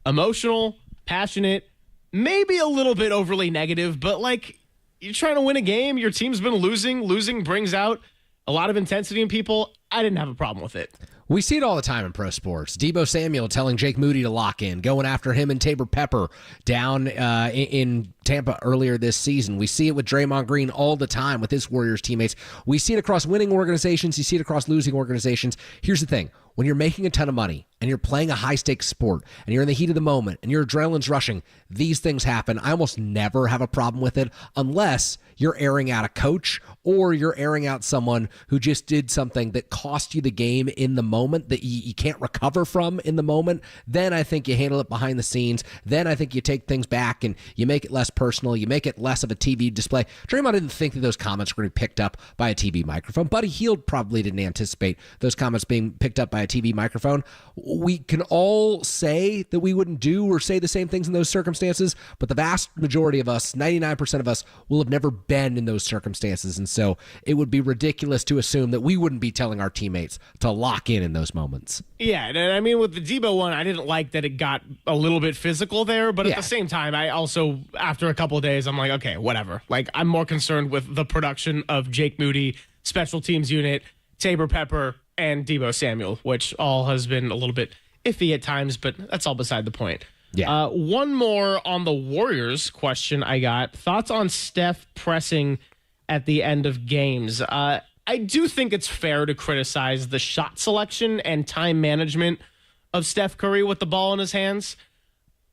emotional, passionate, maybe a little bit overly negative, but like, you're trying to win a game. Your team's been losing. Losing brings out a lot of intensity in people. I didn't have a problem with it. We see it all the time in pro sports. Debo Samuel telling Jake Moody to lock in, going after him and Tabor Pepper down in Tampa earlier this season. We see it with Draymond Green all the time with his Warriors teammates. We see it across winning organizations. You see it across losing organizations. Here's the thing. When you're making a ton of money and you're playing a high-stakes sport and you're in the heat of the moment and your adrenaline's rushing, these things happen. I almost never have a problem with it unless you're airing out a coach or you're airing out someone who just did something that cost you the game in the moment that you can't recover from in the moment. Then I think you handle it behind the scenes. Then I think you take things back and you make it less personal. You make it less of a TV display. Draymond didn't think that those comments were going to be picked up by a TV microphone. Buddy Hield probably didn't anticipate those comments being picked up by a TV microphone. We can all say that we wouldn't do or say the same things in those circumstances, but the vast majority of us, 99% of us, will have never been in those circumstances. And so it would be ridiculous to assume that we wouldn't be telling our teammates to lock in those moments. Yeah, and I mean, with the Debo one, I didn't like that it got a little bit physical there, but at the same time, I also, after a couple of days, I'm like, okay, whatever. Like, I'm more concerned with the production of Jake Moody, special teams unit, Tabor Pepper, and Debo Samuel, which all has been a little bit iffy at times, but that's all beside the point. Yeah. One more on the Warriors question I got. Thoughts on Steph pressing at the end of games? I do think it's fair to criticize the shot selection and time management of Steph Curry with the ball in his hands,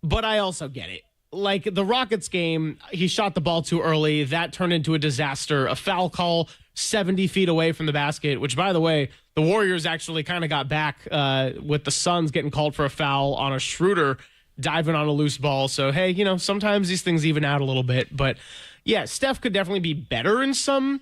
but I also get it. Like the Rockets game, he shot the ball too early. That turned into a disaster. A foul call 70 feet away from the basket, which, by the way, the Warriors actually kind of got back with the Suns getting called for a foul on a Schroeder diving on a loose ball. So, hey, sometimes these things even out a little bit. But, yeah, Steph could definitely be better in some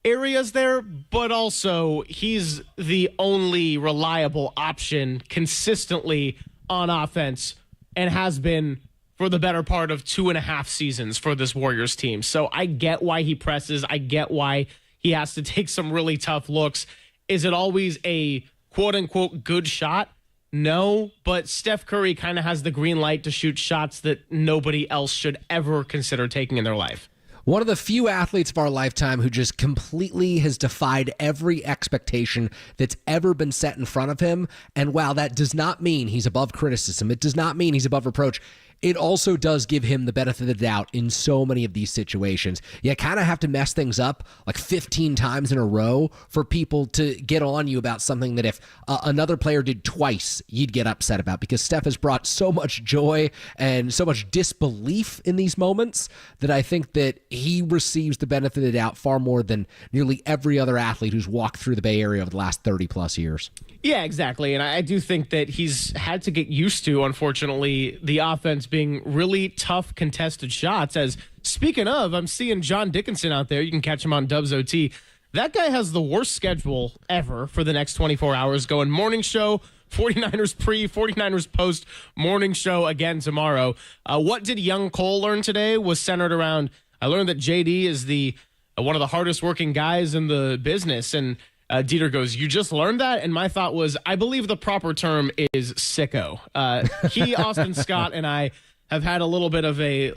areas there, but also he's the only reliable option consistently on offense and has been for the better part of 2.5 seasons for this Warriors team. So I get why he presses. I get why he has to take some really tough looks. Is it always a quote-unquote good shot? No, but Steph Curry kind of has the green light to shoot shots that nobody else should ever consider taking in their life. One of the few athletes of our lifetime who just completely has defied every expectation that's ever been set in front of him. And while that does not mean he's above criticism, it does not mean he's above reproach, it also does give him the benefit of the doubt in so many of these situations. You kind of have to mess things up like 15 times in a row for people to get on you about something that if another player did twice, you'd get upset about, because Steph has brought so much joy and so much disbelief in these moments that I think that he receives the benefit of the doubt far more than nearly every other athlete who's walked through the Bay Area over the last 30 plus years. Yeah, exactly. And I do think that he's had to get used to, unfortunately, the offense being really tough contested shots. As speaking of, I'm seeing John Dickinson out there. You can catch him on Dubs OT. That guy has the worst schedule ever for the next 24 hours, going morning show, 49ers pre, 49ers post, morning show again tomorrow. What did young Cole learn today was centered around, I learned that JD is one of the hardest working guys in the business. And Dieter goes, you just learned that? And my thought was, I believe the proper term is sicko. He, Austin Scott, and I have had a little bit of a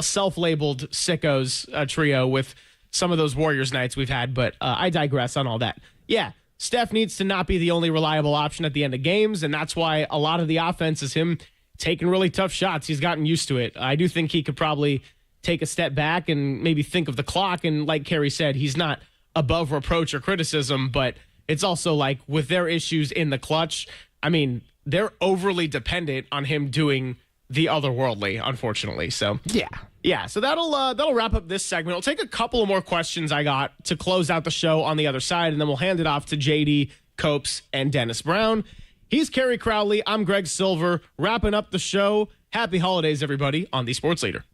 self-labeled sickos trio with some of those Warriors nights we've had, but I digress on all that. Yeah, Steph needs to not be the only reliable option at the end of games, and that's why a lot of the offense is him taking really tough shots. He's gotten used to it. I do think he could probably take a step back and maybe think of the clock, and like Kerry said, he's not above reproach or criticism, but it's also like with their issues in the clutch, I mean, they're overly dependent on him doing the otherworldly, unfortunately. So yeah. So that'll wrap up this segment. We'll take a couple of more questions I got to close out the show on the other side, and then we'll hand it off to JD, Copes, and Dennis Brown. He's Kerry Crowley. I'm Greg Silver. Wrapping up the show. Happy holidays, everybody, on the Sports Leader.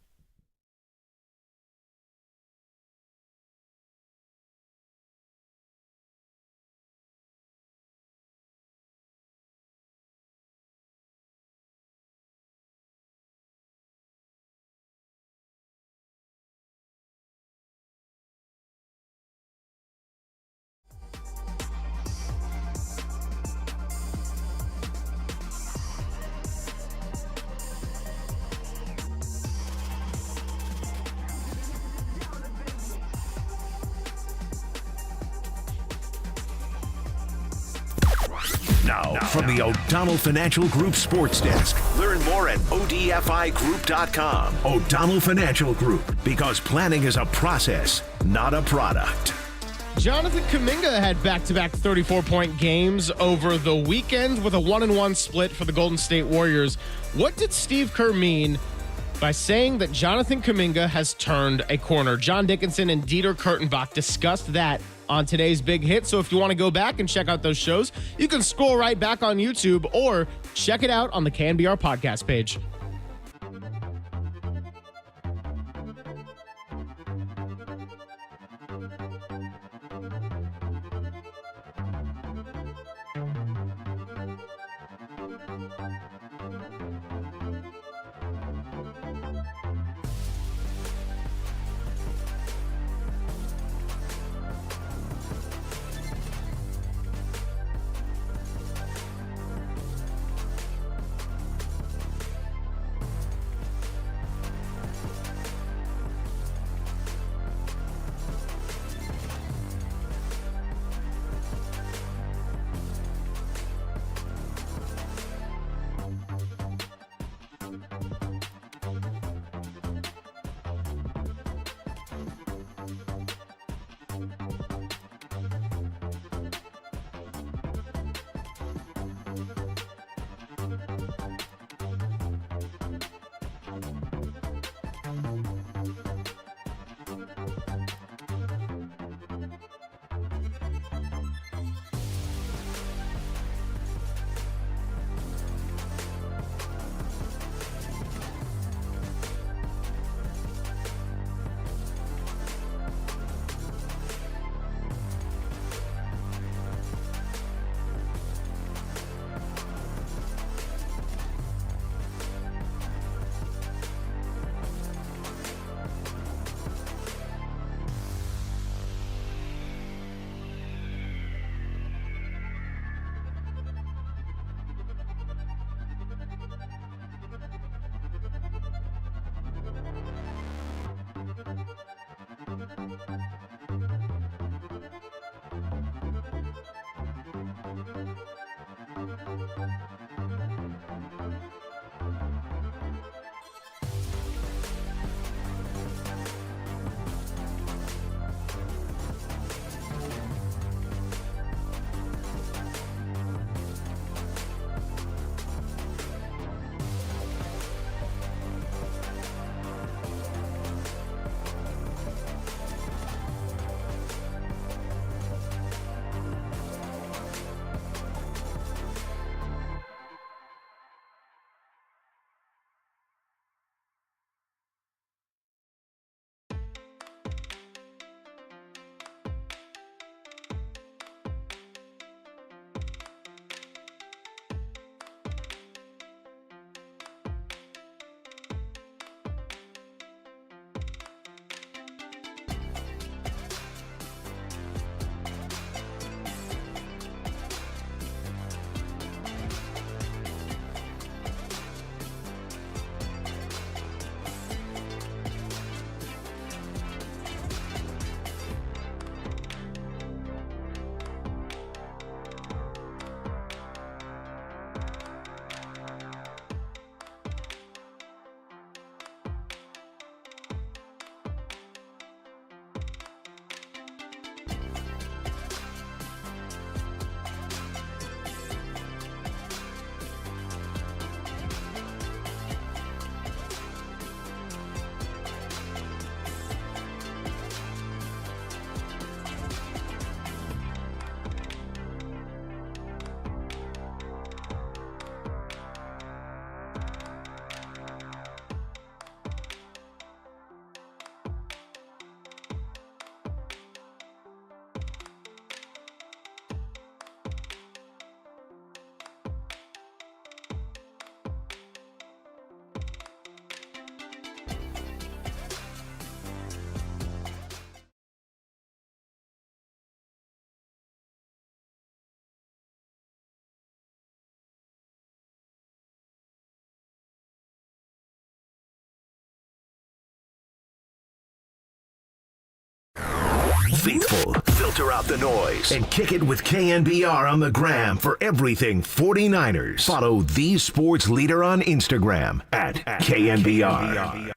Now, from the O'Donnell Financial Group Sports Desk. Learn more at odfigroup.com. O'Donnell Financial Group, because planning is a process, not a product. Jonathan Kaminga had back-to-back 34-point games over the weekend with a 1-1 split for the Golden State Warriors. What did Steve Kerr mean by saying that Jonathan Kaminga has turned a corner? John Dickinson and Dieter Kurtenbach discussed that on today's Big Hit. So if you want to go back and check out those shows, you can scroll right back on YouTube or check it out on the KNBR podcast page. Go. Filter out the noise and kick it with KNBR on the gram for everything 49ers. Follow the sports leader on Instagram at KNBR.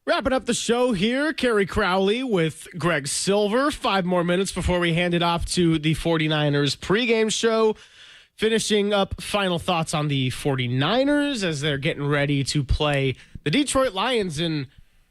Wrapping up the show here, Kerry Crowley with Greg Silver. 5 more minutes before we hand it off to the 49ers pregame show. Finishing up final thoughts on the 49ers as they're getting ready to play the Detroit Lions in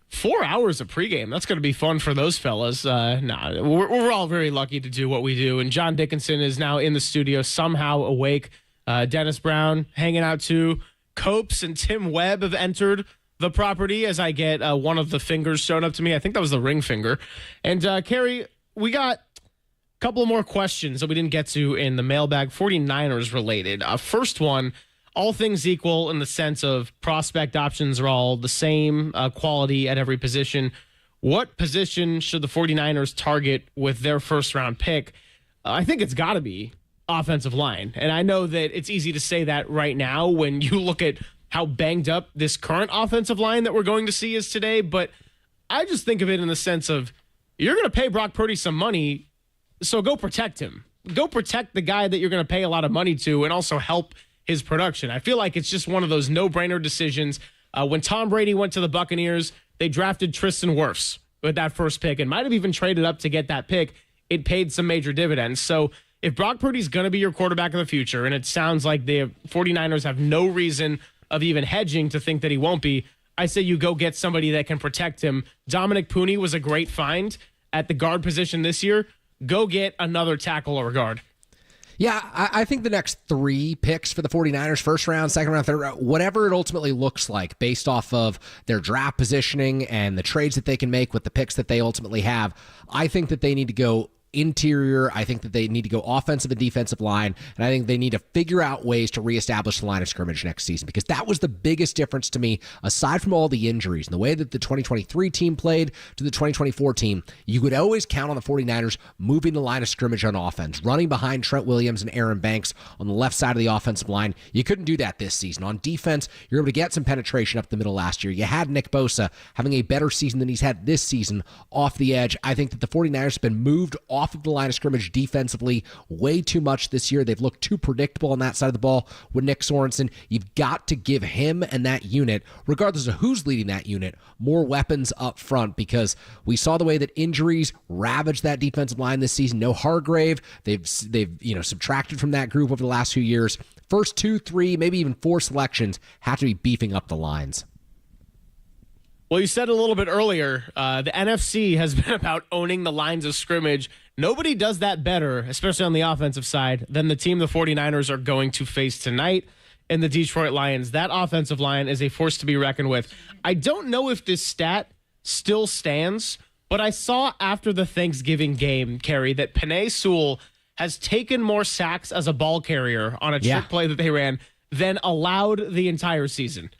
4 hours of pregame. That's going to be fun for those fellas. We're all very lucky to do what we do. And John Dickinson is now in the studio, somehow awake. Dennis Brown hanging out too. Copes and Tim Webb have entered the property as I get one of the fingers shown up to me. I think that was the ring finger. And Kerry, we got a couple of more questions that we didn't get to in the mailbag, 49ers related. First one, all things equal in the sense of prospect options are all the same quality at every position. What position should the 49ers target with their first round pick? I think it's got to be offensive line. And I know that it's easy to say that right now when you look at how banged up this current offensive line that we're going to see is today. But I just think of it in the sense of you're going to pay Brock Purdy some money, so go protect him. Go protect the guy that you're going to pay a lot of money to and also help his production. I feel like it's just one of those no-brainer decisions. When Tom Brady went to the Buccaneers, they drafted Tristan Wirfs with that first pick and might have even traded up to get that pick. It paid some major dividends. So if Brock Purdy's going to be your quarterback of the future, and it sounds like the 49ers have no reason of even hedging to think that he won't be, I say you go get somebody that can protect him. Dominic Pooney was a great find at the guard position this year. Go get another tackle or guard. Yeah, I think the next 3 picks for the 49ers, first round, second round, third round, whatever it ultimately looks like based off of their draft positioning and the trades that they can make with the picks that they ultimately have, I think that they need to go interior. I think that they need to go offensive and defensive line, and I think they need to figure out ways to reestablish the line of scrimmage next season, because that was the biggest difference to me, aside from all the injuries and the way that the 2023 team played to the 2024 team. You could always count on the 49ers moving the line of scrimmage on offense, running behind Trent Williams and Aaron Banks on the left side of the offensive line. You couldn't do that this season. On defense, you're able to get some penetration up the middle last year. You had Nick Bosa having a better season than he's had this season off the edge. I think that the 49ers have been moved off of the line of scrimmage defensively way too much this year. They've looked too predictable on that side of the ball with Nick Sorensen. You've got to give him and that unit, regardless of who's leading that unit, more weapons up front, because we saw the way that injuries ravaged that defensive line this season. No Hargrave. They've subtracted from that group over the last few years. First 2, 3, maybe even 4 selections have to be beefing up the lines. Well, you said a little bit earlier, the NFC has been about owning the lines of scrimmage. Nobody does that better, especially on the offensive side, than the team the 49ers are going to face tonight in the Detroit Lions. That offensive line is a force to be reckoned with. I don't know if this stat still stands, but I saw after the Thanksgiving game, Kerry, that Penei Sewell has taken more sacks as a ball carrier on a trick play that they ran than allowed the entire season.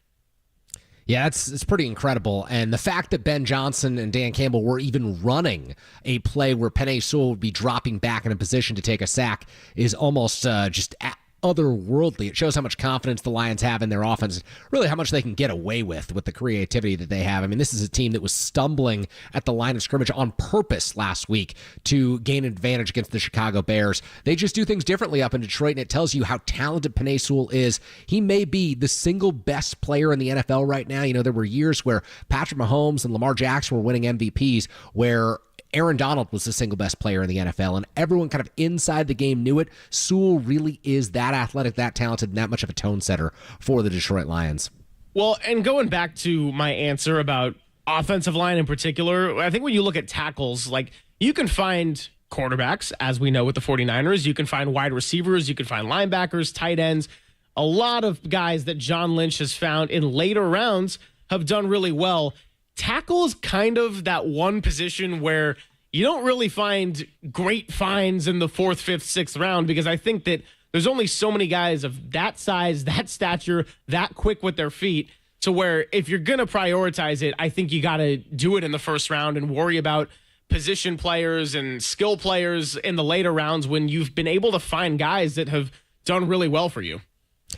Yeah, it's pretty incredible. And the fact that Ben Johnson and Dan Campbell were even running a play where Penei Sewell would be dropping back in a position to take a sack is almost just otherworldly. It shows how much confidence the Lions have in their offense, really how much they can get away with the creativity that they have. I mean, this is a team that was stumbling at the line of scrimmage on purpose last week to gain an advantage against the Chicago Bears. They just do things differently up in Detroit, and it tells you how talented Penei Sewell is. He may be the single best player in the NFL right now. You know, there were years where Patrick Mahomes and Lamar Jackson were winning MVPs, where Aaron Donald was the single best player in the NFL, and everyone kind of inside the game knew it. Sewell really is that athletic, that talented, and that much of a tone setter for the Detroit Lions. Well, and going back to my answer about offensive line in particular, I think when you look at tackles, like, you can find quarterbacks, as we know with the 49ers. You can find wide receivers. You can find linebackers, tight ends. A lot of guys that John Lynch has found in later rounds have done really well. Tackle is kind of that one position where you don't really find great finds in the 4th, 5th, 6th round, because I think that there's only so many guys of that size, that stature, that quick with their feet, to where if you're going to prioritize it, I think you got to do it in the first round and worry about position players and skill players in the later rounds when you've been able to find guys that have done really well for you.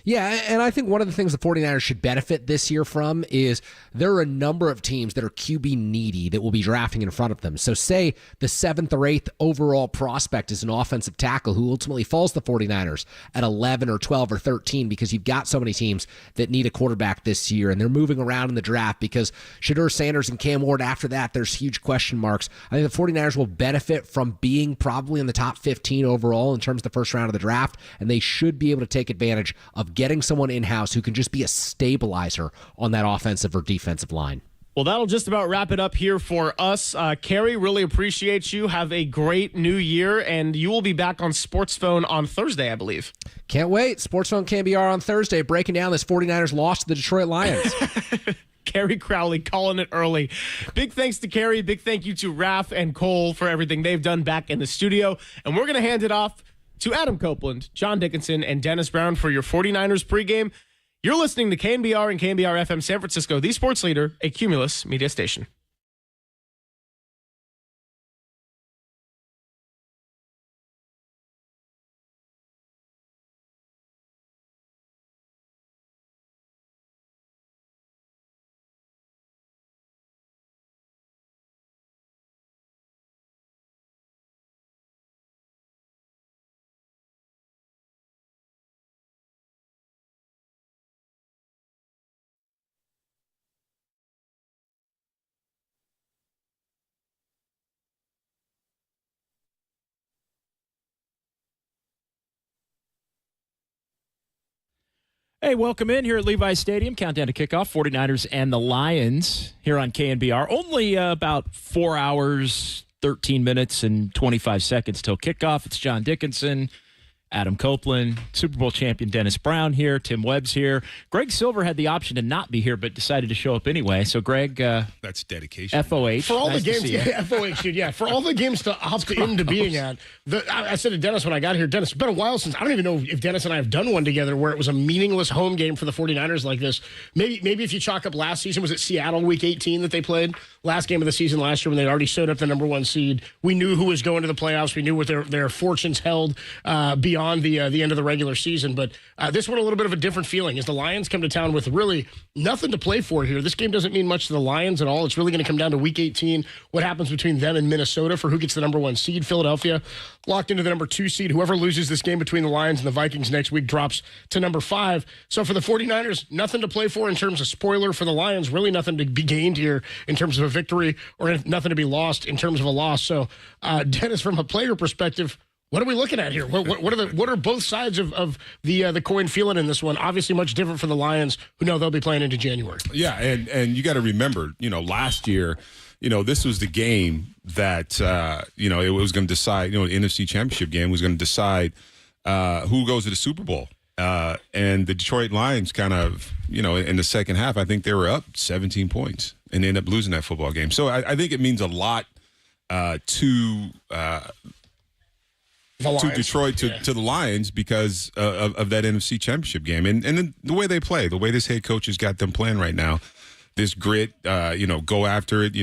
Yeah, and I think one of the things the 49ers should benefit this year from is there are a number of teams that are QB needy that will be drafting in front of them. So say the 7th or 8th overall prospect is an offensive tackle who ultimately falls the 49ers at 11 or 12 or 13 because you've got so many teams that need a quarterback this year, and they're moving around in the draft because Shedeur Sanders and Cam Ward, after that, there's huge question marks. I think the 49ers will benefit from being probably in the top 15 overall in terms of the first round of the draft, and they should be able to take advantage of getting someone in-house who can just be a stabilizer on that offensive or defensive line. Well, that'll just about wrap it up here for us. Kerry, really appreciate you. Have a great new year, and you will be back on Sports Phone on Thursday, I believe. Can't wait. Sports Phone KNBR on Thursday, breaking down this 49ers loss to the Detroit Lions. Kerry Crowley calling it early. Big thanks to Kerry. Big thank you to Raph and Cole for everything they've done back in the studio. And we're going to hand it off to Adam Copeland, John Dickinson, and Dennis Brown for your 49ers pregame. You're listening to KNBR and KNBR FM San Francisco, the sports leader, a Cumulus media station. Hey, welcome in here at Levi's Stadium. Countdown to kickoff, 49ers and the Lions here on KNBR. Only about 4 hours, 13 minutes, and 25 seconds till kickoff. It's John Dickinson, Adam Copeland, Super Bowl champion Dennis Brown here, Tim Webb's here. Greg Silver had the option to not be here, but decided to show up anyway. So, Greg, that's dedication. FOH. For all nice the games, FOH, dude, yeah. For all the games to opt into being at, I said to Dennis when I got here, Dennis, it's been a while since, I don't even know if Dennis and I have done one together where it was a meaningless home game for the 49ers like this. Maybe if you chalk up last season, was it Seattle week 18 that they played? Last game of the season last year when they already showed up the number 1 seed. We knew who was going to the playoffs. We knew what their fortunes held beyond the end of the regular season. But this one a little bit of a different feeling as the Lions come to town with really nothing to play for here. This game doesn't mean much to the Lions at all. It's really going to come down to week 18, what happens between them and Minnesota for who gets the number 1 seed. Philadelphia locked into the number 2 seed. Whoever loses this game between the Lions and the Vikings next week drops to number 5. So for the 49ers, nothing to play for in terms of spoiler. For the Lions, really nothing to be gained here in terms of a victory or nothing to be lost in terms of a loss. So Dennis, from a player perspective, what are we looking at here? What are both sides of the coin feeling in this one? Obviously, much different for the Lions, who know they'll be playing into January. Yeah, and you got to remember, last year, this was the game that it was going to decide. The NFC Championship game was going to decide who goes to the Super Bowl. And the Detroit Lions kind of, in the second half, I think they were up 17 points and ended up losing that football game. So I think it means a lot to Detroit, to the Lions because of that NFC Championship game. And then the way they play, the way this head coach has got them playing right now, this grit, go after it,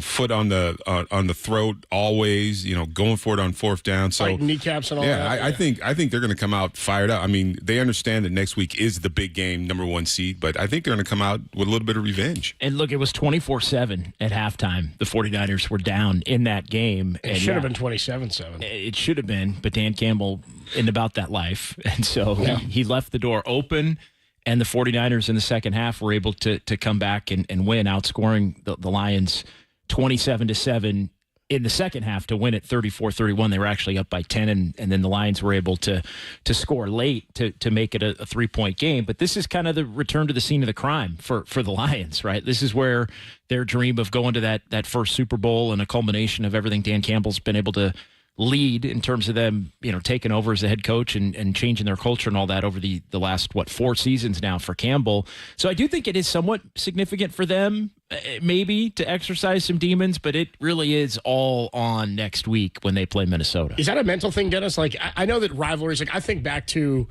foot on the throat always, going for it on fourth down. So like kneecaps and all that. I think they're going to come out fired up. I mean, they understand that next week is the big game, number 1 seed, but I think they're going to come out with a little bit of revenge. And look, it was 24-7 at halftime. The 49ers were down in that game. It should have been 27-7. It should have been, but Dan Campbell isn't about that life. And so he left the door open. And the 49ers in the second half were able to come back and win, outscoring the Lions 27-7 in the second half to win at 34-31. They were actually up by 10, and then the Lions were able to score late to make it a 3-point game. But this is kind of the return to the scene of the crime for the Lions, right? This is where their dream of going to that first Super Bowl and a culmination of everything Dan Campbell's been able to lead in terms of them, taking over as the head coach and changing their culture and all that over the last, 4 seasons now for Campbell. So I do think it is somewhat significant for them, maybe, to exercise some demons, but it really is all on next week when they play Minnesota. Is that a mental thing, Dennis? Like, I know that rivalries, I think back to,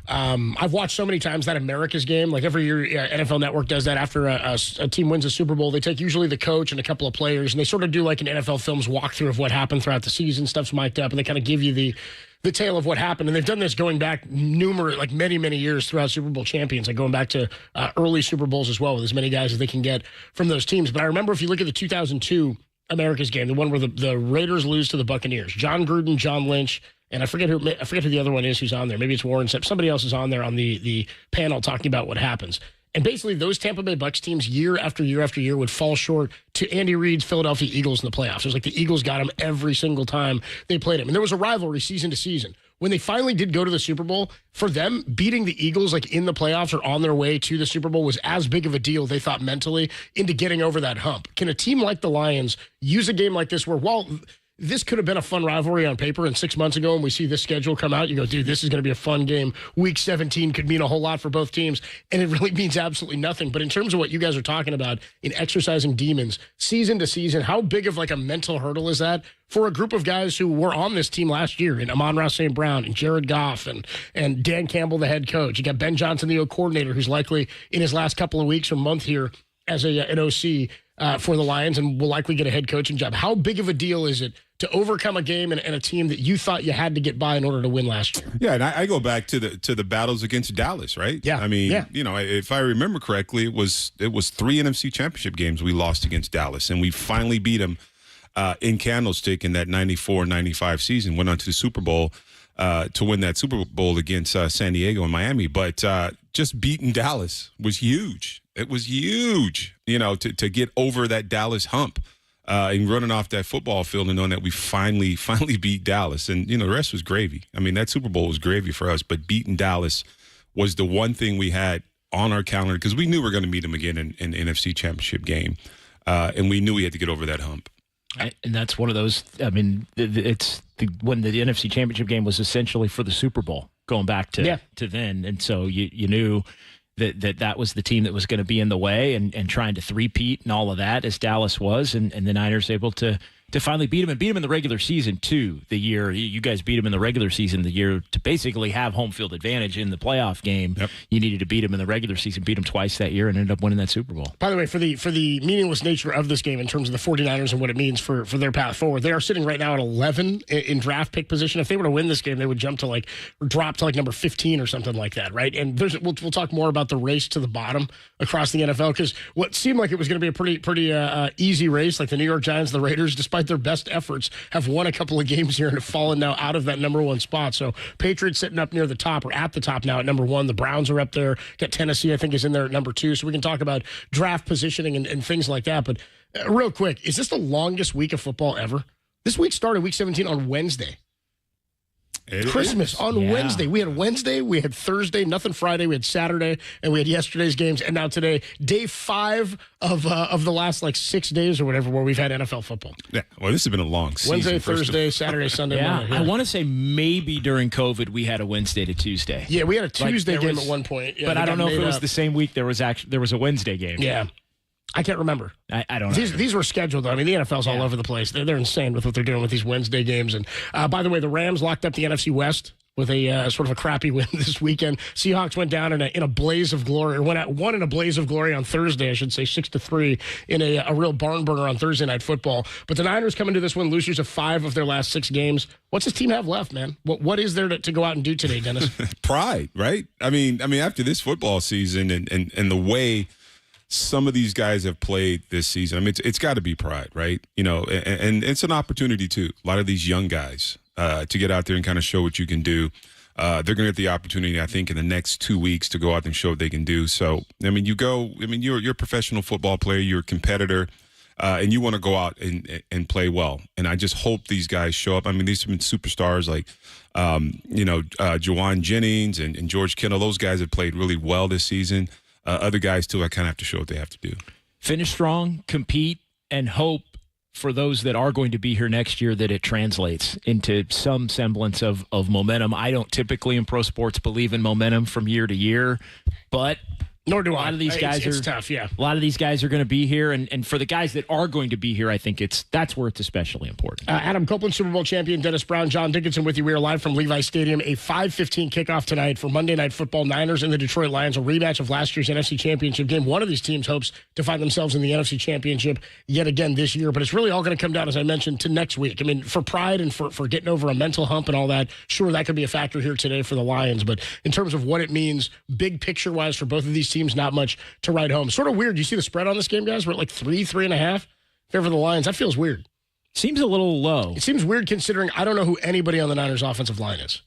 I've watched so many times that America's game. Like every year, NFL Network does that after a team wins a Super Bowl. They take usually the coach and a couple of players, and they sort of do like an NFL Films walkthrough of what happened throughout the season. Stuff's mic'd up, and they kind of give you the tale of what happened. And they've done this going back many years throughout Super Bowl champions, like going back to early Super Bowls as well, with as many guys as they can get from those teams. But I remember if you look at the 2002 America's game, the one where the Raiders lose to the Buccaneers, John Gruden, John Lynch, and I forget who the other one is who's on there. Maybe it's Warren Sapp. Somebody else is on there on the panel talking about what happens. And basically, those Tampa Bay Bucs teams, year after year after year, would fall short to Andy Reid's Philadelphia Eagles in the playoffs. It was like the Eagles got them every single time they played them. And there was a rivalry season to season. When they finally did go to the Super Bowl, for them, beating the Eagles like in the playoffs or on their way to the Super Bowl was as big of a deal, they thought, mentally, into getting over that hump. Can a team like the Lions use a game like this where, while this could have been a fun rivalry on paper, and 6 months ago when we see this schedule come out, you go, dude, this is going to be a fun game. Week 17 could mean a whole lot for both teams, and it really means absolutely nothing. But in terms of what you guys are talking about in exercising demons, season to season, how big of like a mental hurdle is that for a group of guys who were on this team last year, and Amon-Ra St. Brown and Jared Goff and Dan Campbell, the head coach. You got Ben Johnson, the coordinator, who's likely in his last couple of weeks or month here as an OC for the Lions and will likely get a head coaching job. How big of a deal is it to overcome a game and a team that you thought you had to get by in order to win last year? Yeah, and I go back to the battles against Dallas, right? Yeah. I mean, if I remember correctly, it was 3 NFC championship games we lost against Dallas, and we finally beat them in Candlestick in that 94-95 season, went on to the Super Bowl to win that Super Bowl against San Diego and Miami. But just beating Dallas was huge. It was huge, to get over that Dallas hump. And running off that football field and knowing that we finally beat Dallas. And, the rest was gravy. I mean, that Super Bowl was gravy for us, but beating Dallas was the one thing we had on our calendar because we knew we were going to meet them again in the NFC Championship game. And we knew we had to get over that hump. And that's one of those, I mean, when the NFC Championship game was essentially for the Super Bowl, going back to then. And so you knew that was the team that was going to be in the way and trying to three-peat and all of that, as Dallas was, and the Niners able to finally beat them, and beat them in the regular season, too, the year. You guys beat them in the regular season the year to basically have home field advantage in the playoff game. Yep. You needed to beat them in the regular season, beat them twice that year, and ended up winning that Super Bowl. By the way, for the meaningless nature of this game in terms of the 49ers and what it means for their path forward, they are sitting right now at 11 in draft pick position. If they were to win this game, they would drop to number 15 or something like that, right? And we'll talk more about the race to the bottom across the NFL, because what seemed like it was going to be a pretty easy race, like the New York Giants, the Raiders, despite their best efforts, have won a couple of games here and have fallen now out of that number one spot. So Patriots sitting up near the top, or at the top now at number one. The Browns are up there. Got Tennessee, I think, is in there at number 2. So we can talk about draft positioning and things like that. But real quick, is this the longest week of football ever? This week started week 17 on Wednesday. Christmas on Wednesday. We had Wednesday, we had Thursday, nothing Friday, we had Saturday, and we had yesterday's games, and now today, day 5 of the last 6 days or whatever where we've had NFL football. Yeah, well, this has been a long season. Wednesday, Thursday, Saturday, Sunday, Monday. I want to say maybe during COVID we had a Wednesday to Tuesday. Yeah, we had a Tuesday game at one point. Yeah, but I don't know if it was the same week there was a Wednesday game. Yeah. I can't remember. I don't know. These were scheduled, though. I mean, the NFL's all over the place. They're insane with what they're doing with these Wednesday games. And by the way, the Rams locked up the NFC West with a sort of a crappy win this weekend. Seahawks went down in a blaze of glory, or won in a blaze of glory on Thursday, I should say, 6-3 in a real barn burner on Thursday Night Football. But the Niners come into this one losers of 5 of their last 6 games. What's this team have left, man? What is there to go out and do today, Dennis? Pride, right? I mean, after this football season and the way some of these guys have played this season, I mean, it's got to be pride, right? And it's an opportunity too. A lot of these young guys to get out there and kind of show what you can do. They're going to get the opportunity, I think, in the next 2 weeks to go out and show what they can do. So, I mean, you're a professional football player, you're a competitor, and you want to go out and play well. And I just hope these guys show up. I mean, these have been superstars like, Jawan Jennings and George Kittle. Those guys have played really well this season. Other guys, too, I kind of have to show what they have to do. Finish strong, compete, and hope for those that are going to be here next year that it translates into some semblance of momentum. I don't typically in pro sports believe in momentum from year to year, but Nor do I. A lot of these guys it's tough, yeah. A lot of these guys are going to be here, and for the guys that are going to be here, I think that's where it's especially important. Adam Copeland, Super Bowl champion, Dennis Brown, John Dickinson with you. We are live from Levi Stadium. A 5:15 kickoff tonight for Monday Night Football. Niners and the Detroit Lions, a rematch of last year's NFC Championship game. One of these teams hopes to find themselves in the NFC Championship yet again this year, but it's really all going to come down, as I mentioned, to next week. I mean, for pride and for getting over a mental hump and all that, sure, that could be a factor here today for the Lions, but in terms of what it means, big picture-wise for both of these teams, not much to write home. Sort of weird. You see the spread on this game, guys? We're at like 3.5 in favor of the Lions. That feels weird. Seems a little low. It seems weird considering I don't know who anybody on the Niners offensive line is.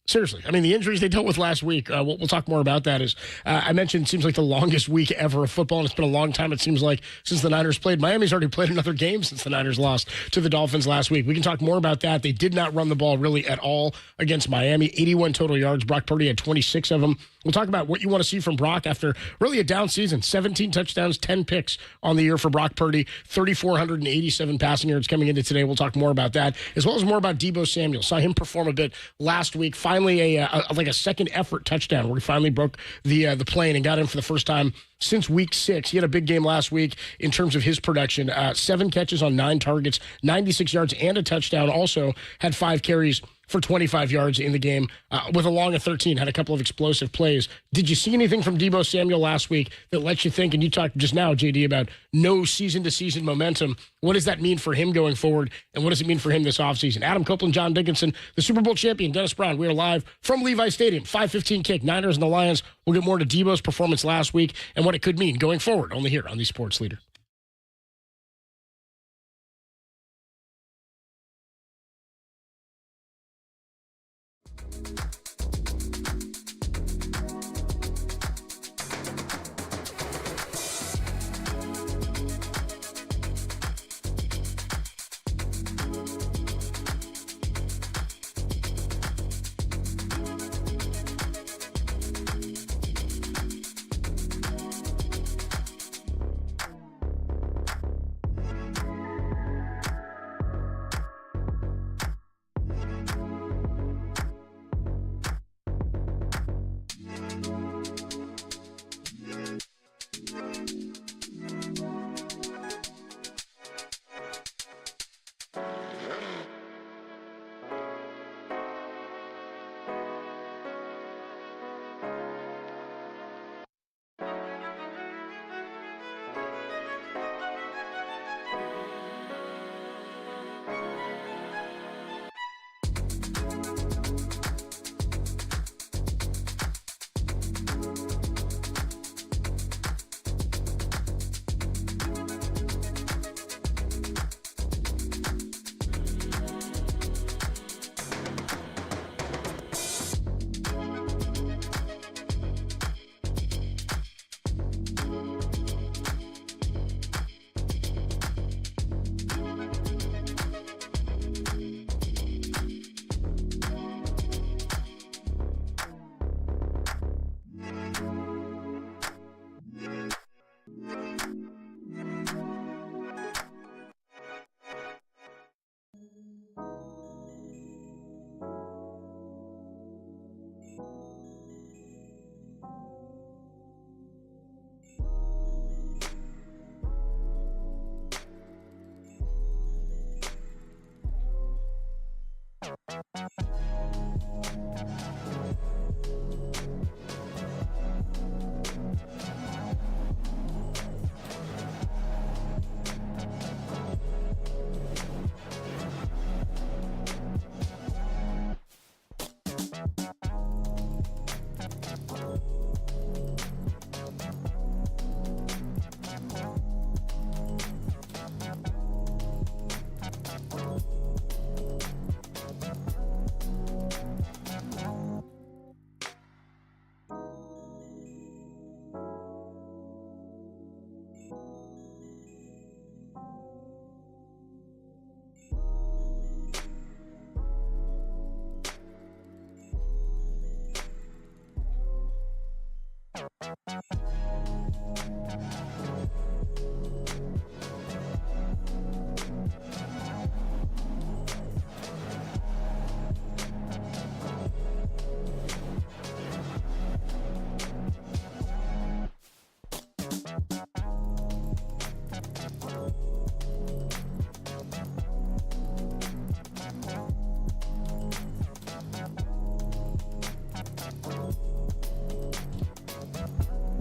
Seriously. I mean, the injuries they dealt with last week, we'll talk more about that. I mentioned it seems like the longest week ever of football, and it's been a long time, it seems like, since the Niners played. Miami's already played another game since the Niners lost to the Dolphins last week. We can talk more about that. They did not run the ball really at all against Miami. 81 total yards. Brock Purdy had 26 of them. We'll talk about what you want to see from Brock after really a down season. 17 touchdowns, 10 picks on the year for Brock Purdy. 3,487 passing yards coming into today. We'll talk more about that, as well as more about Deebo Samuel. Saw him perform a bit last week. Finally, a second effort touchdown where he finally broke the plane and got in for the first time since week 6. He had a big game last week in terms of his production. 7 catches on 9 targets, 96 yards and a touchdown. Also had 5 carries for 25 yards in the game with a long of 13, had a couple of explosive plays. Did you see anything from Deebo Samuel last week that lets you think, and you talked just now, JD, about no season-to-season momentum? What does that mean for him going forward, and what does it mean for him this offseason? Adam Copeland, John Dickinson, the Super Bowl champion, Dennis Brown. We are live from Levi Stadium, 5:15 kick, Niners and the Lions. We'll get more to Deebo's performance last week and what it could mean going forward, only here on the Sports Leader.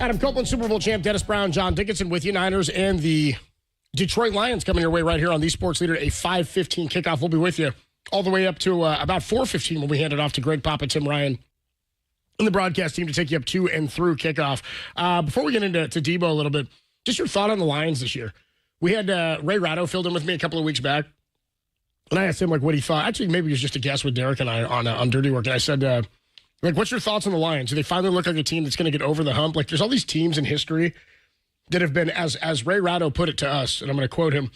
Adam Copeland, Super Bowl champ, Dennis Brown, John Dickinson with you. Niners and the Detroit Lions coming your way right here on the Sports Leader. A 5:15 kickoff. We'll be with you all the way up to about 4:15 when we hand it off to Greg Papa, Tim Ryan, and the broadcast team to take you up to and through kickoff. Before we get into Debo a little bit, just your thought on the Lions this year. We had Ray Ratto filled in with me a couple of weeks back, and I asked him what he thought. Actually, maybe it was just a guess with Derek and I on Dirty Work, and I said, what's your thoughts on the Lions? Do they finally look like a team that's going to get over the hump? There's all these teams in history that have been, as Ray Ratto put it to us, and I'm going to quote him,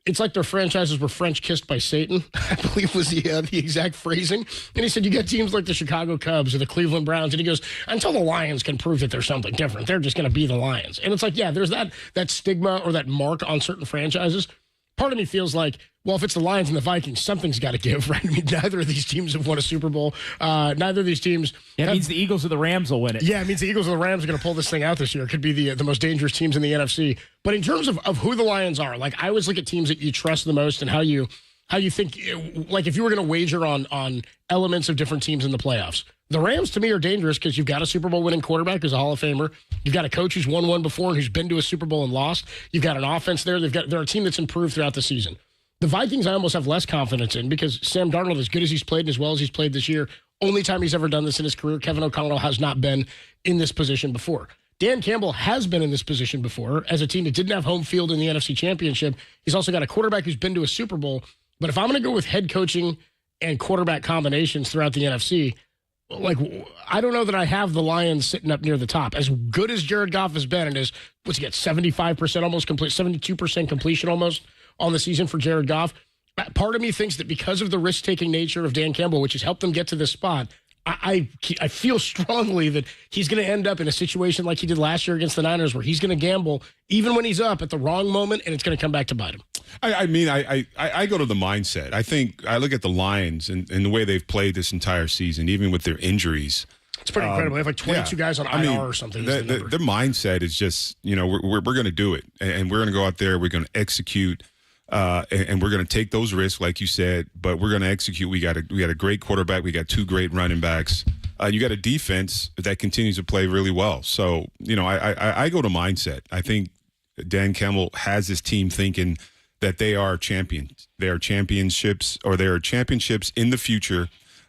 it's like their franchises were French kissed by Satan, I believe was the exact phrasing. And he said, you get teams like the Chicago Cubs or the Cleveland Browns, and he goes, until the Lions can prove that they're something different, they're just going to be the Lions. And it's there's that stigma or that mark on certain franchises. Part of me feels like, well, if it's the Lions and the Vikings, something's got to give, right? I mean, neither of these teams have won a Super Bowl. Neither of these teams. It means the Eagles or the Rams will win it. Yeah, it means the Eagles or the Rams are going to pull this thing out this year. It could be the most dangerous teams in the NFC. But in terms of who the Lions are, I always look at teams that you trust the most and how you think, if you were going to wager on elements of different teams in the playoffs. The Rams, to me, are dangerous because you've got a Super Bowl winning quarterback who's a Hall of Famer. You've got a coach who's won one before and who's been to a Super Bowl and lost. You've got an offense there. They're a team that's improved throughout the season. The Vikings I almost have less confidence in because Sam Darnold, as good as he's played and as well as he's played this year, only time he's ever done this in his career, Kevin O'Connell has not been in this position before. Dan Campbell has been in this position before as a team that didn't have home field in the NFC Championship. He's also got a quarterback who's been to a Super Bowl. But if I'm going to go with head coaching and quarterback combinations throughout the NFC, I don't know that I have the Lions sitting up near the top. As good as Jared Goff has been and is, what's he got, 75% almost complete, 72% completion almost on the season for Jared Goff. Part of me thinks that because of the risk-taking nature of Dan Campbell, which has helped them get to this spot, I feel strongly that he's going to end up in a situation like he did last year against the Niners where he's going to gamble even when he's up at the wrong moment, and it's going to come back to bite him. I go to the mindset. I think I look at the Lions and the way they've played this entire season, even with their injuries. It's pretty incredible. They have 22 guys on IR or something. Their mindset is just, we're going to do it, and we're going to go out there, we're going to execute. And we're going to take those risks, like you said, but we're going to execute. We got a great quarterback. We got two great running backs. You got a defense that continues to play really well. So, I go to mindset. I think Dan Campbell has his team thinking that they are champions. They are championships, or they are championships in the future,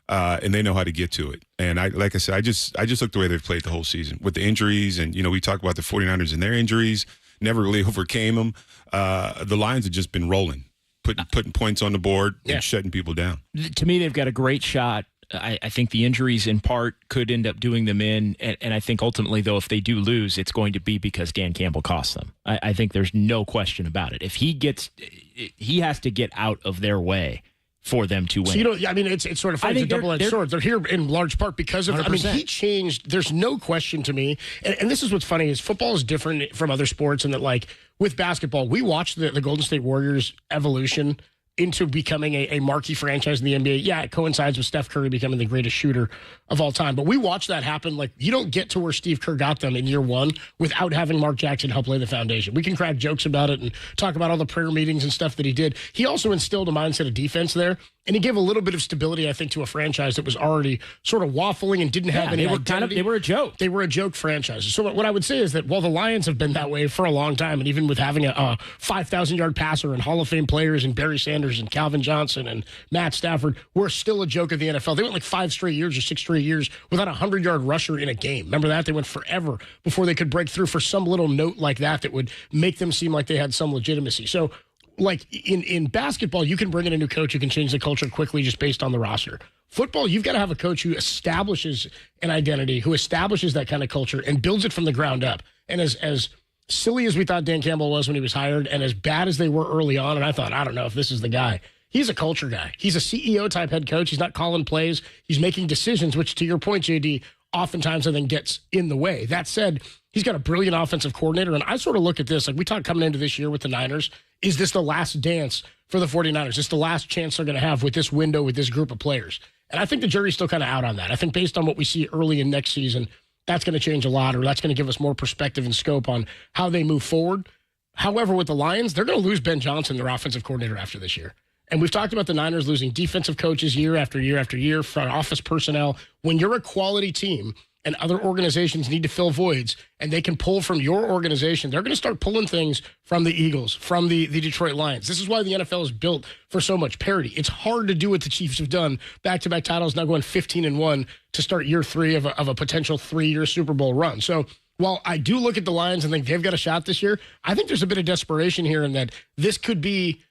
and they know how to get to it. And like I said, I just look the way they've played the whole season with the injuries. And, we talk about the 49ers and their injuries, never really overcame them. The Lions have just been rolling, putting points on the board and shutting people down. To me, they've got a great shot. I think the injuries in part could end up doing them in. And I think ultimately, though, if they do lose, it's going to be because Dan Campbell costs them. I think there's no question about it. If he has to get out of their way for them to win. So it's sort of funny. It's a double-edged sword. They're here in large part because of, 100%. He changed. There's no question to me. And this is what's funny is football is different from other sports in that, with basketball, we watched the Golden State Warriors evolution into becoming a marquee franchise in the NBA. Yeah, it coincides with Steph Curry becoming the greatest shooter of all time. But we watched that happen. You don't get to where Steve Kerr got them in year one without having Mark Jackson help lay the foundation. We can crack jokes about it and talk about all the prayer meetings and stuff that he did. He also instilled a mindset of defense there. And he gave a little bit of stability, I think, to a franchise that was already sort of waffling and didn't have any identity. They were a joke. They were a joke franchise. So what I would say is that while the Lions have been that way for a long time, and even with having a 5,000-yard passer and Hall of Fame players and Barry Sanders and Calvin Johnson and Matt Stafford, we're still a joke of the NFL. They went 5 straight years or 6 straight years without a 100-yard rusher in a game. Remember that? They went forever before they could break through for some little note like that would make them seem like they had some legitimacy. So in basketball, you can bring in a new coach who can change the culture quickly just based on the roster. Football, you've got to have a coach who establishes an identity, who establishes that kind of culture and builds it from the ground up. And as silly as we thought Dan Campbell was when he was hired, and as bad as they were early on, and I thought, I don't know if this is the guy. He's a culture guy. He's a CEO-type head coach. He's not calling plays. He's making decisions, which, to your point, JD, oftentimes I think gets in the way. That said, he's got a brilliant offensive coordinator, and I sort of look at this, we talked coming into this year with the Niners, is this the last dance for the 49ers? Is this the last chance they're going to have with this window, with this group of players? And I think the jury's still kind of out on that. I think based on what we see early in next season, that's going to change a lot, or that's going to give us more perspective and scope on how they move forward. However, with the Lions, they're going to lose Ben Johnson, their offensive coordinator, after this year. And we've talked about the Niners losing defensive coaches year after year after year, front office personnel. When you're a quality team and other organizations need to fill voids, and they can pull from your organization, they're going to start pulling things from the Eagles, from the Detroit Lions. This is why the NFL is built for so much parity. It's hard to do what the Chiefs have done, back-to-back titles, now going 15-1 to start year 3 of a potential 3-year Super Bowl run. So while I do look at the Lions and think they've got a shot this year, I think there's a bit of desperation here in that this could be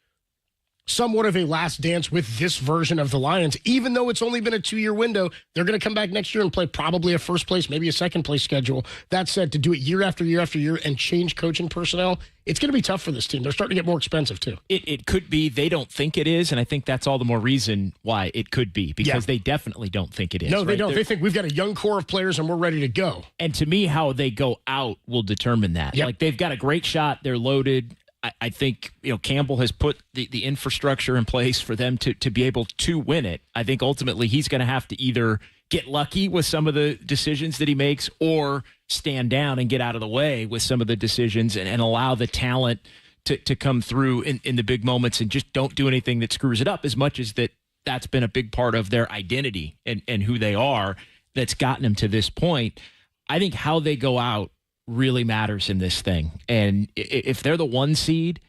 somewhat of a last dance with this version of the Lions. Even though it's only been a 2-year window, they're going to come back next year and play probably a first place, maybe a second place schedule. That said, to do it year after year after year and change coaching personnel, it's going to be tough for this team. They're starting to get more expensive too. It could be they don't think it is, and I think that's all the more reason why it could be, because they definitely don't think it is. No, they don't. They think we've got a young core of players and we're ready to go. And to me, how they go out will determine that. Yep. Like, they've got a great shot. They're loaded. I think Campbell has put the infrastructure in place for them to be able to win it. I think ultimately he's going to have to either get lucky with some of the decisions that he makes or stand down and get out of the way with some of the decisions and allow the talent to come through in the big moments and just don't do anything that screws it up, as much as that's been a big part of their identity and who they are that's gotten them to this point. I think how they go out really matters in this thing. And if they're the 1 seed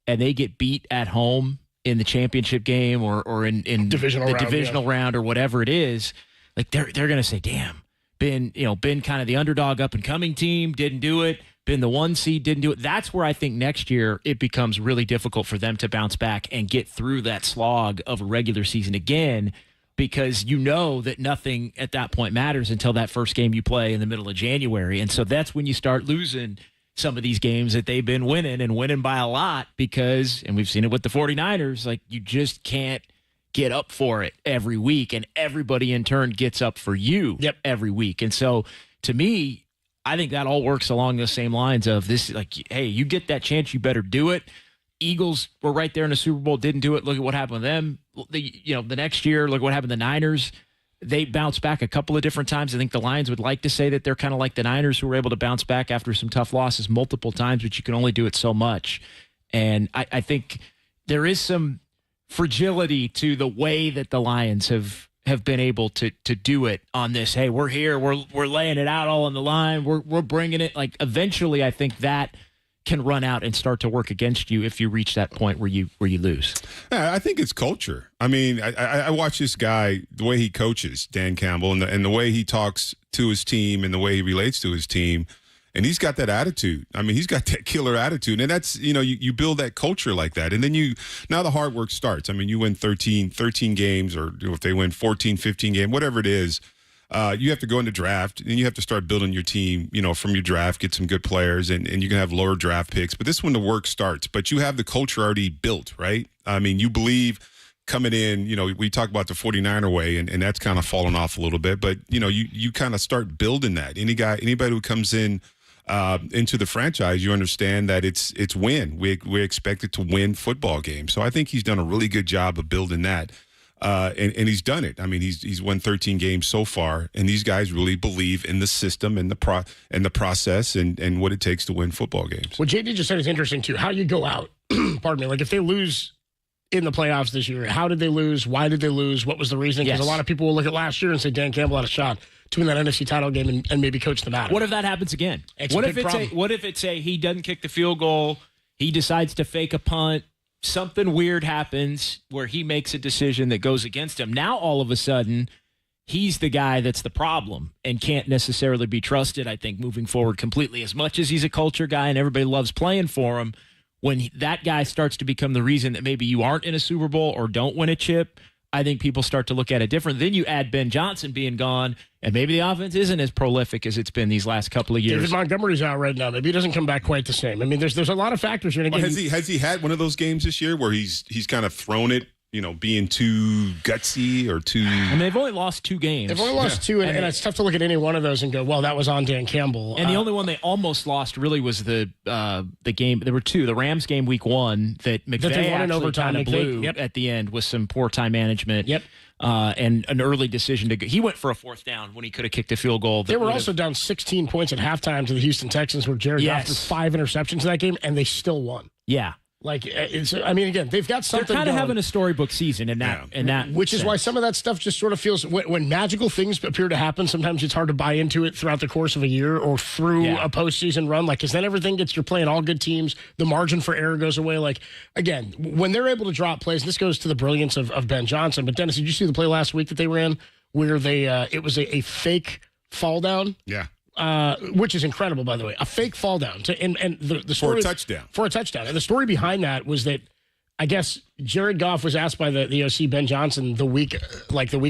and they get beat at home in the championship game or in the divisional round or whatever it is, like they're going to say, damn, been kind of the underdog up and coming team, didn't do it, been the 1 seed, didn't do it. That's where I think next year it becomes really difficult for them to bounce back and get through that slog of a regular season again, because that nothing at that point matters until that first game you play in the middle of January. And so that's when you start losing some of these games that they've been winning, and winning by a lot, because, and we've seen it with the 49ers, like, you just can't get up for it every week, and everybody in turn gets up for you every week. And so to me, I think that all works along the same lines of this, like, hey, you get that chance, you better do it. Eagles were right there in the Super Bowl, didn't do it. Look at what happened with them. The next year, look what happened to the Niners. They bounced back a couple of different times. I think the Lions would like to say that they're kind of like the Niners, who were able to bounce back after some tough losses multiple times, but you can only do it so much. And I think there is some fragility to the way that the Lions have been able to do it on this. Hey, we're here. We're laying it out all on the line. We're bringing it. Like, eventually, I think that can run out and start to work against you if you reach that point where you lose. Yeah, I think it's culture. I mean, I watch this guy, the way he coaches, Dan Campbell, and the way he talks to his team and the way he relates to his team, and he's got that attitude. I mean, he's got that killer attitude, and that's, you build that culture like that, and then now the hard work starts. I mean, you win 13 games, or if they win 14, 15 games, whatever it is, you have to go into draft, and you have to start building your team, from your draft, get some good players, and you can have lower draft picks. But this is when the work starts. But you have the culture already built, right? I mean, you believe coming in, we talk about the 49er way, and that's kind of fallen off a little bit. But, you kind of start building that. Anybody who comes in into the franchise, you understand that it's win. We're expected to win football games. So I think he's done a really good job of building that. And he's done it. I mean, he's won 13 games so far, and these guys really believe in the system and the process and what it takes to win football games. What JD just said is interesting too. How you go out, pardon me, like if they lose in the playoffs this year, how did they lose? Why did they lose? What was the reason? Because a lot of people will look at last year and say Dan Campbell had a shot to win that NFC title game and maybe coach them out. What if that happens again? What if it's a he doesn't kick the field goal, he decides to fake a punt, something weird happens where he makes a decision that goes against him. Now, all of a sudden, he's the guy that's the problem and can't necessarily be trusted, I think, moving forward completely. As much as he's a culture guy and everybody loves playing for him, when that guy starts to become the reason that maybe you aren't in a Super Bowl or don't win a chip, I think people start to look at it different. Then you add Ben Johnson being gone, and maybe the offense isn't as prolific as it's been these last couple of years. David Montgomery's out right now. Maybe he doesn't come back quite the same. I mean, there's a lot of factors here. Has he had one of those games this year where he's kind of thrown it, being too gutsy or too... I mean, they've only lost 2 games. They've only lost 2, and it's tough to look at any one of those and go, well, that was on Dan Campbell. And the only one they almost lost really was the game. There were 2. The Rams game week 1 that McVay actually kind of blew at the end with some poor time management. Yep. And an early decision to go. He went for a 4th down when he could have kicked a field goal. They were also down 16 points at halftime to the Houston Texans, where Jared Goff threw 5 interceptions in that game, and they still won. Yeah. Like, again, they've got something. They're kind of going. having a storybook season in that, which is why some of that stuff just sort of feels when magical things appear to happen. Sometimes it's hard to buy into it throughout the course of a year or through a postseason run. Like, because then everything you're playing all good teams. The margin for error goes away. Like, again, when they're able to drop plays, and this goes to the brilliance of Ben Johnson. But Dennis, did you see the play last week that they ran where they it was a fake fall down? Yeah. Which is incredible, by the way. A fake fall down and the story for a touchdown. For a touchdown. And the story behind that was that I guess Jared Goff was asked by the OC Ben Johnson the week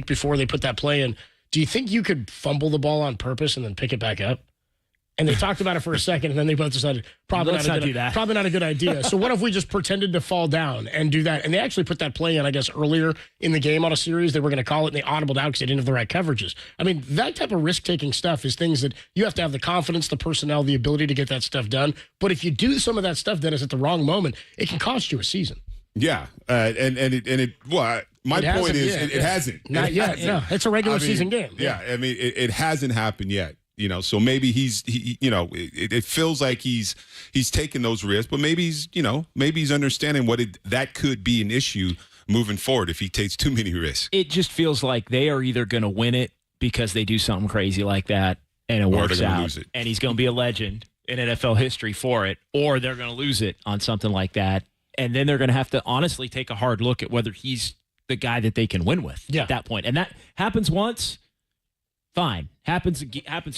before they put that play in. Do you think you could fumble the ball on purpose and then pick it back up? And they talked about it for a second, and then they both decided probably not a good idea. So what if we just pretended to fall down and do that? And they actually put that play in, I guess, earlier in the game on a series. They were going to call it, and they audibled out because they didn't have the right coverages. I mean, that type of risk-taking stuff is things that you have to have the confidence, the personnel, the ability to get that stuff done. But if you do some of that stuff, Dennis, at the wrong moment, it can cost you a season. Yeah, my point is it hasn't. Not yet. No, it's a regular season game. Yeah, I mean, it hasn't happened yet. So maybe it feels like he's taking those risks, but maybe he's understanding that could be an issue moving forward if he takes too many risks. It just feels like they are either going to win it because they do something crazy like that and it works out, and he's going to be a legend in NFL history for it, or they're going to lose it on something like that, and then they're going to have to honestly take a hard look at whether he's the guy that they can win with at that point. And that happens once. Fine. Happens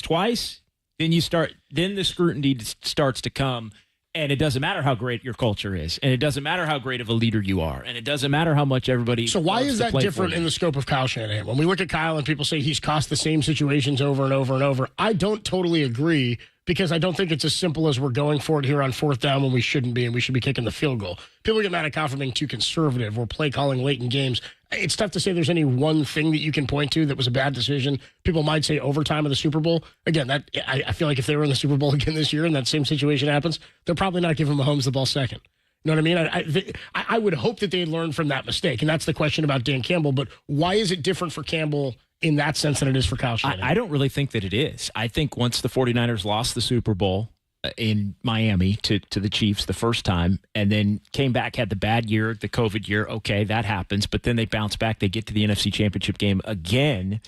twice, then the scrutiny starts to come, and it doesn't matter how great your culture is, and it doesn't matter how great of a leader you are, and it doesn't matter how much everybody. So why is that different in the scope of Kyle Shanahan? When we look at Kyle and people say he's cost the same situations over and over and over, I don't totally agree, because I don't think it's as simple as we're going for it here on fourth down when we shouldn't be, and we should be kicking the field goal. People get mad at Kyle for being too conservative or play calling late in games. It's tough to say there's any one thing that you can point to that was a bad decision. People might say overtime of the Super Bowl. Again, I feel like if they were in the Super Bowl again this year and that same situation happens, they're probably not giving Mahomes the ball second. You know what I mean? I would hope that they learned from that mistake, and that's the question about Dan Campbell. But why is it different for Campbell in that sense than it is for Kyle Shanahan? I don't really think that it is. I think once the 49ers lost the Super Bowl in Miami to the Chiefs the first time, and then came back, had the bad year, the COVID year, okay, that happens. But then they bounce back. They get to the NFC Championship game again.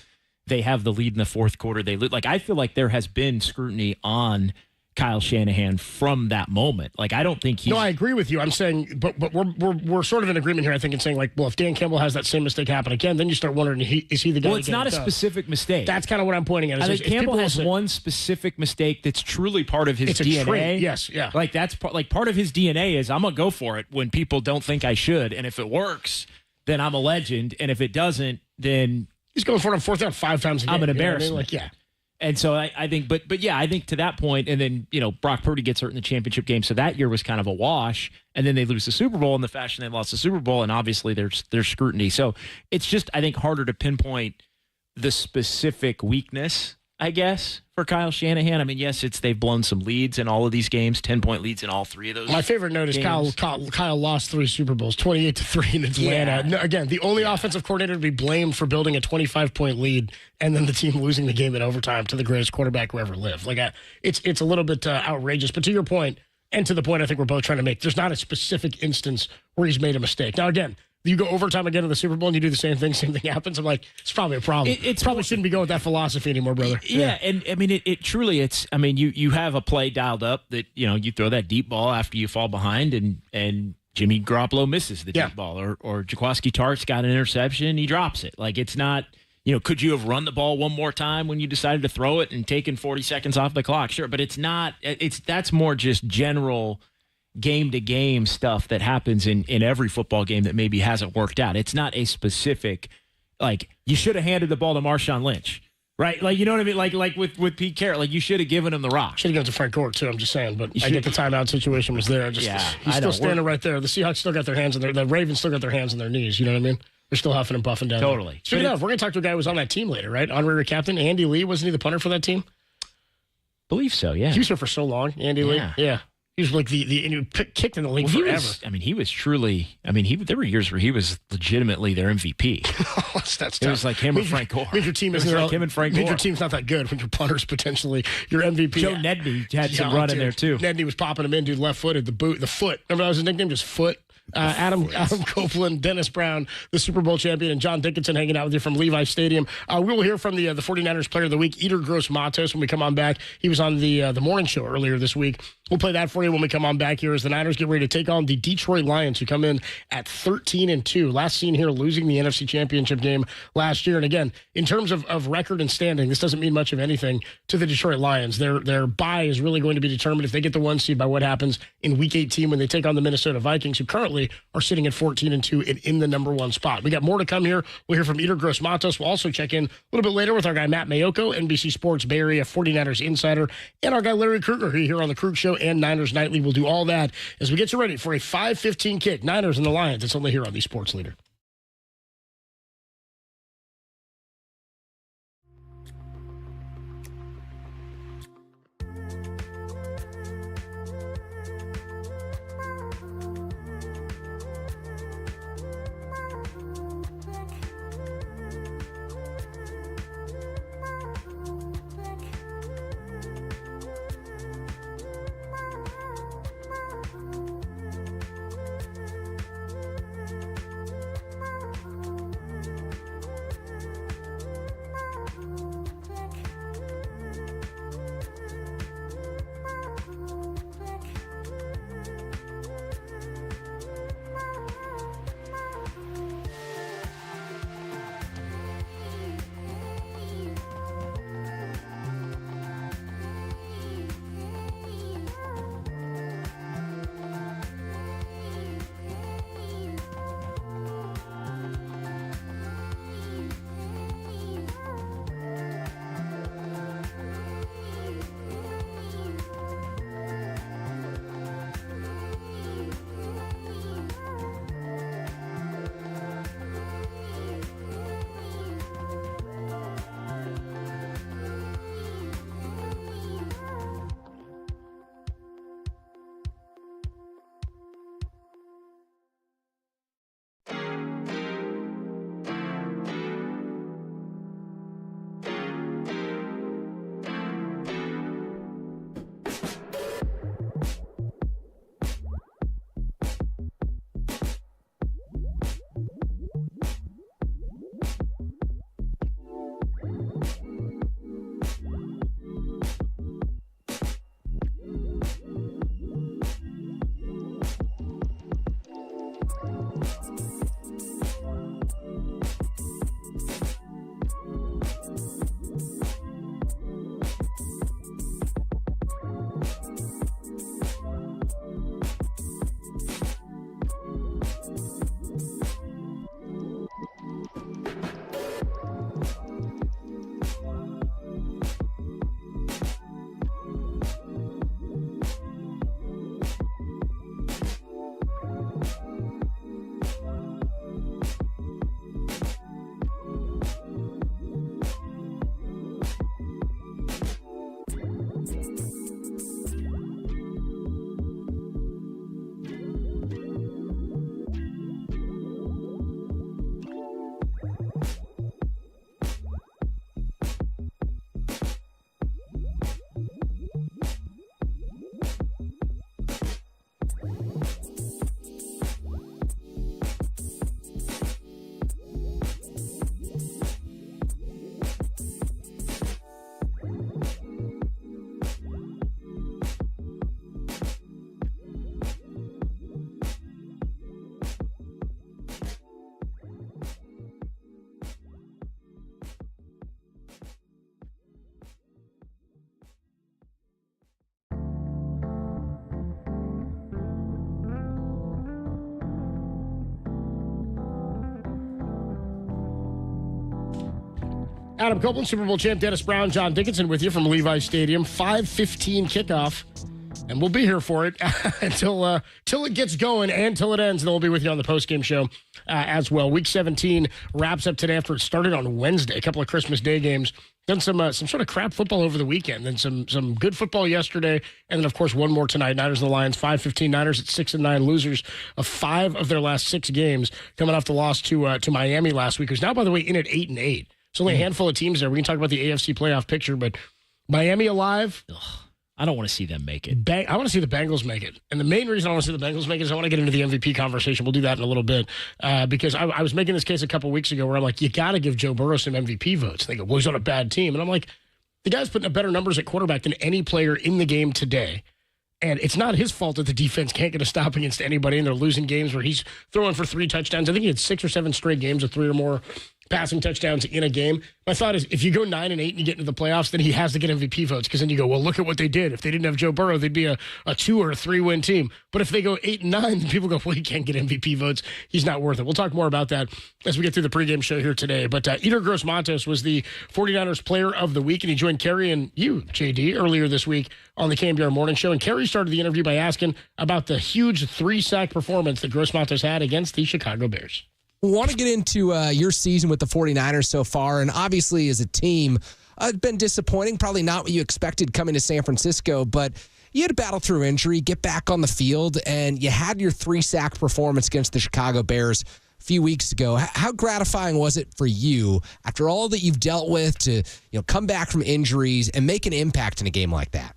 They have the lead in the fourth quarter. They lose. Like, I feel like there has been scrutiny on Kyle Shanahan from that moment. Like, I don't think he's... No, I agree with you. I'm saying, but we're sort of in agreement here, I think, in saying, like, well, if Dan Campbell has that same mistake happen again, then you start wondering, is he the guy? Well, it's not a specific mistake. That's kind of what I'm pointing at. I think Campbell has one specific mistake that's truly part of his DNA. Trait. Yes, yeah. Like, that's part of his DNA is I'm going to go for it when people don't think I should. And if it works, then I'm a legend. And if it doesn't, then... He's going for it on fourth down 5 times a game. I'm an embarrassment. You know what I mean? Like, yeah. And so I think, but yeah, I think to that point, and then, Brock Purdy gets hurt in the championship game. So that year was kind of a wash. And then they lose the Super Bowl in the fashion they lost the Super Bowl. And obviously there's scrutiny. So it's just, I think, harder to pinpoint the specific weakness, I guess, for Kyle Shanahan. I mean, yes, they've blown some leads in all of these games, 10-point leads in all 3 of those. My favorite note is Kyle lost 3 Super Bowls, 28-3 in Atlanta. Yeah. No, again, the only offensive coordinator to be blamed for building a 25-point lead and then the team losing the game in overtime to the greatest quarterback who ever lived. Like, it's a little bit outrageous. But to your point, and to the point I think we're both trying to make, there's not a specific instance where he's made a mistake. Now, again, you go overtime again in the Super Bowl and you do the same thing happens. I'm like, it's probably a problem. It probably shouldn't be going with that philosophy anymore, brother. Yeah, and I mean, it truly, you have a play dialed up that, you throw that deep ball after you fall behind and Jimmy Garoppolo misses the deep ball or Jaquiski Tartt's got an interception, he drops it. Like, it's not, could you have run the ball one more time when you decided to throw it and taken 40 seconds off the clock? Sure, but that's more just general game-to-game stuff that happens in every football game that maybe hasn't worked out. It's not a specific, like, you should have handed the ball to Marshawn Lynch, right? Like, you know what I mean? Like with Pete Carroll, like, you should have given him the rock. Should have given it to Frank Gore, too, I'm just saying. But I get the timeout situation was there. He's still standing right there. The Seahawks still got their hands in the Ravens still got their hands in their knees. You know what I mean? They're still huffing and puffing down. Totally. There. Speaking of, we're going to talk to a guy who was on that team later, right? Honorary captain, Andy Lee. Wasn't he the punter for that team? Believe so, yeah. He was here for so long, Andy Lee. Yeah. He was like the kicked in the league forever. He was truly. There were years where he was legitimately their MVP. That's it was like him or Frank Gore. Your team is like him and Frank Gore. Your team's not that good when your punter's potentially your MVP. Joe Nedney had some run in there too. Nedney was popping him in, dude. Left-footed, the foot. Remember that was his nickname, just Foot. Adam Copeland, Dennis Brown, the Super Bowl champion, and John Dickinson hanging out with you from Levi Stadium. We will hear from the 49ers Player of the Week, Eater Gross-Matos, when we come on back. He was on the morning show earlier this week. We'll play that for you when we come on back here as the Niners get ready to take on the Detroit Lions, who come in at 13-2. Last seen here losing the NFC Championship game last year. And again, in terms of record and standing, this doesn't mean much of anything to the Detroit Lions. Their bye is really going to be determined if they get the 1 seed by what happens in Week 18 when they take on the Minnesota Vikings, who currently are sitting at 14-2 and in the number 1 spot. We got more to come here. We'll hear from Eater Gross-Matos. We'll also check in a little bit later with our guy Matt Mayoko, NBC Sports Bay Area 49ers insider, and our guy Larry Krueger here on the Krug Show and Niners Nightly. We'll do all that as we get you ready for a 5:15 kick. Niners and the Lions. It's only here on the Sports Leader. Adam Copeland, Super Bowl champ Dennis Brown, John Dickinson with you from Levi Stadium. 5:15 kickoff, and we'll be here for it until it gets going and till it ends. And we'll be with you on the postgame show as well. Week 17 wraps up today after it started on Wednesday. A couple of Christmas Day games Done some sort of crap football over the weekend, then some good football yesterday, and then of course one more tonight. Niners and the Lions 5-15. Niners at 6-9, losers of 5 of their last 6 games, coming off the loss to Miami last week, who's now, by the way, in at 8-8. It's only a handful of teams there. We can talk about the AFC playoff picture, but Miami alive. I don't want to see them make it. I want to see the Bengals make it. And the main reason I want to see the Bengals make it is I want to get into the MVP conversation. We'll do that in a little bit. Because I was making this case a couple weeks ago where I'm like, you got to give Joe Burrow some MVP votes. They go, well, he's on a bad team. And I'm like, the guy's putting up better numbers at quarterback than any player in the game today. And it's not his fault that the defense can't get a stop against anybody, and they're losing games where he's throwing for 3 touchdowns. I think he had 6 or 7 straight games of 3 or more passing touchdowns in a game. My thought is, if you go 9-8 and you get into the playoffs, then he has to get MVP votes, because then you go, well, look at what they did. If they didn't have Joe Burrow, they'd be a 2 or a 3-win team. But if they go 8-9, then people go, well, he can't get MVP votes. He's not worth it. We'll talk more about that as we get through the pregame show here today. But Eder Gross-Matos was the 49ers Player of the Week, and he joined Kerry and you, JD, earlier this week on the KNBR Morning Show. And Kerry started the interview by asking about the huge 3-sack performance that Gross-Matos had against the Chicago Bears. We want to get into your season with the 49ers so far, and obviously as a team, it's been disappointing, probably not what you expected coming to San Francisco, but you had to battle through injury, get back on the field, and you had your 3-sack performance against the Chicago Bears a few weeks ago. How gratifying was it for you, after all that you've dealt with, to come back from injuries and make an impact in a game like that?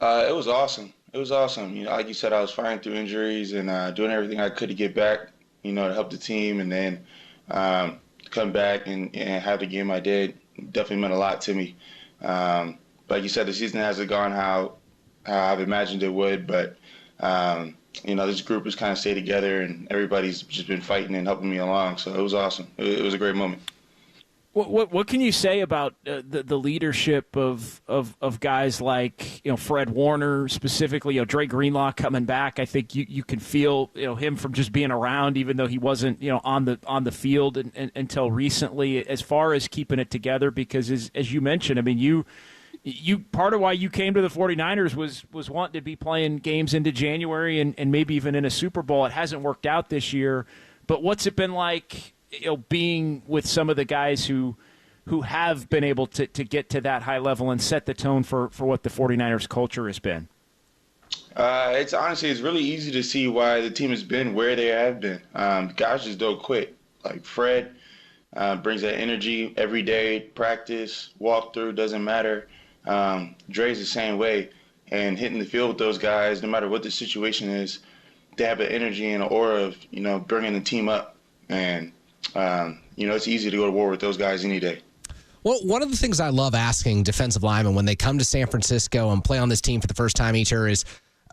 It was awesome. It was awesome. Like you said, I was fighting through injuries and doing everything I could to get back, to help the team, and then come back and have the game I did. Definitely meant a lot to me. Like you said, the season hasn't gone how I've imagined it would, but this group has kind of stayed together, and everybody's just been fighting and helping me along. So it was awesome. It was a great moment. What can you say about the leadership of guys like Fred Warner, specifically Dre Greenlaw coming back? I think you can feel him from just being around, even though he wasn't on the field until recently. As far as keeping it together, because as you mentioned, I mean you part of why you came to the 49ers was wanting to be playing games into January and maybe even in a Super Bowl. It hasn't worked out this year, but what's it been like? Being with some of the guys who have been able to get to that high level and set the tone for what the 49ers culture has been? It's really easy to see why the team has been where they have been. Guys just don't quit. Like Fred brings that energy every day, practice, walkthrough, doesn't matter. Dre's the same way, and hitting the field with those guys, no matter what the situation is, they have an energy and an aura of, bringing the team up. And it's easy to go to war with those guys any day. Well, one of the things I love asking defensive linemen when they come to San Francisco and play on this team for the first time each year is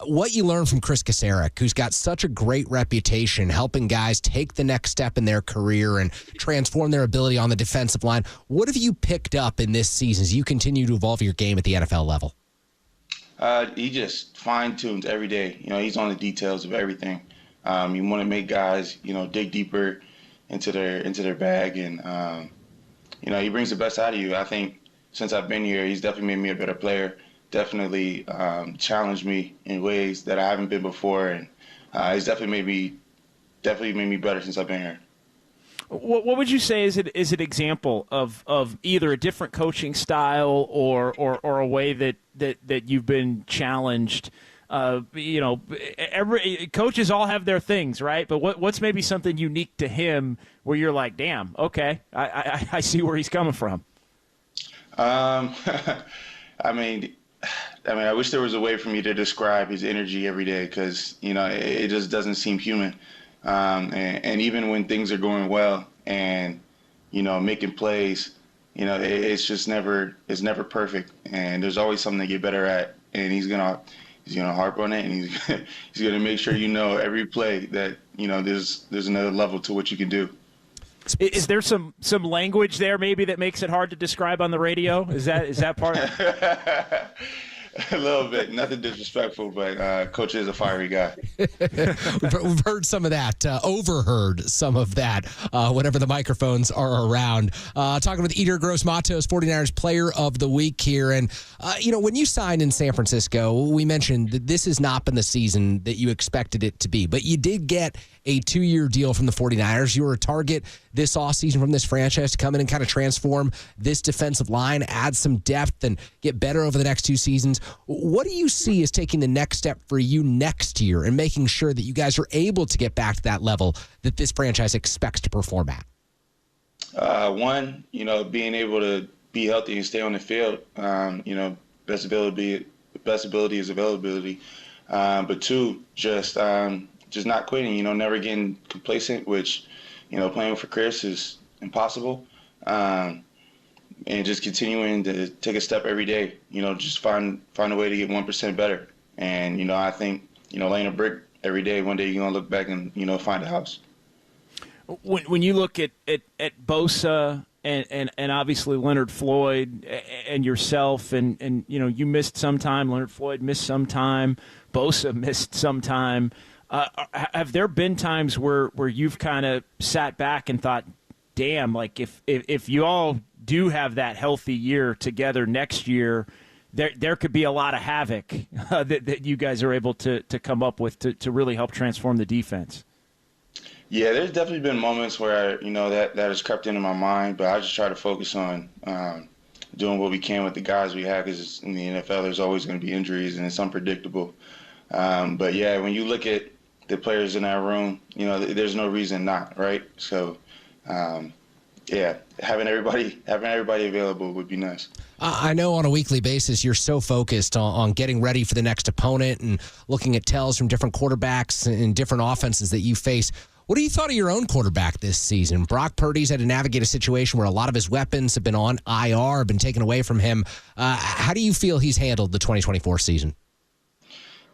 what you learn from Chris Kaserik, who's got such a great reputation helping guys take the next step in their career and transform their ability on the defensive line. What have you picked up in this season as you continue to evolve your game at the NFL level? He just fine-tunes every day. He's on the details of everything. You want to make guys, dig deeper into their bag, and he brings the best out of you. I think since I've been here, he's definitely made me a better player. Definitely challenged me in ways that I haven't been before, and he's definitely made me better since I've been here. What would you say is an example of either a different coaching style or a way that you've been challenged? Every coaches all have their things, right? But what's maybe something unique to him where you're like, damn, okay, I see where he's coming from. I wish there was a way for me to describe his energy every day, because it just doesn't seem human. And even when things are going well and making plays, it's never perfect, and there's always something to get better at, and he's gonna harp on it, and he's gonna make sure every play that there's another level to what you can do. Is there some language there maybe that makes it hard to describe on the radio? Is that part of it? A little bit. Nothing disrespectful, but Coach is a fiery guy. We've heard some of that, overheard some of that, whenever the microphones are around. Talking with Eater Gross-Matos, 49ers Player of the Week here. And, when you signed in San Francisco, we mentioned that this has not been the season that you expected it to be. But you did get a 2-year deal from the 49ers. You were a target this offseason from this franchise to come in and kind of transform this defensive line, add some depth, and get better over the next 2 seasons. What do you see as taking the next step for you next year and making sure that you guys are able to get back to that level that this franchise expects to perform at? One, being able to be healthy and stay on the field. Best ability is availability. But 2, just not quitting. Never getting complacent, which playing for Chris is impossible. And just continuing to take a step every day. Just find a way to get 1% better. And I think laying a brick every day. One day you're gonna look back and find a house. When you look at Bosa and obviously Leonard Floyd and yourself and you missed some time, Leonard Floyd missed some time, Bosa missed some time. Have there been times where you've kind of sat back and thought, damn, like if you all do have that healthy year together next year, there could be a lot of havoc that you guys are able to come up with to really help transform the defense? Yeah, there's definitely been moments where that has crept into my mind, but I just try to focus on doing what we can with the guys we have, because in the NFL there's always going to be injuries and it's unpredictable. But yeah, when you look at the players in that room, there's no reason not, right? So yeah, having everybody available would be nice. I know on a weekly basis you're so focused on getting ready for the next opponent and looking at tells from different quarterbacks and different offenses that you face. What do you thought of your own quarterback this season? Brock Purdy's had to navigate a situation where a lot of his weapons have been on IR, been taken away from him. How do you feel he's handled the 2024 season?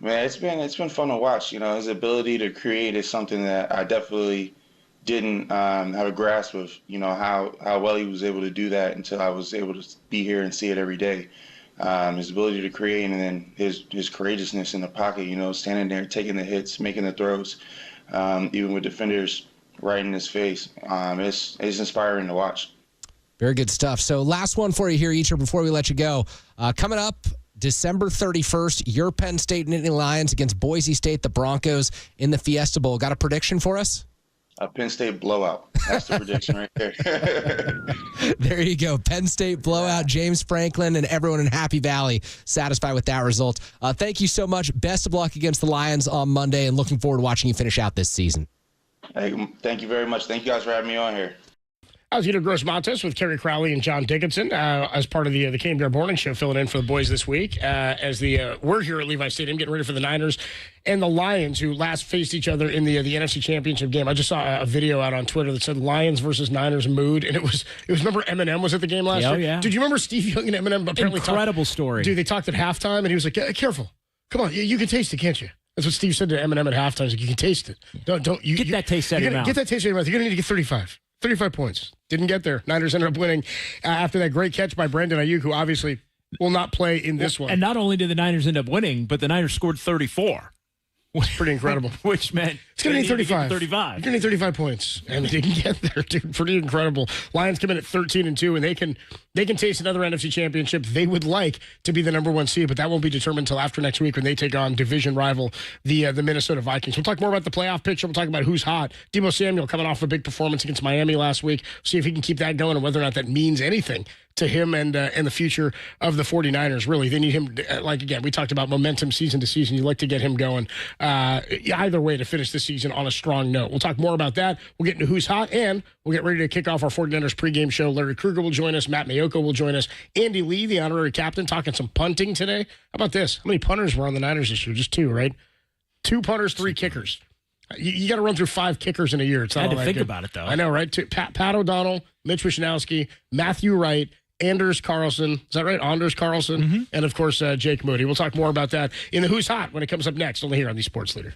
Man, it's been fun to watch. His ability to create is something that I definitely didn't have a grasp of, how well he was able to do that until I was able to be here and see it every day. His ability to create, and then his courageousness in the pocket, standing there, taking the hits, making the throws, even with defenders right in his face. It's inspiring to watch. Very good stuff. So last one for you here, Eater, before we let you go. Coming up December 31st, your Penn State Nittany Lions against Boise State, the Broncos, in the Fiesta Bowl. Got a prediction for us? A Penn State blowout. That's the prediction right there. There you go. Penn State blowout. James Franklin and everyone in Happy Valley satisfied with that result. Thank you so much. Best of luck against the Lions on Monday, and looking forward to watching you finish out this season. Hey, thank you very much. Thank you guys for having me on here. I was Eater Gross-Matos with Kerry Crowley and John Dickinson as part of the KNBR Morning Show, filling in for the boys this week. We're here at Levi Stadium getting ready for the Niners and the Lions, who last faced each other in the NFC Championship game. I just saw a video out on Twitter that said Lions versus Niners mood, and it was remember Eminem was at the game last year? Yeah. Did you remember Steve Young and Eminem? Apparently incredible story. Dude, they talked at halftime, and he was like, careful. Come on, you can taste it, can't you? That's what Steve said to Eminem at halftime. He's like, you can taste it. You get that taste out of your mouth. Get that taste out of your mouth. You're going to need to get 35 points. Didn't get there. Niners ended up winning after that great catch by Brandon Ayuk, who obviously will not play in this one. And not only did the Niners end up winning, but the Niners scored 34. Pretty incredible. Which meant it's going to need 35. 35. You're going to need 35 points. And they didn't get there, dude. Pretty incredible. Lions come in at 13-2, and they can taste another NFC championship. They would like to be the number 1 seed, but that won't be determined until after next week when they take on division rival, the Minnesota Vikings. We'll talk more about the playoff picture. We'll talk about who's hot. Deebo Samuel coming off a big performance against Miami last week. See if he can keep that going and whether or not that means anything to him and the future of the 49ers. Really, they need him. Again, we talked about momentum season to season. You like to get him going either way to finish the season on a strong note. We'll talk more about that. We'll get into who's hot, and we'll get ready to kick off our 49ers pregame show. Larry Krueger will join us. Matt Mayoko will join us. Andy Lee, the honorary captain, talking some punting today. How about this? How many punters were on the Niners this year? Just 2, right? 2 punters, 3 kickers. You got to run through 5 kickers in a year. It's not I had to think good. about it, though. I know, right? Pat O'Donnell, Mitch Wishnowsky, Matthew Wright, Anders Carlson. Is that right? Anders Carlson. Mm-hmm. And, of course, Jake Moody. We'll talk more about that in the Who's Hot when it comes up next, only here on the Sports Leader.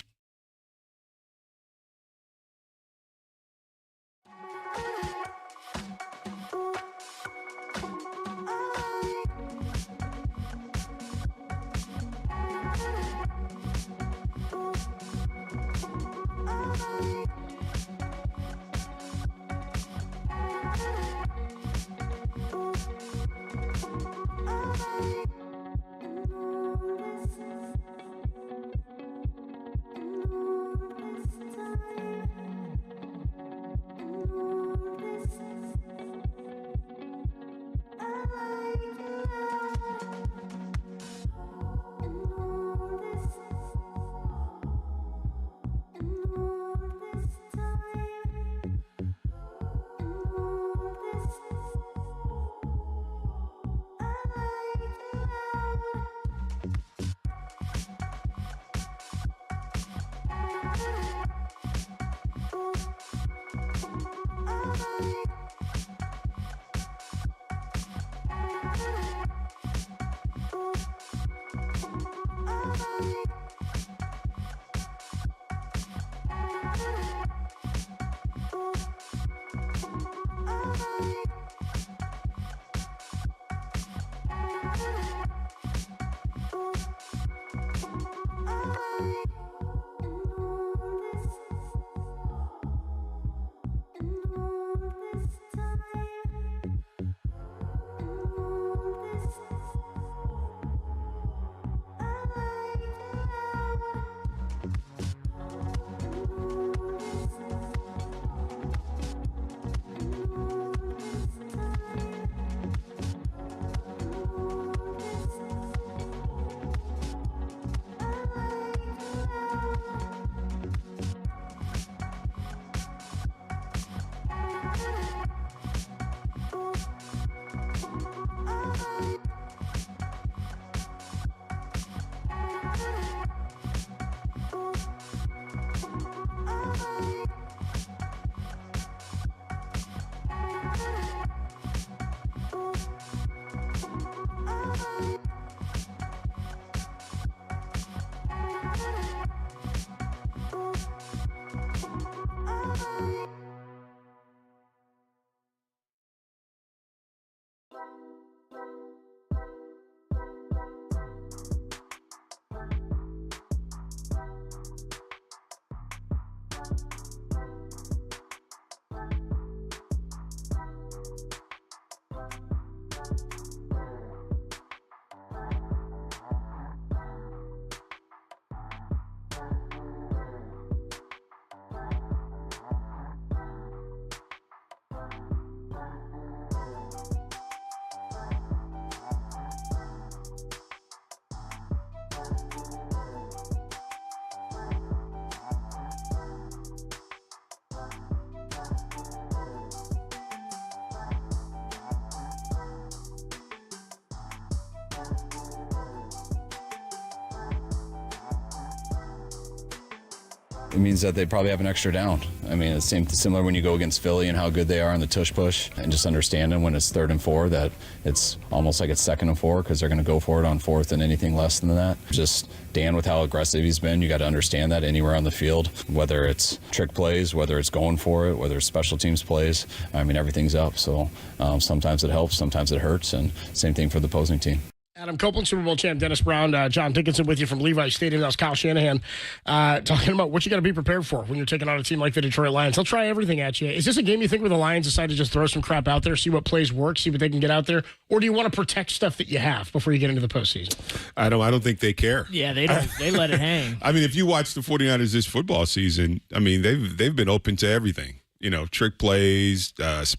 It means that they probably have an extra down. I mean, it's similar when you go against Philly and how good they are in the tush push, and just understanding when it's 3rd and 4 that it's almost like it's 2nd and 4 because they're going to go for it on 4th and anything less than that. Just Dan with how aggressive he's been, you got to understand that anywhere on the field, whether it's trick plays, whether it's going for it, whether it's special teams plays. I mean, everything's up. So sometimes it helps, sometimes it hurts, and same thing for the opposing team. Adam Copeland, Super Bowl champ, Dennis Brown, John Dickinson with you from Levi's Stadium. That was Kyle Shanahan talking about what you got to be prepared for when you're taking on a team like the Detroit Lions. They'll try everything at you. Is this a game you think where the Lions decide to just throw some crap out there, see what plays work, see what they can get out there? Or do you want to protect stuff that you have before you get into the postseason? I don't think they care. Yeah, they don't. They let it hang. I mean, if you watch the 49ers this football season, I mean, they've been open to everything. You know, trick plays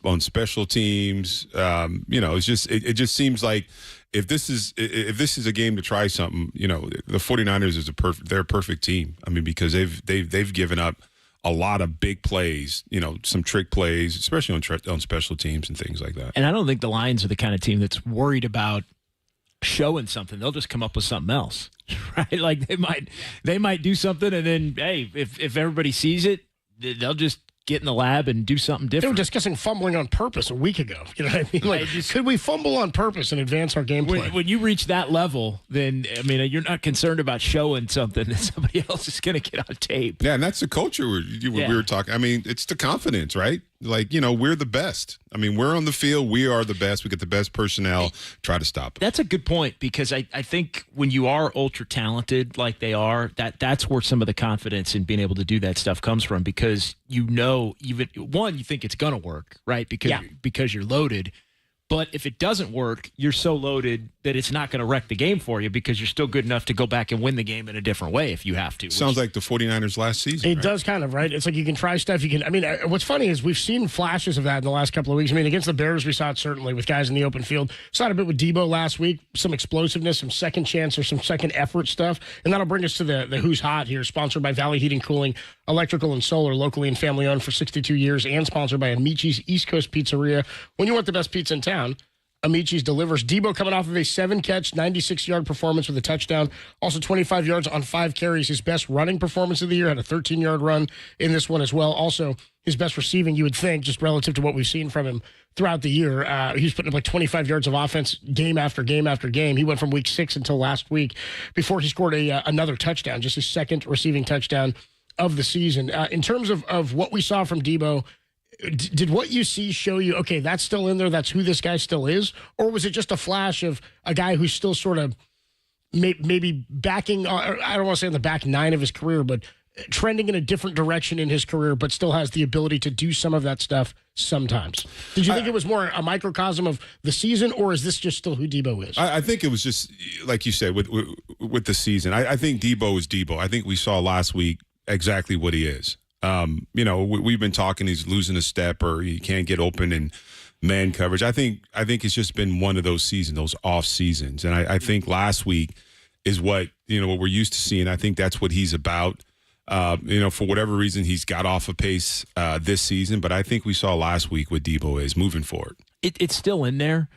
on special teams. You know, it just seems like if this is a game to try something, you know, the 49ers they're a perfect team. I mean, because they've given up a lot of big plays, you know, some trick plays, especially on special teams and things like that. And I don't think the Lions are the kind of team that's worried about showing something. They'll just come up with something else, right? Like they might do something, and then hey, if everybody sees it, they'll just get in the lab and do something different. They were discussing fumbling on purpose a week ago. You know what I mean? Like, could we fumble on purpose and advance our game plan? When you reach that level, then, I mean, you're not concerned about showing something that somebody else is going to get on tape. Yeah, and that's the culture we were talking. I mean, it's the confidence, right? Like, you know, we're the best. I mean, we're on the field. We are the best. We get the best personnel. Try to stop it. That's a good point, because I think when you are ultra talented like they are, that's where some of the confidence in being able to do that stuff comes from, because you know, even one, you think it's going to work, right? Because you're loaded. But if it doesn't work, you're so loaded that it's not going to wreck the game for you because you're still good enough to go back and win the game in a different way if you have to. Sounds like the 49ers last season. It does kind of, right? It's like you can try stuff. What's funny is we've seen flashes of that in the last couple of weeks. I mean, against the Bears, we saw it certainly with guys in the open field. Saw it a bit with Debo last week, some explosiveness, some second chance or some second effort stuff. And that'll bring us to the Who's Hot here, sponsored by Valley Heating, Cooling, Electrical, and Solar, locally and family owned for 62 years, and sponsored by Amici's East Coast Pizzeria. When you want the best pizza in town, Amici's delivers. Debo coming off of a 7-catch, 96-yard performance with a touchdown. Also 25 yards on 5 carries. His best running performance of the year. Had a 13-yard run in this one as well. Also, his best receiving, you would think, just relative to what we've seen from him throughout the year. He's putting up like 25 yards of offense game after game after game. He went from week 6 until last week before he scored another touchdown, just his second receiving touchdown of the season. In terms of what we saw from Debo, did what you see show you, okay, that's still in there, that's who this guy still is? Or was it just a flash of a guy who's still sort of maybe backing, I don't want to say in the back 9 of his career, but trending in a different direction in his career, but still has the ability to do some of that stuff sometimes? Did you think it was more a microcosm of the season, or is this just still who Debo is? I think it was just, like you said, with the season. I think Debo is Debo. I think we saw last week exactly what he is. We've been talking, he's losing a step or he can't get open in man coverage. I think it's just been one of those seasons, those off seasons. And I think last week is what we're used to seeing. I think that's what he's about. For whatever reason, he's got off a pace this season. But I think we saw last week what Debo is moving forward. It's still in there,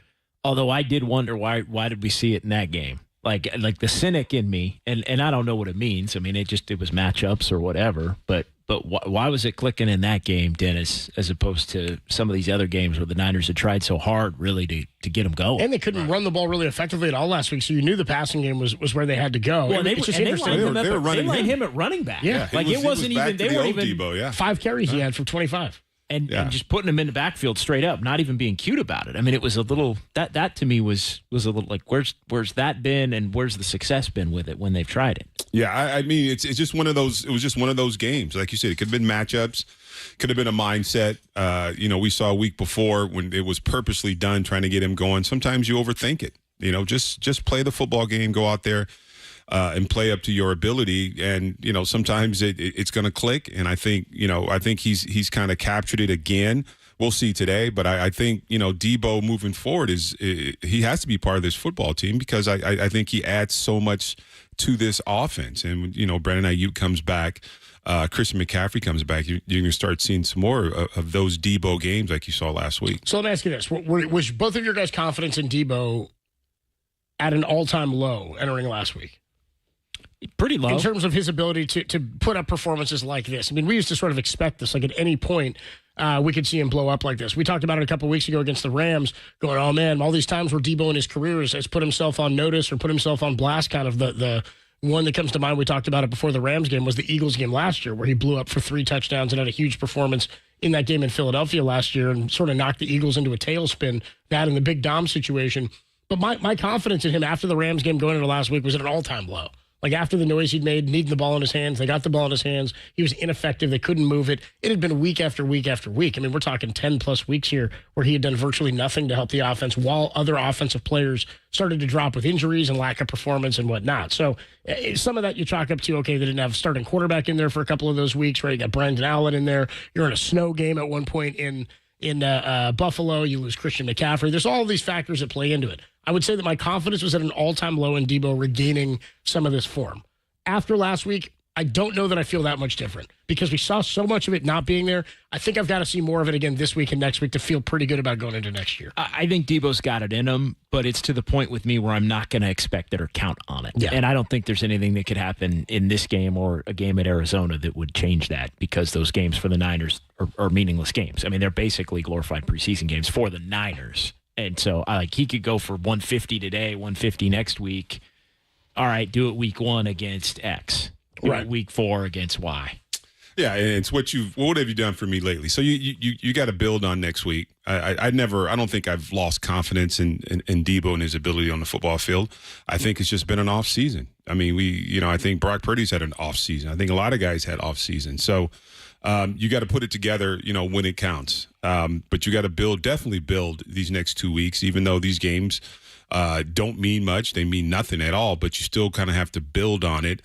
although I did wonder why did we see it in that game? Like the cynic in me, and I don't know what it means. I mean, it was matchups or whatever, but why was it clicking in that game, Dennis, as opposed to some of these other games where the Niners had tried so hard really to get them going? And they couldn't run the ball really effectively at all last week, so you knew the passing game was where they had to go. Well, they lined him at running back. Yeah. It wasn't even, they weren't even Debo, 5 carries he had for 25. And just putting him in the backfield straight up, not even being cute about it. I mean, it was a little that to me was a little like where's that been and where's the success been with it when they've tried it? Yeah, I mean it's just one of those. It was just one of those games, like you said. It could have been matchups, could have been a mindset. We saw a week before when it was purposely done, trying to get him going. Sometimes you overthink it. Just play the football game, go out there. And play up to your ability, and sometimes it's going to click. And I think he's kind of captured it again. We'll see today, but I think Debo moving forward he has to be part of this football team because I think he adds so much to this offense. And Brandon Ayuk comes back, Christian McCaffrey comes back. You're going to start seeing some more of those Debo games like you saw last week. So let me ask you this: was both of your guys' confidence in Debo at an all-time low entering last week? Pretty low. In terms of his ability to put up performances like this. I mean, we used to sort of expect this, like at any point we could see him blow up like this. We talked about it a couple of weeks ago against the Rams, going, oh man, all these times where Debo in his career has put himself on notice or put himself on blast. Kind of the one that comes to mind, we talked about it before the Rams game, was the Eagles game last year where he blew up for 3 touchdowns and had a huge performance in that game in Philadelphia last year and sort of knocked the Eagles into a tailspin, that and the Big Dom situation. But my confidence in him after the Rams game going into last week was at an all-time low. Like after the noise he'd made, needing the ball in his hands, they got the ball in his hands. He was ineffective. They couldn't move it. It had been week after week after week. I mean, we're talking 10-plus weeks here where he had done virtually nothing to help the offense while other offensive players started to drop with injuries and lack of performance and whatnot. So some of that you chalk up to, okay, they didn't have a starting quarterback in there for a couple of those weeks, right? You got Brandon Allen in there. You're in a snow game at one point in Buffalo. You lose Christian McCaffrey. There's all these factors that play into it. I would say that my confidence was at an all-time low in Debo regaining some of this form. After last week, I don't know that I feel that much different because we saw so much of it not being there. I think I've got to see more of it again this week and next week to feel pretty good about going into next year. I think Debo's got it in him, but it's to the point with me where I'm not going to expect it or count on it. Yeah. And I don't think there's anything that could happen in this game or a game at Arizona that would change that because those games for the Niners are meaningless games. I mean, they're basically glorified preseason games for the Niners. And so he could go for 150 today, 150 next week. All right, do it week 1 against X. Do it week 4 against Y. Yeah, and it's what have you done for me lately? So you got to build on next week. I don't think I've lost confidence in Debo and his ability on the football field. I think it's just been an off season. I mean, I think Brock Purdy's had an off season. I think a lot of guys had off season. So you got to put it together, when it counts. But you got to definitely build these next 2 weeks, even though these games don't mean much. They mean nothing at all, but you still kind of have to build on it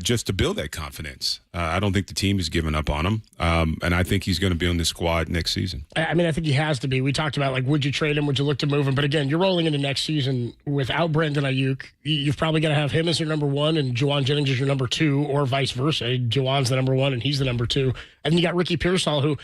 just to build that confidence. I don't think the team has given up on him, and I think he's going to be on the squad next season. I mean, I think he has to be. We talked about, would you trade him? Would you look to move him? But again, you're rolling into next season without Brandon Ayuk. You've probably got to have him as your number one and Juwan Jennings as your number two, or vice versa. Juwan's the number one and he's the number two. And then you got Ricky Pearsall, who...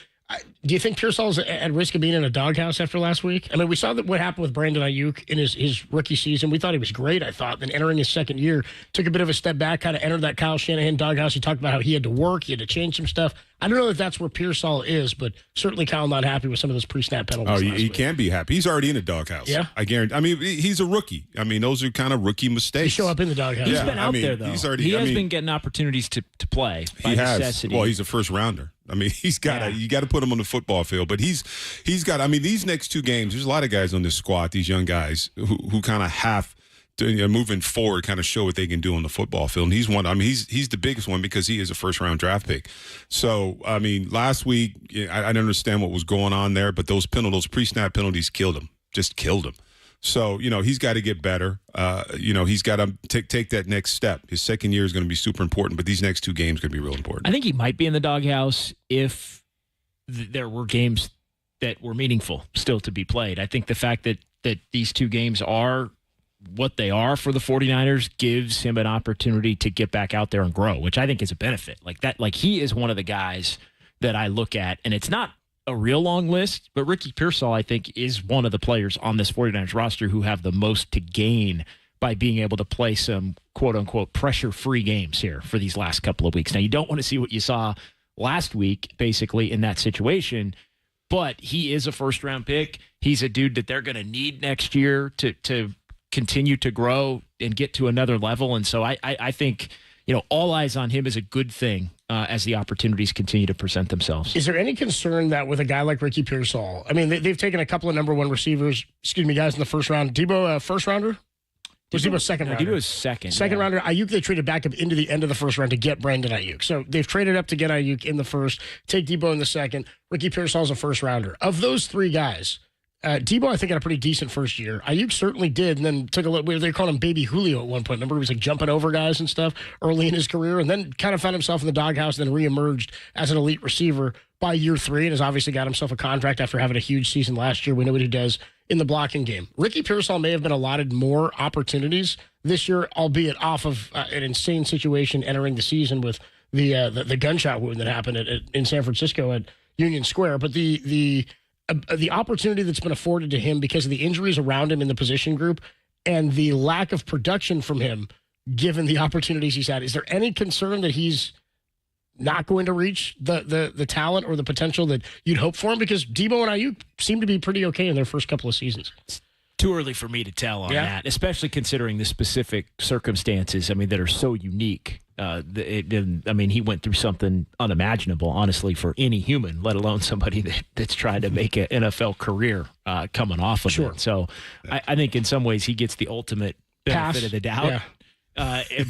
Do you think Pearsall's at risk of being in a doghouse after last week? I mean, we saw what happened with Brandon Ayuk in his rookie season. We thought he was great, I thought. Then entering his second year, took a bit of a step back, kind of entered that Kyle Shanahan doghouse. He talked about how he had to work, he had to change some stuff. I don't know if that's where Pearsall is, but certainly Kyle not happy with some of those pre-snap penalties. Oh, he can be happy. He's already in a doghouse. Yeah? I guarantee. I mean, he's a rookie. I mean, those are kind of rookie mistakes. He show up in the doghouse. He's been out there, though. He has been getting opportunities to play by necessity. Well, he's a first rounder. I mean, you got to put him on the football field. But he's got. I mean, these next two games, there's a lot of guys on this squad. These young guys who kind of have to, moving forward, kind of show what they can do on the football field. And he's one. I mean, he's the biggest one because he is a first round draft pick. So I mean, last week I didn't understand what was going on there, but those pre-snap penalties killed him. Just killed him. So, he's got to get better. He's got to take that next step. His second year is going to be super important, but these next two games are going to be real important. I think he might be in the doghouse if there were games that were meaningful still to be played. I think the fact that these two games are what they are for the 49ers gives him an opportunity to get back out there and grow, which I think is a benefit. He is one of the guys that I look at, and it's not a real long list, but Ricky Pearsall, I think, is one of the players on this 49ers roster who have the most to gain by being able to play some quote-unquote pressure-free games here for these last couple of weeks. Now, you don't want to see what you saw last week, basically, in that situation, but he is a first-round pick. He's a dude that they're going to need next year to continue to grow and get to another level, and so I think all eyes on him is a good thing as the opportunities continue to present themselves. Is there any concern that with a guy like Ricky Pearsall, I mean, they've taken a couple of number one receivers, guys in the first round. Debo, first rounder? Was Debo second rounder? Debo was second. Second rounder. Ayuk, they traded back up into the end of the first round to get Brandon Ayuk. So they've traded up to get Ayuk in the first, take Debo in the second. Ricky Pearsall's a first rounder. Of those three guys, Debo, I think, had a pretty decent first year. Ayuk certainly did, and then took a little. They called him Baby Julio at one point. Remember, he was jumping over guys and stuff early in his career, and then kind of found himself in the doghouse, and then reemerged as an elite receiver by year 3, and has obviously got himself a contract after having a huge season last year. We know what he does in the blocking game. Ricky Pearsall may have been allotted more opportunities this year, albeit off of an insane situation entering the season with the gunshot wound that happened in San Francisco at Union Square. But the opportunity that's been afforded to him because of the injuries around him in the position group and the lack of production from him, given the opportunities he's had, is there any concern that he's not going to reach the talent or the potential that you'd hope for him? Because Debo and Ayuk seem to be pretty okay in their first couple of seasons. It's too early for me to tell on that, especially considering the specific circumstances, that are so unique. He went through something unimaginable, honestly, for any human, let alone somebody that's trying to make an NFL career coming off of it. So I think in some ways he gets the ultimate benefit of the doubt. Yeah.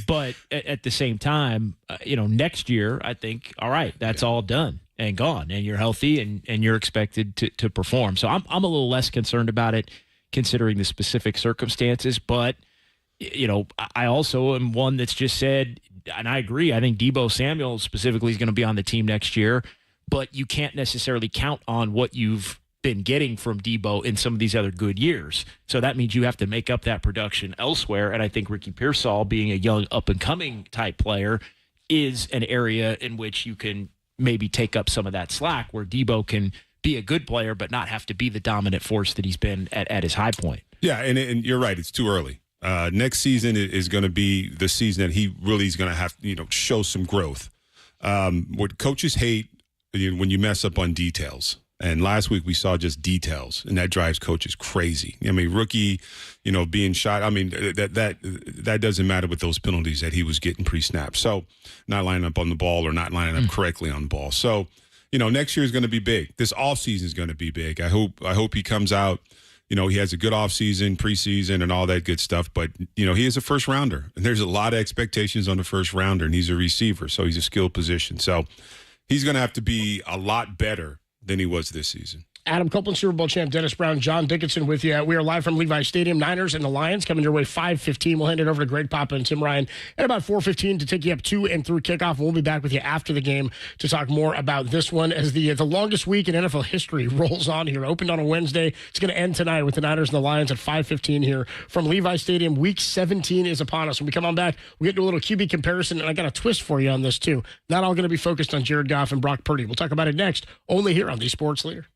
But at the same time, next year, I think, all right, that's all done and gone, and you're healthy and you're expected to perform. So I'm a little less concerned about it considering the specific circumstances. But, I also am one that's just said, and I agree, I think Debo Samuel specifically is going to be on the team next year, but you can't necessarily count on what you've been getting from Debo in some of these other good years. So that means you have to make up that production elsewhere. And I think Ricky Pearsall, being a young up-and-coming type player, is an area in which you can maybe take up some of that slack where Debo can be a good player but not have to be the dominant force that he's been at his high point. Yeah, and you're right. It's too early. Next season is going to be the season that he really is going to have show some growth. What coaches hate when you mess up on details. And last week we saw just details, and that drives coaches crazy. Rookie, being shot. That doesn't matter with those penalties that he was getting pre-snap. So not lining up on the ball or not lining up correctly on the ball. So, next year is going to be big. This offseason is going to be big. I hope he comes out, he has a good offseason, preseason, and all that good stuff. But, he is a first rounder. And there's a lot of expectations on the first rounder, and he's a receiver, so he's a skilled position. So he's going to have to be a lot better than he was this season. Adam Copeland, Super Bowl champ, Dennis Brown, John Dickinson with you. We are live from Levi Stadium. Niners and the Lions coming your way 5:15. We'll hand it over to Greg Papa and Tim Ryan at about 4:15 to take you up to and through kickoff. We'll be back with you after the game to talk more about this one as the longest week in NFL history rolls on here. Opened on a Wednesday. It's going to end tonight with the Niners and the Lions at 5:15 here from Levi Stadium. Week 17 is upon us. When we come on back, we'll get to a little QB comparison, and I got a twist for you on this too. Not all going to be focused on Jared Goff and Brock Purdy. We'll talk about it next, only here on the Sports Leader.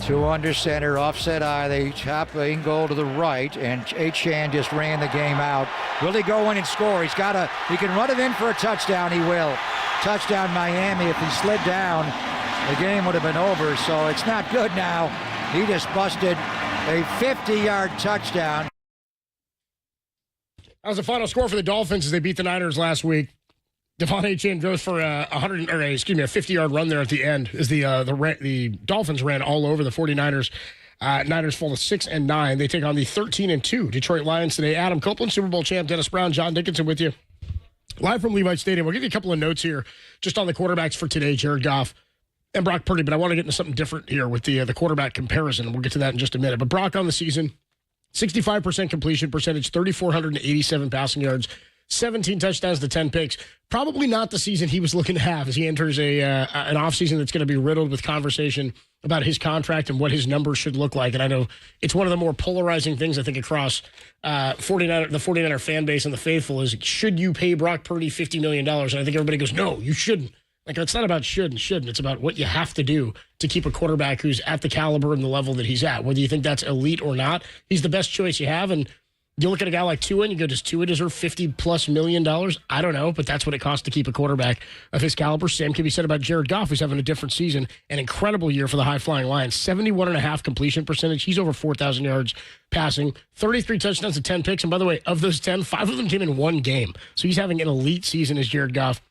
Two under center, offset eye. They chop in goal to the right, and Achane just ran the game out. Will he go in and score? He can run it in for a touchdown. He will. Touchdown Miami. If he slid down, the game would have been over. So it's not good now. He just busted a 50-yard touchdown. That was the final score for the Dolphins as they beat the Niners last week. Devon Achane goes for a 50-yard run there at the end as the Dolphins ran all over the 49ers. Niners fall to 6-9. They take on the 13-2 Detroit Lions today. Adam Copeland, Super Bowl champ, Dennis Brown, John Dickinson with you. Live from Levi Stadium. We'll give you a couple of notes here just on the quarterbacks for today, Jared Goff and Brock Purdy, but I want to get into something different here with the quarterback comparison. We'll get to that in just a minute. But Brock on the season, 65% completion percentage, 3,487 passing yards, 17 touchdowns to 10 picks. Probably not the season he was looking to have as he enters an offseason that's going to be riddled with conversation about his contract and what his numbers should look like. And I know it's one of the more polarizing things, I think, across the 49er fan base and the faithful is, should you pay Brock Purdy $50 million? And I think everybody goes, no, you shouldn't. Like, it's not about should and shouldn't. It's about what you have to do to keep a quarterback who's at the caliber and the level that he's at. Whether you think that's elite or not, he's the best choice you have. And you look at a guy like Tua and you go, does Tua deserve $50+ million? I don't know, but that's what it costs to keep a quarterback of his caliber. Same can be said about Jared Goff, who's having a different season. An incredible year for the high-flying Lions. 71.5 completion percentage. He's over 4,000 yards passing. 33 touchdowns and 10 picks. And by the way, of those 10, 5 of them came in one game. So he's having an elite season as Jared Goff.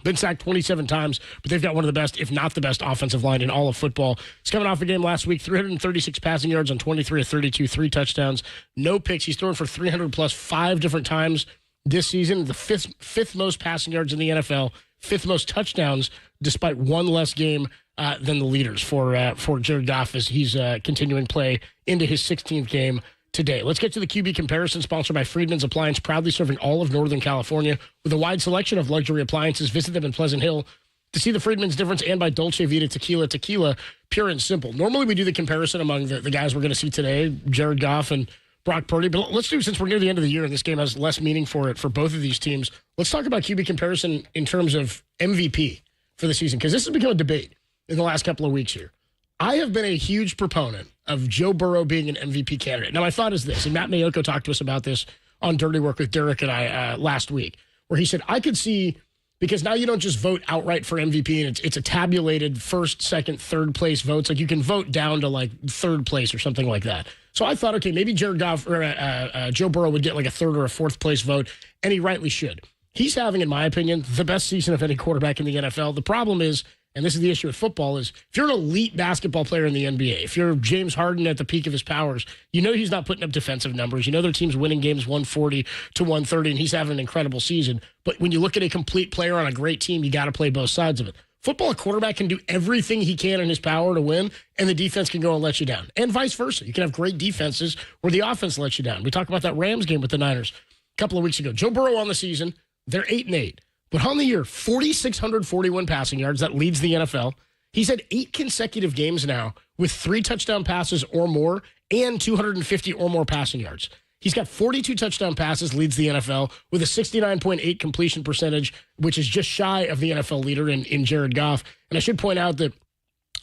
Been sacked 27 times, but they've got one of the best, if not the best, offensive line in all of football. He's coming off a game last week, 336 passing yards on 23 of 32, 3 touchdowns, no picks. He's thrown for 300+ 5 different times this season. The fifth most passing yards in the NFL, 5th most touchdowns, despite one less game than the leaders for Jared Goff as he's continuing play into his 16th game today. Let's get to the QB comparison, sponsored by Friedman's Appliance, proudly serving all of Northern California with a wide selection of luxury appliances. Visit them in Pleasant Hill to see the Friedman's difference, and by Dolce Vita Tequila, pure and simple. Normally we do the comparison among the guys we're going to see today, Jared Goff and Brock Purdy, but let's do, since we're near the end of the year and this game has less meaning for both of these teams, let's talk about QB comparison in terms of MVP for the season, because this has become a debate in the last couple of weeks here. I have been a huge proponent of Joe Burrow being an MVP candidate. Now, my thought is this, and Matt Mayoko talked to us about this on Dirty Work with Derek and I last week, where he said, I could see, because now you don't just vote outright for MVP, and it's a tabulated first, second, third place votes. Like, you can vote down to, like, third place or something like that. So I thought, okay, maybe Jared Goff or Joe Burrow would get, like, a third or a fourth place vote, and he rightly should. He's having, in my opinion, the best season of any quarterback in the NFL. The problem is, and this is the issue with football, is if you're an elite basketball player in the NBA, if you're James Harden at the peak of his powers, you know he's not putting up defensive numbers. You know their team's winning games 140 to 130, and he's having an incredible season. But when you look at a complete player on a great team, you got to play both sides of it. Football, a quarterback can do everything he can in his power to win, and the defense can go and let you down. And vice versa. You can have great defenses where the offense lets you down. We talked about that Rams game with the Niners a couple of weeks ago. Joe Burrow on the season, they're 8-8. But on the year, 4,641 passing yards. That leads the NFL. He's had 8 consecutive games now with 3 touchdown passes or more and 250 or more passing yards. He's got 42 touchdown passes, leads the NFL with a 69.8 completion percentage, which is just shy of the NFL leader in Jared Goff. And I should point out that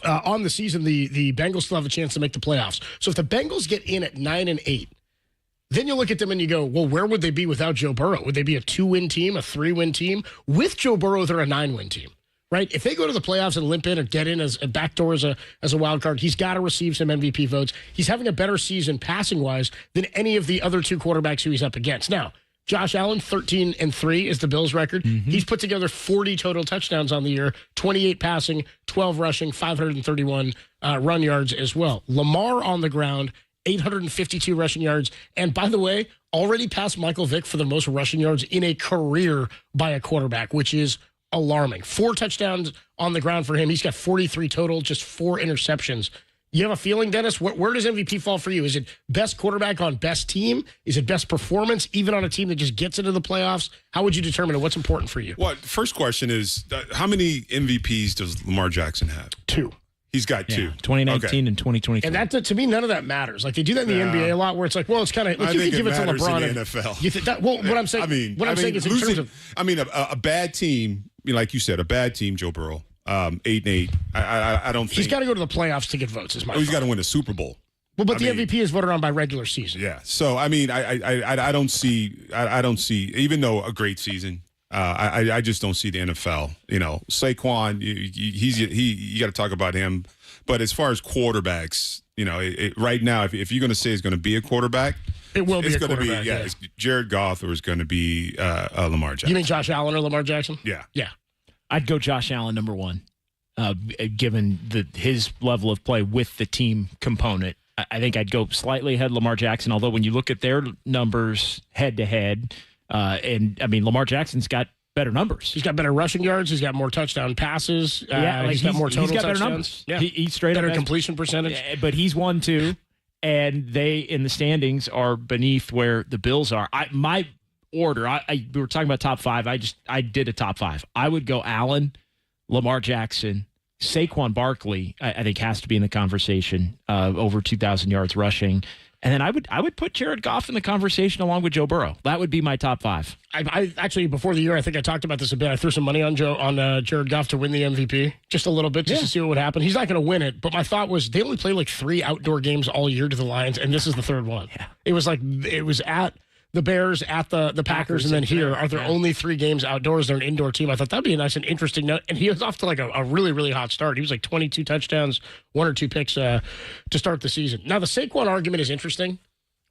on the season, the Bengals still have a chance to make the playoffs. So if the Bengals get in at 9-8, then you look at them and you go, well, where would they be without Joe Burrow? Would they be a 2-win team, a 3-win team? With Joe Burrow, they're a 9-win team, right? If they go to the playoffs and limp in or get in as a backdoor as a wild card, he's got to receive some MVP votes. He's having a better season passing-wise than any of the other 2 quarterbacks who he's up against. Now, Josh Allen, 13-3 is the Bills' record. Mm-hmm. He's put together 40 total touchdowns on the year, 28 passing, 12 rushing, 531 run yards as well. Lamar on the ground, 852 rushing yards. And by the way, already passed Michael Vick for the most rushing yards in a career by a quarterback, which is alarming. 4 touchdowns on the ground for him. He's got 43 total, just 4 interceptions. You have a feeling, Dennis? Where does MVP fall for you? Is it best quarterback on best team? Is it best performance, even on a team that just gets into the playoffs? How would you determine it? What's important for you? Well, first question is, how many MVPs does Lamar Jackson have? 2. He's got 2. 2019 and 2023. And that, to me, none of that matters. Like, they do that in the NBA a lot, where it's like, well, it's kind of, like, you can give it to LeBron. In the NFL. You think that, well, what I'm saying, is in terms of, a bad team, like you said, a bad team, Joe Burrow, 8-8. I don't think he's got to go to the playoffs to get votes. Is my he's got to win the Super Bowl. Well, but the MVP is voted on by regular season. Yeah. So I don't see. Even though a great season. I just don't see the NFL. You know, Saquon, you got to talk about him. But as far as quarterbacks, you know, right now, if you're going to say it's going to be a quarterback, it will be it's a going to quarterback. be it's Jared Goff or it's going to be Lamar Jackson. You mean Josh Allen or Lamar Jackson? Yeah. I'd go Josh Allen number 1, given his level of play with the team component. I think I'd go slightly ahead of Lamar Jackson, although when you look at their numbers head-to-head, and, I mean, Lamar Jackson's got better numbers. He's got better rushing yards. He's got more touchdown passes. He's got more total he's got touchdowns. Better numbers. Yeah. He's straight better up completion percentage. But he's 1-2, and they, in the standings, are beneath where the Bills are. My order, we were talking about top 5. I did a top 5. I would go Allen, Lamar Jackson, Saquon Barkley. I think has to be in the conversation. Over 2,000 yards rushing. And then I would put Jared Goff in the conversation along with Joe Burrow. That would be my top 5. I actually, before the year, I think I talked about this a bit. I threw some money on Jared Goff to win the MVP, just a little bit, just to see what would happen. He's not going to win it, but my thought was they only play like 3 outdoor games all year to the Lions, and this is the 3rd one. Yeah. It was at the Bears, at the Packers, and then here are there only 3 games outdoors. They're an indoor team. I thought that'd be a nice and interesting note. And he was off to like a really, really hot start. He was like 22 touchdowns, 1 or 2 picks to start the season. Now, the Saquon argument is interesting,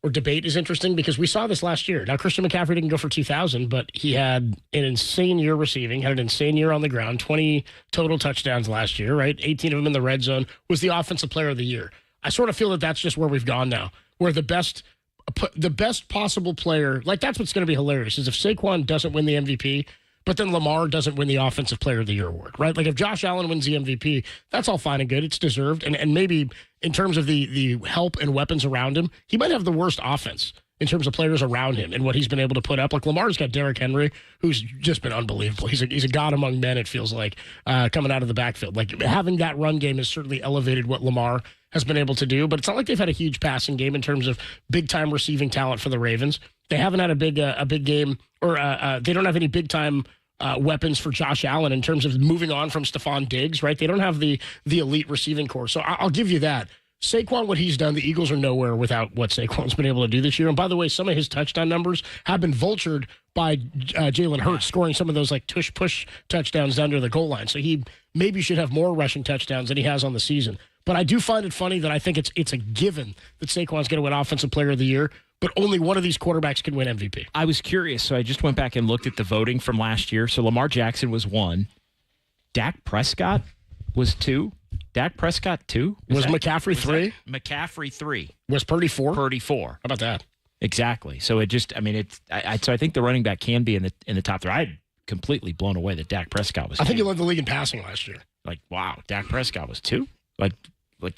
or debate is interesting, because we saw this last year. Now, Christian McCaffrey didn't go for 2,000, but he had an insane year receiving, had an insane year on the ground, 20 total touchdowns last year, right? 18 of them in the red zone, was the offensive player of the year. I sort of feel that that's just where we've gone now, where the best possible player, like that's what's going to be hilarious, is if Saquon doesn't win the MVP, but then Lamar doesn't win the Offensive Player of the Year award, right? Like if Josh Allen wins the MVP, that's all fine and good. It's deserved. And maybe in terms of the help and weapons around him, he might have the worst offense in terms of players around him and what he's been able to put up. Like Lamar's got Derrick Henry, who's just been unbelievable. He's a god among men, it feels like, coming out of the backfield. Like having that run game has certainly elevated what Lamar has been able to do, but it's not like they've had a huge passing game in terms of big-time receiving talent for the Ravens. They haven't had a big game, or they don't have any big-time weapons for Josh Allen in terms of moving on from Stephon Diggs, right? They don't have the elite receiving core. So I'll give you that. Saquon, what he's done, the Eagles are nowhere without what Saquon's been able to do this year. And by the way, some of his touchdown numbers have been vultured by Jalen Hurts, scoring some of those like tush-push touchdowns under the goal line. So he maybe should have more rushing touchdowns than he has on the season. But I do find it funny that I think it's a given that Saquon's going to win Offensive Player of the Year, but only one of these quarterbacks can win MVP. I was curious, so I just went back and looked at the voting from last year. So Lamar Jackson was 1. Dak Prescott was 2. Dak Prescott 2. Was McCaffrey 3? McCaffrey 3. Was Purdy 4? Purdy 4. How about that? Exactly. So it just, so I think the running back can be in the top 3. I'm completely blown away that Dak Prescott was 2. I think he led the league in passing last year. Like, wow, Dak Prescott was 2? Like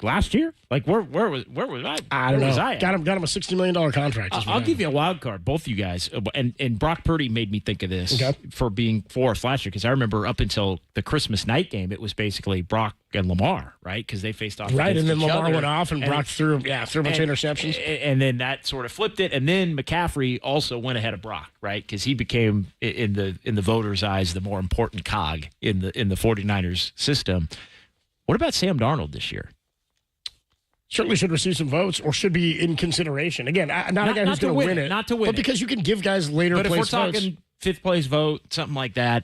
last year? Like where was I? I don't know. Got him a $60 million contract. I'll give you a wild card, both of you guys. And Brock Purdy made me think of this for being 4th last year, because I remember up until the Christmas night game, it was basically Brock and Lamar, right? Because they faced off. Right, and then Lamar other. went off, and Brock threw a bunch of interceptions. And then that sort of flipped it. And then McCaffrey also went ahead of Brock, right? Because he became, in the voters' eyes, the more important cog in the 49ers system. What about Sam Darnold this year? Certainly should receive some votes, or should be in consideration. Again, not a guy who's going to win it. Not to win but because you can give guys later place votes. But if we're talking 5th place vote, something like that,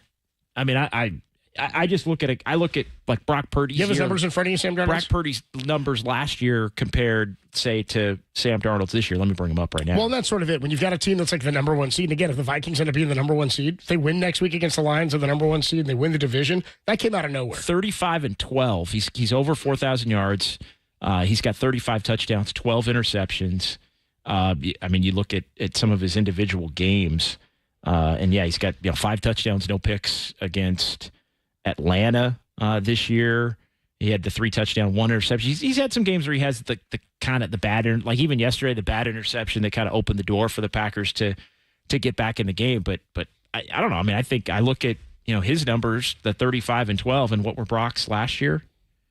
I mean, I just look at it. I look at like Brock Purdy's. You have his numbers in front of you, Sam Darnold? Brock Purdy's numbers last year compared, say, to Sam Darnold's this year. Let me bring them up right now. Well, that's sort of it. When you've got a team that's like the number 1 seed, and again, if the Vikings end up being the number 1 seed, if they win next week against the Lions of the number 1 seed, and they win the division, that came out of nowhere. 35-12. He's over 4,000 yards. He's got 35 touchdowns, 12 interceptions. I mean, you look at some of his individual games, and yeah, he's got 5 touchdowns, no picks against Atlanta this year. He had the 3 touchdown, 1 interception. He's had some games where he has the kind of the bad, like even yesterday, the bad interception that kind of opened the door for the Packers to get back in the game. But I don't know. I mean, I think I look at his numbers, the 35-12, and what were Brock's last year.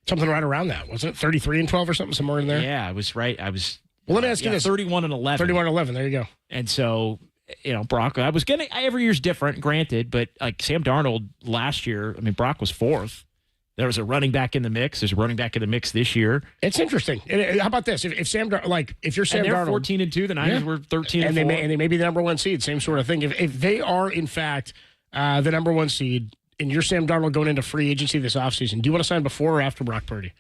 Something right around that, wasn't it? 33-12 or something, somewhere in there? Yeah, I was right. Well, let me ask you this. 31-11. 31-11, there you go. And so, Brock, every year's different, granted, but like Sam Darnold last year, I mean, Brock was 4th. There was a running back in the mix. There's a running back in the mix this year. It's interesting. How about this? If Sam Darnold, if you're Sam Darnold, 14-2, the Niners were 13-4. And they may be the number 1 seed, same sort of thing. If they are, in fact, the number 1 seed, and you're Sam Darnold going into free agency this offseason, do you want to sign before or after Brock Purdy?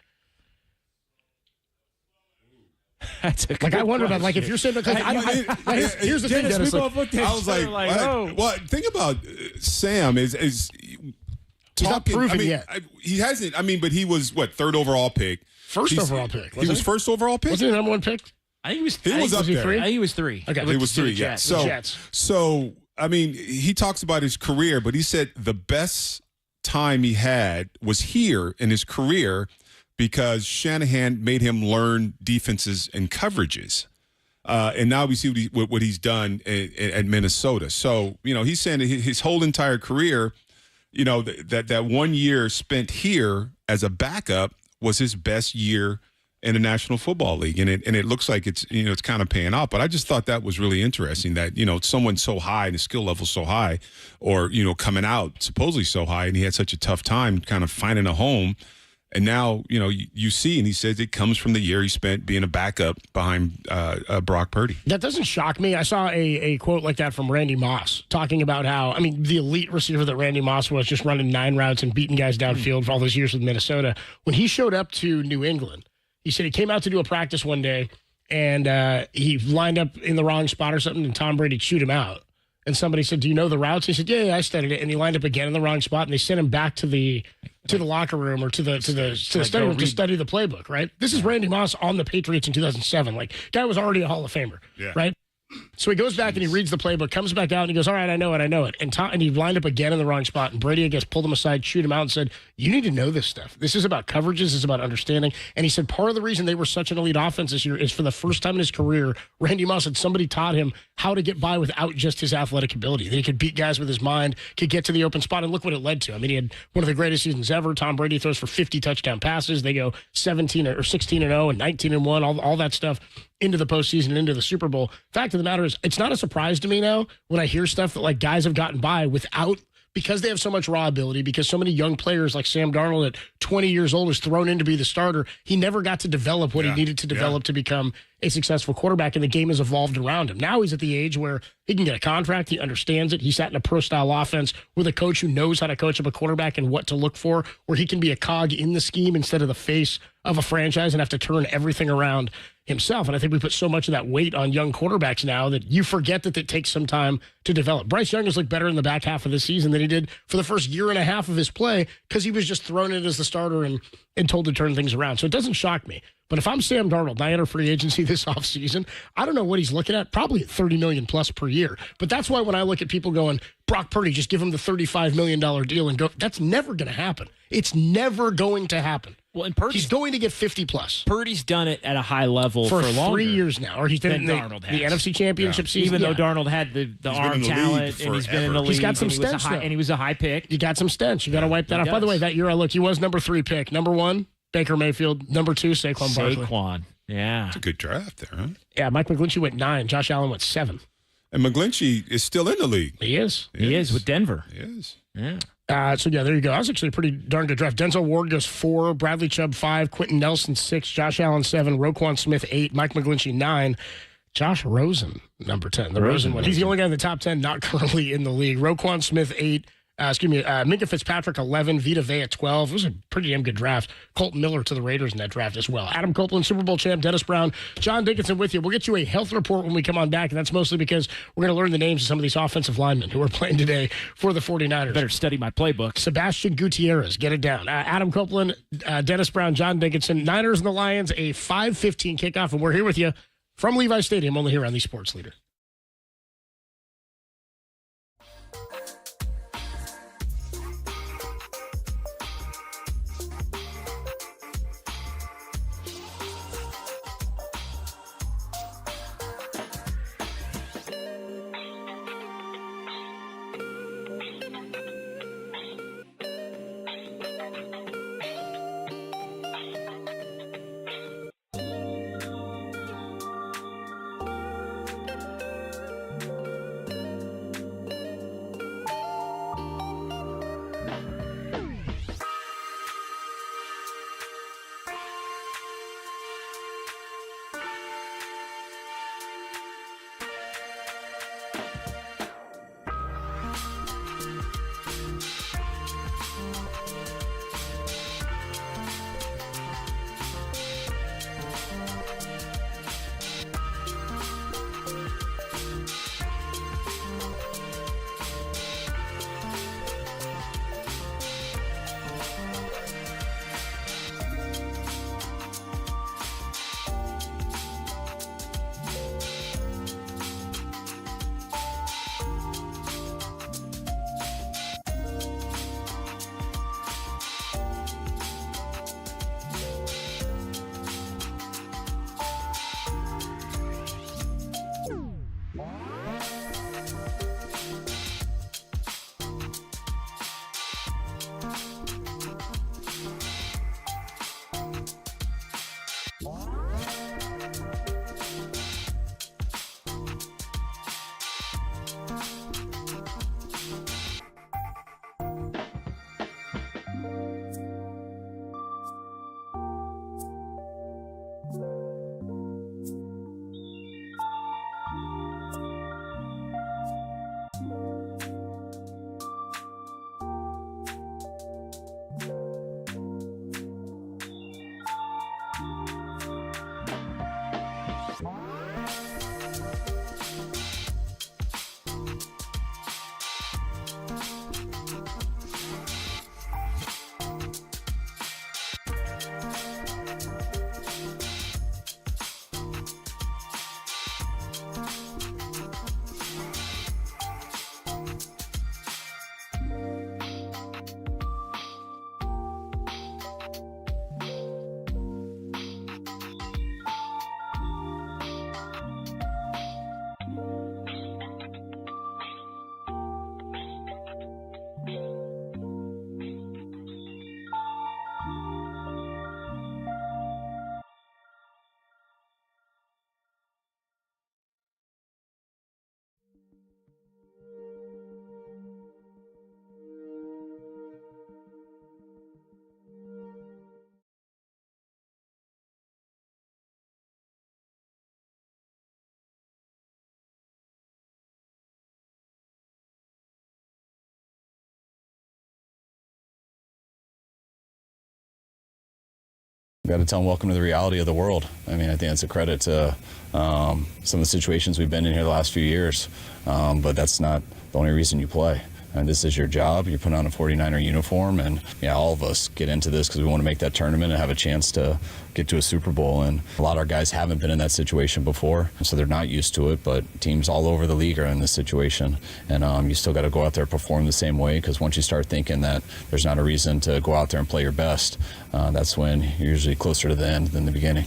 That's a I wonder about if you're Sam. Here's the thing, Dennis. I was like, oh. Well, think about Sam is he's not proven yet. He hasn't. I mean, but he was 3rd overall pick. First overall pick. He was first overall pick. Was he the number 1 pick? I think he was. He was up there. 3? I think he was 3. Okay, he was 3. Yeah. So. I mean, he talks about his career, but he said the best time he had was here in his career because Shanahan made him learn defenses and coverages. And now we see what he's done at Minnesota. So, he's saying that his whole entire career, that 1 year spent here as a backup was his best year in the National Football League. And it looks like it's kind of paying off. But I just thought that was really interesting that, someone so high and the skill level so high or, coming out supposedly so high, and he had such a tough time kind of finding a home. And now, you see, and he says it comes from the year he spent being a backup behind Brock Purdy. That doesn't shock me. I saw a quote like that from Randy Moss talking about how, the elite receiver that Randy Moss was, just running 9 routes and beating guys downfield for all those years with Minnesota. When he showed up to New England, he said he came out to do a practice one day and he lined up in the wrong spot or something and Tom Brady chewed him out. And somebody said, "Do you know the routes?" He said, "Yeah, I studied it." And he lined up again in the wrong spot, and they sent him back to the locker room or to the study room to study the playbook. Right? This is Randy Moss on the Patriots in 2007. Like, guy was already a Hall of Famer. Yeah. Right? So he goes back and he reads the playbook, comes back out, and he goes, "All right, I know it." And he lined up again in the wrong spot. And Brady, I guess, pulled him aside, chewed him out, and said, "You need to know this stuff. This is about coverages. This is about understanding." And he said part of the reason they were such an elite offense this year is for the first time in his career, Randy Moss said somebody taught him how to get by without just his athletic ability. That he could beat guys with his mind, could get to the open spot, and look what it led to. He had one of the greatest seasons ever. Tom Brady throws for 50 touchdown passes. They go 16-0 and 19-1, all that stuff into the postseason and into the Super Bowl. Fact of the matter is, it's not a surprise to me now when I hear stuff that like guys have gotten by without, because they have so much raw ability, because so many young players like Sam Darnold at 20 years old was thrown in to be the starter. He never got to develop what he needed to develop to become a successful quarterback, and the game has evolved around him. Now he's at the age where he can get a contract. He understands it. He sat in a pro-style offense with a coach who knows how to coach up a quarterback and what to look for, where he can be a cog in the scheme instead of the face of a franchise and have to turn everything around himself. And I think we put so much of that weight on young quarterbacks now that you forget that it takes some time to develop. Bryce Young has looked better in the back half of the season than he did for the first year and a half of his play because he was just thrown in as the starter and told to turn things around. So it doesn't shock me. But if I'm Sam Darnold and I enter free agency this offseason, I don't know what he's looking at, probably at $30 million plus per year. But that's why when I look at people going, Brock Purdy, just give him the $35 million deal and go, that's never going to happen. It's never going to happen. Well, and he's going to get 50 plus. Purdy's done it at a high level for longer. 3 years now, or he's been in the NFC Championship season. Even though Darnold had the arm talent and he's been in the league, he's got some stench, and he was a high pick. You got some stench. You got to wipe that off. By the way, that year I looked, he was number 3 pick. Number 1, Baker Mayfield. Number 2, Saquon Barkley. Yeah. It's a good draft there, huh? Yeah, Mike McGlinchey went 9. Josh Allen went 7. And McGlinchey is still in the league. He is. He is with Denver. He is. Yeah. So, there you go. That was actually a pretty darn good draft. Denzel Ward goes 4, Bradley Chubb 5, Quentin Nelson 6, Josh Allen 7, Roquan Smith 8, Mike McGlinchey 9, Josh Rosen, number 10. The Rosen one. He's the only guy in the top 10 not currently in the league. Roquan Smith 8. Minka Fitzpatrick 11, Vita Vea 12. It was a pretty damn good draft. Colton Miller to the Raiders in that draft as well. Adam Copeland, Super Bowl champ, Dennis Brown, John Dickinson with you. We'll get you a health report when we come on back, and that's mostly because we're going to learn the names of some of these offensive linemen who are playing today for the 49ers. Better study my playbook. Sebastian Gutierrez, get it down. Adam Copeland, Dennis Brown, John Dickinson, Niners and the Lions, a 5:15 kickoff, and we're here with you from Levi Stadium, only here on the Sports Leader. got to tell them welcome to the reality of the world. I mean, I think that's a credit to some of the situations we've been in here the last few years, but that's not the only reason you play. And this is your job. You're putting on a 49er uniform, and all of us get into this because we want to make that tournament and have a chance to get to a Super Bowl. And a lot of our guys haven't been in that situation before, so they're not used to it. But teams all over the league are in this situation, and you still got to go out there and perform the same way, because once you start thinking that there's not a reason to go out there and play your best, that's when you're usually closer to the end than the beginning.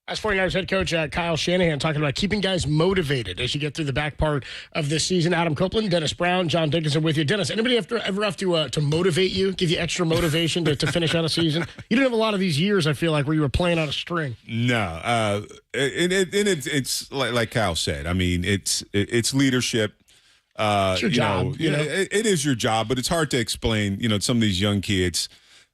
That's 49ers head coach Kyle Shanahan talking about keeping guys motivated as you get through the back part of this season. Adam Copeland, Dennis Brown, John Dickinson with you. Dennis, anybody ever have to motivate you, give you extra motivation to finish out a season? You didn't have a lot of these years, I feel like, where you were playing on a string. No. It's like Kyle said. I mean, it's leadership. It's your job. It is your job, but it's hard to explain, to some of these young kids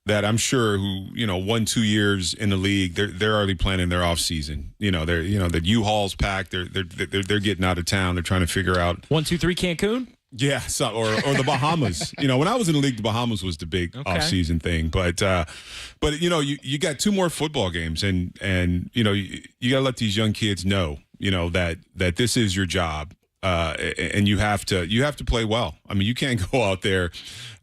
that I'm sure who, 1-2 years in the league, they're already planning their off season. The U-Haul's packed. They're getting out of town. They're trying to figure out 1, 2, 3 Cancun. Yeah, or the Bahamas. When I was in the league, the Bahamas was the big off season thing. But you got 2 more football games, and you got to let these young kids know, that this is your job. And you have to play well. I mean, you can't go out there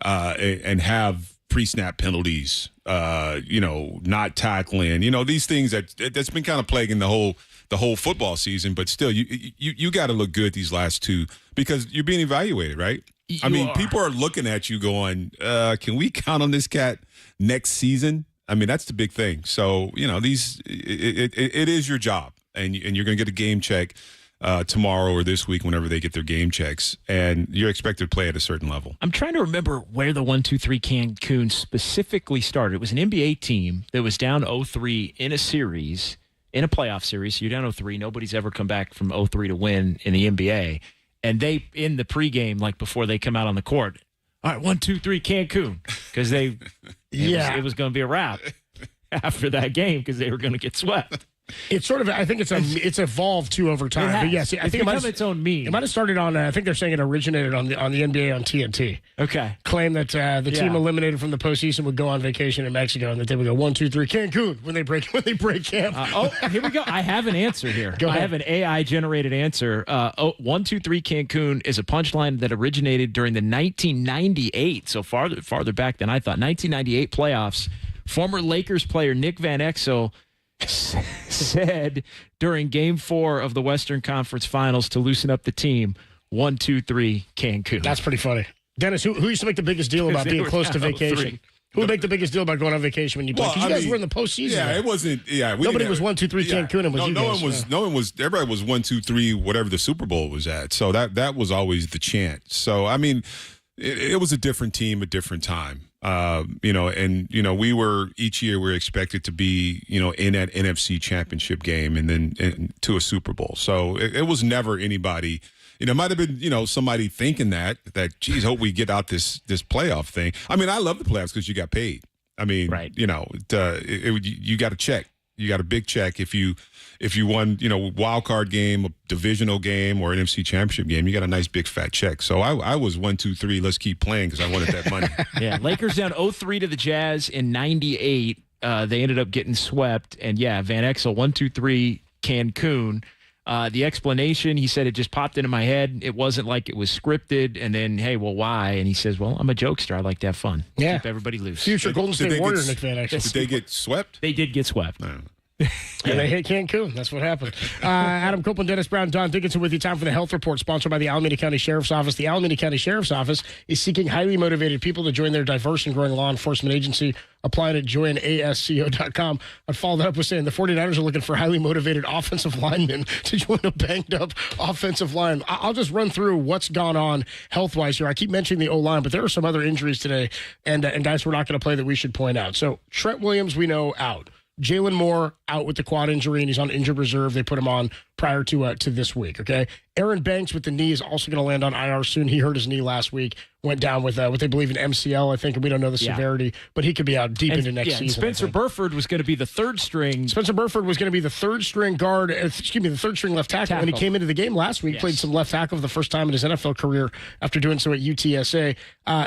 and have pre-snap penalties, not tackling, these things that's been kind of plaguing the whole football season. But still, you got to look good these last 2 because you're being evaluated, right? People are looking at you going, can we count on this cat next season? I mean, that's the big thing. So, it is your job, and you're going to get a game check tomorrow or this week, whenever they get their game checks, and you're expected to play at a certain level. I'm trying to remember where the 1, 2, 3 Cancun specifically started. It was an NBA team that was down 0-3 in a series, in a playoff series. So you're down 0-3. Nobody's ever come back from 0-3 to win in the NBA. And they, in the pregame, like before they come out on the court, all right, 1, 2, 3 Cancun, because it was going to be a wrap after that game because they were going to get swept. It's sort of, I think it's evolved too over time. But yes, I think it might have its own meme. It might have started on, I think they're saying it originated on the NBA on TNT. Okay. Claim that the team eliminated from the postseason would go on vacation in Mexico, and that they would go 1, 2, 3 Cancun when they break camp. Here we go. I have an answer here. Go ahead. I have an AI generated answer. 1, 2, 3 Cancun is a punchline that originated during the 1998, so farther back than I thought. 1998 playoffs. Former Lakers player Nick Van Exel said during Game 4 of the Western Conference Finals to loosen up the team, 1, 2, 3 Cancun. That's pretty funny. Dennis, who used to make the biggest deal about being close to vacation? Who would make the biggest deal about going on vacation when you play? Because you guys were in the postseason. Yeah, it wasn't. Yeah, nobody was 1, 2, 3 Cancun. And no one was. Everybody was 1, 2, 3. Whatever the Super Bowl was at. So that was always the chant. So I mean, it was a different team, a different time. We were each year we were expected to be, in that NFC championship game and then to a Super Bowl. So it was never anybody, it might have been, somebody thinking that, geez, hope we get out this playoff thing. I mean, I love the playoffs because you got paid. I mean, right. You got a check. You got a big check if you won, wild card game, a divisional game, or an NFC championship game. You got a nice big fat check. So I was 1, 2, 3. Let's keep playing because I wanted that money. Yeah, Lakers down 0-3 to the Jazz in '98. They ended up getting swept. And yeah, Van Exel 1, 2, 3 Cancun. The explanation, he said, it just popped into my head. It wasn't like it was scripted. And then, hey, well, why? And he says, well, I'm a jokester. I like to have fun. Yeah. Keep everybody loose. Future Golden State Warrior, Nick Van Exel. Did they get swept? They did get swept. And they hit Cancun. That's what happened. Adam Copeland, Dennis Brown, Don Dickinson with you. Time for the Health Report, sponsored by the Alameda County Sheriff's Office. The Alameda County Sheriff's Office is seeking highly motivated people to join their diverse and growing law enforcement agency. Apply at joinasco.com. I'd follow that up with saying the 49ers are looking for highly motivated offensive linemen to join a banged-up offensive line. I'll just run through what's gone on health-wise here. I keep mentioning the O-line, but there are some other injuries today, and guys who are not going to play that we should point out. So Trent Williams, we know, out. Jalen Moore out with the quad injury, and he's on injured reserve. They put him on prior to this week, okay? Aaron Banks with the knee is also going to land on IR soon. He hurt his knee last week, went down with what they believe an MCL, I think, and we don't know the severity, but he could be out deep into next season. Spencer Burford was going to be the third string. Spencer Burford was going to be the third string guard, the third string left tackle. When he came into the game last week, played some left tackle for the first time in his NFL career after doing so at UTSA.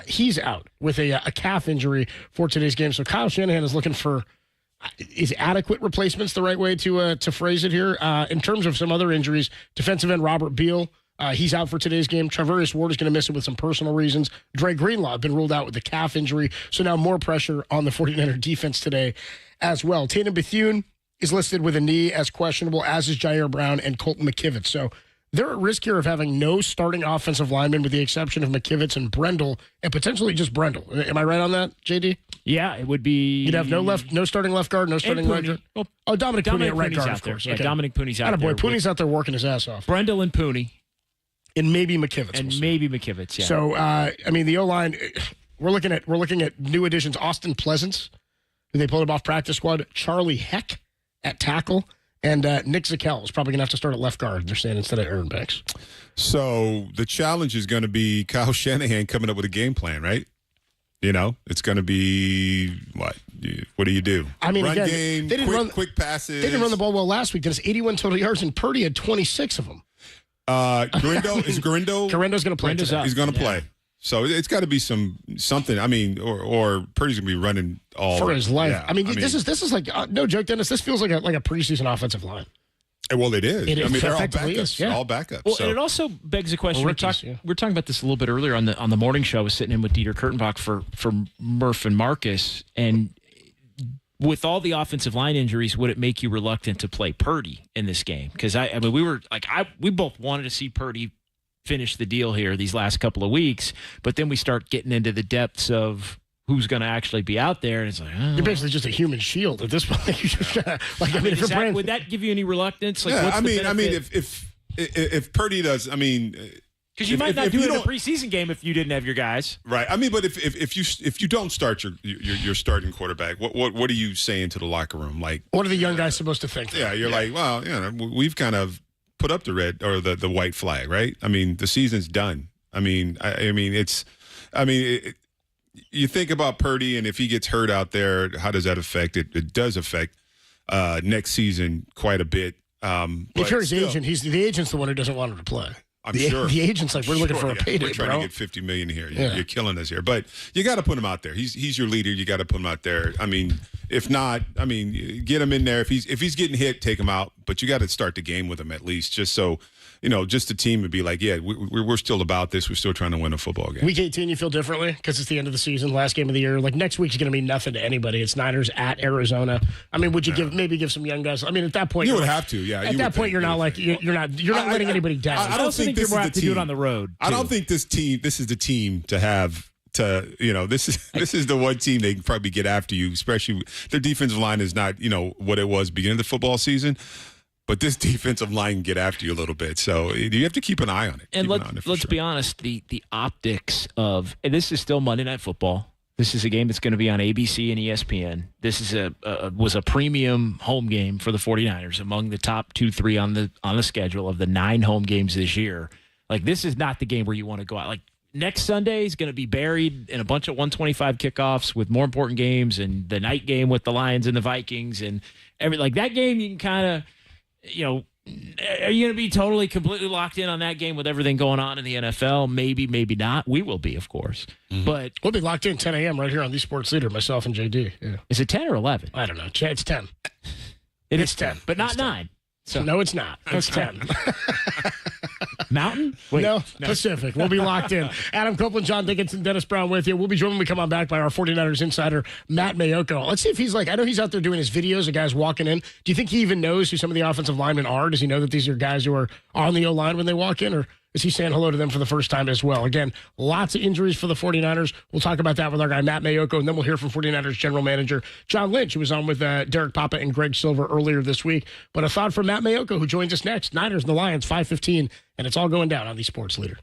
He's out with a calf injury for today's game. So Kyle Shanahan is looking for is adequate replacements the right way to phrase it here? In terms of some other injuries, defensive end Robert Beal, he's out for today's game. Travarius Ward is going to miss it with some personal reasons. Dre Greenlaw been ruled out with a calf injury, so now more pressure on the 49er defense today as well. Tatum Bethune is listed with a knee as questionable, as is Jair Brown and Colton McKivitz. So they're at risk here of having no starting offensive linemen with the exception of McKivitz and Brendel, and potentially just Brendel. Am I right on that, JD? Yeah, it would be. You'd have no starting left guard, no starting right guard. Oh, Dominic Pooney at right guard, of course. Yeah, okay. Dominic Pooney's out there. Pooney's out there working his ass off. Brendel and Pooney. And maybe McKivitz. Yeah. So, the O-line, we're looking at new additions. Austin Pleasance, who they pulled him off practice squad. Charlie Heck at tackle. And Nick Zakel is probably going to have to start at left guard, they're saying, instead of Aaron Banks. So the challenge is going to be Kyle Shanahan coming up with a game plan, right? It's going to be what? What do you do? I mean, run again, game, they didn't quick passes. They didn't run the ball well last week. There's 81 total yards, and Purdy had 26 of them. Garindo is Garindo. Garindo's going to play. He's going to play. So it's got to be something. I mean, or Purdy's going to be running all for his life. Yeah, this is like no joke, Dennis. This feels like a preseason offensive line. Well, it is. They're all backups. All backups. Well, so. and it also begs the question. Rookies, we were talking about this a little bit earlier on the morning show. I was sitting in with Dieter Kurtenbach for Murph and Marcus, and with all the offensive line injuries, would it make you reluctant to play Purdy in this game? Because we both wanted to see Purdy finish the deal here these last couple of weeks, but then we start getting into the depths of who's going to actually be if you're basically just a human shield at this point. Would that give you any reluctance? If Purdy does, because you might not do it in a preseason game if you didn't have your guys, right? But if you don't start your starting quarterback, what are you saying to the locker room? Like, what are the young guys supposed to think? Yeah, you're like, well, we've kind of put up the red or the white flag, right? The season's done. You think about Purdy, and if he gets hurt out there, how does that affect it? It does affect next season quite a bit. If you're his agent, the agent's the one who doesn't want him to play. I'm sure. The agent's like, we're looking for a payday, We're trying to get $50 million here. You're killing us here. But you got to put him out there. He's your leader. You got to put him out there. If not, get him in there. If he's getting hit, take him out. But you got to start the game with him at least, just so just the team would be like, yeah, we're still about this. We're still trying to win a football game. Week 18, you feel differently because it's the end of the season, last game of the year. Like next week's going to mean nothing to anybody. It's Niners at Arizona. Would you give some young guys? At that point, you would have to. Yeah. At that point, you're not letting anybody down. I don't think this is the team. Do it on the road. I don't think this is the team to have. This is the one team they can probably get after you, especially their defensive line is not what it was beginning of the football season. But this defensive line can get after you a little bit, so you have to keep an eye on it. And let's be honest, the optics of, and this is still Monday Night Football. This is a game that's going to be on ABC and ESPN. This is was a premium home game for the 49ers, among the top 2-3 on the schedule of the 9 home games this year. Like, this is not the game where you want to go out. Like, next Sunday is going to be buried in a bunch of 125 kickoffs with more important games, and the night game with the Lions and the Vikings and that game you can kind of. Are you going to be completely locked in on that game with everything going on in the NFL? Maybe, maybe not. We will be, of course. Mm-hmm. But we'll be locked in 10 a.m. right here on the Sports Leader, myself and JD. Yeah. Is it 10 or 11? I don't know. It's 10. It's 10, but not 9. So no, it's not. It's 10. Mountain? Wait, no, Pacific. We'll be locked in. Adam Copeland, John Dickinson, Dennis Brown with you. We'll be joined when we come on back by our 49ers insider, Matt Mayoko. Let's see if he's I know he's out there doing his videos of guys walking in. Do you think he even knows who some of the offensive linemen are? Does he know that these are guys who are on the O-line when they walk in? Or is he saying hello to them for the first time as well? Again, lots of injuries for the 49ers. We'll talk about that with our guy, Matt Mayoko, and then we'll hear from 49ers general manager John Lynch, who was on with Derek Papa and Greg Silver earlier this week. But a thought from Matt Mayoko, who joins us next. Niners and the Lions, 5:15, and it's all going down on the Sports Leader.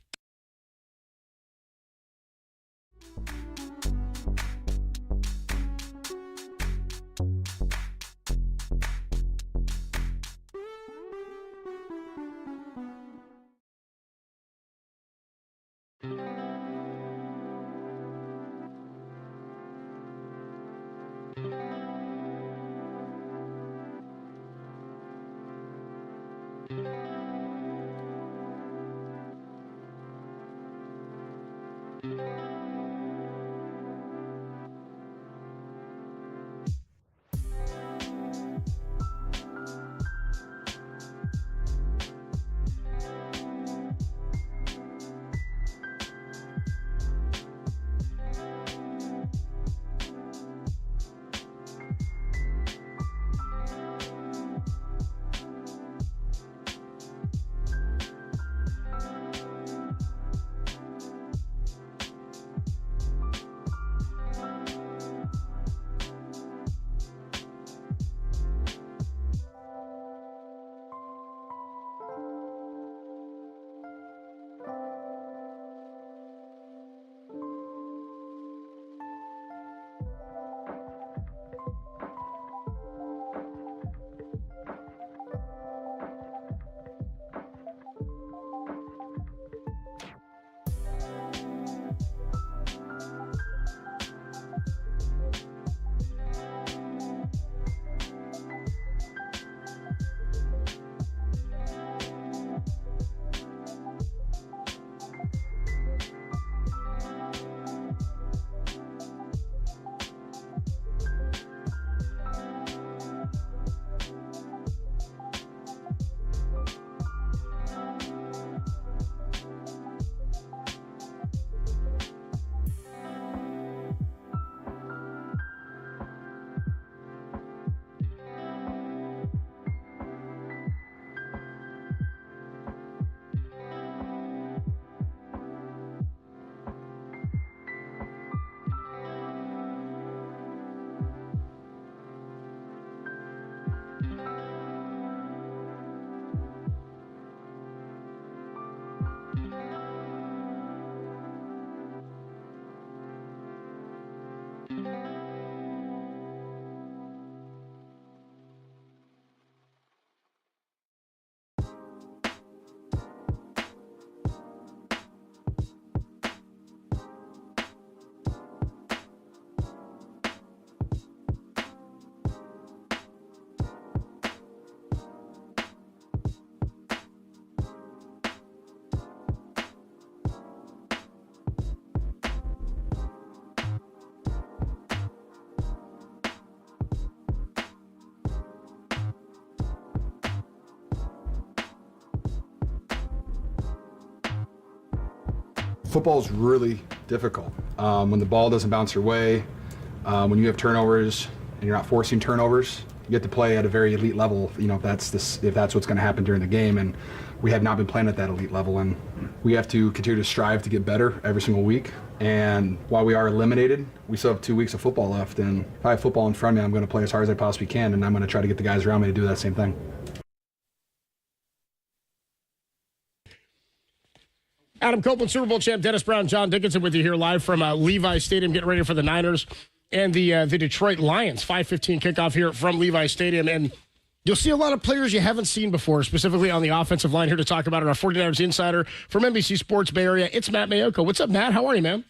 Football is really difficult. When the ball doesn't bounce your way, when you have turnovers and you're not forcing turnovers, you get to play at a very elite level. You know, if that's what's going to happen during the game, and we have not been playing at that elite level, and we have to continue to strive to get better every single week. And while we are eliminated, we still have 2 weeks of football left. And if I have football in front of me, I'm going to play as hard as I possibly can, and I'm going to try to get the guys around me to do that same thing. Adam Copeland, Super Bowl champ, Dennis Brown, John Dickinson with you here live from Levi Stadium, getting ready for the Niners and the Detroit Lions. 5:15 kickoff here from Levi Stadium. And you'll see a lot of players you haven't seen before, specifically on the offensive line. Here to talk about it, our 49ers insider from NBC Sports Bay Area. It's Matt Mayoko. What's up, Matt? How are you, man?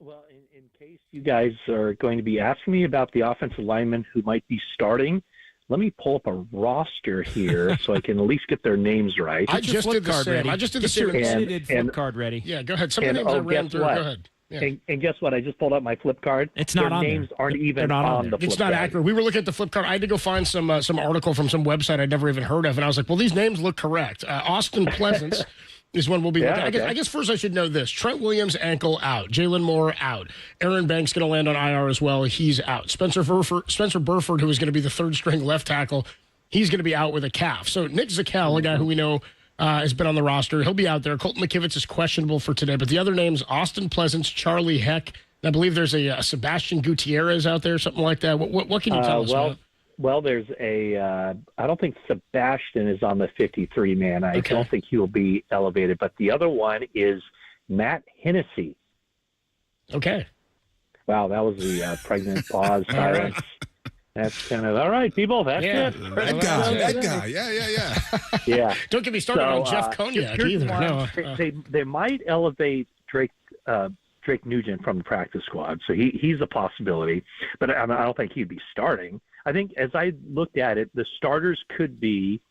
Well, in case you guys are going to be asking me about the offensive linemen who might be starting, let me pull up a roster here so I can at least get their names right. I just did the same. I just did the same. Edited flip card ready. Yeah, go ahead. Some of the names I ran through. Go ahead. Yeah. And guess what? I just pulled up my flip card. It's not their on names there. aren't even not on the flip It's not card. accurate. We were looking at the flip card. I had to go find some article from some website I'd never even heard of, and I was like, well, these names look correct. Austin Pleasance is one we'll be looking at. I guess first I should know this. Trent Williams, ankle out. Jalen Moore, out. Aaron Banks going to land on IR as well. He's out. Spencer Burford, who is going to be the third-string left tackle, he's going to be out with a calf. So Nick Zakel, a guy who we know has been on the roster, he'll be out there. Colton McKivitz is questionable for today. But the other names, Austin Pleasance, Charlie Heck. I believe there's a Sebastian Gutierrez out there, something like that. What can you tell us about? Well, there's I don't think Sebastian is on the 53-man. I don't think he'll be elevated. But the other one is Matt Hennessy. Okay. Wow, that was the pregnant pause silence. That's kind of all right, people. That's it. That guy. Yeah. Yeah. Don't get me started on Jeff Cognac either. No. They might elevate Drake Nugent from the practice squad, so he's a possibility. But I don't think he'd be starting. I think as I looked at it, the starters could be,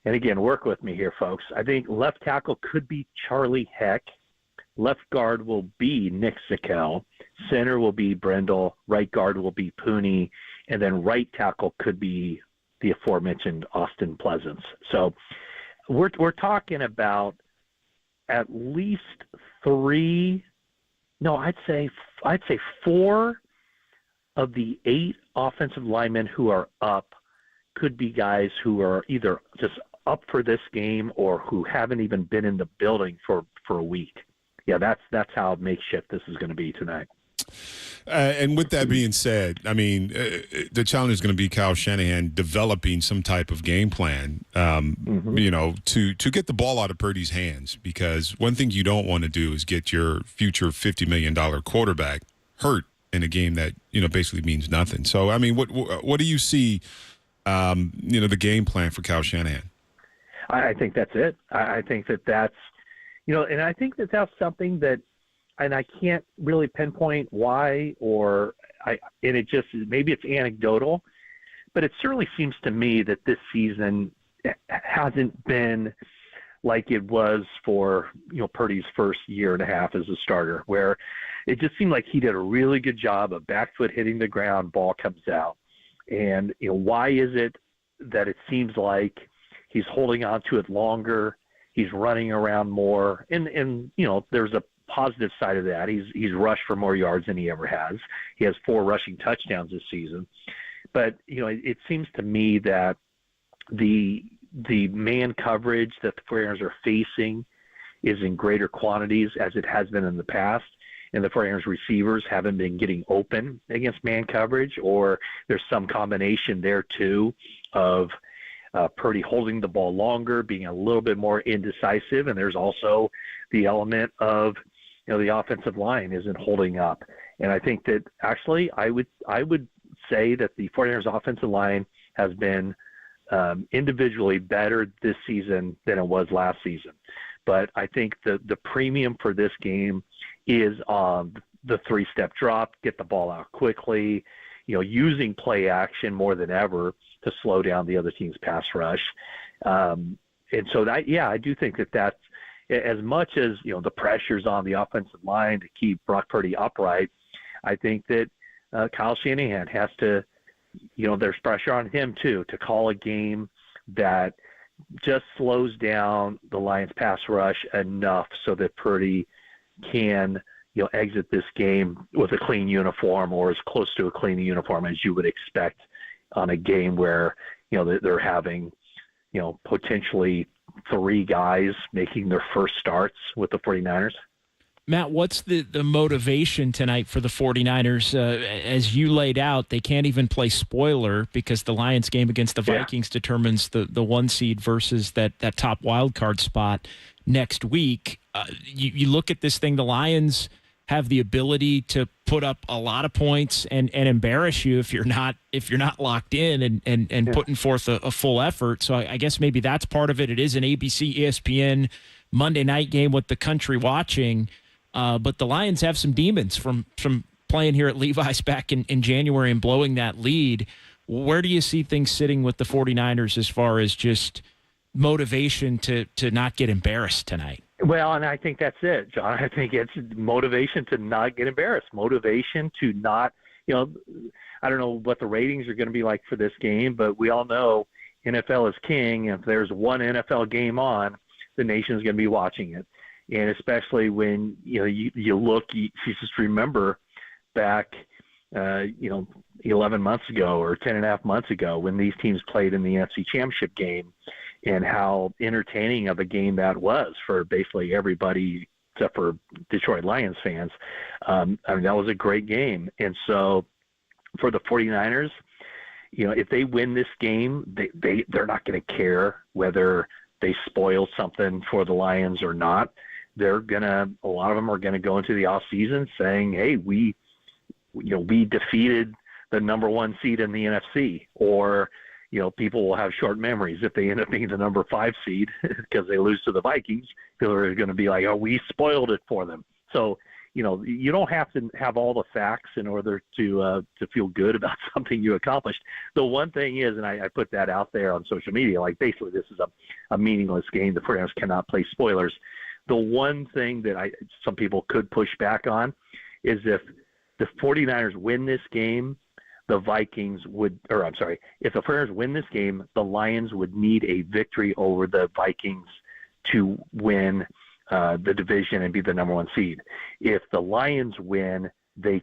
and again, work with me here, folks. I think left tackle could be Charlie Heck. Left guard will be Nick Zakel. Center will be Brendel. Right guard will be Pooney. And then right tackle could be the aforementioned Austin Pleasance. So we're talking about at least I'd say 4 of the 8 offensive linemen who are up could be guys who are either just up for this game or who haven't even been in the building for a week. Yeah, that's how makeshift this is going to be tonight. And with that being said, I mean, the challenge is going to be Kyle Shanahan developing some type of game plan, you know, to get the ball out of Purdy's hands. Because one thing you don't want to do is get your future $50 million quarterback hurt in a game that, you know, basically means nothing. So, I mean, what do you see, you know, the game plan for Kyle Shanahan? I think that's it. I think that's, you know, and I think that's something that, and I can't really pinpoint why, and it just, maybe it's anecdotal, but it certainly seems to me that this season hasn't been like it was for, you know, Purdy's first year and a half as a starter, where it just seemed like he did a really good job of back foot hitting the ground, ball comes out. And, you know, why is it that it seems like he's holding on to it longer, he's running around more, and you know, there's a positive side of that. He's rushed for more yards than he ever has. He has 4 rushing touchdowns this season. But, you know, it seems to me that the man coverage that the 49ers are facing is in greater quantities as it has been in the past. And the 49ers receivers haven't been getting open against man coverage, or there's some combination there too of Purdy holding the ball longer, being a little bit more indecisive. And there's also the element of, you know, the offensive line isn't holding up. And I think that actually I would say that the 49ers offensive line has been individually better this season than it was last season. But I think the premium for this game is on the three-step drop, get the ball out quickly, using play action more than ever to slow down the other team's pass rush. And so I do think that that's, as much as, the pressure's on the offensive line to keep Brock Purdy upright, I think that Kyle Shanahan has to, there's pressure on him too, to call a game that just slows down the Lions pass rush enough so that Purdy can, exit this game with a clean uniform, or as close to a clean uniform as you would expect on a game where, they're having, potentially 3 guys making their first starts with the 49ers. Matt, what's the motivation tonight for the 49ers? As you laid out, they can't even play spoiler because the Lions game against the Vikings determines the 1 seed versus that top wild card spot next week. You look at this thing, the Lions have the ability to put up a lot of points and embarrass you if you're not locked in and putting forth a full effort. So I guess maybe that's part of it. It is an ABC, ESPN Monday night game with the country watching. But the Lions have some demons from playing here at Levi's back in January and blowing that lead. Where do you see things sitting with the 49ers as far as just motivation to not get embarrassed tonight? Well, and I think that's it, John. I think it's motivation to not get embarrassed, motivation to not, I don't know what the ratings are going to be like for this game, but we all know NFL is king. If there's one NFL game on, the nation's going to be watching it. And especially when, you look, you just remember back, 11 months ago or 10 and a half months ago when these teams played in the NFC Championship game and how entertaining of a game that was for basically everybody except for Detroit Lions fans. That was a great game. And so for the 49ers, if they win this game, they're not going to care whether they spoil something for the Lions or not. A lot of them are going to go into the off season saying, hey, we defeated the number 1 seed in the NFC, or, people will have short memories if they end up being the number 5 seed because they lose to the Vikings. People are going to be like, oh, we spoiled it for them. So, you don't have to have all the facts in order to feel good about something you accomplished. The one thing is, and I put that out there on social media, like basically this is a meaningless game. The 49ers cannot play spoilers. The one thing that some people could push back on is if the 49ers win this game, if the 49ers win this game, the Lions would need a victory over the Vikings to win the division and be the number 1 seed. If the Lions win, they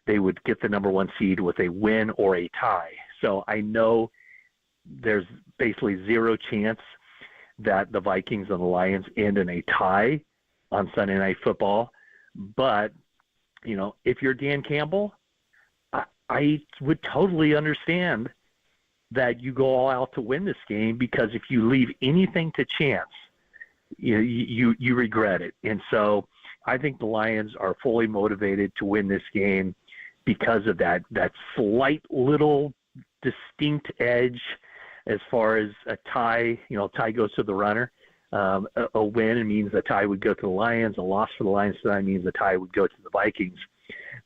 would get the number 1 seed with a win or a tie. So I know there's basically zero chance that the Vikings and the Lions end in a tie on Sunday Night Football. But, if you're Dan Campbell, I would totally understand that you go all out to win this game, because if you leave anything to chance, you regret it. And so I think the Lions are fully motivated to win this game because of that slight little distinct edge as far as a tie. Tie goes to the runner. A win means a tie would go to the Lions. A loss for the Lions tonight means a tie would go to the Vikings.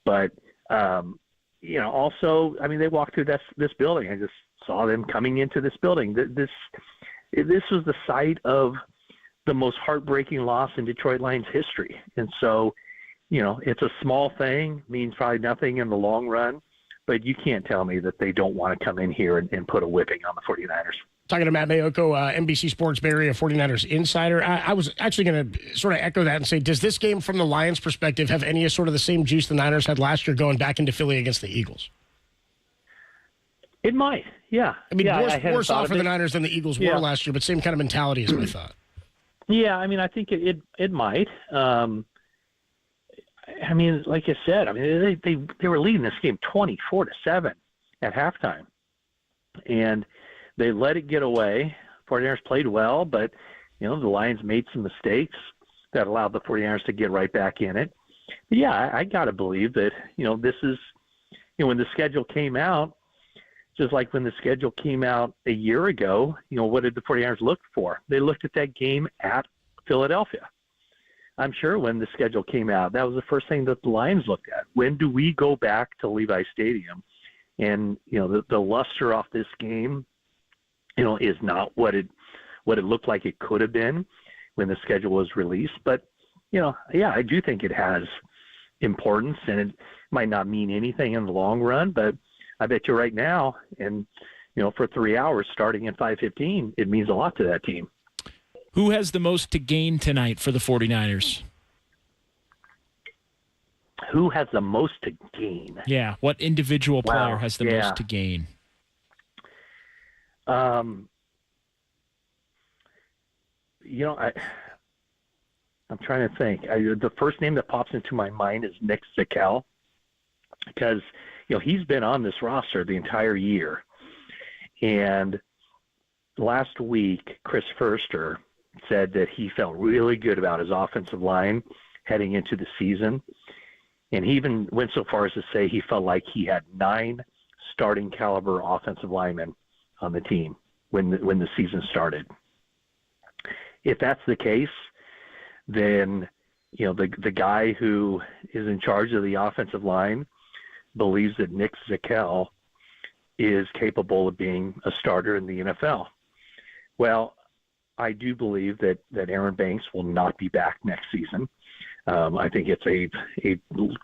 But, also, they walked through this building. I just saw them coming into this building. This was the site of the most heartbreaking loss in Detroit Lions history. And so, it's a small thing, means probably nothing in the long run, but you can't tell me that they don't want to come in here and put a whipping on the 49ers. Talking to Matt Mayoko, NBC Sports Bay Area 49ers insider. I was actually going to sort of echo that and say, does this game from the Lions' perspective have any sort of the same juice the Niners had last year going back into Philly against the Eagles? It might, yeah. Worse off for the Niners than the Eagles were last year, but same kind of mentality is my thought. Yeah, I think it might. Like I said, they were leading this game 24-7 at halftime, and they let it get away. 49ers played well, but the Lions made some mistakes that allowed the 49ers to get right back in it. But yeah, I got to believe that, this is, when the schedule came out, just like when the schedule came out a year ago, what did the 49ers look for? They looked at that game at Philadelphia. I'm sure when the schedule came out, that was the first thing that the Lions looked at. When do we go back to Levi Stadium? And, the luster off this game, is not what it looked like it could have been when the schedule was released. But, yeah, I do think it has importance, and it might not mean anything in the long run, but I bet you right now, and, for 3 hours starting at 5:15, it means a lot to that team. Who has the most to gain tonight for the 49ers? Who has the most to gain? Yeah, what individual player has the most to gain? I'm trying to think. The first name that pops into my mind is Nick Zakelj, because he's been on this roster the entire year, and last week Chris Furster said that he felt really good about his offensive line heading into the season, and he even went so far as to say he felt like he had 9 starting caliber offensive linemen on the team when the season started. If that's the case, then the guy who is in charge of the offensive line believes that Nick Zakelj is capable of being a starter in the NFL. Well, I do believe that Aaron Banks will not be back next season. I think it's a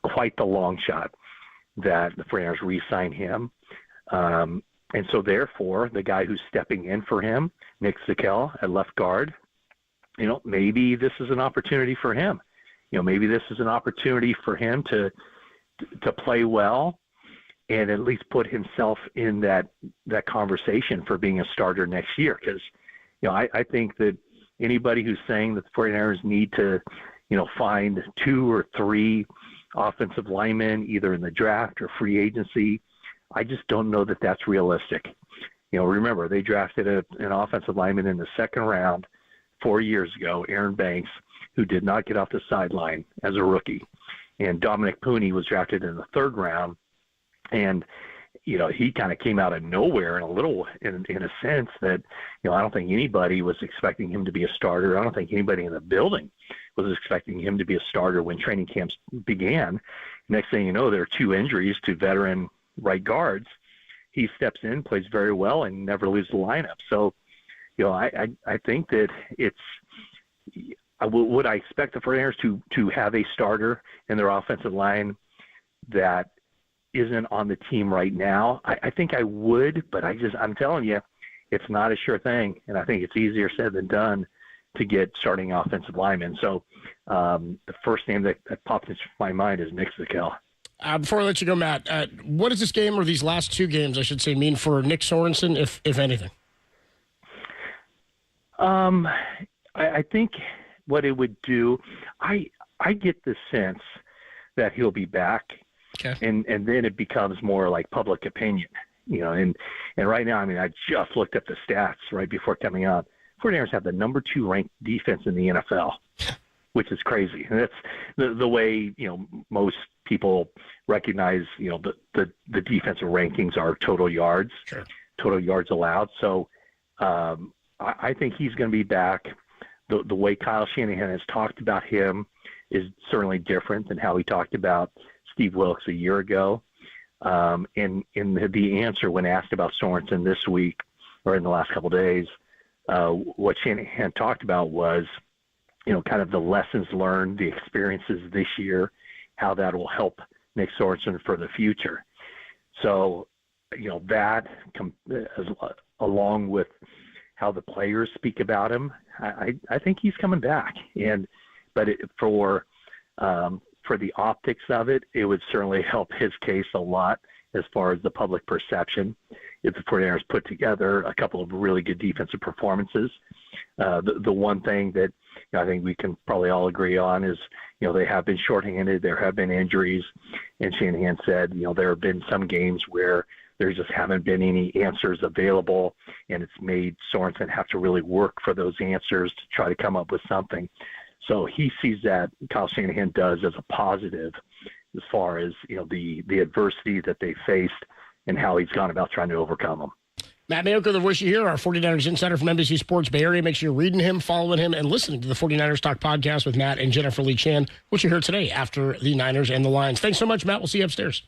quite the long shot that the 49ers re-sign him. And so therefore, the guy who's stepping in for him, Nick Zakelj at left guard, maybe this is an opportunity for him. Maybe this is an opportunity for him to play well and at least put himself in that conversation for being a starter next year. Because, I think that anybody who's saying that the 49ers need to, find 2 or 3 offensive linemen either in the draft or free agency, I just don't know that that's realistic. Remember, they drafted an offensive lineman in the second round 4 years ago, Aaron Banks, who did not get off the sideline as a rookie. And Dominic Pooney was drafted in the third round. And, he kind of came out of nowhere in a sense that, I don't think anybody was expecting him to be a starter. I don't think anybody in the building was expecting him to be a starter when training camps began. Next thing you know, there are 2 injuries to veteran right guards. He steps in, plays very well, and never leaves the lineup. So, I think that would I expect the 49ers to have a starter in their offensive line that isn't on the team right now? I think I would, but I'm telling you, it's not a sure thing, and I think it's easier said than done to get starting offensive linemen. So the first name that popped into my mind is Nick Zakelj. Before I let you go, Matt, what does this game, or these last 2 games, I should say, mean for Nick Sorensen, if anything? I think what it would do, I get the sense that he'll be back, and then it becomes more like public opinion, and right now, I just looked up the stats right before coming on. 49ers have the number 2 ranked defense in the NFL, which is crazy. And that's the way, most people recognize, the defensive rankings are total yards, total yards allowed. So I think he's going to be back. The way Kyle Shanahan has talked about him is certainly different than how he talked about Steve Wilkes a year ago. And in the answer when asked about Sorensen this week or in the last couple of days, what Shanahan talked about was, kind of the lessons learned, the experiences this year, how that will help Nick Sorensen for the future. So, that along with how the players speak about him, I think he's coming back. But for the optics of it, it would certainly help his case a lot as far as the public perception if the 49ers put together a couple of really good defensive performances. The one thing that I think we can probably all agree on is, they have been shorthanded, there have been injuries, and Shanahan said, there have been some games where there just haven't been any answers available, and it's made Sorensen have to really work for those answers to try to come up with something. So he sees that, Kyle Shanahan does, as a positive as far as, the adversity that they faced and how he's gone about trying to overcome them. Matt Mayoko, the voice you hear, our 49ers insider from NBC Sports Bay Area. Make sure you're reading him, following him, and listening to the 49ers Talk podcast with Matt and Jennifer Lee Chan, which you heard today after the Niners and the Lions. Thanks so much, Matt. We'll see you upstairs.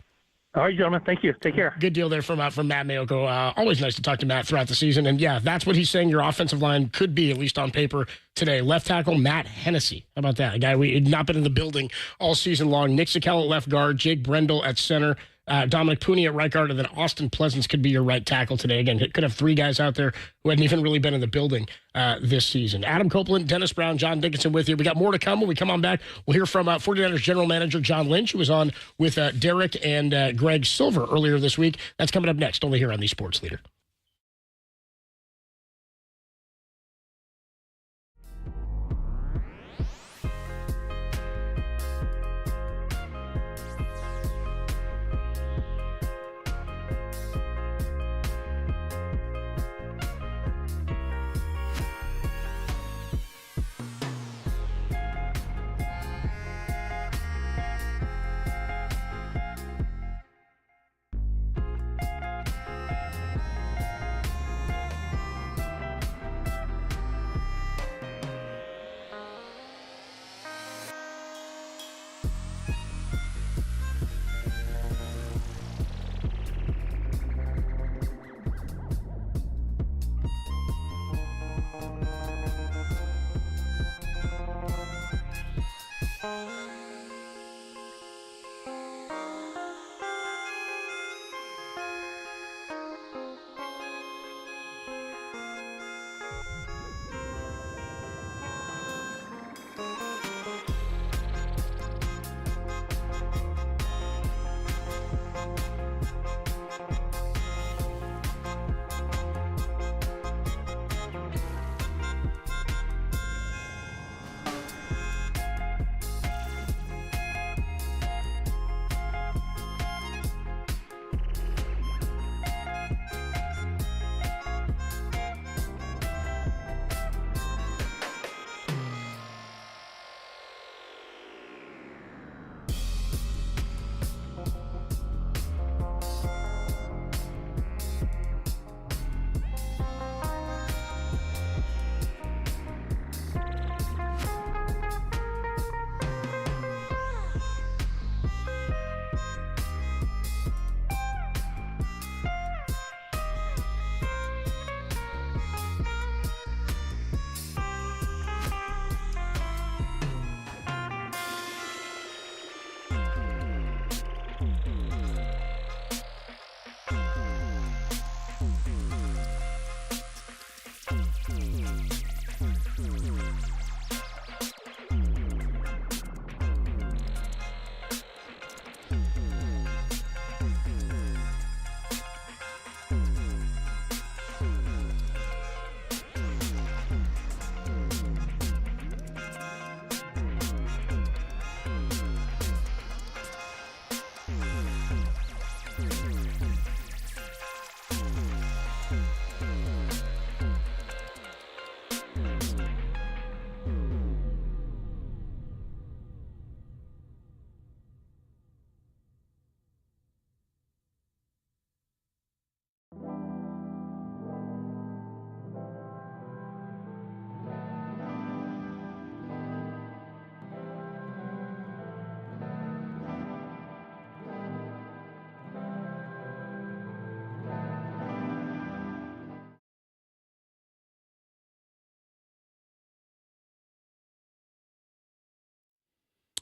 All right, gentlemen. Thank you. Take care. Good deal there from Matt Mayoko. Always nice to talk to Matt throughout the season. And, yeah, that's what he's saying your offensive line could be, at least on paper, today. Left tackle, Matt Hennessy. How about that? A guy we had not been in the building all season long. Nick Sakell at left guard, Jake Brendel at center, Dominic Pooney at right guard, and then Austin Pleasance could be your right tackle today. Again, it could have three guys out there who hadn't even really been in the building this season. Adam Copeland, Dennis Brown, John Dickinson with you. We got more to come when we come on back. We'll hear from 49ers general manager John Lynch, who was on with Derek and Greg Silver earlier this week. That's coming up next, only here on the Sports Leader.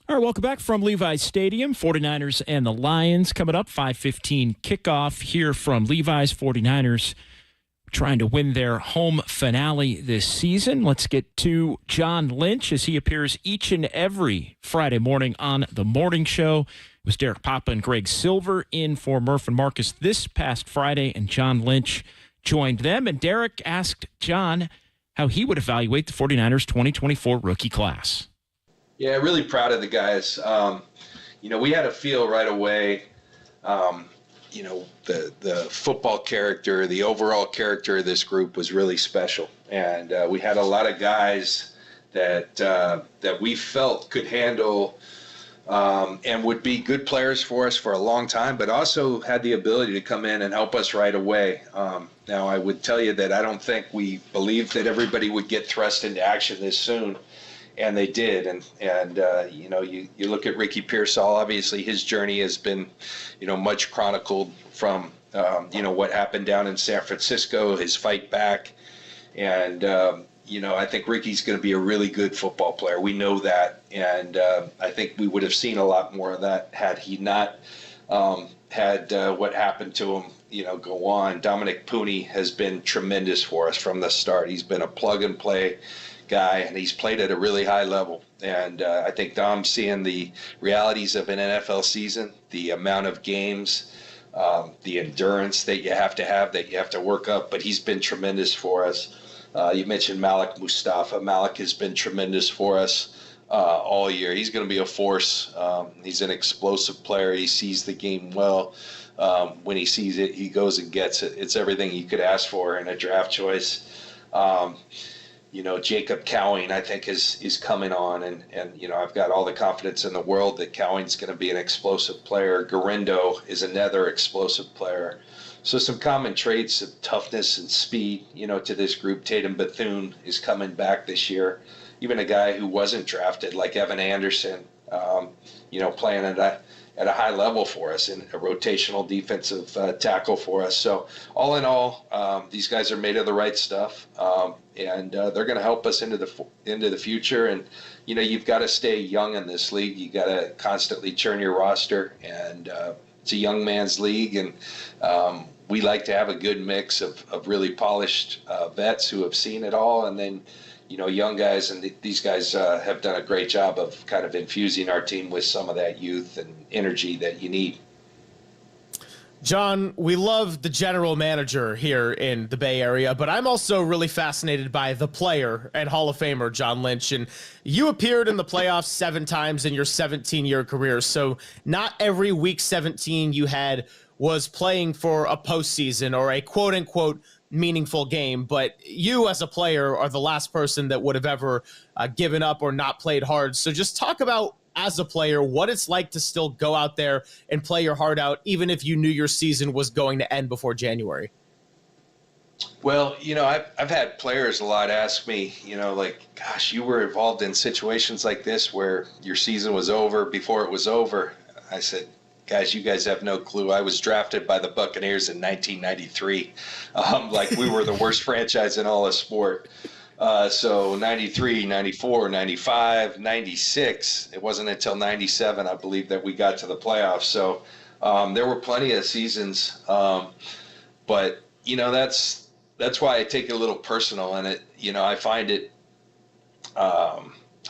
All right, welcome back from Levi's Stadium. 49ers and the Lions coming up. 5:15 kickoff here from Levi's. 49ers trying to win their home finale this season. Let's get to John Lynch as he appears each and every Friday morning on The Morning Show. It was Derek Papa and Greg Silver in for Murph and Marcus this past Friday, and John Lynch joined them. And Derek asked John how he would evaluate the 49ers 2024 rookie class. Yeah, really proud of the guys. We had a feel right away, the football character, the overall character of this group was really special. And we had a lot of guys that we felt could handle and would be good players for us for a long time, but also had the ability to come in and help us right away. Now, I would tell you that I don't think we believed that everybody would get thrust into action this soon, and they did. And you know, you look at Ricky Pearsall. Obviously, his journey has been, you know, much chronicled from you know, what happened down in San Francisco, his fight back, and you know, I think Ricky's going to be a really good football player. We know that, and I think we would have seen a lot more of that had he not had what happened to him, you know, go on. Dominic Pooney has been tremendous for us from the start. He's been a plug-and-play guy, and he's played at a really high level. And I think Dom's seeing the realities of an NFL season, the amount of games, the endurance that you have to work up, but he's been tremendous for us. You mentioned Malik Mustafa. Malik has been tremendous for us all year. He's going to be a force. He's an explosive player. He sees the game well. When he sees it, he goes and gets it. It's everything you could ask for in a draft choice. You know, Jacob Cowing, I think, is coming on, and you know, I've got all the confidence in the world that Cowing's going to be an explosive player. Garindo is another explosive player. So some common traits of toughness and speed, you know, to this group. Tatum Bethune is coming back this year. Even a guy who wasn't drafted like Evan Anderson, you know, playing at a high level for us and a rotational defensive tackle for us. So all in all, these guys are made of the right stuff, and they're going to help us into the future. And you know, you've got to stay young in this league. You got to constantly churn your roster, and it's a young man's league, and we like to have a good mix of really polished vets who have seen it all, and then, you know, young guys. And these guys have done a great job of kind of infusing our team with some of that youth and energy that you need. John, we love the general manager here in the Bay Area, but I'm also really fascinated by the player and Hall of Famer, John Lynch. And you appeared in the playoffs 7 times in your 17-year career, so not every week 17 you had was playing for a postseason or a quote-unquote meaningful game, but you as a player are the last person that would have ever given up or not played hard. So just talk about, as a player, what it's like to still go out there and play your heart out, even if you knew your season was going to end before January. Well, you know, I've had players a lot ask me, you know, like, gosh, you were involved in situations like this where your season was over before it was over. I said, guys, you guys have no clue. I was drafted by the Buccaneers in 1993. Like, we were the worst franchise in all of sport. So 93, 94, 95, 96, it wasn't until 97, I believe, that we got to the playoffs. So there were plenty of seasons. But, you know, that's why I take it a little personal. And it, you know, I find it,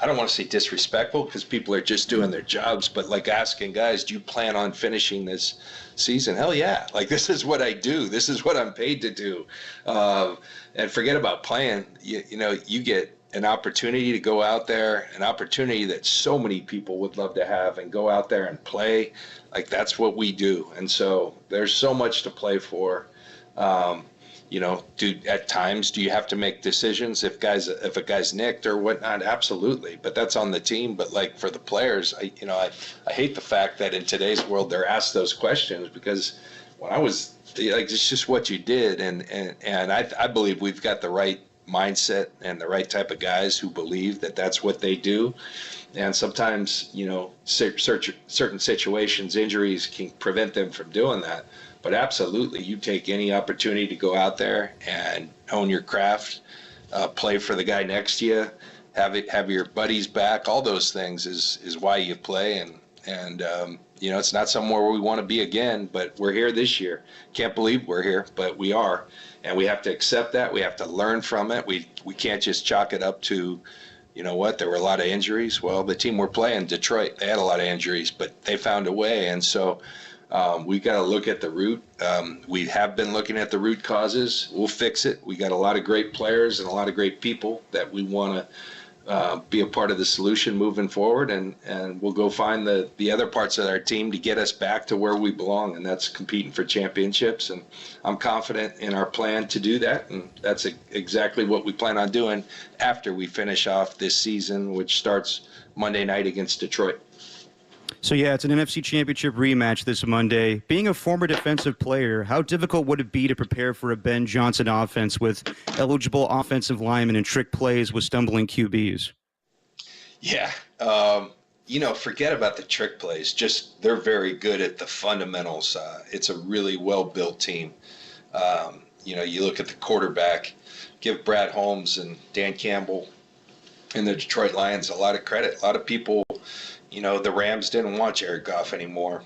I don't want to say disrespectful because people are just doing their jobs, but like asking guys, do you plan on finishing this season? Hell yeah. Like, this is what I do. This is what I'm paid to do. And forget about playing. You know, you get an opportunity to go out there, an opportunity that so many people would love to have, and go out there and play. Like, that's what we do. And so there's so much to play for. You know, at times, do you have to make decisions if a guy's nicked or whatnot? Absolutely, but that's on the team. But like, for the players, I hate the fact that in today's world they're asked those questions, because when I was like, it's just what you did, and I believe we've got the right mindset and the right type of guys who believe that that's what they do. And sometimes, you know, certain situations, injuries can prevent them from doing that. But absolutely, you take any opportunity to go out there and hone your craft, play for the guy next to you, have your buddies back. All those things is why you play. And you know, it's not somewhere where we want to be again, but we're here this year. Can't believe we're here, but we are, and we have to accept that. We have to learn from it. We can't just chalk it up to, you know what, there were a lot of injuries. Well, the team we're playing, Detroit, they had a lot of injuries, but they found a way, and so. We've got to look at the root. We have been looking at the root causes. We'll fix it. We got a lot of great players and a lot of great people that we want be a part of the solution moving forward, and we'll go find the other parts of our team to get us back to where we belong, and that's competing for championships. And I'm confident in our plan to do that, and that's exactly what we plan on doing after we finish off this season, which starts Monday night against Detroit. So, yeah, it's an NFC Championship rematch this Monday. Being a former defensive player, how difficult would it be to prepare for a Ben Johnson offense with eligible offensive linemen and trick plays with stumbling QBs? Yeah. Forget about the trick plays. Just they're very good at the fundamentals. It's a really well-built team. You look at the quarterback, give Brad Holmes and Dan Campbell and the Detroit Lions a lot of credit. A lot of people, the Rams didn't want Jared Goff anymore.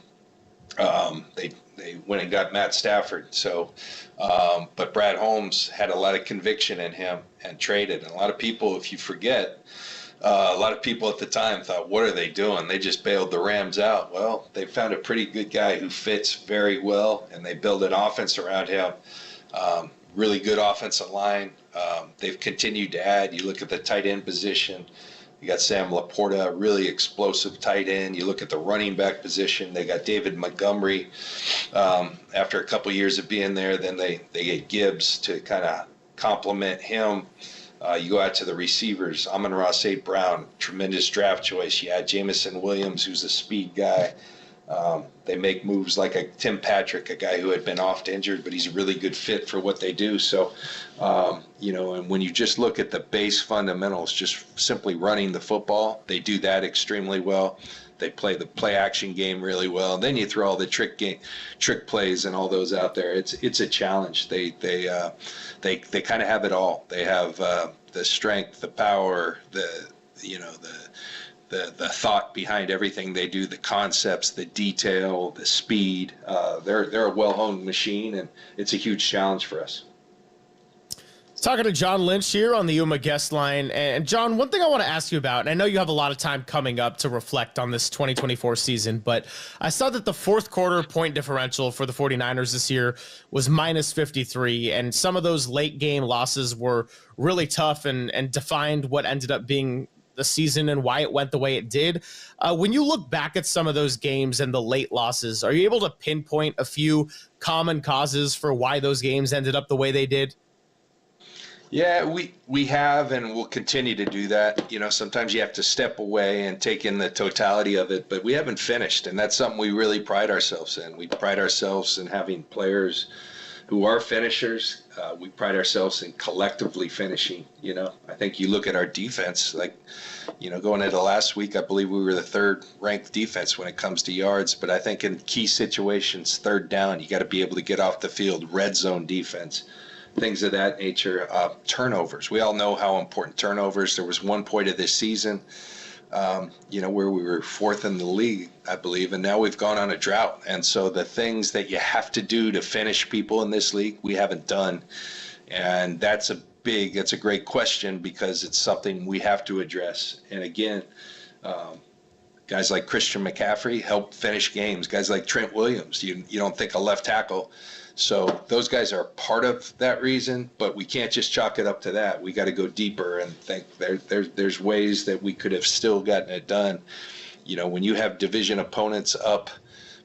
They went and got Matt Stafford. So, but Brad Holmes had a lot of conviction in him and traded. And a lot of people, if you forget, a lot of people at the time thought, what are they doing? They just bailed the Rams out. Well, they found a pretty good guy who fits very well, and they built an offense around him. Really good offensive line. They've continued to add. You look at the tight end position. You got Sam Laporta, really explosive tight end. You look at the running back position. They got David Montgomery. After a couple years of being there, then they get Gibbs to kind of complement him. You go out to the receivers. Amon-Ra St. Brown, tremendous draft choice. You add Jamison Williams, who's a speed guy. They make moves like a Tim Patrick, a guy who had been oft injured, but he's a really good fit for what they do. So, and when you just look at the base fundamentals, just simply running the football, they do that extremely well. They play the play action game really well. And then you throw all the trick plays and all those out there. It's a challenge. They kind of have it all. They have the strength, the power, the thought behind everything they do, the concepts, the detail, the speed. They're a well-honed machine, and it's a huge challenge for us. Talking to John Lynch here on the Yuma guest line. And John, one thing I want to ask you about, and I know you have a lot of time coming up to reflect on this 2024 season, but I saw that the fourth quarter point differential for the 49ers this year was minus 53, and some of those late game losses were really tough and defined what ended up being the season and why it went the way it did. When you look back at some of those games and the late losses, are you able to pinpoint a few common causes for why those games ended up the way they did? Yeah, we have, and we'll continue to do that. Sometimes you have to step away and take in the totality of it, but we haven't finished, and that's something we really pride ourselves in. We pride ourselves in having players who are finishers. We pride ourselves in collectively finishing. I think you look at our defense, going into last week, I believe we were the third ranked defense when it comes to yards, but I think in key situations, third down, you got to be able to get off the field, red zone defense, things of that nature. Turnovers. We all know how important turnovers. There was one point of this season, where we were fourth in the league, I believe, and now we've gone on a drought. And so the things that you have to do to finish people in this league, we haven't done. And that's a great question, because it's something we have to address. And again, guys like Christian McCaffrey help finish games. Guys like Trent Williams, you don't think a left tackle. So those guys are part of that reason, but we can't just chalk it up to that. We got to go deeper and think there's ways that we could have still gotten it done. When you have division opponents up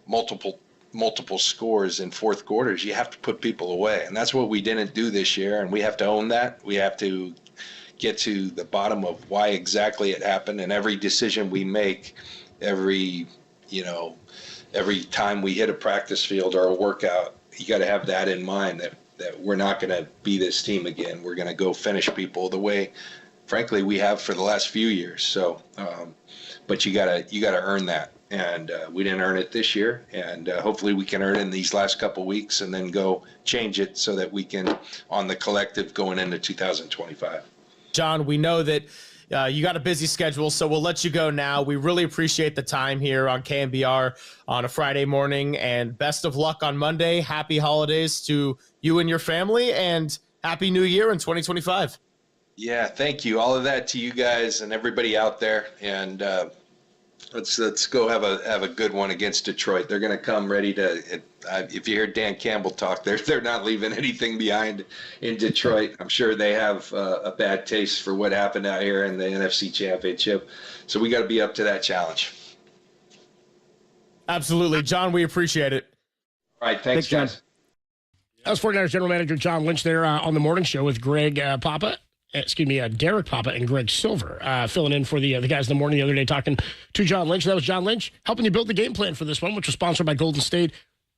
multiple scores in fourth quarters, you have to put people away. And that's what we didn't do this year, and we have to own that. We have to get to the bottom of why exactly it happened, and every decision we make, every time we hit a practice field or a workout, you got to have that in mind, that we're not going to be this team again. We're going to go finish people the way, frankly, we have for the last few years. So, but you got to earn that, and we didn't earn it this year, and hopefully we can earn it in these last couple weeks, and then go change it so that we can, on the collective, going into 2025. John, we know that you got a busy schedule, so we'll let you go now. We really appreciate the time here on KNBR on a Friday morning, and best of luck on Monday. Happy holidays to you and your family, and Happy New Year in 2025. Yeah, thank you. All of that to you guys and everybody out there. And Let's go have a good one against Detroit. They're going to come ready to. If you hear Dan Campbell talk, they're not leaving anything behind in Detroit. I'm sure they have a bad taste for what happened out here in the NFC Championship. So we got to be up to that challenge. Absolutely, John. We appreciate it. All right, thanks guys. That was 49ers General Manager John Lynch there on the morning show with Derek Papa and Greg Silver, filling in for the guys in the morning the other day, talking to John Lynch. That was John Lynch helping you build the game plan for this one, which was sponsored by Golden State.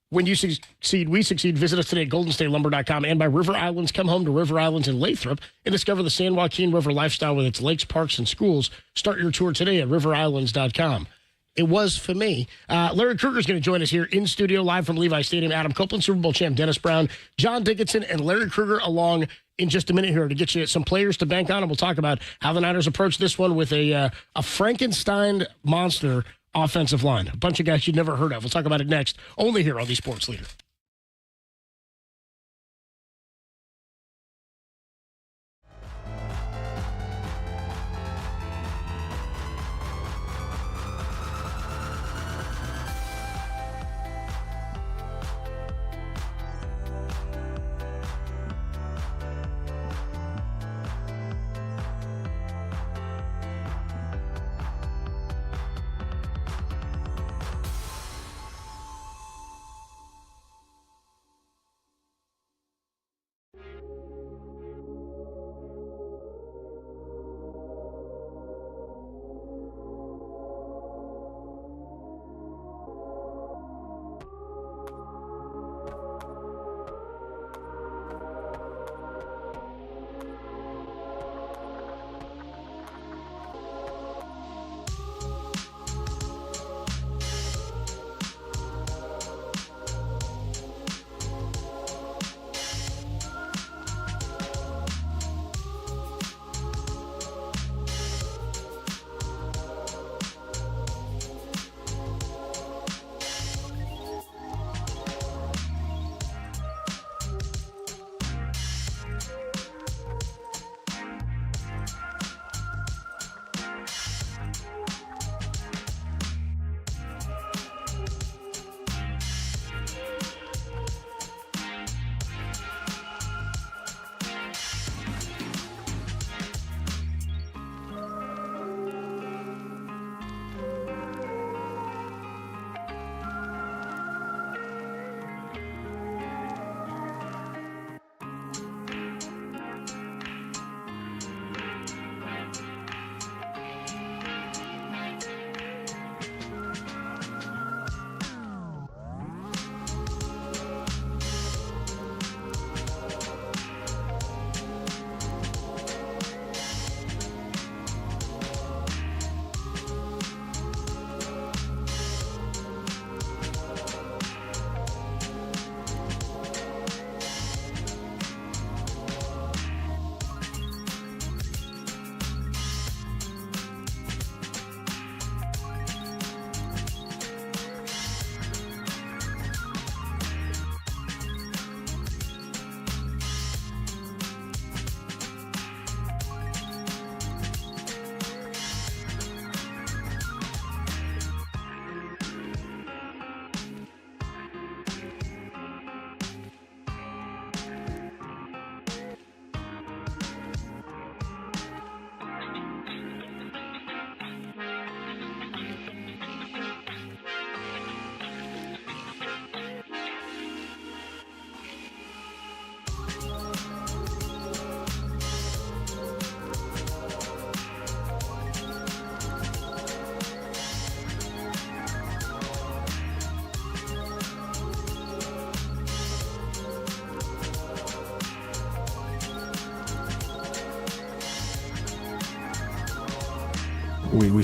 When you succeed, we succeed. Visit us today at goldenstatelumber.com and by River Islands. Come home to River Islands in Lathrop and discover the San Joaquin River lifestyle with its lakes, parks, and schools. Start your tour today at riverislands.com. It was for me. Larry Krueger is going to join us here in studio live from Levi Stadium. Adam Copeland, Super Bowl champ Dennis Brown, John Dickinson, and Larry Krueger along in just a minute here to get you some players to bank on. And we'll talk about how the Niners approach this one with a Frankenstein monster offensive line. A bunch of guys you'd never heard of. We'll talk about it next, only here on the Sports Leader.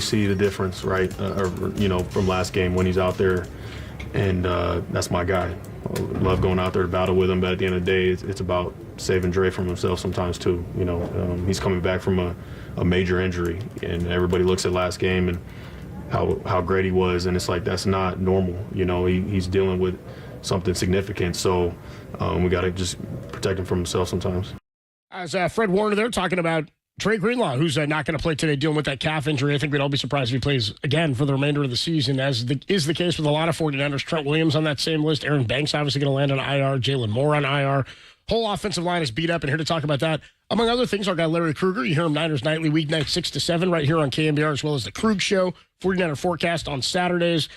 we see the difference, right? From last game when he's out there, and that's my guy. I love going out there to battle with him, but at the end of the day, it's about saving Dre from himself sometimes too. He's coming back from a major injury, and everybody looks at last game and how great he was, and it's like that's not normal. He's dealing with something significant, so we got to just protect him from himself sometimes. As Fred Warner there talking about Trey Greenlaw, who's not going to play today, dealing with that calf injury. I think we'd all be surprised if he plays again for the remainder of the season, as is the case with a lot of 49ers. Trent Williams on that same list. Aaron Banks obviously going to land on IR. Jalen Moore on IR. Whole offensive line is beat up, and here to talk about that, among other things, our guy Larry Krueger. You hear him Niners Nightly, weeknight 6 to 7, right here on KNBR, as well as the Krug Show, 49er Forecast on Saturdays,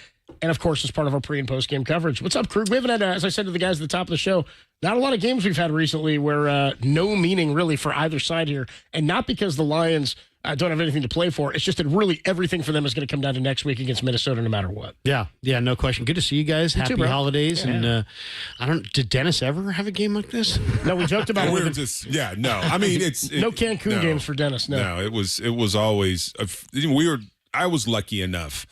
and, of course, as part of our pre- and post-game coverage. What's up, Krug? We haven't had, as I said to the guys at the top of the show, not a lot of games we've had recently where no meaning really for either side here, and not because the Lions don't have anything to play for. It's just that really everything for them is going to come down to next week against Minnesota no matter what. Yeah, no question. Good to see you guys. Happy holidays. Yeah. And did Dennis ever have a game like this? No, we joked about it. No. I mean, it's no Cancun games for Dennis. No, it was always I was lucky enough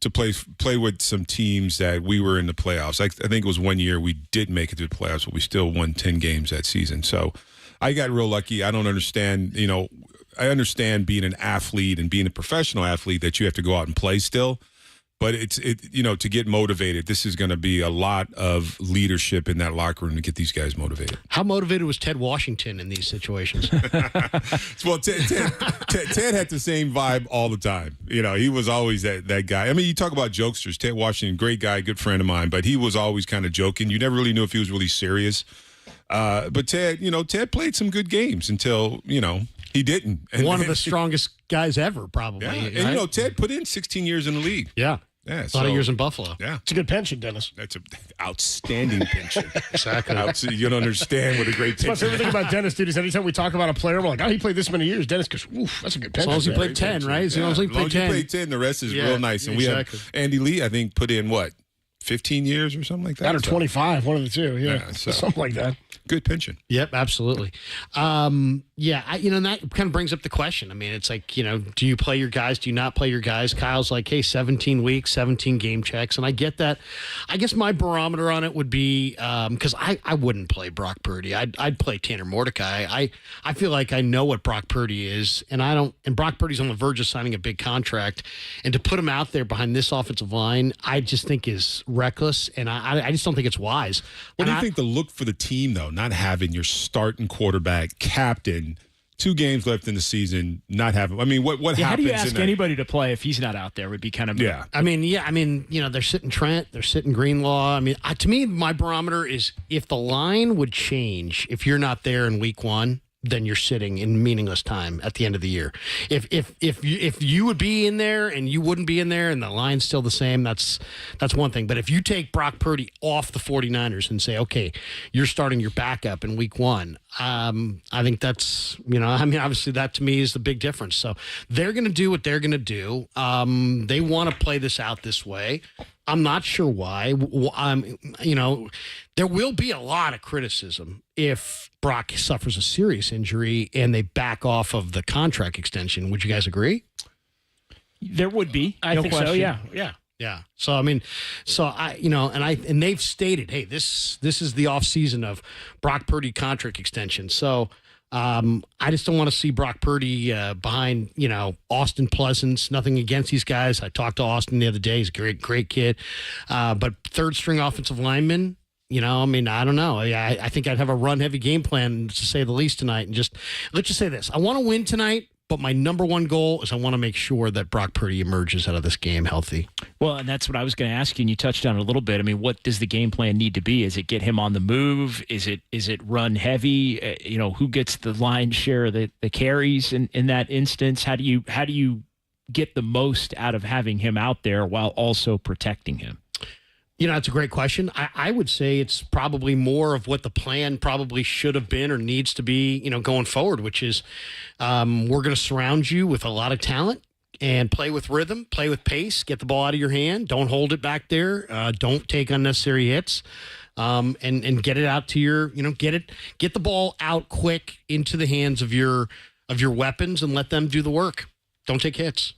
to play with some teams that we were in the playoffs. I think it was one year we did make it to the playoffs, but we still won 10 games that season. So I got real lucky. I don't understand, I understand being an athlete and being a professional athlete that you have to go out and play still. But to get motivated, this is going to be a lot of leadership in that locker room to get these guys motivated. How motivated was Ted Washington in these situations? Well, Ted had the same vibe all the time. He was always that guy. I mean, you talk about jokesters. Ted Washington, great guy, good friend of mine, but he was always kind of joking. You never really knew if he was really serious. But Ted played some good games until, he didn't. And one of the strongest guys ever, probably. Yeah. And, Ted put in 16 years in the league. Yeah. Yeah, a lot of years in Buffalo. Yeah. It's a good pension, Dennis. That's an outstanding pension. Exactly. You don't understand what a great pension is. My favorite thing about Dennis, dude, is anytime we talk about a player, we're like, he played this many years. Dennis goes, oof, that's a good pension. As long as he played 10, right? As long as he played 10. The rest is real nice. And we have Andy Lee, I think, put in, 15 years or something like that? Or 25, one of the two. Yeah, something like that. Good pension. Yep, absolutely. And that kind of brings up the question. I mean, it's like, do you play your guys? Do you not play your guys? Kyle's like, hey, 17 weeks, 17 game checks. And I get that. I guess my barometer on it would be, because I wouldn't play Brock Purdy. I'd play Tanner Mordecai. I feel like I know what Brock Purdy is, and Brock Purdy's on the verge of signing a big contract. And to put him out there behind this offensive line, I just think is reckless, and I just don't think it's wise. What do you think the look for the team, though, not having your starting quarterback, captain, 2 games left in the season, not having? I mean, what happens? How do you ask anybody to play if he's not out there? Would be kind of I mean, they're sitting Trent, they're sitting Greenlaw. I mean, to me, my barometer is if the line would change if you're not there in week 1. Then you're sitting in meaningless time at the end of the year. If you would be in there and you wouldn't be in there and the line's still the same, that's one thing. But if you take Brock Purdy off the 49ers and say, okay, you're starting your backup in week 1, I think that's, obviously that to me is the big difference. So they're going to do what they're going to do. They want to play this out this way. I'm not sure why. There will be a lot of criticism if Brock suffers a serious injury and they back off of the contract extension. Would you guys agree? There would be. I think so. Yeah. So and they've stated, hey, this is the off season of Brock Purdy contract extension. So I just don't want to see Brock Purdy behind, Austin Pleasance. Nothing against these guys. I talked to Austin the other day. He's a great kid. But third string offensive lineman, I don't know. I think I'd have a run-heavy game plan, to say the least, tonight. And let's just say this. I want to win tonight, but my number one goal is I want to make sure that Brock Purdy emerges out of this game healthy. Well, and that's what I was going to ask you, and you touched on it a little bit. I mean, what does the game plan need to be? Is it get him on the move? Is it run heavy? Who gets the lion's share of the carries in that instance? How do you get the most out of having him out there while also protecting him? It's a great question. I would say it's probably more of what the plan probably should have been or needs to be, going forward, which is we're going to surround you with a lot of talent and play with rhythm, play with pace, get the ball out of your hand. Don't hold it back there. Don't take unnecessary hits, and get it out to your, get the ball out quick into the hands of your weapons and let them do the work. Don't take hits.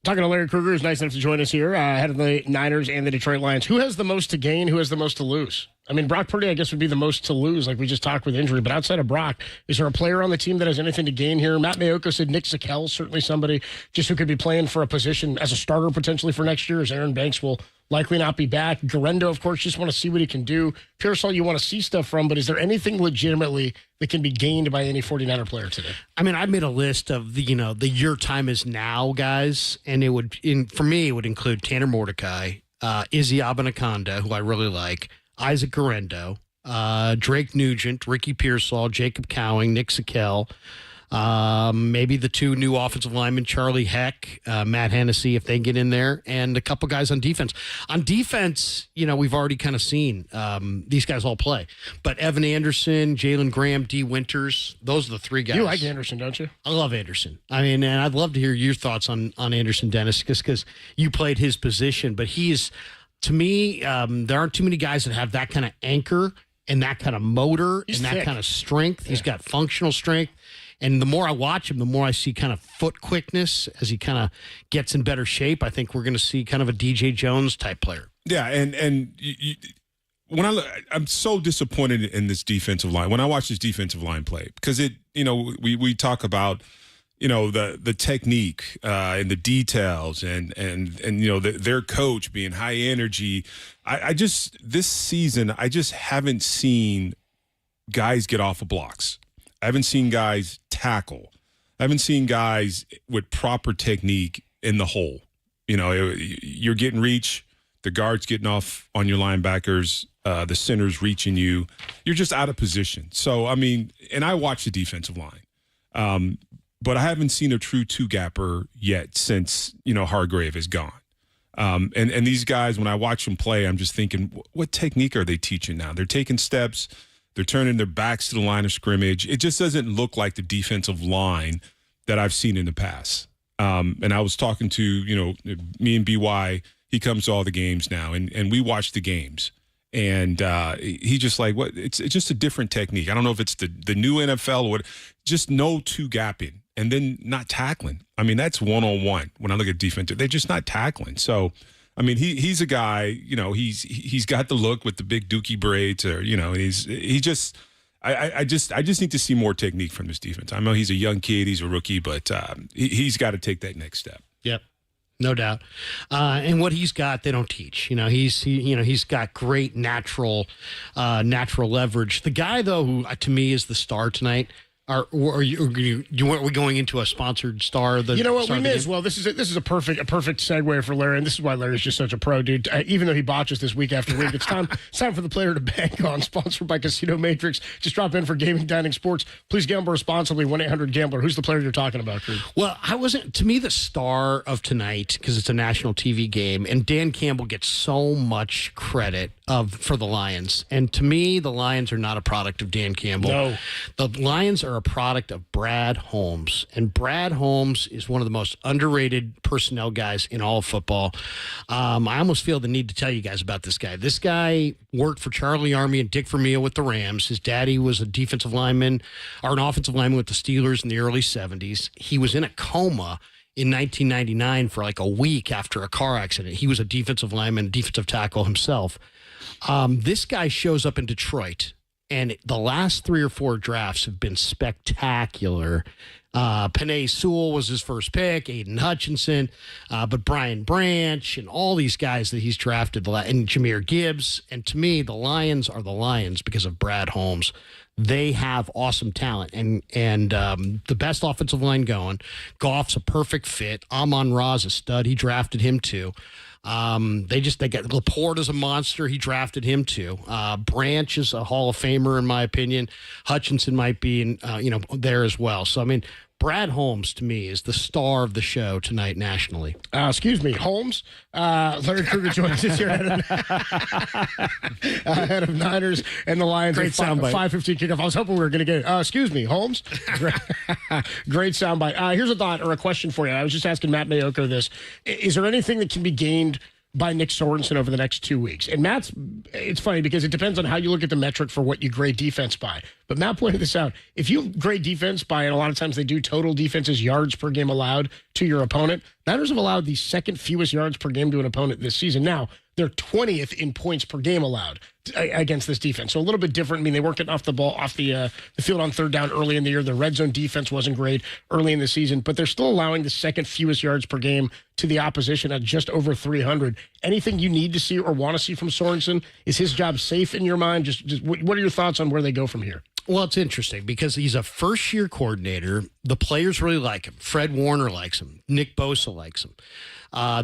Talking to Larry Krueger, who's nice enough to join us here, head of the Niners and the Detroit Lions. Who has the most to gain? Who has the most to lose? I mean, Brock Purdy, I guess, would be the most to lose, like we just talked with injury. But outside of Brock, is there a player on the team that has anything to gain here? Matt Mayoko said Nick Zakelj, certainly somebody just who could be playing for a position as a starter potentially for next year, as Aaron Banks will likely not be back. Garendo, of course, just want to see what he can do. Pearsall, you want to see stuff from, but is there anything legitimately that can be gained by any 49er player today? I mean, I made a list of the your time is now guys, and for me, it would include Tanner Mordecai, Izzy Abanaconda, who I really like, Isaac Garendo, Drake Nugent, Ricky Pearsall, Jacob Cowing, Nick Sikel, maybe the two new offensive linemen, Charlie Heck, Matt Hennessy, if they get in there, and a couple guys on defense. On defense, we've already kind of seen these guys all play. But Evan Anderson, Jalen Graham, D. Winters, those are the three guys. You like Anderson, don't you? I love Anderson. I mean, and I'd love to hear your thoughts on Anderson, Dennis, just because you played his position. But to me, there aren't too many guys that have that kind of anchor and that kind of motor and that kind of strength. He's got functional strength. And the more I watch him, the more I see kind of foot quickness as he kind of gets in better shape. I think we're going to see kind of a DJ Jones type player. Yeah, and when I'm so disappointed in this defensive line when I watch this defensive line play because we talk about the technique and the details and their coach being high energy. This season I just haven't seen guys get off of blocks. I haven't seen guys tackle. I haven't seen guys with proper technique in the hole. You're getting reach, the guard's getting off on your linebackers, the center's reaching you. You're just out of position. So, I mean, and I watch the defensive line, but I haven't seen a true two-gapper yet since, Hargrave is gone. And these guys, when I watch them play, I'm just thinking, what technique are they teaching now? They're taking steps. They're turning their backs to the line of scrimmage. It just doesn't look like the defensive line that I've seen in the past. And I was talking to, me and BY, he comes to all the games now, and we watch the games. And he just like, what? It's just a different technique. I don't know if it's the new NFL or what, just no two-gapping and then not tackling. I mean, that's one-on-one. When I look at defense, they're just not tackling. So, I mean, he's a guy, he's got the look with the big dookie braids, or I just need to see more technique from this defense. I know he's a young kid, he's a rookie, but he's got to take that next step. Yep, no doubt. And what he's got, they don't teach. He's got great natural leverage. The guy though, who to me is the star tonight. Are we going into a sponsored star? You know what? We may as well. This is a perfect segue for Larry, and this is why Larry's just such a pro, dude. Even though he botches this week after week, it's time for the player to bank on. Sponsored by Casino Matrix. Just drop in for gaming, dining, sports. Please gamble responsibly. 1-800-GAMBLER. Who's the player you're talking about, Creed? Well, to me, the star of tonight, because it's a national TV game, and Dan Campbell gets so much credit for the Lions. And to me, the Lions are not a product of Dan Campbell. No. The Lions are a product of Brad Holmes. And Brad Holmes is one of the most underrated personnel guys in all of football. I almost feel the need to tell you guys about this guy. This guy worked for Charlie Army and Dick Vermeil with the Rams. His daddy was a defensive lineman or an offensive lineman with the Steelers in the early 70s. He was in a coma in 1999 for like a week after a car accident. He was a defensive lineman, defensive tackle himself. This guy shows up in Detroit, and the last 3 or 4 drafts have been spectacular. Penei Sewell was his first pick, Aiden Hutchinson, but Brian Branch and all these guys that he's drafted, and Jahmyr Gibbs. And to me, the Lions are the Lions because of Brad Holmes. They have awesome talent and the best offensive line going. Goff's a perfect fit. Amon-Ra's a stud. He drafted him too. They got Laporte as a monster. He drafted him too. Branch is a Hall of Famer in my opinion. Hutchinson might be there as well. So I mean, Brad Holmes to me is the star of the show tonight nationally. Excuse me, Holmes. Larry Krueger joins us here head of Niners and the Lions. Great soundbite. 5:15 kickoff. I was hoping we were going to get it. Excuse me, Holmes. Great soundbite. Here's a thought or a question for you. I was just asking Matt Mayoko this. Is there anything that can be gained by Nick Sorensen over the next 2 weeks? And it's funny because it depends on how you look at the metric for what you grade defense by. But Matt pointed this out. If you grade defense by, and a lot of times they do total defenses, yards per game allowed to your opponent, Niners have allowed the second fewest yards per game to an opponent this season. Now, they're 20th in points per game allowed. against this defense. So a little bit different. I mean, they weren't getting off the field on third down early in the year. The red zone defense wasn't great early in the season, but they're still allowing the second fewest yards per game to the opposition at just over 300. Anything you need to see or want to see from Sorensen? Is his job safe in your mind? Just what are your thoughts on where they go from here? Well, it's interesting because he's a first-year coordinator. The players really like him. Fred Warner likes him. Nick Bosa likes him.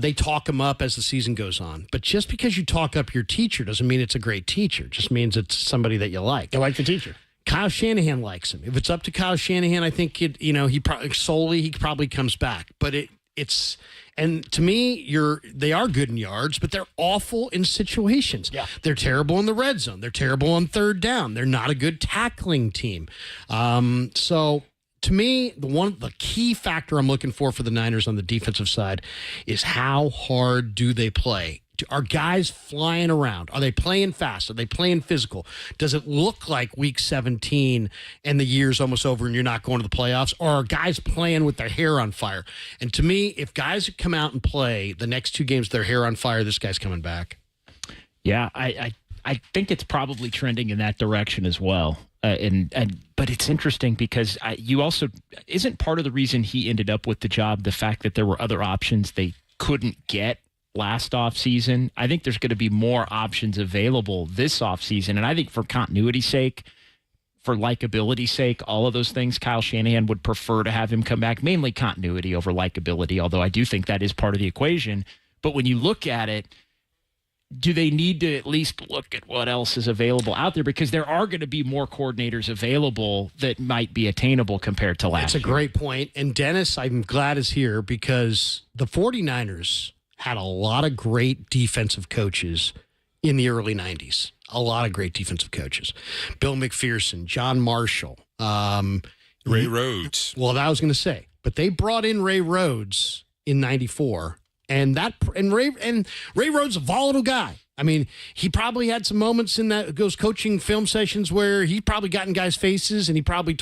They talk him up as the season goes on. But just because you talk up your teacher doesn't mean it's a great teacher. It just means it's somebody that you like. You like the teacher. Kyle Shanahan likes him. If it's up to Kyle Shanahan, I think he probably comes back. But it's and to me, they are good in yards, but they're awful in situations. Yeah. They're terrible in the red zone. They're terrible on third down. They're not a good tackling team. So to me, the key factor I'm looking for the Niners on the defensive side is how hard do they play? Are guys flying around? Are they playing fast? Are they playing physical? Does it look like week 17 and the year's almost over and you're not going to the playoffs? Or are guys playing with their hair on fire? And to me, if guys come out and play the next two games with their hair on fire, this guy's coming back. Yeah, I think it's probably trending in that direction as well. But it's interesting because you also isn't part of the reason he ended up with the job the fact that there were other options they couldn't get last offseason. I think there's going to be more options available this offseason. And I think for continuity's sake, for likability's sake, all of those things, Kyle Shanahan would prefer to have him come back, mainly continuity over likability, although I do think that is part of the equation. But when you look at it, do they need to at least look at what else is available out there? Because there are going to be more coordinators available that might be attainable compared to last year. That's a great point. And Dennis, I'm glad is here because the 49ers had a lot of great defensive coaches in the early 90s. A lot of great defensive coaches. Bill McPherson, John Marshall. Ray Rhodes. Well, that I was going to say. But they brought in Ray Rhodes in 94. And Ray Rhodes a volatile guy. I mean, he probably had some moments in those coaching film sessions where he probably got in guys' faces and he probably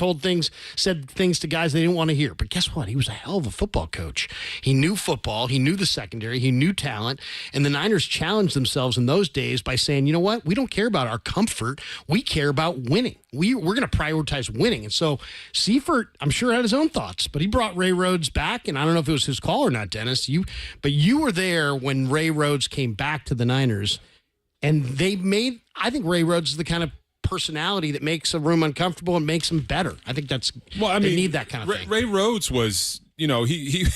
said things to guys they didn't want to hear. But guess what? He was a hell of a football coach. He knew football. He knew the secondary. He knew talent. And the Niners challenged themselves in those days by saying, you know what? We don't care about our comfort. We care about winning. We're going to prioritize winning. And so Seifert, I'm sure, had his own thoughts, but he brought Ray Rhodes back. And I don't know if it was his call or not, Dennis. But you were there when Ray Rhodes came back to the Niners. And I think Ray Rhodes is the kind of personality that makes a room uncomfortable and makes them better. I think they need that kind of thing. Ray Rhodes was, he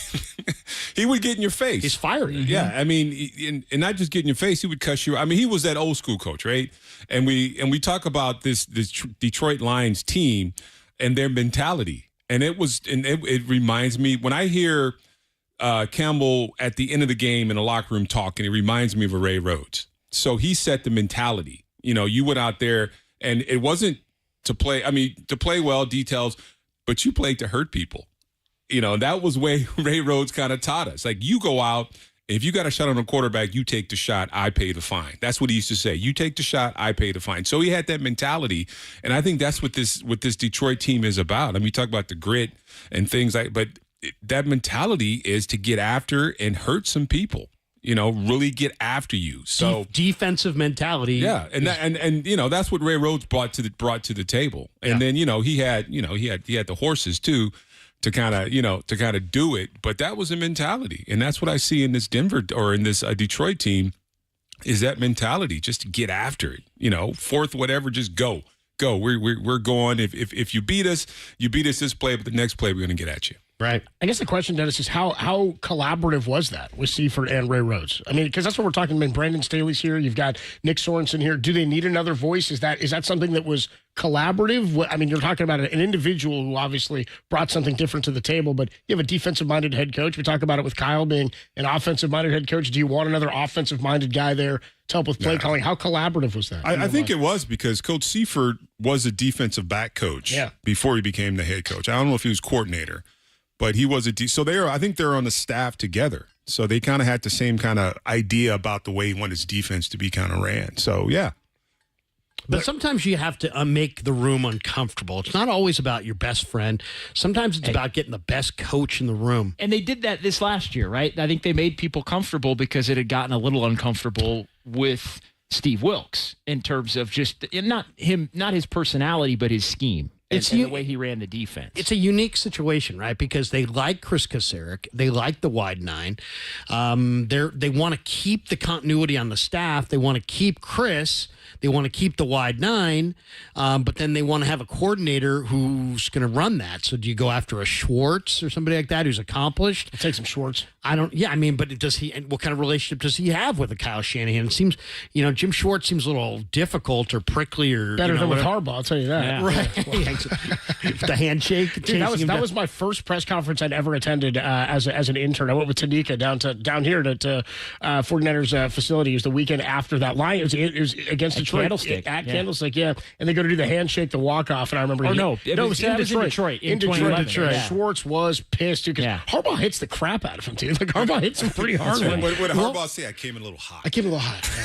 he would get in your face. He's fiery. Yeah, I mean, and not just get in your face, he would cuss you. I mean, he was that old school coach, right? And we talk about this Detroit Lions team and their mentality, and it reminds me when I hear Campbell at the end of the game in the locker room talking, it reminds me of a Ray Rhodes. So he set the mentality. You went out there and it wasn't to play well, details, but you played to hurt people. That was way Ray Rhodes kind of taught us. Like, you go out, if you got a shot on a quarterback, you take the shot, I pay the fine. That's what he used to say. You take the shot, I pay the fine. So he had that mentality. And I think that's what this Detroit team is about. I mean, you talk about the grit and things but that mentality is to get after and hurt some people. Really get after you. So defensive mentality. Yeah, and that's what Ray Rhodes brought to the table. And then he had the horses too to kind of do it. But that was a mentality, and that's what I see in this Denver or in this Detroit team is that mentality, just to get after it. Fourth, whatever, just go. We're going. If you beat us this play, but the next play we're going to get at you. Right. I guess the question, Dennis, is how collaborative was that with Seifert and Ray Rhodes? I mean, because that's what we're talking about. Brandon Staley's here. You've got Nick Sorensen here. Do they need another voice? Is that something that was collaborative? I mean, you're talking about an individual who obviously brought something different to the table, but you have a defensive-minded head coach. We talk about it with Kyle being an offensive-minded head coach. Do you want another offensive-minded guy there to help with play calling? How collaborative was that? I think it was because Coach Seifert was a defensive back coach before he became the head coach. I don't know if he was coordinator. But he was I think they're on the staff together. So they kind of had the same kind of idea about the way he wanted his defense to be kind of ran. So, yeah. But sometimes you have to make the room uncomfortable. It's not always about your best friend. Sometimes it's about getting the best coach in the room. And they did that this last year, right? I think they made people comfortable because it had gotten a little uncomfortable with Steve Wilks in terms of just not his personality, but his scheme. And the way he ran the defense. It's a unique situation, right? Because they like Chris Kasarik. They like the wide nine. They want to keep the continuity on the staff. They want to keep Chris. They want to keep the wide nine. But then they want to have a coordinator who's going to run that. So do you go after a Schwartz or somebody like that who's accomplished? I'll take some Schwartz. But does he, and what kind of relationship does he have with a Kyle Shanahan? It seems, Jim Schwartz seems a little difficult or prickly or better than with Harbaugh, I'll tell you that. Yeah. Right. The handshake. Dude, that was my first press conference I'd ever attended as an intern. I went with Tanika down here to 49ers facility. It was the weekend after that line. It was against Detroit. Candlestick. Candlestick, yeah. And they go to do the handshake, the walk-off, and I remember... It was in Detroit. In Detroit. Yeah. Schwartz was pissed, too, because Harbaugh hits the crap out of him, dude. Like, Harbaugh hits him pretty hard. What did Harbaugh say? I came in a little hot.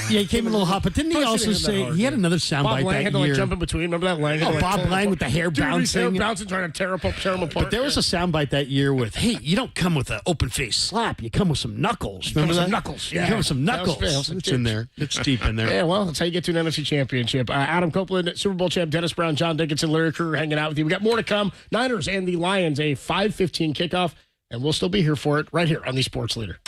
Yeah, he came in a little hot, but didn't he also say... He had another soundbite that year. Bob Lang had to, jump in between. Remember that Lang? Bob Lang with the hair bouncing. Trying to tear him apart. But there was a soundbite that year with, hey, you don't come with an open-faced slap. You come with some knuckles. Remember that? Knuckles. You come with some knuckles. It's in there. It's deep in there. Yeah, well, that's how you get to an NFC championship. Adam Copeland, Super Bowl champ, Dennis Brown, John Dickinson, Larry Krueger hanging out with you. We got more to come. Niners and the Lions, a 5:15 kickoff, and we'll still be here for it right here on the Sports Leader.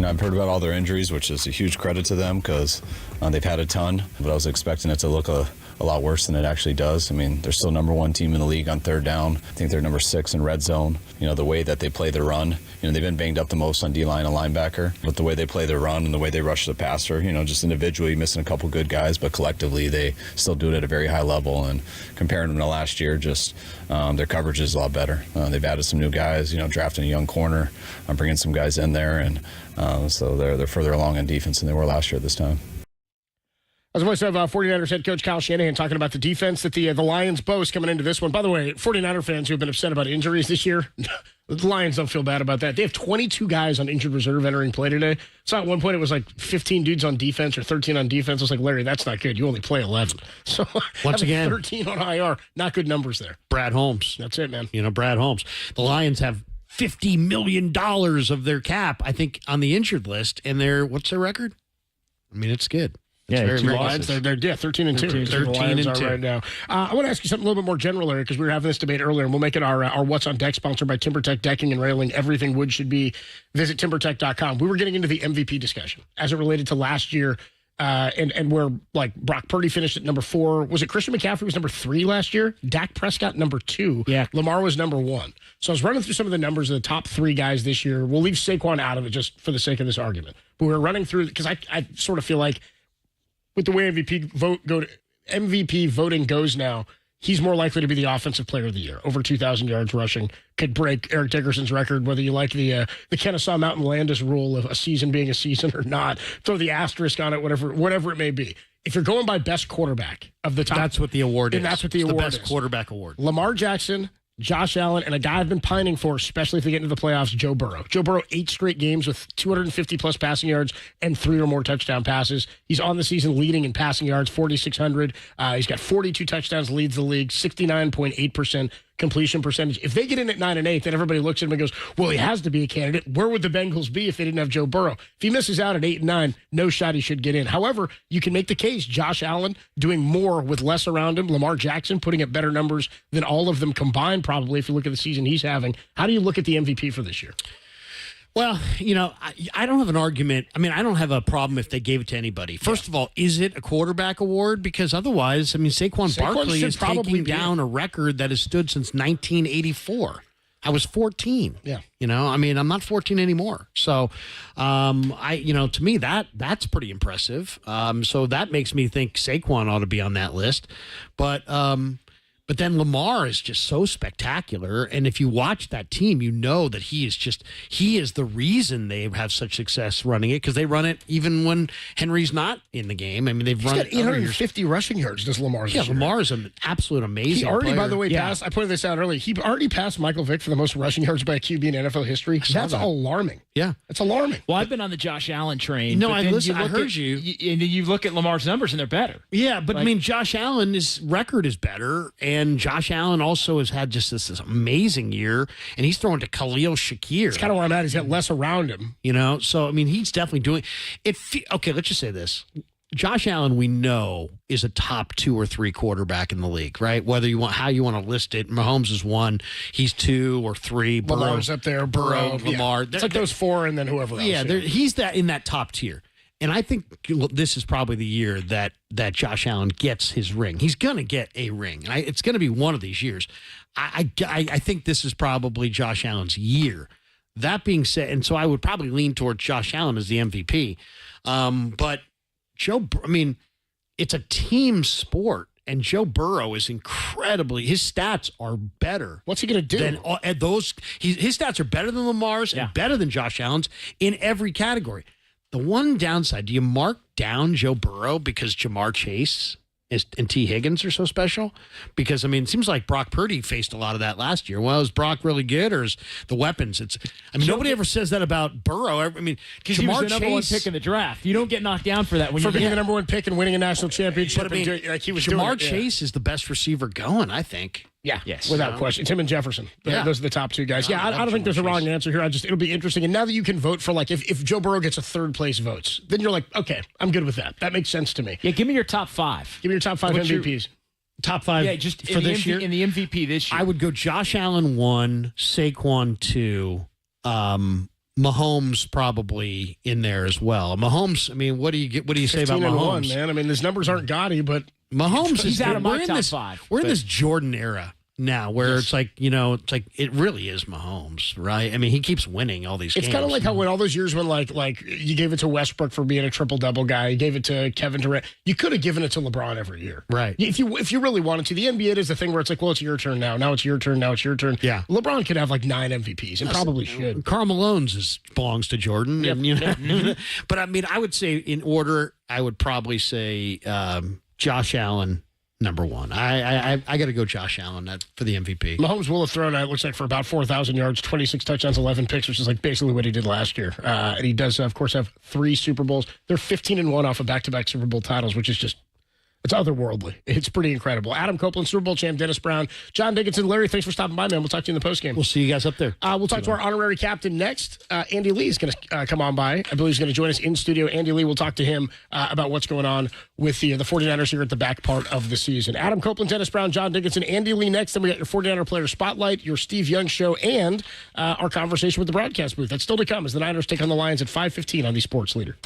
I've heard about all their injuries, which is a huge credit to them because they've had a ton, but I was expecting it to look a a lot worse than it actually does. I mean, they're still number 1 team in the league on third down. I think they're number 6 in red zone. The way that they play the run, they've been banged up the most on D-line and linebacker, but the way they play their run and the way they rush the passer, just individually missing a couple good guys, but collectively they still do it at a very high level. And comparing them to last year, just their coverage is a lot better. They've added some new guys, drafting a young corner, bringing some guys in there, and so they're further along in defense than they were last year at this time. As voice of 49ers head coach Kyle Shanahan talking about the defense that the Lions boast coming into this one. By the way, 49er fans who have been upset about injuries this year, the Lions don't feel bad about that. They have 22 guys on injured reserve entering play today. So at one point it was like 15 dudes on defense or 13 on defense. I was like, Larry, that's not good. You only play 11. So once again, 13 on IR, not good numbers there. Brad Holmes. That's it, man. Brad Holmes. The Lions have $50 million of their cap, I think, on the injured list. And what's their record? I mean, it's good. Yeah, they're 13-2. 13-2 right now. I want to ask you something a little bit more general, Larry, because we were having this debate earlier, and we'll make it our What's on Deck, sponsored by TimberTech Decking and Railing. Everything wood should be. Visit timbertech.com. We were getting into the MVP discussion as it related to last year, and where like Brock Purdy finished at number 4. Was it Christian McCaffrey was number 3 last year? Dak Prescott number 2. Yeah, Lamar was number 1. So I was running through some of the numbers of the top 3 guys this year. We'll leave Saquon out of it just for the sake of this argument. But we were running through because I sort of feel like, with the way MVP voting goes now, he's more likely to be the offensive player of the year. Over 2,000 yards rushing. Could break Eric Dickerson's record, whether you like the Kennesaw Mountain Landis rule of a season being a season or not. Throw the asterisk on it, whatever it may be. If you're going by best quarterback of the top, that's what the award is. And that's what the award is. The best quarterback award. Lamar Jackson, Josh Allen, and a guy I've been pining for, especially if they get into the playoffs, Joe Burrow. Joe Burrow, 8 straight games with 250-plus passing yards and 3 or more touchdown passes. He's on the season leading in passing yards, 4,600. He's got 42 touchdowns, leads the league, 69.8% completion percentage. If they get in at 9-8, then everybody looks at him and goes, well, he has to be a candidate. Where would the Bengals be if they didn't have Joe Burrow? If he misses out at 8-9, no shot he should get in. However, you can make the case Josh Allen doing more with less around him. Lamar Jackson putting up better numbers than all of them combined, probably, if you look at the season he's having. How do you look at the MVP for this year? Well, I don't have an argument. I mean, I don't have a problem if they gave it to anybody. First of all, is it a quarterback award? Because otherwise, I mean, Saquon Barkley is taking down a record that has stood since 1984. I was 14. Yeah. I mean, I'm not 14 anymore. So, to me, that's pretty impressive. So that makes me think Saquon ought to be on that list. But then Lamar is just so spectacular. And if you watch that team, you know that he is the reason they have such success running it, because they run it even when Henry's not in the game. I mean, they've run it 850 rushing yards, does Lamar. Yeah, Lamar is an absolute amazing He already, player. by the way, passed, I pointed this out earlier, he already passed Michael Vick for the most rushing yards by a QB in NFL history. That's alarming. Yeah. That's alarming. Well, I've been on the Josh Allen train. No, I heard you. And you look at Lamar's numbers, and they're better. Yeah, but I mean, Josh Allen's record is better, and Josh Allen also has had just this amazing year, and he's throwing to Khalil Shakir. It's kind of where I'm at. He's got less around him. So, I mean, he's definitely doing it. Okay, let's just say this. Josh Allen, we know, is a top 2 or 3 quarterback in the league, right? Whether you want, how you want to list it. Mahomes is 1. He's 2 or 3. Lamar's up there. Burrow, Lamar. It's like those 4 and then whoever else. Yeah, he's in that top tier. And I think this is probably the year that Josh Allen gets his ring. He's going to get a ring. And it's going to be one of these years. I think this is probably Josh Allen's year. That being said, and so I would probably lean towards Josh Allen as the MVP. But it's a team sport. And Joe Burrow is incredibly. His stats are better. What's he going to do? His stats are better than Lamar's and better than Josh Allen's in every category. The one downside, do you mark down Joe Burrow because Jamar Chase and T. Higgins are so special? Because, I mean, it seems like Brock Purdy faced a lot of that last year. Well, is Brock really good, or is the weapons? Nobody ever says that about Burrow. I mean, because he was the number 1 pick in the draft. You don't get knocked down for that. For being the number 1 pick and winning a national championship. But, Jamar Chase is the best receiver going, I think. Yeah, without question. Tim and Jefferson. Those are the top 2 guys. I don't think there's a wrong answer here. It'll be interesting. And now that you can vote for, like, if Joe Burrow gets a 3rd place votes, then you're like, okay, I'm good with that. That makes sense to me. Yeah, give me your top 5. Give me your top 5 MVPs. Top 5 for this year? In the MVP this year. I would go Josh Allen 1, Saquon 2, Mahomes probably in there as well. Mahomes, I mean, what do you say about 15-1, Mahomes? man. I mean, his numbers aren't gaudy, but Mahomes He's out of my top five. We're in this Jordan era now where it's like, it really is Mahomes, right? I mean, he keeps winning all these games. It's kind of like how when all those years when like you gave it to Westbrook for being a triple-double guy, you gave it to Kevin Durant. You could have given it to LeBron every year. Right. If you really wanted to. The NBA is the thing where it's like, well, it's your turn now. Now it's your turn. Now it's your turn. Yeah. LeBron could have like 9 MVPs and probably should. Karl Malone's belongs to Jordan. Yep. And, but I mean, I would say in order, I would probably say Josh Allen, number one. I got to go Josh Allen for the MVP. Mahomes will have thrown, it looks like, for about 4,000 yards, 26 touchdowns, 11 picks, which is like basically what he did last year. And he does, of course, have 3 Super Bowls. They're 15-1 off of back-to-back Super Bowl titles, which is just, it's otherworldly. It's pretty incredible. Adam Copeland, Super Bowl champ, Dennis Brown, John Dickinson, Larry, thanks for stopping by, man. We'll talk to you in the postgame. We'll see you guys up there. We'll talk to our honorary captain next. Andy Lee is going to come on by. I believe he's going to join us in studio. Andy Lee will talk to him about what's going on with the 49ers here at the back part of the season. Adam Copeland, Dennis Brown, John Dickinson, Andy Lee next. Then we got your 49er player spotlight, your Steve Young show, and our conversation with the broadcast booth. That's still to come as the Niners take on the Lions at 5:15 on the Sports Leader.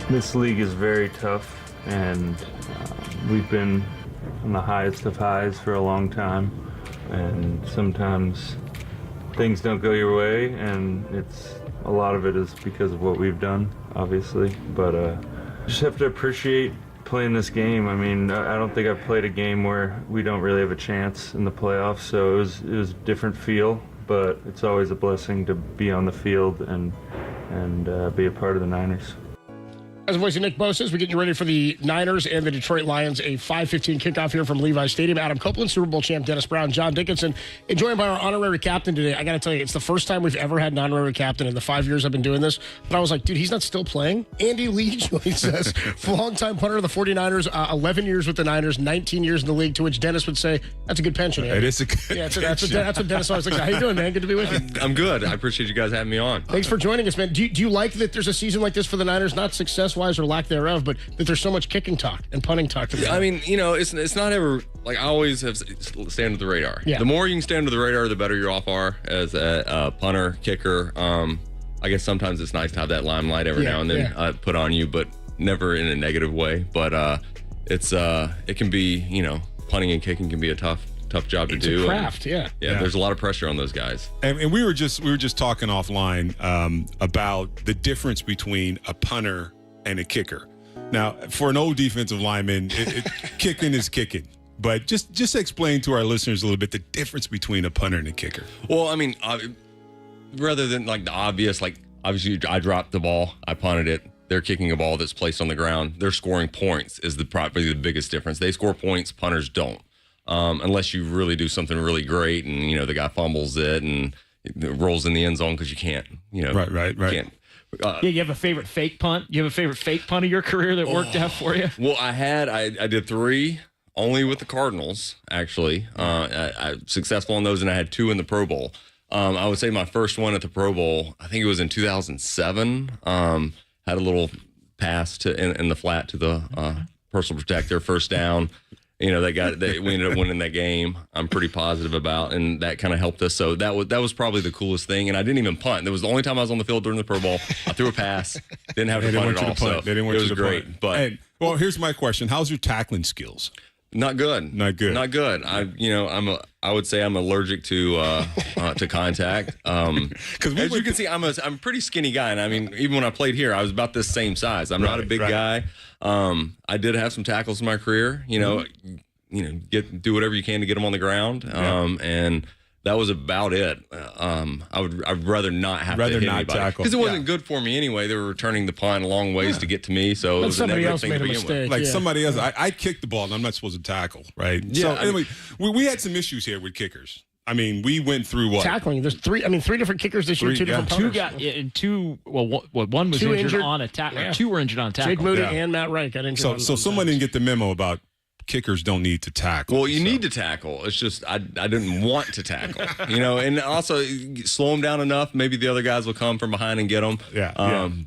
This league is very tough, and we've been on the highest of highs for a long time, and sometimes things don't go your way, and a lot of it is because of what we've done, obviously, but just have to appreciate playing this game. I mean, I don't think I've played a game where we don't really have a chance in the playoffs, so it was a different feel, but it's always a blessing to be on the field and be a part of the Niners. As the voice of Nick Bosa, we're getting you ready for the Niners and the Detroit Lions, a 5:15 kickoff here from Levi's Stadium. Adam Copeland, Super Bowl champ Dennis Brown, John Dickinson, and joined by our honorary captain today. I got to tell you, it's the first time we've ever had an honorary captain in the 5 years I've been doing this. But I was like, dude, he's not still playing? Andy Lee joins us, longtime punter of the 49ers, 11 years with the Niners, 19 years in the league, to which Dennis would say, that's a good pension, Andy. It is a good pension. That's what Dennis always thinks. How you doing, man? Good to be with you. I'm good. I appreciate you guys having me on. Thanks for joining us, man. Do you like that there's a season like this for the Niners, not success-wise or lack thereof, but that there's so much kicking talk and punting talk? I mean, it's not ever, like, I always have stand under the radar. Yeah. The more you can stand under the radar, the better you're off are as a punter, kicker. I guess sometimes it's nice to have that limelight every now and then put on you, but never in a negative way. But it can be, punting and kicking can be a tough job to do. It's a craft, yeah. There's a lot of pressure on those guys. And we were just talking offline about the difference between a punter and a kicker. Now, for an old defensive lineman, kicking is kicking. But just explain to our listeners a little bit the difference between a punter and a kicker. Well, I mean, rather than like the obvious, like obviously I dropped the ball, I punted it. They're kicking a ball that's placed on the ground. They're scoring points is probably the biggest difference. They score points, punters don't. Unless you really do something really great and, the guy fumbles it and it rolls in the end zone because you can't, Right. Can't. You have a favorite fake punt? You have a favorite fake punt of your career that worked out for you? Well, I did 3 only with the Cardinals, actually. I successful on those, and I had 2 in the Pro Bowl. I would say my first one at the Pro Bowl, I think it was in 2007, had a little pass in the flat to the personal protector, first down. We ended up winning that game. I'm pretty positive about, and that kind of helped us. So that was probably the coolest thing. And I didn't even punt. That was the only time I was on the field during the Pro Bowl. I threw a pass, didn't have to punt at all. So they didn't want it was great. But well, here's my question: how's your tackling skills? Not good. Not good. Not good. I would say I'm allergic to contact. Because as you can see, I'm a pretty skinny guy, and I mean, even when I played here, I was about this same size. I'm not a big guy. I did have some tackles in my career. Do whatever you can to get them on the ground. And that was about it. I'd rather not have to hit anybody because it wasn't good for me anyway. They were returning the punt a long ways to get to me, so it was a negative thing to begin with. Like somebody else, I kicked the ball and I'm not supposed to tackle, right? Yeah, so anyway, we had some issues here with kickers. I mean, we went through what? Tackling. There's 3 different kickers this year, 2 different punters. One was injured on a tackle. Yeah. 2 were injured on tackle. Jake Moody and Matt Wright got injured. So someone didn't get the memo about kickers don't need to tackle. Well, you need to tackle. It's just I didn't want to tackle, and also slow them down enough. Maybe the other guys will come from behind and get them.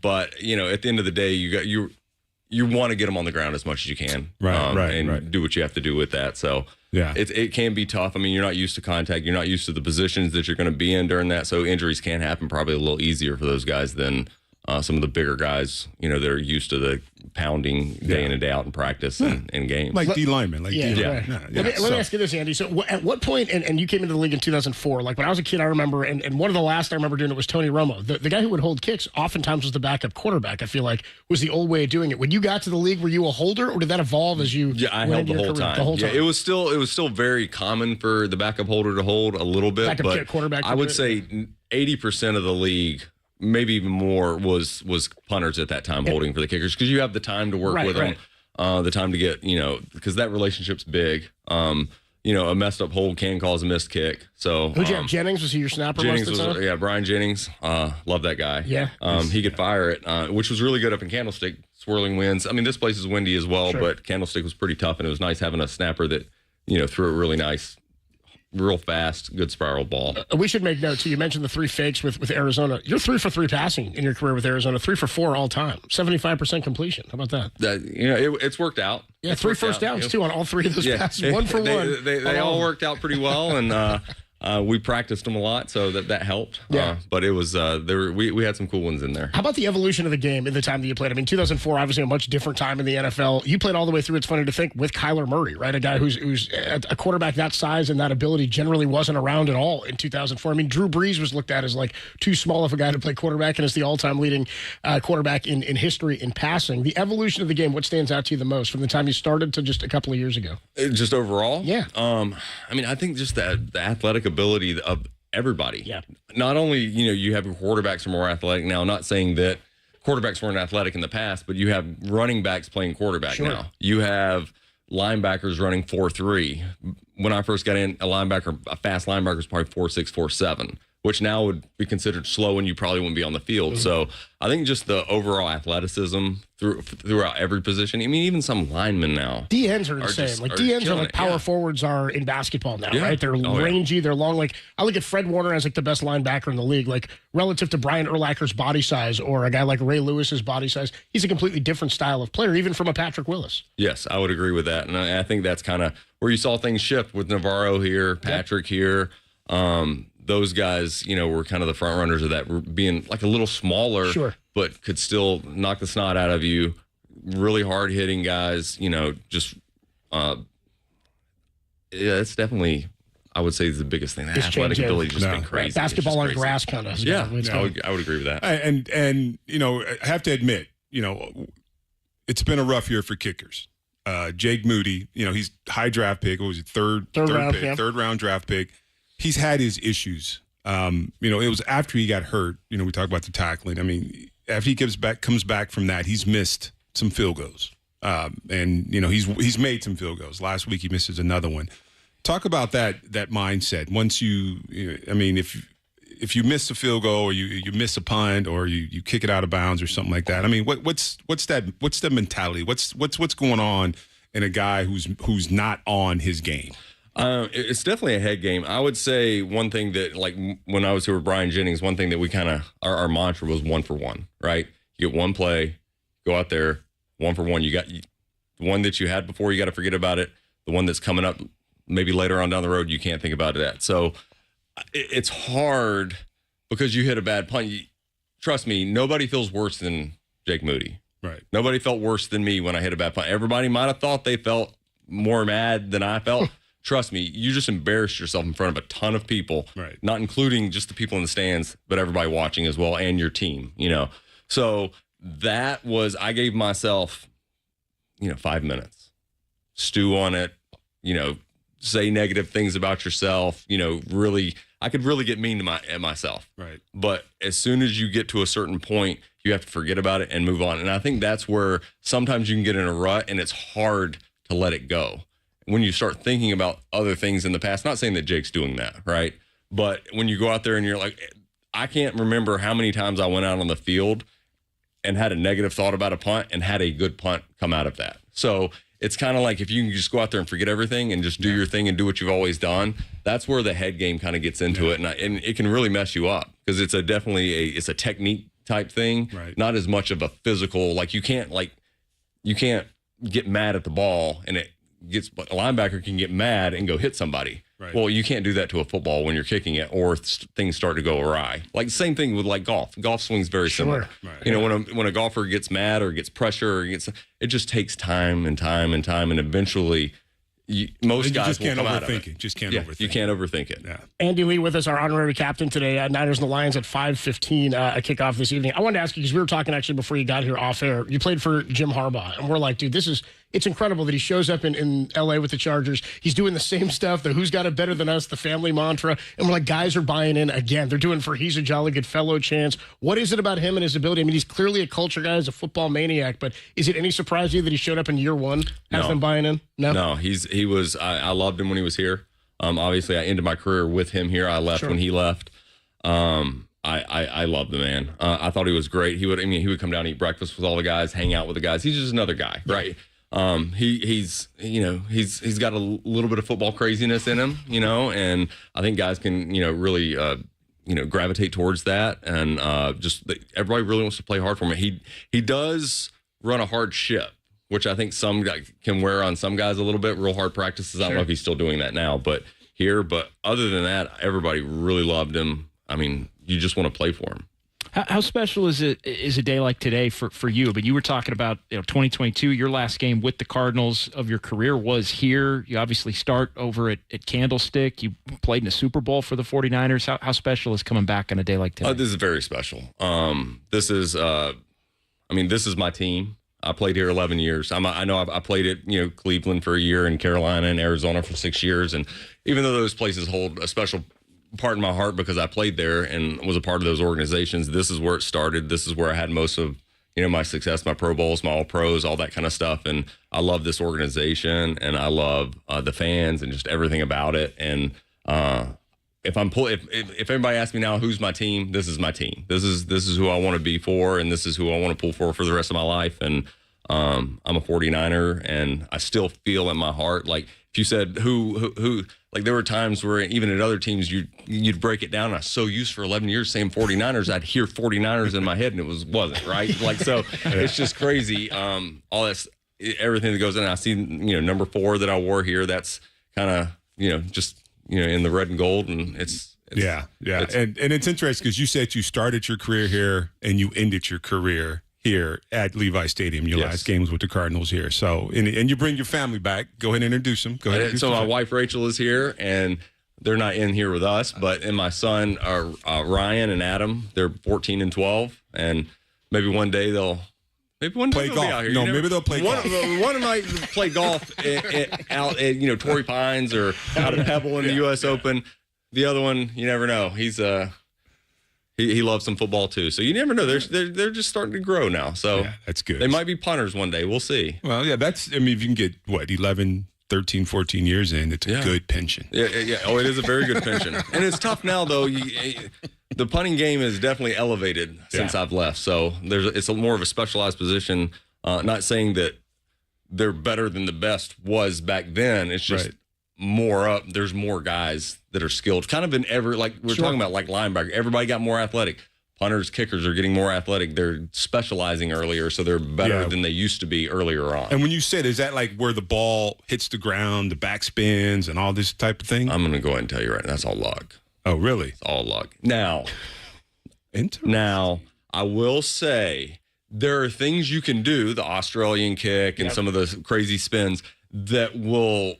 But at the end of the day, you want to get them on the ground as much as you can, and do what you have to do with that. So it can be tough. I mean, you're not used to contact. You're not used to the positions that you're going to be in during that. So injuries can happen probably a little easier for those guys than some of the bigger guys, that are used to the pounding day in and day out in practice and games. Like D linemen. Let me ask you this, Andy. So at what point, and you came into the league in 2004, like when I was a kid, I remember, and one of the last I remember doing it was Tony Romo. The guy who would hold kicks oftentimes was the backup quarterback, I feel like, was the old way of doing it. When you got to the league, were you a holder, or did that evolve as you I held the whole time. Yeah, it was still very common for the backup holder to hold a little bit, but quarterback I would say 80% of the league, maybe even more, was punters at that time holding for the kickers, because you have the time to work with them, the time to get, because that relationship's big. A messed up hold can cause a missed kick. So who'd you have? Jennings? Was he your snapper? Jennings was, Brian Jennings. Love that guy. Yeah. He could fire it, which was really good up in Candlestick. Swirling winds. I mean, this place is windy as well, but Candlestick was pretty tough, and it was nice having a snapper that, threw it really nice. Real fast, good spiral ball. We should make note, too. You mentioned the 3 fakes with Arizona. You're 3 for 3 passing in your career with Arizona, 3 for 4 all time, 75% completion. How about that? It's worked out. Yeah, 3 first downs, too, on all 3 of those passes. 1 for 1. They all worked out pretty well, and We practiced them a lot, so that helped. Yeah. But it was we had some cool ones in there. How about the evolution of the game in the time that you played? I mean, 2004, obviously a much different time in the NFL. You played all the way through. It's funny to think with Kyler Murray, right? A guy who's a quarterback that size and that ability generally wasn't around at all in 2004. I mean, Drew Brees was looked at as like too small of a guy to play quarterback, and is the all-time leading quarterback in history in passing. The evolution of the game, what stands out to you the most from the time you started to just a couple of years ago? Just overall? Yeah. I mean, I think just the athletic ability of everybody. Yeah. Not only, you have your quarterbacks are more athletic now, not saying that quarterbacks weren't athletic in the past, but you have running backs playing quarterback now. You have linebackers running 4.3. When I first got in, a fast linebacker was probably 4.6, 4.7, which now would be considered slow and you probably wouldn't be on the field. Mm-hmm. So I think just the overall athleticism throughout every position. I mean, even some linemen now. DNs are insane. DNs are like power forwards are in basketball now, right? They're rangy, they're long. Like I look at Fred Warner as like the best linebacker in the league. Like relative to Brian Urlacher's body size or a guy like Ray Lewis's body size, he's a completely different style of player, even from a Patrick Willis. Yes, I would agree with that. And I think that's kind of where you saw things shift with Navarro here, Patrick here. Those guys, were kind of the front runners of that, being like a little smaller, but could still knock the snot out of you. Really hard hitting guys, just, it's definitely, I would say, is the biggest thing. The athletic ability has just been crazy. Basketball on grass kind of. Yeah, I would agree with that. And I have to admit, it's been a rough year for kickers. Jake Moody, he's high draft pick. What was it? Third round draft pick. He's had his issues. It was after he got hurt. We talk about the tackling. I mean, after he comes back from that, he's missed some field goals. And he's made some field goals. Last week he misses another one. Talk about that mindset. Once if you miss a field goal or you miss a punt or you kick it out of bounds or something like that. I mean, what's the mentality? What's going on in a guy who's not on his game? It's definitely a head game. I would say one thing that, like when I was here with Brian Jennings, one thing that we kind of, our mantra was 1 for 1, right? You get one play, go out there, 1 for 1. You got the one that you had before, you got to forget about it. The one that's coming up maybe later on down the road, you can't think about that. So it's hard because you hit a bad punt. Trust me, nobody feels worse than Jake Moody. Right. Nobody felt worse than me when I hit a bad punt. Everybody might have thought they felt more mad than I felt. Trust me, you just embarrassed yourself in front of a ton of people, right? Not including just the people in the stands, but everybody watching as well and your team, So that was, I gave myself, 5 minutes. Stew on it, say negative things about yourself, really, I could really get mean to myself. Right. But as soon as you get to a certain point, you have to forget about it and move on. And I think that's where sometimes you can get in a rut and it's hard to let it go. When you start thinking about other things in the past, not saying that Jake's doing that, right? But when you go out there and you're like, I can't remember how many times I went out on the field and had a negative thought about a punt and had a good punt come out of that. So it's kind of like if you can just go out there and forget everything and just do your thing and do what you've always done, that's where the head game kind of gets into it. And it can really mess you up because it's it's a technique type thing, right? Not as much of a physical, you can't get mad at the ball and a linebacker can get mad and go hit somebody. Right. Well, you can't do that to a football when you're kicking it or things start to go awry. Like same thing with golf. Golf swing's very similar. Right. When a golfer gets mad or gets pressure or it just takes time and time and time, and eventually most guys will come out of it. Just can't overthink it. You can't overthink it. Yeah. Andy Lee with us, our honorary captain today. Niners and the Lions at 5:15 a kickoff this evening. I wanted to ask you, because we were talking actually before you got here off air. You played for Jim Harbaugh, and we're like, dude, it's incredible that he shows up in L.A. with the Chargers. He's doing the same stuff, the who's got it better than us, the family mantra. And we're like, guys are buying in again. They're doing for he's a jolly good fellow chance. What is it about him and his ability? I mean, he's clearly a culture guy, he's a football maniac, but is it any surprise to you that he showed up in year one, has them buying in? No, he was, I loved him when he was here. Obviously, I ended my career with him here. I left when he left. I love the man. I thought he was great. He would come down and eat breakfast with all the guys, hang out with the guys. He's just another guy, right? He's got a little bit of football craziness in him, and I think guys can, really, gravitate towards that. And everybody really wants to play hard for him. He does run a hard ship, which I think some guy can wear on some guys a little bit, real hard practices. I don't know if he's still doing that now, but here. But other than that, everybody really loved him. I mean, you just want to play for him. How special is a day like today for you? But you were talking about 2022, your last game with the Cardinals of your career was here. You obviously start over at Candlestick. You played in a Super Bowl for the 49ers. How special is coming back on a day like today? This is very special. This is my team. I played here 11 years. I know I played at Cleveland for a year and Carolina and Arizona for 6 years. And even though those places hold a special part in my heart because I played there and was a part of those organizations, this is where it started. This is where I had most of my success, my Pro Bowls, my All Pros, all that kind of stuff. And I love this organization and I love the fans and just everything about it. And if everybody asks me now who's my team, this is my team. This is who I want to be for, and this is who I want to pull for the rest of my life. And I'm a 49er, and I still feel in my heart, like if you said who like there were times where even at other teams you'd break it down. And I was so used for 11 years saying 49ers, I'd hear 49ers in my head, and it wasn't right. Like so, it's just crazy. All that's everything that goes in. I see number 4 that I wore here. That's kind of just in the red and gold, and it's and it's interesting because you said you started your career here and you ended your career here at Levi Stadium. Your last game was with the Cardinals here. So, and you bring your family back. Go ahead and introduce them. Go ahead. So my wife Rachel is here, and they're not in here with us, and my son are Ryan and Adam. They're 14 and 12, and maybe one day they'll. Maybe one day play they'll golf. Be out here. No, maybe they'll play golf. One might play golf out at Torrey Pines or out at Pebble in the U.S. Open. The other one, you never know. He's he loves some football too. So you never know. They're just starting to grow now. So that's good. They might be punters one day. We'll see. Well, if you can get 11, 13, 14 years in, it's a good pension. Yeah. Oh, it is a very good pension. And it's tough now though. The punting game is definitely elevated since I've left. So it's more of a specialized position. Not saying that they're better than the best was back then. It's just more up. There's more guys that are skilled. Kind of in like we're talking about, like linebacker. Everybody got more athletic. Punters, kickers are getting more athletic. They're specializing earlier, so they're better than they used to be earlier on. And when you said, is that like where the ball hits the ground, the back spins, and all this type of thing? I'm going to go ahead and tell you right now, that's all luck. Oh, really? It's all luck. Now, I will say there are things you can do, the Australian kick and some of the crazy spins, that will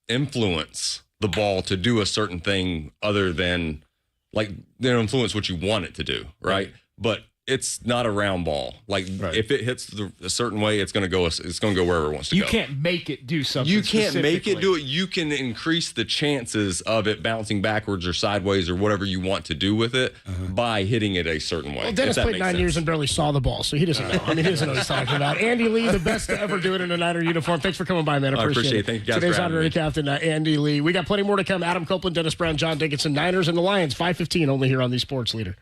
influence the ball to do a certain thing other than, like, they'll influence what you want it to do, right? But it's not a round ball. Like if it hits a certain way, it's going to go. It's going to go wherever it wants to go. You can't make it do something. You can't make it do it. You can increase the chances of it bouncing backwards or sideways or whatever you want to do with it by hitting it a certain way. Well, Dennis played 9 years and barely saw the ball, so he doesn't know. I mean, he doesn't know what he's talking about. Andy Lee, the best to ever do it in a Niner uniform. Thanks for coming by, man. I appreciate it. Thank you guys Today's for having honorary me. captain, Andy Lee. We got plenty more to come. Adam Copeland, Dennis Brown, John Dickinson, Niners and the Lions. 5:15 only here on the Sports Leader.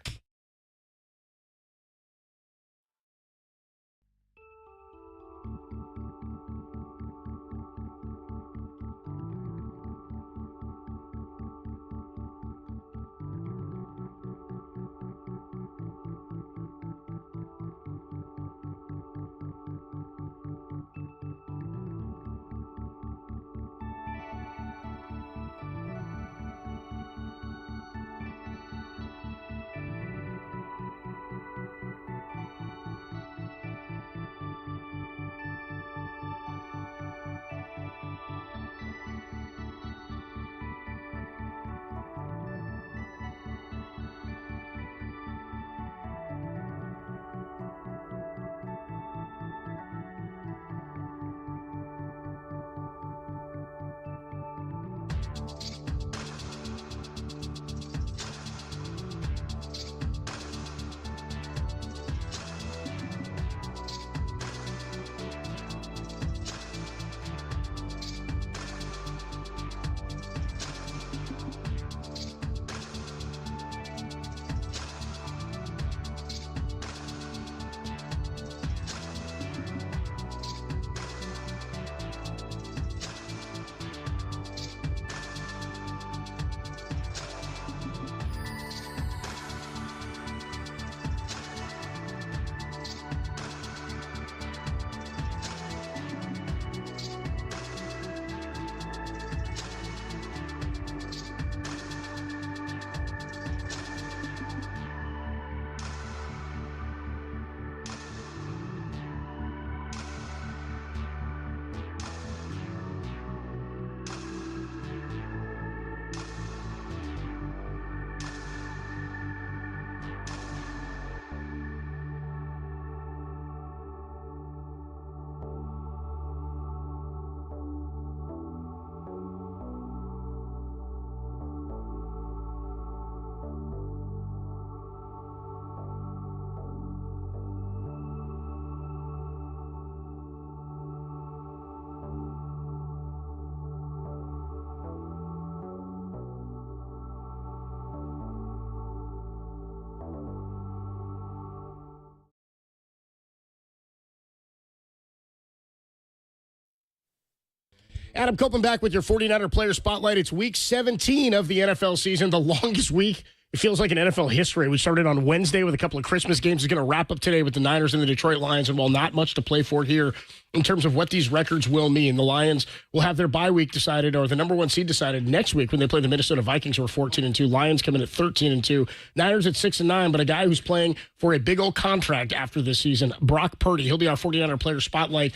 Adam Copeland back with your 49er player spotlight. It's week 17 of the NFL season, the longest week. It feels like in NFL history. We started on Wednesday with a couple of Christmas games. It's going to wrap up today with the Niners and the Detroit Lions. And while not much to play for here in terms of what these records will mean, the Lions will have their bye week decided, or the number one seed decided next week when they play the Minnesota Vikings, who are 14-2. Lions come in at 13-2. Niners at 6-9. But a guy who's playing for a big old contract after this season, Brock Purdy. He'll be our 49er player spotlight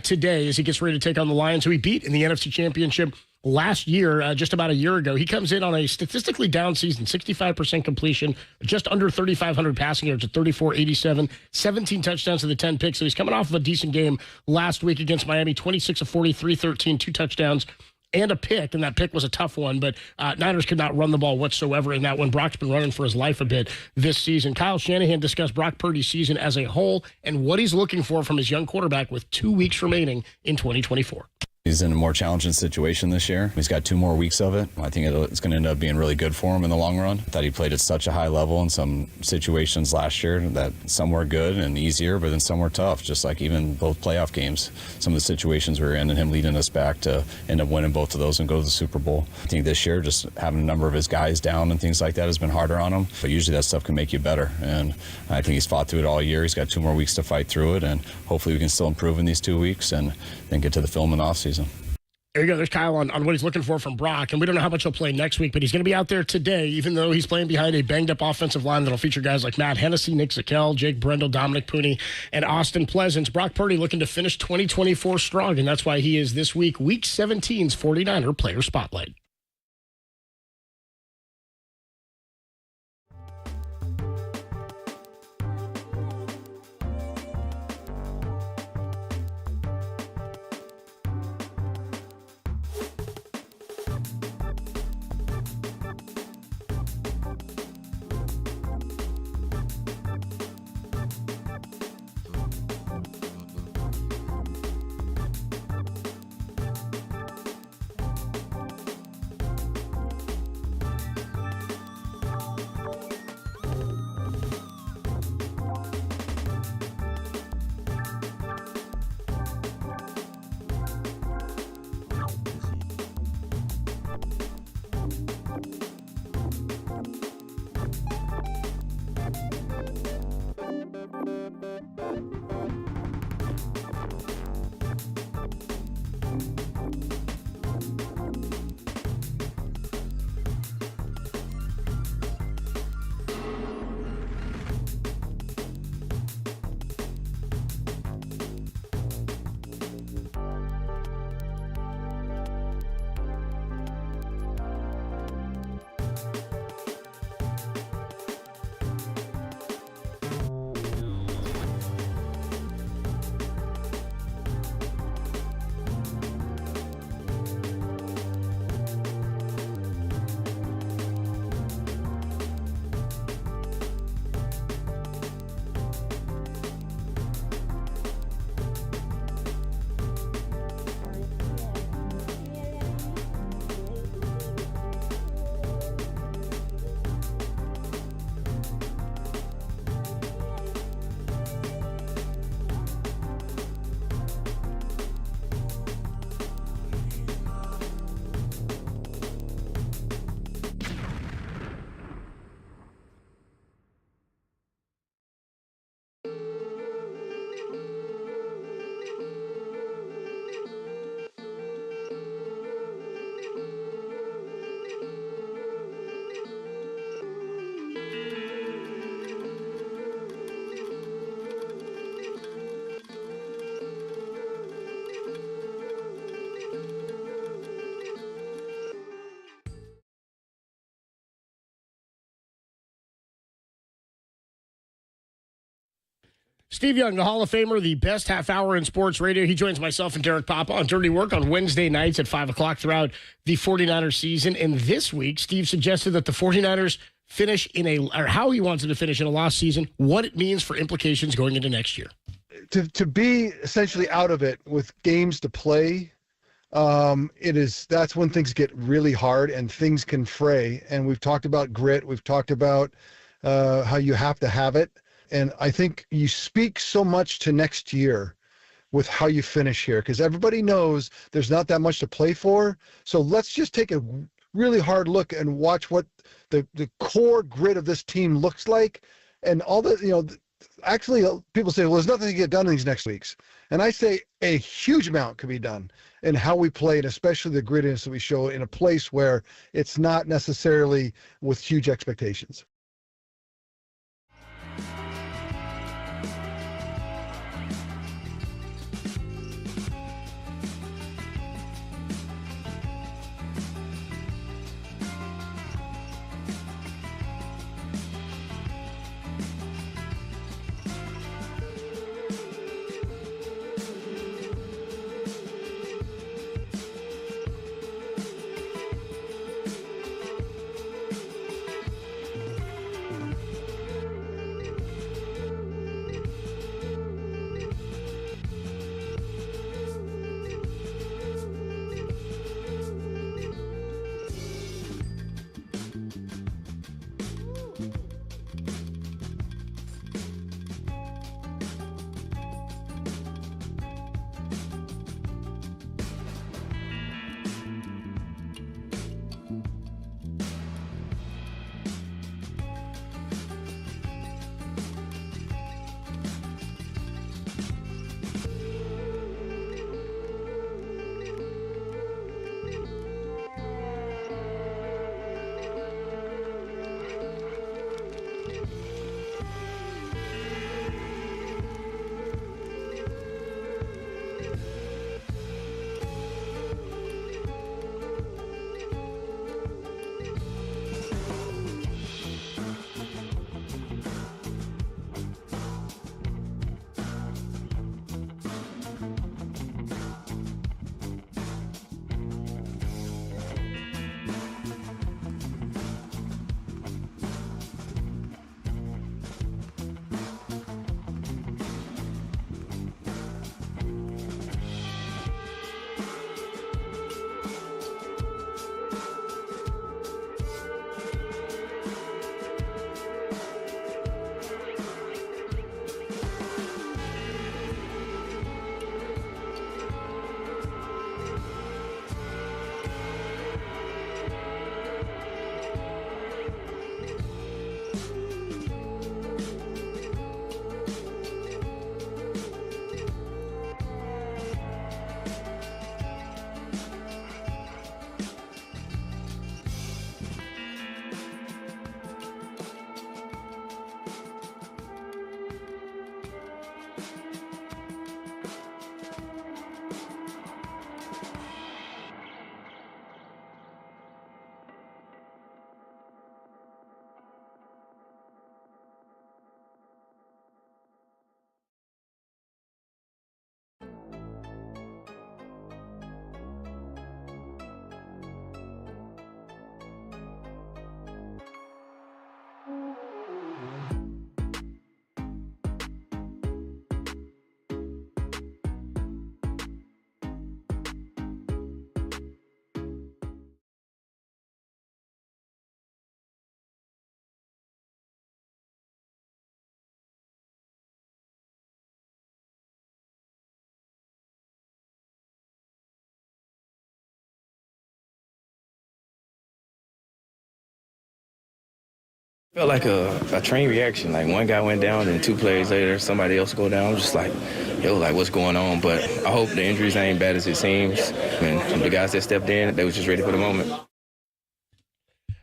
today as he gets ready to take on the Lions, who he beat in the NFC Championship last year, just about a year ago. He comes in on a statistically down season, 65% completion, just under 3,500 passing yards at 34-87, 17 touchdowns to the 10 picks. So he's coming off of a decent game last week against Miami, 26 of 40, 313, 2 touchdowns and a pick, and that pick was a tough one, but Niners could not run the ball whatsoever in that one. Brock's been running for his life a bit this season. Kyle Shanahan discussed Brock Purdy's season as a whole and what he's looking for from his young quarterback with 2 weeks remaining in 2024. He's in a more challenging situation this year. He's got 2 more weeks of it. I think it's going to end up being really good for him in the long run. I thought he played at such a high level in some situations last year that some were good and easier, but then some were tough, just like even both playoff games. Some of the situations we were in and him leading us back to end up winning both of those and go to the Super Bowl. I think this year just having a number of his guys down and things like that has been harder on him, but usually that stuff can make you better. And I think he's fought through it all year. He's got 2 more weeks to fight through it, and hopefully we can still improve in these 2 weeks and then get to the film in the offseason. There you go. There's Kyle on what he's looking for from Brock. And we don't know how much he'll play next week, but he's going to be out there today, even though he's playing behind a banged-up offensive line that'll feature guys like Matt Hennessy, Nick Zakelj, Jake Brendel, Dominic Pooney, and Austin Pleasance. Brock Purdy looking to finish 2024 strong, and that's why he is this week 17's 49er Player Spotlight. Steve Young, the Hall of Famer, the best half hour in sports radio. He joins myself and Derek Papa on Dirty Work on Wednesday nights at 5 o'clock throughout the 49ers season. And this week, Steve suggested that the 49ers finish or how he wants them to finish in a lost season, what it means for implications going into next year. To be essentially out of it with games to play, that's when things get really hard and things can fray. And we've talked about grit. We've talked about how you have to have it. And I think you speak so much to next year with how you finish here, because everybody knows there's not that much to play for. So let's just take a really hard look and watch what the core grit of this team looks like. And all the, actually people say, well, there's nothing to get done in these next weeks. And I say a huge amount can be done in how we play, and especially the grittiness that we show in a place where it's not necessarily with huge expectations. Felt like a train reaction. Like one guy went down, and 2 plays later, somebody else go down. Just like, like what's going on? But I hope the injuries ain't bad as it seems. And the guys that stepped in, they was just ready for the moment.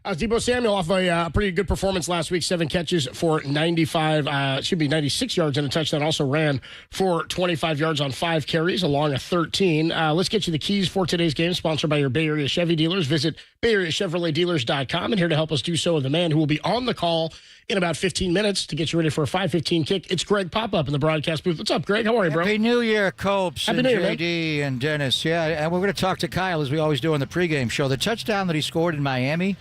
Deebo Samuel off a pretty good performance last week. 7 catches for 96 yards and a touchdown. Also ran for 25 yards on 5 carries along a 13. Let's get you the keys for today's game, sponsored by your Bay Area Chevy dealers. Visit BayAreaChevroletDealers.com. And here to help us do so are the man who will be on the call in about 15 minutes to get you ready for a 5:15 kick. It's Greg Pop-Up in the broadcast booth. What's up, Greg? How are you, bro? Happy New Year, Copes Happy and New Year, JD and Dennis. Yeah, and we're going to talk to Kyle as we always do on the pregame show. The touchdown that he scored in Miami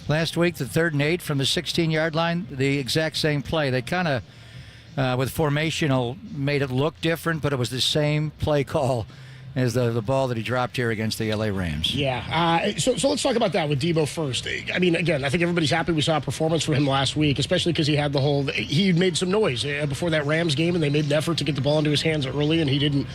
last week, the 3rd and 8 from the 16-yard line, the exact same play. They kind of, with formational, made it look different, but it was the same play call as the ball that he dropped here against the L.A. Rams. Yeah. So let's talk about that with Debo first. I mean, again, I think everybody's happy we saw a performance from him last week, especially because he made some noise before that Rams game, and they made an effort to get the ball into his hands early, and he didn't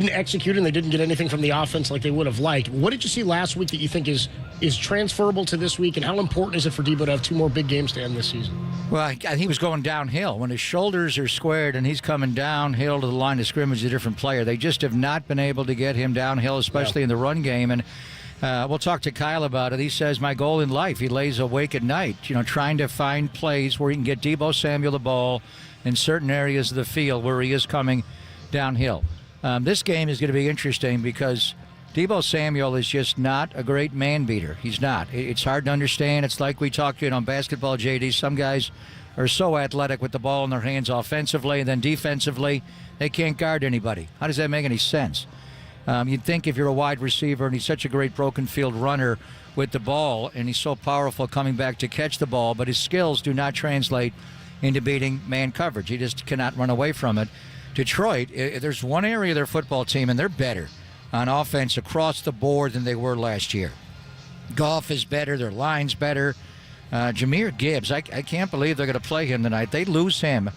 execute, and they didn't get anything from the offense like they would have liked. What did you see last week that you think is transferable to this week, and how important is it for Debo to have 2 more big games to end this season? Well, he was going downhill. When his shoulders are squared and he's coming downhill to the line of scrimmage, a different player. They just have not been able to get him downhill, especially in the run game. And we'll talk to Kyle about it. He says, my goal in life, he lays awake at night, trying to find plays where he can get Debo Samuel the ball in certain areas of the field where he is coming downhill. This game is going to be interesting because Debo Samuel is just not a great man beater. He's not. It's hard to understand. It's like we talked in on basketball, JD. Some guys are so athletic with the ball in their hands offensively, and then defensively, they can't guard anybody. How does that make any sense? You'd think if you're a wide receiver and he's such a great broken field runner with the ball, and he's so powerful coming back to catch the ball, but his skills do not translate into beating man coverage. He just cannot run away from it. Detroit, there's one area of their football team, and they're better on offense across the board than they were last year. Goff is better. Their line's better. Jahmyr Gibbs, I can't believe they're going to play him tonight. They lose him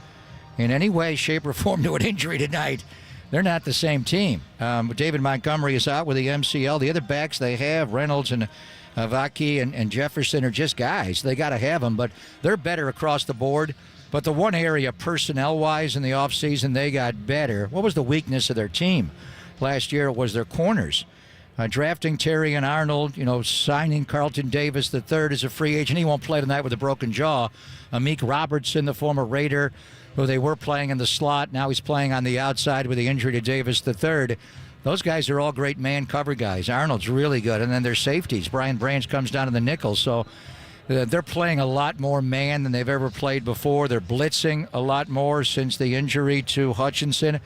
in any way, shape, or form to an injury tonight. They're not the same team. David Montgomery is out with the MCL. The other backs they have, Reynolds and Vaki and Jefferson, are just guys. They got to have them, but they're better across the board. But the one area personnel-wise in the offseason they got better, what was the weakness of their team last year? It was their corners. Drafting Terry and Arnold, signing Carlton Davis III as a free agent. He won't play tonight with a broken jaw. Amik Robertson, the former Raider, who they were playing in the slot. Now he's playing on the outside with the injury to Davis III. Those guys are all great man cover guys. Arnold's really good. And then their safeties. Brian Branch comes down to the nickel. So they're playing a lot more man than they've ever played before. They're blitzing a lot more since the injury to Hutchinson.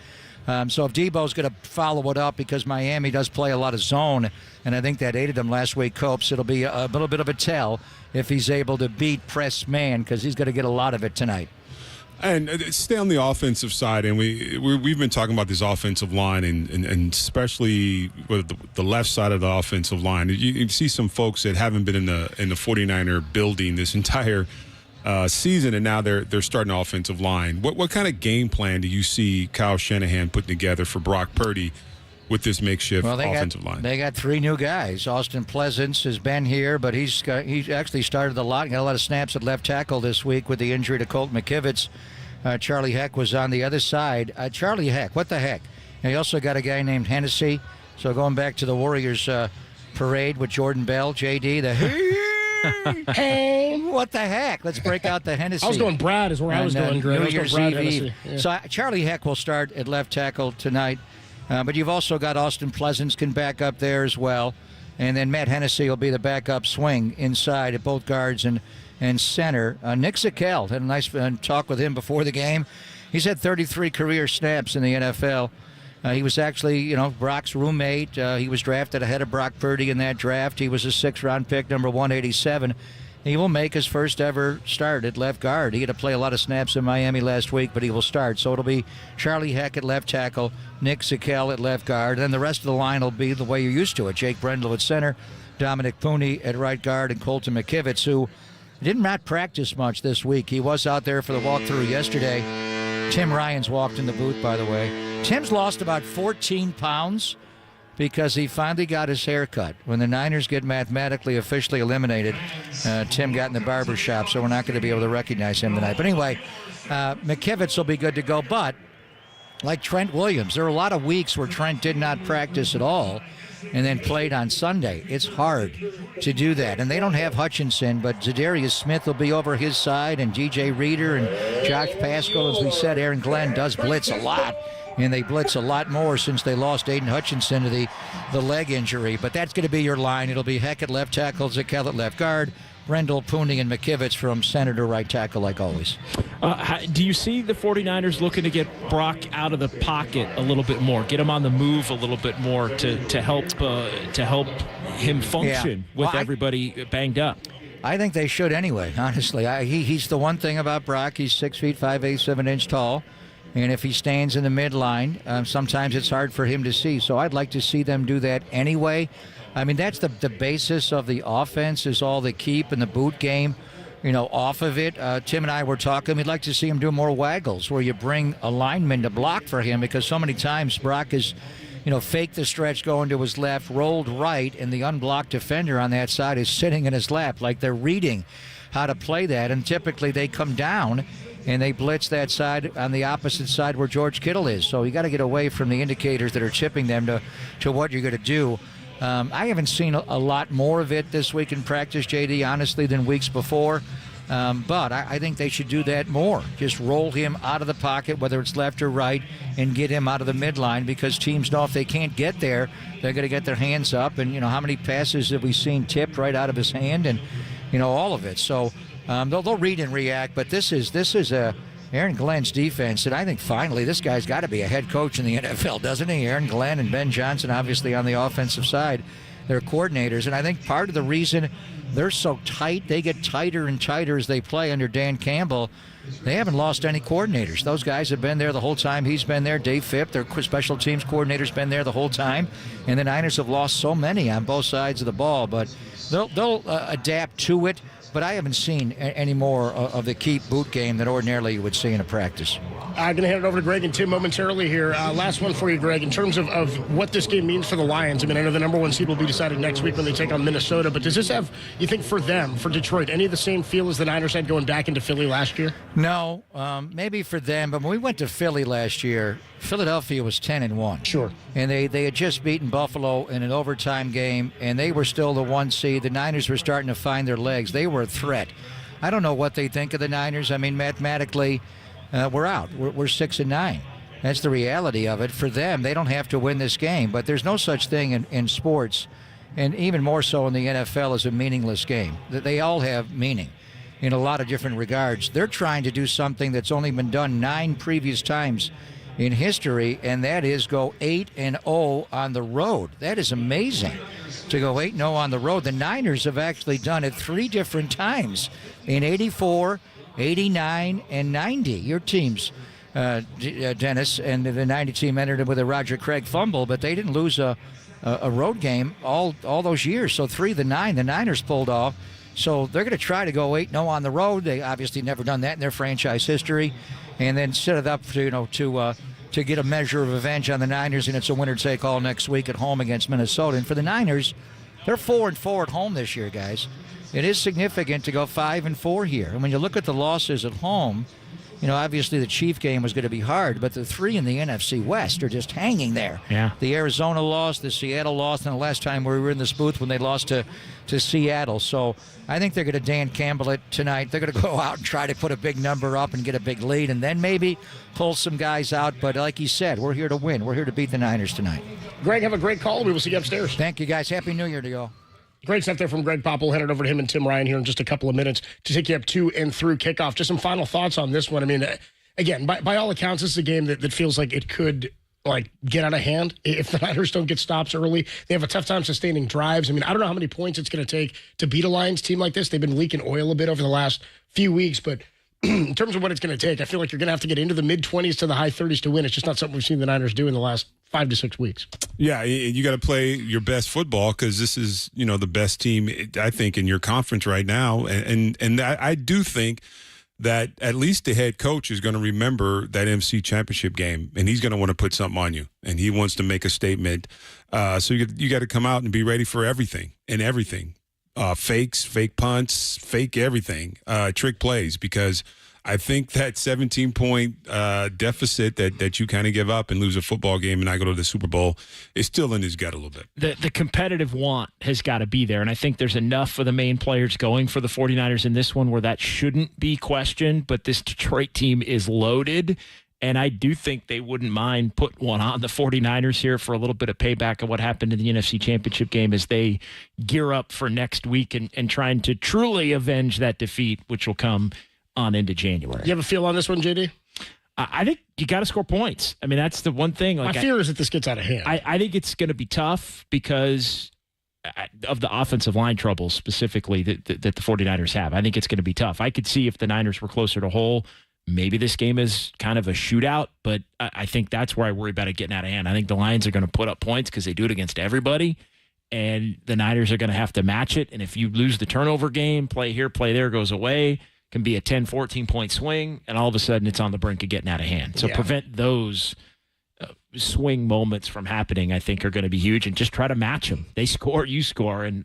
So if Debo's going to follow it up, because Miami does play a lot of zone, and I think that aided them last week, Copes, it'll be a little bit of a tell if he's able to beat press man, because he's going to get a lot of it tonight. And stay on the offensive side, and we've been talking about this offensive line, and especially with the left side of the offensive line. You see some folks that haven't been in the 49er building this entire season, and now they're starting the offensive line. What kind of game plan do you see Kyle Shanahan putting together for Brock Purdy with this makeshift offensive line? They got 3 new guys. Austin Pleasance has been here, but he actually started a lot. Got a lot of snaps at left tackle this week with the injury to Colt McKivitz. Charlie Heck was on the other side. Charlie Heck, what the heck? And he also got a guy named Hennessy. So going back to the Warriors parade with Jordan Bell, JD, hey, what the heck? Let's break out the Hennessy. I was going Brad is where I was going, Greg. New Year's Eve. Yeah. So Charlie Heck will start at left tackle tonight. But you've also got Austin Pleasance can back up there as well. And then Matt Hennessy will be the backup swing inside at both guards and center. Nick Zakel, had a nice talk with him before the game. He's had 33 career snaps in the NFL. He was actually, Brock's roommate. He was drafted ahead of Brock Purdy in that draft. He was a 6th-round pick, number 187. He will make his first ever start at left guard. He had to play a lot of snaps in Miami last week, but he will start. So it'll be Charlie Heck at left tackle, Nick Zakel at left guard, and then the rest of the line will be the way you're used to it. Jake Brendel at center, Dominic Pooney at right guard, and Colton McKivitz, who did not practice much this week. He was out there for the walkthrough yesterday. Tim Ryan's walked in the booth, by the way. Tim's lost about 14 pounds because he finally got his hair cut. When the Niners get mathematically officially eliminated, Tim got in the barber shop, so we're not going to be able to recognize him tonight. But anyway, McKivitz will be good to go. But like Trent Williams, there are a lot of weeks where Trent did not practice at all and then played on Sunday. It's hard to do that. And they don't have Hutchinson, but Zadarius Smith will be over his side, and DJ Reader and Josh Pascal. As we said, Aaron Glenn does blitz a lot, and they blitz a lot more since they lost Aiden Hutchinson to the leg injury. But that's going to be your line. It'll be Heck at left tackle, Zakel at left guard, Brendel, Pooney, and McKivitz from center to right tackle, like always. Do you see the 49ers looking to get Brock out of the pocket a little bit more, get him on the move a little bit more to help him function with everybody banged up? I think they should anyway, honestly. He's the one thing about Brock. He's 6 feet, 5'8", 7 inch tall. And if he stands in the midline, sometimes it's hard for him to see. So I'd like to see them do that anyway. I mean, that's the basis of the offense is all the keep and the boot game, off of it. Tim and I were talking. We'd like to see him do more waggles where you bring a lineman to block for him because so many times Brock is, faked the stretch going to his left, rolled right, and the unblocked defender on that side is sitting in his lap like they're reading how to play that. And typically they come down and they blitz that side on the opposite side where George Kittle is. So you got to get away from the indicators that are chipping them to what you're going to do. I haven't seen a lot more of it this week in practice, JD, honestly, than weeks before. But I think they should do that more. Just roll him out of the pocket, whether it's left or right, and get him out of the midline because teams know if they can't get there, they're going to get their hands up. And, how many passes have we seen tipped right out of his hand and, all of it. So they'll read and react. But this is Aaron Glenn's defense, and I think finally this guy's got to be a head coach in the NFL, doesn't he? Aaron Glenn and Ben Johnson, obviously on the offensive side, they're coordinators, and I think part of the reason they're so tight, they get tighter and tighter as they play under Dan Campbell. They haven't lost any coordinators. Those guys have been there the whole time he's been there. Dave Phipp, their special teams coordinator's been there the whole time, and the Niners have lost so many on both sides of the ball, but they'll adapt to it. But I haven't seen any more of the keep boot game than ordinarily you would see in a practice. I'm going to hand it over to Greg and Tim momentarily here. Last one for you, Greg, in terms of what this game means for the Lions. I mean, I know the number one seed will be decided next week when they take on Minnesota, but does this have, you think, for them, for Detroit, any of the same feel as the Niners had going back into Philly last year? No, maybe for them, but when we went to Philly last year, Philadelphia was 10-1. Sure. And they had just beaten Buffalo in an overtime game, and they were still the one seed. The Niners were starting to find their legs. They were a threat. I don't know what they think of the Niners. I mean, mathematically, we're out. We're 6-9. That's the reality of it. For them, they don't have to win this game, but there's no such thing in sports, and even more so in the NFL, as a meaningless game. They all have meaning in a lot of different regards. They're trying to do something that's only been done 9 previous times in history, and that is go 8-0 on the road. That is amazing to go 8-0 on the road. The Niners have actually done it 3 different times in 84, 89, and 90. Your teams, Dennis, and the 90 team entered it with a Roger Craig fumble, but they didn't lose a road game all those years. So 3 of the 9, the Niners pulled off. So they're going to try to go 8-0 on the road. They obviously never done that in their franchise history. And then set it up to get a measure of revenge on the Niners, and it's a winner-take-all next week at home against Minnesota. And for the Niners, they're 4-4 at home this year, guys. It is significant to go 5-4 here. And when you look at the losses at home, obviously the Chief game was going to be hard, but the 3 in the NFC West are just hanging there. Yeah. The Arizona loss, the Seattle loss, and the last time we were in this booth when they lost to Seattle. So I think they're going to Dan Campbell it tonight. They're going to go out and try to put a big number up and get a big lead, and then maybe pull some guys out. But like you said, we're here to win. We're here to beat the Niners tonight. Greg, have a great call. We will see you upstairs. Thank you, guys. Happy New Year to you all. Great stuff there from Greg Pop. We'll hand it over to him and Tim Ryan here in just a couple of minutes to take you up to and through kickoff. Just some final thoughts on this one. I mean, again, by all accounts, this is a game that feels like it could get out of hand if the Niners don't get stops early. They have a tough time sustaining drives. I mean, I don't know how many points it's going to take to beat a Lions team like this. They've been leaking oil a bit over the last few weeks, but in terms of what it's going to take, I feel like you're going to have to get into the mid-20s to the high 30s to win. It's just not something we've seen the Niners do in the last 5 to 6 weeks. Yeah, you got to play your best football because this is, the best team, I think, in your conference right now. And I do think that at least the head coach is going to remember that NFC championship game, and he's going to want to put something on you, and he wants to make a statement. So you got to come out and be ready for everything. Fakes, fake punts, fake everything, trick plays, because I think that 17-point deficit that you kind of give up and lose a football game and not go to the Super Bowl is still in his gut a little bit. The competitive want has got to be there, and I think there's enough for the main players going for the 49ers in this one where that shouldn't be questioned, but this Detroit team is loaded, and I do think they wouldn't mind putting one on the 49ers here for a little bit of payback of what happened in the NFC Championship game as they gear up for next week and trying to truly avenge that defeat, which will come on into January. You have a feel on this one, JD? I think you got to score points. I mean, that's the one thing. My fear is that this gets out of hand. I think it's going to be tough because of the offensive line troubles specifically that the 49ers have. I think it's going to be tough. I could see if the Niners were closer to whole, maybe this game is kind of a shootout, but I think that's where I worry about it getting out of hand. I think the Lions are going to put up points because they do it against everybody, and the Niners are going to have to match it. And if you lose the turnover game, play here, play there goes away, can be a 10, 14-point swing, and all of a sudden it's on the brink of getting out of hand. So prevent those swing moments from happening, I think, are going to be huge, and just try to match them. They score, you score, and,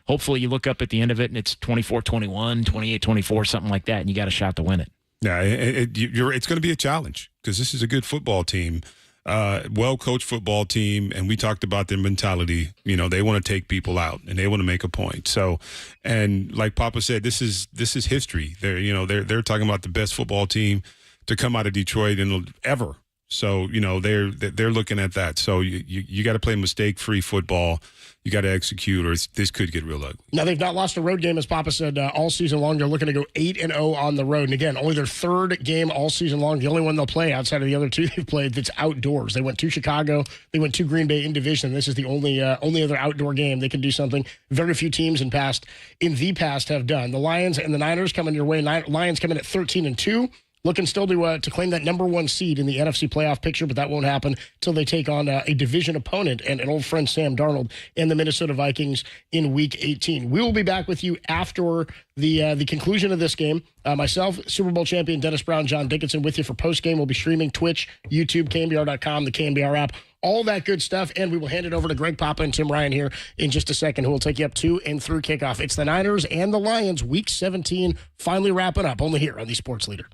hopefully you look up at the end of it and it's 24-21, 28-24, something like that, and you got a shot to win it. Yeah, it's going to be a challenge because this is a good football team, well-coached football team, and we talked about their mentality. They want to take people out and they want to make a point. So, and like Papa said, this is history. They're talking about the best football team to come out of Detroit ever. So, they're looking at that. So you got to play mistake-free football. You got to execute, or this could get real ugly. Now, they've not lost a road game, as Papa said, all season long. They're looking to go 8-0 on the road. And again, only their third game all season long. The only one they'll play outside of the other two they've played that's outdoors. They went to Chicago. They went to Green Bay in division. This is the only other outdoor game. They can do something very few teams in the past have done. The Lions and the Niners coming your way. Lions coming at 13-2. Looking still to claim that number one seed in the NFC playoff picture, but that won't happen until they take on a division opponent and an old friend, Sam Darnold, and the Minnesota Vikings in Week 18. We will be back with you after the conclusion of this game. Myself, Super Bowl champion Dennis Brown, John Dickinson with you for postgame. We'll be streaming Twitch, YouTube, KNBR.com, the KNBR app, all that good stuff, and we will hand it over to Greg Papa and Tim Ryan here in just a second, who will take you up to and through kickoff. It's the Niners and the Lions, Week 17, finally wrapping up, only here on the Sports Leader.